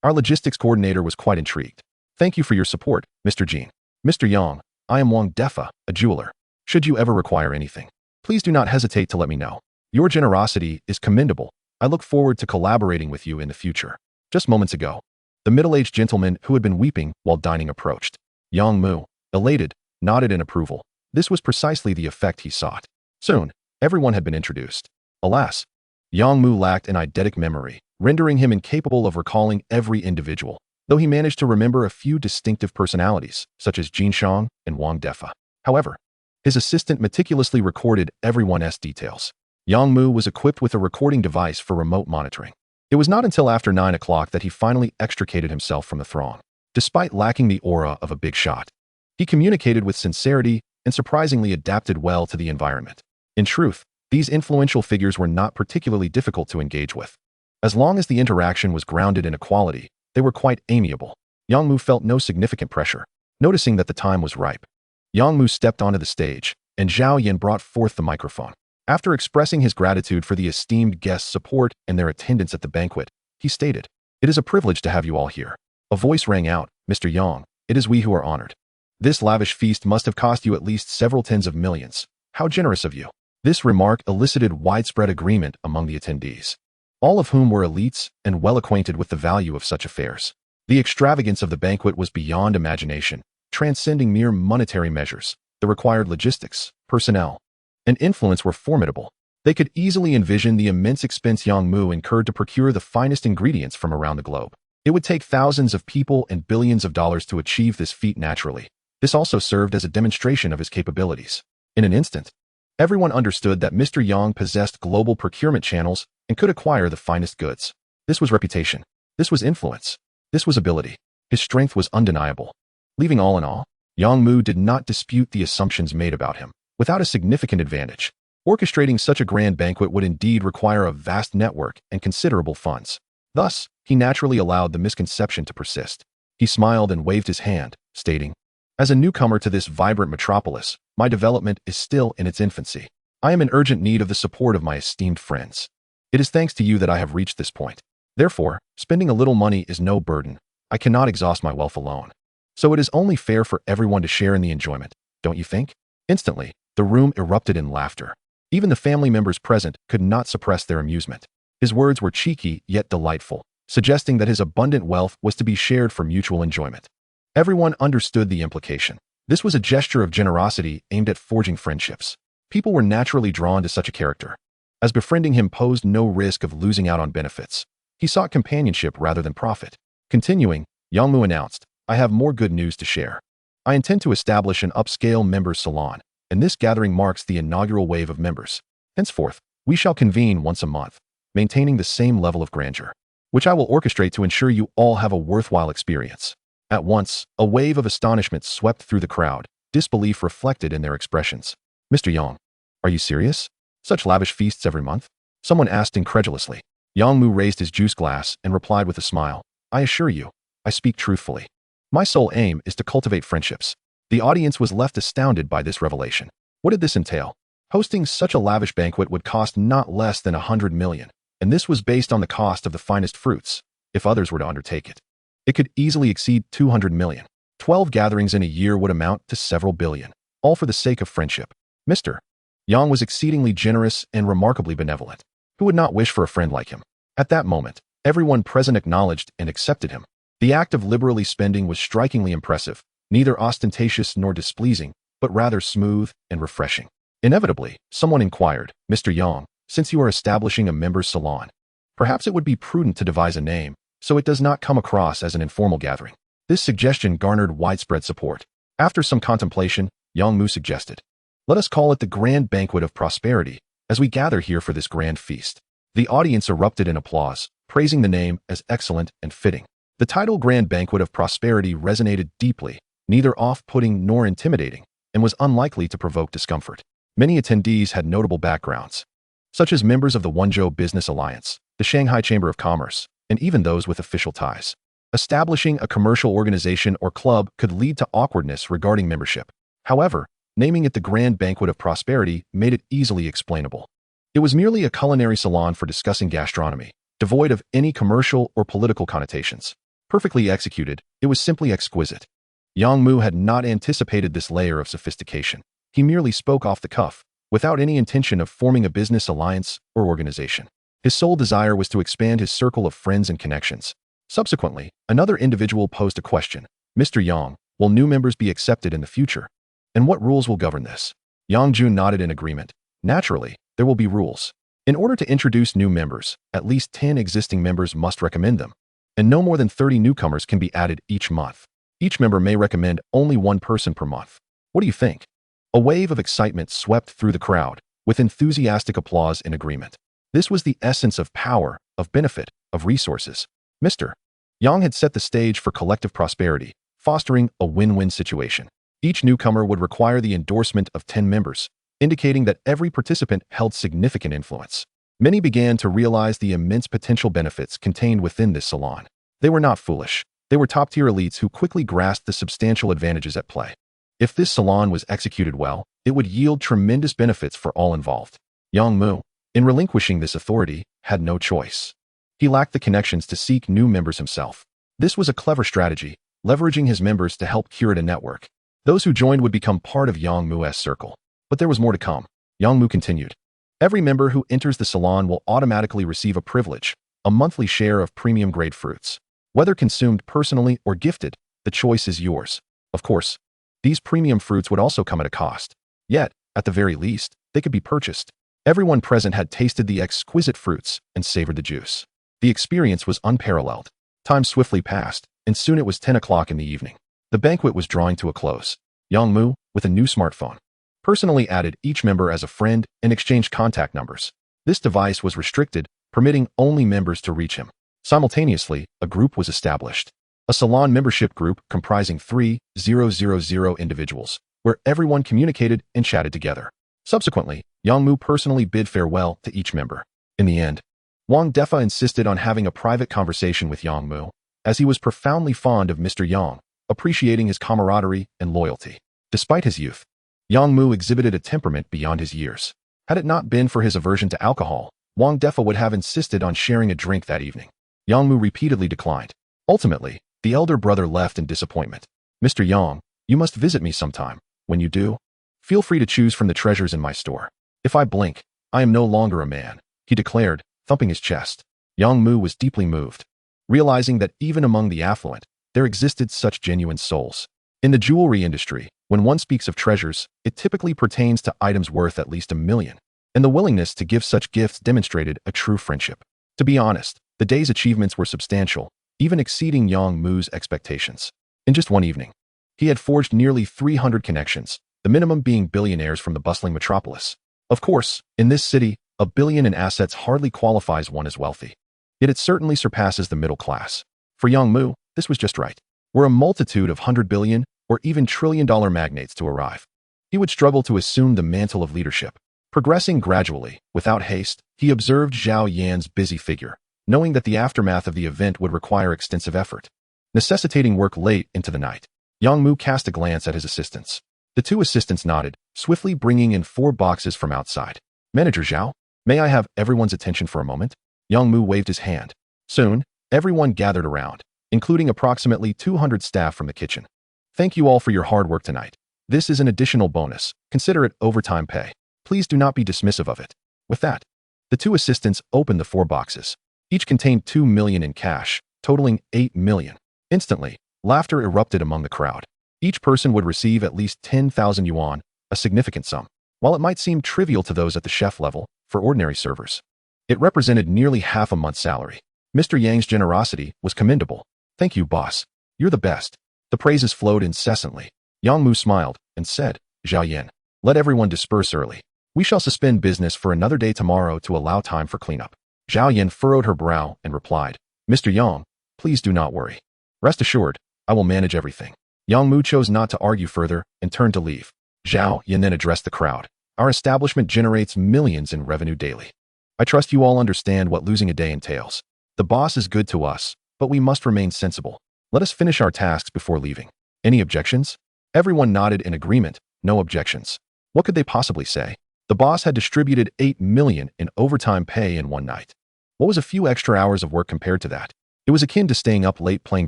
Our logistics coordinator was quite intrigued. Thank you for your support, Mr. Jin. Mr. Yang, I am Wang Defa, a jeweler. Should you ever require anything, please do not hesitate to let me know. Your generosity is commendable. I look forward to collaborating with you in the future. Just moments ago, the middle-aged gentleman who had been weeping while dining approached. Yang Mu, elated, nodded in approval. This was precisely the effect he sought. Soon, everyone had been introduced. Alas, Yang Mu lacked an eidetic memory, rendering him incapable of recalling every individual, though he managed to remember a few distinctive personalities, such as Jin Shang and Wang Defa. However, his assistant meticulously recorded everyone's details. Yang Mu was equipped with a recording device for remote monitoring. It was not until after 9 o'clock that he finally extricated himself from the throng. Despite lacking the aura of a big shot, he communicated with sincerity and surprisingly adapted well to the environment. In truth, these influential figures were not particularly difficult to engage with. As long as the interaction was grounded in equality, they were quite amiable. Yang Mu felt no significant pressure. Noticing that the time was ripe, Yang Mu stepped onto the stage, and Zhao Yan brought forth the microphone. After expressing his gratitude for the esteemed guests' support and their attendance at the banquet, he stated, "It is a privilege to have you all here." A voice rang out, "Mr. Yang, it is we who are honored. This lavish feast must have cost you at least several tens of millions. How generous of you." This remark elicited widespread agreement among the attendees, all of whom were elites and well acquainted with the value of such affairs. The extravagance of the banquet was beyond imagination, transcending mere monetary measures. The required logistics, personnel, and influence were formidable. They could easily envision the immense expense Yang Mu incurred to procure the finest ingredients from around the globe. It would take thousands of people and billions of dollars to achieve this feat naturally. This also served as a demonstration of his capabilities. In an instant, everyone understood that Mr. Yang possessed global procurement channels and could acquire the finest goods. This was reputation. This was influence. This was ability. His strength was undeniable. Leaving all in all, Yang Mu did not dispute the assumptions made about him. Without a significant advantage, orchestrating such a grand banquet would indeed require a vast network and considerable funds. Thus, he naturally allowed the misconception to persist. He smiled and waved his hand, stating, "As a newcomer to this vibrant metropolis, my development is still in its infancy. I am in urgent need of the support of my esteemed friends. It is thanks to you that I have reached this point. Therefore, spending a little money is no burden. I cannot exhaust my wealth alone. So it is only fair for everyone to share in the enjoyment, don't you think?" Instantly, the room erupted in laughter. Even the family members present could not suppress their amusement. His words were cheeky yet delightful, suggesting that his abundant wealth was to be shared for mutual enjoyment. Everyone understood the implication. This was a gesture of generosity aimed at forging friendships. People were naturally drawn to such a character, as befriending him posed no risk of losing out on benefits. He sought companionship rather than profit. Continuing, Yang Mu announced, "I have more good news to share. I intend to establish an upscale members' salon, and this gathering marks the inaugural wave of members. Henceforth, we shall convene once a month, maintaining the same level of grandeur, which I will orchestrate to ensure you all have a worthwhile experience." At once, a wave of astonishment swept through the crowd, disbelief reflected in their expressions. "Mr. Yang, are you serious? Such lavish feasts every month?" Someone asked incredulously. Yang Mu raised his juice glass and replied with a smile, "I assure you, I speak truthfully. My sole aim is to cultivate friendships." The audience was left astounded by this revelation. What did this entail? Hosting such a lavish banquet would cost not less than 100 million, and this was based on the cost of the finest fruits. If others were to undertake it, it could easily exceed 200 million. 12 gatherings in a year would amount to several billion, all for the sake of friendship. Mr. Yang was exceedingly generous and remarkably benevolent. Who would not wish for a friend like him? At that moment, everyone present acknowledged and accepted him. The act of liberally spending was strikingly impressive, neither ostentatious nor displeasing, but rather smooth and refreshing. Inevitably, someone inquired, "Mr. Yang, since you are establishing a members' salon, perhaps it would be prudent to devise a name, so it does not come across as an informal gathering." This suggestion garnered widespread support. After some contemplation, Yang Mu suggested, "Let us call it the Grand Banquet of Prosperity, as we gather here for this grand feast." The audience erupted in applause, praising the name as excellent and fitting. The title Grand Banquet of Prosperity resonated deeply, neither off-putting nor intimidating, and was unlikely to provoke discomfort. Many attendees had notable backgrounds, such as members of the Wenzhou Business Alliance, the Shanghai Chamber of Commerce, and even those with official ties. Establishing a commercial organization or club could lead to awkwardness regarding membership. However, naming it the Grand Banquet of Prosperity made it easily explainable. It was merely a culinary salon for discussing gastronomy, devoid of any commercial or political connotations. Perfectly executed, it was simply exquisite. Yang Mu had not anticipated this layer of sophistication. He merely spoke off the cuff, without any intention of forming a business alliance or organization. His sole desire was to expand his circle of friends and connections. Subsequently, another individual posed a question. "Mr. Yang, Will new members be accepted in the future? And what rules will govern this? Yang Jun nodded in agreement. Naturally, there will be rules. In order to introduce new members, at least 10 existing members must recommend them, and no more than 30 newcomers can be added each month. Each member may recommend only one person per month. What do you think? A wave of excitement swept through the crowd, with enthusiastic applause in agreement. This was the essence of power, of benefit, of resources. Mr. Yang had set the stage for collective prosperity, fostering a win-win situation. Each newcomer would require the endorsement of 10 members, indicating that every participant held significant influence. Many began to realize the immense potential benefits contained within this salon. They were not foolish. They were top-tier elites who quickly grasped the substantial advantages at play. If this salon was executed well, it would yield tremendous benefits for all involved. Yang Mu, in relinquishing this authority, had no choice. He lacked the connections to seek new members himself. This was a clever strategy, leveraging his members to help curate a network. Those who joined would become part of Yang Mu's circle. But there was more to come. Yang Mu continued. Every member who enters the salon will automatically receive a privilege, a monthly share of premium-grade fruits. Whether consumed personally or gifted, the choice is yours. Of course, these premium fruits would also come at a cost. Yet, at the very least, they could be purchased. Everyone present had tasted the exquisite fruits and savored the juice. The experience was unparalleled. Time swiftly passed, and soon it was 10 o'clock in the evening. The banquet was drawing to a close. Yang Mu, with a new smartphone, personally added each member as a friend and exchanged contact numbers. This device was restricted, permitting only members to reach him. Simultaneously, a group was established. A salon membership group comprising 3,000 individuals, where everyone communicated and chatted together. Subsequently, Yang Mu personally bid farewell to each member. In the end, Wang Defa insisted on having a private conversation with Yang Mu, as he was profoundly fond of Mr. Yang, appreciating his camaraderie and loyalty. Despite his youth, Yang Mu exhibited a temperament beyond his years. Had it not been for his aversion to alcohol, Wang Defa would have insisted on sharing a drink that evening. Yang Mu repeatedly declined. Ultimately, the elder brother left in disappointment. Mr. Yang, you must visit me sometime. When you do, feel free to choose from the treasures in my store. If I blink, I am no longer a man, he declared, thumping his chest. Yang Mu was deeply moved, realizing that even among the affluent, there existed such genuine souls. In the jewelry industry, when one speaks of treasures, it typically pertains to items worth at least $1 million, and the willingness to give such gifts demonstrated a true friendship. To be honest, the day's achievements were substantial, even exceeding Yang Mu's expectations. In just one evening, he had forged nearly 300 connections, the minimum being billionaires from the bustling metropolis. Of course, in this city, $1 billion in assets hardly qualifies one as wealthy. Yet it certainly surpasses the middle class. For Yang Mu, this was just right. Were a multitude of $100 billion or even trillion-dollar magnates to arrive, he would struggle to assume the mantle of leadership. Progressing gradually, without haste, he observed Zhao Yan's busy figure, knowing that the aftermath of the event would require extensive effort, necessitating work late into the night. Yang Mu cast a glance at his assistants. The two assistants nodded, swiftly bringing in 4 boxes from outside. Manager Zhao, may I have everyone's attention for a moment? Yang Mu waved his hand. Soon, everyone gathered around, including approximately 200 staff from the kitchen. Thank you all for your hard work tonight. This is an additional bonus. Consider it overtime pay. Please do not be dismissive of it. With that, the two assistants opened the 4 boxes. Each contained $2 million in cash, totaling $8 million. Instantly, laughter erupted among the crowd. Each person would receive at least 10,000 yuan, a significant sum. While it might seem trivial to those at the chef level, for ordinary servers, it represented nearly half a month's salary. Mr. Yang's generosity was commendable. Thank you, boss. You're the best. The praises flowed incessantly. Yang Mu smiled and said, Zhao Yan, let everyone disperse early. We shall suspend business for another day tomorrow to allow time for cleanup. Zhao Yan furrowed her brow and replied, Mr. Yang, please do not worry. Rest assured, I will manage everything. Yang Mu chose not to argue further and turned to leave. Zhao Yan then addressed the crowd. Our establishment generates millions in revenue daily. I trust you all understand what losing a day entails. The boss is good to us, but we must remain sensible. Let us finish our tasks before leaving. Any objections? Everyone nodded in agreement. No objections. What could they possibly say? The boss had distributed $8 million in overtime pay in one night. What was a few extra hours of work compared to that? It was akin to staying up late playing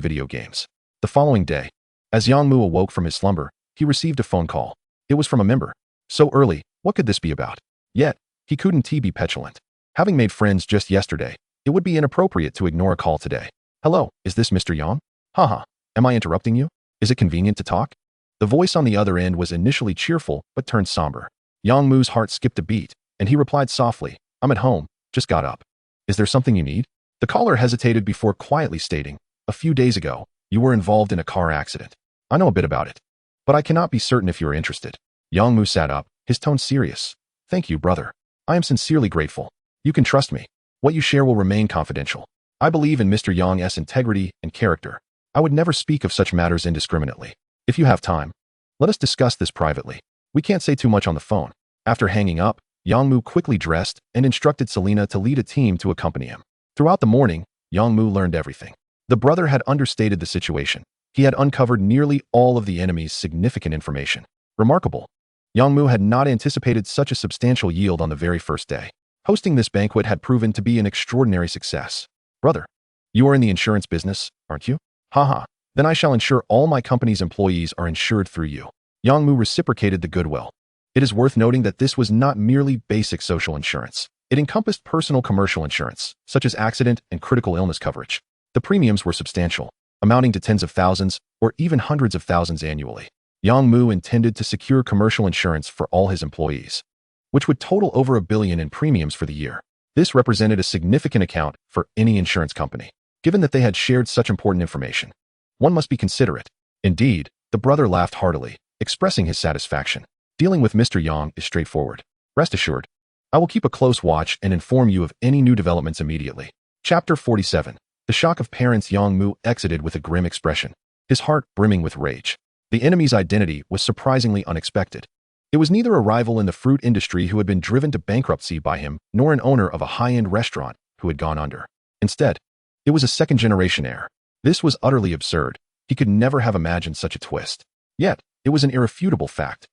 video games. The following day, as Yang Mu awoke from his slumber, he received a phone call. It was from a member. So early, what could this be about? Yet, he couldn't be petulant. Having made friends just yesterday, it would be inappropriate to ignore a call today. Hello, is this Mr. Yang? Haha, am I interrupting you? Is it convenient to talk? The voice on the other end was initially cheerful, but turned somber. Yang Mu's heart skipped a beat, and he replied softly, I'm at home, just got up. Is there something you need? The caller hesitated before quietly stating, a few days ago, you were involved in a car accident. I know a bit about it, but I cannot be certain if you are interested. Yang Mu sat up, his tone serious. Thank you, brother. I am sincerely grateful. You can trust me. What you share will remain confidential. I believe in Mr. Yang's integrity and character. I would never speak of such matters indiscriminately. If you have time, let us discuss this privately. We can't say too much on the phone. After hanging up, Yang Mu quickly dressed and instructed Selena to lead a team to accompany him. Throughout the morning, Yang Mu learned everything. The brother had understated the situation. He had uncovered nearly all of the enemy's significant information. Remarkable. Yang Mu had not anticipated such a substantial yield on the very first day. Hosting this banquet had proven to be an extraordinary success. Brother, you are in the insurance business, aren't you? Haha. Then I shall ensure all my company's employees are insured through you. Yang Mu reciprocated the goodwill. It is worth noting that this was not merely basic social insurance. It encompassed personal commercial insurance, such as accident and critical illness coverage. The premiums were substantial, amounting to tens of thousands or even hundreds of thousands annually. Yang Mu intended to secure commercial insurance for all his employees, which would total over $1 billion in premiums for the year. This represented a significant account for any insurance company, given that they had shared such important information. One must be considerate. Indeed, the brother laughed heartily, expressing his satisfaction. Dealing with Mr. Yang is straightforward. Rest assured, I will keep a close watch and inform you of any new developments immediately. Chapter 47. The shock of parents. Yang Mu exited with a grim expression, his heart brimming with rage. The enemy's identity was surprisingly unexpected. It was neither a rival in the fruit industry who had been driven to bankruptcy by him, nor an owner of a high-end restaurant who had gone under. Instead, it was a second-generation heir. This was utterly absurd. He could never have imagined such a twist. Yet, it was an irrefutable fact.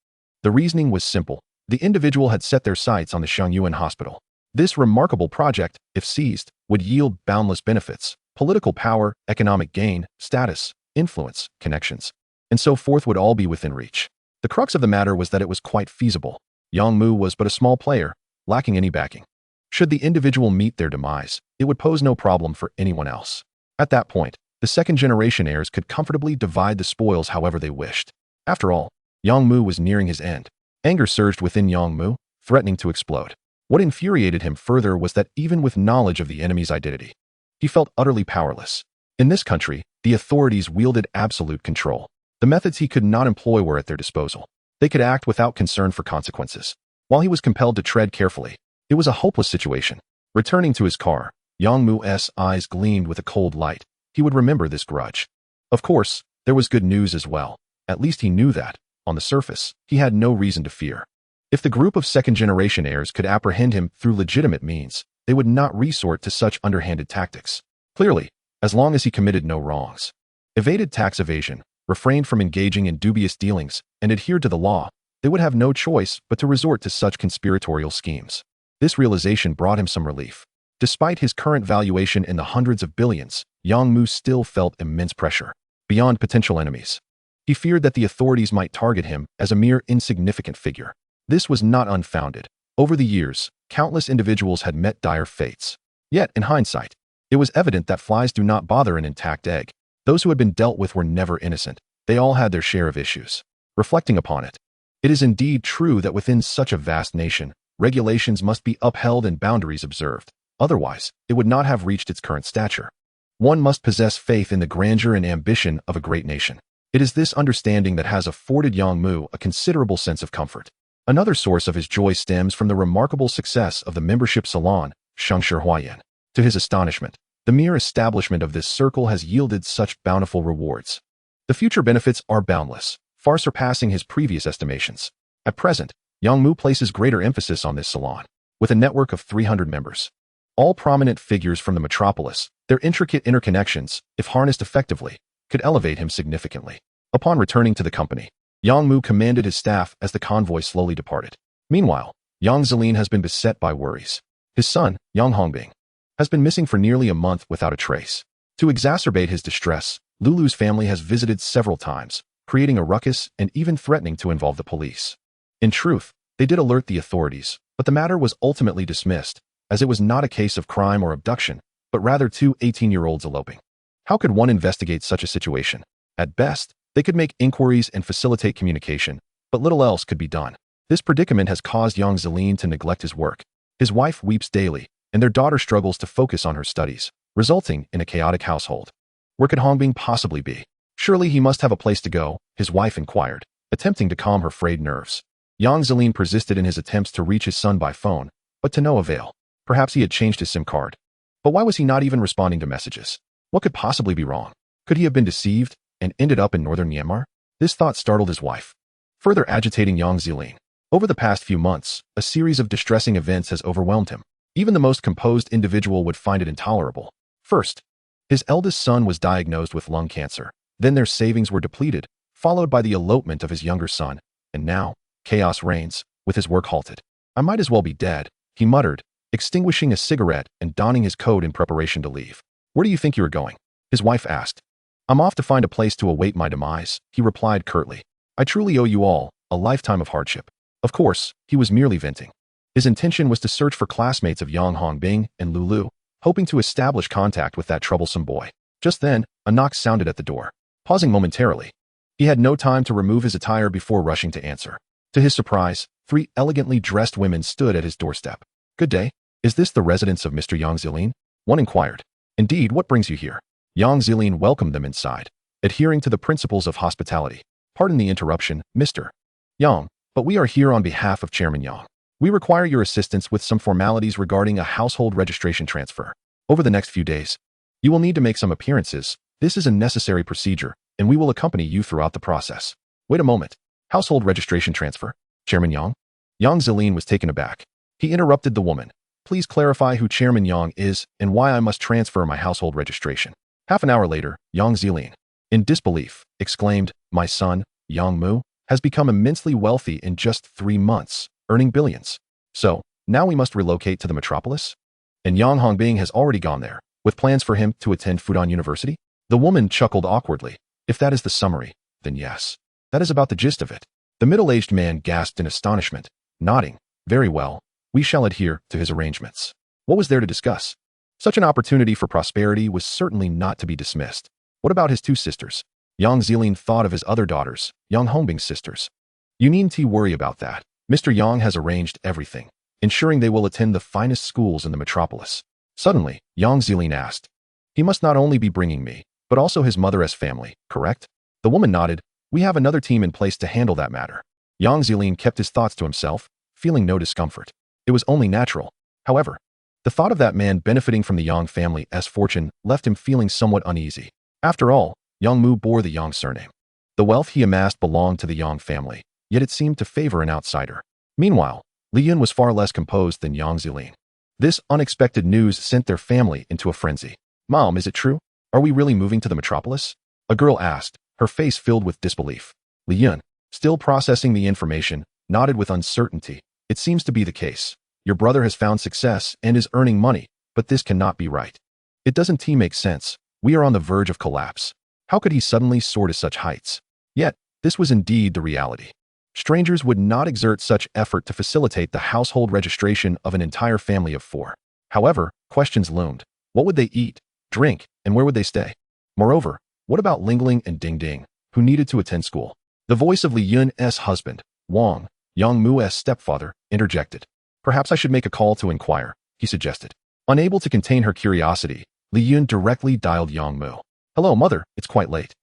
The reasoning was simple. The individual had set their sights on the Shangyuan hospital. This remarkable project, if seized, would yield boundless benefits: political power, economic gain, status, influence, connections, and so forth would all be within reach. The crux of the matter was that it was quite feasible. Yang Mu was but a small player, lacking any backing. Should the individual meet their demise, it would pose no problem for anyone else. At that point, the second-generation heirs could comfortably divide the spoils however they wished. After all, Yang Mu was nearing his end. Anger surged within Yang Mu, threatening to explode. What infuriated him further was that even with knowledge of the enemy's identity, he felt utterly powerless. In this country, the authorities wielded absolute control. The methods he could not employ were at their disposal. They could act without concern for consequences. While he was compelled to tread carefully, it was a hopeless situation. Returning to his car, Yang Mu's eyes gleamed with a cold light. He would remember this grudge. Of course, there was good news as well. At least he knew that, on the surface, he had no reason to fear. If the group of second-generation heirs could apprehend him through legitimate means, they would not resort to such underhanded tactics. Clearly, as long as he committed no wrongs, evaded tax evasion, refrained from engaging in dubious dealings, and adhered to the law, they would have no choice but to resort to such conspiratorial schemes. This realization brought him some relief. Despite his current valuation in the hundreds of billions, Yang Mu still felt immense pressure. Beyond potential enemies, he feared that the authorities might target him as a mere insignificant figure. This was not unfounded. Over the years, countless individuals had met dire fates. Yet, in hindsight, it was evident that flies do not bother an intact egg. Those who had been dealt with were never innocent. They all had their share of issues. Reflecting upon it, it is indeed true that within such a vast nation, regulations must be upheld and boundaries observed. Otherwise, it would not have reached its current stature. One must possess faith in the grandeur and ambition of a great nation. It is this understanding that has afforded Yang Mu a considerable sense of comfort. Another source of his joy stems from the remarkable success of the membership salon, Shengshi Huayan. To his astonishment, the mere establishment of this circle has yielded such bountiful rewards. The future benefits are boundless, far surpassing his previous estimations. At present, Yang Mu places greater emphasis on this salon. With a network of 300 members, all prominent figures from the metropolis, their intricate interconnections, if harnessed effectively, could elevate him significantly. Upon returning to the company, Yang Mu commanded his staff as the convoy slowly departed. Meanwhile, Yang Zelin has been beset by worries. His son, Yang Hongbing, has been missing for nearly a month without a trace. To exacerbate his distress, Lulu's family has visited several times, creating a ruckus and even threatening to involve the police. In truth, they did alert the authorities, but the matter was ultimately dismissed, as it was not a case of crime or abduction, but rather two 18-year-olds eloping. How could one investigate such a situation? At best, They could make inquiries and facilitate communication, but little else could be done. This predicament has caused young Zeline to neglect his work. His wife weeps daily, and their daughter struggles to focus on her studies, resulting in a chaotic household. Where could Hongbing possibly be? Surely he must have a place to go, his wife inquired, attempting to calm her frayed nerves. Yang Zeline persisted in his attempts to reach his son by phone, but to no avail. Perhaps he had changed his SIM card. But why was he not even responding to messages? What could possibly be wrong? Could he have been deceived and ended up in northern Myanmar? This thought startled his wife, further agitating Yang Zeline. Over the past few months, a series of distressing events has overwhelmed him. Even the most composed individual would find it intolerable. First, his eldest son was diagnosed with lung cancer. Then their savings were depleted, followed by the elopement of his younger son. And now, chaos reigns, with his work halted. I might as well be dead, he muttered, extinguishing a cigarette and donning his coat in preparation to leave. Where do you think you are going? His wife asked. I'm off to find a place to await my demise, he replied curtly. I truly owe you all a lifetime of hardship. Of course, he was merely venting. His intention was to search for classmates of Yang Hongbing and Lulu, hoping to establish contact with that troublesome boy. Just then, a knock sounded at the door. Pausing momentarily, he had no time to remove his attire before rushing to answer. To his surprise, 3 elegantly dressed women stood at his doorstep. Good day. Is this the residence of Mr. Yang Zeline? One inquired. Indeed, what brings you here? Yang Zeline welcomed them inside, adhering to the principles of hospitality. Pardon the interruption, Mr. Yang, but we are here on behalf of Chairman Yang. We require your assistance with some formalities regarding a household registration transfer. Over the next few days, you will need to make some appearances. This is a necessary procedure, and we will accompany you throughout the process. Wait a moment. Household registration transfer? Chairman Yang? Yang Zeline was taken aback. He interrupted the woman. Please clarify who Chairman Yang is and why I must transfer my household registration. Half an hour later, Yang Zeline, in disbelief, exclaimed, My son, Yang Mu, has become immensely wealthy in just 3 months, earning billions. So, now we must relocate to the metropolis? And Yang Hongbing has already gone there, with plans for him to attend Fudan University? The woman chuckled awkwardly. If that is the summary, then yes. That is about the gist of it. The middle-aged man gasped in astonishment, nodding. Very well, we shall adhere to his arrangements. What was there to discuss? Such an opportunity for prosperity was certainly not to be dismissed. What about his 2 sisters? Yang Zeline thought of his other daughters, Yang Hongbing's sisters. You needn't worry about that. Mr. Yang has arranged everything, ensuring they will attend the finest schools in the metropolis. Suddenly, Yang Zeline asked. He must not only be bringing me, but also his mother's family, correct? The woman nodded. We have another team in place to handle that matter. Yang Zeline kept his thoughts to himself, feeling no discomfort. It was only natural. However, the thought of that man benefiting from the Yang family's fortune left him feeling somewhat uneasy. After all, Yang Mu bore the Yang surname. The wealth he amassed belonged to the Yang family, yet it seemed to favor an outsider. Meanwhile, Li Yun was far less composed than Yang Zeline. This unexpected news sent their family into a frenzy. Mom, is it true? Are we really moving to the metropolis? A girl asked, her face filled with disbelief. Li Yun, still processing the information, nodded with uncertainty. It seems to be the case. Your brother has found success and is earning money, but this cannot be right. It doesn't make sense. We are on the verge of collapse. How could he suddenly soar to such heights? Yet, this was indeed the reality. Strangers would not exert such effort to facilitate the household registration of an entire family of 4. However, questions loomed. What would they eat, drink, and where would they stay? Moreover, what about Ling Ling and Ding Ding, who needed to attend school? The voice of Li Yun's husband, Wang, Yang Mu's stepfather, interjected. Perhaps I should make a call to inquire, he suggested. Unable to contain her curiosity, Li Yun directly dialed Yang Mu. Hello, mother, it's quite late.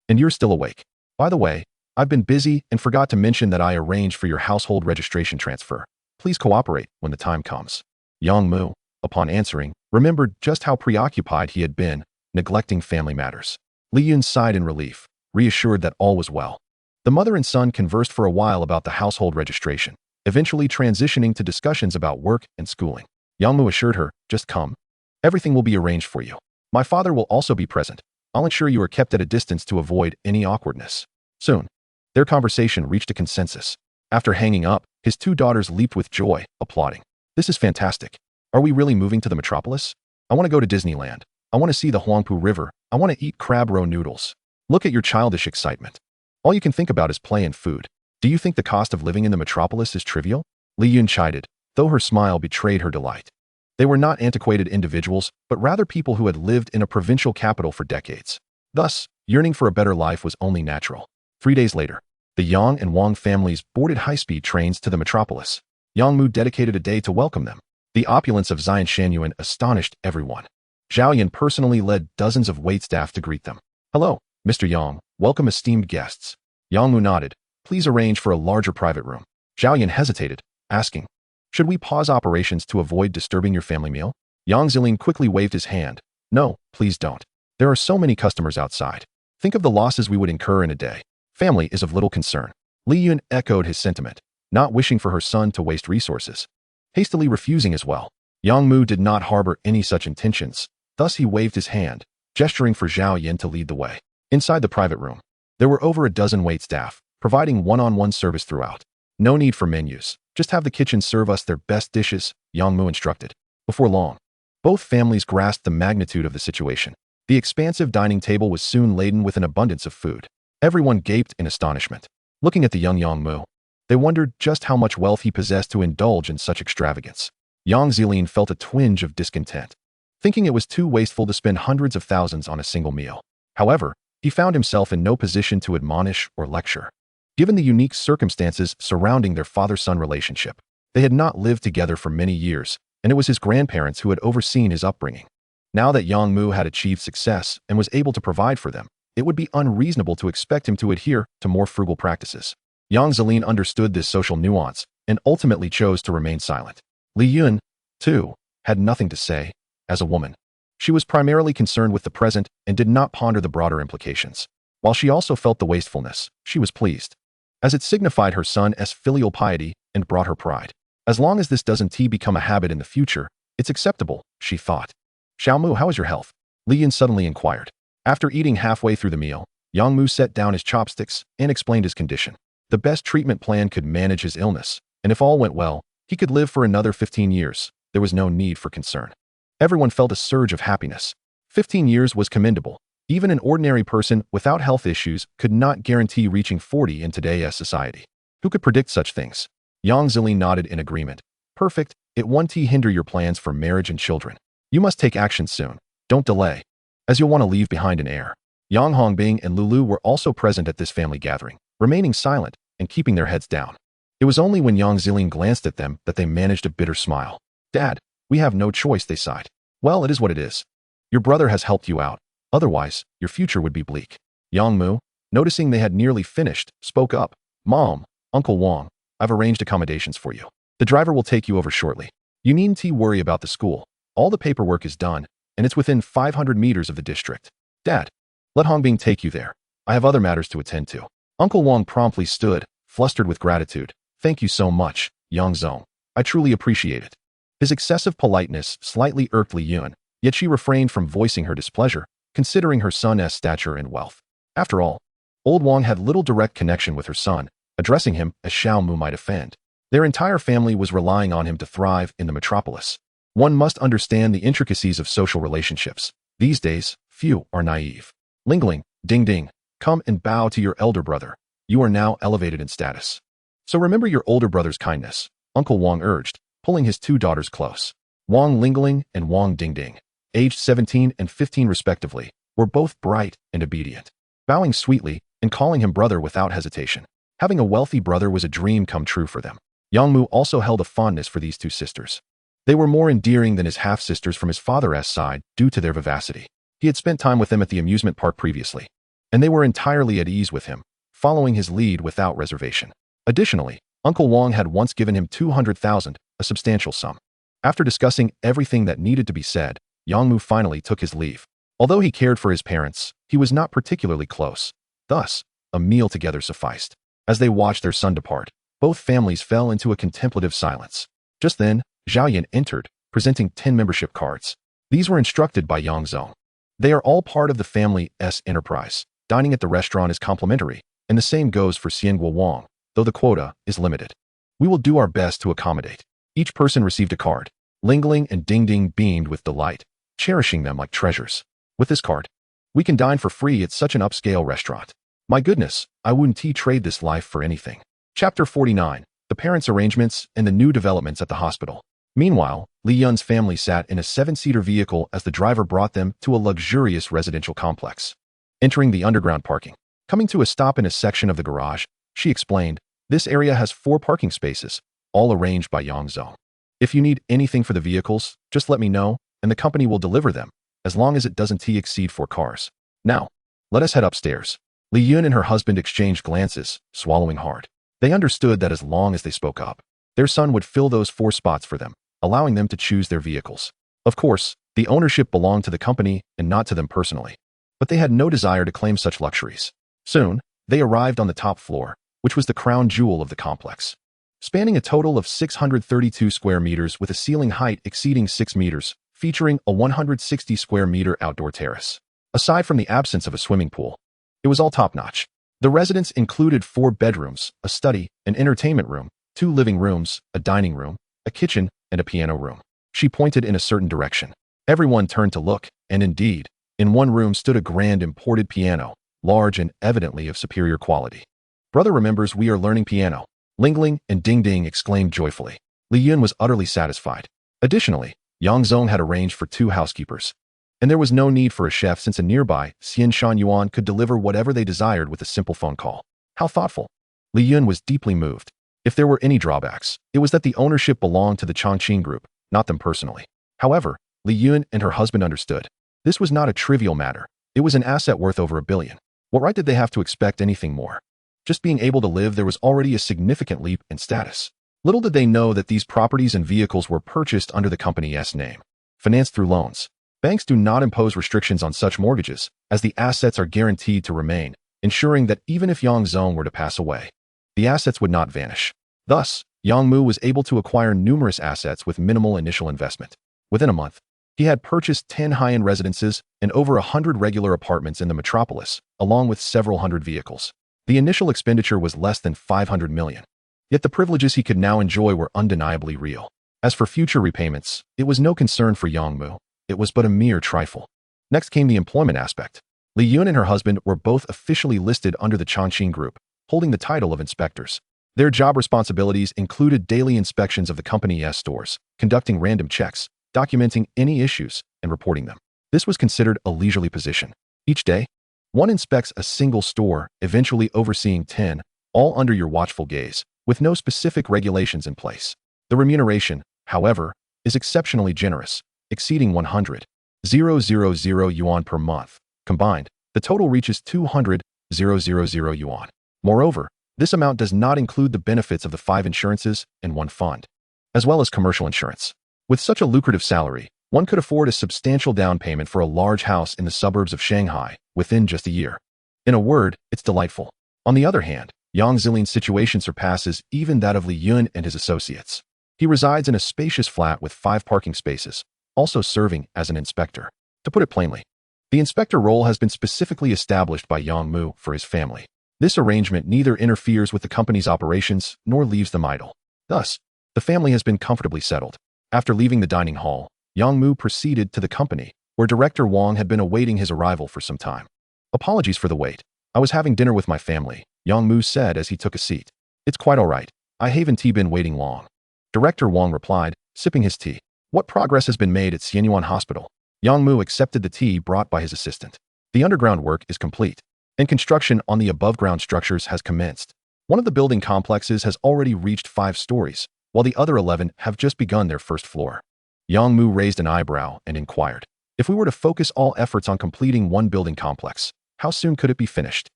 And you're still awake. By the way, I've been busy and forgot to mention that I arranged for your household registration transfer. Please cooperate when the time comes. Yang Mu, upon answering, remembered just how preoccupied he had been, neglecting family matters. Li Yun sighed in relief, reassured that all was well. The mother and son conversed for a while about the household registration, eventually transitioning to discussions about work and schooling. Yang Mu assured her, just come. Everything will be arranged for you. My father will also be present. I'll ensure you are kept at a distance to avoid any awkwardness. Soon, their conversation reached a consensus. After hanging up, his 2 daughters leaped with joy, applauding. This is fantastic. Are we really moving to the metropolis? I want to go to Disneyland. I want to see the Huangpu River. I want to eat crab roe noodles. Look at your childish excitement. All you can think about is play and food. Do you think the cost of living in the metropolis is trivial? Li Yun chided, though her smile betrayed her delight. They were not antiquated individuals, but rather people who had lived in a provincial capital for decades. Thus, yearning for a better life was only natural. 3 days later, the Yang and Wang families boarded high-speed trains to the metropolis. Yang Mu dedicated a day to welcome them. The opulence of Xian Shanyuan astonished everyone. Zhao Yan personally led dozens of waitstaff to greet them. "Hello, Mr. Yang, welcome esteemed guests." Yang Mu nodded. "Please arrange for a larger private room." Zhao Yan hesitated, asking, "Should we pause operations to avoid disturbing your family meal?" Yang Zilin quickly waved his hand. "No, please don't. There are so many customers outside. Think of the losses we would incur in a day. Family is of little concern." Li Yun echoed his sentiment, not wishing for her son to waste resources. Hastily refusing as well. Yang Mu did not harbor any such intentions, thus he waved his hand, gesturing for Zhao Yan to lead the way. Inside the private room, there were over a dozen waitstaff, providing one-on-one service throughout. "No need for menus, just have the kitchen serve us their best dishes," Yang Mu instructed. Before long, both families grasped the magnitude of the situation. The expansive dining table was soon laden with an abundance of food. Everyone gaped in astonishment. Looking at the young Yang Mu, they wondered just how much wealth he possessed to indulge in such extravagance. Yang Zilin felt a twinge of discontent, thinking it was too wasteful to spend hundreds of thousands on a single meal. However, he found himself in no position to admonish or lecture. Given the unique circumstances surrounding their father-son relationship, they had not lived together for many years, and it was his grandparents who had overseen his upbringing. Now that Yang Mu had achieved success and was able to provide for them, it would be unreasonable to expect him to adhere to more frugal practices. Yang Zilin understood this social nuance and ultimately chose to remain silent. Li Yun, too, had nothing to say. As a woman, she was primarily concerned with the present and did not ponder the broader implications. While she also felt the wastefulness, she was pleased, as it signified her son's filial piety and brought her pride. As long as this doesn't become a habit in the future, it's acceptable, she thought. "Xiao Mu, how is your health?" Li Yun suddenly inquired. After eating halfway through the meal, Yang Mu set down his chopsticks and explained his condition. The best treatment plan could manage his illness, and if all went well, he could live for another 15 years. There was no need for concern. Everyone felt a surge of happiness. 15 years was commendable. Even an ordinary person without health issues could not guarantee reaching 40 in today's society. Who could predict such things? Yang Zilin nodded in agreement. "Perfect. It won't hinder your plans for marriage and children. You must take action soon. Don't delay, as you'll want to leave behind an heir." Yang Hongbing and Lulu were also present at this family gathering, remaining silent and keeping their heads down. It was only when Yang Zilin glanced at them that they managed a bitter smile. "Dad, we have no choice," they sighed. "Well, it is what it is. Your brother has helped you out. Otherwise, your future would be bleak." Yang Mu, noticing they had nearly finished, spoke up. "Mom, Uncle Wang, I've arranged accommodations for you. The driver will take you over shortly. You needn't worry about the school. All the paperwork is done, and it's within 500 meters of the district. Dad, let Hongbing take you there. I have other matters to attend to." Uncle Wang promptly stood, flustered with gratitude. "Thank you so much, Yang Zong. I truly appreciate it." His excessive politeness slightly irked Li Yun, yet she refrained from voicing her displeasure, considering her son's stature and wealth. After all, old Wang had little direct connection with her son. Addressing him as Xiao Mu might offend. Their entire family was relying on him to thrive in the metropolis. One must understand the intricacies of social relationships. These days, few are naive. Lingling, ding ding, come and bow to your elder brother. You are now elevated in status. So remember your older brother's kindness, Uncle Wang urged, pulling his two daughters close. Wang Lingling and Wang Dingding, aged 17 and 15 respectively, were both bright and obedient, bowing sweetly and calling him brother without hesitation. Having a wealthy brother was a dream come true for them. Yang Mu also held a fondness for these two sisters. They were more endearing than his half-sisters from his father's side due to their vivacity. He had spent time with them at the amusement park previously, and they were entirely at ease with him, following his lead without reservation. Additionally, Uncle Wang had once given him 200,000, a substantial sum. After discussing everything that needed to be said, Yang Mu finally took his leave. Although he cared for his parents, he was not particularly close. Thus, a meal together sufficed. As they watched their son depart, both families fell into a contemplative silence. Just then, Zhao Yan entered, presenting 10 membership cards. These were instructed by Yang Zong. They are all part of the family's enterprise. Dining at the restaurant is complimentary, and the same goes for Xiangguo Wang, though the quota is limited. We will do our best to accommodate. Each person received a card. Lingling and Dingding beamed with delight, cherishing them like treasures. With this card, we can dine for free at such an upscale restaurant. My goodness, I wouldn't trade this life for anything. Chapter 49. The parents' arrangements and the new developments at the hospital. Meanwhile, Li Yun's family sat in a 7-seater vehicle as the driver brought them to a luxurious residential complex. Entering the underground parking, Coming to a stop in a section of the garage, she explained, "This area has 4 parking spaces, all arranged by Yang Zong. If you need anything for the vehicles, just let me know, and the company will deliver them, as long as it doesn't exceed 4 cars. Now, let us head upstairs." Li Yun and her husband exchanged glances, swallowing hard. They understood that as long as they spoke up, their son would fill those 4 spots for them, allowing them to choose their vehicles. Of course, the ownership belonged to the company and not to them personally, but they had no desire to claim such luxuries. Soon, they arrived on the top floor, which was the crown jewel of the complex. Spanning a total of 632 square meters with a ceiling height exceeding 6 meters, featuring a 160 square meter outdoor terrace. Aside from the absence of a swimming pool, it was all top-notch. The residence included 4 bedrooms, a study, an entertainment room, 2 living rooms, a dining room, a kitchen, and a piano room. She pointed in a certain direction. Everyone turned to look, and indeed, in one room stood a grand imported piano, large and evidently of superior quality. "Brother remembers we are learning piano," Ling Ling and Ding Ding exclaimed joyfully. Li Yun was utterly satisfied. Additionally, Yang Zong had arranged for 2 housekeepers, and there was no need for a chef since a nearby Xian Shan Yuan could deliver whatever they desired with a simple phone call. How thoughtful! Li Yun was deeply moved. If there were any drawbacks, it was that the ownership belonged to the Chongqing Group, not them personally. However, Li Yun and her husband understood. This was not a trivial matter. It was an asset worth over $1 billion. What right did they have to expect anything more? Just being able to live there was already a significant leap in status. Little did they know that these properties and vehicles were purchased under the company's name, financed through loans. Banks do not impose restrictions on such mortgages, as the assets are guaranteed to remain, ensuring that even if Yang Zong were to pass away, the assets would not vanish. Thus, Yang Mu was able to acquire numerous assets with minimal initial investment. Within a month, he had purchased 10 high-end residences and over 100 regular apartments in the metropolis, along with several hundred vehicles. The initial expenditure was less than 500 million. Yet the privileges he could now enjoy were undeniably real. As for future repayments, it was no concern for Yang Mu. It was but a mere trifle. Next came the employment aspect. Li Yun and her husband were both officially listed under the Chongqing Group, holding the title of inspectors. Their job responsibilities included daily inspections of the company's stores, conducting random checks, documenting any issues, and reporting them. This was considered a leisurely position. Each day, one inspects a single store, eventually overseeing 10, all under your watchful gaze, with no specific regulations in place. The remuneration, however, is exceptionally generous, exceeding 100,000 yuan per month. Combined, the total reaches 200,000 yuan. Moreover, this amount does not include the benefits of the 5 insurances and 1 fund, as well as commercial insurance. With such a lucrative salary, one could afford a substantial down payment for a large house in the suburbs of Shanghai within just a year. In a word, it's delightful. On the other hand, Yang Zilin's situation surpasses even that of Li Yun and his associates. He resides in a spacious flat with 5 parking spaces, also serving as an inspector. To put it plainly, the inspector role has been specifically established by Yang Mu for his family. This arrangement neither interferes with the company's operations nor leaves them idle. Thus, the family has been comfortably settled. After leaving the dining hall, Yang Mu proceeded to the company, where Director Wang had been awaiting his arrival for some time. "Apologies for the wait. I was having dinner with my family," Yang Mu said as he took a seat. "It's quite all right. I haven't been waiting long." Director Wang replied, sipping his tea. "What progress has been made at Xianyuan Hospital?" Yang Mu accepted the tea brought by his assistant. "The underground work is complete, and construction on the above-ground structures has commenced. One of the building complexes has already reached 5 stories, while the other 11 have just begun their first floor." Yang Mu raised an eyebrow and inquired, "If we were to focus all efforts on completing one building complex, how soon could it be finished?"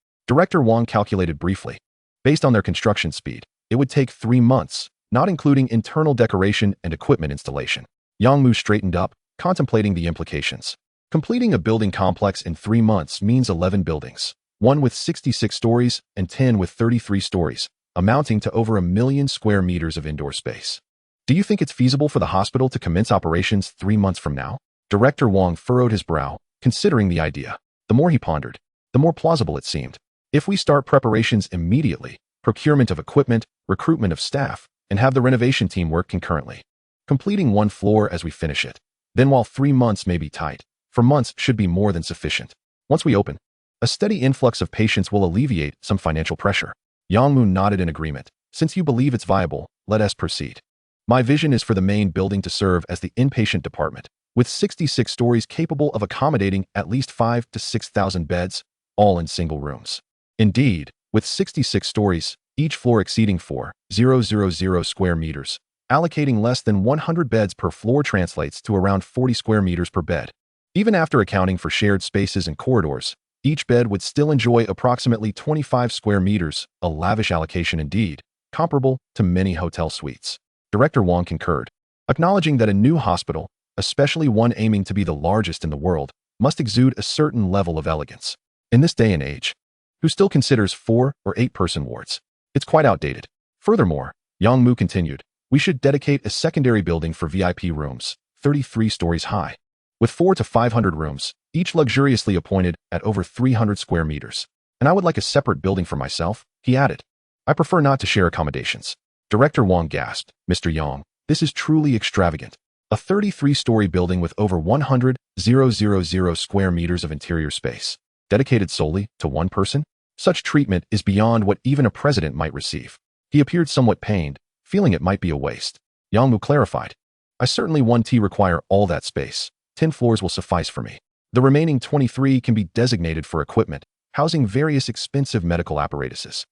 Director Wang calculated briefly. Based on their construction speed, it would take 3 months, not including internal decoration and equipment installation. Yang Mu straightened up, contemplating the implications. Completing a building complex in 3 months means 11 buildings, 1 with 66 stories and 10 with 33 stories, amounting to over 1 million square meters of indoor space. "Do you think it's feasible for the hospital to commence operations 3 months from now?" Director Wang furrowed his brow, considering the idea. The more he pondered, the more plausible it seemed. If we start preparations immediately, procurement of equipment, recruitment of staff, and have the renovation team work concurrently, completing 1 floor as we finish it, then while 3 months may be tight, 4 months should be more than sufficient. Once we open, a steady influx of patients will alleviate some financial pressure. Yang Mu nodded in agreement. "Since you believe it's viable, let us proceed. My vision is for the main building to serve as the inpatient department, with 66 stories capable of accommodating at least 5,000 to 6,000 beds, all in single rooms. Indeed, with 66 stories, each floor exceeding 4,000 square meters, allocating less than 100 beds per floor translates to around 40 square meters per bed. Even after accounting for shared spaces and corridors, each bed would still enjoy approximately 25 square meters, a lavish allocation indeed, comparable to many hotel suites. Director Wong concurred, acknowledging that a new hospital, especially one aiming to be the largest in the world, must exude a certain level of elegance. In this day and age, who still considers 4 or 8 person wards? It's quite outdated. Furthermore, Yang Mu continued, we should dedicate a secondary building for VIP rooms, 33 stories high, with 400 to 500 rooms, each luxuriously appointed at over 300 square meters. And I would like a separate building for myself, he added. I prefer not to share accommodations. Director Wong gasped, Mr. Yang, this is truly extravagant. A 33-story building with over 100,000 square meters of interior space, dedicated solely to one person? Such treatment is beyond what even a president might receive. He appeared somewhat pained, feeling it might be a waste. Yang Mu clarified, I certainly won't require all that space. 10 floors will suffice for me. The remaining 23 can be designated for equipment, housing various expensive medical apparatuses.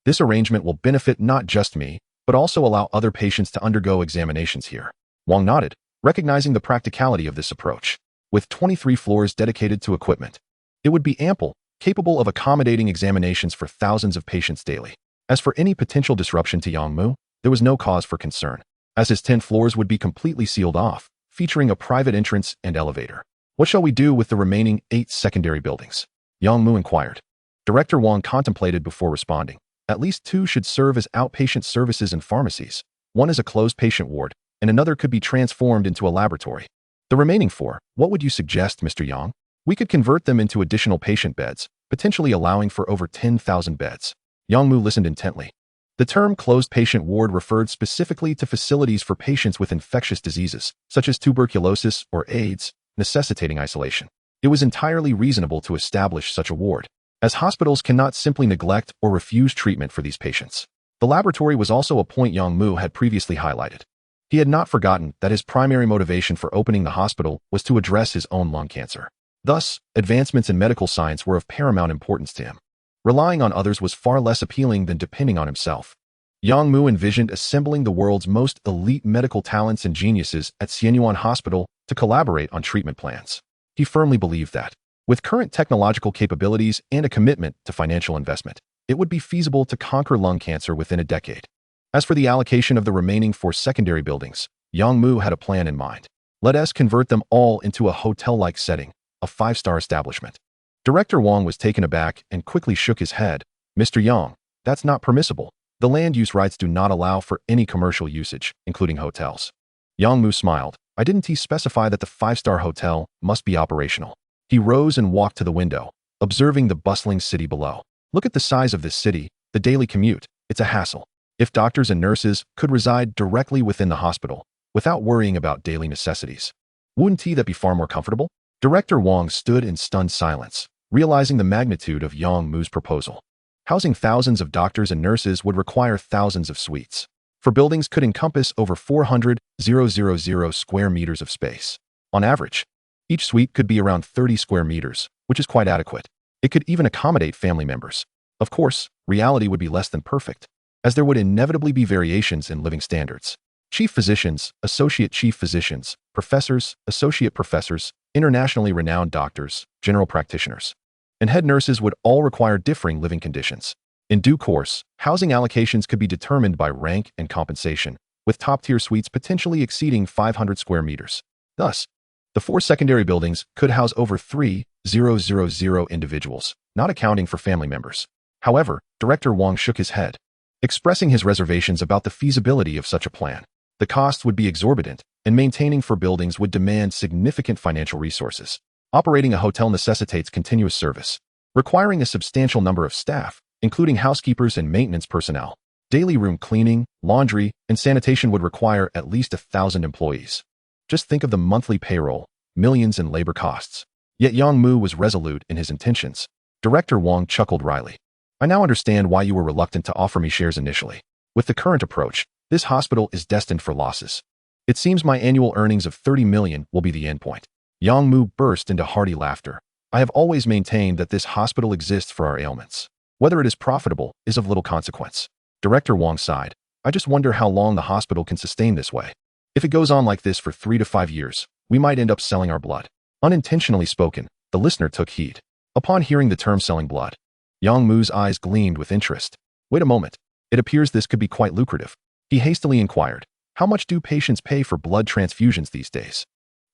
This arrangement will benefit not just me, but also allow other patients to undergo examinations here. Wong nodded, recognizing the practicality of this approach. With 23 floors dedicated to equipment, it would be ample, capable of accommodating examinations for thousands of patients daily. As for any potential disruption to Yang Mu, there was no cause for concern, as his 10 floors would be completely sealed off, featuring a private entrance and elevator. What shall we do with the remaining 8 secondary buildings? Yang Mu inquired. Director Wong contemplated before responding. At least 2 should serve as outpatient services and pharmacies. One is a closed patient ward, and another could be transformed into a laboratory. The remaining 4, what would you suggest, Mr. Yang? We could convert them into additional patient beds, potentially allowing for over 10,000 beds. Yang Mu listened intently. The term closed patient ward referred specifically to facilities for patients with infectious diseases, such as tuberculosis or AIDS, necessitating isolation. It was entirely reasonable to establish such a ward, as hospitals cannot simply neglect or refuse treatment for these patients. The laboratory was also a point Yang Mu had previously highlighted. He had not forgotten that his primary motivation for opening the hospital was to address his own lung cancer. Thus, advancements in medical science were of paramount importance to him. Relying on others was far less appealing than depending on himself. Yang Mu envisioned assembling the world's most elite medical talents and geniuses at Xianyuan Hospital to collaborate on treatment plans. He firmly believed that, with current technological capabilities and a commitment to financial investment, it would be feasible to conquer lung cancer within a decade. As for the allocation of the remaining 4 secondary buildings, Yang Mu had a plan in mind. Let us convert them all into a hotel-like setting, a 5-star establishment. Director Wong was taken aback and quickly shook his head. Mr. Yang, that's not permissible. The land use rights do not allow for any commercial usage, including hotels. Yang Mu smiled. I didn't specify that the 5-star hotel must be operational. He rose and walked to the window, observing the bustling city below. Look at the size of this city, the daily commute. It's a hassle. If doctors and nurses could reside directly within the hospital, without worrying about daily necessities, wouldn't that be far more comfortable? Director Wong stood in stunned silence, realizing the magnitude of Yang Mu's proposal. Housing thousands of doctors and nurses would require thousands of suites. For buildings could encompass over 400,000 square meters of space. On average, each suite could be around 30 square meters, which is quite adequate. It could even accommodate family members. Of course, reality would be less than perfect, as there would inevitably be variations in living standards. Chief physicians, associate chief physicians, professors, associate professors, internationally renowned doctors, general practitioners, and head nurses would all require differing living conditions. In due course, housing allocations could be determined by rank and compensation, with top-tier suites potentially exceeding 500 square meters. Thus, the 4 secondary buildings could house over 3,000 individuals, not accounting for family members. However, Director Wong shook his head, expressing his reservations about the feasibility of such a plan. The costs would be exorbitant, and maintaining 4 buildings would demand significant financial resources. Operating a hotel necessitates continuous service, requiring a substantial number of staff, including housekeepers and maintenance personnel. Daily room cleaning, laundry, and sanitation would require at least 1,000 employees. Just think of the monthly payroll, millions in labor costs. Yet Yang Mu was resolute in his intentions. Director Wong chuckled wryly. I now understand why you were reluctant to offer me shares initially. With the current approach, this hospital is destined for losses. It seems my annual earnings of 30 million will be the endpoint. Yang Mu burst into hearty laughter. I have always maintained that this hospital exists for our ailments. Whether it is profitable is of little consequence. Director Wong sighed. I just wonder how long the hospital can sustain this way. If it goes on like this for 3 to 5 years, we might end up selling our blood. Unintentionally spoken, the listener took heed. Upon hearing the term selling blood, Yang Mu's eyes gleamed with interest. Wait a moment. It appears this could be quite lucrative. He hastily inquired, how much do patients pay for blood transfusions these days?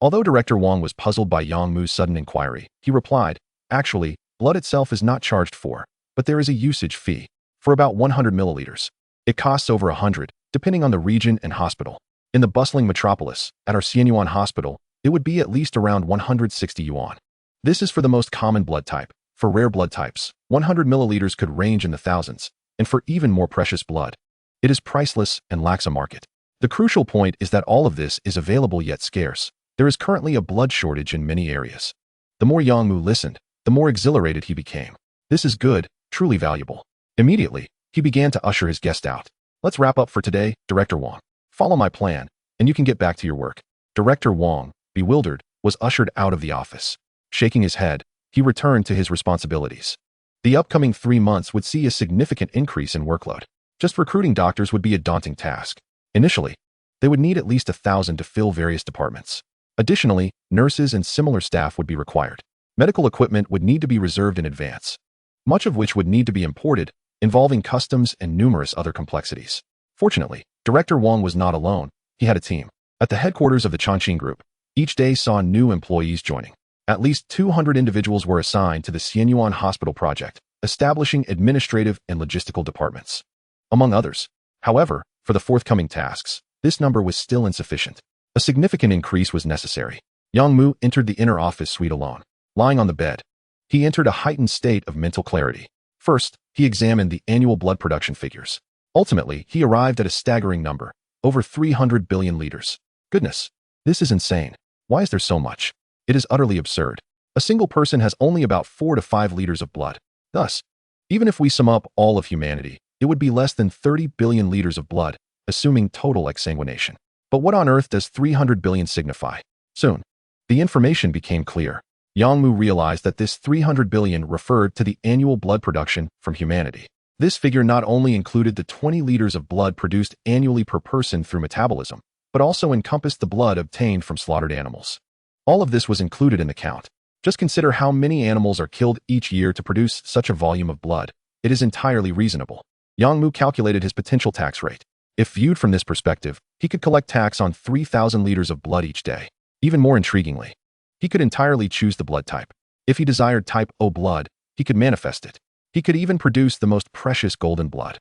Although Director Wong was puzzled by Yang Mu's sudden inquiry, he replied, actually, blood itself is not charged for, but there is a usage fee for about 100 milliliters. It costs over 100, depending on the region and hospital. In the bustling metropolis, at our Xianyuan hospital, it would be at least around 160 yuan. This is for the most common blood type. For rare blood types, 100 milliliters could range in the thousands, and for even more precious blood, it is priceless and lacks a market. The crucial point is that all of this is available yet scarce. There is currently a blood shortage in many areas. The more Yang Mu listened, the more exhilarated he became. This is good, truly valuable. Immediately, he began to usher his guest out. Let's wrap up for today, Director Wong. Follow my plan, and you can get back to your work. Director Wong, bewildered, was ushered out of the office. Shaking his head, he returned to his responsibilities. The upcoming 3 months would see a significant increase in workload. Just recruiting doctors would be a daunting task. Initially, they would need at least 1,000 to fill various departments. Additionally, nurses and similar staff would be required. Medical equipment would need to be reserved in advance, much of which would need to be imported, involving customs and numerous other complexities. Fortunately, Director Wong was not alone. He had a team. At the headquarters of the Chongqing Group, each day saw new employees joining. At least 200 individuals were assigned to the Xianyuan Hospital project, establishing administrative and logistical departments, among others. However, for the forthcoming tasks, this number was still insufficient. A significant increase was necessary. Yang Mu entered the inner office suite alone. Lying on the bed, he entered a heightened state of mental clarity. First, he examined the annual blood production figures. Ultimately, he arrived at a staggering number, over 300 billion liters. Goodness, this is insane. Why is there so much? It is utterly absurd. A single person has only about 4 to 5 liters of blood. Thus, even if we sum up all of humanity, it would be less than 30 billion liters of blood, assuming total exsanguination. But what on earth does 300 billion signify? Soon, the information became clear. Yang Mu realized that this 300 billion referred to the annual blood production from humanity. This figure not only included the 20 liters of blood produced annually per person through metabolism, but also encompassed the blood obtained from slaughtered animals. All of this was included in the count. Just consider how many animals are killed each year to produce such a volume of blood. It is entirely reasonable. Yang Mu calculated his potential tax rate. If viewed from this perspective, he could collect tax on 3,000 liters of blood each day. Even more intriguingly, he could entirely choose the blood type. If he desired type O blood, he could manifest it. He could even produce the most precious golden blood.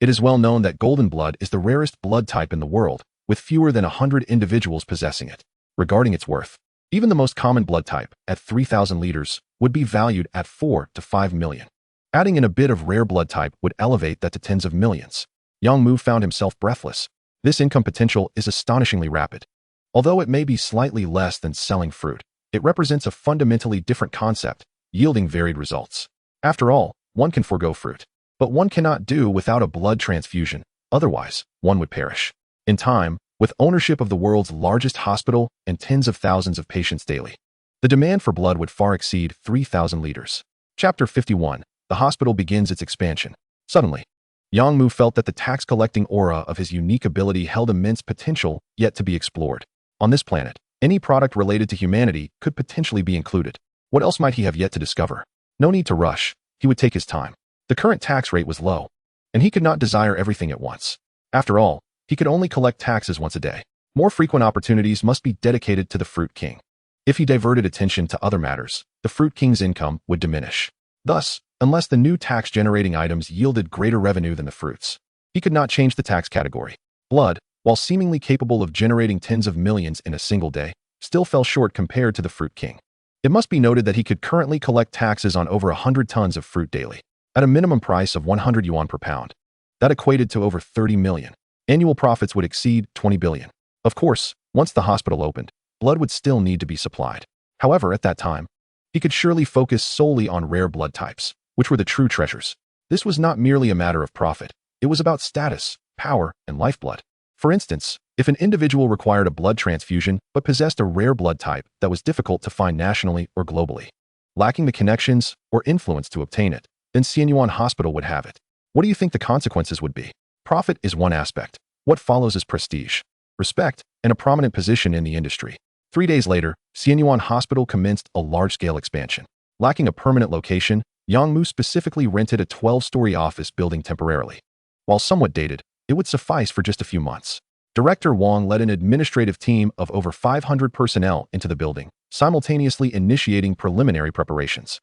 It is well known that golden blood is the rarest blood type in the world, with fewer than 100 individuals possessing it. Regarding its worth, even the most common blood type, at 3,000 liters, would be valued at 4 to 5 million. Adding in a bit of rare blood type would elevate that to tens of millions. Yang Mu found himself breathless. This income potential is astonishingly rapid. Although it may be slightly less than selling fruit, it represents a fundamentally different concept, yielding varied results. After all, one can forego fruit, but one cannot do without a blood transfusion, otherwise, one would perish. In time, with ownership of the world's largest hospital and tens of thousands of patients daily, the demand for blood would far exceed 3,000 liters. Chapter 51. The hospital begins its expansion. Suddenly, Yang Mu felt that the tax-collecting aura of his unique ability held immense potential yet to be explored. On this planet, any product related to humanity could potentially be included. What else might he have yet to discover? No need to rush. He would take his time. The current tax rate was low, and he could not desire everything at once. After all, he could only collect taxes once a day. More frequent opportunities must be dedicated to the Fruit King. If he diverted attention to other matters, the Fruit King's income would diminish. Thus, unless the new tax-generating items yielded greater revenue than the fruits, he could not change the tax category. Blood, while seemingly capable of generating tens of millions in a single day, still fell short compared to the Fruit King. It must be noted that he could currently collect taxes on over 100 tons of fruit daily, at a minimum price of 100 yuan per pound. That equated to over 30 million. Annual profits would exceed 20 billion. Of course, once the hospital opened, blood would still need to be supplied. However, at that time, he could surely focus solely on rare blood types, which were the true treasures. This was not merely a matter of profit. It was about status, power, and lifeblood. For instance, if an individual required a blood transfusion but possessed a rare blood type that was difficult to find nationally or globally, lacking the connections or influence to obtain it, then Xianyuan Hospital would have it. What do you think the consequences would be? Profit is one aspect. What follows is prestige, respect, and a prominent position in the industry. 3 days later, Xianyuan Hospital commenced a large-scale expansion. Lacking a permanent location, Yangmu specifically rented a 12-story office building temporarily. While somewhat dated, it would suffice for just a few months. Director Wang led an administrative team of over 500 personnel into the building, simultaneously initiating preliminary preparations.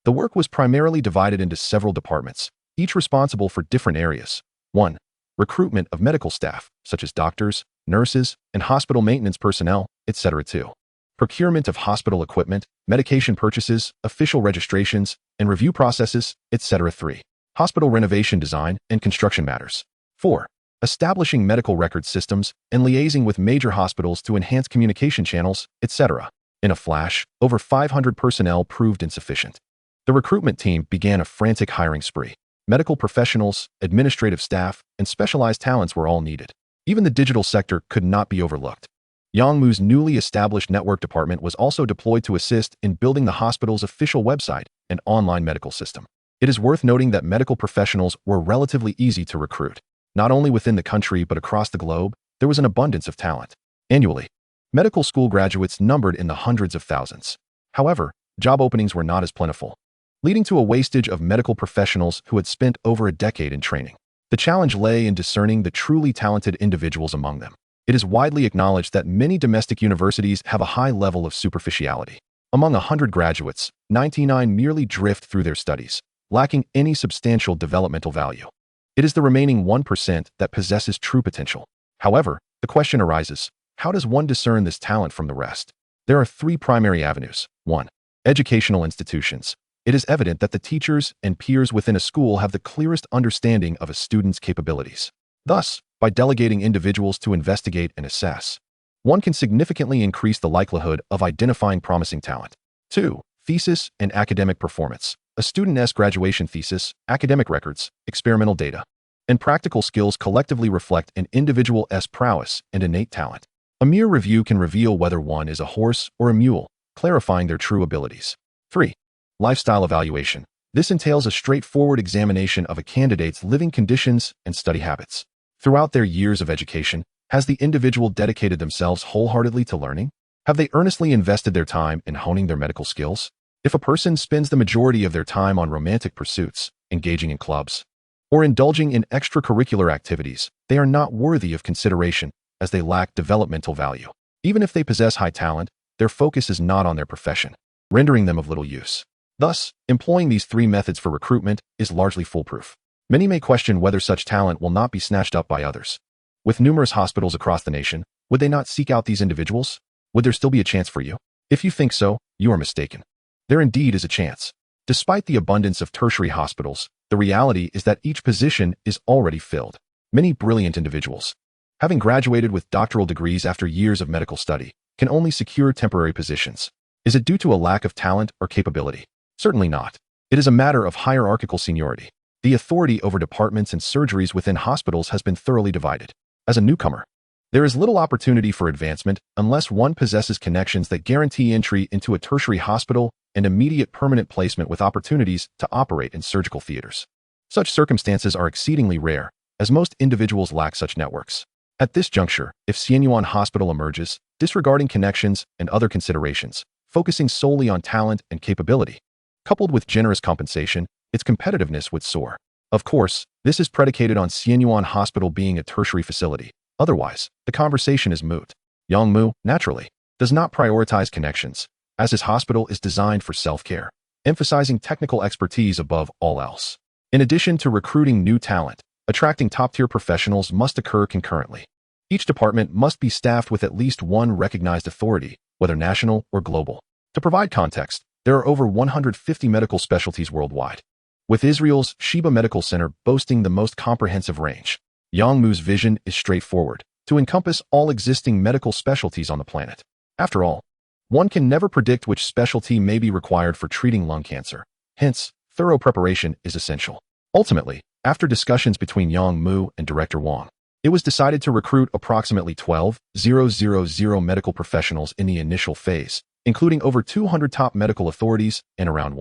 The work was primarily divided into several departments, each responsible for different areas. 1. Recruitment of medical staff, such as doctors, nurses, and hospital maintenance personnel, etc. 2. Procurement of hospital equipment, medication purchases, official registrations, and review processes, etc. 3. Hospital renovation design and construction matters. 4. Establishing medical record systems and liaising with major hospitals to enhance communication channels, etc. In a flash, over 500 personnel proved insufficient. The recruitment team began a frantic hiring spree. Medical professionals, administrative staff, and specialized talents were all needed. Even the digital sector could not be overlooked. Yangmu's newly established network department was also deployed to assist in building the hospital's official website and online medical system. It is worth noting that medical professionals were relatively easy to recruit. Not only within the country but across the globe, there was an abundance of talent. Annually, medical school graduates numbered in the hundreds of thousands. However, job openings were not as plentiful, leading to a wastage of medical professionals who had spent over a decade in training. The challenge lay in discerning the truly talented individuals among them. It is widely acknowledged that many domestic universities have a high level of superficiality. Among 100 graduates, 99 merely drift through their studies, lacking any substantial developmental value. It is the remaining 1% that possesses true potential. However, the question arises, how does one discern this talent from the rest? There are 3 primary avenues. 1. Educational institutions. It is evident that the teachers and peers within a school have the clearest understanding of a student's capabilities. Thus, by delegating individuals to investigate and assess, one can significantly increase the likelihood of identifying promising talent. 2. Thesis and academic performance. A student's graduation thesis, academic records, experimental data, and practical skills collectively reflect an individual's prowess and innate talent. A mere review can reveal whether one is a horse or a mule, clarifying their true abilities. 3. Lifestyle evaluation. This entails a straightforward examination of a candidate's living conditions and study habits. Throughout their years of education, has the individual dedicated themselves wholeheartedly to learning? Have they earnestly invested their time in honing their medical skills? If a person spends the majority of their time on romantic pursuits, engaging in clubs, or indulging in extracurricular activities, they are not worthy of consideration as they lack developmental value. Even if they possess high talent, their focus is not on their profession, rendering them of little use. Thus, employing these 3 methods for recruitment is largely foolproof. Many may question whether such talent will not be snatched up by others. With numerous hospitals across the nation, would they not seek out these individuals? Would there still be a chance for you? If you think so, you are mistaken. There indeed is a chance. Despite the abundance of tertiary hospitals, the reality is that each position is already filled. Many brilliant individuals, having graduated with doctoral degrees after years of medical study, can only secure temporary positions. Is it due to a lack of talent or capability? Certainly not. It is a matter of hierarchical seniority. The authority over departments and surgeries within hospitals has been thoroughly divided. As a newcomer, there is little opportunity for advancement unless one possesses connections that guarantee entry into a tertiary hospital and immediate permanent placement with opportunities to operate in surgical theaters. Such circumstances are exceedingly rare, as most individuals lack such networks. At this juncture, if Xianyuan Hospital emerges, disregarding connections and other considerations, focusing solely on talent and capability, coupled with generous compensation, its competitiveness would soar. Of course, this is predicated on Xianyuan Hospital being a tertiary facility. Otherwise, the conversation is moot. Yangmu, naturally, does not prioritize connections, as his hospital is designed for self-care, emphasizing technical expertise above all else. In addition to recruiting new talent, attracting top-tier professionals must occur concurrently. Each department must be staffed with at least one recognized authority, whether national or global. To provide context, there are over 150 medical specialties worldwide, with Israel's Sheba Medical Center boasting the most comprehensive range. Yangmu's vision is straightforward, to encompass all existing medical specialties on the planet. After all, one can never predict which specialty may be required for treating lung cancer. Hence, thorough preparation is essential. Ultimately, after discussions between Yangmu and Director Wang, it was decided to recruit approximately 12,000 medical professionals in the initial phase, including over 200 top medical authorities and around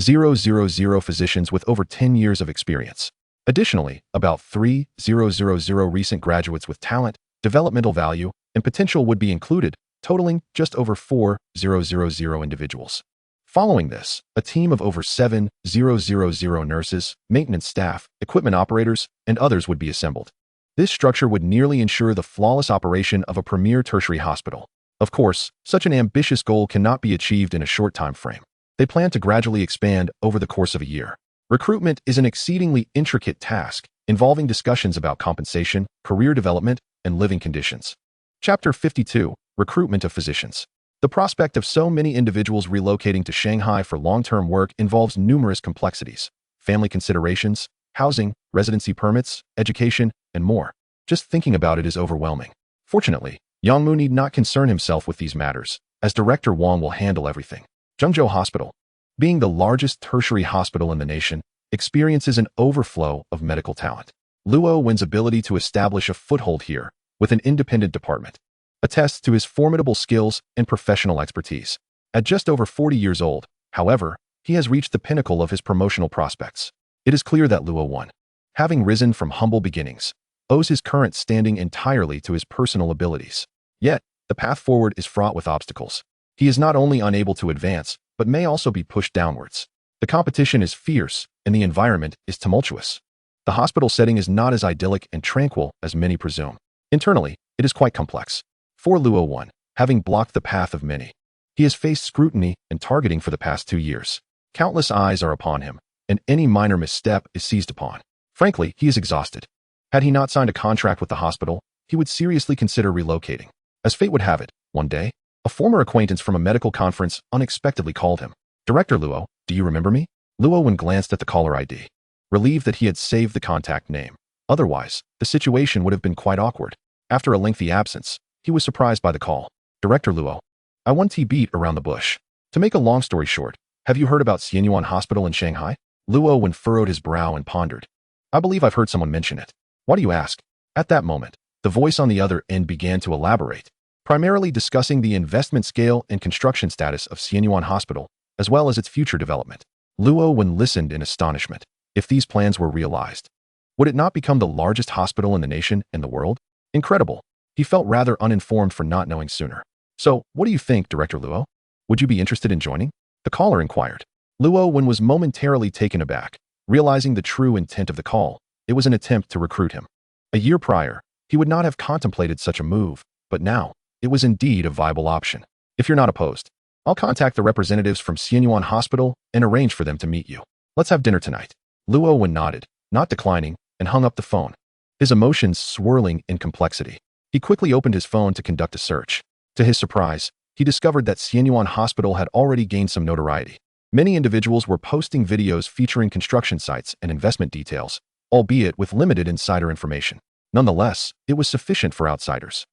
3,000 physicians with over 10 years of experience. Additionally, about 3,000 recent graduates with talent, developmental value, and potential would be included, totaling just over 4,000 individuals. Following this, a team of over 7,000 nurses, maintenance staff, equipment operators, and others would be assembled. This structure would nearly ensure the flawless operation of a premier tertiary hospital. Of course, such an ambitious goal cannot be achieved in a short time frame. They plan to gradually expand over the course of a year. Recruitment is an exceedingly intricate task, involving discussions about compensation, career development, and living conditions. Chapter 52, Recruitment of Physicians. The prospect of so many individuals relocating to Shanghai for long-term work involves numerous complexities: family considerations, housing, residency permits, education, and more. Just thinking about it is overwhelming. Fortunately, Yang Mu need not concern himself with these matters, as Director Wang will handle everything. Zhengzhou Hospital, being the largest tertiary hospital in the nation, experiences an overflow of medical talent. Luo Wen's ability to establish a foothold here, with an independent department, attests to his formidable skills and professional expertise. At just over 40 years old, however, he has reached the pinnacle of his promotional prospects. It is clear that Luo Wen, having risen from humble beginnings, owes his current standing entirely to his personal abilities. Yet, the path forward is fraught with obstacles. He is not only unable to advance, but may also be pushed downwards. The competition is fierce, and the environment is tumultuous. The hospital setting is not as idyllic and tranquil as many presume. Internally, it is quite complex. For Luo Wen, having blocked the path of many, he has faced scrutiny and targeting for the past 2 years. Countless eyes are upon him, and any minor misstep is seized upon. Frankly, he is exhausted. Had he not signed a contract with the hospital, he would seriously consider relocating. As fate would have it, one day, a former acquaintance from a medical conference unexpectedly called him. "Director Luo, do you remember me?" Luo Wen glanced at the caller ID, relieved that he had saved the contact name. Otherwise, the situation would have been quite awkward. After a lengthy absence, he was surprised by the call. "Director Luo, I want to beat around the bush. To make a long story short, have you heard about Xianyuan Hospital in Shanghai?" Luo Wen furrowed his brow and pondered. "I believe I've heard someone mention it. Why do you ask?" At that moment, the voice on the other end began to elaborate, primarily discussing the investment scale and construction status of Xianyuan Hospital, as well as its future development. Luo Wen listened in astonishment. If these plans were realized, would it not become the largest hospital in the nation and the world? Incredible. He felt rather uninformed for not knowing sooner. "So, what do you think, Director Luo? Would you be interested in joining?" the caller inquired. Luo Wen was momentarily taken aback, realizing the true intent of the call. It was an attempt to recruit him. A year prior, he would not have contemplated such a move, but now, it was indeed a viable option. "If you're not opposed, I'll contact the representatives from Xianyuan Hospital and arrange for them to meet you. Let's have dinner tonight." Luo Wen nodded, not declining, and hung up the phone, his emotions swirling in complexity. He quickly opened his phone to conduct a search. To his surprise, he discovered that Xianyuan Hospital had already gained some notoriety. Many individuals were posting videos featuring construction sites and investment details, albeit with limited insider information. Nonetheless, it was sufficient for outsiders.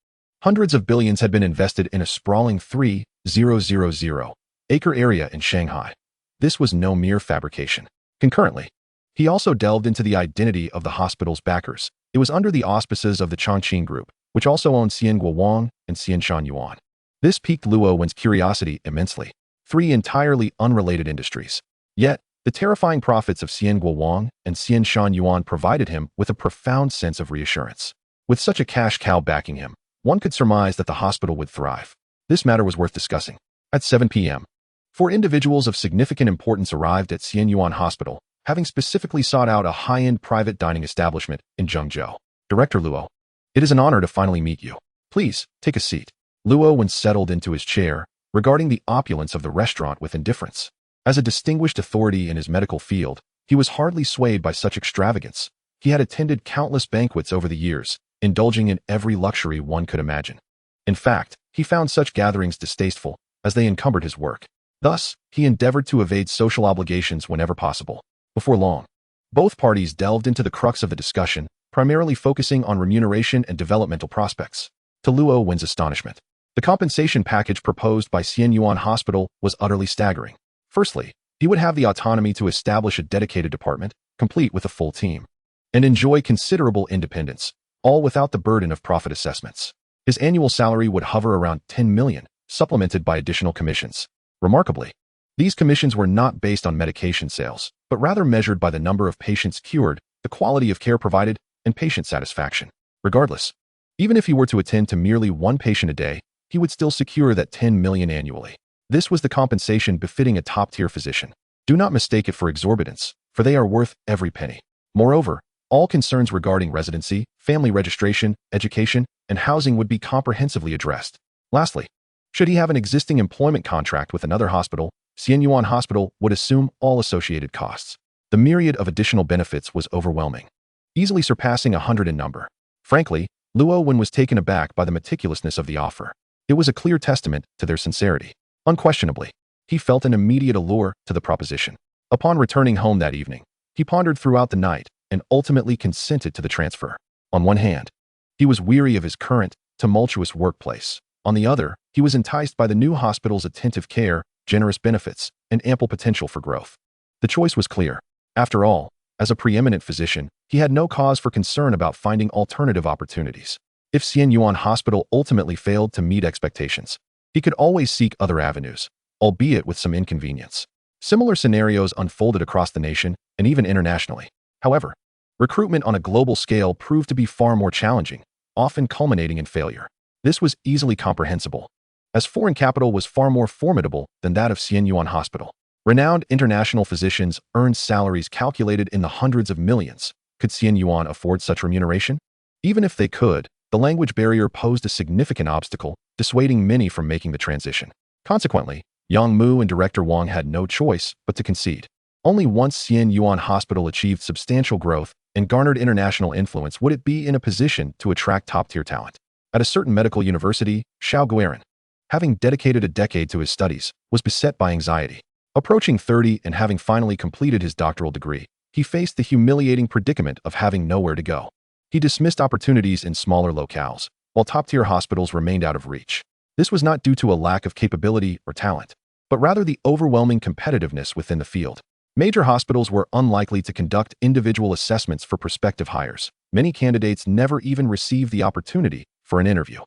Hundreds of billions had been invested in a sprawling 3,000-acre area in Shanghai. This was no mere fabrication. Concurrently, he also delved into the identity of the hospital's backers. It was under the auspices of the Chongqing Group, which also owned Xian Guowang and Xian Shanyuan. This piqued Luo Wen's curiosity immensely. 3 entirely unrelated industries. Yet, the terrifying profits of Xian Guowang and Xian Shanyuan provided him with a profound sense of reassurance. With such a cash cow backing him, one could surmise that the hospital would thrive. This matter was worth discussing. At 7 p.m., 4 individuals of significant importance arrived at Xianyuan Hospital, having specifically sought out a high-end private dining establishment in Zhengzhou. "Director Luo, it is an honor to finally meet you. Please, take a seat." Luo Wen settled into his chair, regarding the opulence of the restaurant with indifference. As a distinguished authority in his medical field, he was hardly swayed by such extravagance. He had attended countless banquets over the years, indulging in every luxury one could imagine. In fact, he found such gatherings distasteful, as they encumbered his work. Thus, he endeavored to evade social obligations whenever possible. Before long, both parties delved into the crux of the discussion, primarily focusing on remuneration and developmental prospects. To Luo Wen's astonishment, the compensation package proposed by Xianyuan Hospital was utterly staggering. Firstly, he would have the autonomy to establish a dedicated department, complete with a full team, and enjoy considerable independence, all without the burden of profit assessments. His annual salary would hover around 10 million, supplemented by additional commissions. Remarkably, These commissions were not based on medication sales, but rather measured by the number of patients cured, the quality of care provided, and patient satisfaction. Regardless, even if he were to attend to merely one patient a day, he would still secure that 10 million annually. This was the compensation befitting a top-tier physician. Do not mistake it for exorbitance, for they are worth every penny. Moreover, all concerns regarding residency, family registration, education, and housing would be comprehensively addressed. Lastly, should he have an existing employment contract with another hospital, Xianyuan Hospital would assume all associated costs. The myriad of additional benefits was overwhelming, easily surpassing 100 in number. Frankly, Luo Wen was taken aback by the meticulousness of the offer. It was a clear testament to their sincerity. Unquestionably, he felt an immediate allure to the proposition. Upon returning home that evening, he pondered throughout the night and ultimately consented to the transfer. On one hand, he was weary of his current, tumultuous workplace. On the other, he was enticed by the new hospital's attentive care, generous benefits, and ample potential for growth. The choice was clear. After all, as a preeminent physician, he had no cause for concern about finding alternative opportunities. If Xianyuan Hospital ultimately failed to meet expectations, he could always seek other avenues, albeit with some inconvenience. Similar scenarios unfolded across the nation and even internationally. However, recruitment on a global scale proved to be far more challenging, often culminating in failure. This was easily comprehensible, as foreign capital was far more formidable than that of Xianyuan Hospital. Renowned international physicians earned salaries calculated in the hundreds of millions. Could Xianyuan afford such remuneration? Even if they could, the language barrier posed a significant obstacle, dissuading many from making the transition. Consequently, Yang Mu and Director Wang had no choice but to concede. Only once Xianyuan Hospital achieved substantial growth and garnered international influence would it be in a position to attract top-tier talent. At a certain medical university, Xiao Guiran, having dedicated a decade to his studies, was beset by anxiety. Approaching 30 and having finally completed his doctoral degree, he faced the humiliating predicament of having nowhere to go. He dismissed opportunities in smaller locales, while top-tier hospitals remained out of reach. This was not due to a lack of capability or talent, but rather the overwhelming competitiveness within the field. Major hospitals were unlikely to conduct individual assessments for prospective hires. Many candidates never even received the opportunity for an interview.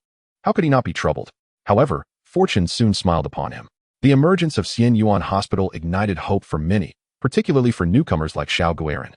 How could he not be troubled? However, fortune soon smiled upon him. The emergence of Xianyuan Hospital ignited hope for many, particularly for newcomers like Xiao Guiran,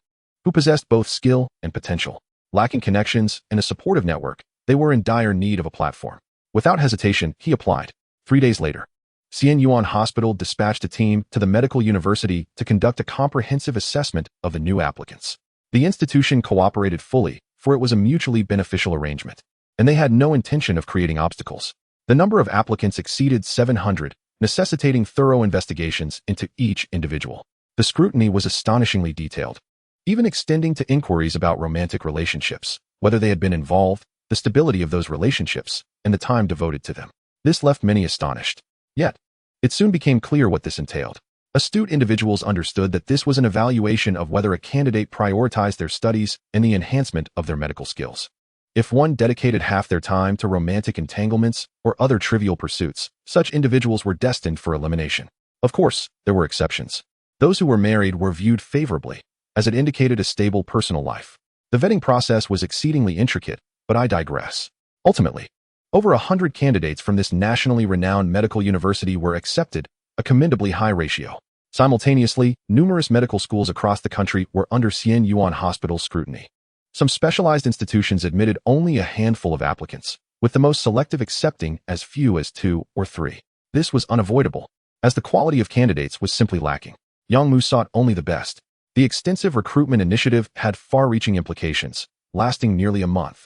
who possessed both skill and potential. Lacking connections and a supportive network, they were in dire need of a platform. Without hesitation, he applied. 3 days later, Xianyuan Hospital dispatched a team to the medical university to conduct a comprehensive assessment of the new applicants. The institution cooperated fully, for it was a mutually beneficial arrangement, and they had no intention of creating obstacles. The number of applicants exceeded 700, necessitating thorough investigations into each individual. The scrutiny was astonishingly detailed, even extending to inquiries about romantic relationships, whether they had been involved, the stability of those relationships, and the time devoted to them. This left many astonished. Yet, it soon became clear what this entailed. Astute individuals understood that this was an evaluation of whether a candidate prioritized their studies and the enhancement of their medical skills. If one dedicated half their time to romantic entanglements or other trivial pursuits, such individuals were destined for elimination. Of course, there were exceptions. Those who were married were viewed favorably, as it indicated a stable personal life. The vetting process was exceedingly intricate, but I digress. Ultimately, over 100 candidates from this nationally renowned medical university were accepted, a commendably high ratio. Simultaneously, numerous medical schools across the country were under Xianyuan Hospital's scrutiny. Some specialized institutions admitted only a handful of applicants, with the most selective accepting as few as 2 or 3. This was unavoidable, as the quality of candidates was simply lacking. Yang Mu sought only the best. The extensive recruitment initiative had far-reaching implications, lasting nearly a month.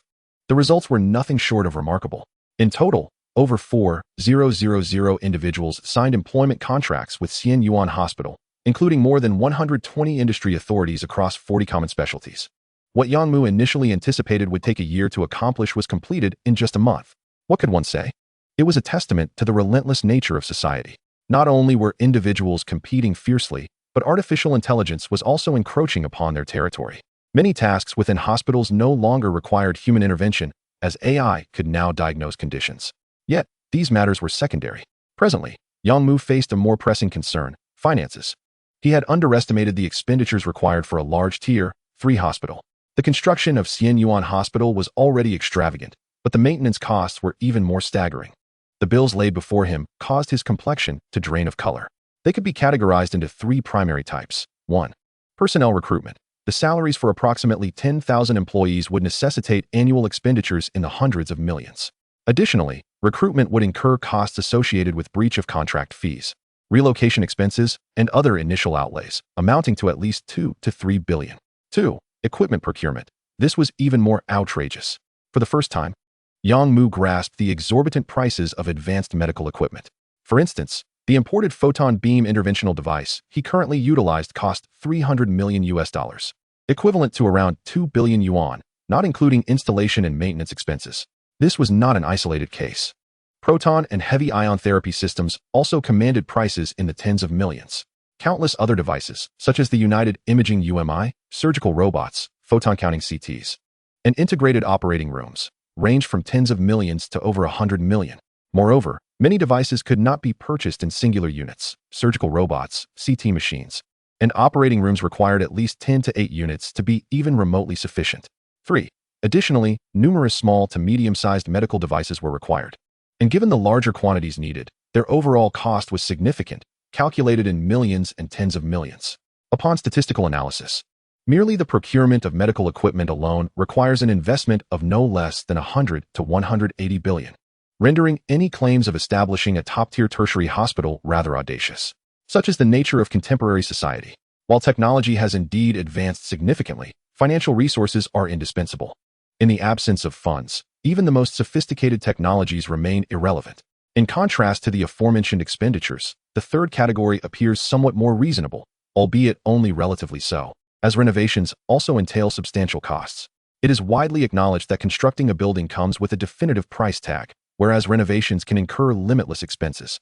The results were nothing short of remarkable. In total, over 4,000 individuals signed employment contracts with Xianyuan Hospital, including more than 120 industry authorities across 40 common specialties. What Yang Mu initially anticipated would take a year to accomplish was completed in just a month. What could one say? It was a testament to the relentless nature of society. Not only were individuals competing fiercely, but artificial intelligence was also encroaching upon their territory. Many tasks within hospitals no longer required human intervention, as AI could now diagnose conditions. Yet, these matters were secondary. Presently, Yang Mu faced a more pressing concern: finances. He had underestimated the expenditures required for a large Tier 3 hospital. The construction of Xianyuan Hospital was already extravagant, but the maintenance costs were even more staggering. The bills laid before him caused his complexion to drain of color. They could be categorized into three primary types. 1. Personnel recruitment. The salaries for approximately 10,000 employees would necessitate annual expenditures in the hundreds of millions. Additionally, recruitment would incur costs associated with breach of contract fees, relocation expenses, and other initial outlays, amounting to at least 2 to 3 billion. 2. Equipment procurement. This was even more outrageous. For the first time, Yang Mu grasped the exorbitant prices of advanced medical equipment. For instance, the imported photon beam interventional device he currently utilized cost 300 million US dollars, equivalent to around 2 billion yuan, not including installation and maintenance expenses. This was not an isolated case. Proton and heavy ion therapy systems also commanded prices in the tens of millions. Countless other devices, such as the United Imaging UMI, surgical robots, photon counting CTs, and integrated operating rooms, range from tens of millions to over 100 million. Moreover, many devices could not be purchased in singular units. Surgical robots, CT machines, and operating rooms required at least 10 to 8 units to be even remotely sufficient. 3. Additionally, numerous small to medium-sized medical devices were required. And given the larger quantities needed, their overall cost was significant, calculated in millions and tens of millions. Upon statistical analysis, merely the procurement of medical equipment alone requires an investment of no less than 100 to 180 billion, rendering any claims of establishing a top-tier tertiary hospital rather audacious. Such is the nature of contemporary society. While technology has indeed advanced significantly, financial resources are indispensable. In the absence of funds, even the most sophisticated technologies remain irrelevant. In contrast to the aforementioned expenditures, the third category appears somewhat more reasonable, albeit only relatively so, as renovations also entail substantial costs. It is widely acknowledged that constructing a building comes with a definitive price tag, whereas renovations can incur limitless expenses.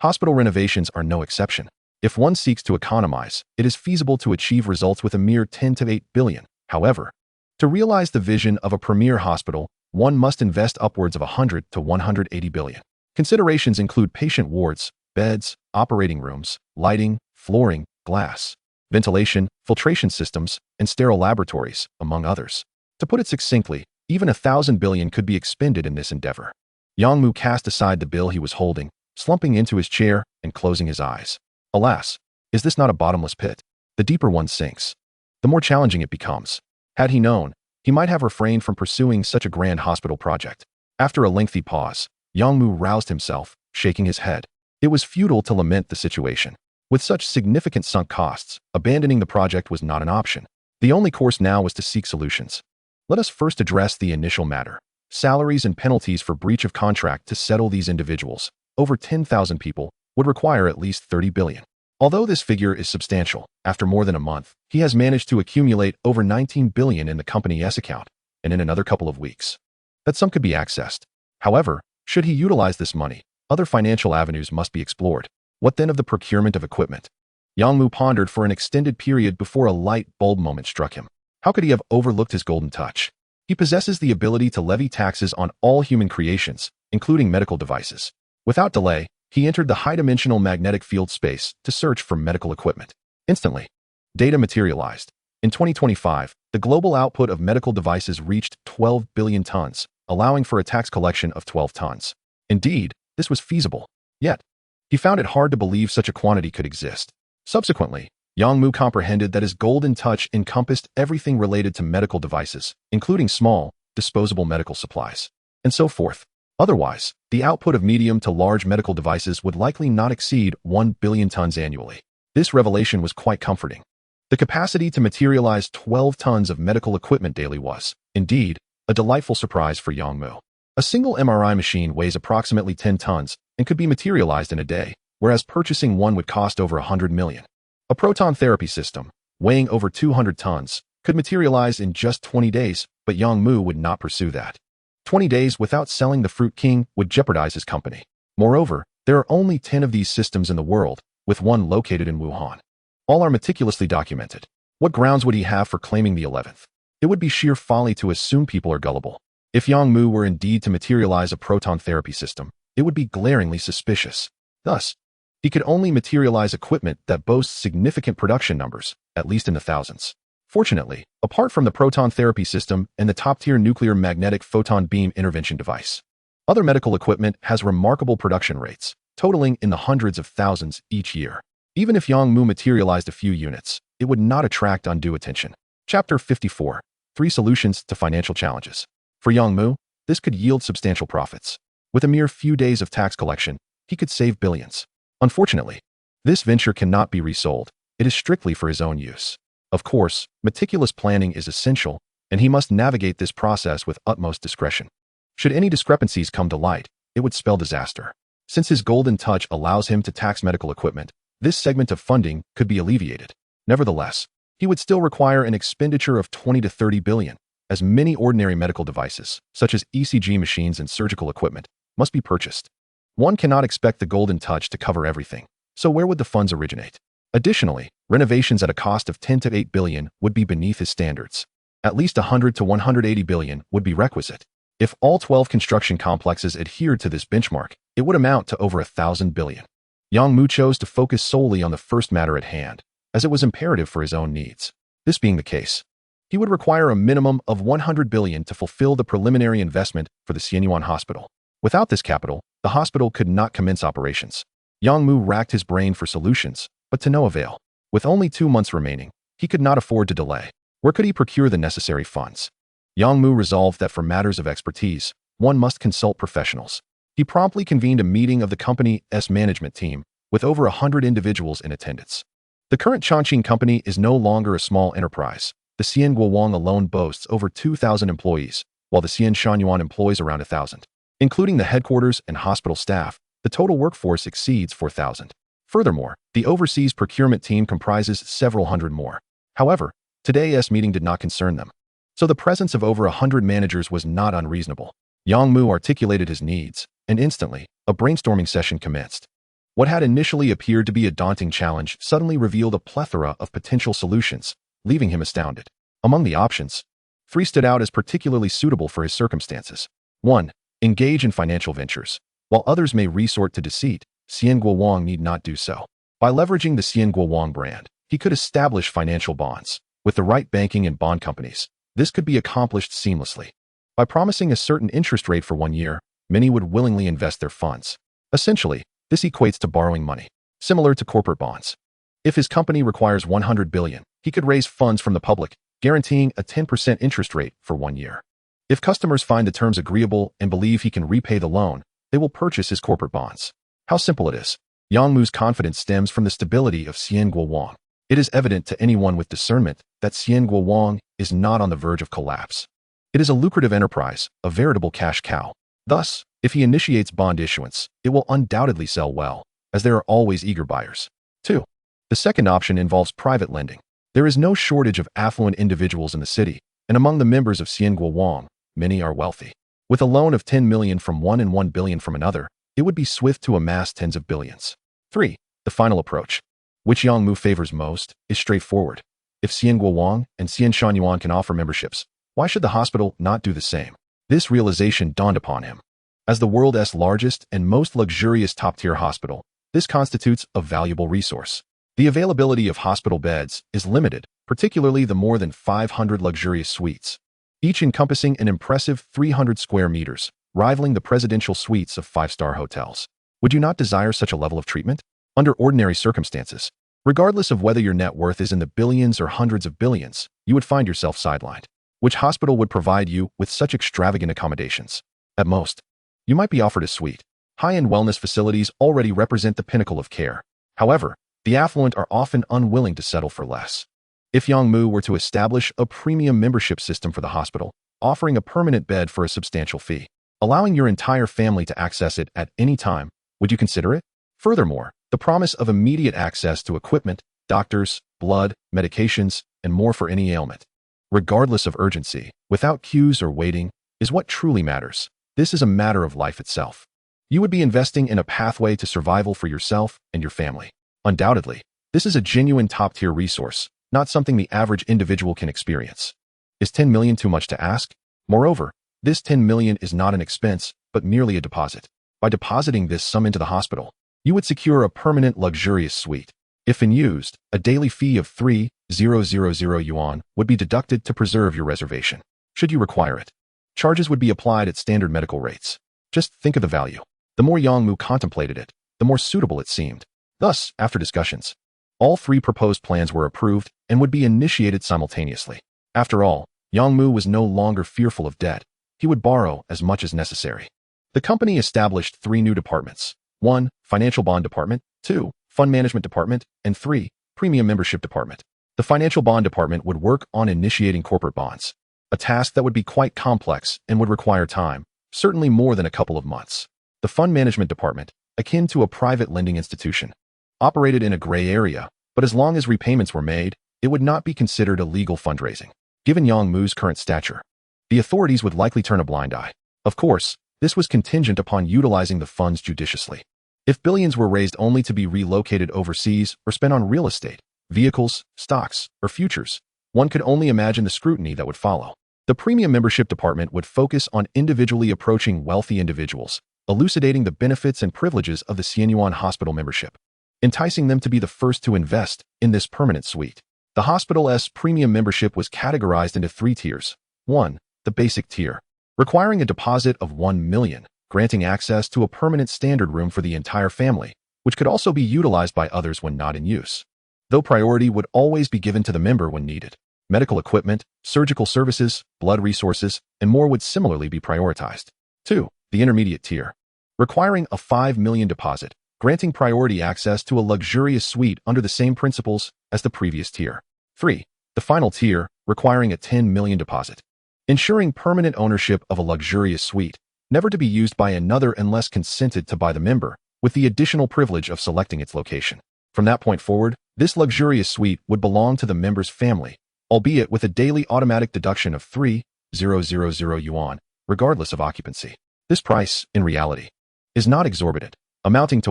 Hospital renovations are no exception. If one seeks to economize, it is feasible to achieve results with a mere 10 to 8 billion. However, to realize the vision of a premier hospital, one must invest upwards of 100 to 180 billion. Considerations include patient wards, beds, operating rooms, lighting, flooring, glass, ventilation, filtration systems, and sterile laboratories, among others. To put it succinctly, even 1,000 billion could be expended in this endeavor. Yang Mu cast aside the bill he was holding, slumping into his chair and closing his eyes. Alas, is this not a bottomless pit? The deeper one sinks, the more challenging it becomes. Had he known, he might have refrained from pursuing such a grand hospital project. After a lengthy pause, Yang Mu roused himself, shaking his head. It was futile to lament the situation. With such significant sunk costs, abandoning the project was not an option. The only course now was to seek solutions. Let us first address the initial matter. Salaries and penalties for breach of contract to settle these individuals, over 10,000 people, would require at least 30 billion. Although this figure is substantial, after more than a month, he has managed to accumulate over 19 billion in the company's account, and in another couple of weeks, that sum could be accessed. However, should he utilize this money, other financial avenues must be explored. What then of the procurement of equipment? Yang Mu pondered for an extended period before a light bulb moment struck him. How could he have overlooked his golden touch? He possesses the ability to levy taxes on all human creations, including medical devices. Without delay, he entered the high-dimensional magnetic field space to search for medical equipment. Instantly, data materialized. In 2025, the global output of medical devices reached 12 billion tons, allowing for a tax collection of 12 tons. Indeed, this was feasible. Yet, he found it hard to believe such a quantity could exist. Subsequently, Yang Mu comprehended that his golden touch encompassed everything related to medical devices, including small, disposable medical supplies, and so forth. Otherwise, the output of medium to large medical devices would likely not exceed 1 billion tons annually. This revelation was quite comforting. The capacity to materialize 12 tons of medical equipment daily was, indeed, a delightful surprise for Yang Mu. A single MRI machine weighs approximately 10 tons and could be materialized in a day, whereas purchasing one would cost over 100 million. A proton therapy system, weighing over 200 tons, could materialize in just 20 days, but Yang Mu would not pursue that. 20 days without selling the Fruit King would jeopardize his company. Moreover, there are only 10 of these systems in the world, with one located in Wuhan. All are meticulously documented. What grounds would he have for claiming the 11th? It would be sheer folly to assume people are gullible. If Yang Mu were indeed to materialize a proton therapy system, it would be glaringly suspicious. Thus, he could only materialize equipment that boasts significant production numbers, at least in the thousands. Fortunately, apart from the proton therapy system and the top-tier nuclear magnetic photon beam intervention device, other medical equipment has remarkable production rates, totaling in the hundreds of thousands each year. Even if Yang Mu materialized a few units, it would not attract undue attention. Chapter 54. 3 Solutions to Financial Challenges. For Yang Mu, this could yield substantial profits. With a mere few days of tax collection, he could save billions. Unfortunately, this venture cannot be resold. It is strictly for his own use. Of course, meticulous planning is essential, and he must navigate this process with utmost discretion. Should any discrepancies come to light, it would spell disaster. Since his golden touch allows him to tax medical equipment, this segment of funding could be alleviated. Nevertheless, he would still require an expenditure of 20 to 30 billion, as many ordinary medical devices, such as ECG machines and surgical equipment, must be purchased. One cannot expect the golden touch to cover everything, so where would the funds originate? Additionally, renovations at a cost of 10 to 8 billion would be beneath his standards. At least 100 to 180 billion would be requisite. If all 12 construction complexes adhered to this benchmark, it would amount to over 1,000 billion. Yang Mu chose to focus solely on the first matter at hand, as it was imperative for his own needs. This being the case, he would require a minimum of 100 billion to fulfill the preliminary investment for the Xianyuan hospital. Without this capital, the hospital could not commence operations. Yang Mu racked his brain for solutions, but to no avail. With only 2 months remaining, he could not afford to delay. Where could he procure the necessary funds? Yang Mu resolved that for matters of expertise, one must consult professionals. He promptly convened a meeting of the company's management team, with over 100 individuals in attendance. The current Chongqing company is no longer a small enterprise. The Xian Guowang alone boasts over 2,000 employees, while the Xian Shanyuan employs around 1,000. Including the headquarters and hospital staff, the total workforce exceeds 4,000. Furthermore, the overseas procurement team comprises several hundred more. However, today's meeting did not concern them. So the presence of over 100 managers was not unreasonable. Yang Mu articulated his needs, and instantly, a brainstorming session commenced. What had initially appeared to be a daunting challenge suddenly revealed a plethora of potential solutions, leaving him astounded. Among the options, 3 stood out as particularly suitable for his circumstances. 1. Engage in financial ventures. While others may resort to deceit, Xian Guowang need not do so. By leveraging the Xian Guowang brand, he could establish financial bonds. With the right banking and bond companies, this could be accomplished seamlessly. By promising a certain interest rate for 1 year, many would willingly invest their funds. Essentially, this equates to borrowing money, similar to corporate bonds. If his company requires 100 billion, he could raise funds from the public, guaranteeing a 10% interest rate for 1 year. If customers find the terms agreeable and believe he can repay the loan, they will purchase his corporate bonds. How simple it is. Yang Mu's confidence stems from the stability of Xian Guowang. It is evident to anyone with discernment that Xian Guowang is not on the verge of collapse. It is a lucrative enterprise, a veritable cash cow. Thus, if he initiates bond issuance, it will undoubtedly sell well, as there are always eager buyers. 2. The second option involves private lending. There is no shortage of affluent individuals in the city, and among the members of Xian Guowang, many are wealthy. With a loan of 10 million from one and 1 billion from another, it would be swift to amass tens of billions. 3. The final approach, which Yang Mu favors most, is straightforward. If Xian Guowang and Xian Shanyuan can offer memberships, why should the hospital not do the same? This realization dawned upon him. As the world's largest and most luxurious top-tier hospital, this constitutes a valuable resource. The availability of hospital beds is limited, particularly the more than 500 luxurious suites, each encompassing an impressive 300 square meters, rivaling the presidential suites of 5-star hotels. Would you not desire such a level of treatment? Under ordinary circumstances, regardless of whether your net worth is in the billions or hundreds of billions, you would find yourself sidelined. Which hospital would provide you with such extravagant accommodations? At most, you might be offered a suite. High-end wellness facilities already represent the pinnacle of care. However, the affluent are often unwilling to settle for less. If Yang Mu were to establish a premium membership system for the hospital, offering a permanent bed for a substantial fee, allowing your entire family to access it at any time, would you consider it? Furthermore, the promise of immediate access to equipment, doctors, blood, medications, and more for any ailment, regardless of urgency, without queues or waiting, is what truly matters. This is a matter of life itself. You would be investing in a pathway to survival for yourself and your family. Undoubtedly, this is a genuine top-tier resource, not something the average individual can experience. Is 10 million too much to ask? Moreover, this 10 million is not an expense, but merely a deposit. By depositing this sum into the hospital, you would secure a permanent luxurious suite. If unused, a daily fee of 3,000 yuan would be deducted to preserve your reservation. Should you require it, charges would be applied at standard medical rates. Just think of the value. The more Yang Mu contemplated it, the more suitable it seemed. Thus, after discussions, All three proposed plans were approved and would be initiated simultaneously. After all, Yang Mu was no longer fearful of debt. He would borrow as much as necessary. The company established three new departments: 1. Financial Bond Department, 2. Fund Management Department, and 3. Premium Membership Department. The Financial Bond Department would work on initiating corporate bonds, a task that would be quite complex and would require time, certainly more than a couple of months. The Fund Management Department, akin to a private lending institution, operated in a gray area, but as long as repayments were made, it would not be considered illegal fundraising. Given Yang Mu's current stature, the authorities would likely turn a blind eye. Of course, this was contingent upon utilizing the funds judiciously. If billions were raised only to be relocated overseas or spent on real estate, vehicles, stocks, or futures, one could only imagine the scrutiny that would follow. The Premium Membership Department would focus on individually approaching wealthy individuals, elucidating the benefits and privileges of the Xianyuan Hospital membership, enticing them to be the first to invest in this permanent suite. The hospital's premium membership was categorized into 3 tiers. 1. The basic tier, requiring a deposit of 1 million, granting access to a permanent standard room for the entire family, which could also be utilized by others when not in use, though priority would always be given to the member when needed. Medical equipment, surgical services, blood resources, and more would similarly be prioritized. 2. The intermediate tier, requiring a 5 million deposit, granting priority access to a luxurious suite under the same principles as the previous tier. 3. The final tier, requiring a 10 million deposit, ensuring permanent ownership of a luxurious suite, never to be used by another unless consented to by the member, with the additional privilege of selecting its location. From that point forward, this luxurious suite would belong to the member's family, albeit with a daily automatic deduction of 3,000 yuan, regardless of occupancy. This price, in reality, is not exorbitant, amounting to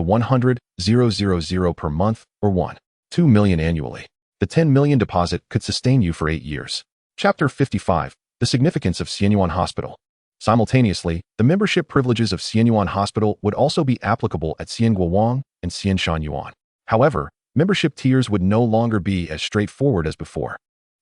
100,000 per month or 1.2 million annually. The 10 million deposit could sustain you for 8 years. Chapter 55. The significance of Xianyuan Hospital. Simultaneously, the membership privileges of Xianyuan Hospital would also be applicable at Xianguowang and Xianshan. However, membership tiers would no longer be as straightforward as before.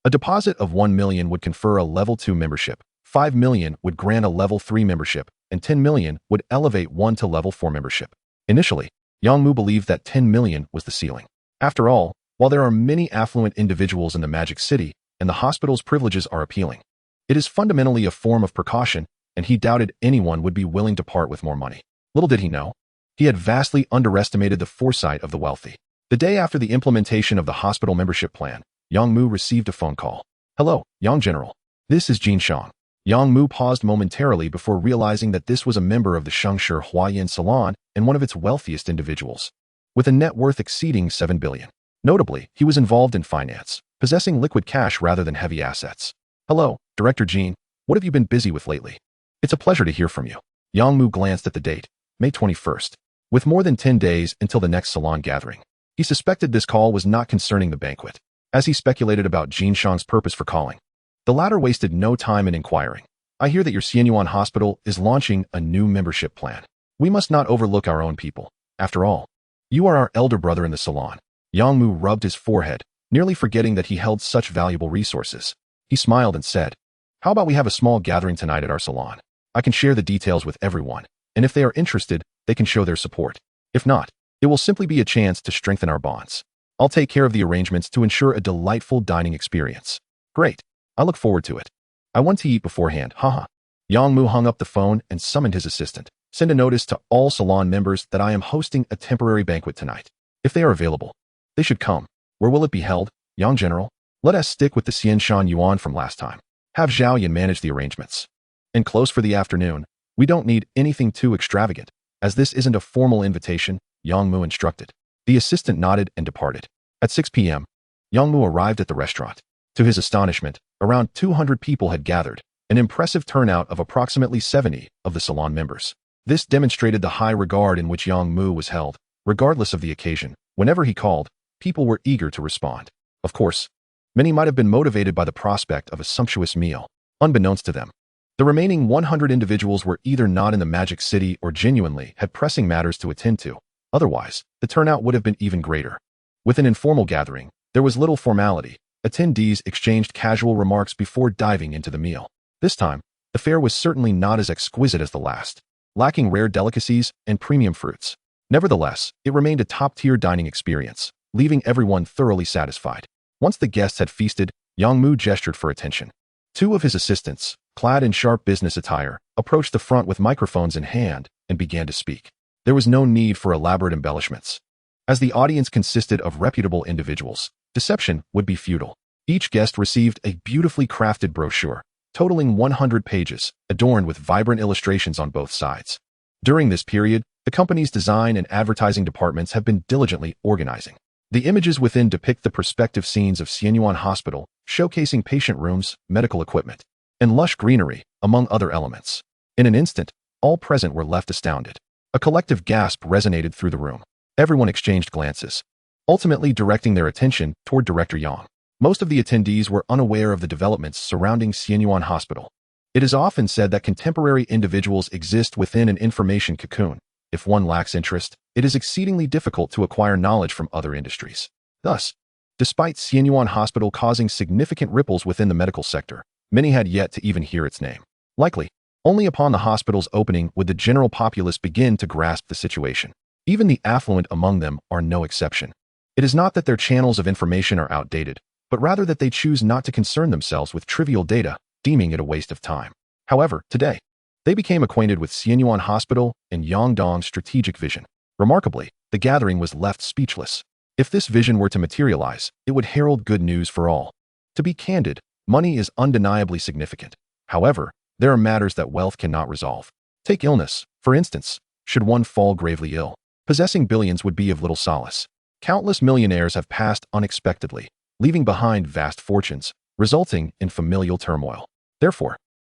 A deposit of 1 million would confer a level 2 membership, 5 million would grant a level 3 membership, and 10 million would elevate one to level 4 membership. Initially, Yang Mu believed that 10 million was the ceiling. After all, while there are many affluent individuals in the Magic City, and the hospital's privileges are appealing, it is fundamentally a form of precaution, and he doubted anyone would be willing to part with more money. Little did he know, he had vastly underestimated the foresight of the wealthy. The day after the implementation of the hospital membership plan, Yang Mu received a phone call. "Hello, Yang General. This is Jin Shang." Yang Mu paused momentarily before realizing that this was a member of the Shengshi Huayan Salon and one of its wealthiest individuals, with a net worth exceeding 7 billion. Notably, he was involved in finance, possessing liquid cash rather than heavy assets. "Hello, Director Jean. What have you been busy with lately? It's a pleasure to hear from you." Yang Mu glanced at the date, May 21st. With more than 10 days until the next salon gathering, he suspected this call was not concerning the banquet. As he speculated about Jin Shang's purpose for calling, the latter wasted no time in inquiring. "I hear that your Xianyuan Hospital is launching a new membership plan. We must not overlook our own people. After all, you are our elder brother in the salon." Yang Mu rubbed his forehead, nearly forgetting that he held such valuable resources. He smiled and said, "How about we have a small gathering tonight at our salon? I can share the details with everyone, and if they are interested, they can show their support. If not, it will simply be a chance to strengthen our bonds. I'll take care of the arrangements to ensure a delightful dining experience." "Great. I look forward to it. I want to eat beforehand, haha." Yang Mu hung up the phone and summoned his assistant. "Send a notice to all salon members that I am hosting a temporary banquet tonight. If they are available, they should come. Where will it be held, Yang General? Let us stick with the Xianshan Yuan from last time. Have Zhao Yan manage the arrangements. And close for the afternoon. We don't need anything too extravagant, as this isn't a formal invitation," Yang Mu instructed. The assistant nodded and departed. At 6 p.m., Yang Mu arrived at the restaurant. To his astonishment, around 200 people had gathered, an impressive turnout of approximately 70 of the salon members. This demonstrated the high regard in which Yang Mu was held. Regardless of the occasion, whenever he called, people were eager to respond. Of course, many might have been motivated by the prospect of a sumptuous meal. Unbeknownst to them, the remaining 100 individuals were either not in the Magic City or genuinely had pressing matters to attend to. Otherwise, the turnout would have been even greater. With an informal gathering, there was little formality. Attendees exchanged casual remarks before diving into the meal. This time, the fare was certainly not as exquisite as the last, lacking rare delicacies and premium fruits. Nevertheless, it remained a top-tier dining experience. leaving everyone thoroughly satisfied. Once the guests had feasted, Yang Mu gestured for attention. Two of his assistants, clad in sharp business attire, approached the front with microphones in hand and began to speak. There was no need for elaborate embellishments. As the audience consisted of reputable individuals, deception would be futile. Each guest received a beautifully crafted brochure, totaling 100 pages, adorned with vibrant illustrations on both sides. During this period, the company's design and advertising departments have been diligently organizing. The images within depict the perspective scenes of Xianyuan Hospital, showcasing patient rooms, medical equipment, and lush greenery, among other elements. In an instant, all present were left astounded. A collective gasp resonated through the room. Everyone exchanged glances, ultimately directing their attention toward Director Yang. Most of the attendees were unaware of the developments surrounding Xianyuan Hospital. It is often said that contemporary individuals exist within an information cocoon. If one lacks interest, it is exceedingly difficult to acquire knowledge from other industries. Thus, despite Xianyuan Hospital causing significant ripples within the medical sector, many had yet to even hear its name. Likely, only upon the hospital's opening would the general populace begin to grasp the situation. Even the affluent among them are no exception. It is not that their channels of information are outdated, but rather that they choose not to concern themselves with trivial data, deeming it a waste of time. However, today, they became acquainted with Xianyuan Hospital and Yangdong's strategic vision. Remarkably, the gathering was left speechless. If this vision were to materialize, it would herald good news for all. To be candid, money is undeniably significant. However, there are matters that wealth cannot resolve. Take illness, for instance. Should one fall gravely ill, possessing billions would be of little solace. Countless millionaires have passed unexpectedly, leaving behind vast fortunes, resulting in familial turmoil. Therefore,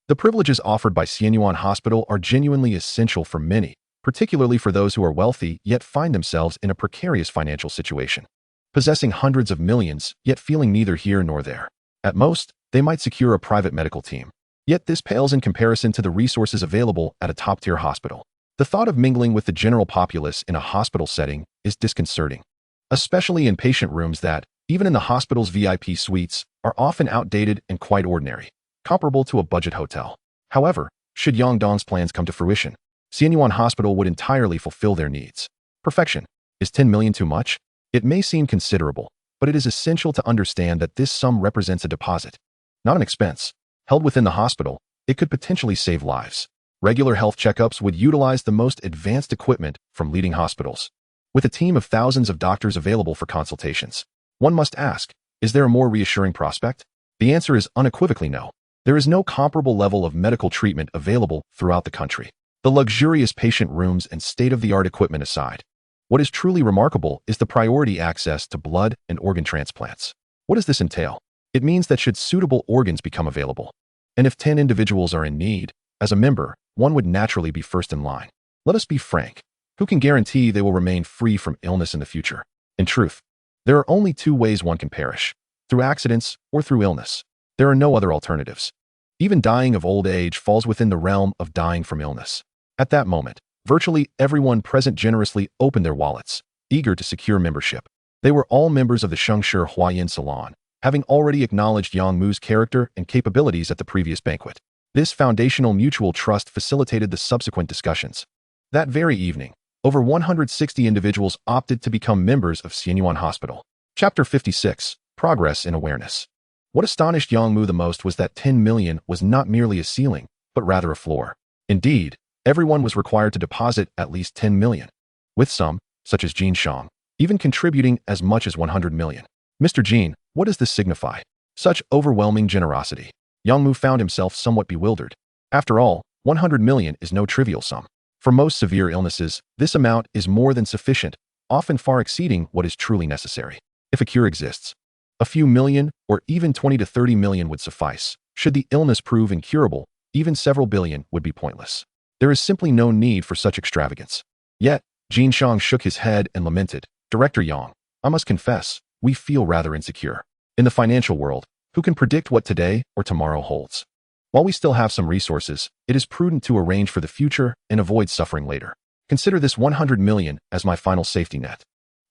the privileges offered by Xianyuan Hospital are genuinely essential for many, particularly for those who are wealthy yet find themselves in a precarious financial situation. Possessing hundreds of millions, yet feeling neither here nor there. At most, they might secure a private medical team. Yet this pales in comparison to the resources available at a top-tier hospital. The thought of mingling with the general populace in a hospital setting is disconcerting, especially in patient rooms that, even in the hospital's VIP suites, are often outdated and quite ordinary, comparable to a budget hotel. However, should Yangdong's plans come to fruition, Xianyuan Hospital would entirely fulfill their needs. Perfection. Is 10 million too much? It may seem considerable, but it is essential to understand that this sum represents a deposit, not an expense. Held within the hospital, it could potentially save lives. Regular health checkups would utilize the most advanced equipment from leading hospitals. With a team of thousands of doctors available for consultations, one must ask, is there a more reassuring prospect? The answer is unequivocally no. There is no comparable level of medical treatment available throughout the country. The luxurious patient rooms and state-of-the-art equipment aside, what is truly remarkable is the priority access to blood and organ transplants. What does this entail? It means that should suitable organs become available, and if 10 individuals are in need, as a member, one would naturally be first in line. Let us be frank. Who can guarantee they will remain free from illness in the future? In truth, there are only two ways one can perish: through accidents or through illness. There are no other alternatives. Even dying of old age falls within the realm of dying from illness. At that moment, virtually everyone present generously opened their wallets, eager to secure membership. They were all members of the Shengshi Huayan Salon, having already acknowledged Yang Mu's character and capabilities at the previous banquet. This foundational mutual trust facilitated the subsequent discussions. That very evening, over 160 individuals opted to become members of Xianyuan Hospital. Chapter 56. Progress in Awareness. What astonished Yang Mu the most was that 10 million was not merely a ceiling, but rather a floor. Indeed, everyone was required to deposit at least 10 million, with some, such as Jin Shang, even contributing as much as 100 million. Mr. Jin, what does this signify? Such overwhelming generosity. Yang Mu found himself somewhat bewildered. After all, 100 million is no trivial sum. For most severe illnesses, this amount is more than sufficient, often far exceeding what is truly necessary. If a cure exists, a few million or even 20 to 30 million would suffice. Should the illness prove incurable, even several billion would be pointless. There is simply no need for such extravagance. Yet, Jin Shang shook his head and lamented, "Director Yang, I must confess, we feel rather insecure. In the financial world, who can predict what today or tomorrow holds? While we still have some resources, it is prudent to arrange for the future and avoid suffering later. Consider this 100 million as my final safety net."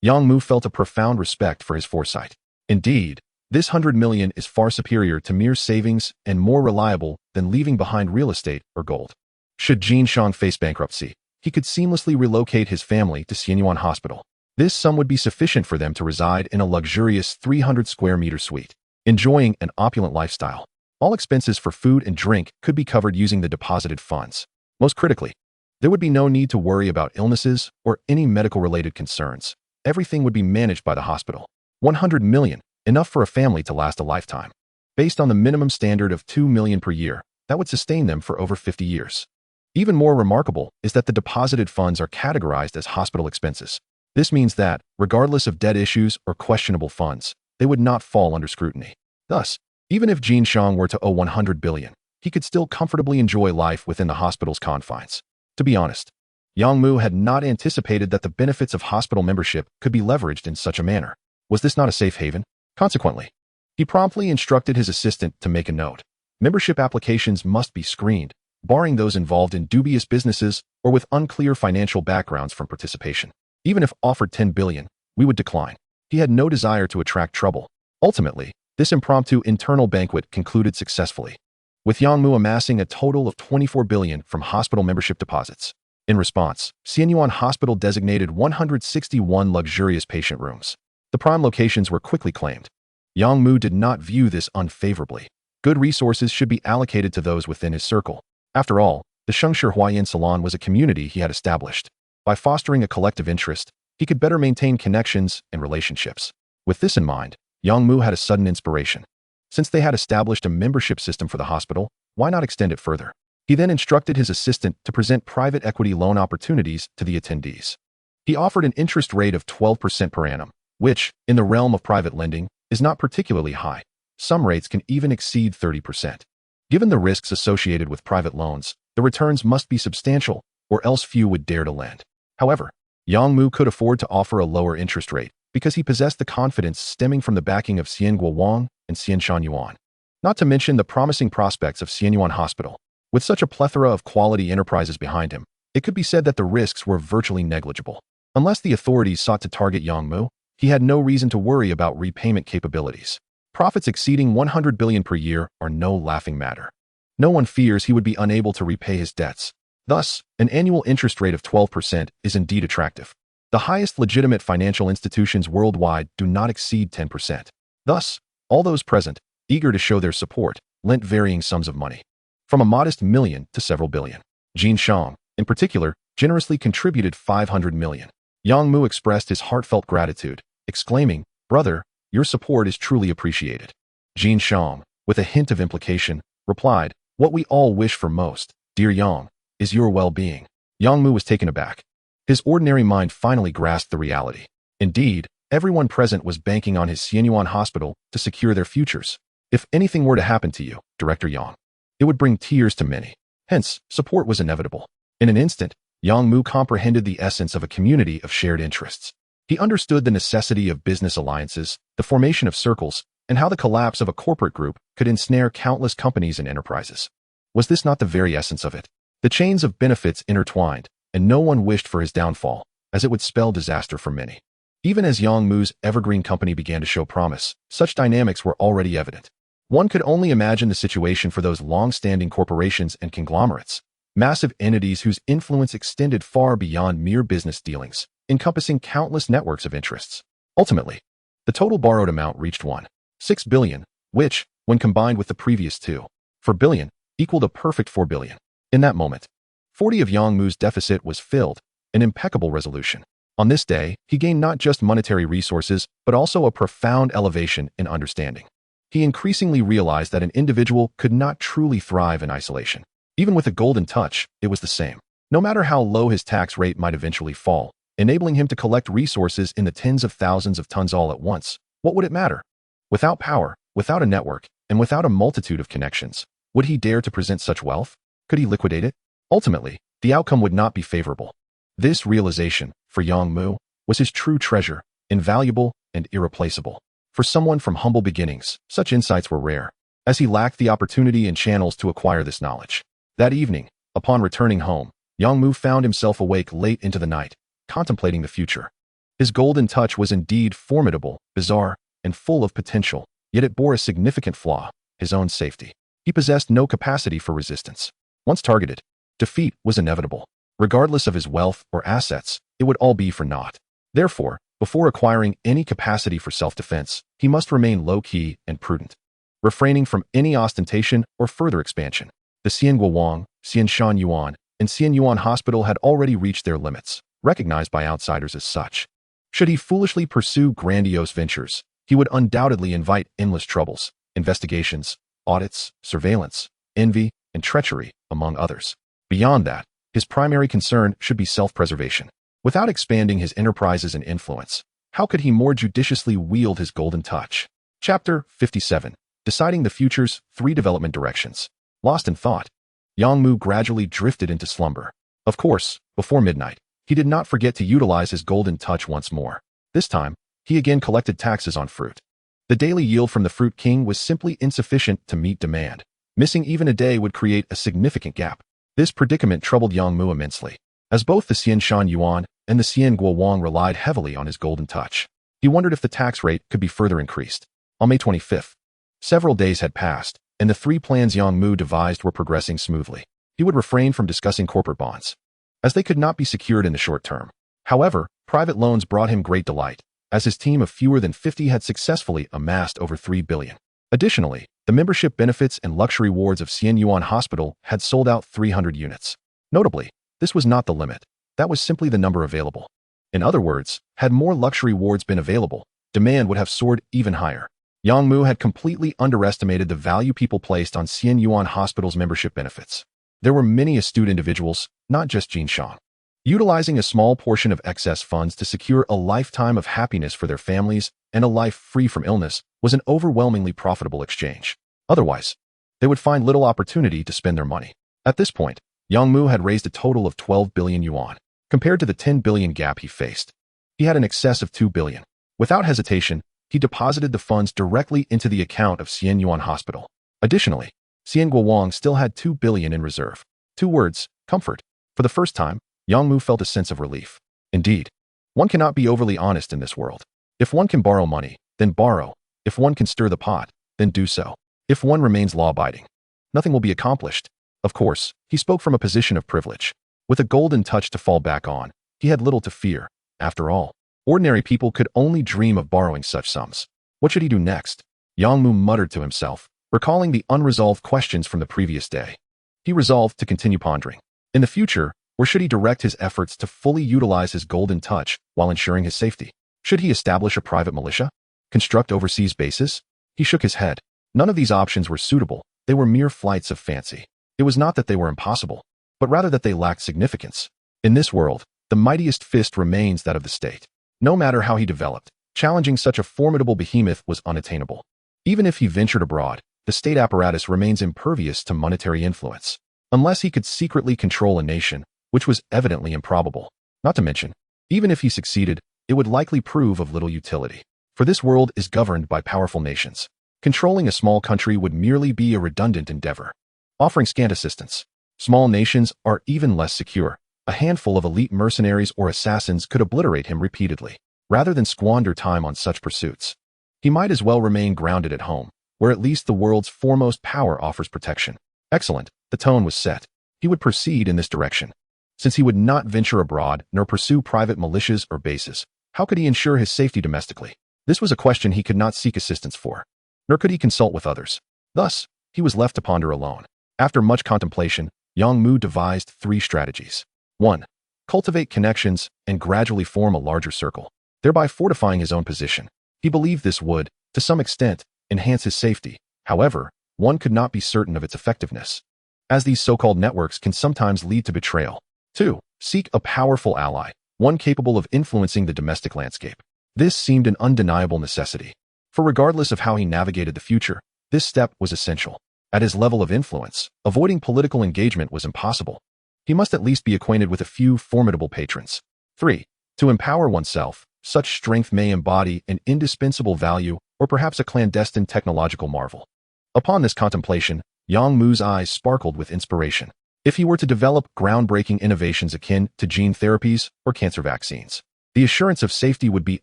Yang Mu felt a profound respect for his foresight. Indeed, this 100 million is far superior to mere savings and more reliable than leaving behind real estate or gold. Should Jin Shang face bankruptcy, he could seamlessly relocate his family to Xianyuan Hospital. This sum would be sufficient for them to reside in a luxurious 300 square meter suite, enjoying an opulent lifestyle. All expenses for food and drink could be covered using the deposited funds. Most critically, there would be no need to worry about illnesses or any medical-related concerns. Everything would be managed by the hospital. 100 million, enough for a family to last a lifetime. Based on the minimum standard of 2 million per year, that would sustain them for over 50 years. Even more remarkable is that the deposited funds are categorized as hospital expenses. This means that, regardless of debt issues or questionable funds, they would not fall under scrutiny. Thus, even if Jin Xiang were to owe 100 billion, he could still comfortably enjoy life within the hospital's confines. To be honest, Yang Mu had not anticipated that the benefits of hospital membership could be leveraged in such a manner. Was this not a safe haven? Consequently, he promptly instructed his assistant to make a note. Membership applications must be screened, barring those involved in dubious businesses or with unclear financial backgrounds from participation. Even if offered 10 billion, we would decline. He had no desire to attract trouble. Ultimately, this impromptu internal banquet concluded successfully, with Yang Mu amassing a total of 24 billion from hospital membership deposits. In response, Xianyuan Hospital designated 161 luxurious patient rooms. The prime locations were quickly claimed. Yang Mu did not view this unfavorably. Good resources should be allocated to those within his circle. After all, the Shengshi Huayan Salon was a community he had established. By fostering a collective interest, he could better maintain connections and relationships. With this in mind, Yang Mu had a sudden inspiration. Since they had established a membership system for the hospital, why not extend it further? He then instructed his assistant to present private equity loan opportunities to the attendees. He offered an interest rate of 12% per annum, which, in the realm of private lending, is not particularly high. Some rates can even exceed 30%. Given the risks associated with private loans, the returns must be substantial, or else few would dare to lend. However, Yang Mu could afford to offer a lower interest rate because he possessed the confidence stemming from the backing of Xianguo Wang and Xianshan Yuan. Not to mention the promising prospects of Xianyuan Hospital. With such a plethora of quality enterprises behind him, it could be said that the risks were virtually negligible. Unless the authorities sought to target Yang Mu, he had no reason to worry about repayment capabilities. Profits exceeding 100 billion per year are no laughing matter. No one fears he would be unable to repay his debts. Thus, an annual interest rate of 12% is indeed attractive. The highest legitimate financial institutions worldwide do not exceed 10%. Thus, all those present, eager to show their support, lent varying sums of money, from a modest million to several billion. Jin Xiang, in particular, generously contributed 500 million. Yang Mu expressed his heartfelt gratitude, exclaiming, "Brother, your support is truly appreciated." Jin Xiang, with a hint of implication, replied, "What we all wish for most, dear Yang, is your well-being." Yang Mu was taken aback. His ordinary mind finally grasped the reality. Indeed, everyone present was banking on his Xianyuan Hospital to secure their futures. If anything were to happen to you, Director Yang, it would bring tears to many. Hence, support was inevitable. In an instant, Yang Mu comprehended the essence of a community of shared interests. He understood the necessity of business alliances, the formation of circles, and how the collapse of a corporate group could ensnare countless companies and enterprises. Was this not the very essence of it? The chains of benefits intertwined, and no one wished for his downfall, as it would spell disaster for many. Even as Yang Mu's evergreen company began to show promise, such dynamics were already evident. One could only imagine the situation for those long-standing corporations and conglomerates, massive entities whose influence extended far beyond mere business dealings, encompassing countless networks of interests. Ultimately, the total borrowed amount reached 1.6 billion, which, when combined with the previous 2.4 billion, equaled a perfect 4 billion. In that moment, 40 of Yang Mu's deficit was filled, an impeccable resolution. On this day, he gained not just monetary resources, but also a profound elevation in understanding. He increasingly realized that an individual could not truly thrive in isolation. Even with a golden touch, it was the same. No matter how low his tax rate might eventually fall, enabling him to collect resources in the tens of thousands of tons all at once, what would it matter? Without power, without a network, and without a multitude of connections, would he dare to present such wealth? Could he liquidate it? Ultimately, the outcome would not be favorable. This realization, for Yang Mu, was his true treasure, invaluable and irreplaceable. For someone from humble beginnings, such insights were rare, as he lacked the opportunity and channels to acquire this knowledge. That evening, upon returning home, Yang Mu found himself awake late into the night, contemplating the future. His golden touch was indeed formidable, bizarre, and full of potential, yet it bore a significant flaw: his own safety. He possessed no capacity for resistance. Once targeted, defeat was inevitable. Regardless of his wealth or assets, it would all be for naught. Therefore, Before acquiring any capacity for self-defense, he must remain low-key and prudent, refraining from any ostentation or further expansion. The Xianguowang, Xianshan Yuan, and Xianyuan Hospital had already reached their limits, recognized by outsiders as such. Should he foolishly pursue grandiose ventures, he would undoubtedly invite endless troubles, investigations, audits, surveillance, envy, and treachery, among others. Beyond that, his primary concern should be self-preservation. Without expanding his enterprises and influence, how could he more judiciously wield his golden touch? Chapter 57. Deciding the Future's 3 Development Directions. Lost in thought, Yang Mu gradually drifted into slumber. Of course, before midnight, he did not forget to utilize his golden touch once more. This time, he again collected taxes on fruit. The daily yield from the Fruit King was simply insufficient to meet demand. Missing even a day would create a significant gap. This predicament troubled Yang Mu immensely, as both the Xianshan Yuan and the Xianguowang relied heavily on his golden touch. He wondered if the tax rate could be further increased. On May 25th, several days had passed, and the 3 plans Yang Mu devised were progressing smoothly. He would refrain from discussing corporate bonds, as they could not be secured in the short term. However, private loans brought him great delight, as his team of fewer than 50 had successfully amassed over 3 billion. Additionally, the membership benefits and luxury wards of Xianyuan Hospital had sold out 300 units. Notably, this was not the limit. That was simply the number available. In other words, had more luxury wards been available, demand would have soared even higher. Yang Mu had completely underestimated the value people placed on Xianyuan Hospital's membership benefits. There were many astute individuals, not just Jin Shang, utilizing a small portion of excess funds to secure a lifetime of happiness for their families and a life free from illness was an overwhelmingly profitable exchange. Otherwise, they would find little opportunity to spend their money. At this point, Yang Mu had raised a total of 12 billion yuan. Compared to the 10 billion gap he faced, he had an excess of 2 billion. Without hesitation, he deposited the funds directly into the account of Xianyuan Hospital. Additionally, Xianguowang still had 2 billion in reserve. 2 words, comfort. For the first time, Yang Mu felt a sense of relief. Indeed, one cannot be overly honest in this world. If one can borrow money, then borrow. If one can stir the pot, then do so. If one remains law-abiding, nothing will be accomplished. Of course, he spoke from a position of privilege. With a golden touch to fall back on, he had little to fear. After all, ordinary people could only dream of borrowing such sums. What should he do next? Yang Mu muttered to himself, recalling the unresolved questions from the previous day. He resolved to continue pondering. In the future, where should he direct his efforts to fully utilize his golden touch while ensuring his safety? Should he establish a private militia? Construct overseas bases? He shook his head. None of these options were suitable. They were mere flights of fancy. It was not that they were impossible, but rather that they lacked significance. In this world, the mightiest fist remains that of the state. No matter how he developed, challenging such a formidable behemoth was unattainable. Even if he ventured abroad, the state apparatus remains impervious to monetary influence, unless he could secretly control a nation, which was evidently improbable. Not to mention, even if he succeeded, it would likely prove of little utility, for this world is governed by powerful nations. Controlling a small country would merely be a redundant endeavor, offering scant assistance. Small nations are even less secure. A handful of elite mercenaries or assassins could obliterate him repeatedly. Rather than squander time on such pursuits, he might as well remain grounded at home, where at least the world's foremost power offers protection. Excellent, the tone was set. He would proceed in this direction. Since he would not venture abroad nor pursue private militias or bases, how could he ensure his safety domestically? This was a question he could not seek assistance for, nor could he consult with others. Thus, he was left to ponder alone. After much contemplation, Yang Mu devised 3 strategies. 1. Cultivate connections and gradually form a larger circle, thereby fortifying his own position. He believed this would, to some extent, enhance his safety. However, one could not be certain of its effectiveness, as these so-called networks can sometimes lead to betrayal. 2. Seek a powerful ally, one capable of influencing the domestic landscape. This seemed an undeniable necessity, for regardless of how he navigated the future, this step was essential. At his level of influence, avoiding political engagement was impossible. He must at least be acquainted with a few formidable patrons. 3. To empower oneself, such strength may embody an indispensable value or perhaps a clandestine technological marvel. Upon this contemplation, Yang Mu's eyes sparkled with inspiration. If he were to develop groundbreaking innovations akin to gene therapies or cancer vaccines, the assurance of safety would be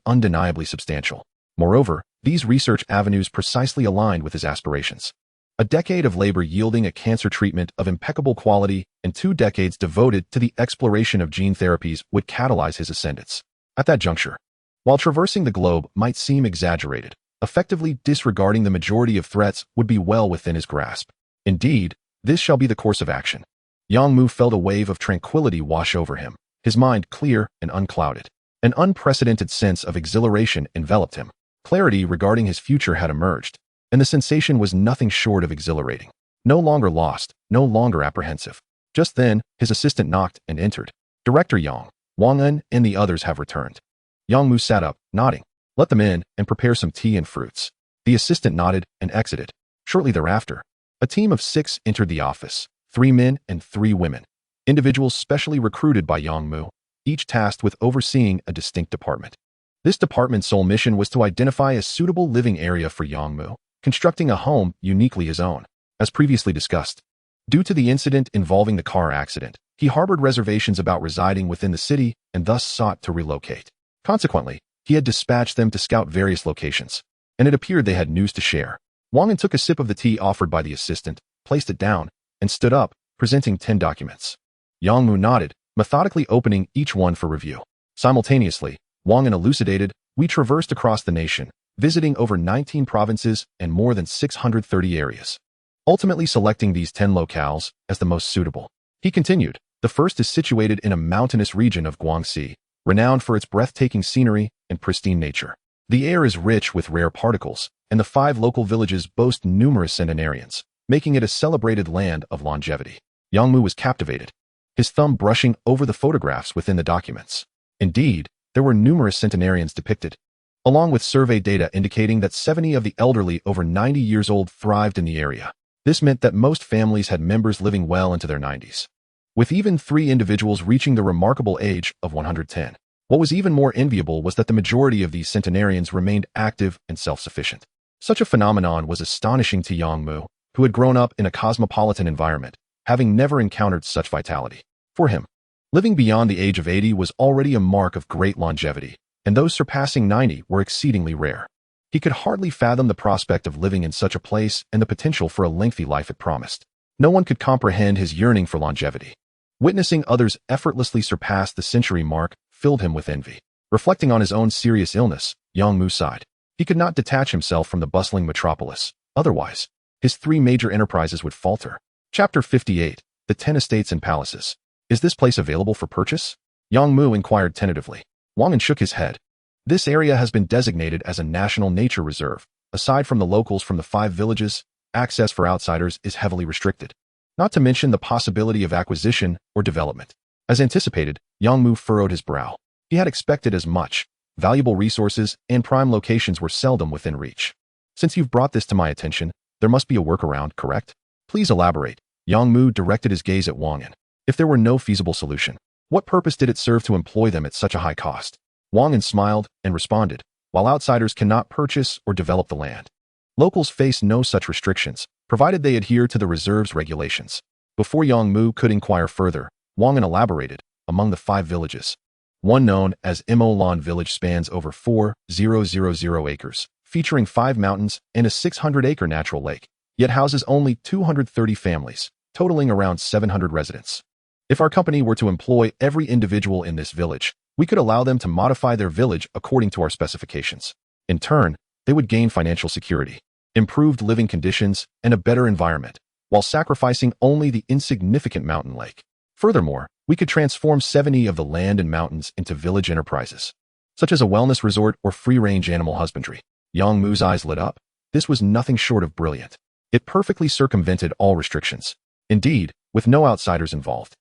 undeniably substantial. Moreover, these research avenues precisely aligned with his aspirations. A decade of labor yielding a cancer treatment of impeccable quality and 2 decades devoted to the exploration of gene therapies would catalyze his ascendance. At that juncture, While traversing the globe might seem exaggerated, effectively disregarding the majority of threats would be well within his grasp. Indeed, this shall be the course of action. Yang Mu felt a wave of tranquility wash over him, his mind clear and unclouded. An unprecedented sense of exhilaration enveloped him. Clarity regarding his future had emerged, and the sensation was nothing short of exhilarating. No longer lost, no longer apprehensive. Just then, his assistant knocked and entered. Director Yang, Wang En, and the others have returned. Yang Mu sat up, nodding. Let them in and prepare some tea and fruits. The assistant nodded and exited. Shortly thereafter, a team of 6 entered the office, 3 men and 3 women. Individuals specially recruited by Yang Mu, each tasked with overseeing a distinct department. This department's sole mission was to identify a suitable living area for Yang Mu, constructing a home uniquely his own. As previously discussed, due to the incident involving the car accident, he harbored reservations about residing within the city and thus sought to relocate. Consequently, he had dispatched them to scout various locations, and it appeared they had news to share. Wang En took a sip of the tea offered by the assistant, placed it down, and stood up, presenting 10 documents. Yang Mu nodded, methodically opening each one for review. Simultaneously, Wang En elucidated, we traversed across the nation, visiting over 19 provinces and more than 630 areas, ultimately selecting these 10 locales as the most suitable. He continued, the first is situated in a mountainous region of Guangxi, renowned for its breathtaking scenery and pristine nature. The air is rich with rare particles, and the 5 local villages boast numerous centenarians, making it a celebrated land of longevity. Yang Mu was captivated, his thumb brushing over the photographs within the documents. Indeed, there were numerous centenarians depicted, along with survey data indicating that 70 of the elderly over 90 years old thrived in the area. This meant that most families had members living well into their 90s, with even 3 individuals reaching the remarkable age of 110. What was even more enviable was that the majority of these centenarians remained active and self-sufficient. Such a phenomenon was astonishing to Yang Mu, who had grown up in a cosmopolitan environment, having never encountered such vitality. For him, living beyond the age of 80 was already a mark of great longevity, and those surpassing 90 were exceedingly rare. He could hardly fathom the prospect of living in such a place and the potential for a lengthy life it promised. No one could comprehend his yearning for longevity. Witnessing others effortlessly surpass the century mark filled him with envy. Reflecting on his own serious illness, Yang Mu sighed. He could not detach himself from the bustling metropolis. Otherwise, his 3 major enterprises would falter. Chapter 58. The 10 Estates and Palaces. Is this place available for purchase? Yang Mu inquired tentatively. Wang En shook his head. This area has been designated as a national nature reserve. Aside from the locals from the 5 villages, access for outsiders is heavily restricted, not to mention the possibility of acquisition or development. As anticipated, Yang Mu furrowed his brow. He had expected as much. Valuable resources and prime locations were seldom within reach. Since you've brought this to my attention, there must be a workaround, correct? Please elaborate. Yang Mu directed his gaze at Wang En. If there were no feasible solution, what purpose did it serve to employ them at such a high cost? Wang En smiled and responded, while outsiders cannot purchase or develop the land, locals face no such restrictions, provided they adhere to the reserve's regulations. Before Yang Mu could inquire further, Wang En elaborated, among the 5 villages, one known as Imolan village spans over 4,000 acres, featuring 5 mountains and a 600-acre natural lake, yet houses only 230 families, totaling around 700 residents. If our company were to employ every individual in this village, we could allow them to modify their village according to our specifications. In turn, they would gain financial security, improved living conditions, and a better environment, while sacrificing only the insignificant mountain lake. Furthermore, we could transform 70 of the land and mountains into village enterprises, such as a wellness resort or free-range animal husbandry. Yang Mu's eyes lit up. This was nothing short of brilliant. It perfectly circumvented all restrictions. Indeed, with no outsiders involved,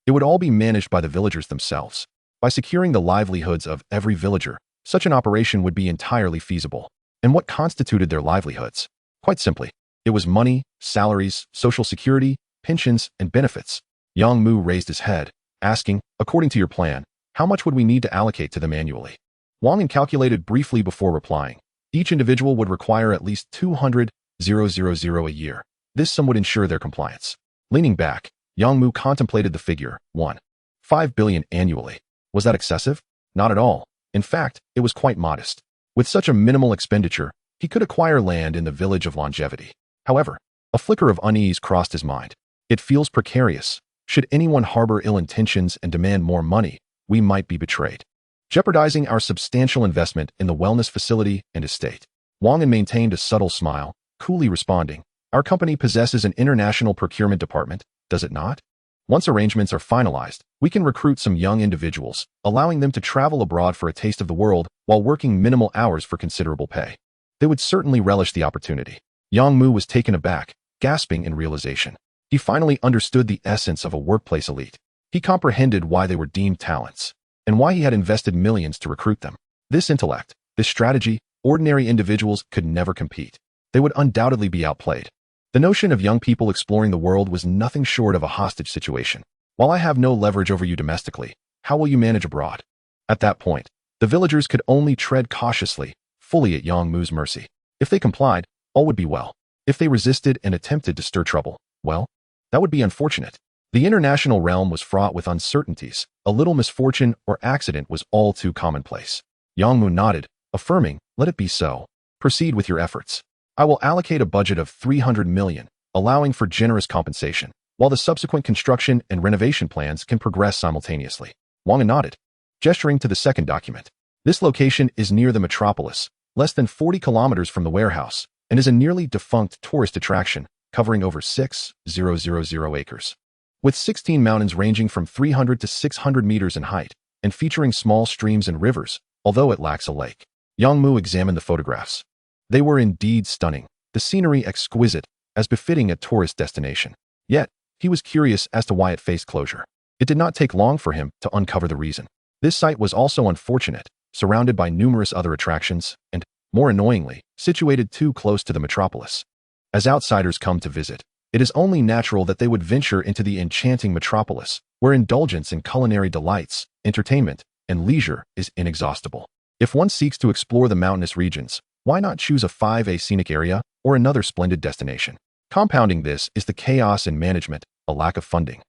it would all be managed by the villagers themselves. By securing the livelihoods of every villager, such an operation would be entirely feasible. And what constituted their livelihoods? Quite simply, it was money, salaries, social security, pensions, and benefits. Yang Mu raised his head, asking, according to your plan, how much would we need to allocate to them annually? Wang En calculated briefly before replying. Each individual would require at least 200,000 a year. This sum would ensure their compliance. Leaning back, Yang Mu contemplated the figure, 1.5 billion annually. Was that excessive? Not at all. In fact, it was quite modest. With such a minimal expenditure, he could acquire land in the village of longevity. However, a flicker of unease crossed his mind. It feels precarious. Should anyone harbor ill intentions and demand more money, we might be betrayed. jeopardizing our substantial investment in the wellness facility and estate. Wang An maintained a subtle smile, coolly responding, "Our company possesses an international procurement department, does it not? Once arrangements are finalized, we can recruit some young individuals, allowing them to travel abroad for a taste of the world while working minimal hours for considerable pay. They would certainly relish the opportunity." Yang Mu was taken aback, gasping in realization. He finally understood the essence of a workplace elite. He comprehended why they were deemed talents, and why he had invested millions to recruit them. This intellect, this strategy, ordinary individuals could never compete. They would undoubtedly be outplayed. The notion of young people exploring the world was nothing short of a hostage situation. While I have no leverage over you domestically, how will you manage abroad? At that point, the villagers could only tread cautiously, fully at Yang Mu's mercy. If they complied, all would be well. If they resisted and attempted to stir trouble, well, that would be unfortunate. The international realm was fraught with uncertainties. A little misfortune or accident was all too commonplace. Yang Mu nodded, affirming, "Let it be so. Proceed with your efforts. I will allocate a budget of 300 million, allowing for generous compensation, while the subsequent construction and renovation plans can progress simultaneously." Wang An nodded, gesturing to the second document. "This location is near the metropolis, less than 40 kilometers from the warehouse, and is a nearly defunct tourist attraction, covering over 6,000 acres. With 16 mountains ranging from 300 to 600 meters in height, and featuring small streams and rivers, although it lacks a lake." Yang Mu examined the photographs. They were indeed stunning, the scenery exquisite, as befitting a tourist destination. Yet, he was curious as to why it faced closure. It did not take long for him to uncover the reason. This site was also unfortunate, surrounded by numerous other attractions, and, more annoyingly, situated too close to the metropolis. As outsiders come to visit, it is only natural that they would venture into the enchanting metropolis, where indulgence in culinary delights, entertainment, and leisure is inexhaustible. If one seeks to explore the mountainous regions, why not choose a 5A scenic area or another splendid destination? Compounding this is the chaos in management, a lack of funding,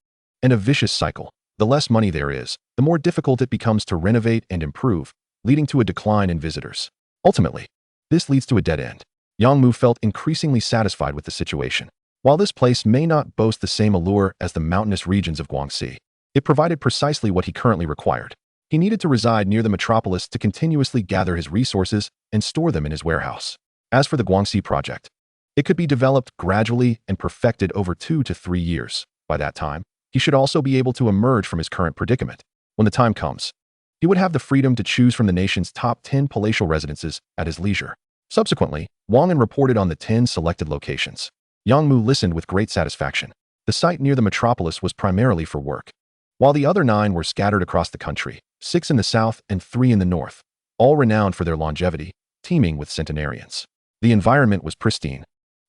and a vicious cycle. The less money there is, the more difficult it becomes to renovate and improve, leading to a decline in visitors. Ultimately, this leads to a dead end. Yang Mu felt increasingly satisfied with the situation. While this place may not boast the same allure as the mountainous regions of Guangxi, it provided precisely what he currently required. He needed to reside near the metropolis to continuously gather his resources and store them in his warehouse. As for the Guangxi project, it could be developed gradually and perfected over 2 to 3 years. By that time, he should also be able to emerge from his current predicament. When the time comes, he would have the freedom to choose from the nation's top 10 palatial residences at his leisure. Subsequently, Wang An reported on the 10 selected locations. Yang Mu listened with great satisfaction. The site near the metropolis was primarily for work, while the other 9 were scattered across the country, 6 in the south and 3 in the north, all renowned for their longevity, teeming with centenarians. The environment was pristine,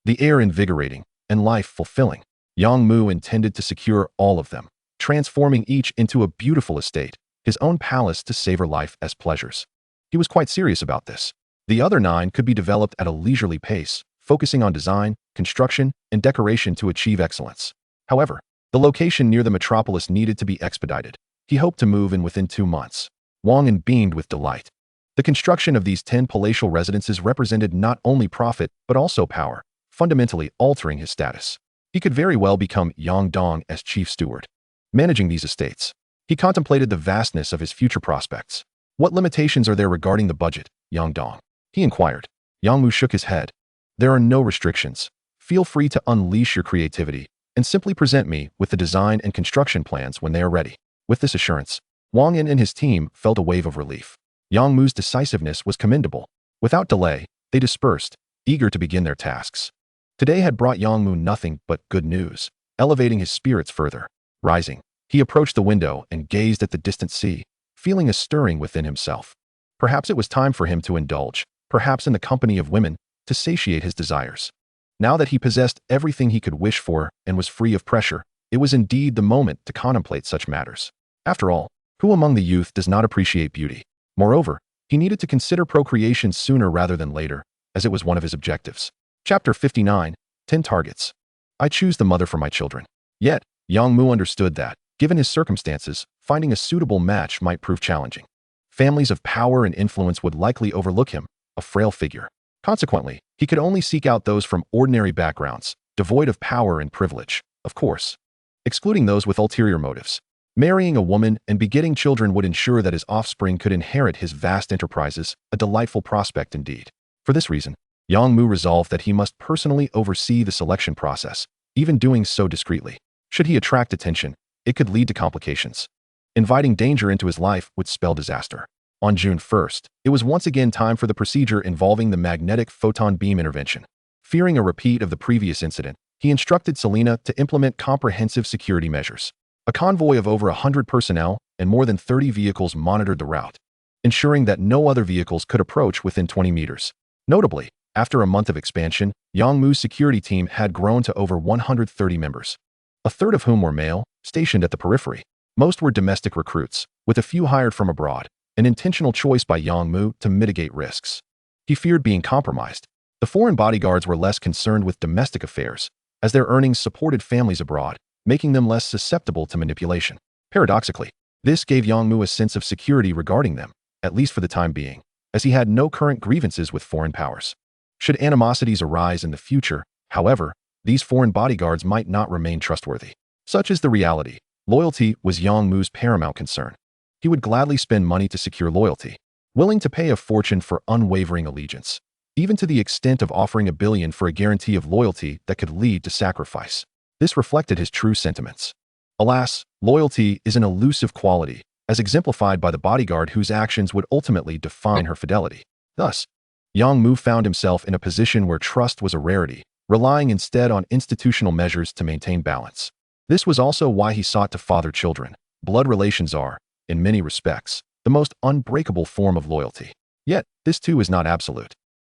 the air invigorating, and life fulfilling. Yang Mu intended to secure all of them, transforming each into a beautiful estate, his own palace to savor life as pleasures. He was quite serious about this. The other 9 could be developed at a leisurely pace, focusing on design, construction, and decoration to achieve excellence. However, the location near the metropolis needed to be expedited. He hoped to move in within 2 months. Wang An beamed with delight. The construction of these 10 palatial residences represented not only profit, but also power, fundamentally altering his status. He could very well become Yang Dong as chief steward. Managing these estates, he contemplated the vastness of his future prospects. "What limitations are there regarding the budget, Yang Dong?" he inquired. Yang Mu shook his head. "There are no restrictions. Feel free to unleash your creativity and simply present me with the design and construction plans when they are ready." With this assurance, Wang An and his team felt a wave of relief. Yang Mu's decisiveness was commendable. Without delay, they dispersed, eager to begin their tasks. Today had brought Yang Mu nothing but good news, elevating his spirits further. Rising, he approached the window and gazed at the distant sea, feeling a stirring within himself. Perhaps it was time for him to indulge, perhaps in the company of women, to satiate his desires. Now that he possessed everything he could wish for and was free of pressure, it was indeed the moment to contemplate such matters. After all, who among the youth does not appreciate beauty? Moreover, he needed to consider procreation sooner rather than later, as it was one of his objectives. Chapter 59, 10 Targets. I choose the mother for my children. Yet, Yang Mu understood that, given his circumstances, finding a suitable match might prove challenging. Families of power and influence would likely overlook him, a frail figure. Consequently, he could only seek out those from ordinary backgrounds, devoid of power and privilege, of course, excluding those with ulterior motives. Marrying a woman and begetting children would ensure that his offspring could inherit his vast enterprises, a delightful prospect indeed. For this reason, Yang Mu resolved that he must personally oversee the selection process, even doing so discreetly. Should he attract attention, it could lead to complications. Inviting danger into his life would spell disaster. On June 1st, it was once again time for the procedure involving the magnetic photon beam intervention. Fearing a repeat of the previous incident, he instructed Selena to implement comprehensive security measures. A convoy of over 100 personnel and more than 30 vehicles monitored the route, ensuring that no other vehicles could approach within 20 meters. Notably, after a month of expansion, Yang Mu's security team had grown to over 130 members, a third of whom were male, stationed at the periphery. Most were domestic recruits, with a few hired from abroad, an intentional choice by Yang Mu to mitigate risks. He feared being compromised. The foreign bodyguards were less concerned with domestic affairs, as their earnings supported families abroad, making them less susceptible to manipulation. Paradoxically, this gave Yang Mu a sense of security regarding them, at least for the time being, as he had no current grievances with foreign powers. Should animosities arise in the future, however, these foreign bodyguards might not remain trustworthy. Such is the reality. Loyalty was Yang Mu's paramount concern. He would gladly spend money to secure loyalty, willing to pay a fortune for unwavering allegiance, even to the extent of offering $1 billion for a guarantee of loyalty that could lead to sacrifice. This reflected his true sentiments. Alas, loyalty is an elusive quality, as exemplified by the bodyguard whose actions would ultimately define her fidelity. Thus, Yang Mu found himself in a position where trust was a rarity, relying instead on institutional measures to maintain balance. This was also why he sought to father children. Blood relations are, in many respects, the most unbreakable form of loyalty. Yet, this too is not absolute.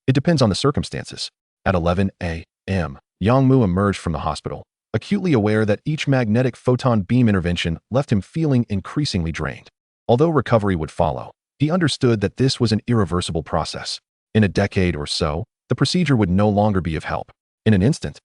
It depends on the circumstances. At 11 a.m., Yang Mu emerged from the hospital, acutely aware that each magnetic photon beam intervention left him feeling increasingly drained. Although recovery would follow, he understood that this was an irreversible process. In a decade or so, the procedure would no longer be of help. In an instant,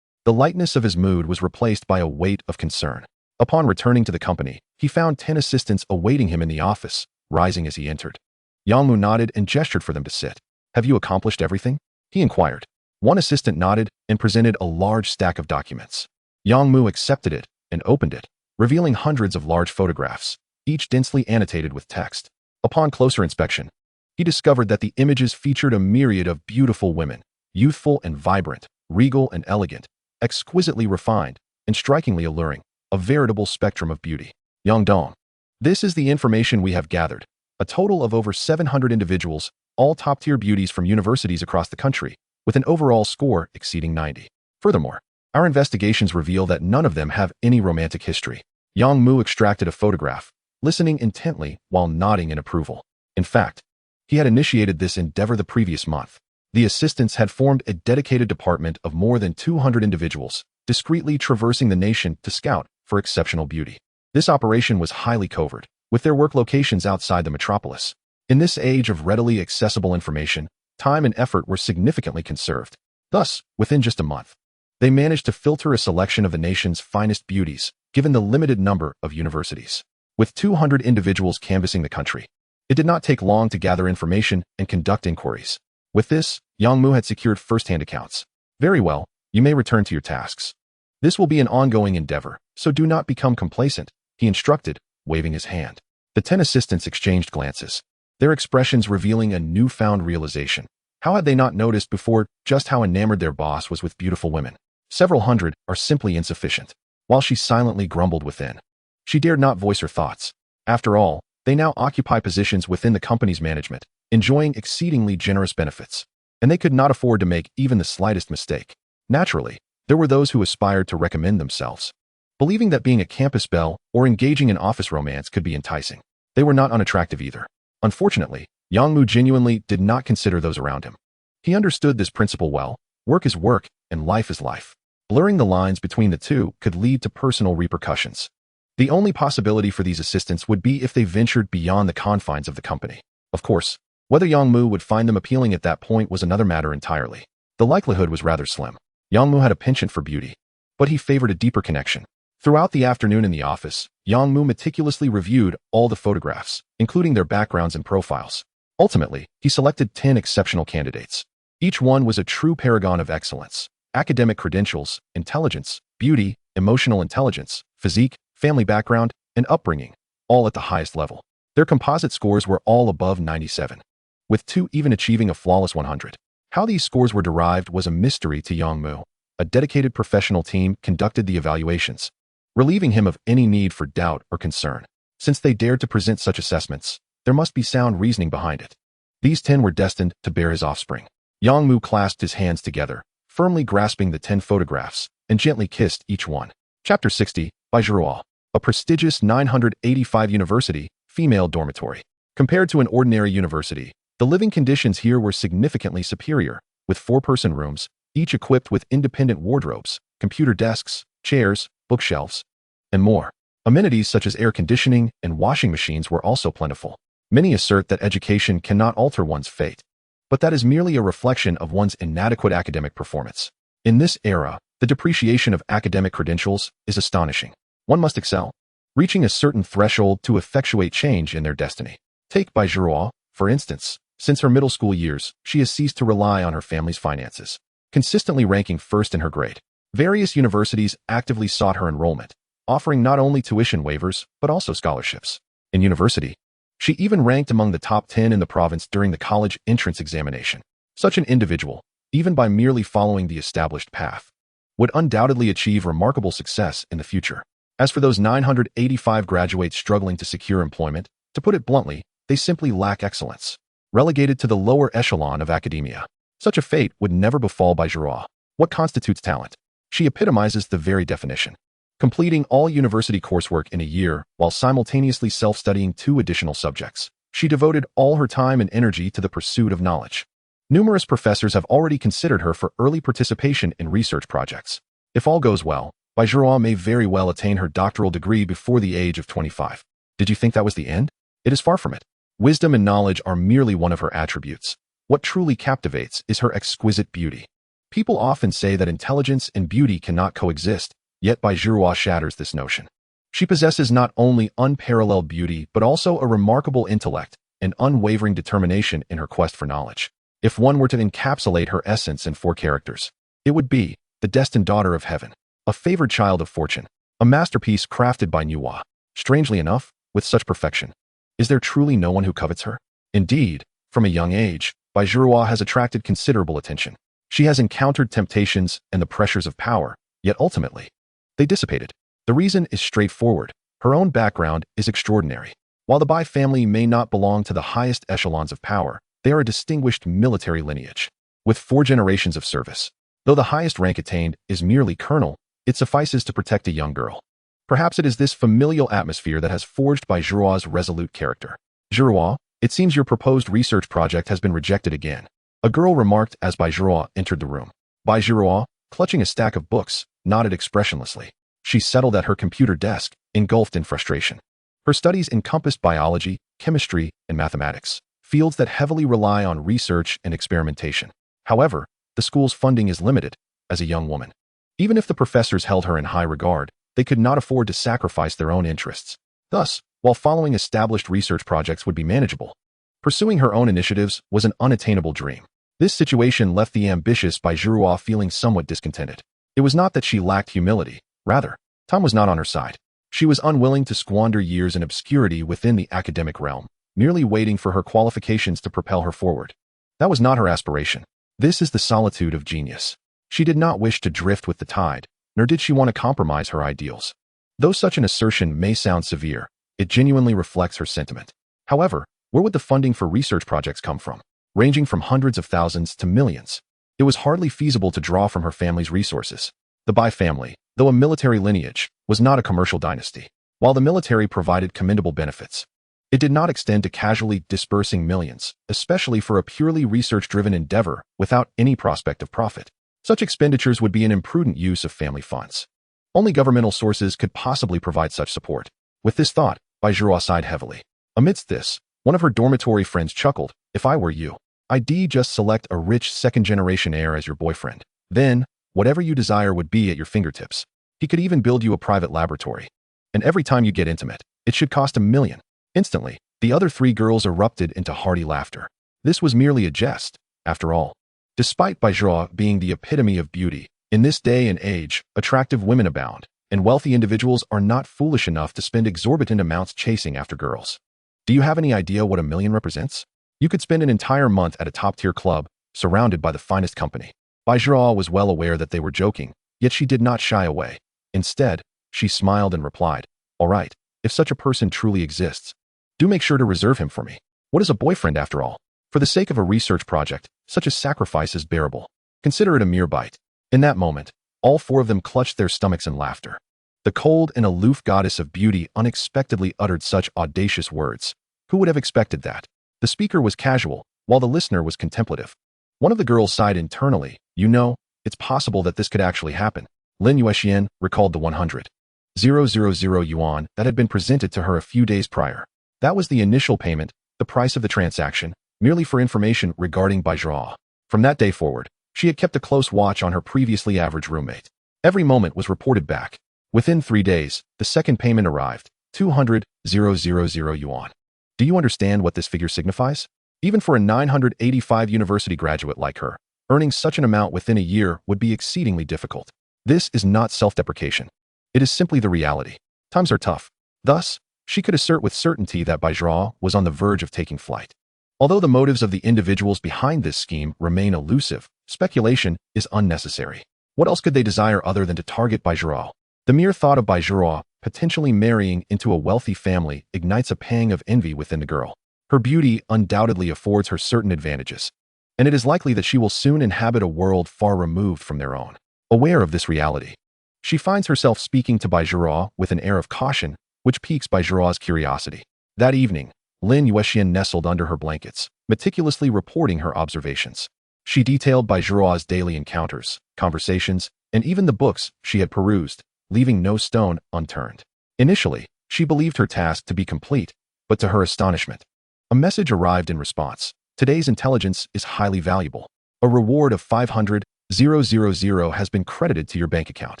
the lightness of his mood was replaced by a weight of concern. Upon returning to the company, he found 10 assistants awaiting him in the office, rising as he entered. Yang Mu nodded and gestured for them to sit. "Have you accomplished everything?" he inquired. One assistant nodded and presented a large stack of documents. Yang Mu accepted it and opened it, revealing hundreds of large photographs, each densely annotated with text. Upon closer inspection, he discovered that the images featured a myriad of beautiful women, youthful and vibrant, regal and elegant, exquisitely refined, and strikingly alluring, a veritable spectrum of beauty. Yang Dong. This is the information we have gathered. A total of over 700 individuals, all top-tier beauties from universities across the country, with an overall score exceeding 90. Furthermore, our investigations reveal that none of them have any romantic history. Yang Mu extracted a photograph, listening intently while nodding in approval. In fact, he had initiated this endeavor the previous month. The assistants had formed a dedicated department of more than 200 individuals, discreetly traversing the nation to scout for exceptional beauty. This operation was highly covert, with their work locations outside the metropolis. In this age of readily accessible information, time and effort were significantly conserved. Thus, within just a month, they managed to filter a selection of the nation's finest beauties, given the limited number of universities. With 200 individuals canvassing the country, it did not take long to gather information and conduct inquiries. With this, Yang Mu had secured first-hand accounts. "Very well, you may return to your tasks. This will be an ongoing endeavor, so do not become complacent," he instructed, waving his hand. The 10 assistants exchanged glances, their expressions revealing a newfound realization. How had they not noticed before just how enamored their boss was with beautiful women? Several hundred are simply insufficient. While she silently grumbled within, she dared not voice her thoughts. After all, they now occupy positions within the company's management, enjoying exceedingly generous benefits, and they could not afford to make even the slightest mistake. Naturally, there were those who aspired to recommend themselves, believing that being a campus belle or engaging in office romance could be enticing. They were not unattractive either. Unfortunately, Yang Mu genuinely did not consider those around him. He understood this principle well: work is work, and life is life. Blurring the lines between the two could lead to personal repercussions. The only possibility for these assistants would be if they ventured beyond the confines of the company. Of course, whether Yang Mu would find them appealing at that point was another matter entirely. The likelihood was rather slim. Yang Mu had a penchant for beauty, but he favored a deeper connection. Throughout the afternoon in the office, Yang Mu meticulously reviewed all the photographs, including their backgrounds and profiles. Ultimately, he selected 10 exceptional candidates. Each one was a true paragon of excellence: academic credentials, intelligence, beauty, emotional intelligence, physique, family background, and upbringing, all at the highest level. Their composite scores were all above 97, with 2 even achieving a flawless 100. How these scores were derived was a mystery to Yongmu. A dedicated professional team conducted the evaluations, relieving him of any need for doubt or concern. Since they dared to present such assessments, there must be sound reasoning behind it. These 10 were destined to bear his offspring. Yongmu clasped his hands together, firmly grasping the 10 photographs, and gently kissed each one. Chapter 60, by Giroir. A prestigious 985 university, female dormitory. Compared to an ordinary university, the living conditions here were significantly superior, with 4-person rooms, each equipped with independent wardrobes, computer desks, chairs, bookshelves, and more. Amenities such as air conditioning and washing machines were also plentiful. Many assert that education cannot alter one's fate, but that is merely a reflection of one's inadequate academic performance. In this era, the depreciation of academic credentials is astonishing. One must excel, reaching a certain threshold to effectuate change in their destiny. Take by Giroir, for instance. Since her middle school years, she has ceased to rely on her family's finances, consistently ranking first in her grade. Various universities actively sought her enrollment, offering not only tuition waivers, but also scholarships. In university, she even ranked among the top 10 in the province during the college entrance examination. Such an individual, even by merely following the established path, would undoubtedly achieve remarkable success in the future. As for those 985 graduates struggling to secure employment, to put it bluntly, they simply lack excellence. Relegated to the lower echelon of academia. Such a fate would never befall by Giroir. What constitutes talent? She epitomizes the very definition. Completing all university coursework in a year while simultaneously self-studying 2 additional subjects. She devoted all her time and energy to the pursuit of knowledge. Numerous professors have already considered her for early participation in research projects. If all goes well, by Giroir may very well attain her doctoral degree before the age of 25. Did you think that was the end? It is far from it. Wisdom and knowledge are merely one of her attributes. What truly captivates is her exquisite beauty. People often say that intelligence and beauty cannot coexist, yet by Giroir shatters this notion. She possesses not only unparalleled beauty, but also a remarkable intellect and unwavering determination in her quest for knowledge. If one were to encapsulate her essence in 4 characters, it would be the destined daughter of heaven, a favored child of fortune, a masterpiece crafted by Nuwa. Strangely enough, with such perfection, is there truly no one who covets her? Indeed, from a young age, by Giroir has attracted considerable attention. She has encountered temptations and the pressures of power, yet ultimately, they dissipated. The reason is straightforward. Her own background is extraordinary. While the Bai family may not belong to the highest echelons of power, they are a distinguished military lineage, with 4 generations of service. Though the highest rank attained is merely colonel, it suffices to protect a young girl. Perhaps it is this familial atmosphere that has forged by Giroir's resolute character. Giroir, it seems your proposed research project has been rejected again. A girl remarked as by Giroir entered the room. By Giroir, clutching a stack of books, nodded expressionlessly. She settled at her computer desk, engulfed in frustration. Her studies encompassed biology, chemistry, and mathematics, fields that heavily rely on research and experimentation. However, the school's funding is limited. As a young woman, even if the professors held her in high regard, they could not afford to sacrifice their own interests. Thus, while following established research projects would be manageable, pursuing her own initiatives was an unattainable dream. This situation left the ambitious by Giroir feeling somewhat discontented. It was not that she lacked humility. Rather, time was not on her side. She was unwilling to squander years in obscurity within the academic realm, merely waiting for her qualifications to propel her forward. That was not her aspiration. This is the solitude of genius. She did not wish to drift with the tide, nor did she want to compromise her ideals. Though such an assertion may sound severe, it genuinely reflects her sentiment. However, where would the funding for research projects come from? Ranging from hundreds of thousands to millions. It was hardly feasible to draw from her family's resources. The Bai family, though a military lineage, was not a commercial dynasty. While the military provided commendable benefits, it did not extend to casually dispersing millions, especially for a purely research-driven endeavor without any prospect of profit. Such expenditures would be an imprudent use of family funds. Only governmental sources could possibly provide such support. With this thought, Bai Giroir sighed heavily. Amidst this, one of her dormitory friends chuckled. If I were you, I'd just select a rich second-generation heir as your boyfriend. Then, whatever you desire would be at your fingertips. He could even build you a private laboratory. And every time you get intimate, it should cost $1 million. Instantly, the other 3 girls erupted into hearty laughter. This was merely a jest, after all. Despite Bai Giroir being the epitome of beauty, in this day and age, attractive women abound, and wealthy individuals are not foolish enough to spend exorbitant amounts chasing after girls. Do you have any idea what a million represents? You could spend an entire month at a top-tier club, surrounded by the finest company. Bajra was well aware that they were joking, yet she did not shy away. Instead, she smiled and replied, "All right, if such a person truly exists, do make sure to reserve him for me. What is a boyfriend after all? For the sake of a research project, such a sacrifice is bearable. Consider it a mere bite." In that moment, all four of them clutched their stomachs in laughter. The cold and aloof goddess of beauty unexpectedly uttered such audacious words. Who would have expected that? The speaker was casual, while the listener was contemplative. One of the girls sighed internally. "You know, it's possible that this could actually happen." Lin Yuexian recalled the 100,000 yuan that had been presented to her a few days prior. That was the initial payment, the price of the transaction, merely for information regarding Bajra. From that day forward, she had kept a close watch on her previously average roommate. Every moment was reported back. Within 3 days, the second payment arrived, 200,000 yuan. Do you understand what this figure signifies? Even for a 985 university graduate like her, earning such an amount within a year would be exceedingly difficult. This is not self-deprecation. It is simply the reality. Times are tough. Thus, she could assert with certainty that Bajra was on the verge of taking flight. Although the motives of the individuals behind this scheme remain elusive, speculation is unnecessary. What else could they desire other than to target Bajra? The mere thought of Bajra potentially marrying into a wealthy family ignites a pang of envy within the girl. Her beauty undoubtedly affords her certain advantages, and it is likely that she will soon inhabit a world far removed from their own. Aware of this reality, she finds herself speaking to Bajra with an air of caution, which piques Bajra's curiosity. That evening, Lin Yuexian nestled under her blankets, meticulously reporting her observations. She detailed Bajra's daily encounters, conversations, and even the books she had perused, leaving no stone unturned. Initially, she believed her task to be complete, but to her astonishment, a message arrived in response. Today's intelligence is highly valuable. A reward of 500,000 has been credited to your bank account.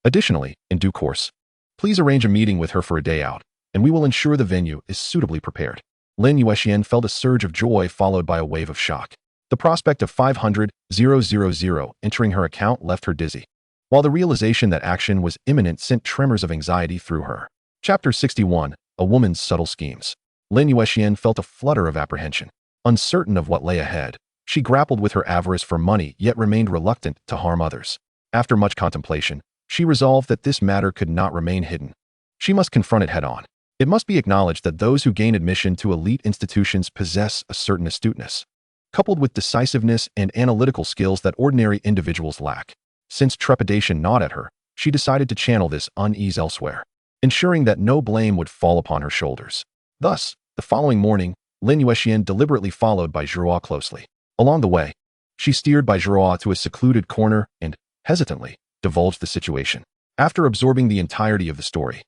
Additionally, in due course, please arrange a meeting with her for a day out, and we will ensure the venue is suitably prepared. Lin Yuexian felt a surge of joy followed by a wave of shock. The prospect of 500,000 entering her account left her dizzy, while the realization that action was imminent sent tremors of anxiety through her. Chapter 61. A Woman's Subtle Schemes. Lin Yuexian felt a flutter of apprehension. Uncertain of what lay ahead, she grappled with her avarice for money yet remained reluctant to harm others. After much contemplation, she resolved that this matter could not remain hidden. She must confront it head-on. It must be acknowledged that those who gain admission to elite institutions possess a certain astuteness, coupled with decisiveness and analytical skills that ordinary individuals lack. Since trepidation gnawed at her, she decided to channel this unease elsewhere, ensuring that no blame would fall upon her shoulders. Thus, the following morning, Lin Yuexian deliberately followed Bajra closely. Along the way, she steered Bajra to a secluded corner and, hesitantly, divulged the situation. After absorbing the entirety of the story,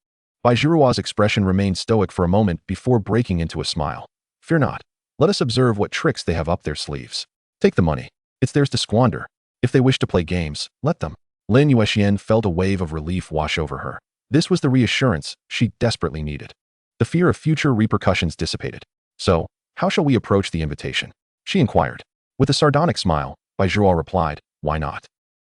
Bajra's expression remained stoic for a moment before breaking into a smile. "Fear not. Let us observe what tricks they have up their sleeves. Take the money. It's theirs to squander. If they wish to play games, let them." Lin Yuexian felt a wave of relief wash over her. This was the reassurance she desperately needed. The fear of future repercussions dissipated. "So, how shall we approach the invitation?" she inquired. With a sardonic smile, Bajra replied, "Why not?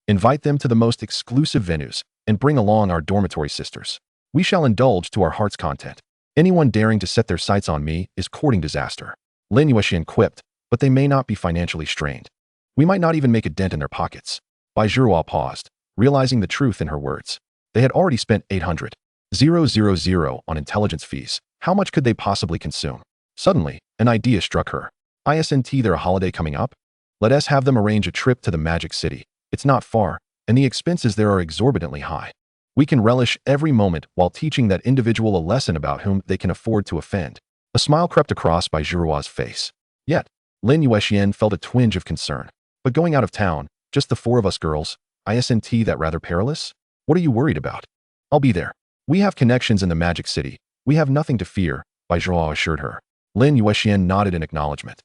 Invite them to the most exclusive venues and bring along our dormitory sisters. We shall indulge to our heart's content. Anyone daring to set their sights on me is courting disaster." Lin Yuexian quipped, "But they may not be financially strained. We might not even make a dent in their pockets." Bajra paused, realizing the truth in her words. They had already spent 800,000 on intelligence fees. How much could they possibly consume? Suddenly, an idea struck her. "Isn't there a holiday coming up? Let us have them arrange a trip to the Magic City. It's not far, and the expenses there are exorbitantly high. We can relish every moment while teaching that individual a lesson about whom they can afford to offend." A smile crept across Bajra's face. Yet, Lin Yuexian felt a twinge of concern. "But going out of town, just the four of us girls, isn't that rather perilous? What are you worried about?" "I'll be there. We have connections in the Magic City. We have nothing to fear," Bajra assured her. Lin Yuexian nodded in acknowledgement.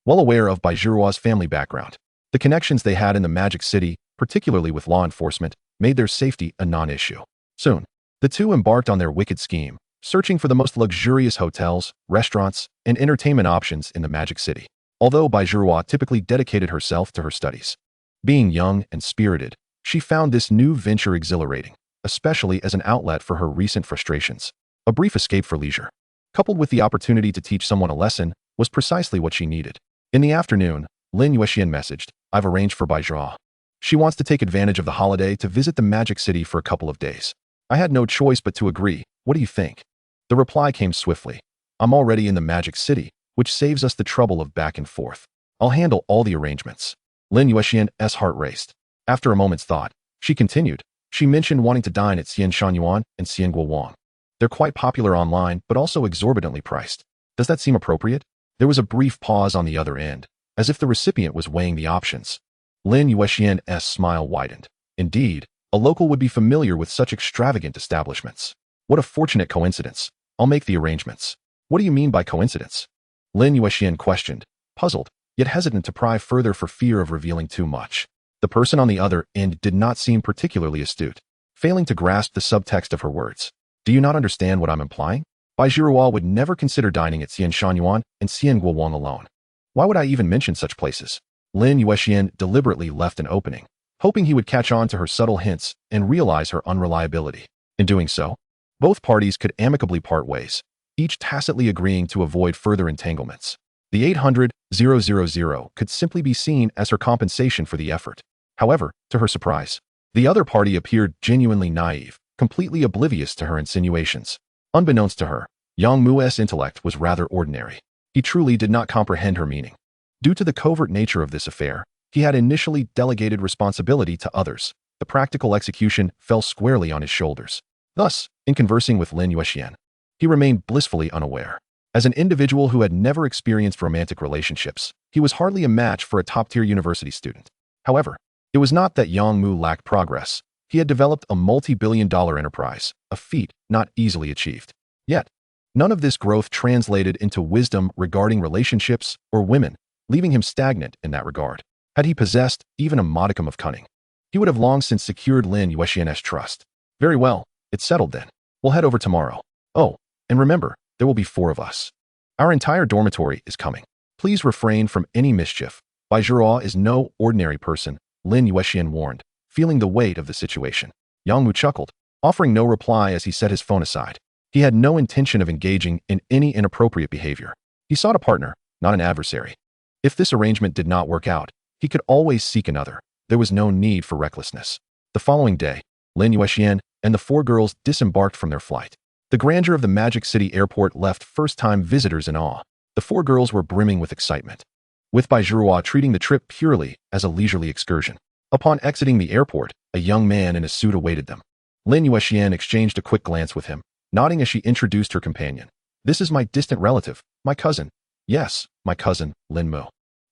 Well aware of Bajra's family background, the connections they had in the Magic City, particularly with law enforcement, made their safety a non-issue. Soon, the two embarked on their wicked scheme, searching for the most luxurious hotels, restaurants, and entertainment options in the Magic City. Although Bajra typically dedicated herself to her studies, being young and spirited, she found this new venture exhilarating. especially as an outlet for her recent frustrations. A brief escape for leisure, coupled with the opportunity to teach someone a lesson, was precisely what she needed. In the afternoon, Lin Yuexian messaged, "I've arranged for Baizhua. She wants to take advantage of the holiday to visit the Magic City for a couple of days. I had no choice but to agree. What do you think?" The reply came swiftly. "I'm already in the Magic City, which saves us the trouble of back and forth. I'll handle all the arrangements." Lin Yuexian's heart raced. After a moment's thought, she continued. She mentioned wanting to dine at Xian Shuanyuan and Xian Guowang. They're quite popular online, but also exorbitantly priced. Does that seem appropriate? There was a brief pause on the other end, as if the recipient was weighing the options. Lin Yuexian's smile widened. Indeed, a local would be familiar with such extravagant establishments. What a fortunate coincidence. I'll make the arrangements. What do you mean by coincidence? Lin Yuexian questioned, puzzled, yet hesitant to pry further for fear of revealing too much. The person on the other end did not seem particularly astute, failing to grasp the subtext of her words. Do you not understand what I'm implying? Baizhua would never consider dining at Xian Shuanyuan and Xian Guowang alone. Why would I even mention such places? Lin Yuexian deliberately left an opening, hoping he would catch on to her subtle hints and realize her unreliability. In doing so, both parties could amicably part ways, each tacitly agreeing to avoid further entanglements. The 800,000 could simply be seen as her compensation for the effort. However, to her surprise, the other party appeared genuinely naive, completely oblivious to her insinuations. Unbeknownst to her, Yang Mu's intellect was rather ordinary. He truly did not comprehend her meaning. Due to the covert nature of this affair, he had initially delegated responsibility to others. The practical execution fell squarely on his shoulders. Thus, in conversing with Lin Yuexian, he remained blissfully unaware. As an individual who had never experienced romantic relationships, he was hardly a match for a top-tier university student. However, it was not that Yang Mu lacked progress. He had developed a multi-billion-dollar enterprise, a feat not easily achieved. Yet, none of this growth translated into wisdom regarding relationships or women, leaving him stagnant in that regard. Had he possessed even a modicum of cunning, he would have long since secured Lin Yuexian's trust. Very well, it's settled then. We'll head over tomorrow. Oh, and remember, there will be 4 of us. Our entire dormitory is coming. Please refrain from any mischief. Baizhua is no ordinary person, Lin Yuexian warned, feeling the weight of the situation. Yang Mu chuckled, offering no reply as he set his phone aside. He had no intention of engaging in any inappropriate behavior. He sought a partner, not an adversary. If this arrangement did not work out, he could always seek another. There was no need for recklessness. The following day, Lin Yuexian and the 4 girls disembarked from their flight. The grandeur of the Magic City airport left first-time visitors in awe. The 4 girls were brimming with excitement, with Baizhua treating the trip purely as a leisurely excursion. Upon exiting the airport, a young man in a suit awaited them. Lin Yuexian exchanged a quick glance with him, nodding as she introduced her companion. "This is my distant relative, my cousin." "Yes, my cousin, Lin Mu.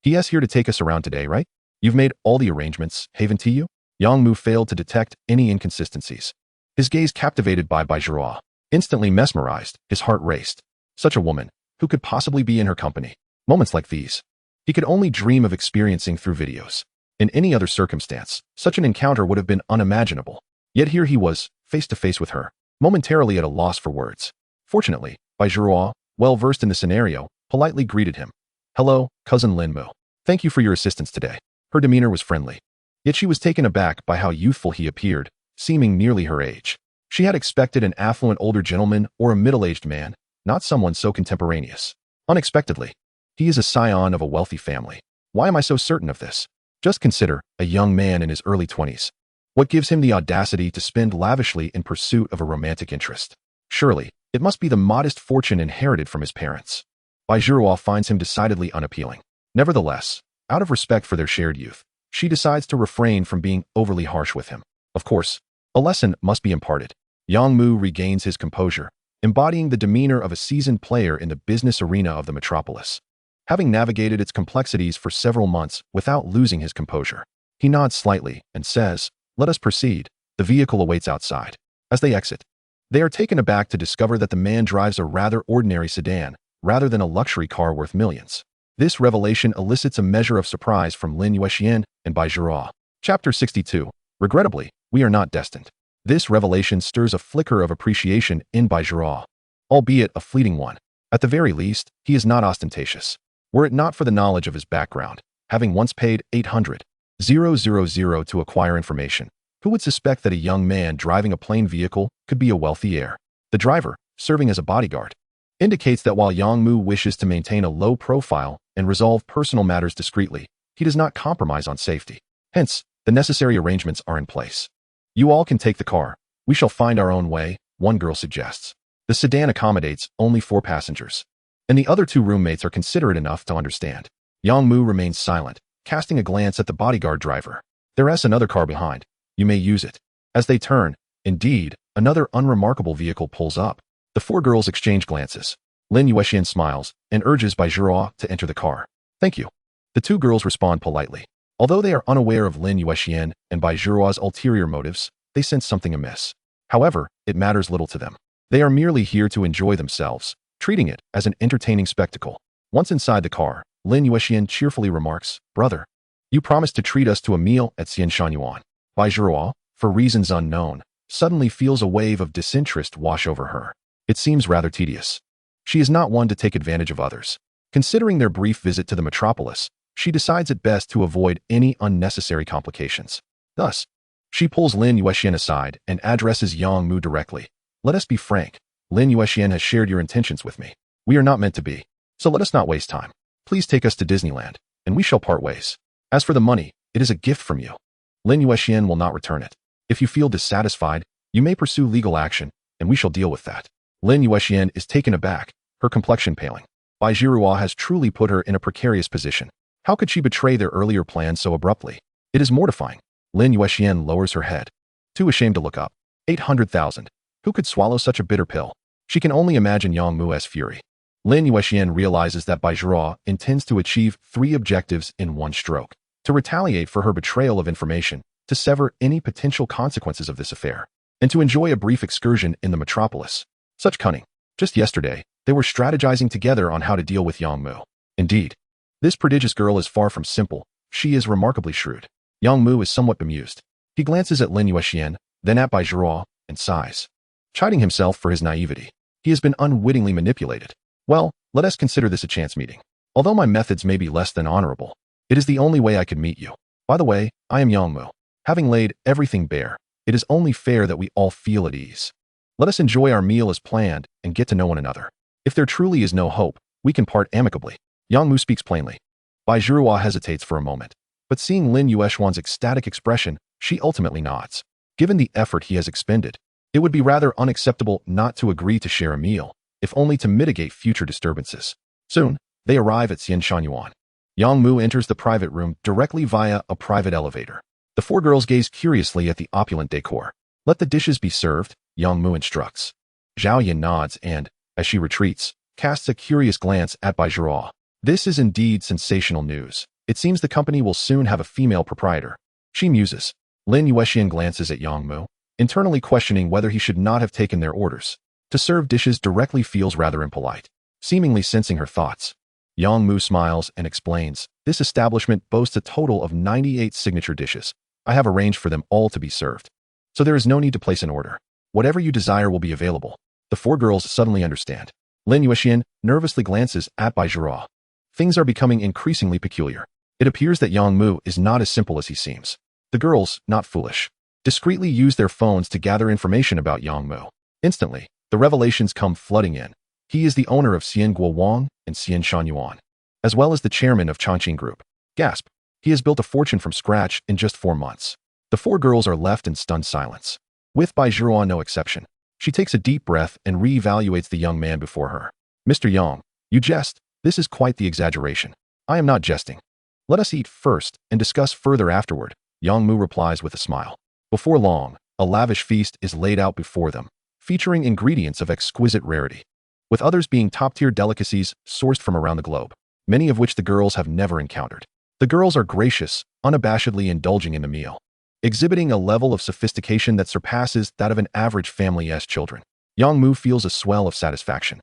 He is here to take us around today, right? You've made all the arrangements, haven't you?" Yang Mu failed to detect any inconsistencies. His gaze captivated by Baizhua. Instantly mesmerized, his heart raced. Such a woman, who could possibly be in her company? Moments like these, he could only dream of experiencing through videos. In any other circumstance, such an encounter would have been unimaginable. Yet here he was, face to face with her, momentarily at a loss for words. Fortunately, Baizhua, well versed in the scenario, politely greeted him. "Hello, cousin Lin Mu. Thank you for your assistance today." Her demeanor was friendly. Yet she was taken aback by how youthful he appeared, seeming nearly her age. She had expected an affluent older gentleman or a middle-aged man, not someone so contemporaneous. Unexpectedly, he is a scion of a wealthy family. Why am I so certain of this? Just consider a young man in his early 20s. What gives him the audacity to spend lavishly in pursuit of a romantic interest? Surely, it must be the modest fortune inherited from his parents. Baizhua finds him decidedly unappealing. Nevertheless, out of respect for their shared youth, she decides to refrain from being overly harsh with him. Of course, a lesson must be imparted. Yang Mu regains his composure, embodying the demeanor of a seasoned player in the business arena of the metropolis. Having navigated its complexities for several months without losing his composure, he nods slightly and says, "Let us proceed. The vehicle awaits outside." As they exit, they are taken aback to discover that the man drives a rather ordinary sedan, rather than a luxury car worth millions. This revelation elicits a measure of surprise from Lin Yuexian and Baizhua. Chapter 62. Regrettably, we are not destined. This revelation stirs a flicker of appreciation in Baizhua, albeit a fleeting one. At the very least, he is not ostentatious. Were it not for the knowledge of his background, having once paid 800,000 to acquire information, Who would suspect that a young man driving a plain vehicle could be a wealthy heir? The driver, serving as a bodyguard, indicates that while Yang Mu wishes to maintain a low profile and resolve personal matters discreetly, he does not compromise on safety. Hence, the necessary arrangements are in place. You all can take the car. We shall find our own way, one girl suggests. The sedan accommodates only 4 passengers, and the other 2 roommates are considerate enough to understand. Yang Mu remains silent, casting a glance at the bodyguard driver. There's another car behind. You may use it. As they turn, indeed, another unremarkable vehicle pulls up. The 4 girls exchange glances. Lin Yuexian smiles and urges Bai Zhihua to enter the car. Thank you. The 2 girls respond politely. Although they are unaware of Lin Yuexian and Bai Zhihua's ulterior motives, they sense something amiss. However, it matters little to them. They are merely here to enjoy themselves, treating it as an entertaining spectacle. Once inside the car, Lin Yuexian cheerfully remarks, "Brother, you promised to treat us to a meal at Xianshan. Bai Zhihua, for reasons unknown, suddenly feels a wave of disinterest wash over her. It seems rather tedious. She is not one to take advantage of others. Considering their brief visit to the metropolis, she decides it best to avoid any unnecessary complications. Thus, she pulls Lin Yuexian aside and addresses Yang Mu directly. Let us be frank. Lin Yuexian has shared your intentions with me. We are not meant to be. So let us not waste time. Please take us to Disneyland, and we shall part ways. As for the money, it is a gift from you. Lin Yuexian will not return it. If you feel dissatisfied, you may pursue legal action, and we shall deal with that." Lin Yuexian is taken aback, her complexion paling. Bai Zhihua has truly put her in a precarious position. How could she betray their earlier plans so abruptly? It is mortifying. Lin Yuexian lowers her head, too ashamed to look up. 800,000. Who could swallow such a bitter pill? She can only imagine Yang Mu's fury. Lin Yuexian realizes that Bai Zhihua intends to achieve 3 objectives in one stroke: to retaliate for her betrayal of information, to sever any potential consequences of this affair, and to enjoy a brief excursion in the metropolis. Such cunning. Just yesterday, they were strategizing together on how to deal with Yang Mu. Indeed, this prodigious girl is far from simple. She is remarkably shrewd. Yang Mu is somewhat bemused. He glances at Lin Yuexian, then at Bai Zhihua, and sighs, chiding himself for his naivety. He has been unwittingly manipulated. Well, let us consider this a chance meeting. Although my methods may be less than honorable, it is the only way I could meet you. By the way, I am Yang Mu. Having laid everything bare, it is only fair that we all feel at ease. Let us enjoy our meal as planned and get to know one another. If there truly is no hope, we can part amicably. Yang Mu speaks plainly. Bai Zhihua hesitates for a moment, but seeing Lin Yuexian's ecstatic expression, she ultimately nods. Given the effort he has expended, it would be rather unacceptable not to agree to share a meal, if only to mitigate future disturbances. Soon, they arrive at Xianshan. Yang Mu enters the private room directly via a private elevator. The 4 girls gaze curiously at the opulent decor. Let the dishes be served, Yang Mu instructs. Zhao Yan nods and, as she retreats, casts a curious glance at Bai Zhihua. This is indeed sensational news. It seems the company will soon have a female proprietor. She muses. Lin Yuexian glances at Yang Mu, internally questioning whether he should not have taken their orders. To serve dishes directly feels rather impolite. Seemingly sensing her thoughts, Yang Mu smiles and explains, "This establishment boasts a total of 98 signature dishes. I have arranged for them all to be served. So there is no need to place an order. Whatever you desire will be available." The 4 girls suddenly understand. Lin Yuexian nervously glances at Bai Zhihua. Things are becoming increasingly peculiar. It appears that Yang Mu is not as simple as he seems. The girls, not foolish, discreetly use their phones to gather information about Yang Mu. Instantly, the revelations come flooding in. He is the owner of Xian Guowang and Xianshan, as well as the chairman of Chongqing Group. Gasp. He has built a fortune from scratch in just 4 months. The 4 girls are left in stunned silence, with Bai Zhihua no exception. She takes a deep breath and re-evaluates the young man before her. "Mr. Yang, you jest. This is quite the exaggeration." "I am not jesting. Let us eat first and discuss further afterward," Yang Mu replies with a smile. Before long, a lavish feast is laid out before them, featuring ingredients of exquisite rarity, with others being top-tier delicacies sourced from around the globe, many of which the girls have never encountered. The girls are gracious, unabashedly indulging in the meal, exhibiting a level of sophistication that surpasses that of an average family's children. Yang Mu feels a swell of satisfaction.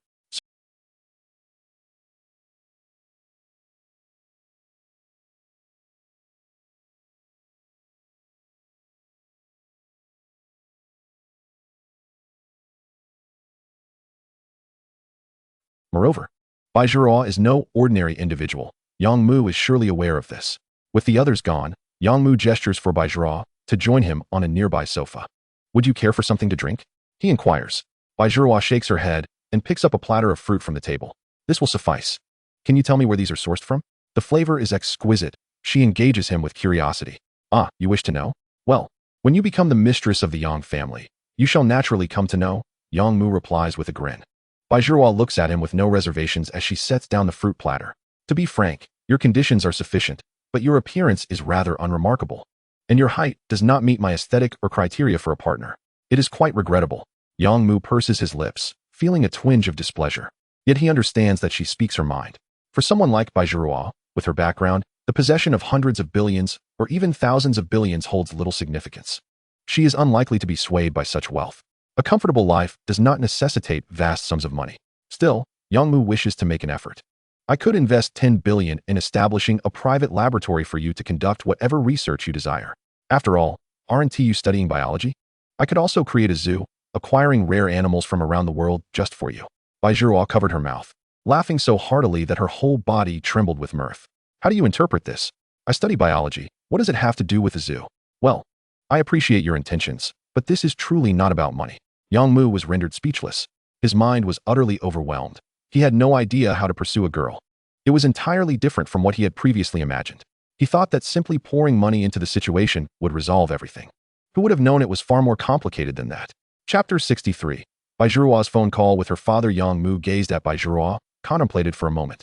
Moreover, Bai Zhihua is no ordinary individual. Yang Mu is surely aware of this. With the others gone, Yang Mu gestures for Bai Zhihua, to join him on a nearby sofa. Would you care for something to drink? He inquires. Bai Zhihua shakes her head and picks up a platter of fruit from the table. This will suffice. Can you tell me where these are sourced from? The flavor is exquisite. She engages him with curiosity. Ah, you wish to know? Well, when you become the mistress of the Yang family, you shall naturally come to know, Yang Mu replies with a grin. Bai Zhihua looks at him with no reservations as she sets down the fruit platter. To be frank, your conditions are sufficient, but your appearance is rather unremarkable. And your height does not meet my aesthetic or criteria for a partner. It is quite regrettable. Yang Mu purses his lips, feeling a twinge of displeasure. Yet he understands that she speaks her mind. For someone like Bai Zhihua, with her background, the possession of hundreds of billions or even thousands of billions holds little significance. She is unlikely to be swayed by such wealth. A comfortable life does not necessitate vast sums of money. Still, Yang Mu wishes to make an effort. I could invest 10 billion in establishing a private laboratory for you to conduct whatever research you desire. After all, aren't you studying biology? I could also create a zoo, acquiring rare animals from around the world just for you. Bai Zhihua covered her mouth, laughing so heartily that her whole body trembled with mirth. How do you interpret this? I study biology. What does it have to do with a zoo? Well, I appreciate your intentions, but this is truly not about money. Yang Mu was rendered speechless. His mind was utterly overwhelmed. He had no idea how to pursue a girl. It was entirely different from what he had previously imagined. He thought that simply pouring money into the situation would resolve everything. Who would have known it was far more complicated than that? Chapter 63. Bai Zhihua's phone call with her father. Yang Mu gazed at Bai Zhihua, contemplated for a moment,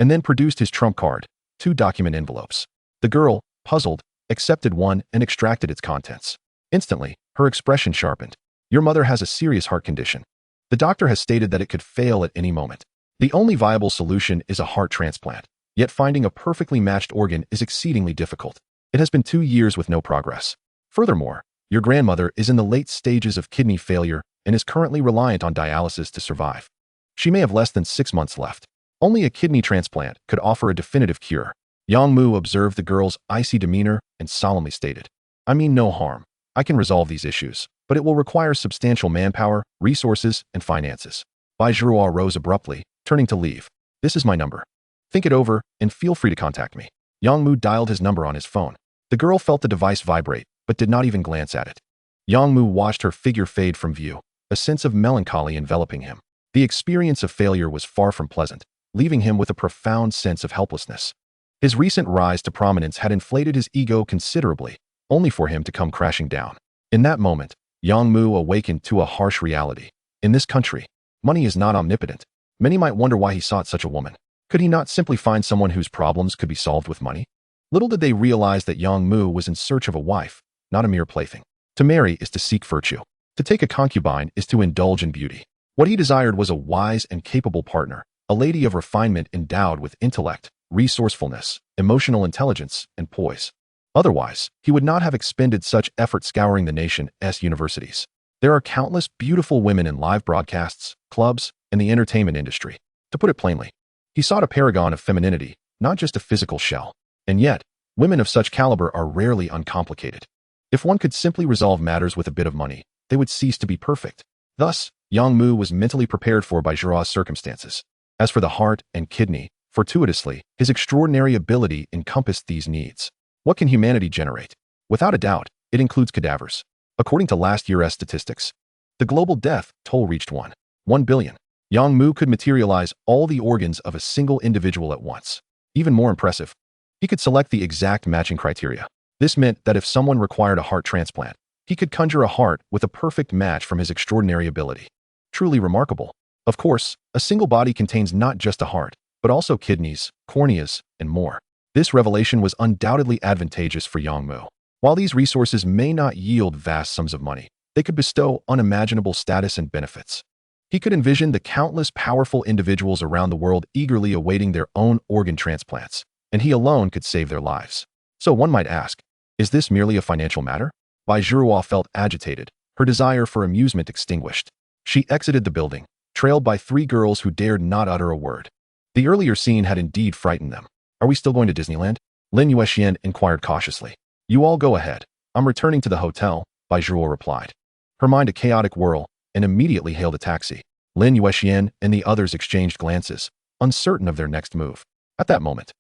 and then produced his trump card, 2 document envelopes. The girl, puzzled, accepted one and extracted its contents. Instantly, her expression sharpened. Your mother has a serious heart condition. The doctor has stated that it could fail at any moment. The only viable solution is a heart transplant, yet finding a perfectly matched organ is exceedingly difficult. It has been 2 years with no progress. Furthermore, your grandmother is in the late stages of kidney failure and is currently reliant on dialysis to survive. She may have less than 6 months left. Only a kidney transplant could offer a definitive cure. Yang Mu observed the girl's icy demeanor and solemnly stated, I mean no harm. I can resolve these issues, but it will require substantial manpower, resources, and finances. Bai Zhihua rose abruptly, turning to leave. This is my number. Think it over, and feel free to contact me. Yang Mu dialed his number on his phone. The girl felt the device vibrate, but did not even glance at it. Yang Mu watched her figure fade from view, a sense of melancholy enveloping him. The experience of failure was far from pleasant, leaving him with a profound sense of helplessness. His recent rise to prominence had inflated his ego considerably, only for him to come crashing down. In that moment, Yang Mu awakened to a harsh reality. In this country, money is not omnipotent. Many might wonder why he sought such a woman. Could he not simply find someone whose problems could be solved with money? Little did they realize that Yang Mu was in search of a wife, not a mere plaything. To marry is to seek virtue. To take a concubine is to indulge in beauty. What he desired was a wise and capable partner, a lady of refinement endowed with intellect, resourcefulness, emotional intelligence, and poise. Otherwise, he would not have expended such effort scouring the nation's universities. There are countless beautiful women in live broadcasts, clubs, and the entertainment industry. To put it plainly, he sought a paragon of femininity, not just a physical shell. And yet, women of such caliber are rarely uncomplicated. If one could simply resolve matters with a bit of money, they would cease to be perfect. Thus, Yang Mu was mentally prepared for Bai Zhihua's circumstances. As for the heart and kidney, fortuitously, his extraordinary ability encompassed these needs. What can humanity generate? Without a doubt, it includes cadavers. According to last year's statistics, the global death toll reached 1 billion. Yang Mu could materialize all the organs of a single individual at once. Even more impressive, he could select the exact matching criteria. This meant that if someone required a heart transplant, he could conjure a heart with a perfect match from his extraordinary ability. Truly remarkable. Of course, a single body contains not just a heart, but also kidneys, corneas, and more. This revelation was undoubtedly advantageous for Yang Mu. While these resources may not yield vast sums of money, they could bestow unimaginable status and benefits. He could envision the countless powerful individuals around the world eagerly awaiting their own organ transplants, and he alone could save their lives. So one might ask, is this merely a financial matter? Bai Zhihua felt agitated, her desire for amusement extinguished. She exited the building, trailed by 3 girls who dared not utter a word. The earlier scene had indeed frightened them. Are we still going to Disneyland? Lin Yuexian inquired cautiously. You all go ahead. I'm returning to the hotel, Bai Zhihua replied. Her mind a chaotic whirl, and immediately hailed a taxi. Lin Yuexian and the others exchanged glances, uncertain of their next move. At that moment,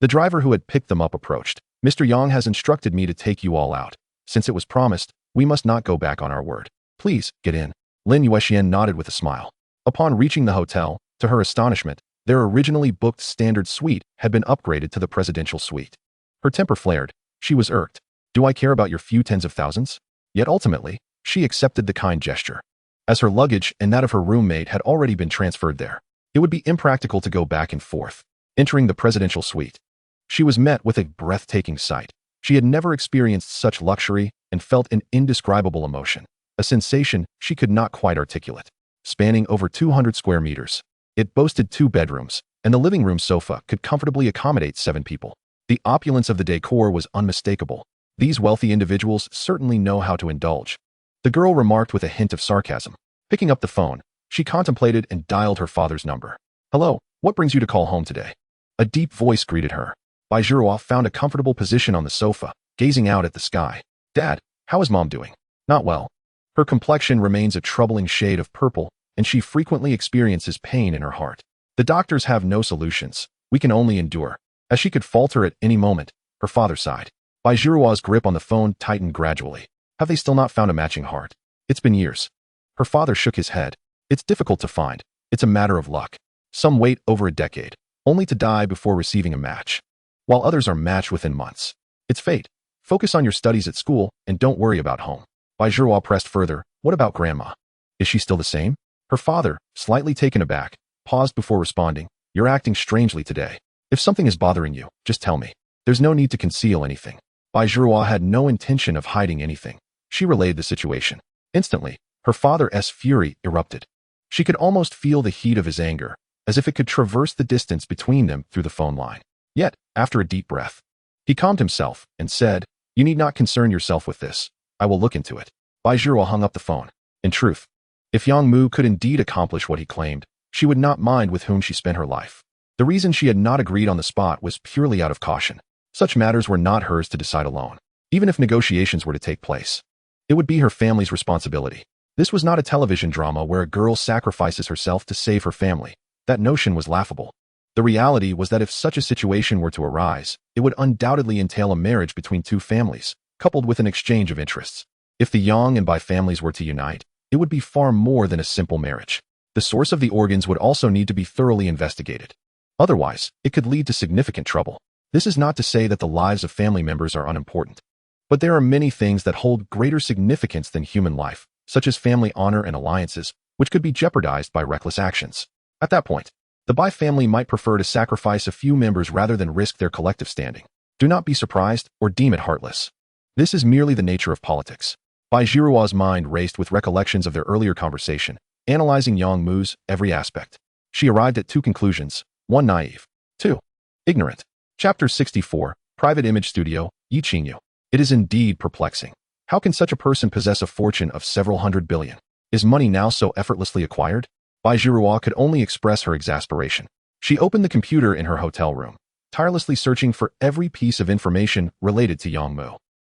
the driver who had picked them up approached. Mr. Yang has instructed me to take you all out. Since it was promised, we must not go back on our word. Please, get in. Lin Yuexian nodded with a smile. Upon reaching the hotel, to her astonishment, their originally booked standard suite had been upgraded to the presidential suite. Her temper flared. She was irked. Do I care about your few tens of thousands? Yet ultimately, she accepted the kind gesture. As her luggage and that of her roommate had already been transferred there, it would be impractical to go back and forth. Entering the presidential suite, she was met with a breathtaking sight. She had never experienced such luxury and felt an indescribable emotion, a sensation she could not quite articulate. Spanning over 200 square meters, it boasted 2 bedrooms, and the living room sofa could comfortably accommodate 7 people. The opulence of the decor was unmistakable. These wealthy individuals certainly know how to indulge. The girl remarked with a hint of sarcasm. Picking up the phone, she contemplated and dialed her father's number. Hello, what brings you to call home today? A deep voice greeted her. Bai Zhiruo found a comfortable position on the sofa, gazing out at the sky. Dad, how is Mom doing? Not well. Her complexion remains a troubling shade of purple, and she frequently experiences pain in her heart. The doctors have no solutions. We can only endure. As she could falter at any moment, her father sighed. Bai Zhiruo's grip on the phone tightened gradually. Have they still not found a matching heart? It's been years. Her father shook his head. It's difficult to find. It's a matter of luck. Some wait over a decade, only to die before receiving a match, while others are matched within months. It's fate. Focus on your studies at school and don't worry about home. Bai Zhiruo pressed further. What about Grandma? Is she still the same? Her father, slightly taken aback, paused before responding. You're acting strangely today. If something is bothering you, just tell me. There's no need to conceal anything. Bai Zhiruo had no intention of hiding anything. She relayed the situation. Instantly, her father's fury erupted. She could almost feel the heat of his anger, as if it could traverse the distance between them through the phone line. Yet, after a deep breath, he calmed himself and said, You need not concern yourself with this. I will look into it. Bai Zhiruo hung up the phone. In truth, if Yang Mu could indeed accomplish what he claimed, she would not mind with whom she spent her life. The reason she had not agreed on the spot was purely out of caution. Such matters were not hers to decide alone. Even if negotiations were to take place, it would be her family's responsibility. This was not a television drama where a girl sacrifices herself to save her family. That notion was laughable. The reality was that if such a situation were to arise, it would undoubtedly entail a marriage between 2 families, coupled with an exchange of interests. If the Yang and Bai families were to unite, it would be far more than a simple marriage. The source of the organs would also need to be thoroughly investigated. Otherwise, it could lead to significant trouble. This is not to say that the lives of family members are unimportant. But there are many things that hold greater significance than human life, such as family honor and alliances, which could be jeopardized by reckless actions. At that point, the Bai family might prefer to sacrifice a few members rather than risk their collective standing. Do not be surprised or deem it heartless. This is merely the nature of politics. Bai Zhiruo's mind raced with recollections of their earlier conversation, analyzing Yang Mu's every aspect. She arrived at 2 conclusions. 1. Naive. 2. Ignorant. Chapter 64, Private Image Studio, Yi Qingyu. It is indeed perplexing. How can such a person possess a fortune of several hundred billion? Is money now so effortlessly acquired? Bai Zhiruo could only express her exasperation. She opened the computer in her hotel room, tirelessly searching for every piece of information related to Yang Mu.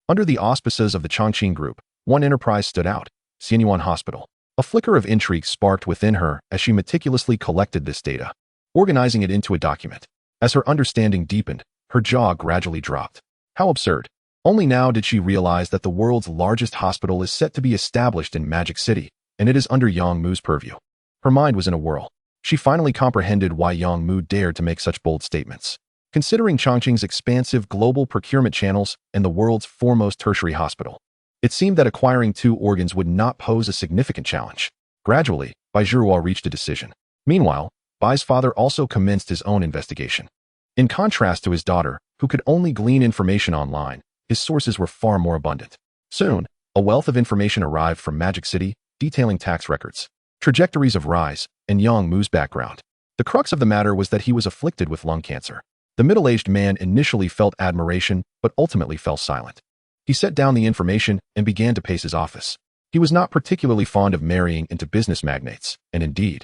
Under the auspices of the Chongqing Group, one enterprise stood out, Xianyuan Hospital. A flicker of intrigue sparked within her as she meticulously collected this data, organizing it into a document. As her understanding deepened, her jaw gradually dropped. How absurd. Only now did she realize that the world's largest hospital is set to be established in Magic City, and it is under Yang Mu's purview. Her mind was in a whirl. She finally comprehended why Yang Mu dared to make such bold statements. Considering Chongqing's expansive global procurement channels and the world's foremost tertiary hospital, it seemed that acquiring 2 organs would not pose a significant challenge. Gradually, Bai Zhiruo reached a decision. Meanwhile, Bai's father also commenced his own investigation. In contrast to his daughter, who could only glean information online, his sources were far more abundant. Soon, a wealth of information arrived from Magic City, detailing tax records, trajectories of rise, and Yang Mu's background. The crux of the matter was that he was afflicted with lung cancer. The middle-aged man initially felt admiration, but ultimately fell silent. He set down the information and began to pace his office. He was not particularly fond of marrying into business magnates, and indeed,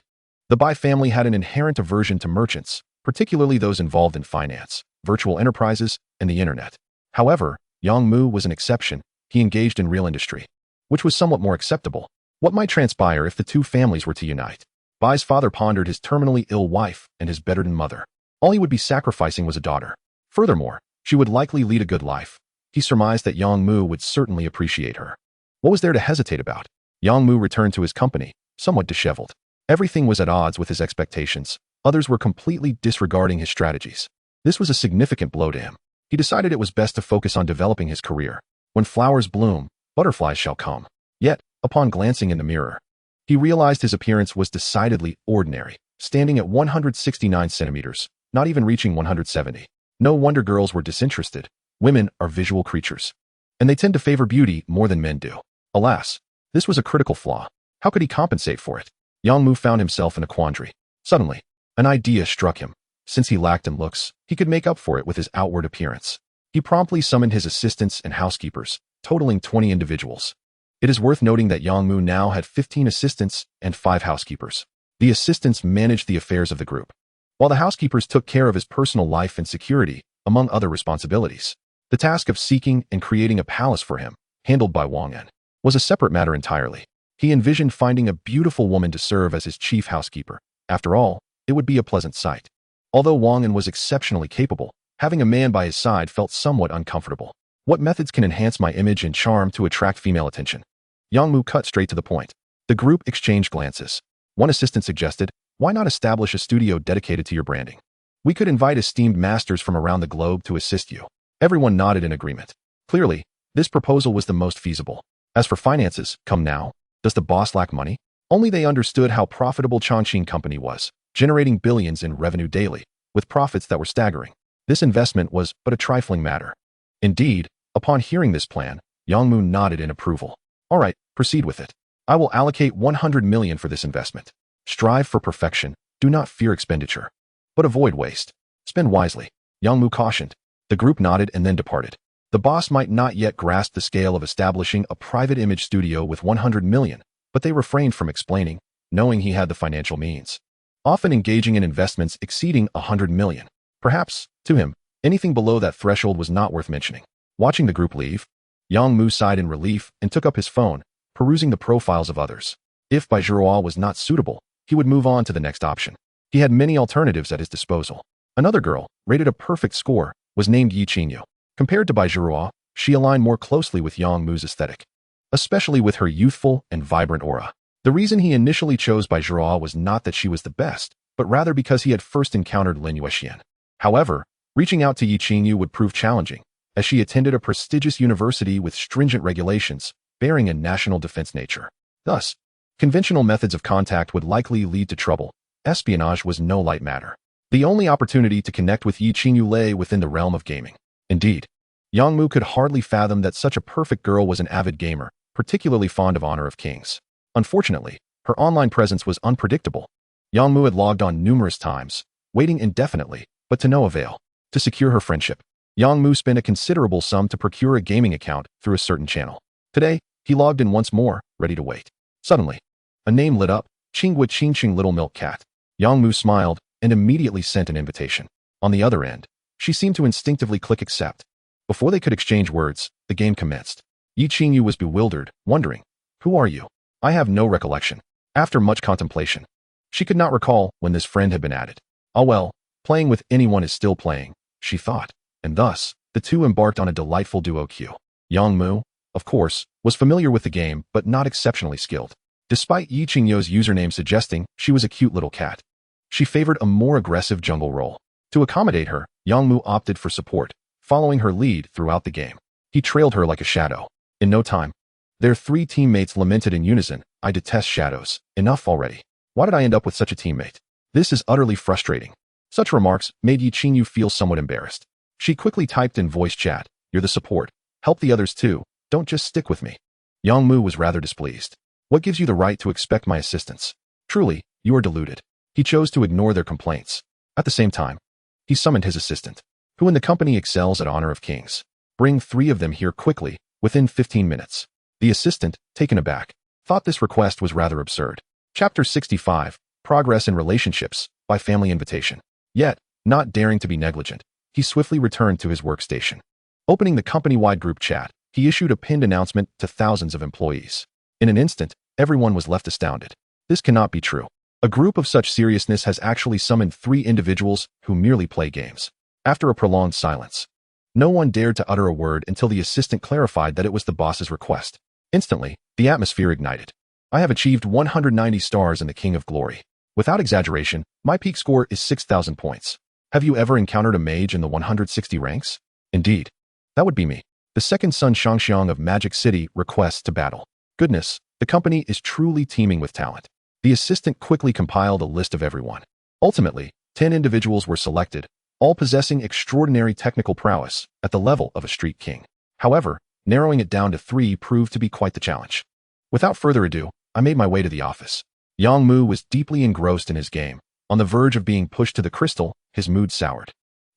the Bai family had an inherent aversion to merchants, particularly those involved in finance, virtual enterprises, and the internet. However, Yang Mu was an exception. He engaged in real industry, which was somewhat more acceptable. What might transpire if the 2 families were to unite? Bai's father pondered his terminally ill wife and his bedridden mother. All he would be sacrificing was a daughter. Furthermore, she would likely lead a good life. He surmised that Yang Mu would certainly appreciate her. What was there to hesitate about? Yang Mu returned to his company, somewhat disheveled. Everything was at odds with his expectations. Others were completely disregarding his strategies. This was a significant blow to him. He decided it was best to focus on developing his career. When flowers bloom, butterflies shall come. Yet, upon glancing in the mirror, he realized his appearance was decidedly ordinary, standing at 169 centimeters, not even reaching 170. No wonder girls were disinterested. Women are visual creatures, and they tend to favor beauty more than men do. Alas, this was a critical flaw. How could he compensate for it? Yang Mu found himself in a quandary. Suddenly, an idea struck him. Since he lacked in looks, he could make up for it with his outward appearance. He promptly summoned his assistants and housekeepers, totaling 20 individuals. It is worth noting that Yang Mu now had 15 assistants and 5 housekeepers. The assistants managed the affairs of the group, while the housekeepers took care of his personal life and security, among other responsibilities. The task of seeking and creating a palace for him, handled by Wang En, was a separate matter entirely. He envisioned finding a beautiful woman to serve as his chief housekeeper. After all, it would be a pleasant sight. Although Wang En was exceptionally capable, having a man by his side felt somewhat uncomfortable. What methods can enhance my image and charm to attract female attention? Yang Mu cut straight to the point. The group exchanged glances. One assistant suggested, why not establish a studio dedicated to your branding? We could invite esteemed masters from around the globe to assist you. Everyone nodded in agreement. Clearly, this proposal was the most feasible. As for finances, come now. Does the boss lack money? Only they understood how profitable Chongqing Company was, generating billions in revenue daily, with profits that were staggering. This investment was but a trifling matter. Indeed, upon hearing this plan, Yang Mu nodded in approval. All right, proceed with it. I will allocate 100 million for this investment. Strive for perfection, do not fear expenditure, but avoid waste. Spend wisely, Yang Mu cautioned. The group nodded and then departed. The boss might not yet grasp the scale of establishing a private image studio with 100 million, but they refrained from explaining, knowing he had the financial means. Often engaging in investments exceeding 100 million. Perhaps, to him, anything below that threshold was not worth mentioning. Watching the group leave, Yang Mu sighed in relief and took up his phone, perusing the profiles of others. If Bai Zhuo was not suitable, he would move on to the next option. He had many alternatives at his disposal. Another girl, rated a perfect score, was named Yi Qingyu. Compared to Bai Zhuo, she aligned more closely with Yang Mu's aesthetic, especially with her youthful and vibrant aura. The reason he initially chose Bai Zhuo was not that she was the best, but rather because he had first encountered Lin Yuexian. However, reaching out to Yi Qingyu would prove challenging, as she attended a prestigious university with stringent regulations, bearing a national defense nature. Thus, conventional methods of contact would likely lead to trouble. Espionage was no light matter. The only opportunity to connect with Yi Qingyu lay within the realm of gaming. Indeed, Yang Mu could hardly fathom that such a perfect girl was an avid gamer, particularly fond of Honor of Kings. Unfortunately, her online presence was unpredictable. Yang Mu had logged on numerous times, waiting indefinitely, but to no avail. To secure her friendship, Yang Mu spent a considerable sum to procure a gaming account through a certain channel. Today, he logged in once more, ready to wait. Suddenly, a name lit up, Qinghua Qingqing Little Milk Cat. Yang Mu smiled and immediately sent an invitation. On the other end, she seemed to instinctively click accept. Before they could exchange words, the game commenced. Yi Qingyu was bewildered, wondering, who are you? I have no recollection. After much contemplation, she could not recall when this friend had been added. Ah well, playing with anyone is still playing, she thought, and thus, the two embarked on a delightful duo queue. Yang Mu, of course, was familiar with the game but not exceptionally skilled. Despite Yi Qingyu's username suggesting she was a cute little cat, she favored a more aggressive jungle role. To accommodate her, Yang Mu opted for support, following her lead throughout the game. He trailed her like a shadow. In no time, their 3 teammates lamented in unison, I detest shadows. Enough already. Why did I end up with such a teammate? This is utterly frustrating. Such remarks made Yi Qingyu feel somewhat embarrassed. She quickly typed in voice chat, you're the support. Help the others too. Don't just stick with me. Yang Mu was rather displeased. What gives you the right to expect my assistance? Truly, you are deluded. He chose to ignore their complaints. At the same time, he summoned his assistant, who in the company excels at Honor of Kings. Bring 3 of them here quickly, within 15 minutes. The assistant, taken aback, thought this request was rather absurd. Chapter 65, Progress in Relationships, by Family Invitation. Yet, not daring to be negligent, he swiftly returned to his workstation. Opening the company-wide group chat, he issued a pinned announcement to thousands of employees. In an instant, everyone was left astounded. This cannot be true. A group of such seriousness has actually summoned 3 individuals who merely play games. After a prolonged silence, No one dared to utter a word until the assistant clarified that it was the boss's request. Instantly, the atmosphere ignited. I have achieved 190 stars in the King of Glory. Without exaggeration, my peak score is 6,000 points. Have you ever encountered a mage in the 160 ranks? Indeed. That would be me. The second son Shangxiang of Magic City requests to battle. Goodness, the company is truly teeming with talent. The assistant quickly compiled a list of everyone. Ultimately, 10 individuals were selected, all possessing extraordinary technical prowess at the level of a street king. However, narrowing it down to 3 proved to be quite the challenge. Without further ado, I made my way to the office. Yang Mu was deeply engrossed in his game. On the verge of being pushed to the crystal, his mood soured.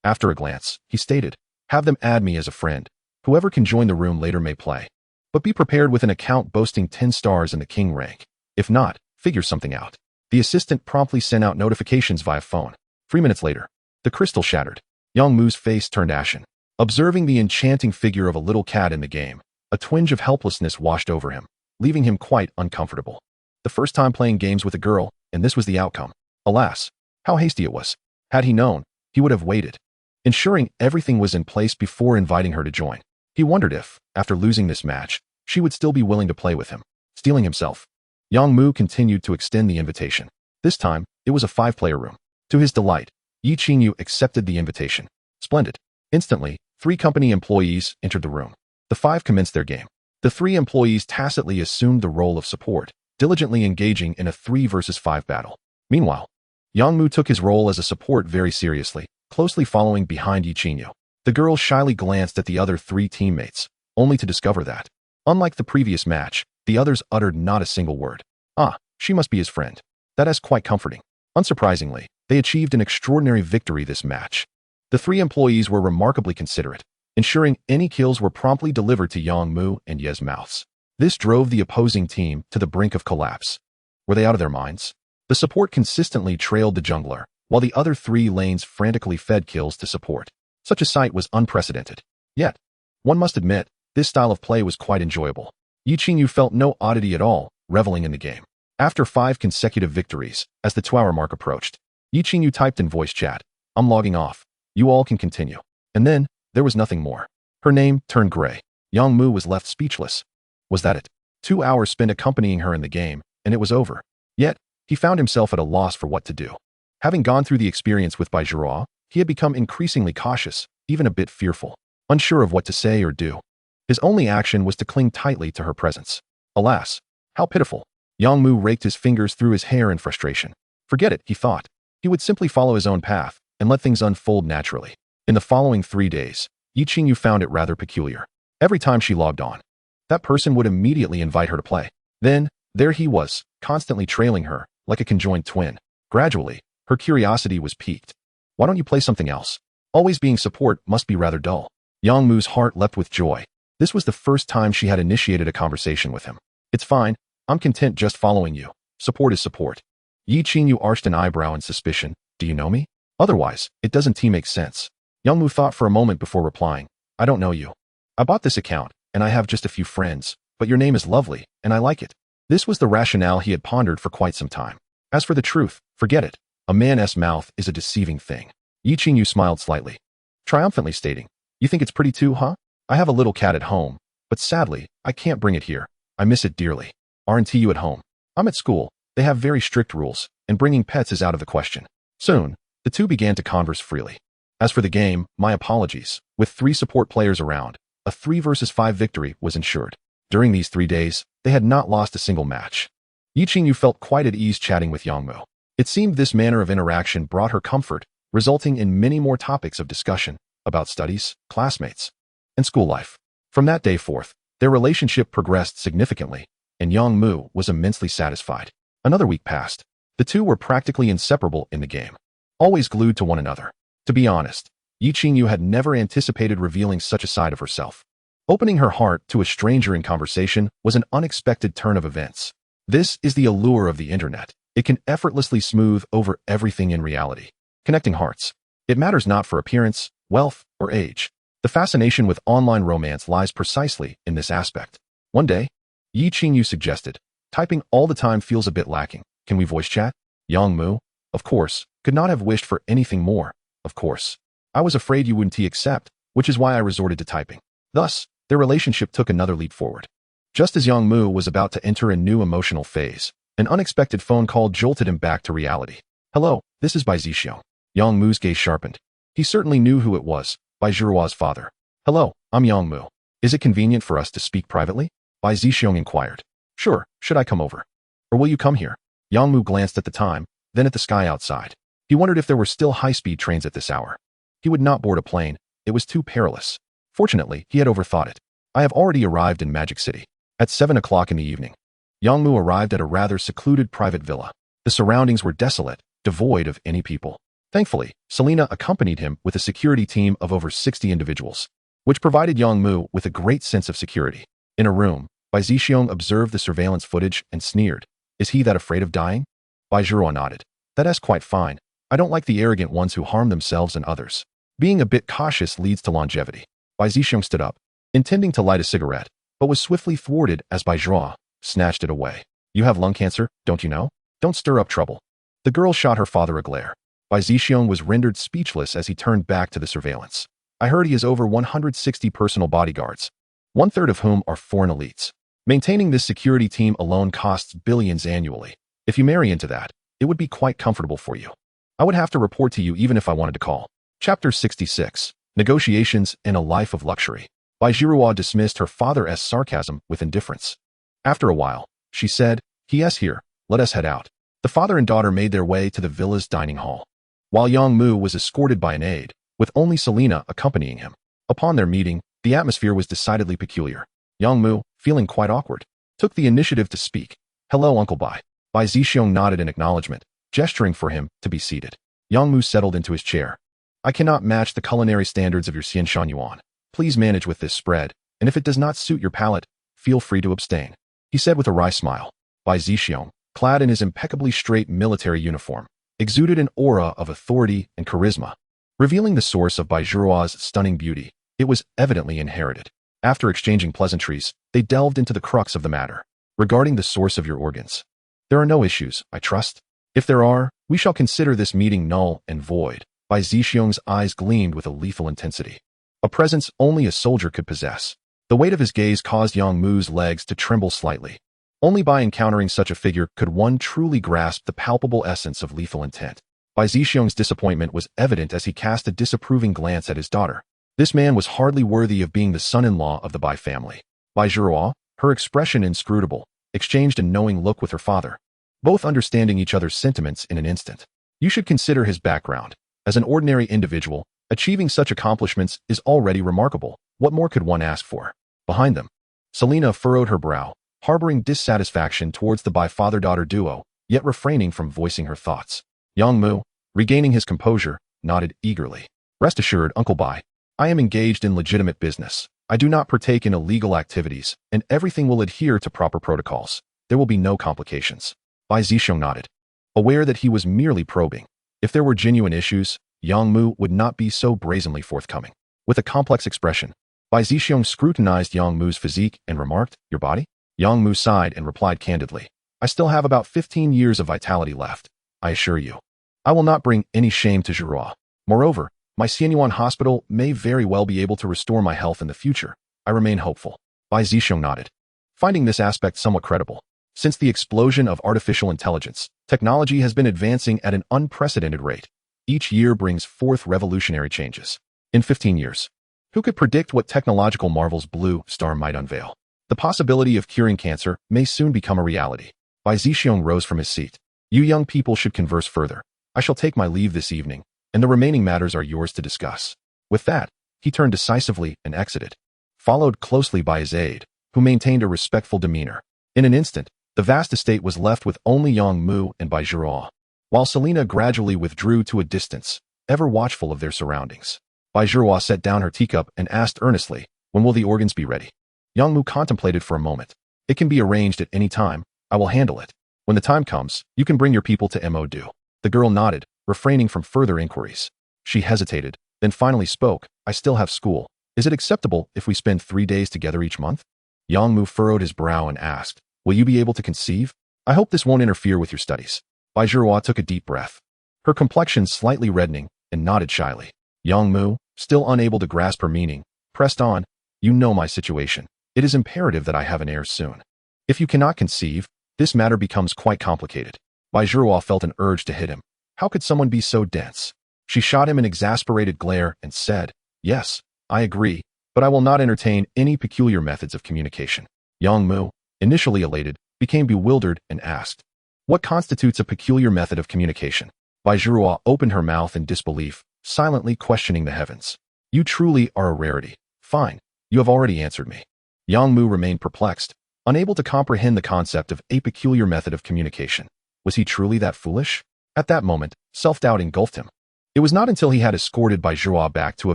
After a glance, he stated, "Have them add me as a friend. Whoever can join the room later may play. But be prepared with an account boasting 10 stars in the king rank. If not, figure something out." The assistant promptly sent out notifications via phone. 3 minutes later, the crystal shattered. Yang Mu's face turned ashen. Observing the enchanting figure of a little cat in the game, a twinge of helplessness washed over him, leaving him quite uncomfortable. The first time playing games with a girl, and this was the outcome. Alas, how hasty it was. Had he known, he would have waited, ensuring everything was in place before inviting her to join. He wondered if, after losing this match, she would still be willing to play with him. Steeling himself, Yang Mu continued to extend the invitation. This time, it was a 5-player room. To his delight, Yi Qingyu accepted the invitation. Splendid. Instantly, 3 company employees entered the room. The 5 commenced their game. The 3 employees tacitly assumed the role of support, diligently engaging in a 3 versus 5 battle. Meanwhile, Yang Mu took his role as a support very seriously, closely following behind Yi Qingyu. The girl shyly glanced at the other 3 teammates, only to discover that, unlike the previous match, the others uttered not a single word. Ah, she must be his friend. That is quite comforting. Unsurprisingly, they achieved an extraordinary victory this match. The 3 employees were remarkably considerate, ensuring any kills were promptly delivered to Yang Mu and Ye's mouths. This drove the opposing team to the brink of collapse. Were they out of their minds? The support consistently trailed the jungler, while the other 3 lanes frantically fed kills to support. Such a sight was unprecedented. Yet, one must admit, this style of play was quite enjoyable. Yi Qingyu felt no oddity at all, reveling in the game. After 5 consecutive victories, as the 2-hour mark approached, Yi Qingyu typed in voice chat, "I'm logging off. You all can continue." And then, there was nothing more. Her name turned gray. Yang Mu was left speechless. Was that it? 2 hours spent accompanying her in the game, and it was over. Yet, he found himself at a loss for what to do. Having gone through the experience with Bai Zhihua, he had become increasingly cautious, even a bit fearful, unsure of what to say or do. His only action was to cling tightly to her presence. Alas, how pitiful. Yang Mu raked his fingers through his hair in frustration. Forget it, he thought. He would simply follow his own path, and let things unfold naturally. In the following 3 days, Yi Qingyu found it rather peculiar. Every time she logged on, that person would immediately invite her to play. Then, there he was, constantly trailing her, like a conjoined twin. Gradually, her curiosity was piqued. Why don't you play something else? Always being support must be rather dull. Yang Mu's heart leapt with joy. This was the first time she had initiated a conversation with him. It's fine, I'm content just following you. Support is support. Yi Qingyu arched an eyebrow in suspicion. Do you know me? Otherwise, it doesn't make sense. Yang Mu thought for a moment before replying. I don't know you. I bought this account, and I have just a few friends, but your name is lovely, and I like it. This was the rationale he had pondered for quite some time. As for the truth, forget it. A man's mouth is a deceiving thing. Yi Qingyu smiled slightly, triumphantly stating, You think it's pretty too, huh? I have a little cat at home, but sadly, I can't bring it here. I miss it dearly. Aren't you at home? I'm at school. They have very strict rules, and bringing pets is out of the question. Soon, the two began to converse freely. As for the game, my apologies. With 3 support players around, a 3 versus 5 victory was ensured. During these 3 days, they had not lost a single match. Yi Qingyu felt quite at ease chatting with Yang Mu. It seemed this manner of interaction brought her comfort, resulting in many more topics of discussion about studies, classmates, and school life. From that day forth, their relationship progressed significantly, and Yang Mu was immensely satisfied. Another week passed. The two were practically inseparable in the game, always glued to one another. To be honest, Yi Qingyu had never anticipated revealing such a side of herself. Opening her heart to a stranger in conversation was an unexpected turn of events. This is the allure of the internet. It can effortlessly smooth over everything in reality, connecting hearts. It matters not for appearance, wealth, or age. The fascination with online romance lies precisely in this aspect. One day, Yi Qingyu suggested, typing all the time feels a bit lacking. Can we voice chat? Yang Mu, of course, could not have wished for anything more. Of course. I was afraid you wouldn't accept. which is why I resorted to typing. Thus, their relationship took another leap forward. Just as Yang Mu was about to enter a new emotional phase, an unexpected phone call jolted him back to reality. Hello, this is Bai Zixiong. Yang Mu's gaze sharpened. He certainly knew who it was, Bai Zhiruo's father. Hello, I'm Yang Mu. Is it convenient for us to speak privately? Bai Zixiong inquired. Sure, should I come over? Or will you come here? Yang Mu glanced at the time, then at the sky outside. He wondered if there were still high-speed trains at this hour. He would not board a plane. It was too perilous. Fortunately, he had overthought it. I have already arrived in Magic City. At 7 o'clock in the evening, Yang Mu arrived at a rather secluded private villa. The surroundings were desolate, devoid of any people. Thankfully, Selena accompanied him with a security team of over 60 individuals, which provided Yang Mu with a great sense of security. In a room, Bai Zixiong observed the surveillance footage and sneered. Is he that afraid of dying? Bai Zhiruo nodded. That's quite fine. I don't like the arrogant ones who harm themselves and others. Being a bit cautious leads to longevity. Bai Zixiong stood up, intending to light a cigarette, but was swiftly thwarted as Bai Zhiruo snatched it away. You have lung cancer, don't you know? Don't stir up trouble. The girl shot her father a glare. Bai Zixiong was rendered speechless as he turned back to the surveillance. I heard he has over 160 personal bodyguards, one-third of whom are foreign elites. Maintaining this security team alone costs billions annually. If you marry into that, it would be quite comfortable for you. I would have to report to you even if I wanted to call. Chapter 66. Negotiations and a Life of Luxury. Bai Zhiruo dismissed her father as sarcasm with indifference. After a while, she said, He is here, let us head out. The father and daughter made their way to the villa's dining hall, while Yang Mu was escorted by an aide, with only Selena accompanying him. Upon their meeting, the atmosphere was decidedly peculiar. Yang Mu, feeling quite awkward, took the initiative to speak. Hello, Uncle Bai. Bai Zixiong nodded in acknowledgement, gesturing for him to be seated. Yang Mu settled into his chair. I cannot match the culinary standards of your Xianshan Yuan. Please manage with this spread, and if it does not suit your palate, feel free to abstain, he said with a wry smile. Bai Zixiong, clad in his impeccably straight military uniform, exuded an aura of authority and charisma. Revealing the source of Bai Zhiruo's stunning beauty, it was evidently inherited. After exchanging pleasantries, they delved into the crux of the matter. Regarding the source of your organs, there are no issues, I trust. If there are, we shall consider this meeting null and void. Bai Zixiong's eyes gleamed with a lethal intensity, a presence only a soldier could possess. The weight of his gaze caused Yang Mu's legs to tremble slightly. Only by encountering such a figure could one truly grasp the palpable essence of lethal intent. Bai Zixiong's disappointment was evident as he cast a disapproving glance at his daughter. This man was hardly worthy of being the son-in-law of the Bai family. Bai Zhiruo, her expression inscrutable, exchanged a knowing look with her father, both understanding each other's sentiments in an instant. You should consider his background. As an ordinary individual, achieving such accomplishments is already remarkable. What more could one ask for? Behind them, Selena furrowed her brow, harboring dissatisfaction towards the Bai father-daughter duo, yet refraining from voicing her thoughts. Yang Mu, regaining his composure, nodded eagerly. Rest assured, Uncle Bai, I am engaged in legitimate business. I do not partake in illegal activities, and everything will adhere to proper protocols. There will be no complications. Bai Zixiong nodded, aware that he was merely probing. If there were genuine issues, Yang Mu would not be so brazenly forthcoming. With a complex expression, Bai Zixiong scrutinized Yang Mu's physique and remarked, Your body? Yang Mu sighed and replied candidly, I still have about 15 years of vitality left, I assure you. I will not bring any shame to Zhiruo. Moreover, my Xianyuan hospital may very well be able to restore my health in the future. I remain hopeful. Bai Zixiong nodded, finding this aspect somewhat credible. Since the explosion of artificial intelligence, technology has been advancing at an unprecedented rate. Each year brings forth revolutionary changes. In 15 years, who could predict what technological marvels Blue Star might unveil? The possibility of curing cancer may soon become a reality. Bai Zixiong rose from his seat. You young people should converse further. I shall take my leave this evening, and the remaining matters are yours to discuss. With that, he turned decisively and exited, followed closely by his aide, who maintained a respectful demeanor. In an instant, the vast estate was left with only Yang Mu and Bai Zhiruo, while Selena gradually withdrew to a distance, ever watchful of their surroundings. Bai Zhiruo set down her teacup and asked earnestly, When will the organs be ready? Yang Mu contemplated for a moment. It can be arranged at any time. I will handle it. When the time comes, you can bring your people to Mo Du. The girl nodded, refraining from further inquiries. She hesitated, then finally spoke. I still have school. Is it acceptable if we spend 3 days together each month? Yang Mu furrowed his brow and asked, Will you be able to conceive? I hope this won't interfere with your studies. Bai Zhiruo took a deep breath, her complexion slightly reddening, and nodded shyly. Yang Mu, still unable to grasp her meaning, pressed on, "You know my situation. It is imperative that I have an heir soon. If you cannot conceive, this matter becomes quite complicated." Bai Zhiruo felt an urge to hit him. How could someone be so dense? She shot him an exasperated glare and said, "Yes, I agree, but I will not entertain any peculiar methods of communication." Yang Mu, initially elated, became bewildered and asked, "What constitutes a peculiar method of communication?" Bai Zhiruo opened her mouth in disbelief, silently questioning the heavens. "You truly are a rarity. Fine, you have already answered me." Yang Mu remained perplexed, unable to comprehend the concept of a peculiar method of communication. Was he truly that foolish? At that moment, self-doubt engulfed him. It was not until he had escorted Bai Zhiruo back to a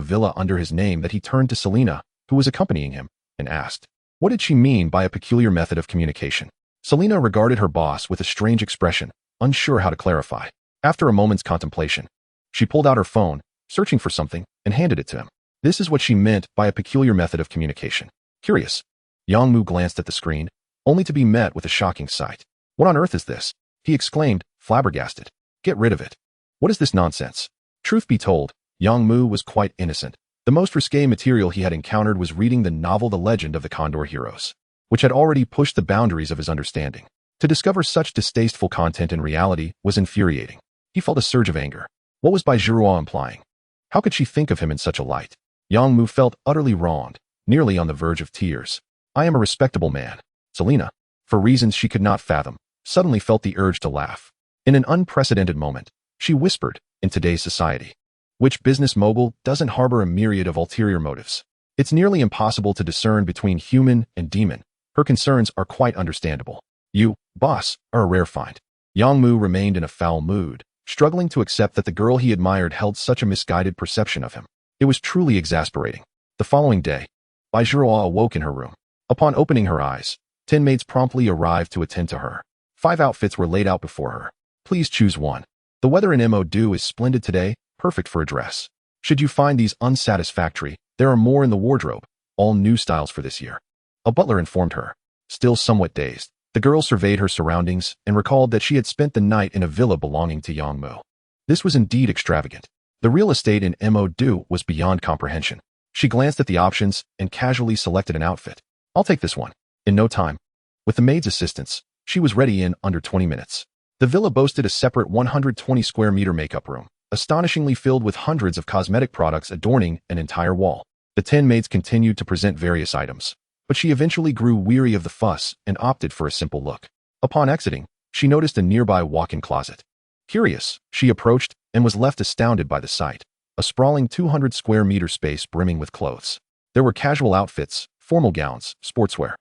villa under his name that he turned to Selena, who was accompanying him, and asked, what did she mean by a peculiar method of communication? Selena regarded her boss with a strange expression, unsure how to clarify. After a moment's contemplation, she pulled out her phone, searching for something, and handed it to him. This is what she meant by a peculiar method of communication. Curious. Yang Mu glanced at the screen, only to be met with a shocking sight. "What on earth is this?" he exclaimed, flabbergasted. "Get rid of it. What is this nonsense?" Truth be told, Yang Mu was quite innocent. The most risque material he had encountered was reading the novel The Legend of the Condor Heroes, which had already pushed the boundaries of his understanding. To discover such distasteful content in reality was infuriating. He felt a surge of anger. What was Bai Zhiruo implying? How could she think of him in such a light? Yang Mu felt utterly wronged, nearly on the verge of tears. "I am a respectable man." Selena, for reasons she could not fathom, suddenly felt the urge to laugh. In an unprecedented moment, she whispered, "In today's society, which business mogul doesn't harbor a myriad of ulterior motives? It's nearly impossible to discern between human and demon. Her concerns are quite understandable. You, boss, are a rare find." Yang Mu remained in a foul mood, struggling to accept that the girl he admired held such a misguided perception of him. It was truly exasperating. The following day, Bai Zhiruo awoke in her room. Upon opening her eyes, 10 maids promptly arrived to attend to her. 5 outfits were laid out before her. "Please choose one. The weather in Mo is splendid today, perfect for a dress. Should you find these unsatisfactory, there are more in the wardrobe, all new styles for this year." A butler informed her. Still somewhat dazed, the girl surveyed her surroundings and recalled that she had spent the night in a villa belonging to Yang Mu. This was indeed extravagant. The real estate in Mo was beyond comprehension. She glanced at the options and casually selected an outfit. "I'll take this one." In no time, with the maid's assistance, she was ready in under 20 minutes. The villa boasted a separate 120 square meter makeup room, astonishingly filled with hundreds of cosmetic products adorning an entire wall. The 10 maids continued to present various items, but she eventually grew weary of the fuss and opted for a simple look. Upon exiting, she noticed a nearby walk-in closet. Curious, she approached and was left astounded by the sight. A sprawling 200 square meter space brimming with clothes. There were casual outfits, formal gowns, sportswear,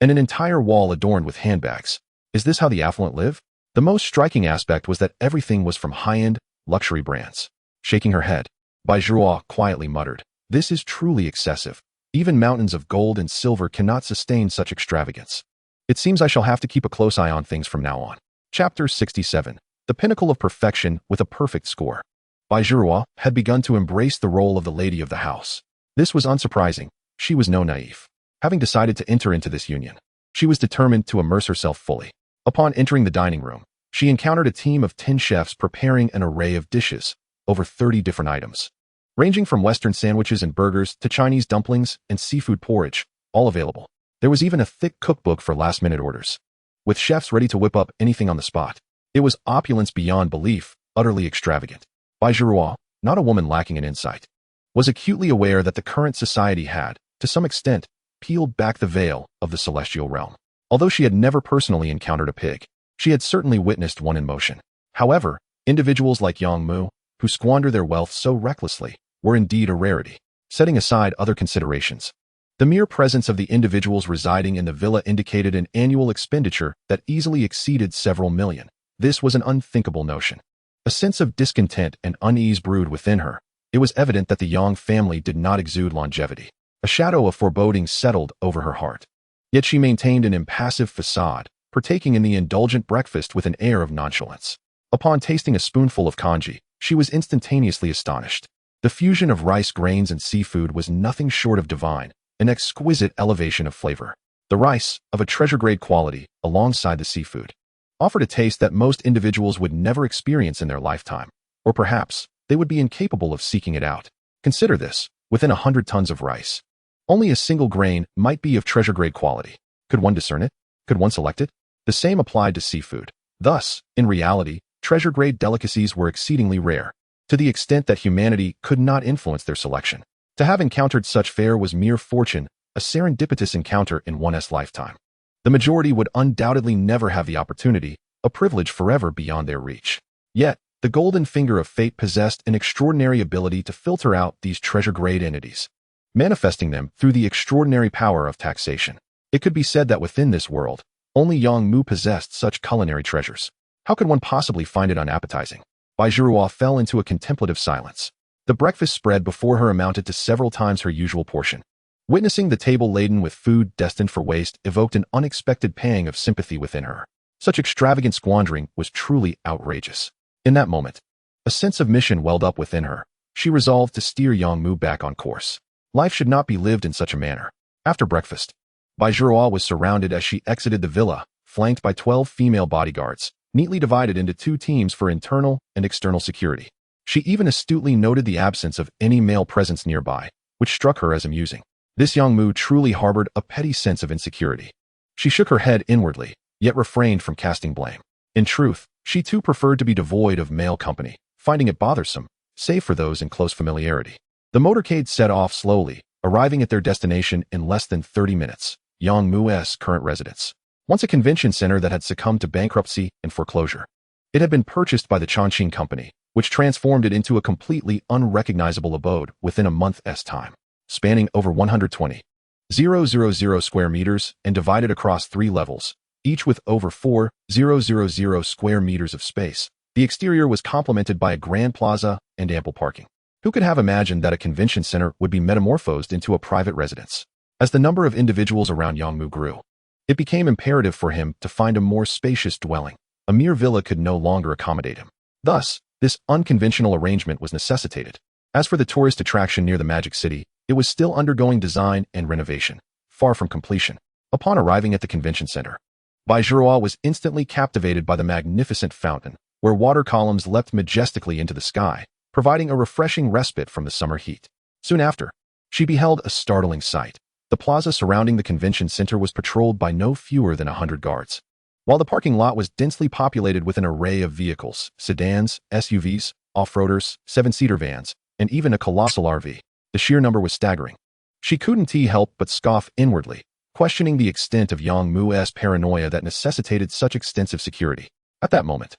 and an entire wall adorned with handbags. Is this how the affluent live? The most striking aspect was that everything was from high-end, luxury brands. Shaking her head, Bai Zhiruo quietly muttered, "This is truly excessive. Even mountains of gold and silver cannot sustain such extravagance. It seems I shall have to keep a close eye on things from now on." Chapter 67. The pinnacle of perfection with a perfect score. Bai Zhiruo had begun to embrace the role of the lady of the house. This was unsurprising. She was no naive. Having decided to enter into this union, she was determined to immerse herself fully. Upon entering the dining room, she encountered a team of 10 chefs preparing an array of dishes, over 30 different items, ranging from Western sandwiches and burgers to Chinese dumplings and seafood porridge, all available. There was even a thick cookbook for last-minute orders, with chefs ready to whip up anything on the spot. It was opulence beyond belief, utterly extravagant. Bai Zhiruo, not a woman lacking in insight, was acutely aware that the current society had, to some extent, peeled back the veil of the celestial realm. Although she had never personally encountered a pig, she had certainly witnessed one in motion. However, individuals like Yang Mu, who squander their wealth so recklessly, were indeed a rarity. Setting aside other considerations, the mere presence of the individuals residing in the villa indicated an annual expenditure that easily exceeded several million. This was an unthinkable notion. A sense of discontent and unease brewed within her. It was evident that the Yang family did not exude longevity. A shadow of foreboding settled over her heart. Yet she maintained an impassive facade, partaking in the indulgent breakfast with an air of nonchalance. Upon tasting a spoonful of congee, she was instantaneously astonished. The fusion of rice grains and seafood was nothing short of divine, an exquisite elevation of flavor. The rice, of a treasure-grade quality, alongside the seafood, offered a taste that most individuals would never experience in their lifetime, or perhaps they would be incapable of seeking it out. Consider this, within 100 tons of rice. Only a single grain might be of treasure-grade quality. Could one discern it? Could one select it? The same applied to seafood. Thus, in reality, treasure-grade delicacies were exceedingly rare, to the extent that humanity could not influence their selection. To have encountered such fare was mere fortune, a serendipitous encounter in one's lifetime. The majority would undoubtedly never have the opportunity, a privilege forever beyond their reach. Yet, the golden finger of fate possessed an extraordinary ability to filter out these treasure-grade entities, manifesting them through the extraordinary power of taxation. It could be said that within this world, only Yang Mu possessed such culinary treasures. How could one possibly find it unappetizing? Bai Zhihua fell into a contemplative silence. The breakfast spread before her amounted to several times her usual portion. Witnessing the table laden with food destined for waste evoked an unexpected pang of sympathy within her. Such extravagant squandering was truly outrageous. In that moment, a sense of mission welled up within her. She resolved to steer Yang Mu back on course. Life should not be lived in such a manner. After breakfast, Bai Zhihua was surrounded as she exited the villa, flanked by 12 female bodyguards, neatly divided into 2 teams for internal and external security. She even astutely noted the absence of any male presence nearby, which struck her as amusing. This Yang Mu truly harbored a petty sense of insecurity. She shook her head inwardly, yet refrained from casting blame. In truth, she too preferred to be devoid of male company, finding it bothersome, save for those in close familiarity. The motorcade set off slowly, arriving at their destination in less than 30 minutes, Yang Mu's current residence. Once a convention center that had succumbed to bankruptcy and foreclosure. It had been purchased by the Chongqing Company, which transformed it into a completely unrecognizable abode within a month's time. Spanning over 120,000 square meters and divided across 3 levels, each with over 4,000 square meters of space. The exterior was complemented by a grand plaza and ample parking. Who could have imagined that a convention center would be metamorphosed into a private residence? As the number of individuals around Yang Mu grew, it became imperative for him to find a more spacious dwelling. A mere villa could no longer accommodate him. Thus, this unconventional arrangement was necessitated. As for the tourist attraction near the Magic City, it was still undergoing design and renovation, far from completion. Upon arriving at the convention center, Bai Zhihua was instantly captivated by the magnificent fountain, where water columns leapt majestically into the sky, providing a refreshing respite from the summer heat. Soon after, she beheld a startling sight. The plaza surrounding the convention center was patrolled by no fewer than 100 guards, while the parking lot was densely populated with an array of vehicles, sedans, SUVs, off-roaders, 7-seater vans, and even a colossal RV. The sheer number was staggering. She couldn't help but scoff inwardly, questioning the extent of Yang Mu's paranoia that necessitated such extensive security. At that moment,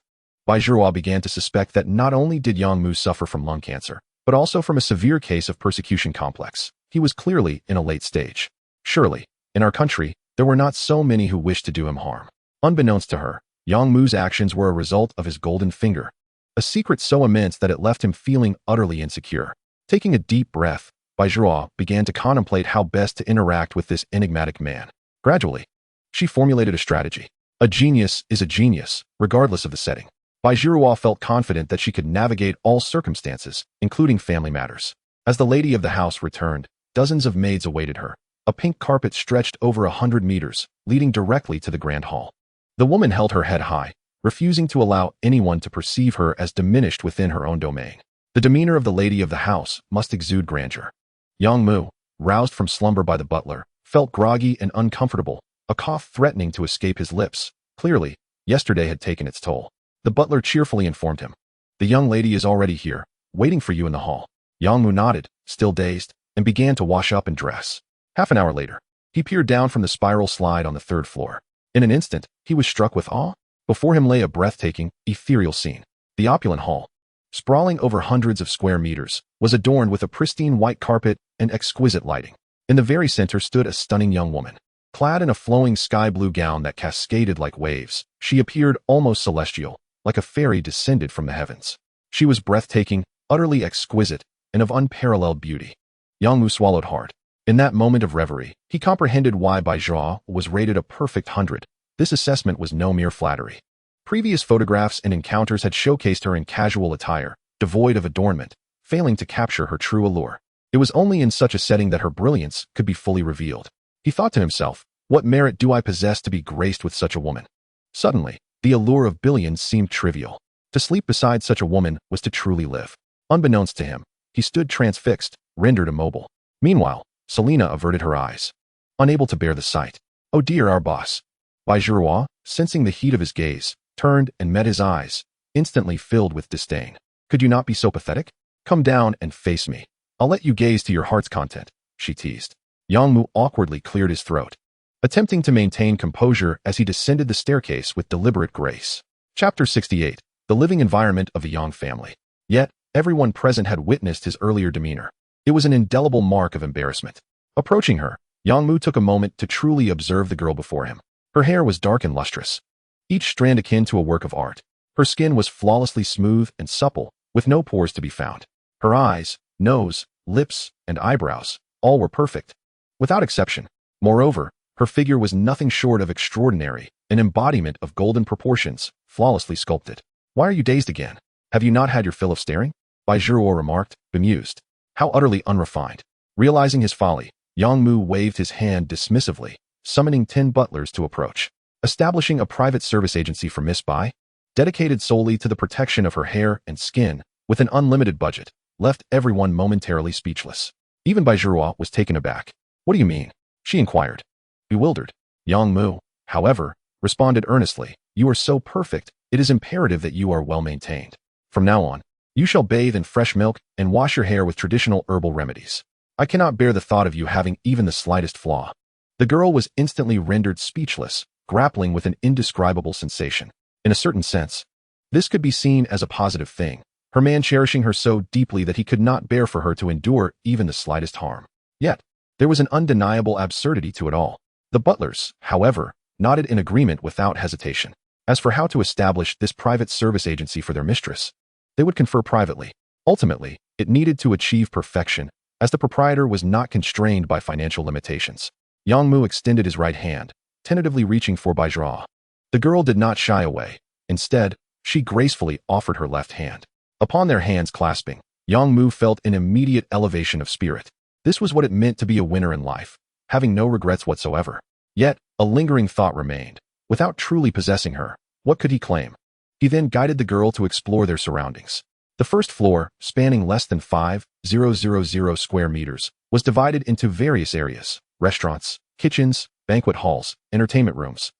Bai Zhihua began to suspect that not only did Yang Mu suffer from lung cancer, but also from a severe case of persecution complex. He was clearly in a late stage. Surely, in our country, there were not so many who wished to do him harm. Unbeknownst to her, Yang Mu's actions were a result of his golden finger, a secret so immense that it left him feeling utterly insecure. Taking a deep breath, Bai Zhihua began to contemplate how best to interact with this enigmatic man. Gradually, she formulated a strategy. A genius is a genius, regardless of the setting. Bai Zhihua felt confident that she could navigate all circumstances, including family matters. As the lady of the house returned, dozens of maids awaited her. A pink carpet stretched over 100 meters, leading directly to the grand hall. The woman held her head high, refusing to allow anyone to perceive her as diminished within her own domain. The demeanor of the lady of the house must exude grandeur. Yang Mu, roused from slumber by the butler, felt groggy and uncomfortable, a cough threatening to escape his lips. Clearly, yesterday had taken its toll. The butler cheerfully informed him. "The young lady is already here, waiting for you in the hall." Yang Mu nodded, still dazed, and began to wash up and dress. Half an hour later, he peered down from the spiral slide on the 3rd floor. In an instant, he was struck with awe. Before him lay a breathtaking, ethereal scene. The opulent hall, sprawling over hundreds of square meters, was adorned with a pristine white carpet and exquisite lighting. In the very center stood a stunning young woman. Clad in a flowing sky-blue gown that cascaded like waves, she appeared almost celestial, like a fairy descended from the heavens. She was breathtaking, utterly exquisite, and of unparalleled beauty. Yang Mu swallowed hard. In that moment of reverie, he comprehended why Bai Zhihua was rated a perfect 100. This assessment was no mere flattery. Previous photographs and encounters had showcased her in casual attire, devoid of adornment, failing to capture her true allure. It was only in such a setting that her brilliance could be fully revealed. He thought to himself, what merit do I possess to be graced with such a woman? Suddenly, the allure of billions seemed trivial. To sleep beside such a woman was to truly live. Unbeknownst to him, He stood transfixed, rendered immobile. Meanwhile, Selena averted her eyes, unable to bear the sight. "Oh dear, our boss." Baijiahua, sensing the heat of his gaze, turned and met his eyes, instantly filled with disdain. "Could you not be so pathetic? Come down and face me. I'll let you gaze to your heart's content," she teased. Yang Mu awkwardly cleared his throat, attempting to maintain composure as he descended the staircase with deliberate grace. Chapter 68. The living environment of a Yang family. Yet, everyone present had witnessed his earlier demeanor. It was an indelible mark of embarrassment. Approaching her, Yang Mu took a moment to truly observe the girl before him. Her hair was dark and lustrous, each strand akin to a work of art. Her skin was flawlessly smooth and supple, with no pores to be found. Her eyes, nose, lips, and eyebrows, all were perfect, without exception. Moreover, her figure was nothing short of extraordinary, an embodiment of golden proportions, flawlessly sculpted. "Why are you dazed again? Have you not had your fill of staring?" Baijiahua remarked, bemused. How utterly unrefined. Realizing his folly, Yang Mu waved his hand dismissively, summoning 10 butlers to approach. Establishing a private service agency for Miss Bai, dedicated solely to the protection of her hair and skin, with an unlimited budget, left everyone momentarily speechless. Even Baijiahua was taken aback. "What do you mean?" she inquired. Bewildered. Yang Mu, however, responded earnestly, "You are so perfect, it is imperative that you are well maintained. From now on, you shall bathe in fresh milk and wash your hair with traditional herbal remedies. I cannot bear the thought of you having even the slightest flaw." The girl was instantly rendered speechless, grappling with an indescribable sensation. In a certain sense, this could be seen as a positive thing, her man cherishing her so deeply that he could not bear for her to endure even the slightest harm. Yet, there was an undeniable absurdity to it all. The butlers, however, nodded in agreement without hesitation. As for how to establish this private service agency for their mistress, they would confer privately. Ultimately, it needed to achieve perfection, as the proprietor was not constrained by financial limitations. Yang Mu extended his right hand, tentatively reaching for Baijiahua. The girl did not shy away. Instead, she gracefully offered her left hand. Upon their hands clasping, Yang Mu felt an immediate elevation of spirit. This was what it meant to be a winner in life, having no regrets whatsoever. Yet, a lingering thought remained. Without truly possessing her, what could he claim? He then guided the girl to explore their surroundings. The first floor, spanning less than 5,000 square meters, was divided into various areas: restaurants, kitchens, banquet halls, entertainment rooms,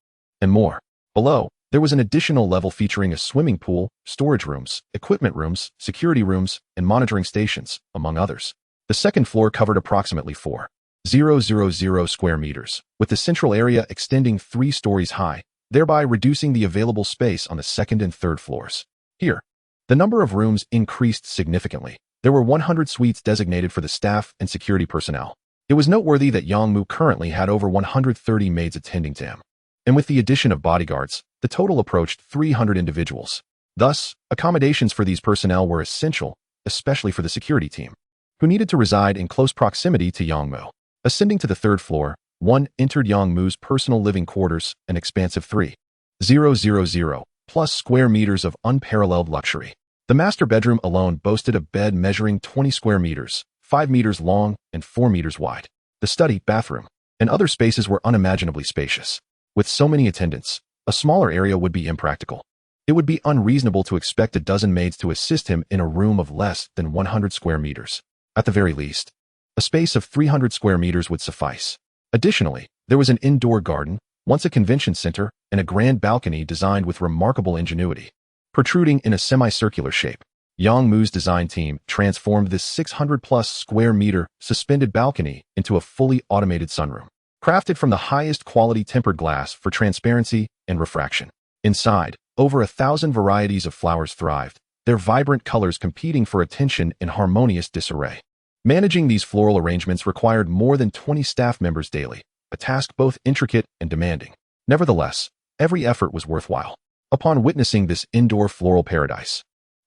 and more. Below, there was an additional level featuring a swimming pool, storage rooms, equipment rooms, security rooms, and monitoring stations, among others. The second floor covered approximately 4,000 square meters, with the central area extending 3 stories high, thereby reducing the available space on the second and third floors. Here, the number of rooms increased significantly. There were 100 suites designated for the staff and security personnel. It was noteworthy that Yang Mu currently had over 130 maids attending to him. And with the addition of bodyguards, the total approached 300 individuals. Thus, accommodations for these personnel were essential, especially for the security team, who needed to reside in close proximity to Yang Mu. Ascending to the third floor, one entered Yang Mu's personal living quarters, an expansive 3,000 plus square meters of unparalleled luxury. The master bedroom alone boasted a bed measuring 20 square meters, 5 meters long and 4 meters wide. The study, bathroom, and other spaces were unimaginably spacious. With so many attendants, a smaller area would be impractical. It would be unreasonable to expect a dozen maids to assist him in a room of less than 100 square meters. At the very least, a space of 300 square meters would suffice. Additionally, there was an indoor garden, once a convention center, and a grand balcony designed with remarkable ingenuity. Protruding in a semicircular shape, Yang Mu's design team transformed this 600-plus square meter suspended balcony into a fully automated sunroom, crafted from the highest quality tempered glass for transparency and refraction. Inside, over 1,000 varieties of flowers thrived, their vibrant colors competing for attention in harmonious disarray. Managing these floral arrangements required more than 20 staff members daily, a task both intricate and demanding. Nevertheless, every effort was worthwhile. Upon witnessing this indoor floral paradise,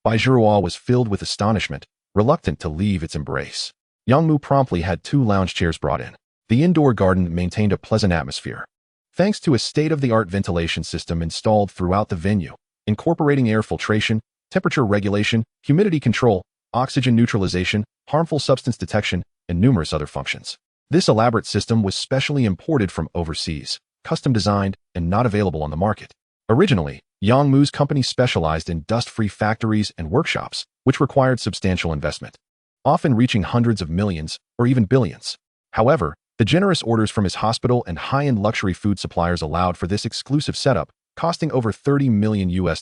Baijiahua was filled with astonishment, reluctant to leave its embrace. Yang Mu promptly had 2 lounge chairs brought in. The indoor garden maintained a pleasant atmosphere, thanks to a state-of-the-art ventilation system installed throughout the venue, incorporating air filtration, temperature regulation, humidity control, oxygen neutralization, harmful substance detection, and numerous other functions. This elaborate system was specially imported from overseas, custom designed, and not available on the market. Originally, Yang Mu's company specialized in dust-free factories and workshops, which required substantial investment. often reaching hundreds of millions or even billions. However, the generous orders from his hospital and high-end luxury food suppliers allowed for this exclusive setup, costing over $30 million US.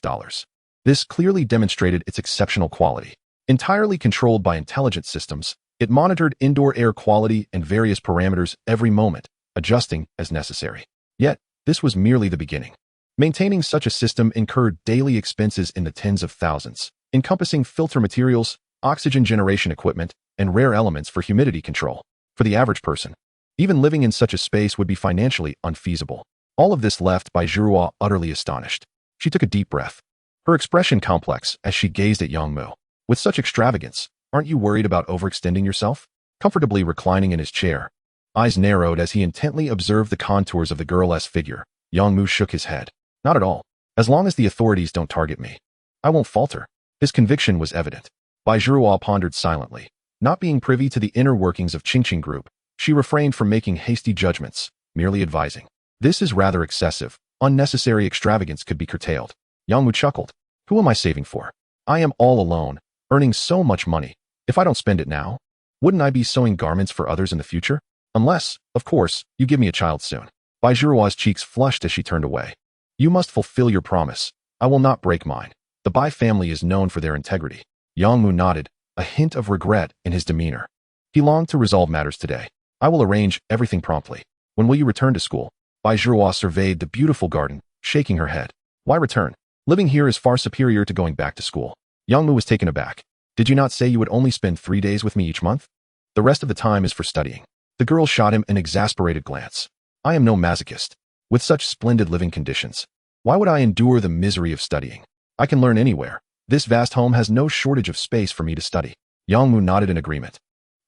This clearly demonstrated its exceptional quality. Entirely controlled by intelligent systems, it monitored indoor air quality and various parameters every moment, adjusting as necessary. Yet, this was merely the beginning. Maintaining such a system incurred daily expenses in the tens of thousands, encompassing filter materials, oxygen generation equipment, and rare elements for humidity control. For the average person, even living in such a space would be financially unfeasible. All of this left Baijiahua utterly astonished. She took a deep breath, her expression complex as she gazed at Yangmu. With such extravagance, aren't you worried about overextending yourself? Comfortably reclining in his chair, eyes narrowed as he intently observed the contours of the girl's figure, Yangmu shook his head. Not at all. As long as the authorities don't target me, I won't falter. His conviction was evident. Baijiahua pondered silently. Not being privy to the inner workings of Qingqing Group, she refrained from making hasty judgments, merely advising. This is rather excessive. Unnecessary extravagance could be curtailed. Yangmu chuckled. Who am I saving for? I am all alone, earning so much money. If I don't spend it now, wouldn't I be sewing garments for others in the future? Unless, of course, you give me a child soon. Baijiahua's cheeks flushed as she turned away. You must fulfill your promise. I will not break mine. The Bai family is known for their integrity. Yangmu nodded, a hint of regret in his demeanor. He longed to resolve matters today. I will arrange everything promptly. When will you return to school? Baijiahua surveyed the beautiful garden, shaking her head. Why return? Living here is far superior to going back to school. Yangmu was taken aback. Did you not say you would only spend 3 days with me each month? The rest of the time is for studying. The girl shot him an exasperated glance. I am no masochist. With such splendid living conditions, why would I endure the misery of studying? I can learn anywhere. This vast home has no shortage of space for me to study. Yangmu nodded in agreement.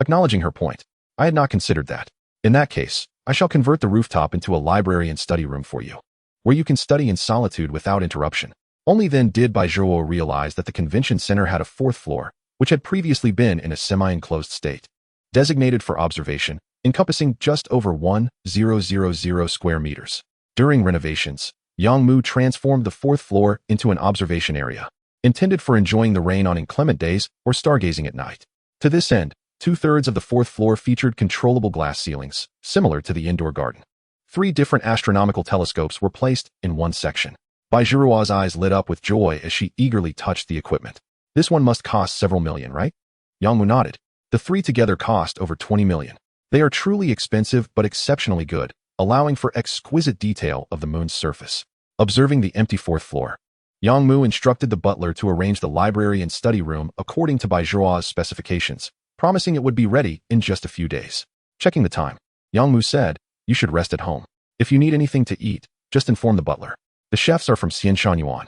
Acknowledging her point, I had not considered that. In that case, I shall convert the rooftop into a library and study room for you, where you can study in solitude without interruption. Only then did Baijiahua realize that the convention center had a 4th floor, which had previously been in a semi-enclosed state, designated for observation, encompassing just over 1,000 square meters. During renovations, Yangmu transformed the 4th floor into an observation area, intended for enjoying the rain on inclement days or stargazing at night. To this end, 2/3 of the 4th floor featured controllable glass ceilings, similar to the indoor garden. 3 different astronomical telescopes were placed in one section. Baijiahua's eyes lit up with joy as she eagerly touched the equipment. This one must cost several million, right? Yangmu nodded. The 3 together cost over 20 million. They are truly expensive but exceptionally good, allowing for exquisite detail of the moon's surface. Observing the empty 4th floor, Yangmu instructed the butler to arrange the library and study room according to Baijiahua's specifications, promising it would be ready in just a few days. Checking the time, Yangmu said, you should rest at home. If you need anything to eat, just inform the butler. The chefs are from Xianshan Yuan,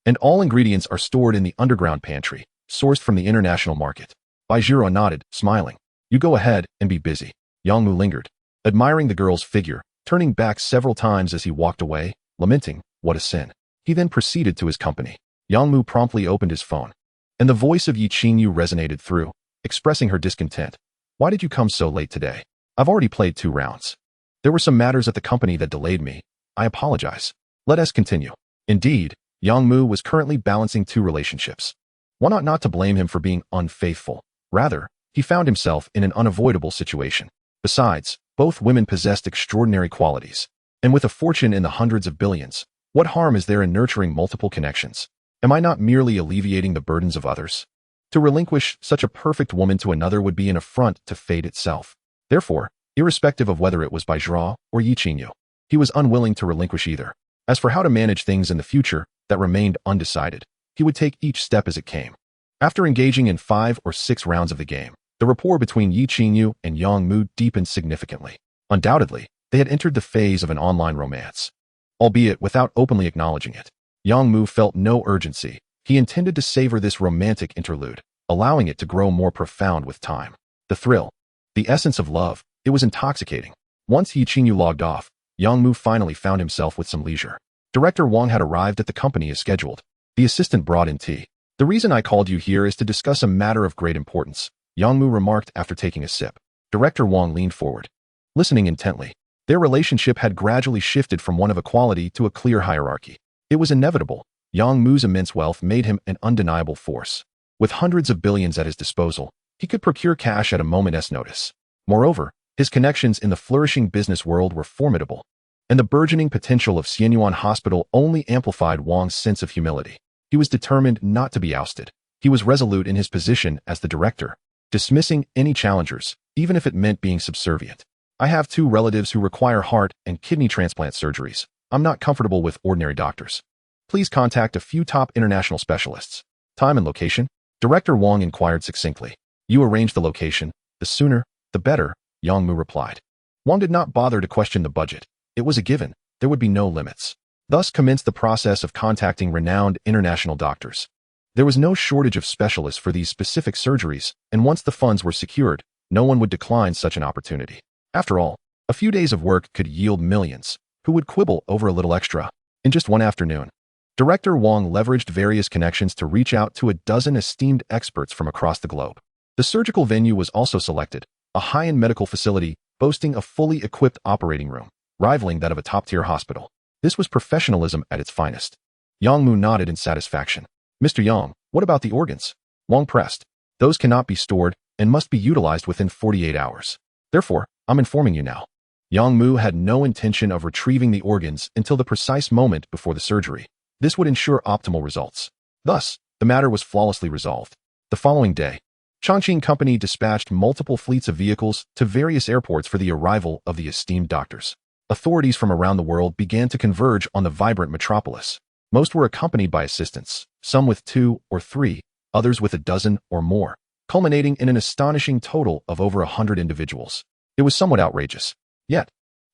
and all ingredients are stored in the underground pantry, sourced from the international market. Baijiahua nodded, smiling. You go ahead and be busy. Yangmu lingered, admiring the girl's figure, turning back several times as he walked away, lamenting, what a sin. He then proceeded to his company. Yangmu promptly opened his phone, and the voice of Yi Qingyu resonated through, expressing her discontent. Why did you come so late today? I've already played 2 rounds. There were some matters at the company that delayed me. I apologize. Let us continue. Indeed, Yangmu was currently balancing 2 relationships. One ought not to blame him for being unfaithful. Rather, he found himself in an unavoidable situation. Besides, both women possessed extraordinary qualities. And with a fortune in the hundreds of billions, what harm is there in nurturing multiple connections? Am I not merely alleviating the burdens of others? To relinquish such a perfect woman to another would be an affront to fate itself. Therefore, irrespective of whether it was Baijiahua or Yi Qingyu, he was unwilling to relinquish either. As for how to manage things in the future, that remained undecided. He would take each step as it came. After engaging in 5 or 6 rounds of the game, the rapport between Yi Qingyu and Yangmu deepened significantly. Undoubtedly, they had entered the phase of an online romance. Albeit without openly acknowledging it, Yangmu felt no urgency. He intended to savor this romantic interlude, allowing it to grow more profound with time. The thrill, the essence of love, it was intoxicating. Once Yi Qingyu logged off, Yangmu finally found himself with some leisure. Director Wang had arrived at the company as scheduled. The assistant brought in tea. The reason I called you here is to discuss a matter of great importance, Yangmu remarked after taking a sip. Director Wang leaned forward, listening intently. Their relationship had gradually shifted from one of equality to a clear hierarchy. It was inevitable. Yangmu's immense wealth made him an undeniable force. With hundreds of billions at his disposal, He could procure cash at a moment's notice. Moreover, his connections in the flourishing business world were formidable, and the burgeoning potential of Xianyuan Hospital only amplified Wang's sense of humility. He was determined not to be ousted. He was resolute in his position as the director, dismissing any challengers, even if it meant being subservient. I have 2 relatives who require heart and kidney transplant surgeries. I'm not comfortable with ordinary doctors. Please contact a few top international specialists. Time and location? Director Wang inquired succinctly. You arrange the location. The sooner, the better, Yang Mu replied. Wang did not bother to question the budget. It was a given. There would be no limits. Thus commenced the process of contacting renowned international doctors. There was no shortage of specialists for these specific surgeries, and once the funds were secured, no one would decline such an opportunity. After all, a few days of work could yield millions. Who would quibble over a little extra? In just one afternoon, Director Wang leveraged various connections to reach out to a dozen esteemed experts from across the globe. The surgical venue was also selected, a high-end medical facility boasting a fully equipped operating room, rivaling that of a top-tier hospital. This was professionalism at its finest. Yang Mu nodded in satisfaction. Mr. Yang, what about the organs? Wang pressed. Those cannot be stored and must be utilized within 48 hours. Therefore, I'm informing you now. Yang Mu had no intention of retrieving the organs until the precise moment before the surgery. This would ensure optimal results. Thus, the matter was flawlessly resolved. The following day, Chongqing Company dispatched multiple fleets of vehicles to various airports for the arrival of the esteemed doctors. Authorities from around the world began to converge on the vibrant metropolis. Most were accompanied by assistants, some with 2 or 3, others with a dozen or more, culminating in an astonishing total of over 100 individuals. It was somewhat outrageous. Yet,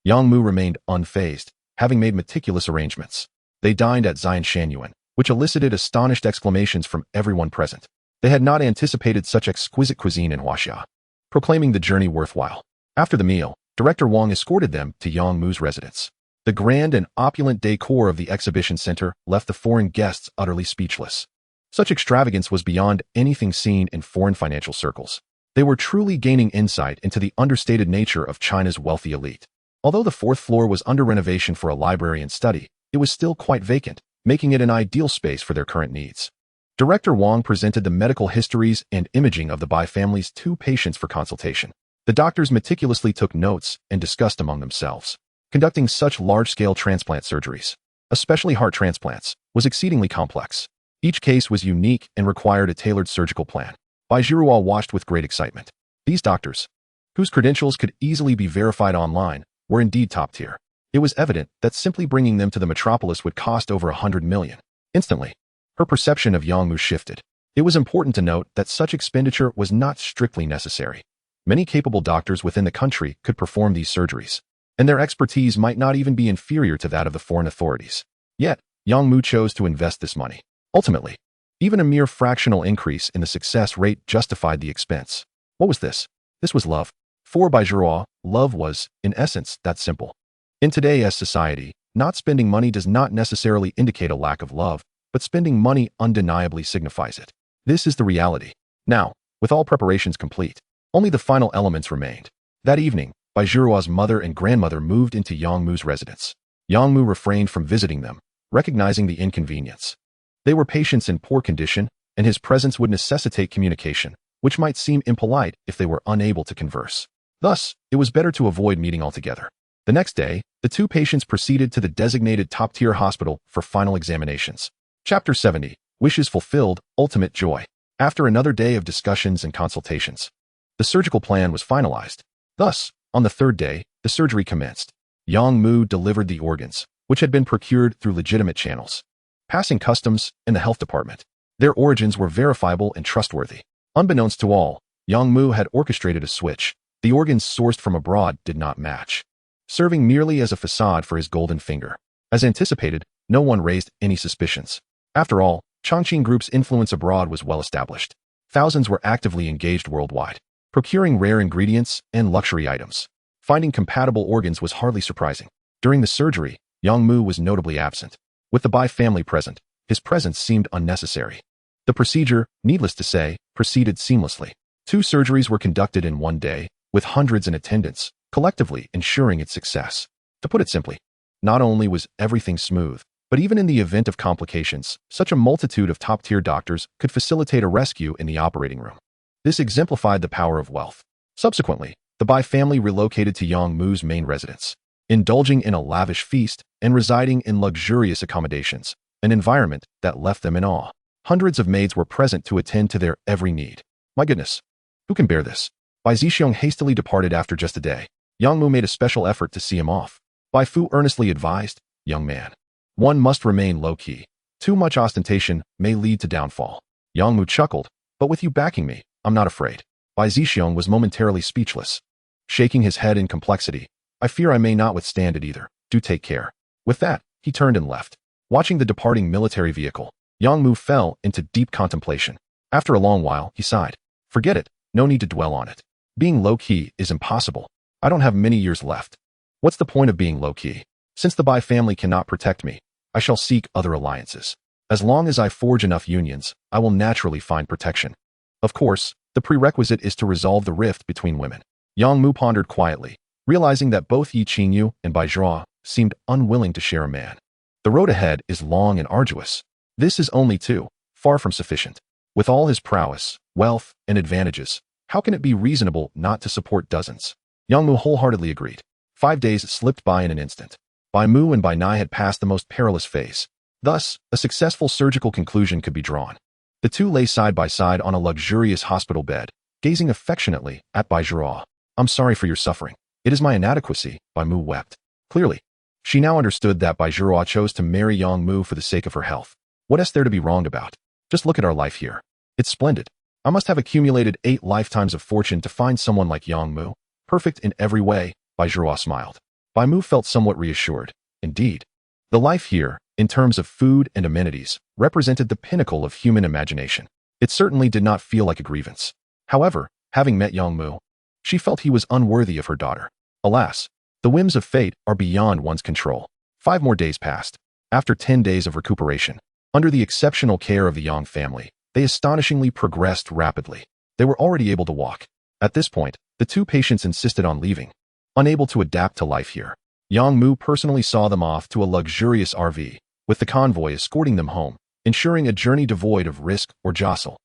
Yang Mu remained unfazed, having made meticulous arrangements. They dined at Xian Shanyuan, which elicited astonished exclamations from everyone present. They had not anticipated such exquisite cuisine in Huaxia, proclaiming the journey worthwhile. After the meal, Director Wang escorted them to Yang Mu's residence. The grand and opulent decor of the exhibition center left the foreign guests utterly speechless. Such extravagance was beyond anything seen in foreign financial circles. They were truly gaining insight into the understated nature of China's wealthy elite. Although the 4th floor was under renovation for a library and study, it was still quite vacant, making it an ideal space for their current needs. Director Wang presented the medical histories and imaging of the Bai family's 2 patients for consultation. The doctors meticulously took notes and discussed among themselves. Conducting such large-scale transplant surgeries, especially heart transplants, was exceedingly complex. Each case was unique and required a tailored surgical plan. Bai Jiruo watched with great excitement. These doctors, whose credentials could easily be verified online, were indeed top tier. It was evident that simply bringing them to the metropolis would cost over 100 million. Instantly, her perception of Yang Mu shifted. It was important to note that such expenditure was not strictly necessary. Many capable doctors within the country could perform these surgeries, and their expertise might not even be inferior to that of the foreign authorities. Yet, Yang Mu chose to invest this money. Ultimately, even a mere fractional increase in the success rate justified the expense. What was this? This was love. For Bai Jiruo, love was, in essence, that simple. In today's society, not spending money does not necessarily indicate a lack of love, but spending money undeniably signifies it. This is the reality. Now, with all preparations complete, only the final elements remained. That evening, Bai Jiruo's mother and grandmother moved into Yang Mu's residence. Yang Mu refrained from visiting them, recognizing the inconvenience. They were patients in poor condition, and his presence would necessitate communication, which might seem impolite if they were unable to converse. Thus, it was better to avoid meeting altogether. The next day, the 2 patients proceeded to the designated top-tier hospital for final examinations. Chapter 70, Wishes Fulfilled, Ultimate Joy. After another day of discussions and consultations, the surgical plan was finalized. Thus, on the 3rd day, the surgery commenced. Yang Mu delivered the organs, which had been procured through legitimate channels, passing customs and the health department. Their origins were verifiable and trustworthy. Unbeknownst to all, Yang Mu had orchestrated a switch. The organs sourced from abroad did not match, serving merely as a facade for his golden finger. As anticipated, no one raised any suspicions. After all, Chongqing Group's influence abroad was well established. Thousands were actively engaged worldwide, procuring rare ingredients and luxury items. Finding compatible organs was hardly surprising. During the surgery, Yang Mu was notably absent. With the Bai family present, his presence seemed unnecessary. The procedure, needless to say, proceeded seamlessly. 2 surgeries were conducted in one day, with hundreds in attendance, collectively ensuring its success. To put it simply, not only was everything smooth, but even in the event of complications, such a multitude of top-tier doctors could facilitate a rescue in the operating room. This exemplified the power of wealth. Subsequently, the Bai family relocated to Yang Mu's main residence, indulging in a lavish feast and residing in luxurious accommodations, an environment that left them in awe. Hundreds of maids were present to attend to their every need. My goodness, who can bear this? Bai Zixiong hastily departed after just a day. Yang Mu made a special effort to see him off. Bai Fu earnestly advised, young man, one must remain low-key. Too much ostentation may lead to downfall. Yang Mu chuckled, but with you backing me, I'm not afraid. Bai Zixiong was momentarily speechless, shaking his head in complexity. I fear I may not withstand it either. Do take care. With that, he turned and left. Watching the departing military vehicle, Yang Mu fell into deep contemplation. After a long while, he sighed. Forget it. No need to dwell on it. Being low-key is impossible. I don't have many years left. What's the point of being low-key? Since the Bai family cannot protect me, I shall seek other alliances. As long as I forge enough unions, I will naturally find protection. Of course, the prerequisite is to resolve the rift between women. Yang Mu pondered quietly, realizing that both Yi Qingyu and Bai Zhao seemed unwilling to share a man. The road ahead is long and arduous. This is only too far from sufficient. With all his prowess, wealth, and advantages, how can it be reasonable not to support dozens? Yang Mu wholeheartedly agreed. 5 days slipped by in an instant. Bai Mu and Bai Nai had passed the most perilous phase. Thus, a successful surgical conclusion could be drawn. The two lay side by side on a luxurious hospital bed, gazing affectionately at Bai Zhao. I'm sorry for your suffering. It is my inadequacy, Bai Mu wept. Clearly, she now understood that Bai Zhao chose to marry Yang Mu for the sake of her health. What is there to be wronged about? Just look at our life here. It's splendid. I must have accumulated 8 lifetimes of fortune to find someone like Yang Mu, perfect in every way. Bai Zhao smiled. Bai Mu felt somewhat reassured. Indeed, the life here, in terms of food and amenities, represented the pinnacle of human imagination. It certainly did not feel like a grievance. However, having met Yang Mu, she felt he was unworthy of her daughter. Alas, the whims of fate are beyond one's control. 5 more days passed. After 10 days of recuperation, under the exceptional care of the Yang family, they astonishingly progressed rapidly. They were already able to walk. At this point, the 2 patients insisted on leaving, unable to adapt to life here. Yang Mu personally saw them off to a luxurious RV, with the convoy escorting them home, ensuring a journey devoid of risk or jostle.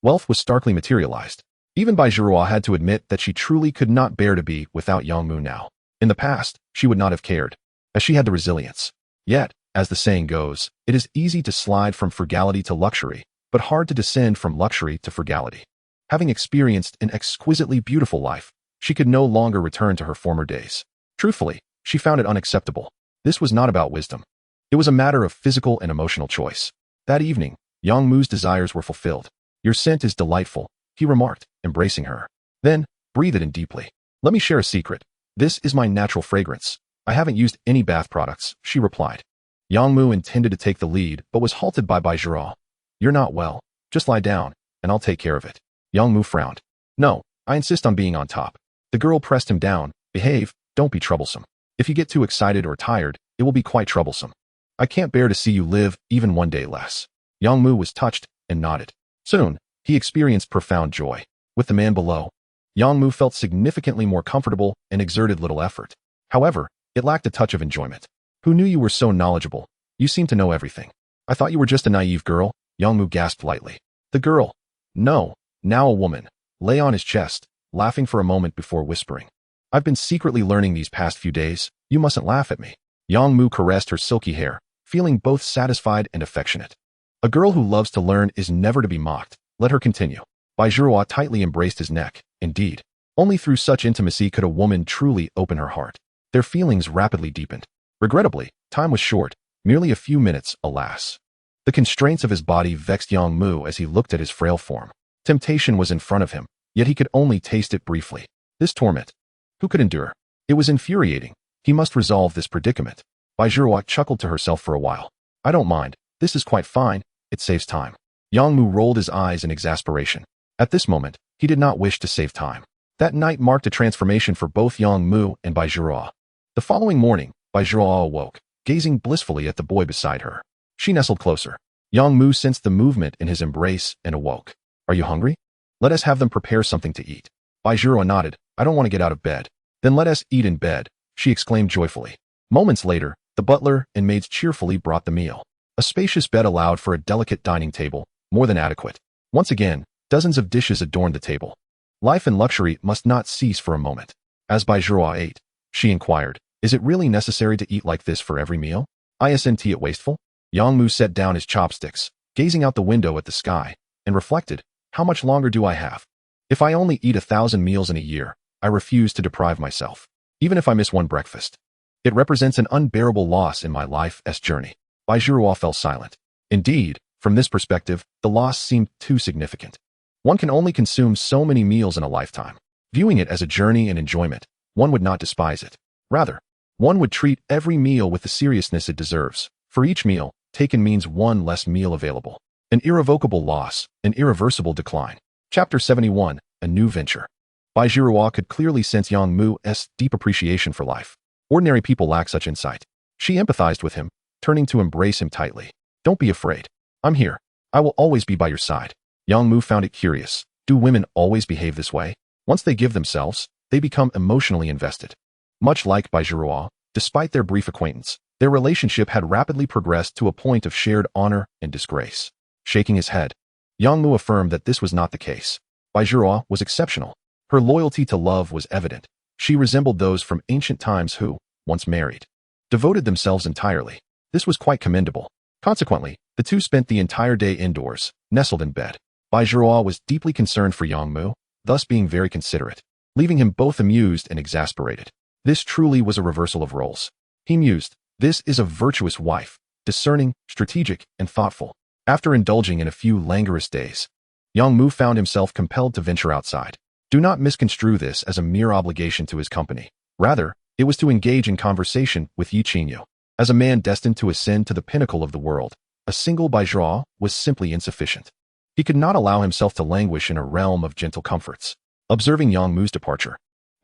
Wealth was starkly materialized. Even Bai Zhao had to admit that she truly could not bear to be without Yang Mu now. In the past, she would not have cared, as she had the resilience. Yet, as the saying goes, it is easy to slide from frugality to luxury, but hard to descend from luxury to frugality. Having experienced an exquisitely beautiful life, she could no longer return to her former days. Truthfully, she found it unacceptable. This was not about wisdom. It was a matter of physical and emotional choice. That evening, Yang Mu's desires were fulfilled. Your scent is delightful, he remarked, embracing her. Then, breathe it in deeply. Let me share a secret. This is my natural fragrance. I haven't used any bath products, she replied. Yang Mu intended to take the lead, but was halted by Bai Zhao. You're not well. Just lie down, and I'll take care of it. Yang Mu frowned. No, I insist on being on top. The girl pressed him down. Behave, don't be troublesome. If you get too excited or tired, it will be quite troublesome. I can't bear to see you live even 1 day less. Yang Mu was touched and nodded. Soon, he experienced profound joy. With the man below, Yang Mu felt significantly more comfortable and exerted little effort. However, it lacked a touch of enjoyment. Who knew you were so knowledgeable? You seem to know everything. I thought you were just a naive girl, Yang Mu gasped lightly. The girl, no, now a woman, lay on his chest, laughing for a moment before whispering. I've been secretly learning these past few days. You mustn't laugh at me. Yang Mu caressed her silky hair, feeling both satisfied and affectionate. A girl who loves to learn is never to be mocked. Let her continue. Bai Zhao tightly embraced his neck. Indeed, only through such intimacy could a woman truly open her heart. Their feelings rapidly deepened. Regrettably, time was short, merely a few minutes, alas. The constraints of his body vexed Yang Mu as he looked at his frail form. Temptation was in front of him, yet he could only taste it briefly. This torment, who could endure? It was infuriating. He must resolve this predicament. Bai Zhao chuckled to herself for a while. I don't mind. This is quite fine. It saves time. Yang Mu rolled his eyes in exasperation. At this moment, he did not wish to save time. That night marked a transformation for both Yang Mu and Bai Zhao. The following morning, Bai Zhao awoke, gazing blissfully at the boy beside her. She nestled closer. Yang Mu sensed the movement in his embrace and awoke. Are you hungry? Let us have them prepare something to eat. Bai Zhao nodded. I don't want to get out of bed. Then let us eat in bed, she exclaimed joyfully. Moments later, the butler and maids cheerfully brought the meal. A spacious bed allowed for a delicate dining table, more than adequate. Once again, Dozens of dishes adorned the table. Life and luxury must not cease for a moment. As Baijiahua ate, she inquired, "Is it really necessary to eat like this for every meal? Isn't it wasteful?" Yang Mu set down his chopsticks, gazing out the window at the sky, and reflected, "How much longer do I have? If I only eat 1,000 meals in a year, I refuse to deprive myself. Even if I miss one breakfast. It represents an unbearable loss in my life's journey." Baijiahua fell silent. Indeed, from this perspective, the loss seemed too significant. One can only consume so many meals in a lifetime. Viewing it as a journey and enjoyment, one would not despise it. Rather, one would treat every meal with the seriousness it deserves. For each meal taken means one less meal available. An irrevocable loss, an irreversible decline. Chapter 71, A New Venture. Baijiahua could clearly sense Yang Mu's deep appreciation for life. Ordinary people lack such insight. She empathized with him, turning to embrace him tightly. "Don't be afraid. I'm here. I will always be by your side." Yang Mu found it curious. Do women always behave this way? Once they give themselves, they become emotionally invested. Much like Baijiahua, despite their brief acquaintance, their relationship had rapidly progressed to a point of shared honor and disgrace. Shaking his head, Yang Mu affirmed that this was not the case. Baijiahua was exceptional. Her loyalty to love was evident. She resembled those from ancient times who, once married, devoted themselves entirely. This was quite commendable. Consequently, the two spent the entire day indoors, nestled in bed. Baijiahua was deeply concerned for Yang Mu, thus being very considerate, leaving him both amused and exasperated. This truly was a reversal of roles. He mused, "This is a virtuous wife, discerning, strategic, and thoughtful." After indulging in a few languorous days, Yang Mu found himself compelled to venture outside. Do not misconstrue this as a mere obligation to his company. Rather, it was to engage in conversation with Yi Qingyu. As a man destined to ascend to the pinnacle of the world, a single Baijiahua was simply insufficient. He could not allow himself to languish in a realm of gentle comforts. Observing Yang Mu's departure,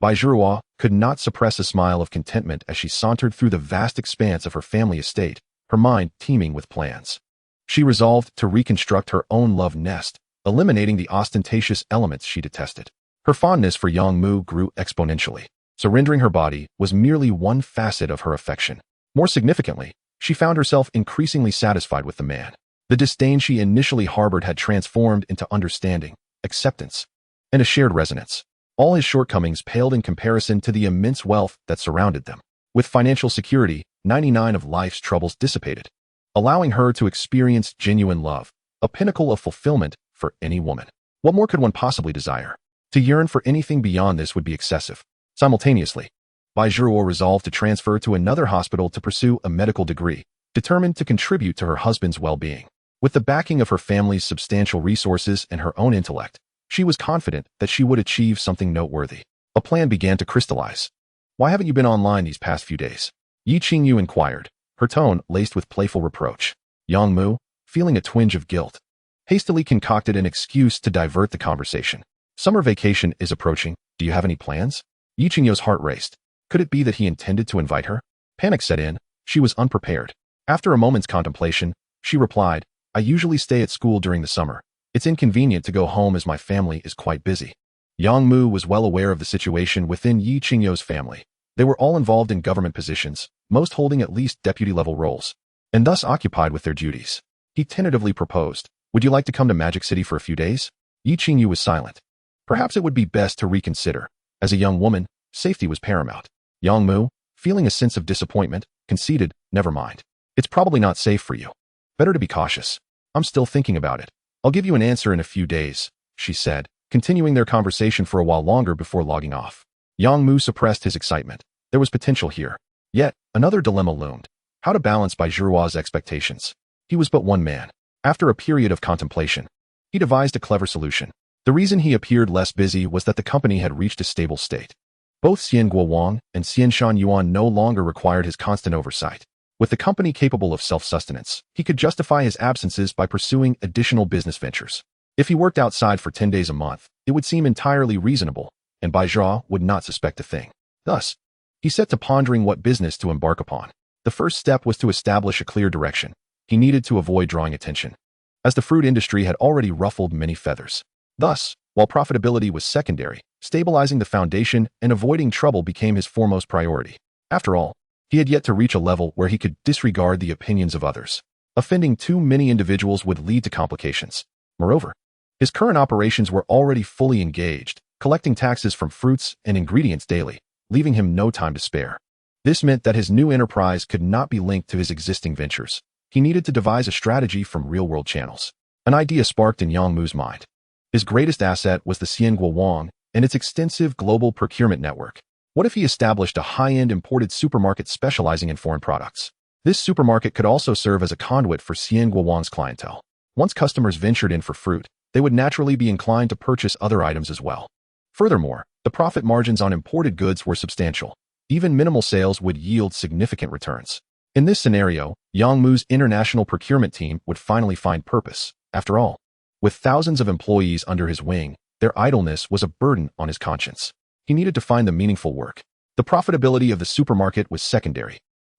Baijiahua could not suppress a smile of contentment as she sauntered through the vast expanse of her family estate, her mind teeming with plans. She resolved to reconstruct her own love nest, eliminating the ostentatious elements she detested. Her fondness for Yang Mu grew exponentially. Surrendering her body was merely one facet of her affection. More significantly, she found herself increasingly satisfied with the man. The disdain she initially harbored had transformed into understanding, acceptance, and a shared resonance. All his shortcomings paled in comparison to the immense wealth that surrounded them. With financial security, 99 of life's troubles dissipated, allowing her to experience genuine love, a pinnacle of fulfillment for any woman. What more could one possibly desire? To yearn for anything beyond this would be excessive. Simultaneously, Baijiahua resolved to transfer to another hospital to pursue a medical degree, determined to contribute to her husband's well-being. With the backing of her family's substantial resources and her own intellect, she was confident that she would achieve something noteworthy. A plan began to crystallize. "Why haven't you been online these past few days?" Yi Qingyu inquired, her tone laced with playful reproach. Yang Mu, feeling a twinge of guilt, hastily concocted an excuse to divert the conversation. "Summer vacation is approaching. Do you have any plans?" Yi Qingyu's heart raced. Could it be that he intended to invite her? Panic set in. She was unprepared. After a moment's contemplation, she replied, "I usually stay at school during the summer. It's inconvenient to go home as my family is quite busy." Yang Mu was well aware of the situation within Yi Qingyu's family. They were all involved in government positions, most holding at least deputy-level roles, and thus occupied with their duties. He tentatively proposed, "Would you like to come to Magic City for a few days?" Yi Qingyu was silent. Perhaps it would be best to reconsider. As a young woman, safety was paramount. Yang Mu, feeling a sense of disappointment, conceded, "Never mind. It's probably not safe for you. Better to be cautious. I'm still thinking about it. I'll give you an answer in a few days," she said, continuing their conversation for a while longer before logging off. Yang Mu suppressed his excitement. There was potential here. Yet, another dilemma loomed. How to balance Baijiahua's expectations. He was but one man. After a period of contemplation, he devised a clever solution. The reason he appeared less busy was that the company had reached a stable state. Both Xian Guowang and Xian Shan Yuan no longer required his constant oversight. With the company capable of self-sustenance, he could justify his absences by pursuing additional business ventures. If he worked outside for 10 days a month, it would seem entirely reasonable, and Baijiahua would not suspect a thing. Thus, he set to pondering what business to embark upon. The first step was to establish a clear direction. He needed to avoid drawing attention, as the fruit industry had already ruffled many feathers. Thus, while profitability was secondary, stabilizing the foundation and avoiding trouble became his foremost priority. After all, he had yet to reach a level where he could disregard the opinions of others. Offending too many individuals would lead to complications. Moreover, His current operations were already fully engaged, collecting taxes from fruits and ingredients daily, leaving him no time to spare. This meant that his new enterprise could not be linked to his existing ventures. He needed to devise a strategy from real-world channels. An idea sparked in Yang Mu's mind. His greatest asset was the Xiangua Wang and its extensive global procurement network. What if he established a high-end imported supermarket specializing in foreign products? This supermarket could also serve as a conduit for Xiangua Wang's clientele. Once customers ventured in for fruit, they would naturally be inclined to purchase other items as well. Furthermore, the profit margins on imported goods were substantial. Even minimal sales would yield significant returns. In this scenario, Yang Mu's international procurement team would finally find purpose. After all, with thousands of employees under his wing, their idleness was a burden on his conscience. He needed to find the meaningful work. The profitability of the supermarket was secondary.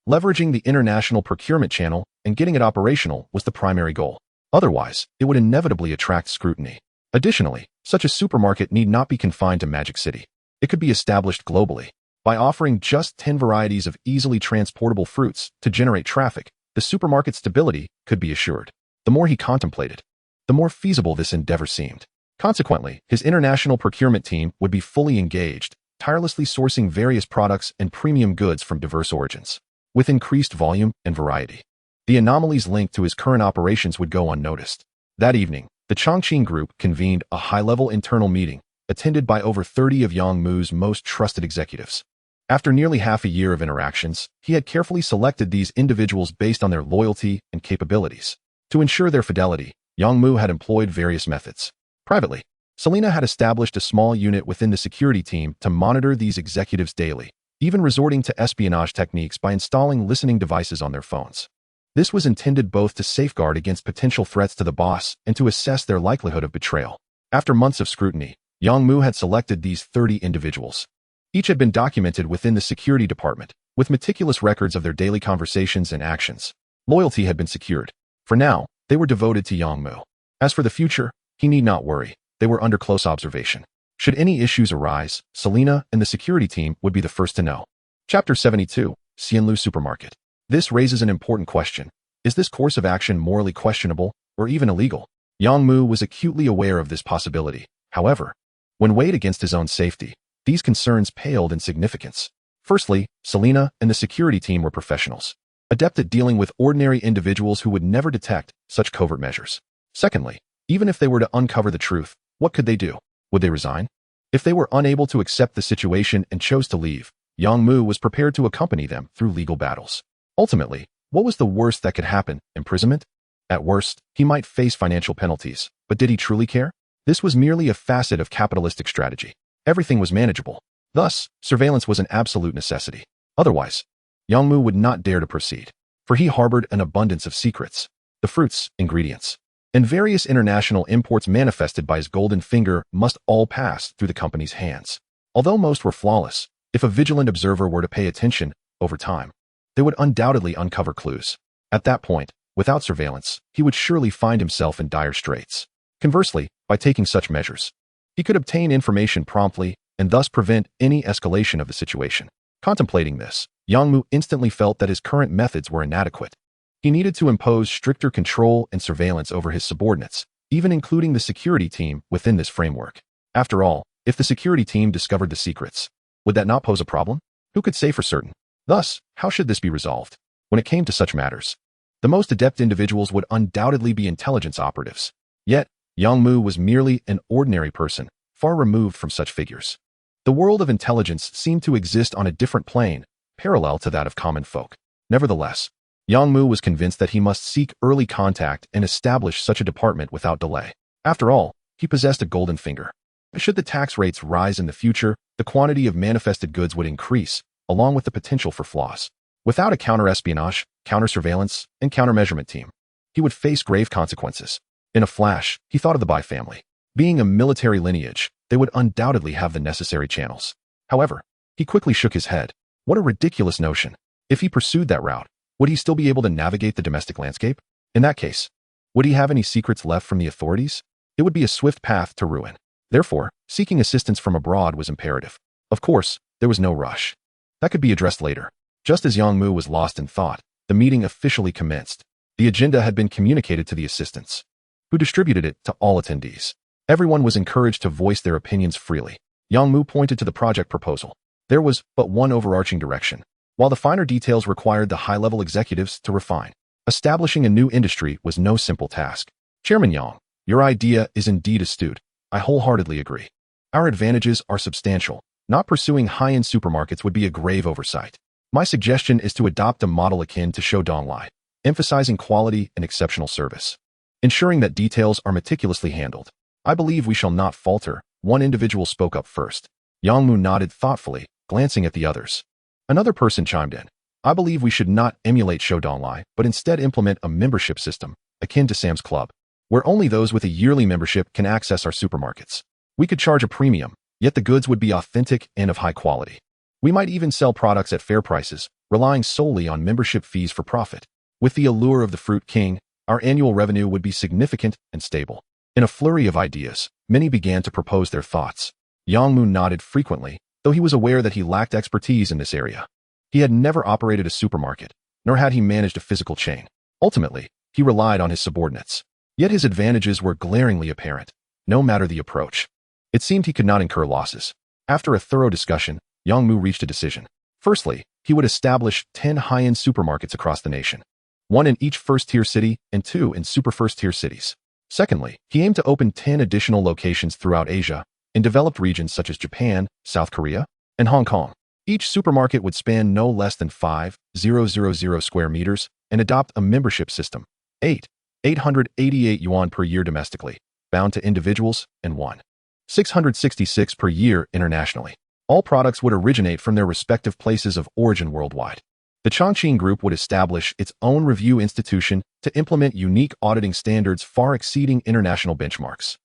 Leveraging the international procurement channel and getting it operational was the primary goal. Otherwise, it would inevitably attract scrutiny. Additionally, such a supermarket need not be confined to Magic City. It could be established globally. By offering just 10 varieties of easily transportable fruits to generate traffic, the supermarket's stability could be assured. The more he contemplated, the more feasible this endeavor seemed. Consequently, his international procurement team would be fully engaged, tirelessly sourcing various products and premium goods from diverse origins. With increased volume and variety, the anomalies linked to his current operations would go unnoticed. That evening, the Chongqing Group convened a high-level internal meeting, attended by over 30 of Yang Mu's most trusted executives. After nearly half a year of interactions, he had carefully selected these individuals based on their loyalty and capabilities. To ensure their fidelity, Yang Mu had employed various methods. Privately, Selena had established a small unit within the security team to monitor these executives daily, even resorting to espionage techniques by installing listening devices on their phones. This was intended both to safeguard against potential threats to the boss and to assess their likelihood of betrayal. After months of scrutiny, Yang Mu had selected these 30 individuals. Each had been documented within the security department, with meticulous records of their daily conversations and actions. Loyalty had been secured. For now, they were devoted to Yang Mu. As for the future, he need not worry. They were under close observation. Should any issues arise, Selena and the security team would be the first to know. Chapter 72, Xianlu Supermarket. This raises an important question. Is this course of action morally questionable or even illegal? Yang Mu was acutely aware of this possibility. However, when weighed against his own safety, these concerns paled in significance. Firstly, Selena and the security team were professionals, adept at dealing with ordinary individuals who would never detect such covert measures. Secondly, even if they were to uncover the truth, what could they do? Would they resign? If they were unable to accept the situation and chose to leave, Yang Mu was prepared to accompany them through legal battles. Ultimately, what was the worst that could happen? Imprisonment? At worst, he might face financial penalties. But did he truly care? This was merely a facet of capitalistic strategy. Everything was manageable. Thus, surveillance was an absolute necessity. Otherwise, Yang Mu would not dare to proceed, for he harbored an abundance of secrets. The fruits, ingredients, and various international imports manifested by his golden finger must all pass through the company's hands. Although most were flawless, if a vigilant observer were to pay attention, over time, they would undoubtedly uncover clues. At that point, without surveillance, he would surely find himself in dire straits. Conversely, by taking such measures, he could obtain information promptly and thus prevent any escalation of the situation. Contemplating this, Yang Mu instantly felt that his current methods were inadequate. He needed to impose stricter control and surveillance over his subordinates, even including the security team within this framework. After all, if the security team discovered the secrets, would that not pose a problem? Who could say for certain? Thus, how should this be resolved? When it came to such matters, the most adept individuals would undoubtedly be intelligence operatives. Yet, Yang Mu was merely an ordinary person, far removed from such figures. The world of intelligence seemed to exist on a different plane, parallel to that of common folk. Nevertheless, Yang Mu was convinced that he must seek early contact and establish such a department without delay. After all, he possessed a golden finger. Should the tax rates rise in the future, the quantity of manifested goods would increase, along with the potential for flaws. Without a counter-espionage, counter-surveillance, and counter-measurement team, he would face grave consequences. In a flash, he thought of the Bai family. Being a military lineage, they would undoubtedly have the necessary channels. However, he quickly shook his head. What a ridiculous notion. If he pursued that route, would he still be able to navigate the domestic landscape? In that case, would he have any secrets left from the authorities? It would be a swift path to ruin. Therefore, seeking assistance from abroad was imperative. Of course, there was no rush. That could be addressed later. Just as Yang Mu was lost in thought, the meeting officially commenced. The agenda had been communicated to the assistants, who distributed it to all attendees. Everyone was encouraged to voice their opinions freely. Yang Mu pointed to the project proposal. There was but one overarching direction, while the finer details required the high-level executives to refine. Establishing a new industry was no simple task. Chairman Yang, your idea is indeed astute. I wholeheartedly agree. Our advantages are substantial. Not pursuing high-end supermarkets would be a grave oversight. My suggestion is to adopt a model akin to godlike, emphasizing quality and exceptional service, ensuring that details are meticulously handled. I believe we shall not falter. One individual spoke up first. Yang Mu nodded thoughtfully, glancing at the others. Another person chimed in. I believe we should not emulate godlike, but instead implement a membership system, akin to Sam's Club, where only those with a yearly membership can access our supermarkets. We could charge a premium, yet the goods would be authentic and of high quality. We might even sell products at fair prices, relying solely on membership fees for profit. With the allure of the Fruit King, our annual revenue would be significant and stable. In a flurry of ideas, many began to propose their thoughts. Yang Mu nodded frequently, though he was aware that he lacked expertise in this area. He had never operated a supermarket, nor had he managed a physical chain. Ultimately, he relied on his subordinates. Yet his advantages were glaringly apparent, no matter the approach. It seemed he could not incur losses. After a thorough discussion, Yang Mu reached a decision. Firstly, he would establish 10 high-end supermarkets across the nation, 1 in each first-tier city and 2 in super first-tier cities. Secondly, he aimed to open 10 additional locations throughout Asia, in developed regions such as Japan, South Korea, and Hong Kong. Each supermarket would span no less than 5,000 square meters and adopt a membership system, 888 yuan per year domestically, bound to individuals, and 666 per year internationally. All products would originate from their respective places of origin worldwide. The Chongqing Group would establish its own review institution to implement unique auditing standards far exceeding international benchmarks.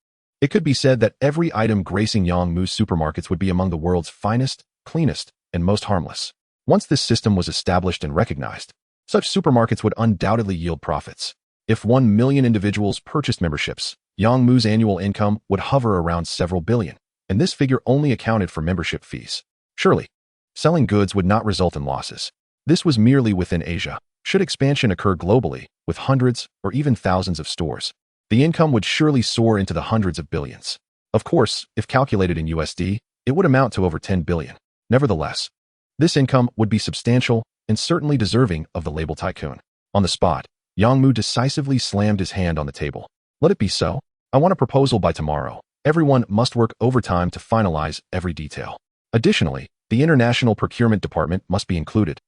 It could be said that every item gracing Yang Mu's supermarkets would be among the world's finest, cleanest, and most harmless. Once this system was established and recognized, such supermarkets would undoubtedly yield profits. If 1 million individuals purchased memberships, Yang Mu's annual income would hover around several billion, and this figure only accounted for membership fees. Surely, selling goods would not result in losses. This was merely within Asia. Should expansion occur globally, with hundreds or even thousands of stores, the income would surely soar into the hundreds of billions. Of course, if calculated in USD, it would amount to over 10 billion. Nevertheless, this income would be substantial and certainly deserving of the label tycoon. On the spot, Yang Mu decisively slammed his hand on the table. Let it be so. I want a proposal by tomorrow. Everyone must work overtime to finalize every detail. Additionally, the International Procurement Department must be included.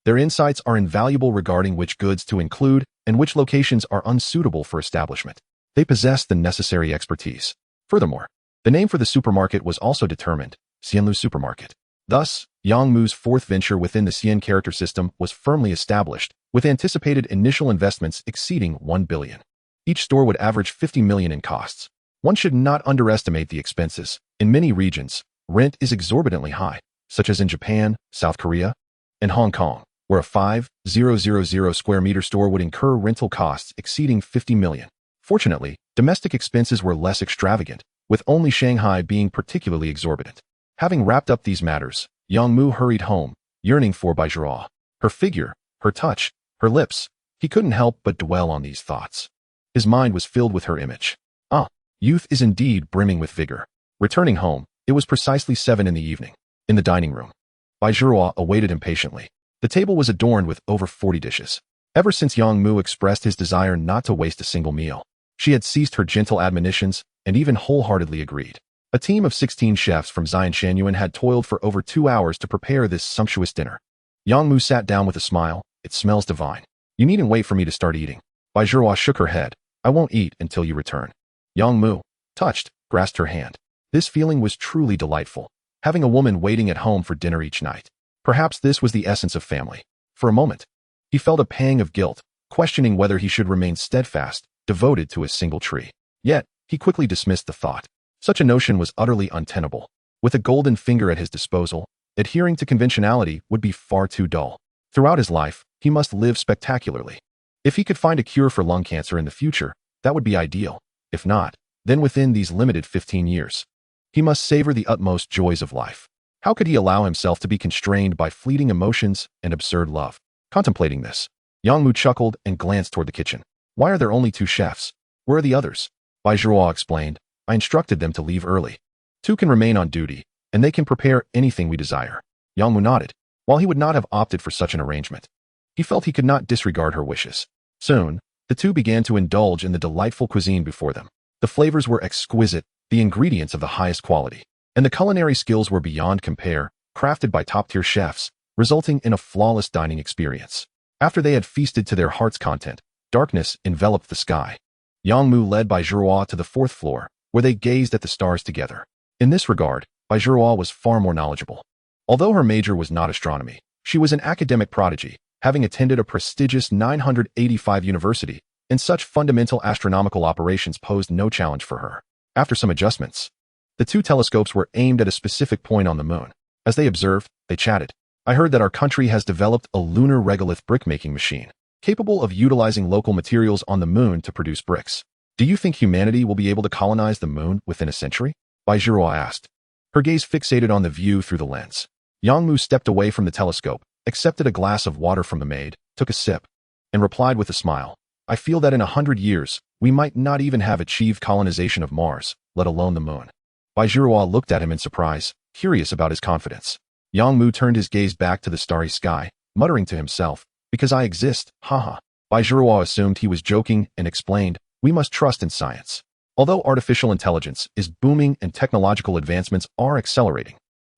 Their insights are invaluable regarding which goods to include and which locations are unsuitable for establishment. They possess the necessary expertise. Furthermore, the name for the supermarket was also determined, Xianlu Supermarket. Thus, Yang Mu's fourth venture within the Xian character system was firmly established, with anticipated initial investments exceeding 1 billion. Each store would average 50 million in costs. One should not underestimate the expenses. In many regions, rent is exorbitantly high, such as in Japan, South Korea, and Hong Kong, where a 5,000 square meter store would incur rental costs exceeding 50 million. Fortunately, domestic expenses were less extravagant, with only Shanghai being particularly exorbitant. Having wrapped up these matters, Yang Mu hurried home, yearning for Baijiao. Her figure, her touch, her lips, he couldn't help but dwell on these thoughts. His mind was filled with her image. Youth is indeed brimming with vigor. Returning home, it was precisely 7 in the evening. In the dining room, Baijiao awaited impatiently. The table was adorned with over 40 dishes. Ever since Yang Mu expressed his desire not to waste a single meal, she had ceased her gentle admonitions and even wholeheartedly agreed. A team of 16 chefs from Xian Shanyuan had toiled for over 2 hours to prepare this sumptuous dinner. Yang Mu sat down with a smile. It smells divine. You needn't wait for me to start eating. Baijiao shook her head. I won't eat until you return. Yang Mu, touched, grasped her hand. This feeling was truly delightful, having a woman waiting at home for dinner each night. Perhaps this was the essence of family. For a moment, he felt a pang of guilt, questioning whether he should remain steadfast, devoted to a single tree. Yet, he quickly dismissed the thought. Such a notion was utterly untenable. With a golden finger at his disposal, adhering to conventionality would be far too dull. Throughout his life, he must live spectacularly. If he could find a cure for lung cancer in the future, that would be ideal. If not, then within these limited 15 years, he must savor the utmost joys of life. How could he allow himself to be constrained by fleeting emotions and absurd love? Contemplating this, Yang Mu chuckled and glanced toward the kitchen. Why are there only 2 chefs? Where are the others? Baijiao explained. I instructed them to leave early. Two can remain on duty, and they can prepare anything we desire. Yang Mu nodded. While he would not have opted for such an arrangement, he felt he could not disregard her wishes. Soon, the two began to indulge in the delightful cuisine before them. The flavors were exquisite, the ingredients of the highest quality, and the culinary skills were beyond compare, crafted by top-tier chefs, resulting in a flawless dining experience. After they had feasted to their heart's content, darkness enveloped the sky. Yang Mu led Bai Zhiruo to the fourth floor, where they gazed at the stars together. In this regard, Bai Zhiruo was far more knowledgeable. Although her major was not astronomy, she was an academic prodigy, having attended a prestigious 985 university, and such fundamental astronomical operations posed no challenge for her. After some adjustments, the two telescopes were aimed at a specific point on the moon. As they observed, they chatted. I heard that our country has developed a lunar regolith brick-making machine, capable of utilizing local materials on the moon to produce bricks. Do you think humanity will be able to colonize the moon within a century? Bai Zhiruo asked, her gaze fixated on the view through the lens. Yang Mu stepped away from the telescope, accepted a glass of water from the maid, took a sip, and replied with a smile. I feel that in 100 years, we might not even have achieved colonization of Mars, let alone the moon. Bai Zhiruo looked at him in surprise, curious about his confidence. Yang Mu turned his gaze back to the starry sky, muttering to himself, because I exist, haha. Bai Zhiruo assumed he was joking and explained, we must trust in science. Although artificial intelligence is booming and technological advancements are accelerating,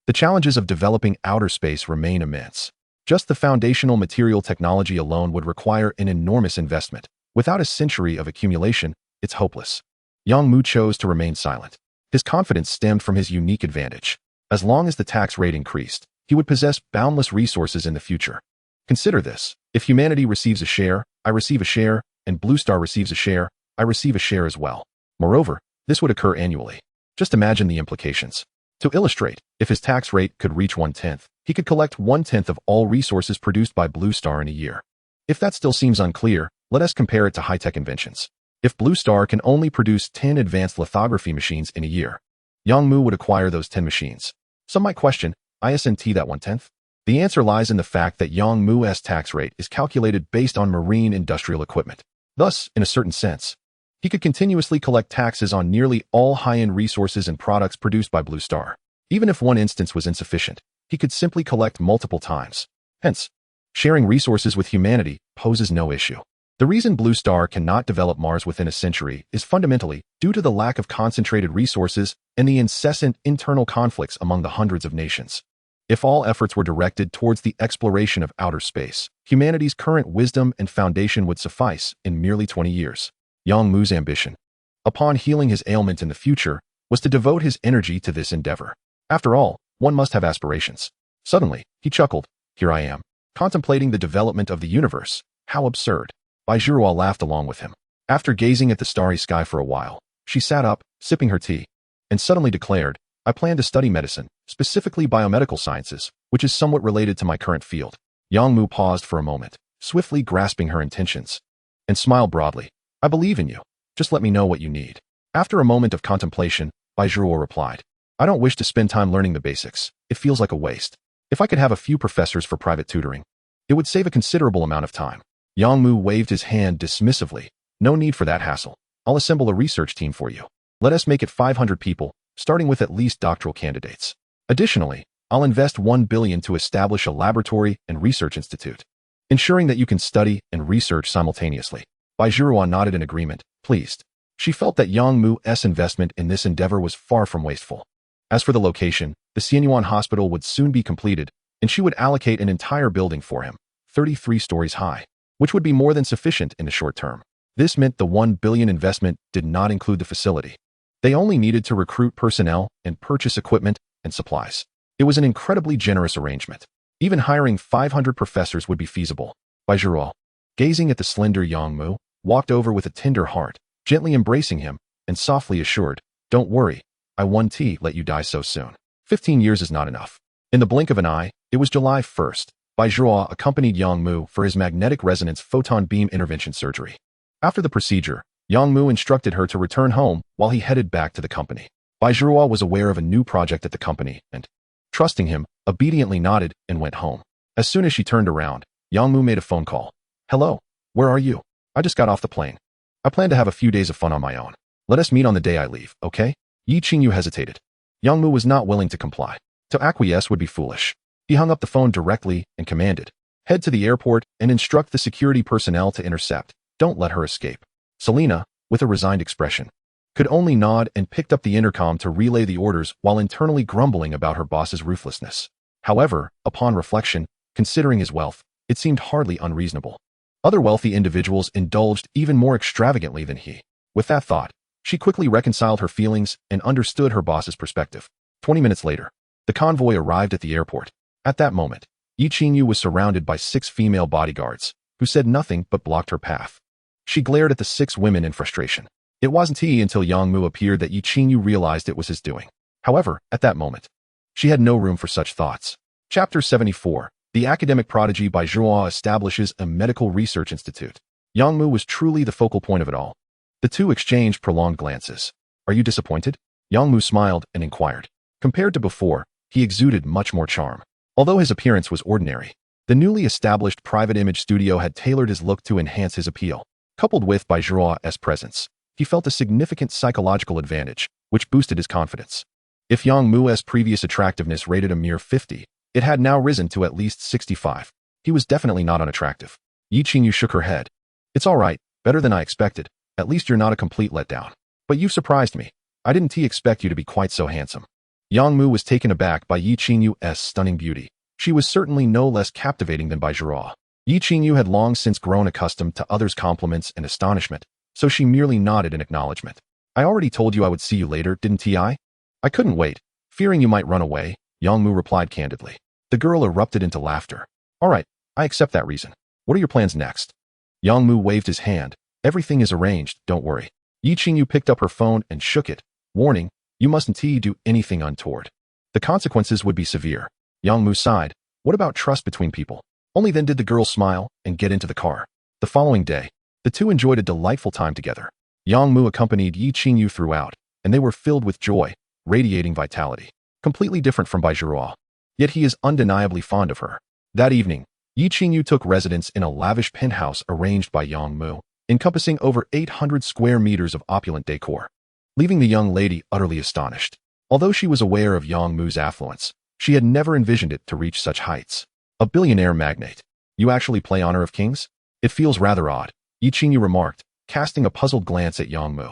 the challenges of developing outer space remain immense. Just the foundational material technology alone would require an enormous investment. Without a century of accumulation, it's hopeless. Yang Mu chose to remain silent. His confidence stemmed from his unique advantage. As long as the tax rate increased, he would possess boundless resources in the future. Consider this. If humanity receives a share, I receive a share, and Blue Star receives a share, I receive a share as well. Moreover, this would occur annually. Just imagine the implications. To illustrate, if his tax rate could reach 1/10, he could collect 1/10 of all resources produced by Blue Star in a year. If that still seems unclear, let us compare it to high-tech inventions. If Blue Star can only produce 10 advanced lithography machines in a year, Yang Mu would acquire those 10 machines. Some might question, isn't that 1/10? The answer lies in the fact that Yang Mu's tax rate is calculated based on marine industrial equipment. Thus, in a certain sense, he could continuously collect taxes on nearly all high-end resources and products produced by Blue Star. Even if one instance was insufficient, he could simply collect multiple times. Hence, sharing resources with humanity poses no issue. The reason Blue Star cannot develop Mars within a century is fundamentally due to the lack of concentrated resources and the incessant internal conflicts among the hundreds of nations. If all efforts were directed towards the exploration of outer space, humanity's current wisdom and foundation would suffice in merely 20 years. Yang Mu's ambition, upon healing his ailment in the future, was to devote his energy to this endeavor. After all, one must have aspirations. Suddenly, he chuckled, here I am, contemplating the development of the universe. How absurd. Bai Zhiruo laughed along with him. After gazing at the starry sky for a while, she sat up, sipping her tea, and suddenly declared, I plan to study medicine, specifically biomedical sciences, which is somewhat related to my current field. Yang Mu paused for a moment, swiftly grasping her intentions, and smiled broadly. I believe in you. Just let me know what you need. After a moment of contemplation, Bai Zhiruo replied, I don't wish to spend time learning the basics. It feels like a waste. If I could have a few professors for private tutoring, it would save a considerable amount of time. Yang Mu waved his hand dismissively. No need for that hassle. I'll assemble a research team for you. Let us make it 500 people, starting with at least doctoral candidates. Additionally, I'll invest $1 billion to establish a laboratory and research institute, ensuring that you can study and research simultaneously. Bai Zhiruo nodded in agreement, pleased. She felt that Yang Mu's investment in this endeavor was far from wasteful. As for the location, the Xianyuan hospital would soon be completed, and she would allocate an entire building for him, 33 stories high, which would be more than sufficient in the short term. This meant the $1 billion investment did not include the facility. They only needed to recruit personnel and purchase equipment and supplies. It was an incredibly generous arrangement. Even hiring 500 professors would be feasible. Bai Zhiruo, gazing at the slender Yang Mu, walked over with a tender heart, gently embracing him, and softly assured, don't worry, I won't let you die so soon. 15 years is not enough. In the blink of an eye, it was July 1st. Bai Zhiruo accompanied Yang Mu for his magnetic resonance photon beam intervention surgery. After the procedure, Yang Mu instructed her to return home while he headed back to the company. Bai Zhiruo was aware of a new project at the company and, trusting him, obediently nodded and went home. As soon as she turned around, Yang Mu made a phone call. Hello, where are you? I just got off the plane. I plan to have a few days of fun on my own. Let us meet on the day I leave, okay? Yi Qingyu hesitated. Yang Mu was not willing to comply. To acquiesce would be foolish. He hung up the phone directly and commanded, "Head to the airport and instruct the security personnel to intercept. Don't let her escape." Selena, with a resigned expression, could only nod and picked up the intercom to relay the orders while internally grumbling about her boss's ruthlessness. However, upon reflection, considering his wealth, it seemed hardly unreasonable. Other wealthy individuals indulged even more extravagantly than he. With that thought, she quickly reconciled her feelings and understood her boss's perspective. 20 minutes later, the convoy arrived at the airport. At that moment, Yi Qingyu was surrounded by 6 female bodyguards, who said nothing but blocked her path. She glared at the 6 women in frustration. It wasn't until Yang Mu appeared that Yi Qingyu realized it was his doing. However, at that moment, she had no room for such thoughts. Chapter 74. The academic prodigy by Zhuo establishes a medical research institute. Yang Mu was truly the focal point of it all. The two exchanged prolonged glances. "Are you disappointed?" Yang Mu smiled and inquired. Compared to before, he exuded much more charm. Although his appearance was ordinary, the newly established private image studio had tailored his look to enhance his appeal. Coupled with Bai Zhuo's presence, he felt a significant psychological advantage, which boosted his confidence. If Yang Mu's previous attractiveness rated a mere 50, it had now risen to at least 65. He was definitely not unattractive. Yi Qingyu shook her head. "It's all right, better than I expected. At least you're not a complete letdown. But you've surprised me. I didn't expect you to be quite so handsome." Yang Mu was taken aback by Yi Qingyu's stunning beauty. She was certainly no less captivating than Bai Zhuo. Yi Qingyu had long since grown accustomed to others' compliments and astonishment, so she merely nodded in acknowledgement. "I already told you I would see you later, didn't I? I couldn't wait, fearing you might run away," Yang Mu replied candidly. The girl erupted into laughter. "All right, I accept that reason. What are your plans next?" Yang Mu waved his hand. "Everything is arranged, don't worry." Yi Qingyu picked up her phone and shook it, warning, "You mustn't do anything untoward. The consequences would be severe." Yang Mu sighed. What about trust between people? Only then did the girl smile and get into the car. The following day, the two enjoyed a delightful time together. Yang Mu accompanied Yi Qingyu throughout, and they were filled with joy, radiating vitality. Completely different from Bai Zhuo. Yet he is undeniably fond of her. That evening, Yi Qingyu took residence in a lavish penthouse arranged by Yang Mu, encompassing over 800 square meters of opulent decor, leaving the young lady utterly astonished. Although she was aware of Yang Mu's affluence, she had never envisioned it to reach such heights. A billionaire magnate. "You actually play Honor of Kings? It feels rather odd," Yi Qingyu remarked, casting a puzzled glance at Yang Mu.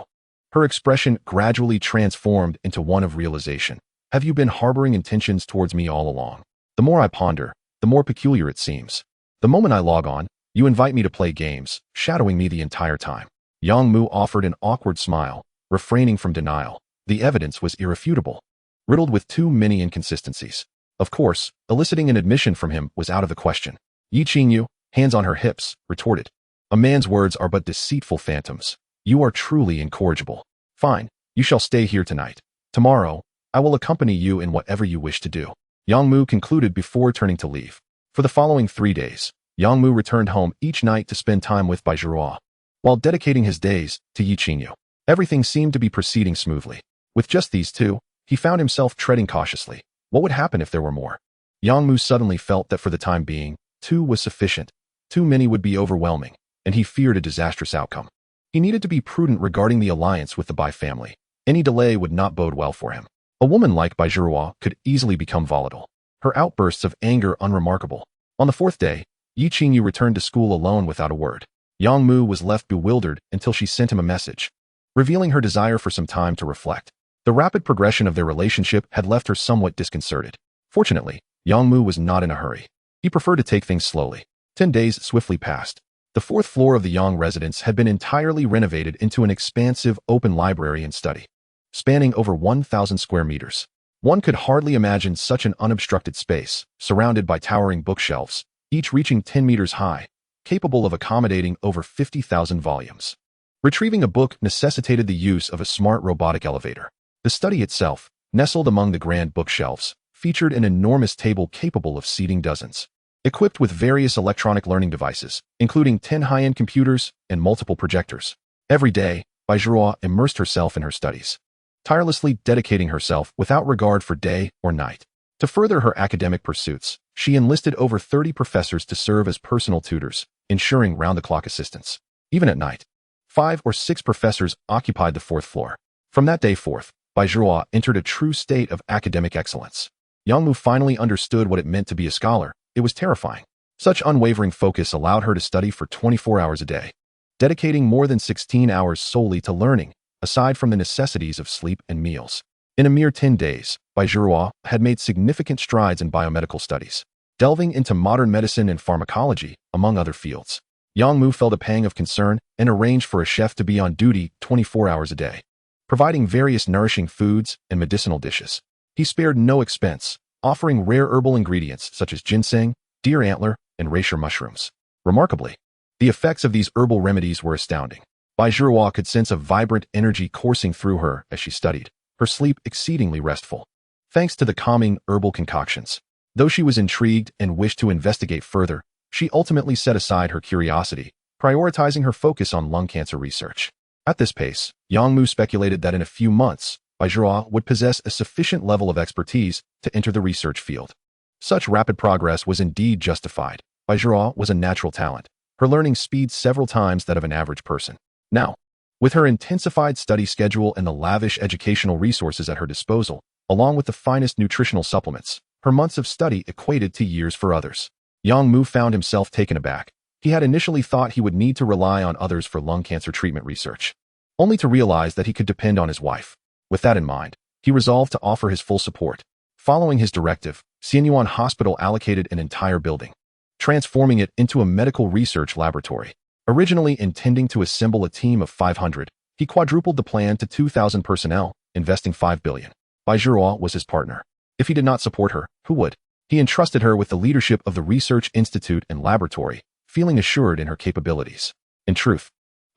Her expression gradually transformed into one of realization. "Have you been harboring intentions towards me all along? The more I ponder, the more peculiar it seems. The moment I log on, you invite me to play games, shadowing me the entire time." Yang Mu offered an awkward smile, refraining from denial. The evidence was irrefutable, riddled with too many inconsistencies. Of course, eliciting an admission from him was out of the question. Yi Qingyu, hands on her hips, retorted, "A man's words are but deceitful phantoms. You are truly incorrigible. Fine, you shall stay here tonight. Tomorrow, I will accompany you in whatever you wish to do." Yang Mu concluded before turning to leave. For the following 3 days, Yang Mu returned home each night to spend time with Bai Zhuo, while dedicating his days to Yi Qingyu. Everything seemed to be proceeding smoothly. With just these two, he found himself treading cautiously. What would happen if there were more? Yang Mu suddenly felt that for the time being, 2 was sufficient. Too many would be overwhelming, and he feared a disastrous outcome. He needed to be prudent regarding the alliance with the Bai family. Any delay would not bode well for him. A woman like Bai Zhuo could easily become volatile, her outbursts of anger unremarkable. On the 4th day, Yi Qingyu returned to school alone without a word. Yang Mu was left bewildered until she sent him a message, revealing her desire for some time to reflect. The rapid progression of their relationship had left her somewhat disconcerted. Fortunately, Yang Mu was not in a hurry. He preferred to take things slowly. 10 days swiftly passed. The 4th floor of the Yang residence had been entirely renovated into an expansive open library and study, spanning over 1,000 square meters. One could hardly imagine such an unobstructed space, surrounded by towering bookshelves, each reaching 10 meters high, capable of accommodating over 50,000 volumes. Retrieving a book necessitated the use of a smart robotic elevator. The study itself, nestled among the grand bookshelves, featured an enormous table capable of seating dozens, equipped with various electronic learning devices, including 10 high-end computers and multiple projectors. Every day, Bai Zhuo immersed herself in her studies, tirelessly dedicating herself without regard for day or night. To further her academic pursuits, she enlisted over 30 professors to serve as personal tutors, ensuring round-the-clock assistance. Even at night, 5 or 6 professors occupied the 4th floor. From that day forth, Baijiahua entered a true state of academic excellence. Yang Mu finally understood what it meant to be a scholar. It was terrifying. Such unwavering focus allowed her to study for 24 hours a day, dedicating more than 16 hours solely to learning, aside from the necessities of sleep and meals. In a mere 10 days, Baijiahua had made significant strides in biomedical studies, delving into modern medicine and pharmacology, among other fields. Yang Mu felt a pang of concern and arranged for a chef to be on duty 24 hours a day, providing various nourishing foods and medicinal dishes. He spared no expense, offering rare herbal ingredients such as ginseng, deer antler, and reishi mushrooms. Remarkably, the effects of these herbal remedies were astounding. Baijiahua could sense a vibrant energy coursing through her as she studied, her sleep exceedingly restful, thanks to the calming herbal concoctions. Though she was intrigued and wished to investigate further, she ultimately set aside her curiosity, prioritizing her focus on lung cancer research. At this pace, Yang Mu speculated that in a few months, Baijiahua would possess a sufficient level of expertise to enter the research field. Such rapid progress was indeed justified. Baijiahua was a natural talent, her learning speed several times that of an average person. Now, with her intensified study schedule and the lavish educational resources at her disposal, along with the finest nutritional supplements, her months of study equated to years for others. Yang Mu found himself taken aback. He had initially thought he would need to rely on others for lung cancer treatment research, only to realize that he could depend on his wife. With that in mind, he resolved to offer his full support. Following his directive, Xianyuan Hospital allocated an entire building, transforming it into a medical research laboratory. Originally intending to assemble a team of 500, he quadrupled the plan to 2,000 personnel, investing 5 billion. Baijiahua was his partner. If he did not support her, who would? He entrusted her with the leadership of the research institute and laboratory, feeling assured in her capabilities. In truth,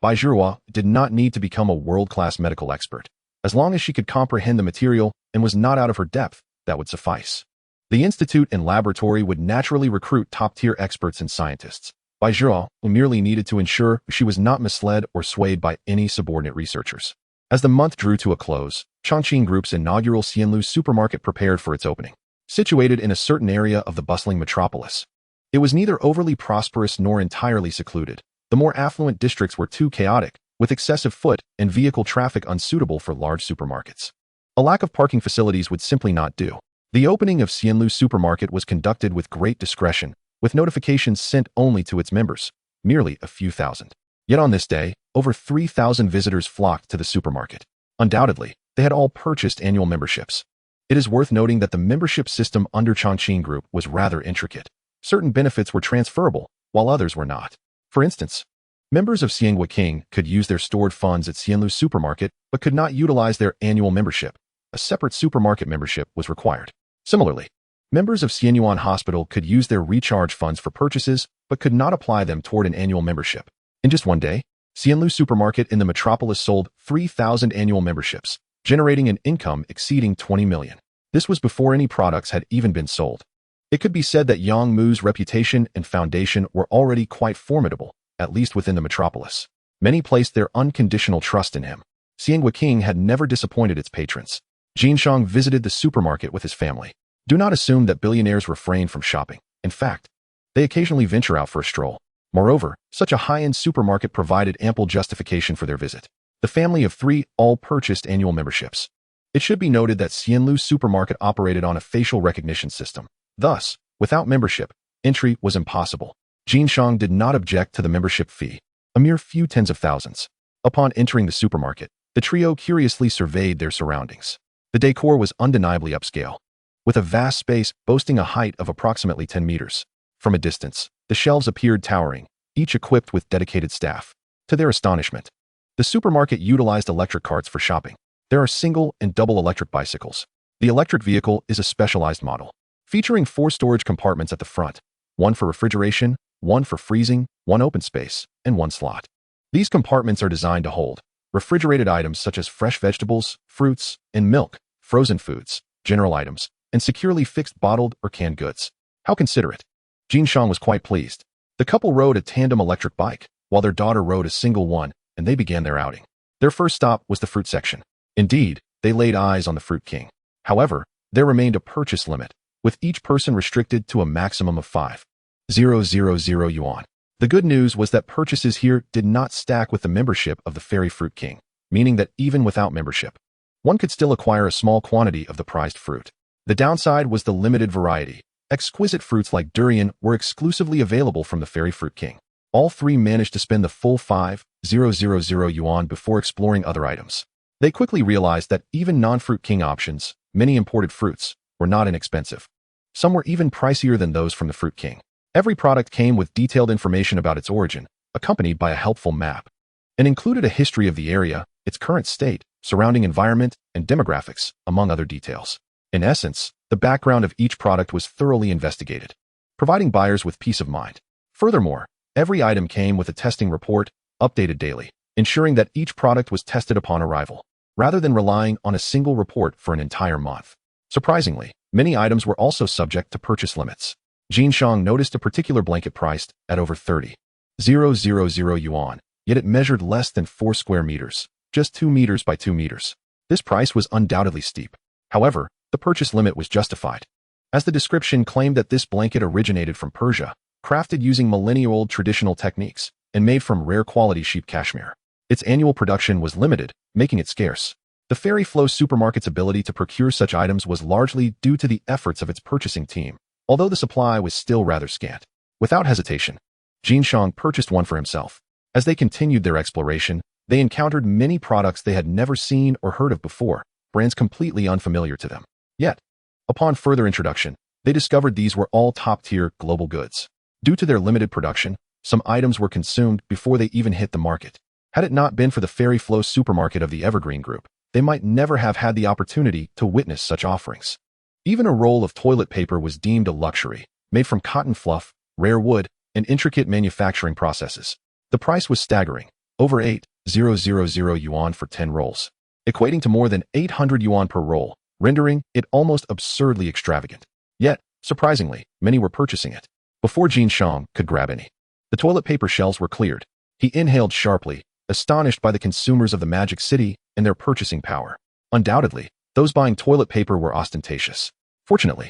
Baijiahua did not need to become a world-class medical expert. As long as she could comprehend the material and was not out of her depth, that would suffice. The institute and laboratory would naturally recruit top-tier experts and scientists. Baijiahua merely needed to ensure she was not misled or swayed by any subordinate researchers. As the month drew to a close, Chongqing Group's inaugural Xianlu supermarket prepared for its opening. Situated in a certain area of the bustling metropolis, it was neither overly prosperous nor entirely secluded. The more affluent districts were too chaotic, with excessive foot and vehicle traffic unsuitable for large supermarkets. A lack of parking facilities would simply not do. The opening of Xianlu supermarket was conducted with great discretion, with notifications sent only to its members, merely a few thousand. Yet on this day, over 3,000 visitors flocked to the supermarket. Undoubtedly, they had all purchased annual memberships. It is worth noting that the membership system under Chongqing Group was rather intricate. Certain benefits were transferable, while others were not. For instance, members of Xiangwa King could use their stored funds at Xianlu supermarket but could not utilize their annual membership. A separate supermarket membership was required. Similarly, members of Xianyuan Hospital could use their recharge funds for purchases but could not apply them toward an annual membership. In just one day, Xianlu supermarket in the metropolis sold 3,000 annual memberships, generating an income exceeding 20 million. This was before any products had even been sold. It could be said that Yang Mu's reputation and foundation were already quite formidable, at least within the metropolis. Many placed their unconditional trust in him. Xiangwa King had never disappointed its patrons. Jinshang visited the supermarket with his family. Do not assume that billionaires refrain from shopping. In fact, they occasionally venture out for a stroll. Moreover, such a high-end supermarket provided ample justification for their visit. The family of 3 all purchased annual memberships. It should be noted that Xianlu supermarket operated on a facial recognition system. Thus, without membership, entry was impossible. Jinshang did not object to the membership fee, a mere few tens of thousands. Upon entering the supermarket, the trio curiously surveyed their surroundings. The decor was undeniably upscale, with a vast space boasting a height of approximately 10 meters. From a distance, the shelves appeared towering, each equipped with dedicated staff. To their astonishment, the supermarket utilized electric carts for shopping. There are single and double electric bicycles. The electric vehicle is a specialized model, featuring 4 storage compartments at the front, 1 for refrigeration, 1 for freezing, 1 open space, and 1 slot. These compartments are designed to hold refrigerated items such as fresh vegetables, fruits, and milk, frozen foods, general items, and securely fixed bottled or canned goods. How considerate. Jinshang was quite pleased. The couple rode a tandem electric bike, while their daughter rode a single one, and they began their outing. Their first stop was the fruit section. Indeed, they laid eyes on the Fruit King. However, there remained a purchase limit, with each person restricted to a maximum of 5,000 yuan. The good news was that purchases here did not stack with the membership of the Fairy Fruit King, meaning that even without membership, one could still acquire a small quantity of the prized fruit. The downside was the limited variety. Exquisite fruits like durian were exclusively available from the Fairy Fruit King. All three managed to spend the full 5,000 yuan before exploring other items. They quickly realized that even non-Fruit King options, many imported fruits, were not inexpensive. Some were even pricier than those from the Fruit King. Every product came with detailed information about its origin, accompanied by a helpful map, and included a history of the area, its current state, surrounding environment, and demographics, among other details. In essence, the background of each product was thoroughly investigated, providing buyers with peace of mind. Furthermore, every item came with a testing report, updated daily, ensuring that each product was tested upon arrival, rather than relying on a single report for an entire month. Surprisingly, many items were also subject to purchase limits. Jin Shang noticed a particular blanket priced at over 30,000 yuan, yet it measured less than 4 square meters, just 2 meters by 2 meters. This price was undoubtedly steep. However, the purchase limit was justified, as the description claimed that this blanket originated from Persia, crafted using millennia-old traditional techniques, and made from rare quality sheep cashmere. Its annual production was limited, making it scarce. The Fairy Flow supermarket's ability to procure such items was largely due to the efforts of its purchasing team, although the supply was still rather scant. Without hesitation, Jin Shang purchased one for himself. As they continued their exploration, they encountered many products they had never seen or heard of before, brands completely unfamiliar to them. Yet, upon further introduction, they discovered these were all top-tier global goods. Due to their limited production, some items were consumed before they even hit the market. Had it not been for the Fairy Flow supermarket of the Evergreen Group, they might never have had the opportunity to witness such offerings. Even a roll of toilet paper was deemed a luxury, made from cotton fluff, rare wood, and intricate manufacturing processes. The price was staggering, over 8,000 yuan for 10 rolls, equating to more than 800 yuan per roll, rendering it almost absurdly extravagant. Yet, surprisingly, many were purchasing it. Before Jin Shang could grab any, the toilet paper shelves were cleared. He inhaled sharply, astonished by the consumers of the Magic City and their purchasing power. Undoubtedly, those buying toilet paper were ostentatious. Fortunately,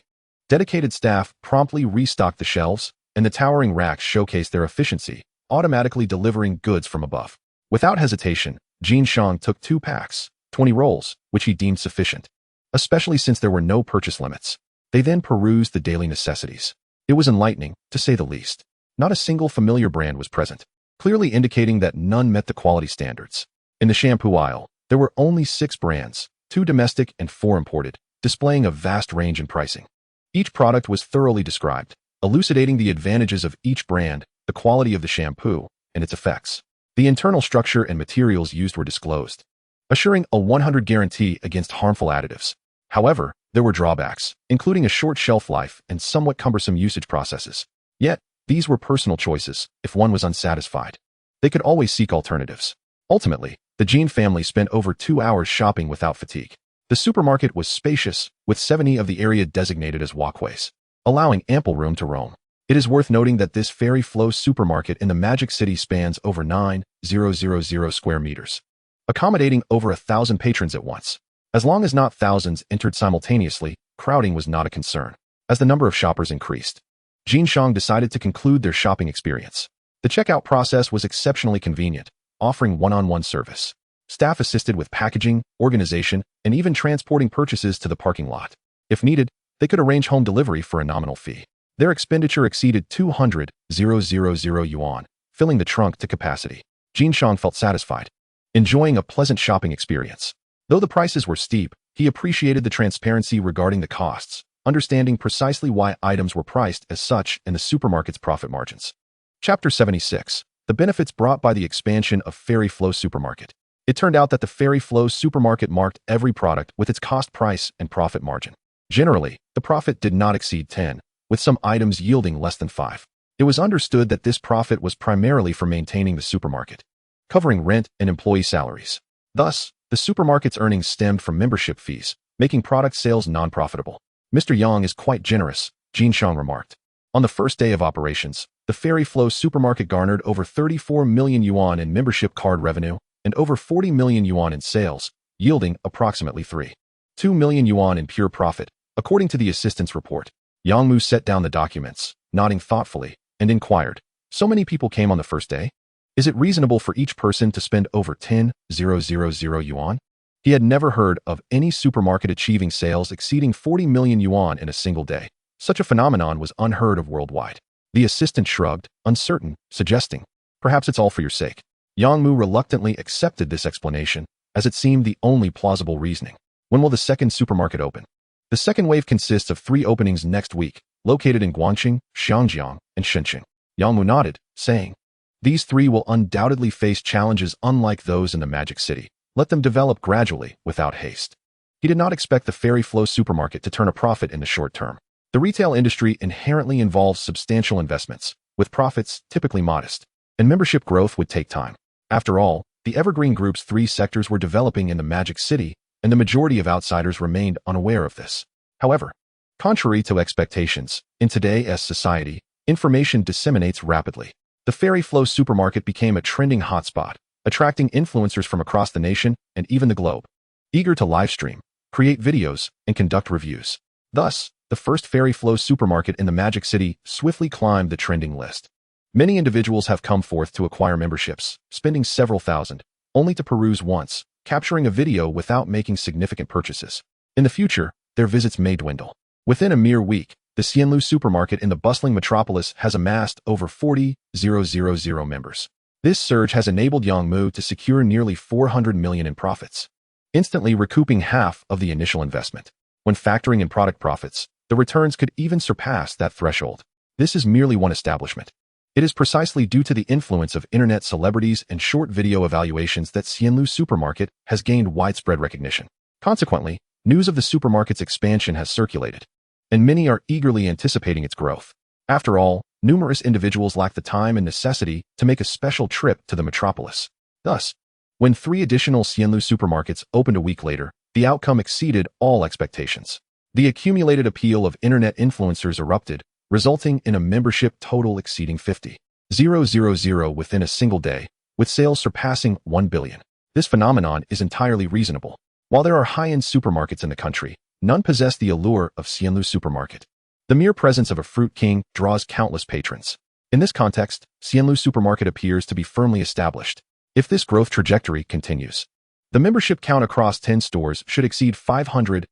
dedicated staff promptly restocked the shelves, and the towering racks showcased their efficiency, automatically delivering goods from above. Without hesitation, Jin Shang took 2 packs, 20 rolls, which he deemed sufficient, especially since there were no purchase limits. They then perused the daily necessities. It was enlightening, to say the least. Not a single familiar brand was present, clearly indicating that none met the quality standards. In the shampoo aisle, there were only 6 brands, 2 domestic and 4 imported, displaying a vast range in pricing. Each product was thoroughly described, elucidating the advantages of each brand, the quality of the shampoo, and its effects. The internal structure and materials used were disclosed, assuring a 100% guarantee against harmful additives. However, there were drawbacks, including a short shelf life and somewhat cumbersome usage processes. Yet, these were personal choices. If one was unsatisfied, they could always seek alternatives. Ultimately, the Jin family spent over 2 hours shopping without fatigue. The supermarket was spacious, with 70 of the area designated as walkways, allowing ample room to roam. It is worth noting that this Fairy Flow supermarket in the Magic City spans over 9,000 square meters, accommodating over 1,000 patrons at once. As long as not thousands entered simultaneously, crowding was not a concern. As the number of shoppers increased, Jin Shang decided to conclude their shopping experience. The checkout process was exceptionally convenient, offering one-on-one service. Staff assisted with packaging, organization, and even transporting purchases to the parking lot. If needed, they could arrange home delivery for a nominal fee. Their expenditure exceeded 200,000 yuan, filling the trunk to capacity. Jin Shang felt satisfied, enjoying a pleasant shopping experience. Though the prices were steep, he appreciated the transparency regarding the costs, understanding precisely why items were priced as such and the supermarket's profit margins. Chapter 76. The benefits brought by the expansion of Fairy Flow Supermarket. It turned out that the Fairy Flow Supermarket marked every product with its cost price and profit margin. Generally, the profit did not exceed 10, with some items yielding less than 5. It was understood that this profit was primarily for maintaining the supermarket, covering rent and employee salaries. Thus, the supermarket's earnings stemmed from membership fees, making product sales non-profitable. Mr. Yang is quite generous, Jin Shang remarked. On the first day of operations, the Fairy Flow supermarket garnered over 34 million yuan in membership card revenue and over 40 million yuan in sales, yielding approximately 3.2 million yuan in pure profit, according to the assistant's report. Yang Mu set down the documents, nodding thoughtfully, and inquired, "So many people came on the first day? Is it reasonable for each person to spend over 10,000 yuan?" He had never heard of any supermarket achieving sales exceeding 40 million yuan in a single day. Such a phenomenon was unheard of worldwide. The assistant shrugged, uncertain, suggesting, "Perhaps it's all for your sake." Yang Mu reluctantly accepted this explanation, as it seemed the only plausible reasoning. When will the second supermarket open? The second wave consists of 3 openings next week, located in Guangqing, Xiangjiang, and Shenzhen. Yang Mu nodded, saying, "These 3 will undoubtedly face challenges unlike those in the Magic City. Let them develop gradually, without haste." He did not expect the Fairy Flow supermarket to turn a profit in the short term. The retail industry inherently involves substantial investments, with profits typically modest, and membership growth would take time. After all, the Evergreen Group's 3 sectors were developing in the Magic City, and the majority of outsiders remained unaware of this. However, contrary to expectations, in today's society, information disseminates rapidly. The Fairy Flow supermarket became a trending hotspot, attracting influencers from across the nation and even the globe, eager to livestream, create videos, and conduct reviews. Thus, the first Fairy Flow supermarket in the Magic City swiftly climbed the trending list. Many individuals have come forth to acquire memberships, spending several thousand, only to peruse once, capturing a video without making significant purchases. In the future, their visits may dwindle. Within a mere week, the Xianlu supermarket in the bustling metropolis has amassed over 40,000 members. This surge has enabled Yang Mu to secure nearly 400 million in profits, instantly recouping half of the initial investment. When factoring in product profits, the returns could even surpass that threshold. This is merely one establishment. It is precisely due to the influence of internet celebrities and short video evaluations that Xianlu supermarket has gained widespread recognition. Consequently, news of the supermarket's expansion has circulated, and many are eagerly anticipating its growth. After all, numerous individuals lack the time and necessity to make a special trip to the metropolis. Thus, when 3 additional Xianlu supermarkets opened a week later, the outcome exceeded all expectations. The accumulated appeal of internet influencers erupted, resulting in a membership total exceeding 50,000 within a single day, with sales surpassing 1 billion. This phenomenon is entirely reasonable. While there are high-end supermarkets in the country, none possess the allure of Xianlu supermarket. The mere presence of a fruit king draws countless patrons. In this context, Xianlu supermarket appears to be firmly established. If this growth trajectory continues, the membership count across 10 stores should exceed 500,000,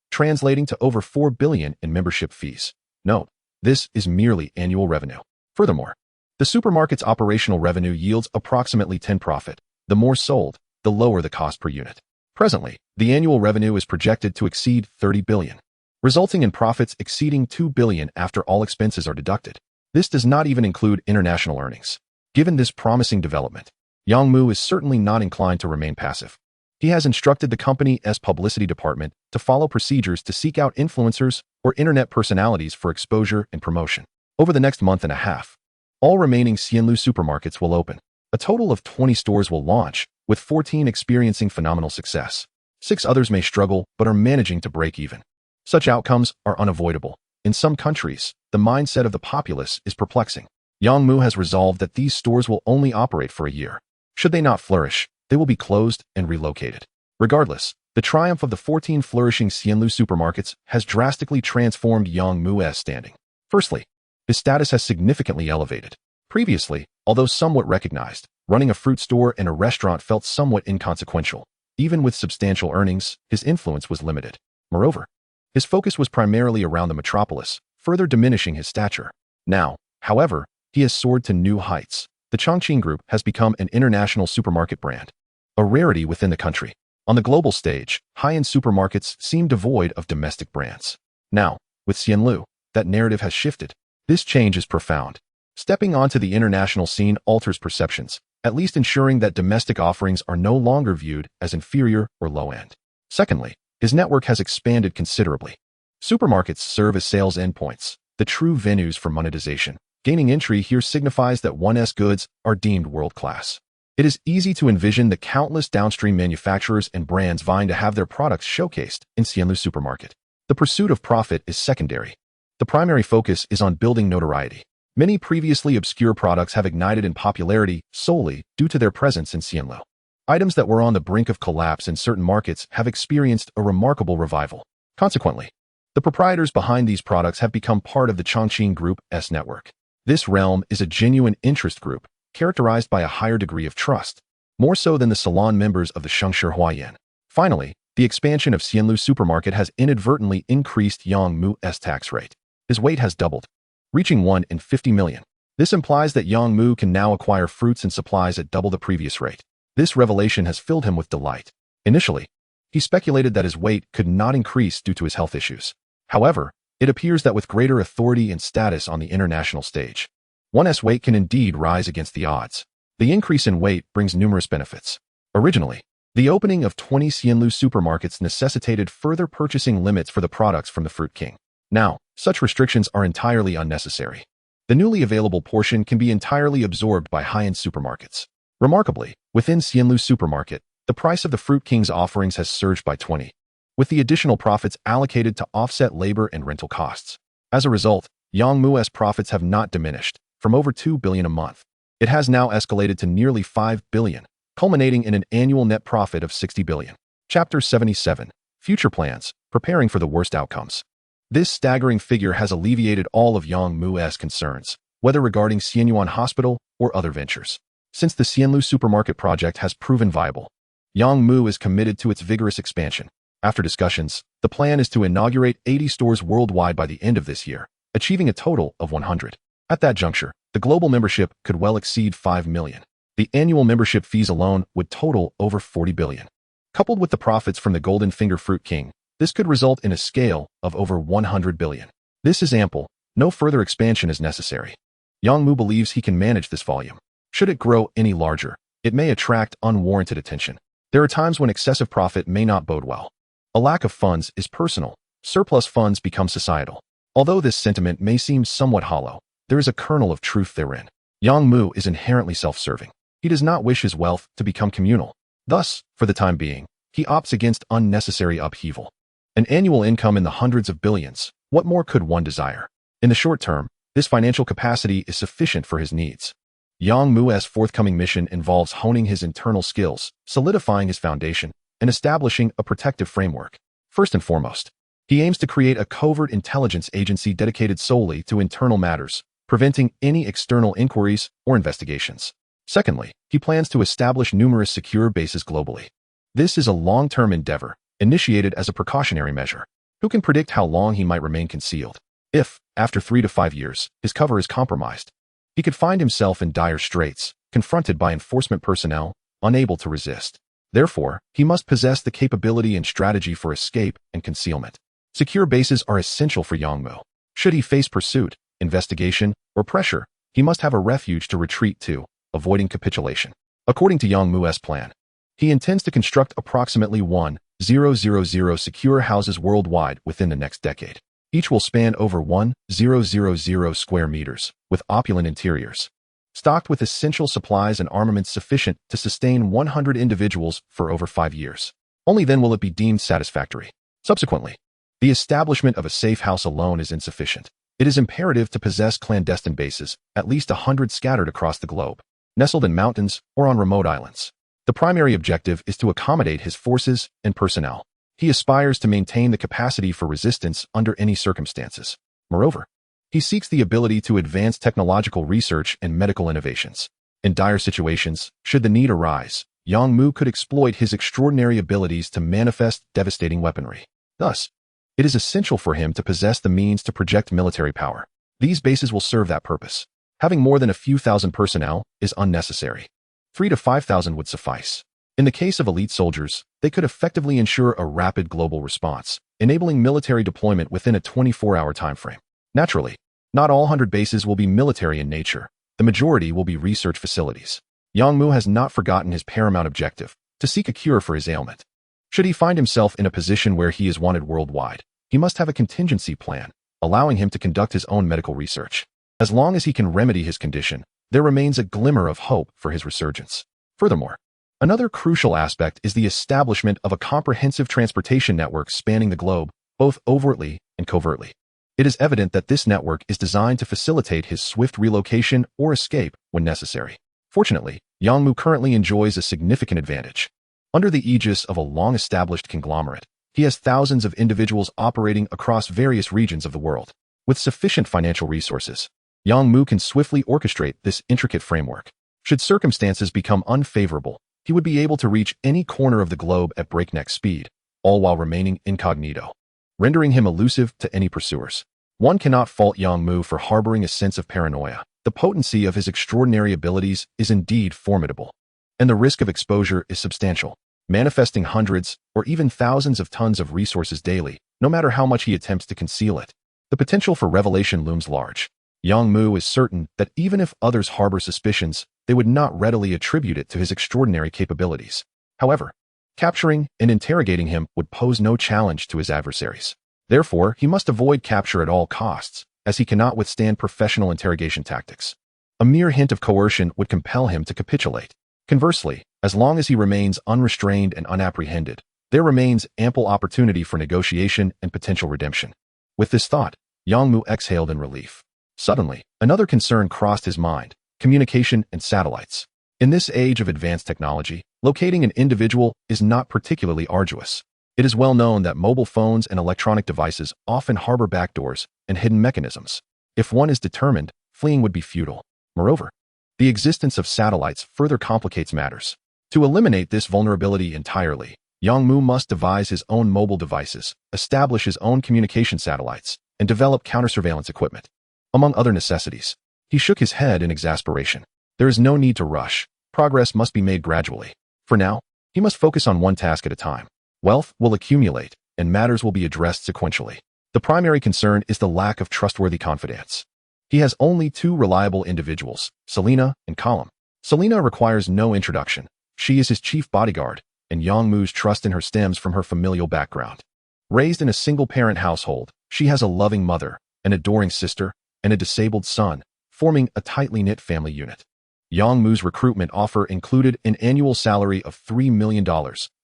translating to over 4 billion in membership fees. Note, this is merely annual revenue. Furthermore, the supermarket's operational revenue yields approximately 10 profit. The more sold, the lower the cost per unit. Presently, the annual revenue is projected to exceed 30 billion, resulting in profits exceeding 2 billion after all expenses are deducted. This does not even include international earnings. Given this promising development, Yang Mu is certainly not inclined to remain passive. He has instructed the company's publicity department to follow procedures to seek out influencers or internet personalities for exposure and promotion. Over the next month and a half, all remaining Xianlu supermarkets will open. A total of 20 stores will launch, with 14 experiencing phenomenal success. 6 others may struggle but are managing to break even. Such outcomes are unavoidable. In some countries, the mindset of the populace is perplexing. Yang Mu has resolved that these stores will only operate for a year. Should they not flourish, they will be closed and relocated. Regardless, the triumph of the 14 flourishing Xianlu supermarkets has drastically transformed Yang Mu's standing. Firstly, his status has significantly elevated. Previously, although somewhat recognized, running a fruit store and a restaurant felt somewhat inconsequential. Even with substantial earnings, his influence was limited. Moreover, his focus was primarily around the metropolis, further diminishing his stature. Now, however, he has soared to new heights. The Chongqing Group has become an international supermarket brand, a rarity within the country. On the global stage, high-end supermarkets seem devoid of domestic brands. Now, with Xianlu, that narrative has shifted. This change is profound. Stepping onto the international scene alters perceptions, at least ensuring that domestic offerings are no longer viewed as inferior or low-end. Secondly, his network has expanded considerably. Supermarkets serve as sales endpoints, the true venues for monetization. Gaining entry here signifies that one's goods are deemed world-class. It is easy to envision the countless downstream manufacturers and brands vying to have their products showcased in Xianlu supermarket. The pursuit of profit is secondary. The primary focus is on building notoriety. Many previously obscure products have ignited in popularity solely due to their presence in Xianlu. Items that were on the brink of collapse in certain markets have experienced a remarkable revival. Consequently, the proprietors behind these products have become part of the Chongqing Group's network. This realm is a genuine interest group, characterized by a higher degree of trust. more so than the salon members of the Shengshi Huayan. Finally, the expansion of Xianlu supermarket has inadvertently increased Yang Mu's tax rate. His weight has doubled, reaching 1 in 50 million. This implies that Yang Mu can now acquire fruits and supplies at double the previous rate. This revelation has filled him with delight. Initially, he speculated that his weight could not increase due to his health issues. However, it appears that with greater authority and status on the international stage, one's weight can indeed rise against the odds. The increase in weight brings numerous benefits. Originally, the opening of 20 Xianlu supermarkets necessitated further purchasing limits for the products from the Fruit King. Now, such restrictions are entirely unnecessary. The newly available portion can be entirely absorbed by high-end supermarkets. Remarkably, within Xianlu supermarket, the price of the Fruit King's offerings has surged by 20, with the additional profits allocated to offset labor and rental costs. As a result, Yang Mu's profits have not diminished, from over 2 billion a month. It has now escalated to nearly 5 billion, culminating in an annual net profit of 60 billion. Chapter 77. Future Plans, Preparing for the Worst Outcomes. This staggering figure has alleviated all of Yang Mu's concerns, whether regarding Xianyuan Hospital or other ventures. Since the Xianlu supermarket project has proven viable, Yang Mu is committed to its vigorous expansion. After discussions, the plan is to inaugurate 80 stores worldwide by the end of this year, achieving a total of 100. At that juncture, the global membership could well exceed 5 million. The annual membership fees alone would total over 40 billion. Coupled with the profits from the Golden Finger Fruit King, this could result in a scale of over 100 billion. This is ample. No further expansion is necessary. Yang Mu believes he can manage this volume. Should it grow any larger, it may attract unwarranted attention. There are times when excessive profit may not bode well. A lack of funds is personal. Surplus funds become societal. Although this sentiment may seem somewhat hollow, there is a kernel of truth therein. Yang Mu is inherently self-serving. He does not wish his wealth to become communal. Thus, for the time being, he opts against unnecessary upheaval. An annual income in the hundreds of billions, what more could one desire? In the short term, this financial capacity is sufficient for his needs. Yang Mu's forthcoming mission involves honing his internal skills, solidifying his foundation, and establishing a protective framework. First and foremost, he aims to create a covert intelligence agency dedicated solely to internal matters, preventing any external inquiries or investigations. Secondly, he plans to establish numerous secure bases globally. This is a long-term endeavor, initiated as a precautionary measure. Who can predict how long he might remain concealed? If, after 3 to 5 years, his cover is compromised, he could find himself in dire straits, confronted by enforcement personnel, unable to resist. Therefore, he must possess the capability and strategy for escape and concealment. Secure bases are essential for Yang Mu. Should he face pursuit, investigation, or pressure, he must have a refuge to retreat to, avoiding capitulation. According to Yang Mu's plan, he intends to construct approximately 1,000 secure houses worldwide within the next decade. Each will span over 1,000 square meters, with opulent interiors, stocked with essential supplies and armaments sufficient to sustain 100 individuals for over 5 years. Only then will it be deemed satisfactory. Subsequently, the establishment of a safe house alone is insufficient. It is imperative to possess clandestine bases, at least 100 scattered across the globe, nestled in mountains or on remote islands. The primary objective is to accommodate his forces and personnel. He aspires to maintain the capacity for resistance under any circumstances. Moreover, he seeks the ability to advance technological research and medical innovations. In dire situations, should the need arise, Yang Mu could exploit his extraordinary abilities to manifest devastating weaponry. Thus, it is essential for him to possess the means to project military power. These bases will serve that purpose. Having more than a few thousand personnel is unnecessary. 3 to 5,000 would suffice. In the case of elite soldiers, they could effectively ensure a rapid global response, enabling military deployment within a 24-hour timeframe. Naturally, not all 100 bases will be military in nature. The majority will be research facilities. Yang Mu has not forgotten his paramount objective, to seek a cure for his ailment. Should he find himself in a position where he is wanted worldwide, he must have a contingency plan, allowing him to conduct his own medical research. As long as he can remedy his condition, there remains a glimmer of hope for his resurgence. Furthermore, another crucial aspect is the establishment of a comprehensive transportation network spanning the globe, both overtly and covertly. It is evident that this network is designed to facilitate his swift relocation or escape when necessary. Fortunately, Yang Mu currently enjoys a significant advantage. Under the aegis of a long-established conglomerate, he has thousands of individuals operating across various regions of the world. With sufficient financial resources, Yang Mu can swiftly orchestrate this intricate framework. Should circumstances become unfavorable, he would be able to reach any corner of the globe at breakneck speed, all while remaining incognito, rendering him elusive to any pursuers. One cannot fault Yang Mu for harboring a sense of paranoia. The potency of his extraordinary abilities is indeed formidable, and the risk of exposure is substantial, manifesting hundreds or even thousands of tons of resources daily, no matter how much he attempts to conceal it. The potential for revelation looms large. Yang Mu is certain that even if others harbor suspicions, they would not readily attribute it to his extraordinary capabilities. However, capturing and interrogating him would pose no challenge to his adversaries. Therefore, he must avoid capture at all costs, as he cannot withstand professional interrogation tactics. A mere hint of coercion would compel him to capitulate. Conversely, as long as he remains unrestrained and unapprehended, there remains ample opportunity for negotiation and potential redemption. With this thought, Yang Mu exhaled in relief. Suddenly, another concern crossed his mind: communication and satellites. In this age of advanced technology, locating an individual is not particularly arduous. It is well known that mobile phones and electronic devices often harbor backdoors and hidden mechanisms. If one is determined, fleeing would be futile. Moreover, the existence of satellites further complicates matters. To eliminate this vulnerability entirely, Yang Mu must devise his own mobile devices, establish his own communication satellites, and develop counter-surveillance equipment. Among other necessities, he shook his head in exasperation. There is no need to rush. Progress must be made gradually. For now, he must focus on one task at a time. Wealth will accumulate, and matters will be addressed sequentially. The primary concern is the lack of trustworthy confidants. He has only two reliable individuals, Selena and Column. Selena requires no introduction. She is his chief bodyguard, and Yang Mu's trust in her stems from her familial background. Raised in a single-parent household, she has a loving mother, an adoring sister, and a disabled son, forming a tightly knit family unit. Yang Mu's recruitment offer included an annual salary of $3 million,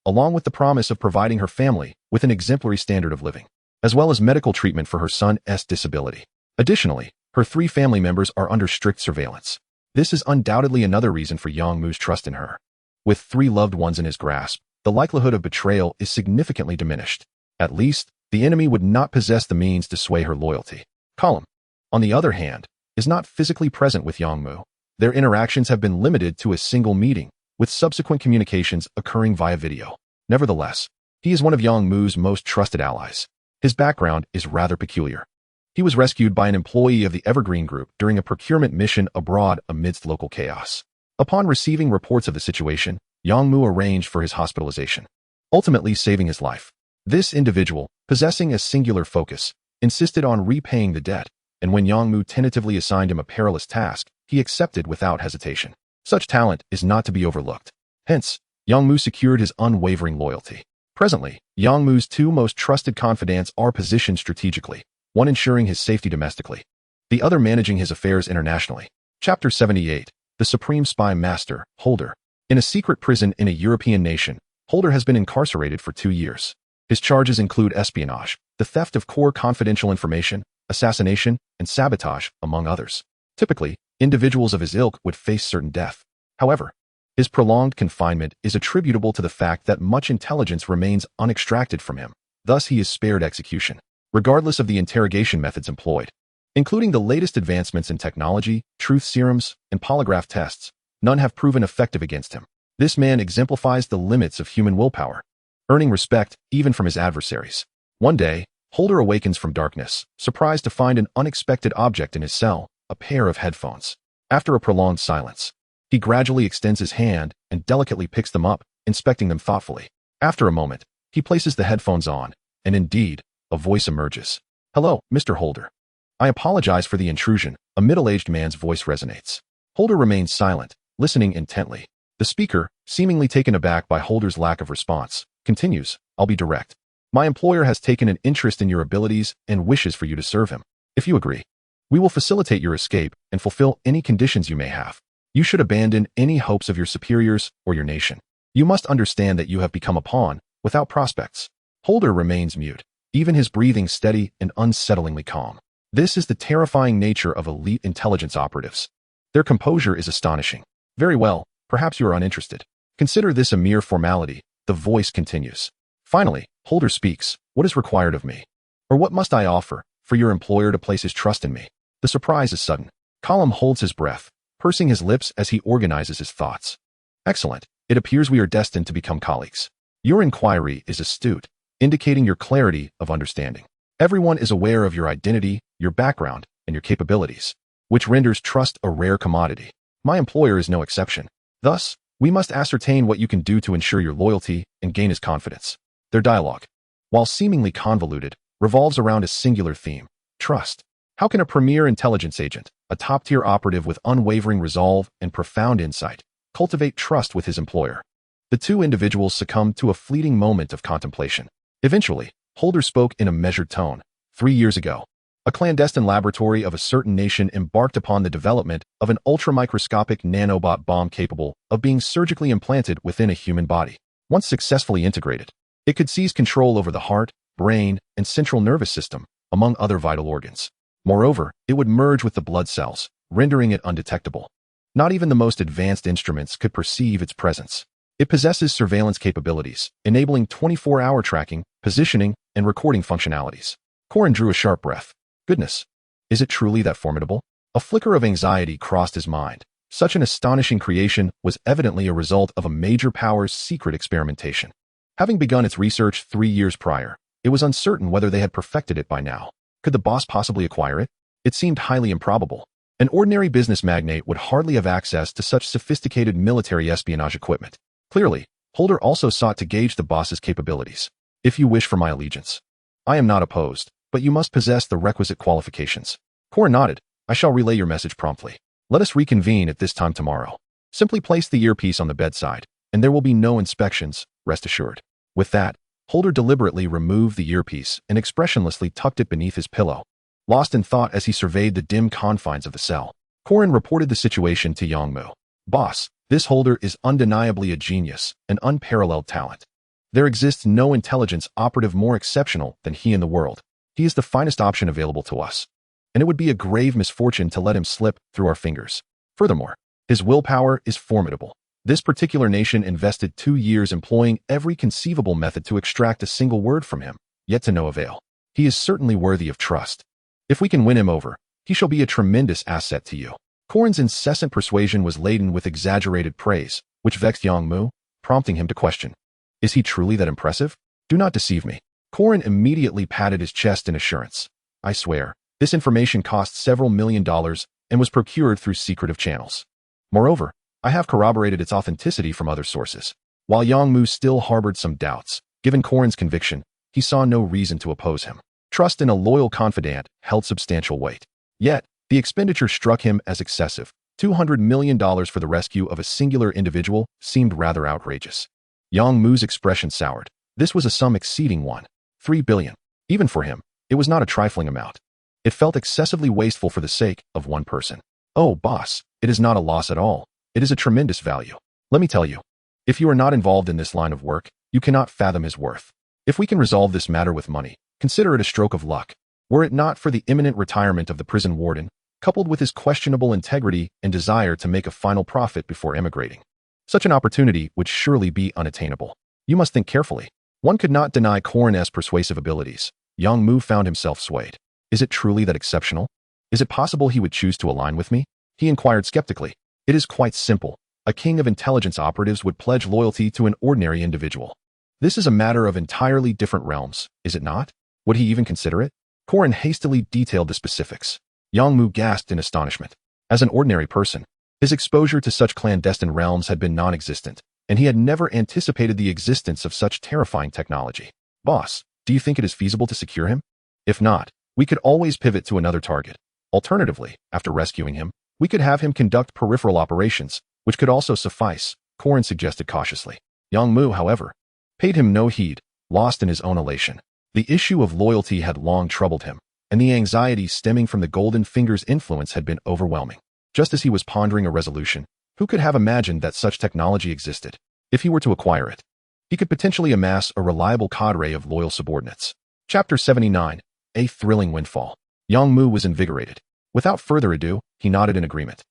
along with the promise of providing her family with an exemplary standard of living, as well as medical treatment for her son's disability. Additionally, her 3 family members are under strict surveillance. This is undoubtedly another reason for Yang Mu's trust in her. With 3 loved ones in his grasp, the likelihood of betrayal is significantly diminished. At least, the enemy would not possess the means to sway her loyalty. Column, on the other hand, is not physically present with Yang Mu. Their interactions have been limited to a single meeting, with subsequent communications occurring via video. Nevertheless, he is one of Yang Mu's most trusted allies. His background is rather peculiar. He was rescued by an employee of the Evergreen Group during a procurement mission abroad amidst local chaos. Upon receiving reports of the situation, Yang Mu arranged for his hospitalization, ultimately saving his life. This individual, possessing a singular focus, insisted on repaying the debt, and when Yang Mu tentatively assigned him a perilous task, he accepted without hesitation. Such talent is not to be overlooked. Hence, Yang Mu secured his unwavering loyalty. Presently, Yang Mu's 2 most trusted confidants are positioned strategically, one ensuring his safety domestically, the other managing his affairs internationally. Chapter 78. The Supreme Spy Master, Holder. In a secret prison in a European nation, Holder has been incarcerated for 2 years. His charges include espionage, the theft of core confidential information, assassination, and sabotage, among others. Typically, individuals of his ilk would face certain death. However, his prolonged confinement is attributable to the fact that much intelligence remains unextracted from him. Thus, he is spared execution, regardless of the interrogation methods employed. Including the latest advancements in technology, truth serums, and polygraph tests, none have proven effective against him. This man exemplifies the limits of human willpower, earning respect even from his adversaries. One day, Holder awakens from darkness, surprised to find an unexpected object in his cell, a pair of headphones. After a prolonged silence, he gradually extends his hand and delicately picks them up, inspecting them thoughtfully. After a moment, he places the headphones on, and indeed, a voice emerges. "Hello, Mr. Holder. I apologize for the intrusion," a middle-aged man's voice resonates. Holder remains silent, listening intently. The speaker, seemingly taken aback by Holder's lack of response, continues, "I'll be direct. My employer has taken an interest in your abilities and wishes for you to serve him. If you agree, we will facilitate your escape and fulfill any conditions you may have. You should abandon any hopes of your superiors or your nation. You must understand that you have become a pawn, without prospects." Holder remains mute, even his breathing steady and unsettlingly calm. This is the terrifying nature of elite intelligence operatives. Their composure is astonishing. "Very well, perhaps you are uninterested. Consider this a mere formality," the voice continues. Finally, Holder speaks. "What is required of me? Or what must I offer for your employer to place his trust in me?" The surprise is sudden. Column holds his breath, pursing his lips as he organizes his thoughts. "Excellent. It appears we are destined to become colleagues. Your inquiry is astute, indicating your clarity of understanding. Everyone is aware of your identity, your background, and your capabilities, which renders trust a rare commodity. My employer is no exception. Thus, we must ascertain what you can do to ensure your loyalty and gain his confidence. Their dialogue, while seemingly convoluted, revolves around a singular theme: trust. How can a premier intelligence agent, a top-tier operative with unwavering resolve and profound insight, cultivate trust with his employer? The two individuals succumbed to a fleeting moment of contemplation. Eventually, Holder spoke in a measured tone. 3 years ago, a clandestine laboratory of a certain nation embarked upon the development of an ultramicroscopic nanobot bomb capable of being surgically implanted within a human body. Once successfully integrated, it could seize control over the heart, brain, and central nervous system, among other vital organs. Moreover, it would merge with the blood cells, rendering it undetectable. Not even the most advanced instruments could perceive its presence. It possesses surveillance capabilities, enabling 24-hour tracking, positioning, and recording functionalities. Corin drew a sharp breath. Goodness, is it truly that formidable? A flicker of anxiety crossed his mind. Such an astonishing creation was evidently a result of a major power's secret experimentation. Having begun its research 3 years prior, it was uncertain whether they had perfected it by now. Could the boss possibly acquire it? It seemed highly improbable. An ordinary business magnate would hardly have access to such sophisticated military espionage equipment. Clearly, Holder also sought to gauge the boss's capabilities. If you wish for my allegiance, I am not opposed, but you must possess the requisite qualifications. Corin nodded. I shall relay your message promptly. Let us reconvene at this time tomorrow. Simply place the earpiece on the bedside, and there will be no inspections, rest assured. With that, Holder deliberately removed the earpiece and expressionlessly tucked it beneath his pillow. Lost in thought as he surveyed the dim confines of the cell, Corin reported the situation to Yongmu. Boss, this Holder is undeniably a genius, an unparalleled talent. There exists no intelligence operative more exceptional than he in the world. He is the finest option available to us, and it would be a grave misfortune to let him slip through our fingers. Furthermore, his willpower is formidable. This particular nation invested 2 years employing every conceivable method to extract a single word from him, yet to no avail. He is certainly worthy of trust. If we can win him over, he shall be a tremendous asset to you. Corin's incessant persuasion was laden with exaggerated praise, which vexed Yongmu, prompting him to question. Is he truly that impressive? Do not deceive me. Corin immediately patted his chest in assurance. I swear, this information cost several $1,000,000 and was procured through secretive channels. Moreover, I have corroborated its authenticity from other sources. While Yongmu still harbored some doubts, given Corin's conviction, he saw no reason to oppose him. Trust in a loyal confidant held substantial weight. Yet, the expenditure struck him as excessive. $200 million for the rescue of a singular individual seemed rather outrageous. Yongmu's expression soured. This was a sum exceeding $3 billion. Even for him, it was not a trifling amount. It felt excessively wasteful for the sake of one person. Oh, boss, it is not a loss at all. It is a tremendous value. Let me tell you, if you are not involved in this line of work, you cannot fathom his worth. If we can resolve this matter with money, consider it a stroke of luck. Were it not for the imminent retirement of the prison warden, coupled with his questionable integrity and desire to make a final profit before emigrating, such an opportunity would surely be unattainable. You must think carefully. One could not deny Corin's persuasive abilities. Yongmu found himself swayed. Is it truly that exceptional? Is it possible he would choose to align with me? He inquired skeptically. It is quite simple. A king of intelligence operatives would pledge loyalty to an ordinary individual. This is a matter of entirely different realms, is it not? Would he even consider it? Corin hastily detailed the specifics. Yongmu gasped in astonishment. As an ordinary person, his exposure to such clandestine realms had been non-existent, and he had never anticipated the existence of such terrifying technology. Boss, do you think it is feasible to secure him? If not, we could always pivot to another target. Alternatively, after rescuing him, we could have him conduct peripheral operations, which could also suffice, Corin suggested cautiously. Yongmu, however, paid him no heed, lost in his own elation. The issue of loyalty had long troubled him, and the anxiety stemming from the Golden Finger's influence had been overwhelming. Just as he was pondering a resolution, who could have imagined that such technology existed? If he were to acquire it, he could potentially amass a reliable cadre of loyal subordinates. Chapter 79. A thrilling windfall. Yongmu was invigorated. Without further ado, he nodded in agreement.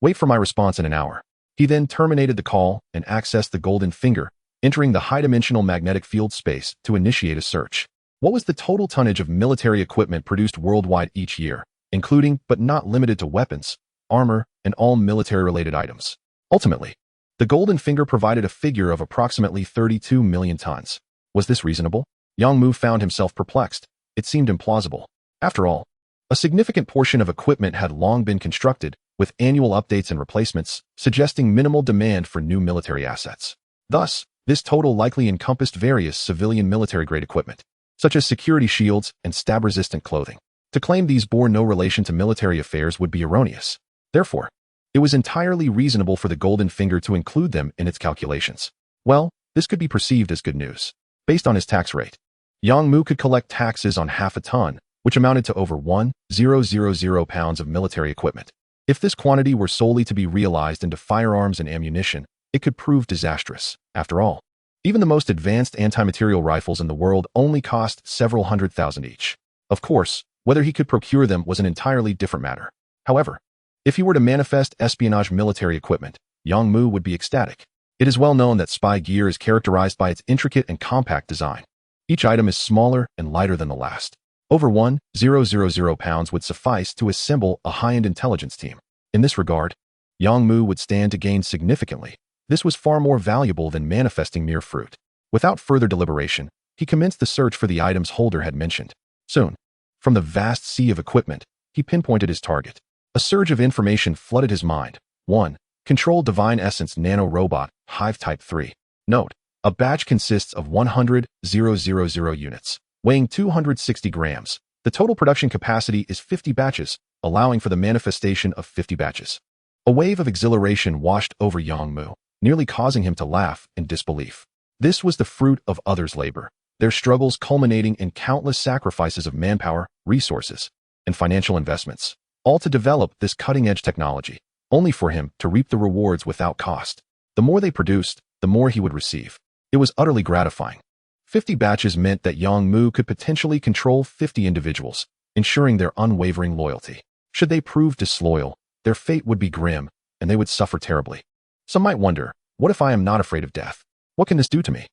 Wait for my response in an hour. He then terminated the call and accessed the Golden Finger, entering the high-dimensional magnetic field space to initiate a search. What was the total tonnage of military equipment produced worldwide each year, including but not limited to weapons, armor, and all military-related items? Ultimately, The golden finger provided a figure of approximately 32 million tons. Was this reasonable? Yang Mu found himself perplexed. It seemed implausible. After all, a significant portion of equipment had long been constructed, with annual updates and replacements, suggesting minimal demand for new military assets. Thus, this total likely encompassed various civilian military-grade equipment, such as security shields and stab-resistant clothing. To claim these bore no relation to military affairs would be erroneous. Therefore, it was entirely reasonable for the golden finger to include them in its calculations. Well, this could be perceived as good news. Based on his tax rate, Yang Mu could collect taxes on half a ton, which amounted to over 1,000 pounds of military equipment. If this quantity were solely to be realized into firearms and ammunition, it could prove disastrous. After all, even the most advanced anti-material rifles in the world only cost several $100,000 each. Of course, whether he could procure them was an entirely different matter. However, if he were to manifest espionage military equipment, Yang Mu would be ecstatic. It is well known that spy gear is characterized by its intricate and compact design. Each item is smaller and lighter than the last. Over 1,000 pounds would suffice to assemble a high-end intelligence team. In this regard, Yang Mu would stand to gain significantly. This was far more valuable than manifesting mere fruit. Without further deliberation, he commenced the search for the items Holder had mentioned. Soon, from the vast sea of equipment, he pinpointed his target. A surge of information flooded his mind. 1. Control Divine Essence Nano Robot, Hive Type 3. Note: a batch consists of 100,000 units, weighing 260 grams. The total production capacity is 50 batches, allowing for the manifestation of 50 batches. A wave of exhilaration washed over Yang Mu, nearly causing him to laugh in disbelief. This was the fruit of others' labor, their struggles culminating in countless sacrifices of manpower, resources, and financial investments, all to develop this cutting-edge technology, only for him to reap the rewards without cost. The more they produced, the more he would receive. It was utterly gratifying. 50 batches meant that Yang Mu could potentially control 50 individuals, ensuring their unwavering loyalty. Should they prove disloyal, their fate would be grim, and they would suffer terribly. Some might wonder, what if I am not afraid of death? What can this do to me?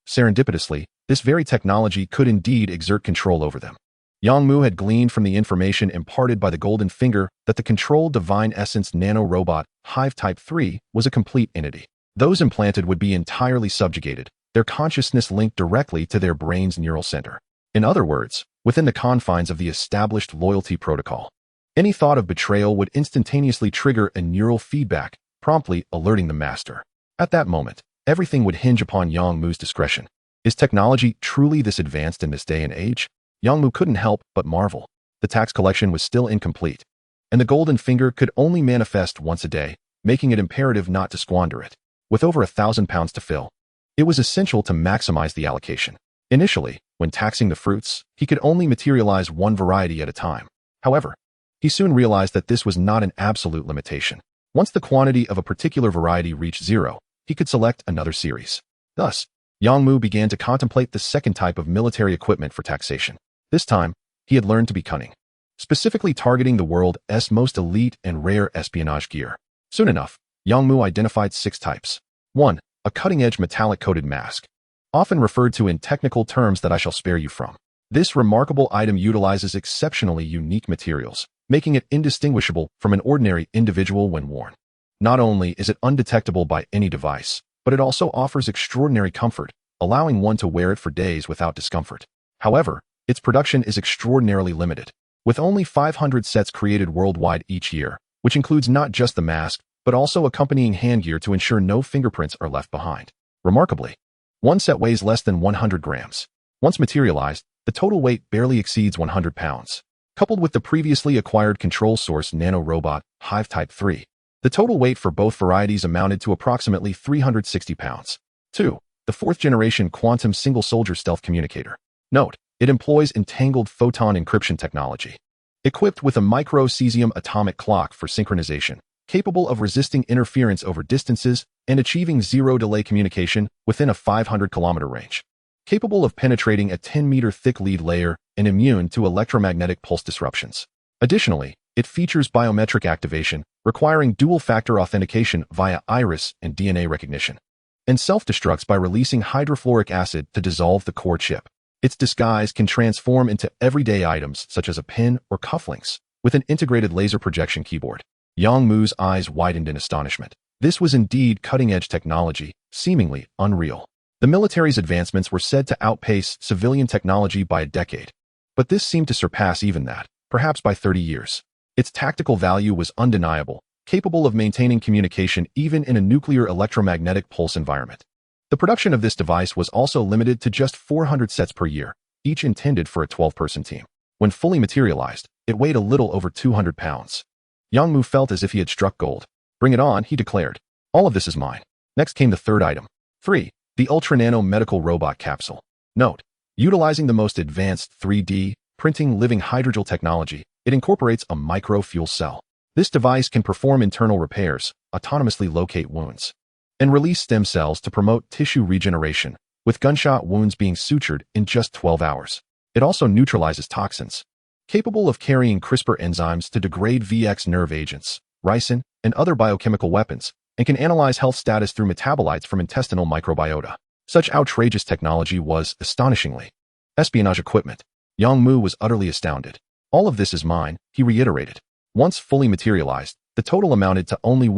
Serendipitously, this very technology could indeed exert control over them. Yang Mu had gleaned from the information imparted by the golden finger that the controlled Divine Essence Nano Robot, Hive Type 3, was a complete entity. Those implanted would be entirely subjugated, their consciousness linked directly to their brain's neural center. In other words, within the confines of the established loyalty protocol. Any thought of betrayal would instantaneously trigger a neural feedback, promptly alerting the master. At that moment, everything would hinge upon Yang Mu's discretion. Is technology truly this advanced in this day and age? Yang Mu couldn't help but marvel. The tax collection was still incomplete, and the golden finger could only manifest once a day, making it imperative not to squander it. With over 1,000 pounds to fill, it was essential to maximize the allocation. Initially, when taxing the fruits, he could only materialize one variety at a time. However, he soon realized that this was not an absolute limitation. Once the quantity of a particular variety reached 0, he could select another series. Thus, Yang Mu began to contemplate the second type of military equipment for taxation. This time, he had learned to be cunning, specifically targeting the world's most elite and rare espionage gear. Soon enough, Yang Mu identified 6 types. 1. A cutting-edge metallic-coated mask, often referred to in technical terms that I shall spare you from. This remarkable item utilizes exceptionally unique materials, making it indistinguishable from an ordinary individual when worn. Not only is it undetectable by any device, but it also offers extraordinary comfort, allowing one to wear it for days without discomfort. However, its production is extraordinarily limited, with only 500 sets created worldwide each year, which includes not just the mask, but also accompanying handgear to ensure no fingerprints are left behind. Remarkably, one set weighs less than 100 grams. Once materialized, the total weight barely exceeds 100 pounds. Coupled with the previously acquired control source Nano Robot, Hive Type 3, the total weight for both varieties amounted to approximately 360 pounds. 2. The 4th generation Quantum Single Soldier Stealth Communicator. Note: it employs entangled photon encryption technology. Equipped with a micro-cesium atomic clock for synchronization, capable of resisting interference over distances and achieving zero-delay communication within a 500-kilometer range. Capable of penetrating a 10-meter thick lead layer and immune to electromagnetic pulse disruptions. Additionally, it features biometric activation, requiring dual-factor authentication via iris and DNA recognition, and self-destructs by releasing hydrofluoric acid to dissolve the core chip. Its disguise can transform into everyday items such as a pen or cufflinks, with an integrated laser projection keyboard. Yang Mu's eyes widened in astonishment. This was indeed cutting-edge technology, seemingly unreal. The military's advancements were said to outpace civilian technology by a decade. But this seemed to surpass even that, perhaps by 30 years. Its tactical value was undeniable, capable of maintaining communication even in a nuclear electromagnetic pulse environment. The production of this device was also limited to just 400 sets per year, each intended for a 12-person team. When fully materialized, it weighed a little over 200 pounds. Yang Mu felt as if he had struck gold. "Bring it on," he declared. "All of this is mine." Next came the third item. 3. The Ultra-Nano Medical Robot Capsule. Note: utilizing the most advanced 3D printing living hydrogel technology, it incorporates a micro-fuel cell. This device can perform internal repairs, autonomously locate wounds, and release stem cells to promote tissue regeneration, with gunshot wounds being sutured in just 12 hours. It also neutralizes toxins, capable of carrying CRISPR enzymes to degrade VX nerve agents, ricin, and other biochemical weapons, and can analyze health status through metabolites from intestinal microbiota. Such outrageous technology was, astonishingly, espionage equipment. Yang Mu was utterly astounded. "All of this is mine," he reiterated. Once fully materialized, the total amounted to only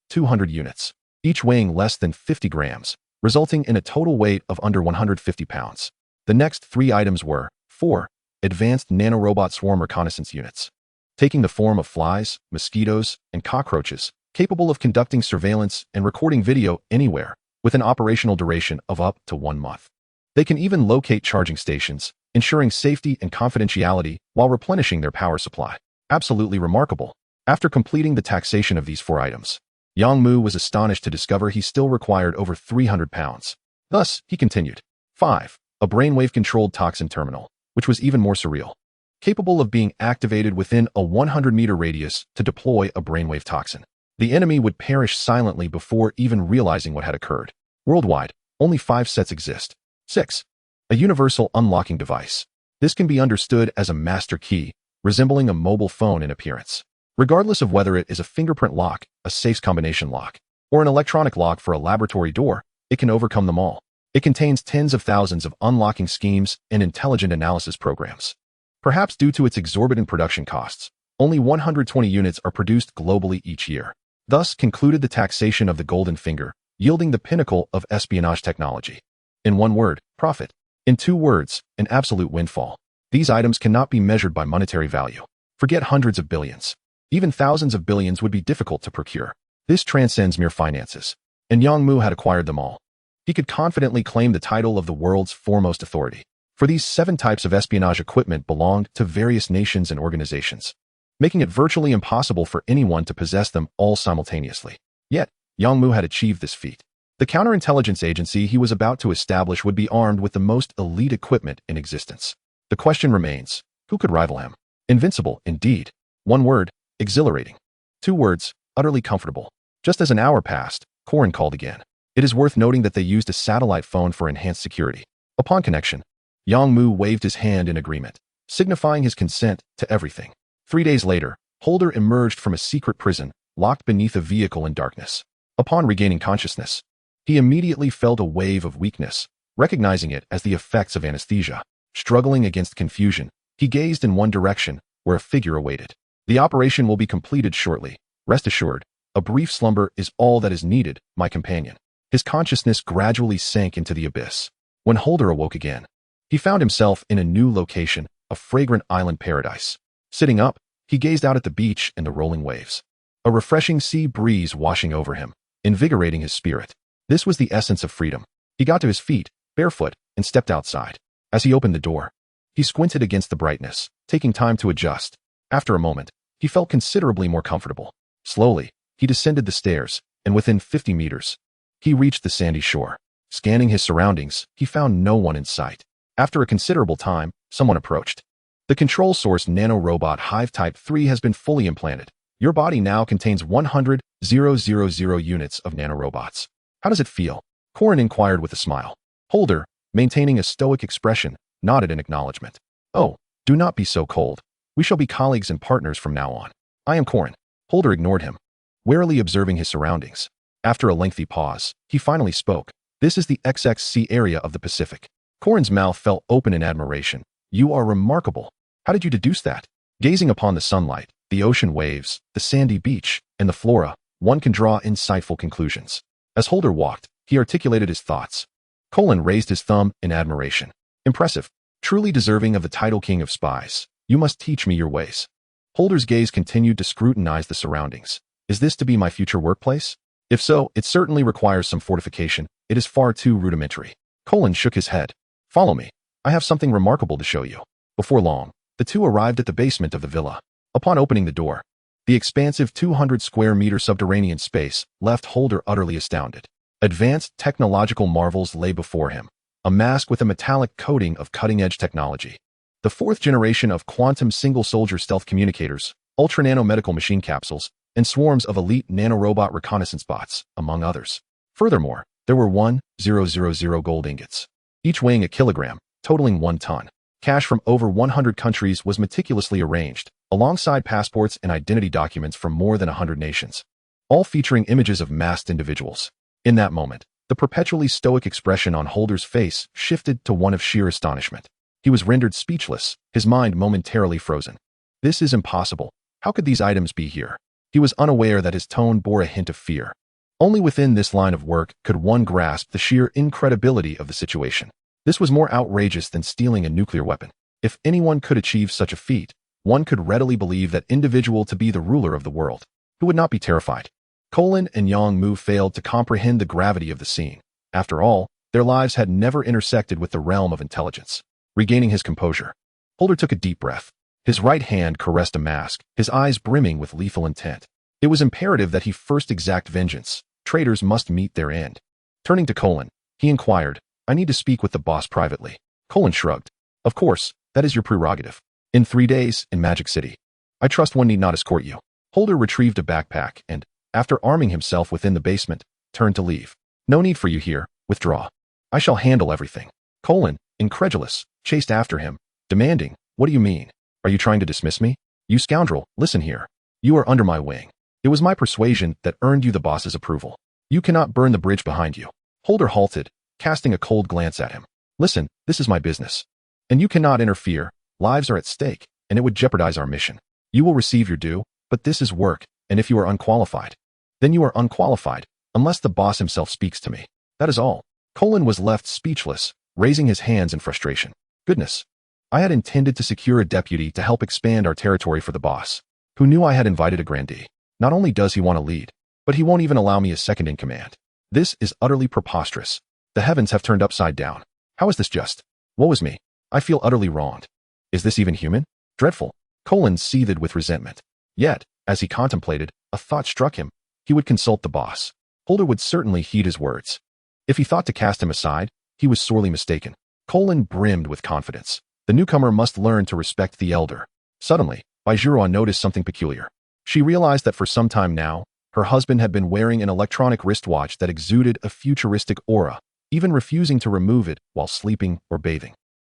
200 units, each weighing less than 50 grams, resulting in a total weight of under 150 pounds. The next 3 items were 4. Advanced Nanorobot Swarm Reconnaissance Units. Taking the form of flies, mosquitoes, and cockroaches, capable of conducting surveillance and recording video anywhere, with an operational duration of up to 1 month. They can even locate charging stations, ensuring safety and confidentiality while replenishing their power supply. Absolutely remarkable. After completing the taxation of these 4 items, Yang Mu was astonished to discover he still required over 300 pounds. Thus, he continued. 5. A brainwave-controlled toxin terminal, which was even more surreal. Capable of being activated within a 100-meter radius to deploy a brainwave toxin. The enemy would perish silently before even realizing what had occurred. Worldwide, only 5 sets exist. 6. A universal unlocking device. This can be understood as a master key, resembling a mobile phone in appearance. Regardless of whether it is a fingerprint lock, a safe combination lock, or an electronic lock for a laboratory door, it can overcome them all. It contains tens of thousands of unlocking schemes and intelligent analysis programs. Perhaps due to its exorbitant production costs, only 120 units are produced globally each year. Thus concluded the taxation of the golden finger, yielding the pinnacle of espionage technology. In one word, profit. In 2 words, an absolute windfall. These items cannot be measured by monetary value. Forget hundreds of billions. Even thousands of billions would be difficult to procure. This transcends mere finances. And Yang Mu had acquired them all. He could confidently claim the title of the world's foremost authority. For these 7 types of espionage equipment belonged to various nations and organizations, making it virtually impossible for anyone to possess them all simultaneously. Yet, Yang Mu had achieved this feat. The counterintelligence agency he was about to establish would be armed with the most elite equipment in existence. The question remains, who could rival him? Invincible, indeed. 1 word, exhilarating. 2 words, utterly comfortable. Just as an hour passed, Corin called again. It is worth noting that they used a satellite phone for enhanced security. Upon connection, Yang Mu waved his hand in agreement, signifying his consent to everything. 3 days later, Holder emerged from a secret prison, locked beneath a vehicle in darkness. Upon regaining consciousness, he immediately felt a wave of weakness, recognizing it as the effects of anesthesia. Struggling against confusion, he gazed in one direction, where a figure awaited. "The operation will be completed shortly. Rest assured, a brief slumber is all that is needed, my companion." His consciousness gradually sank into the abyss. When Holder awoke again, he found himself in a new location, a fragrant island paradise. Sitting up, he gazed out at the beach and the rolling waves. A refreshing sea breeze washing over him, invigorating his spirit. This was the essence of freedom. He got to his feet, barefoot, and stepped outside. As he opened the door, he squinted against the brightness, taking time to adjust. After a moment, he felt considerably more comfortable. Slowly, he descended the stairs, and within 50 meters, he reached the sandy shore. Scanning his surroundings, he found no one in sight. After a considerable time, someone approached. "The control source nanorobot Hive Type 3 has been fully implanted. Your body now contains 100,000 units of nanorobots. How does it feel?" Corin inquired with a smile. Holder, maintaining a stoic expression, nodded in acknowledgement. "Oh, do not be so cold. We shall be colleagues and partners from now on. I am Corin." Holder ignored him, warily observing his surroundings. After a lengthy pause, he finally spoke. "This is the XXC area of the Pacific." Corin's mouth fell open in admiration. "You are remarkable. How did you deduce that?" Gazing upon the sunlight, the ocean waves, the sandy beach, and the flora, one can draw insightful conclusions. As Holder walked, he articulated his thoughts. Colin raised his thumb in admiration. Impressive. Truly deserving of the title King of Spies. You must teach me your ways. Holder's gaze continued to scrutinize the surroundings. Is this to be my future workplace? If so, it certainly requires some fortification. It is far too rudimentary. Colin shook his head. Follow me. I have something remarkable to show you. Before long, the two arrived at the basement of the villa. Upon opening the door, the expansive 200 square meter subterranean space left Holder utterly astounded. Advanced technological marvels lay before him, a mask with a metallic coating of cutting-edge technology. The fourth generation of quantum single-soldier stealth communicators, ultra-nano medical machine capsules, and swarms of elite nanorobot reconnaissance bots, among others. Furthermore, there were 1,000 gold ingots, each weighing a kilogram, totaling 1 ton. Cash from over 100 countries was meticulously arranged, alongside passports and identity documents from more than 100 nations, all featuring images of masked individuals. In that moment, the perpetually stoic expression on Holder's face shifted to one of sheer astonishment. He was rendered speechless, his mind momentarily frozen. This is impossible. How could these items be here? He was unaware that his tone bore a hint of fear. Only within this line of work could one grasp the sheer incredibility of the situation. This was more outrageous than stealing a nuclear weapon. If anyone could achieve such a feat, one could readily believe that individual to be the ruler of the world. Who would not be terrified? Colin and Yang Mu failed to comprehend the gravity of the scene. After all, their lives had never intersected with the realm of intelligence. Regaining his composure, Holder took a deep breath. His right hand caressed a mask, his eyes brimming with lethal intent. It was imperative that he first exact vengeance. Traitors must meet their end. Turning to Colin, he inquired, I need to speak with the boss privately. Colin shrugged. Of course, that is your prerogative. In 3 days, in Magic City. I trust one need not escort you. Holder retrieved a backpack and, after arming himself within the basement, turned to leave. No need for you here, withdraw. I shall handle everything. Colin, incredulous, chased after him, demanding, what do you mean? Are you trying to dismiss me? You scoundrel, listen here. You are under my wing. It was my persuasion that earned you the boss's approval. You cannot burn the bridge behind you. Holder halted, casting a cold glance at him. Listen, this is my business. And you cannot interfere. Lives are at stake, and it would jeopardize our mission. You will receive your due, but this is work, and if you are unqualified, then you are unqualified, unless the boss himself speaks to me. That is all. Colin was left speechless, raising his hands in frustration. Goodness. I had intended to secure a deputy to help expand our territory for the boss. Who knew I had invited a grandee? Not only does he want to lead, but he won't even allow me a second in command. This is utterly preposterous. The heavens have turned upside down. How is this just? Woe is me. I feel utterly wronged. Is this even human? Dreadful. Colin seethed with resentment. Yet, as he contemplated, a thought struck him. He would consult the boss. Holder would certainly heed his words. If he thought to cast him aside, he was sorely mistaken. Colin brimmed with confidence. The newcomer must learn to respect the elder. Suddenly, Baijuan noticed something peculiar. She realized that for some time now, her husband had been wearing an electronic wristwatch that exuded a futuristic aura, even refusing to remove it while sleeping or bathing.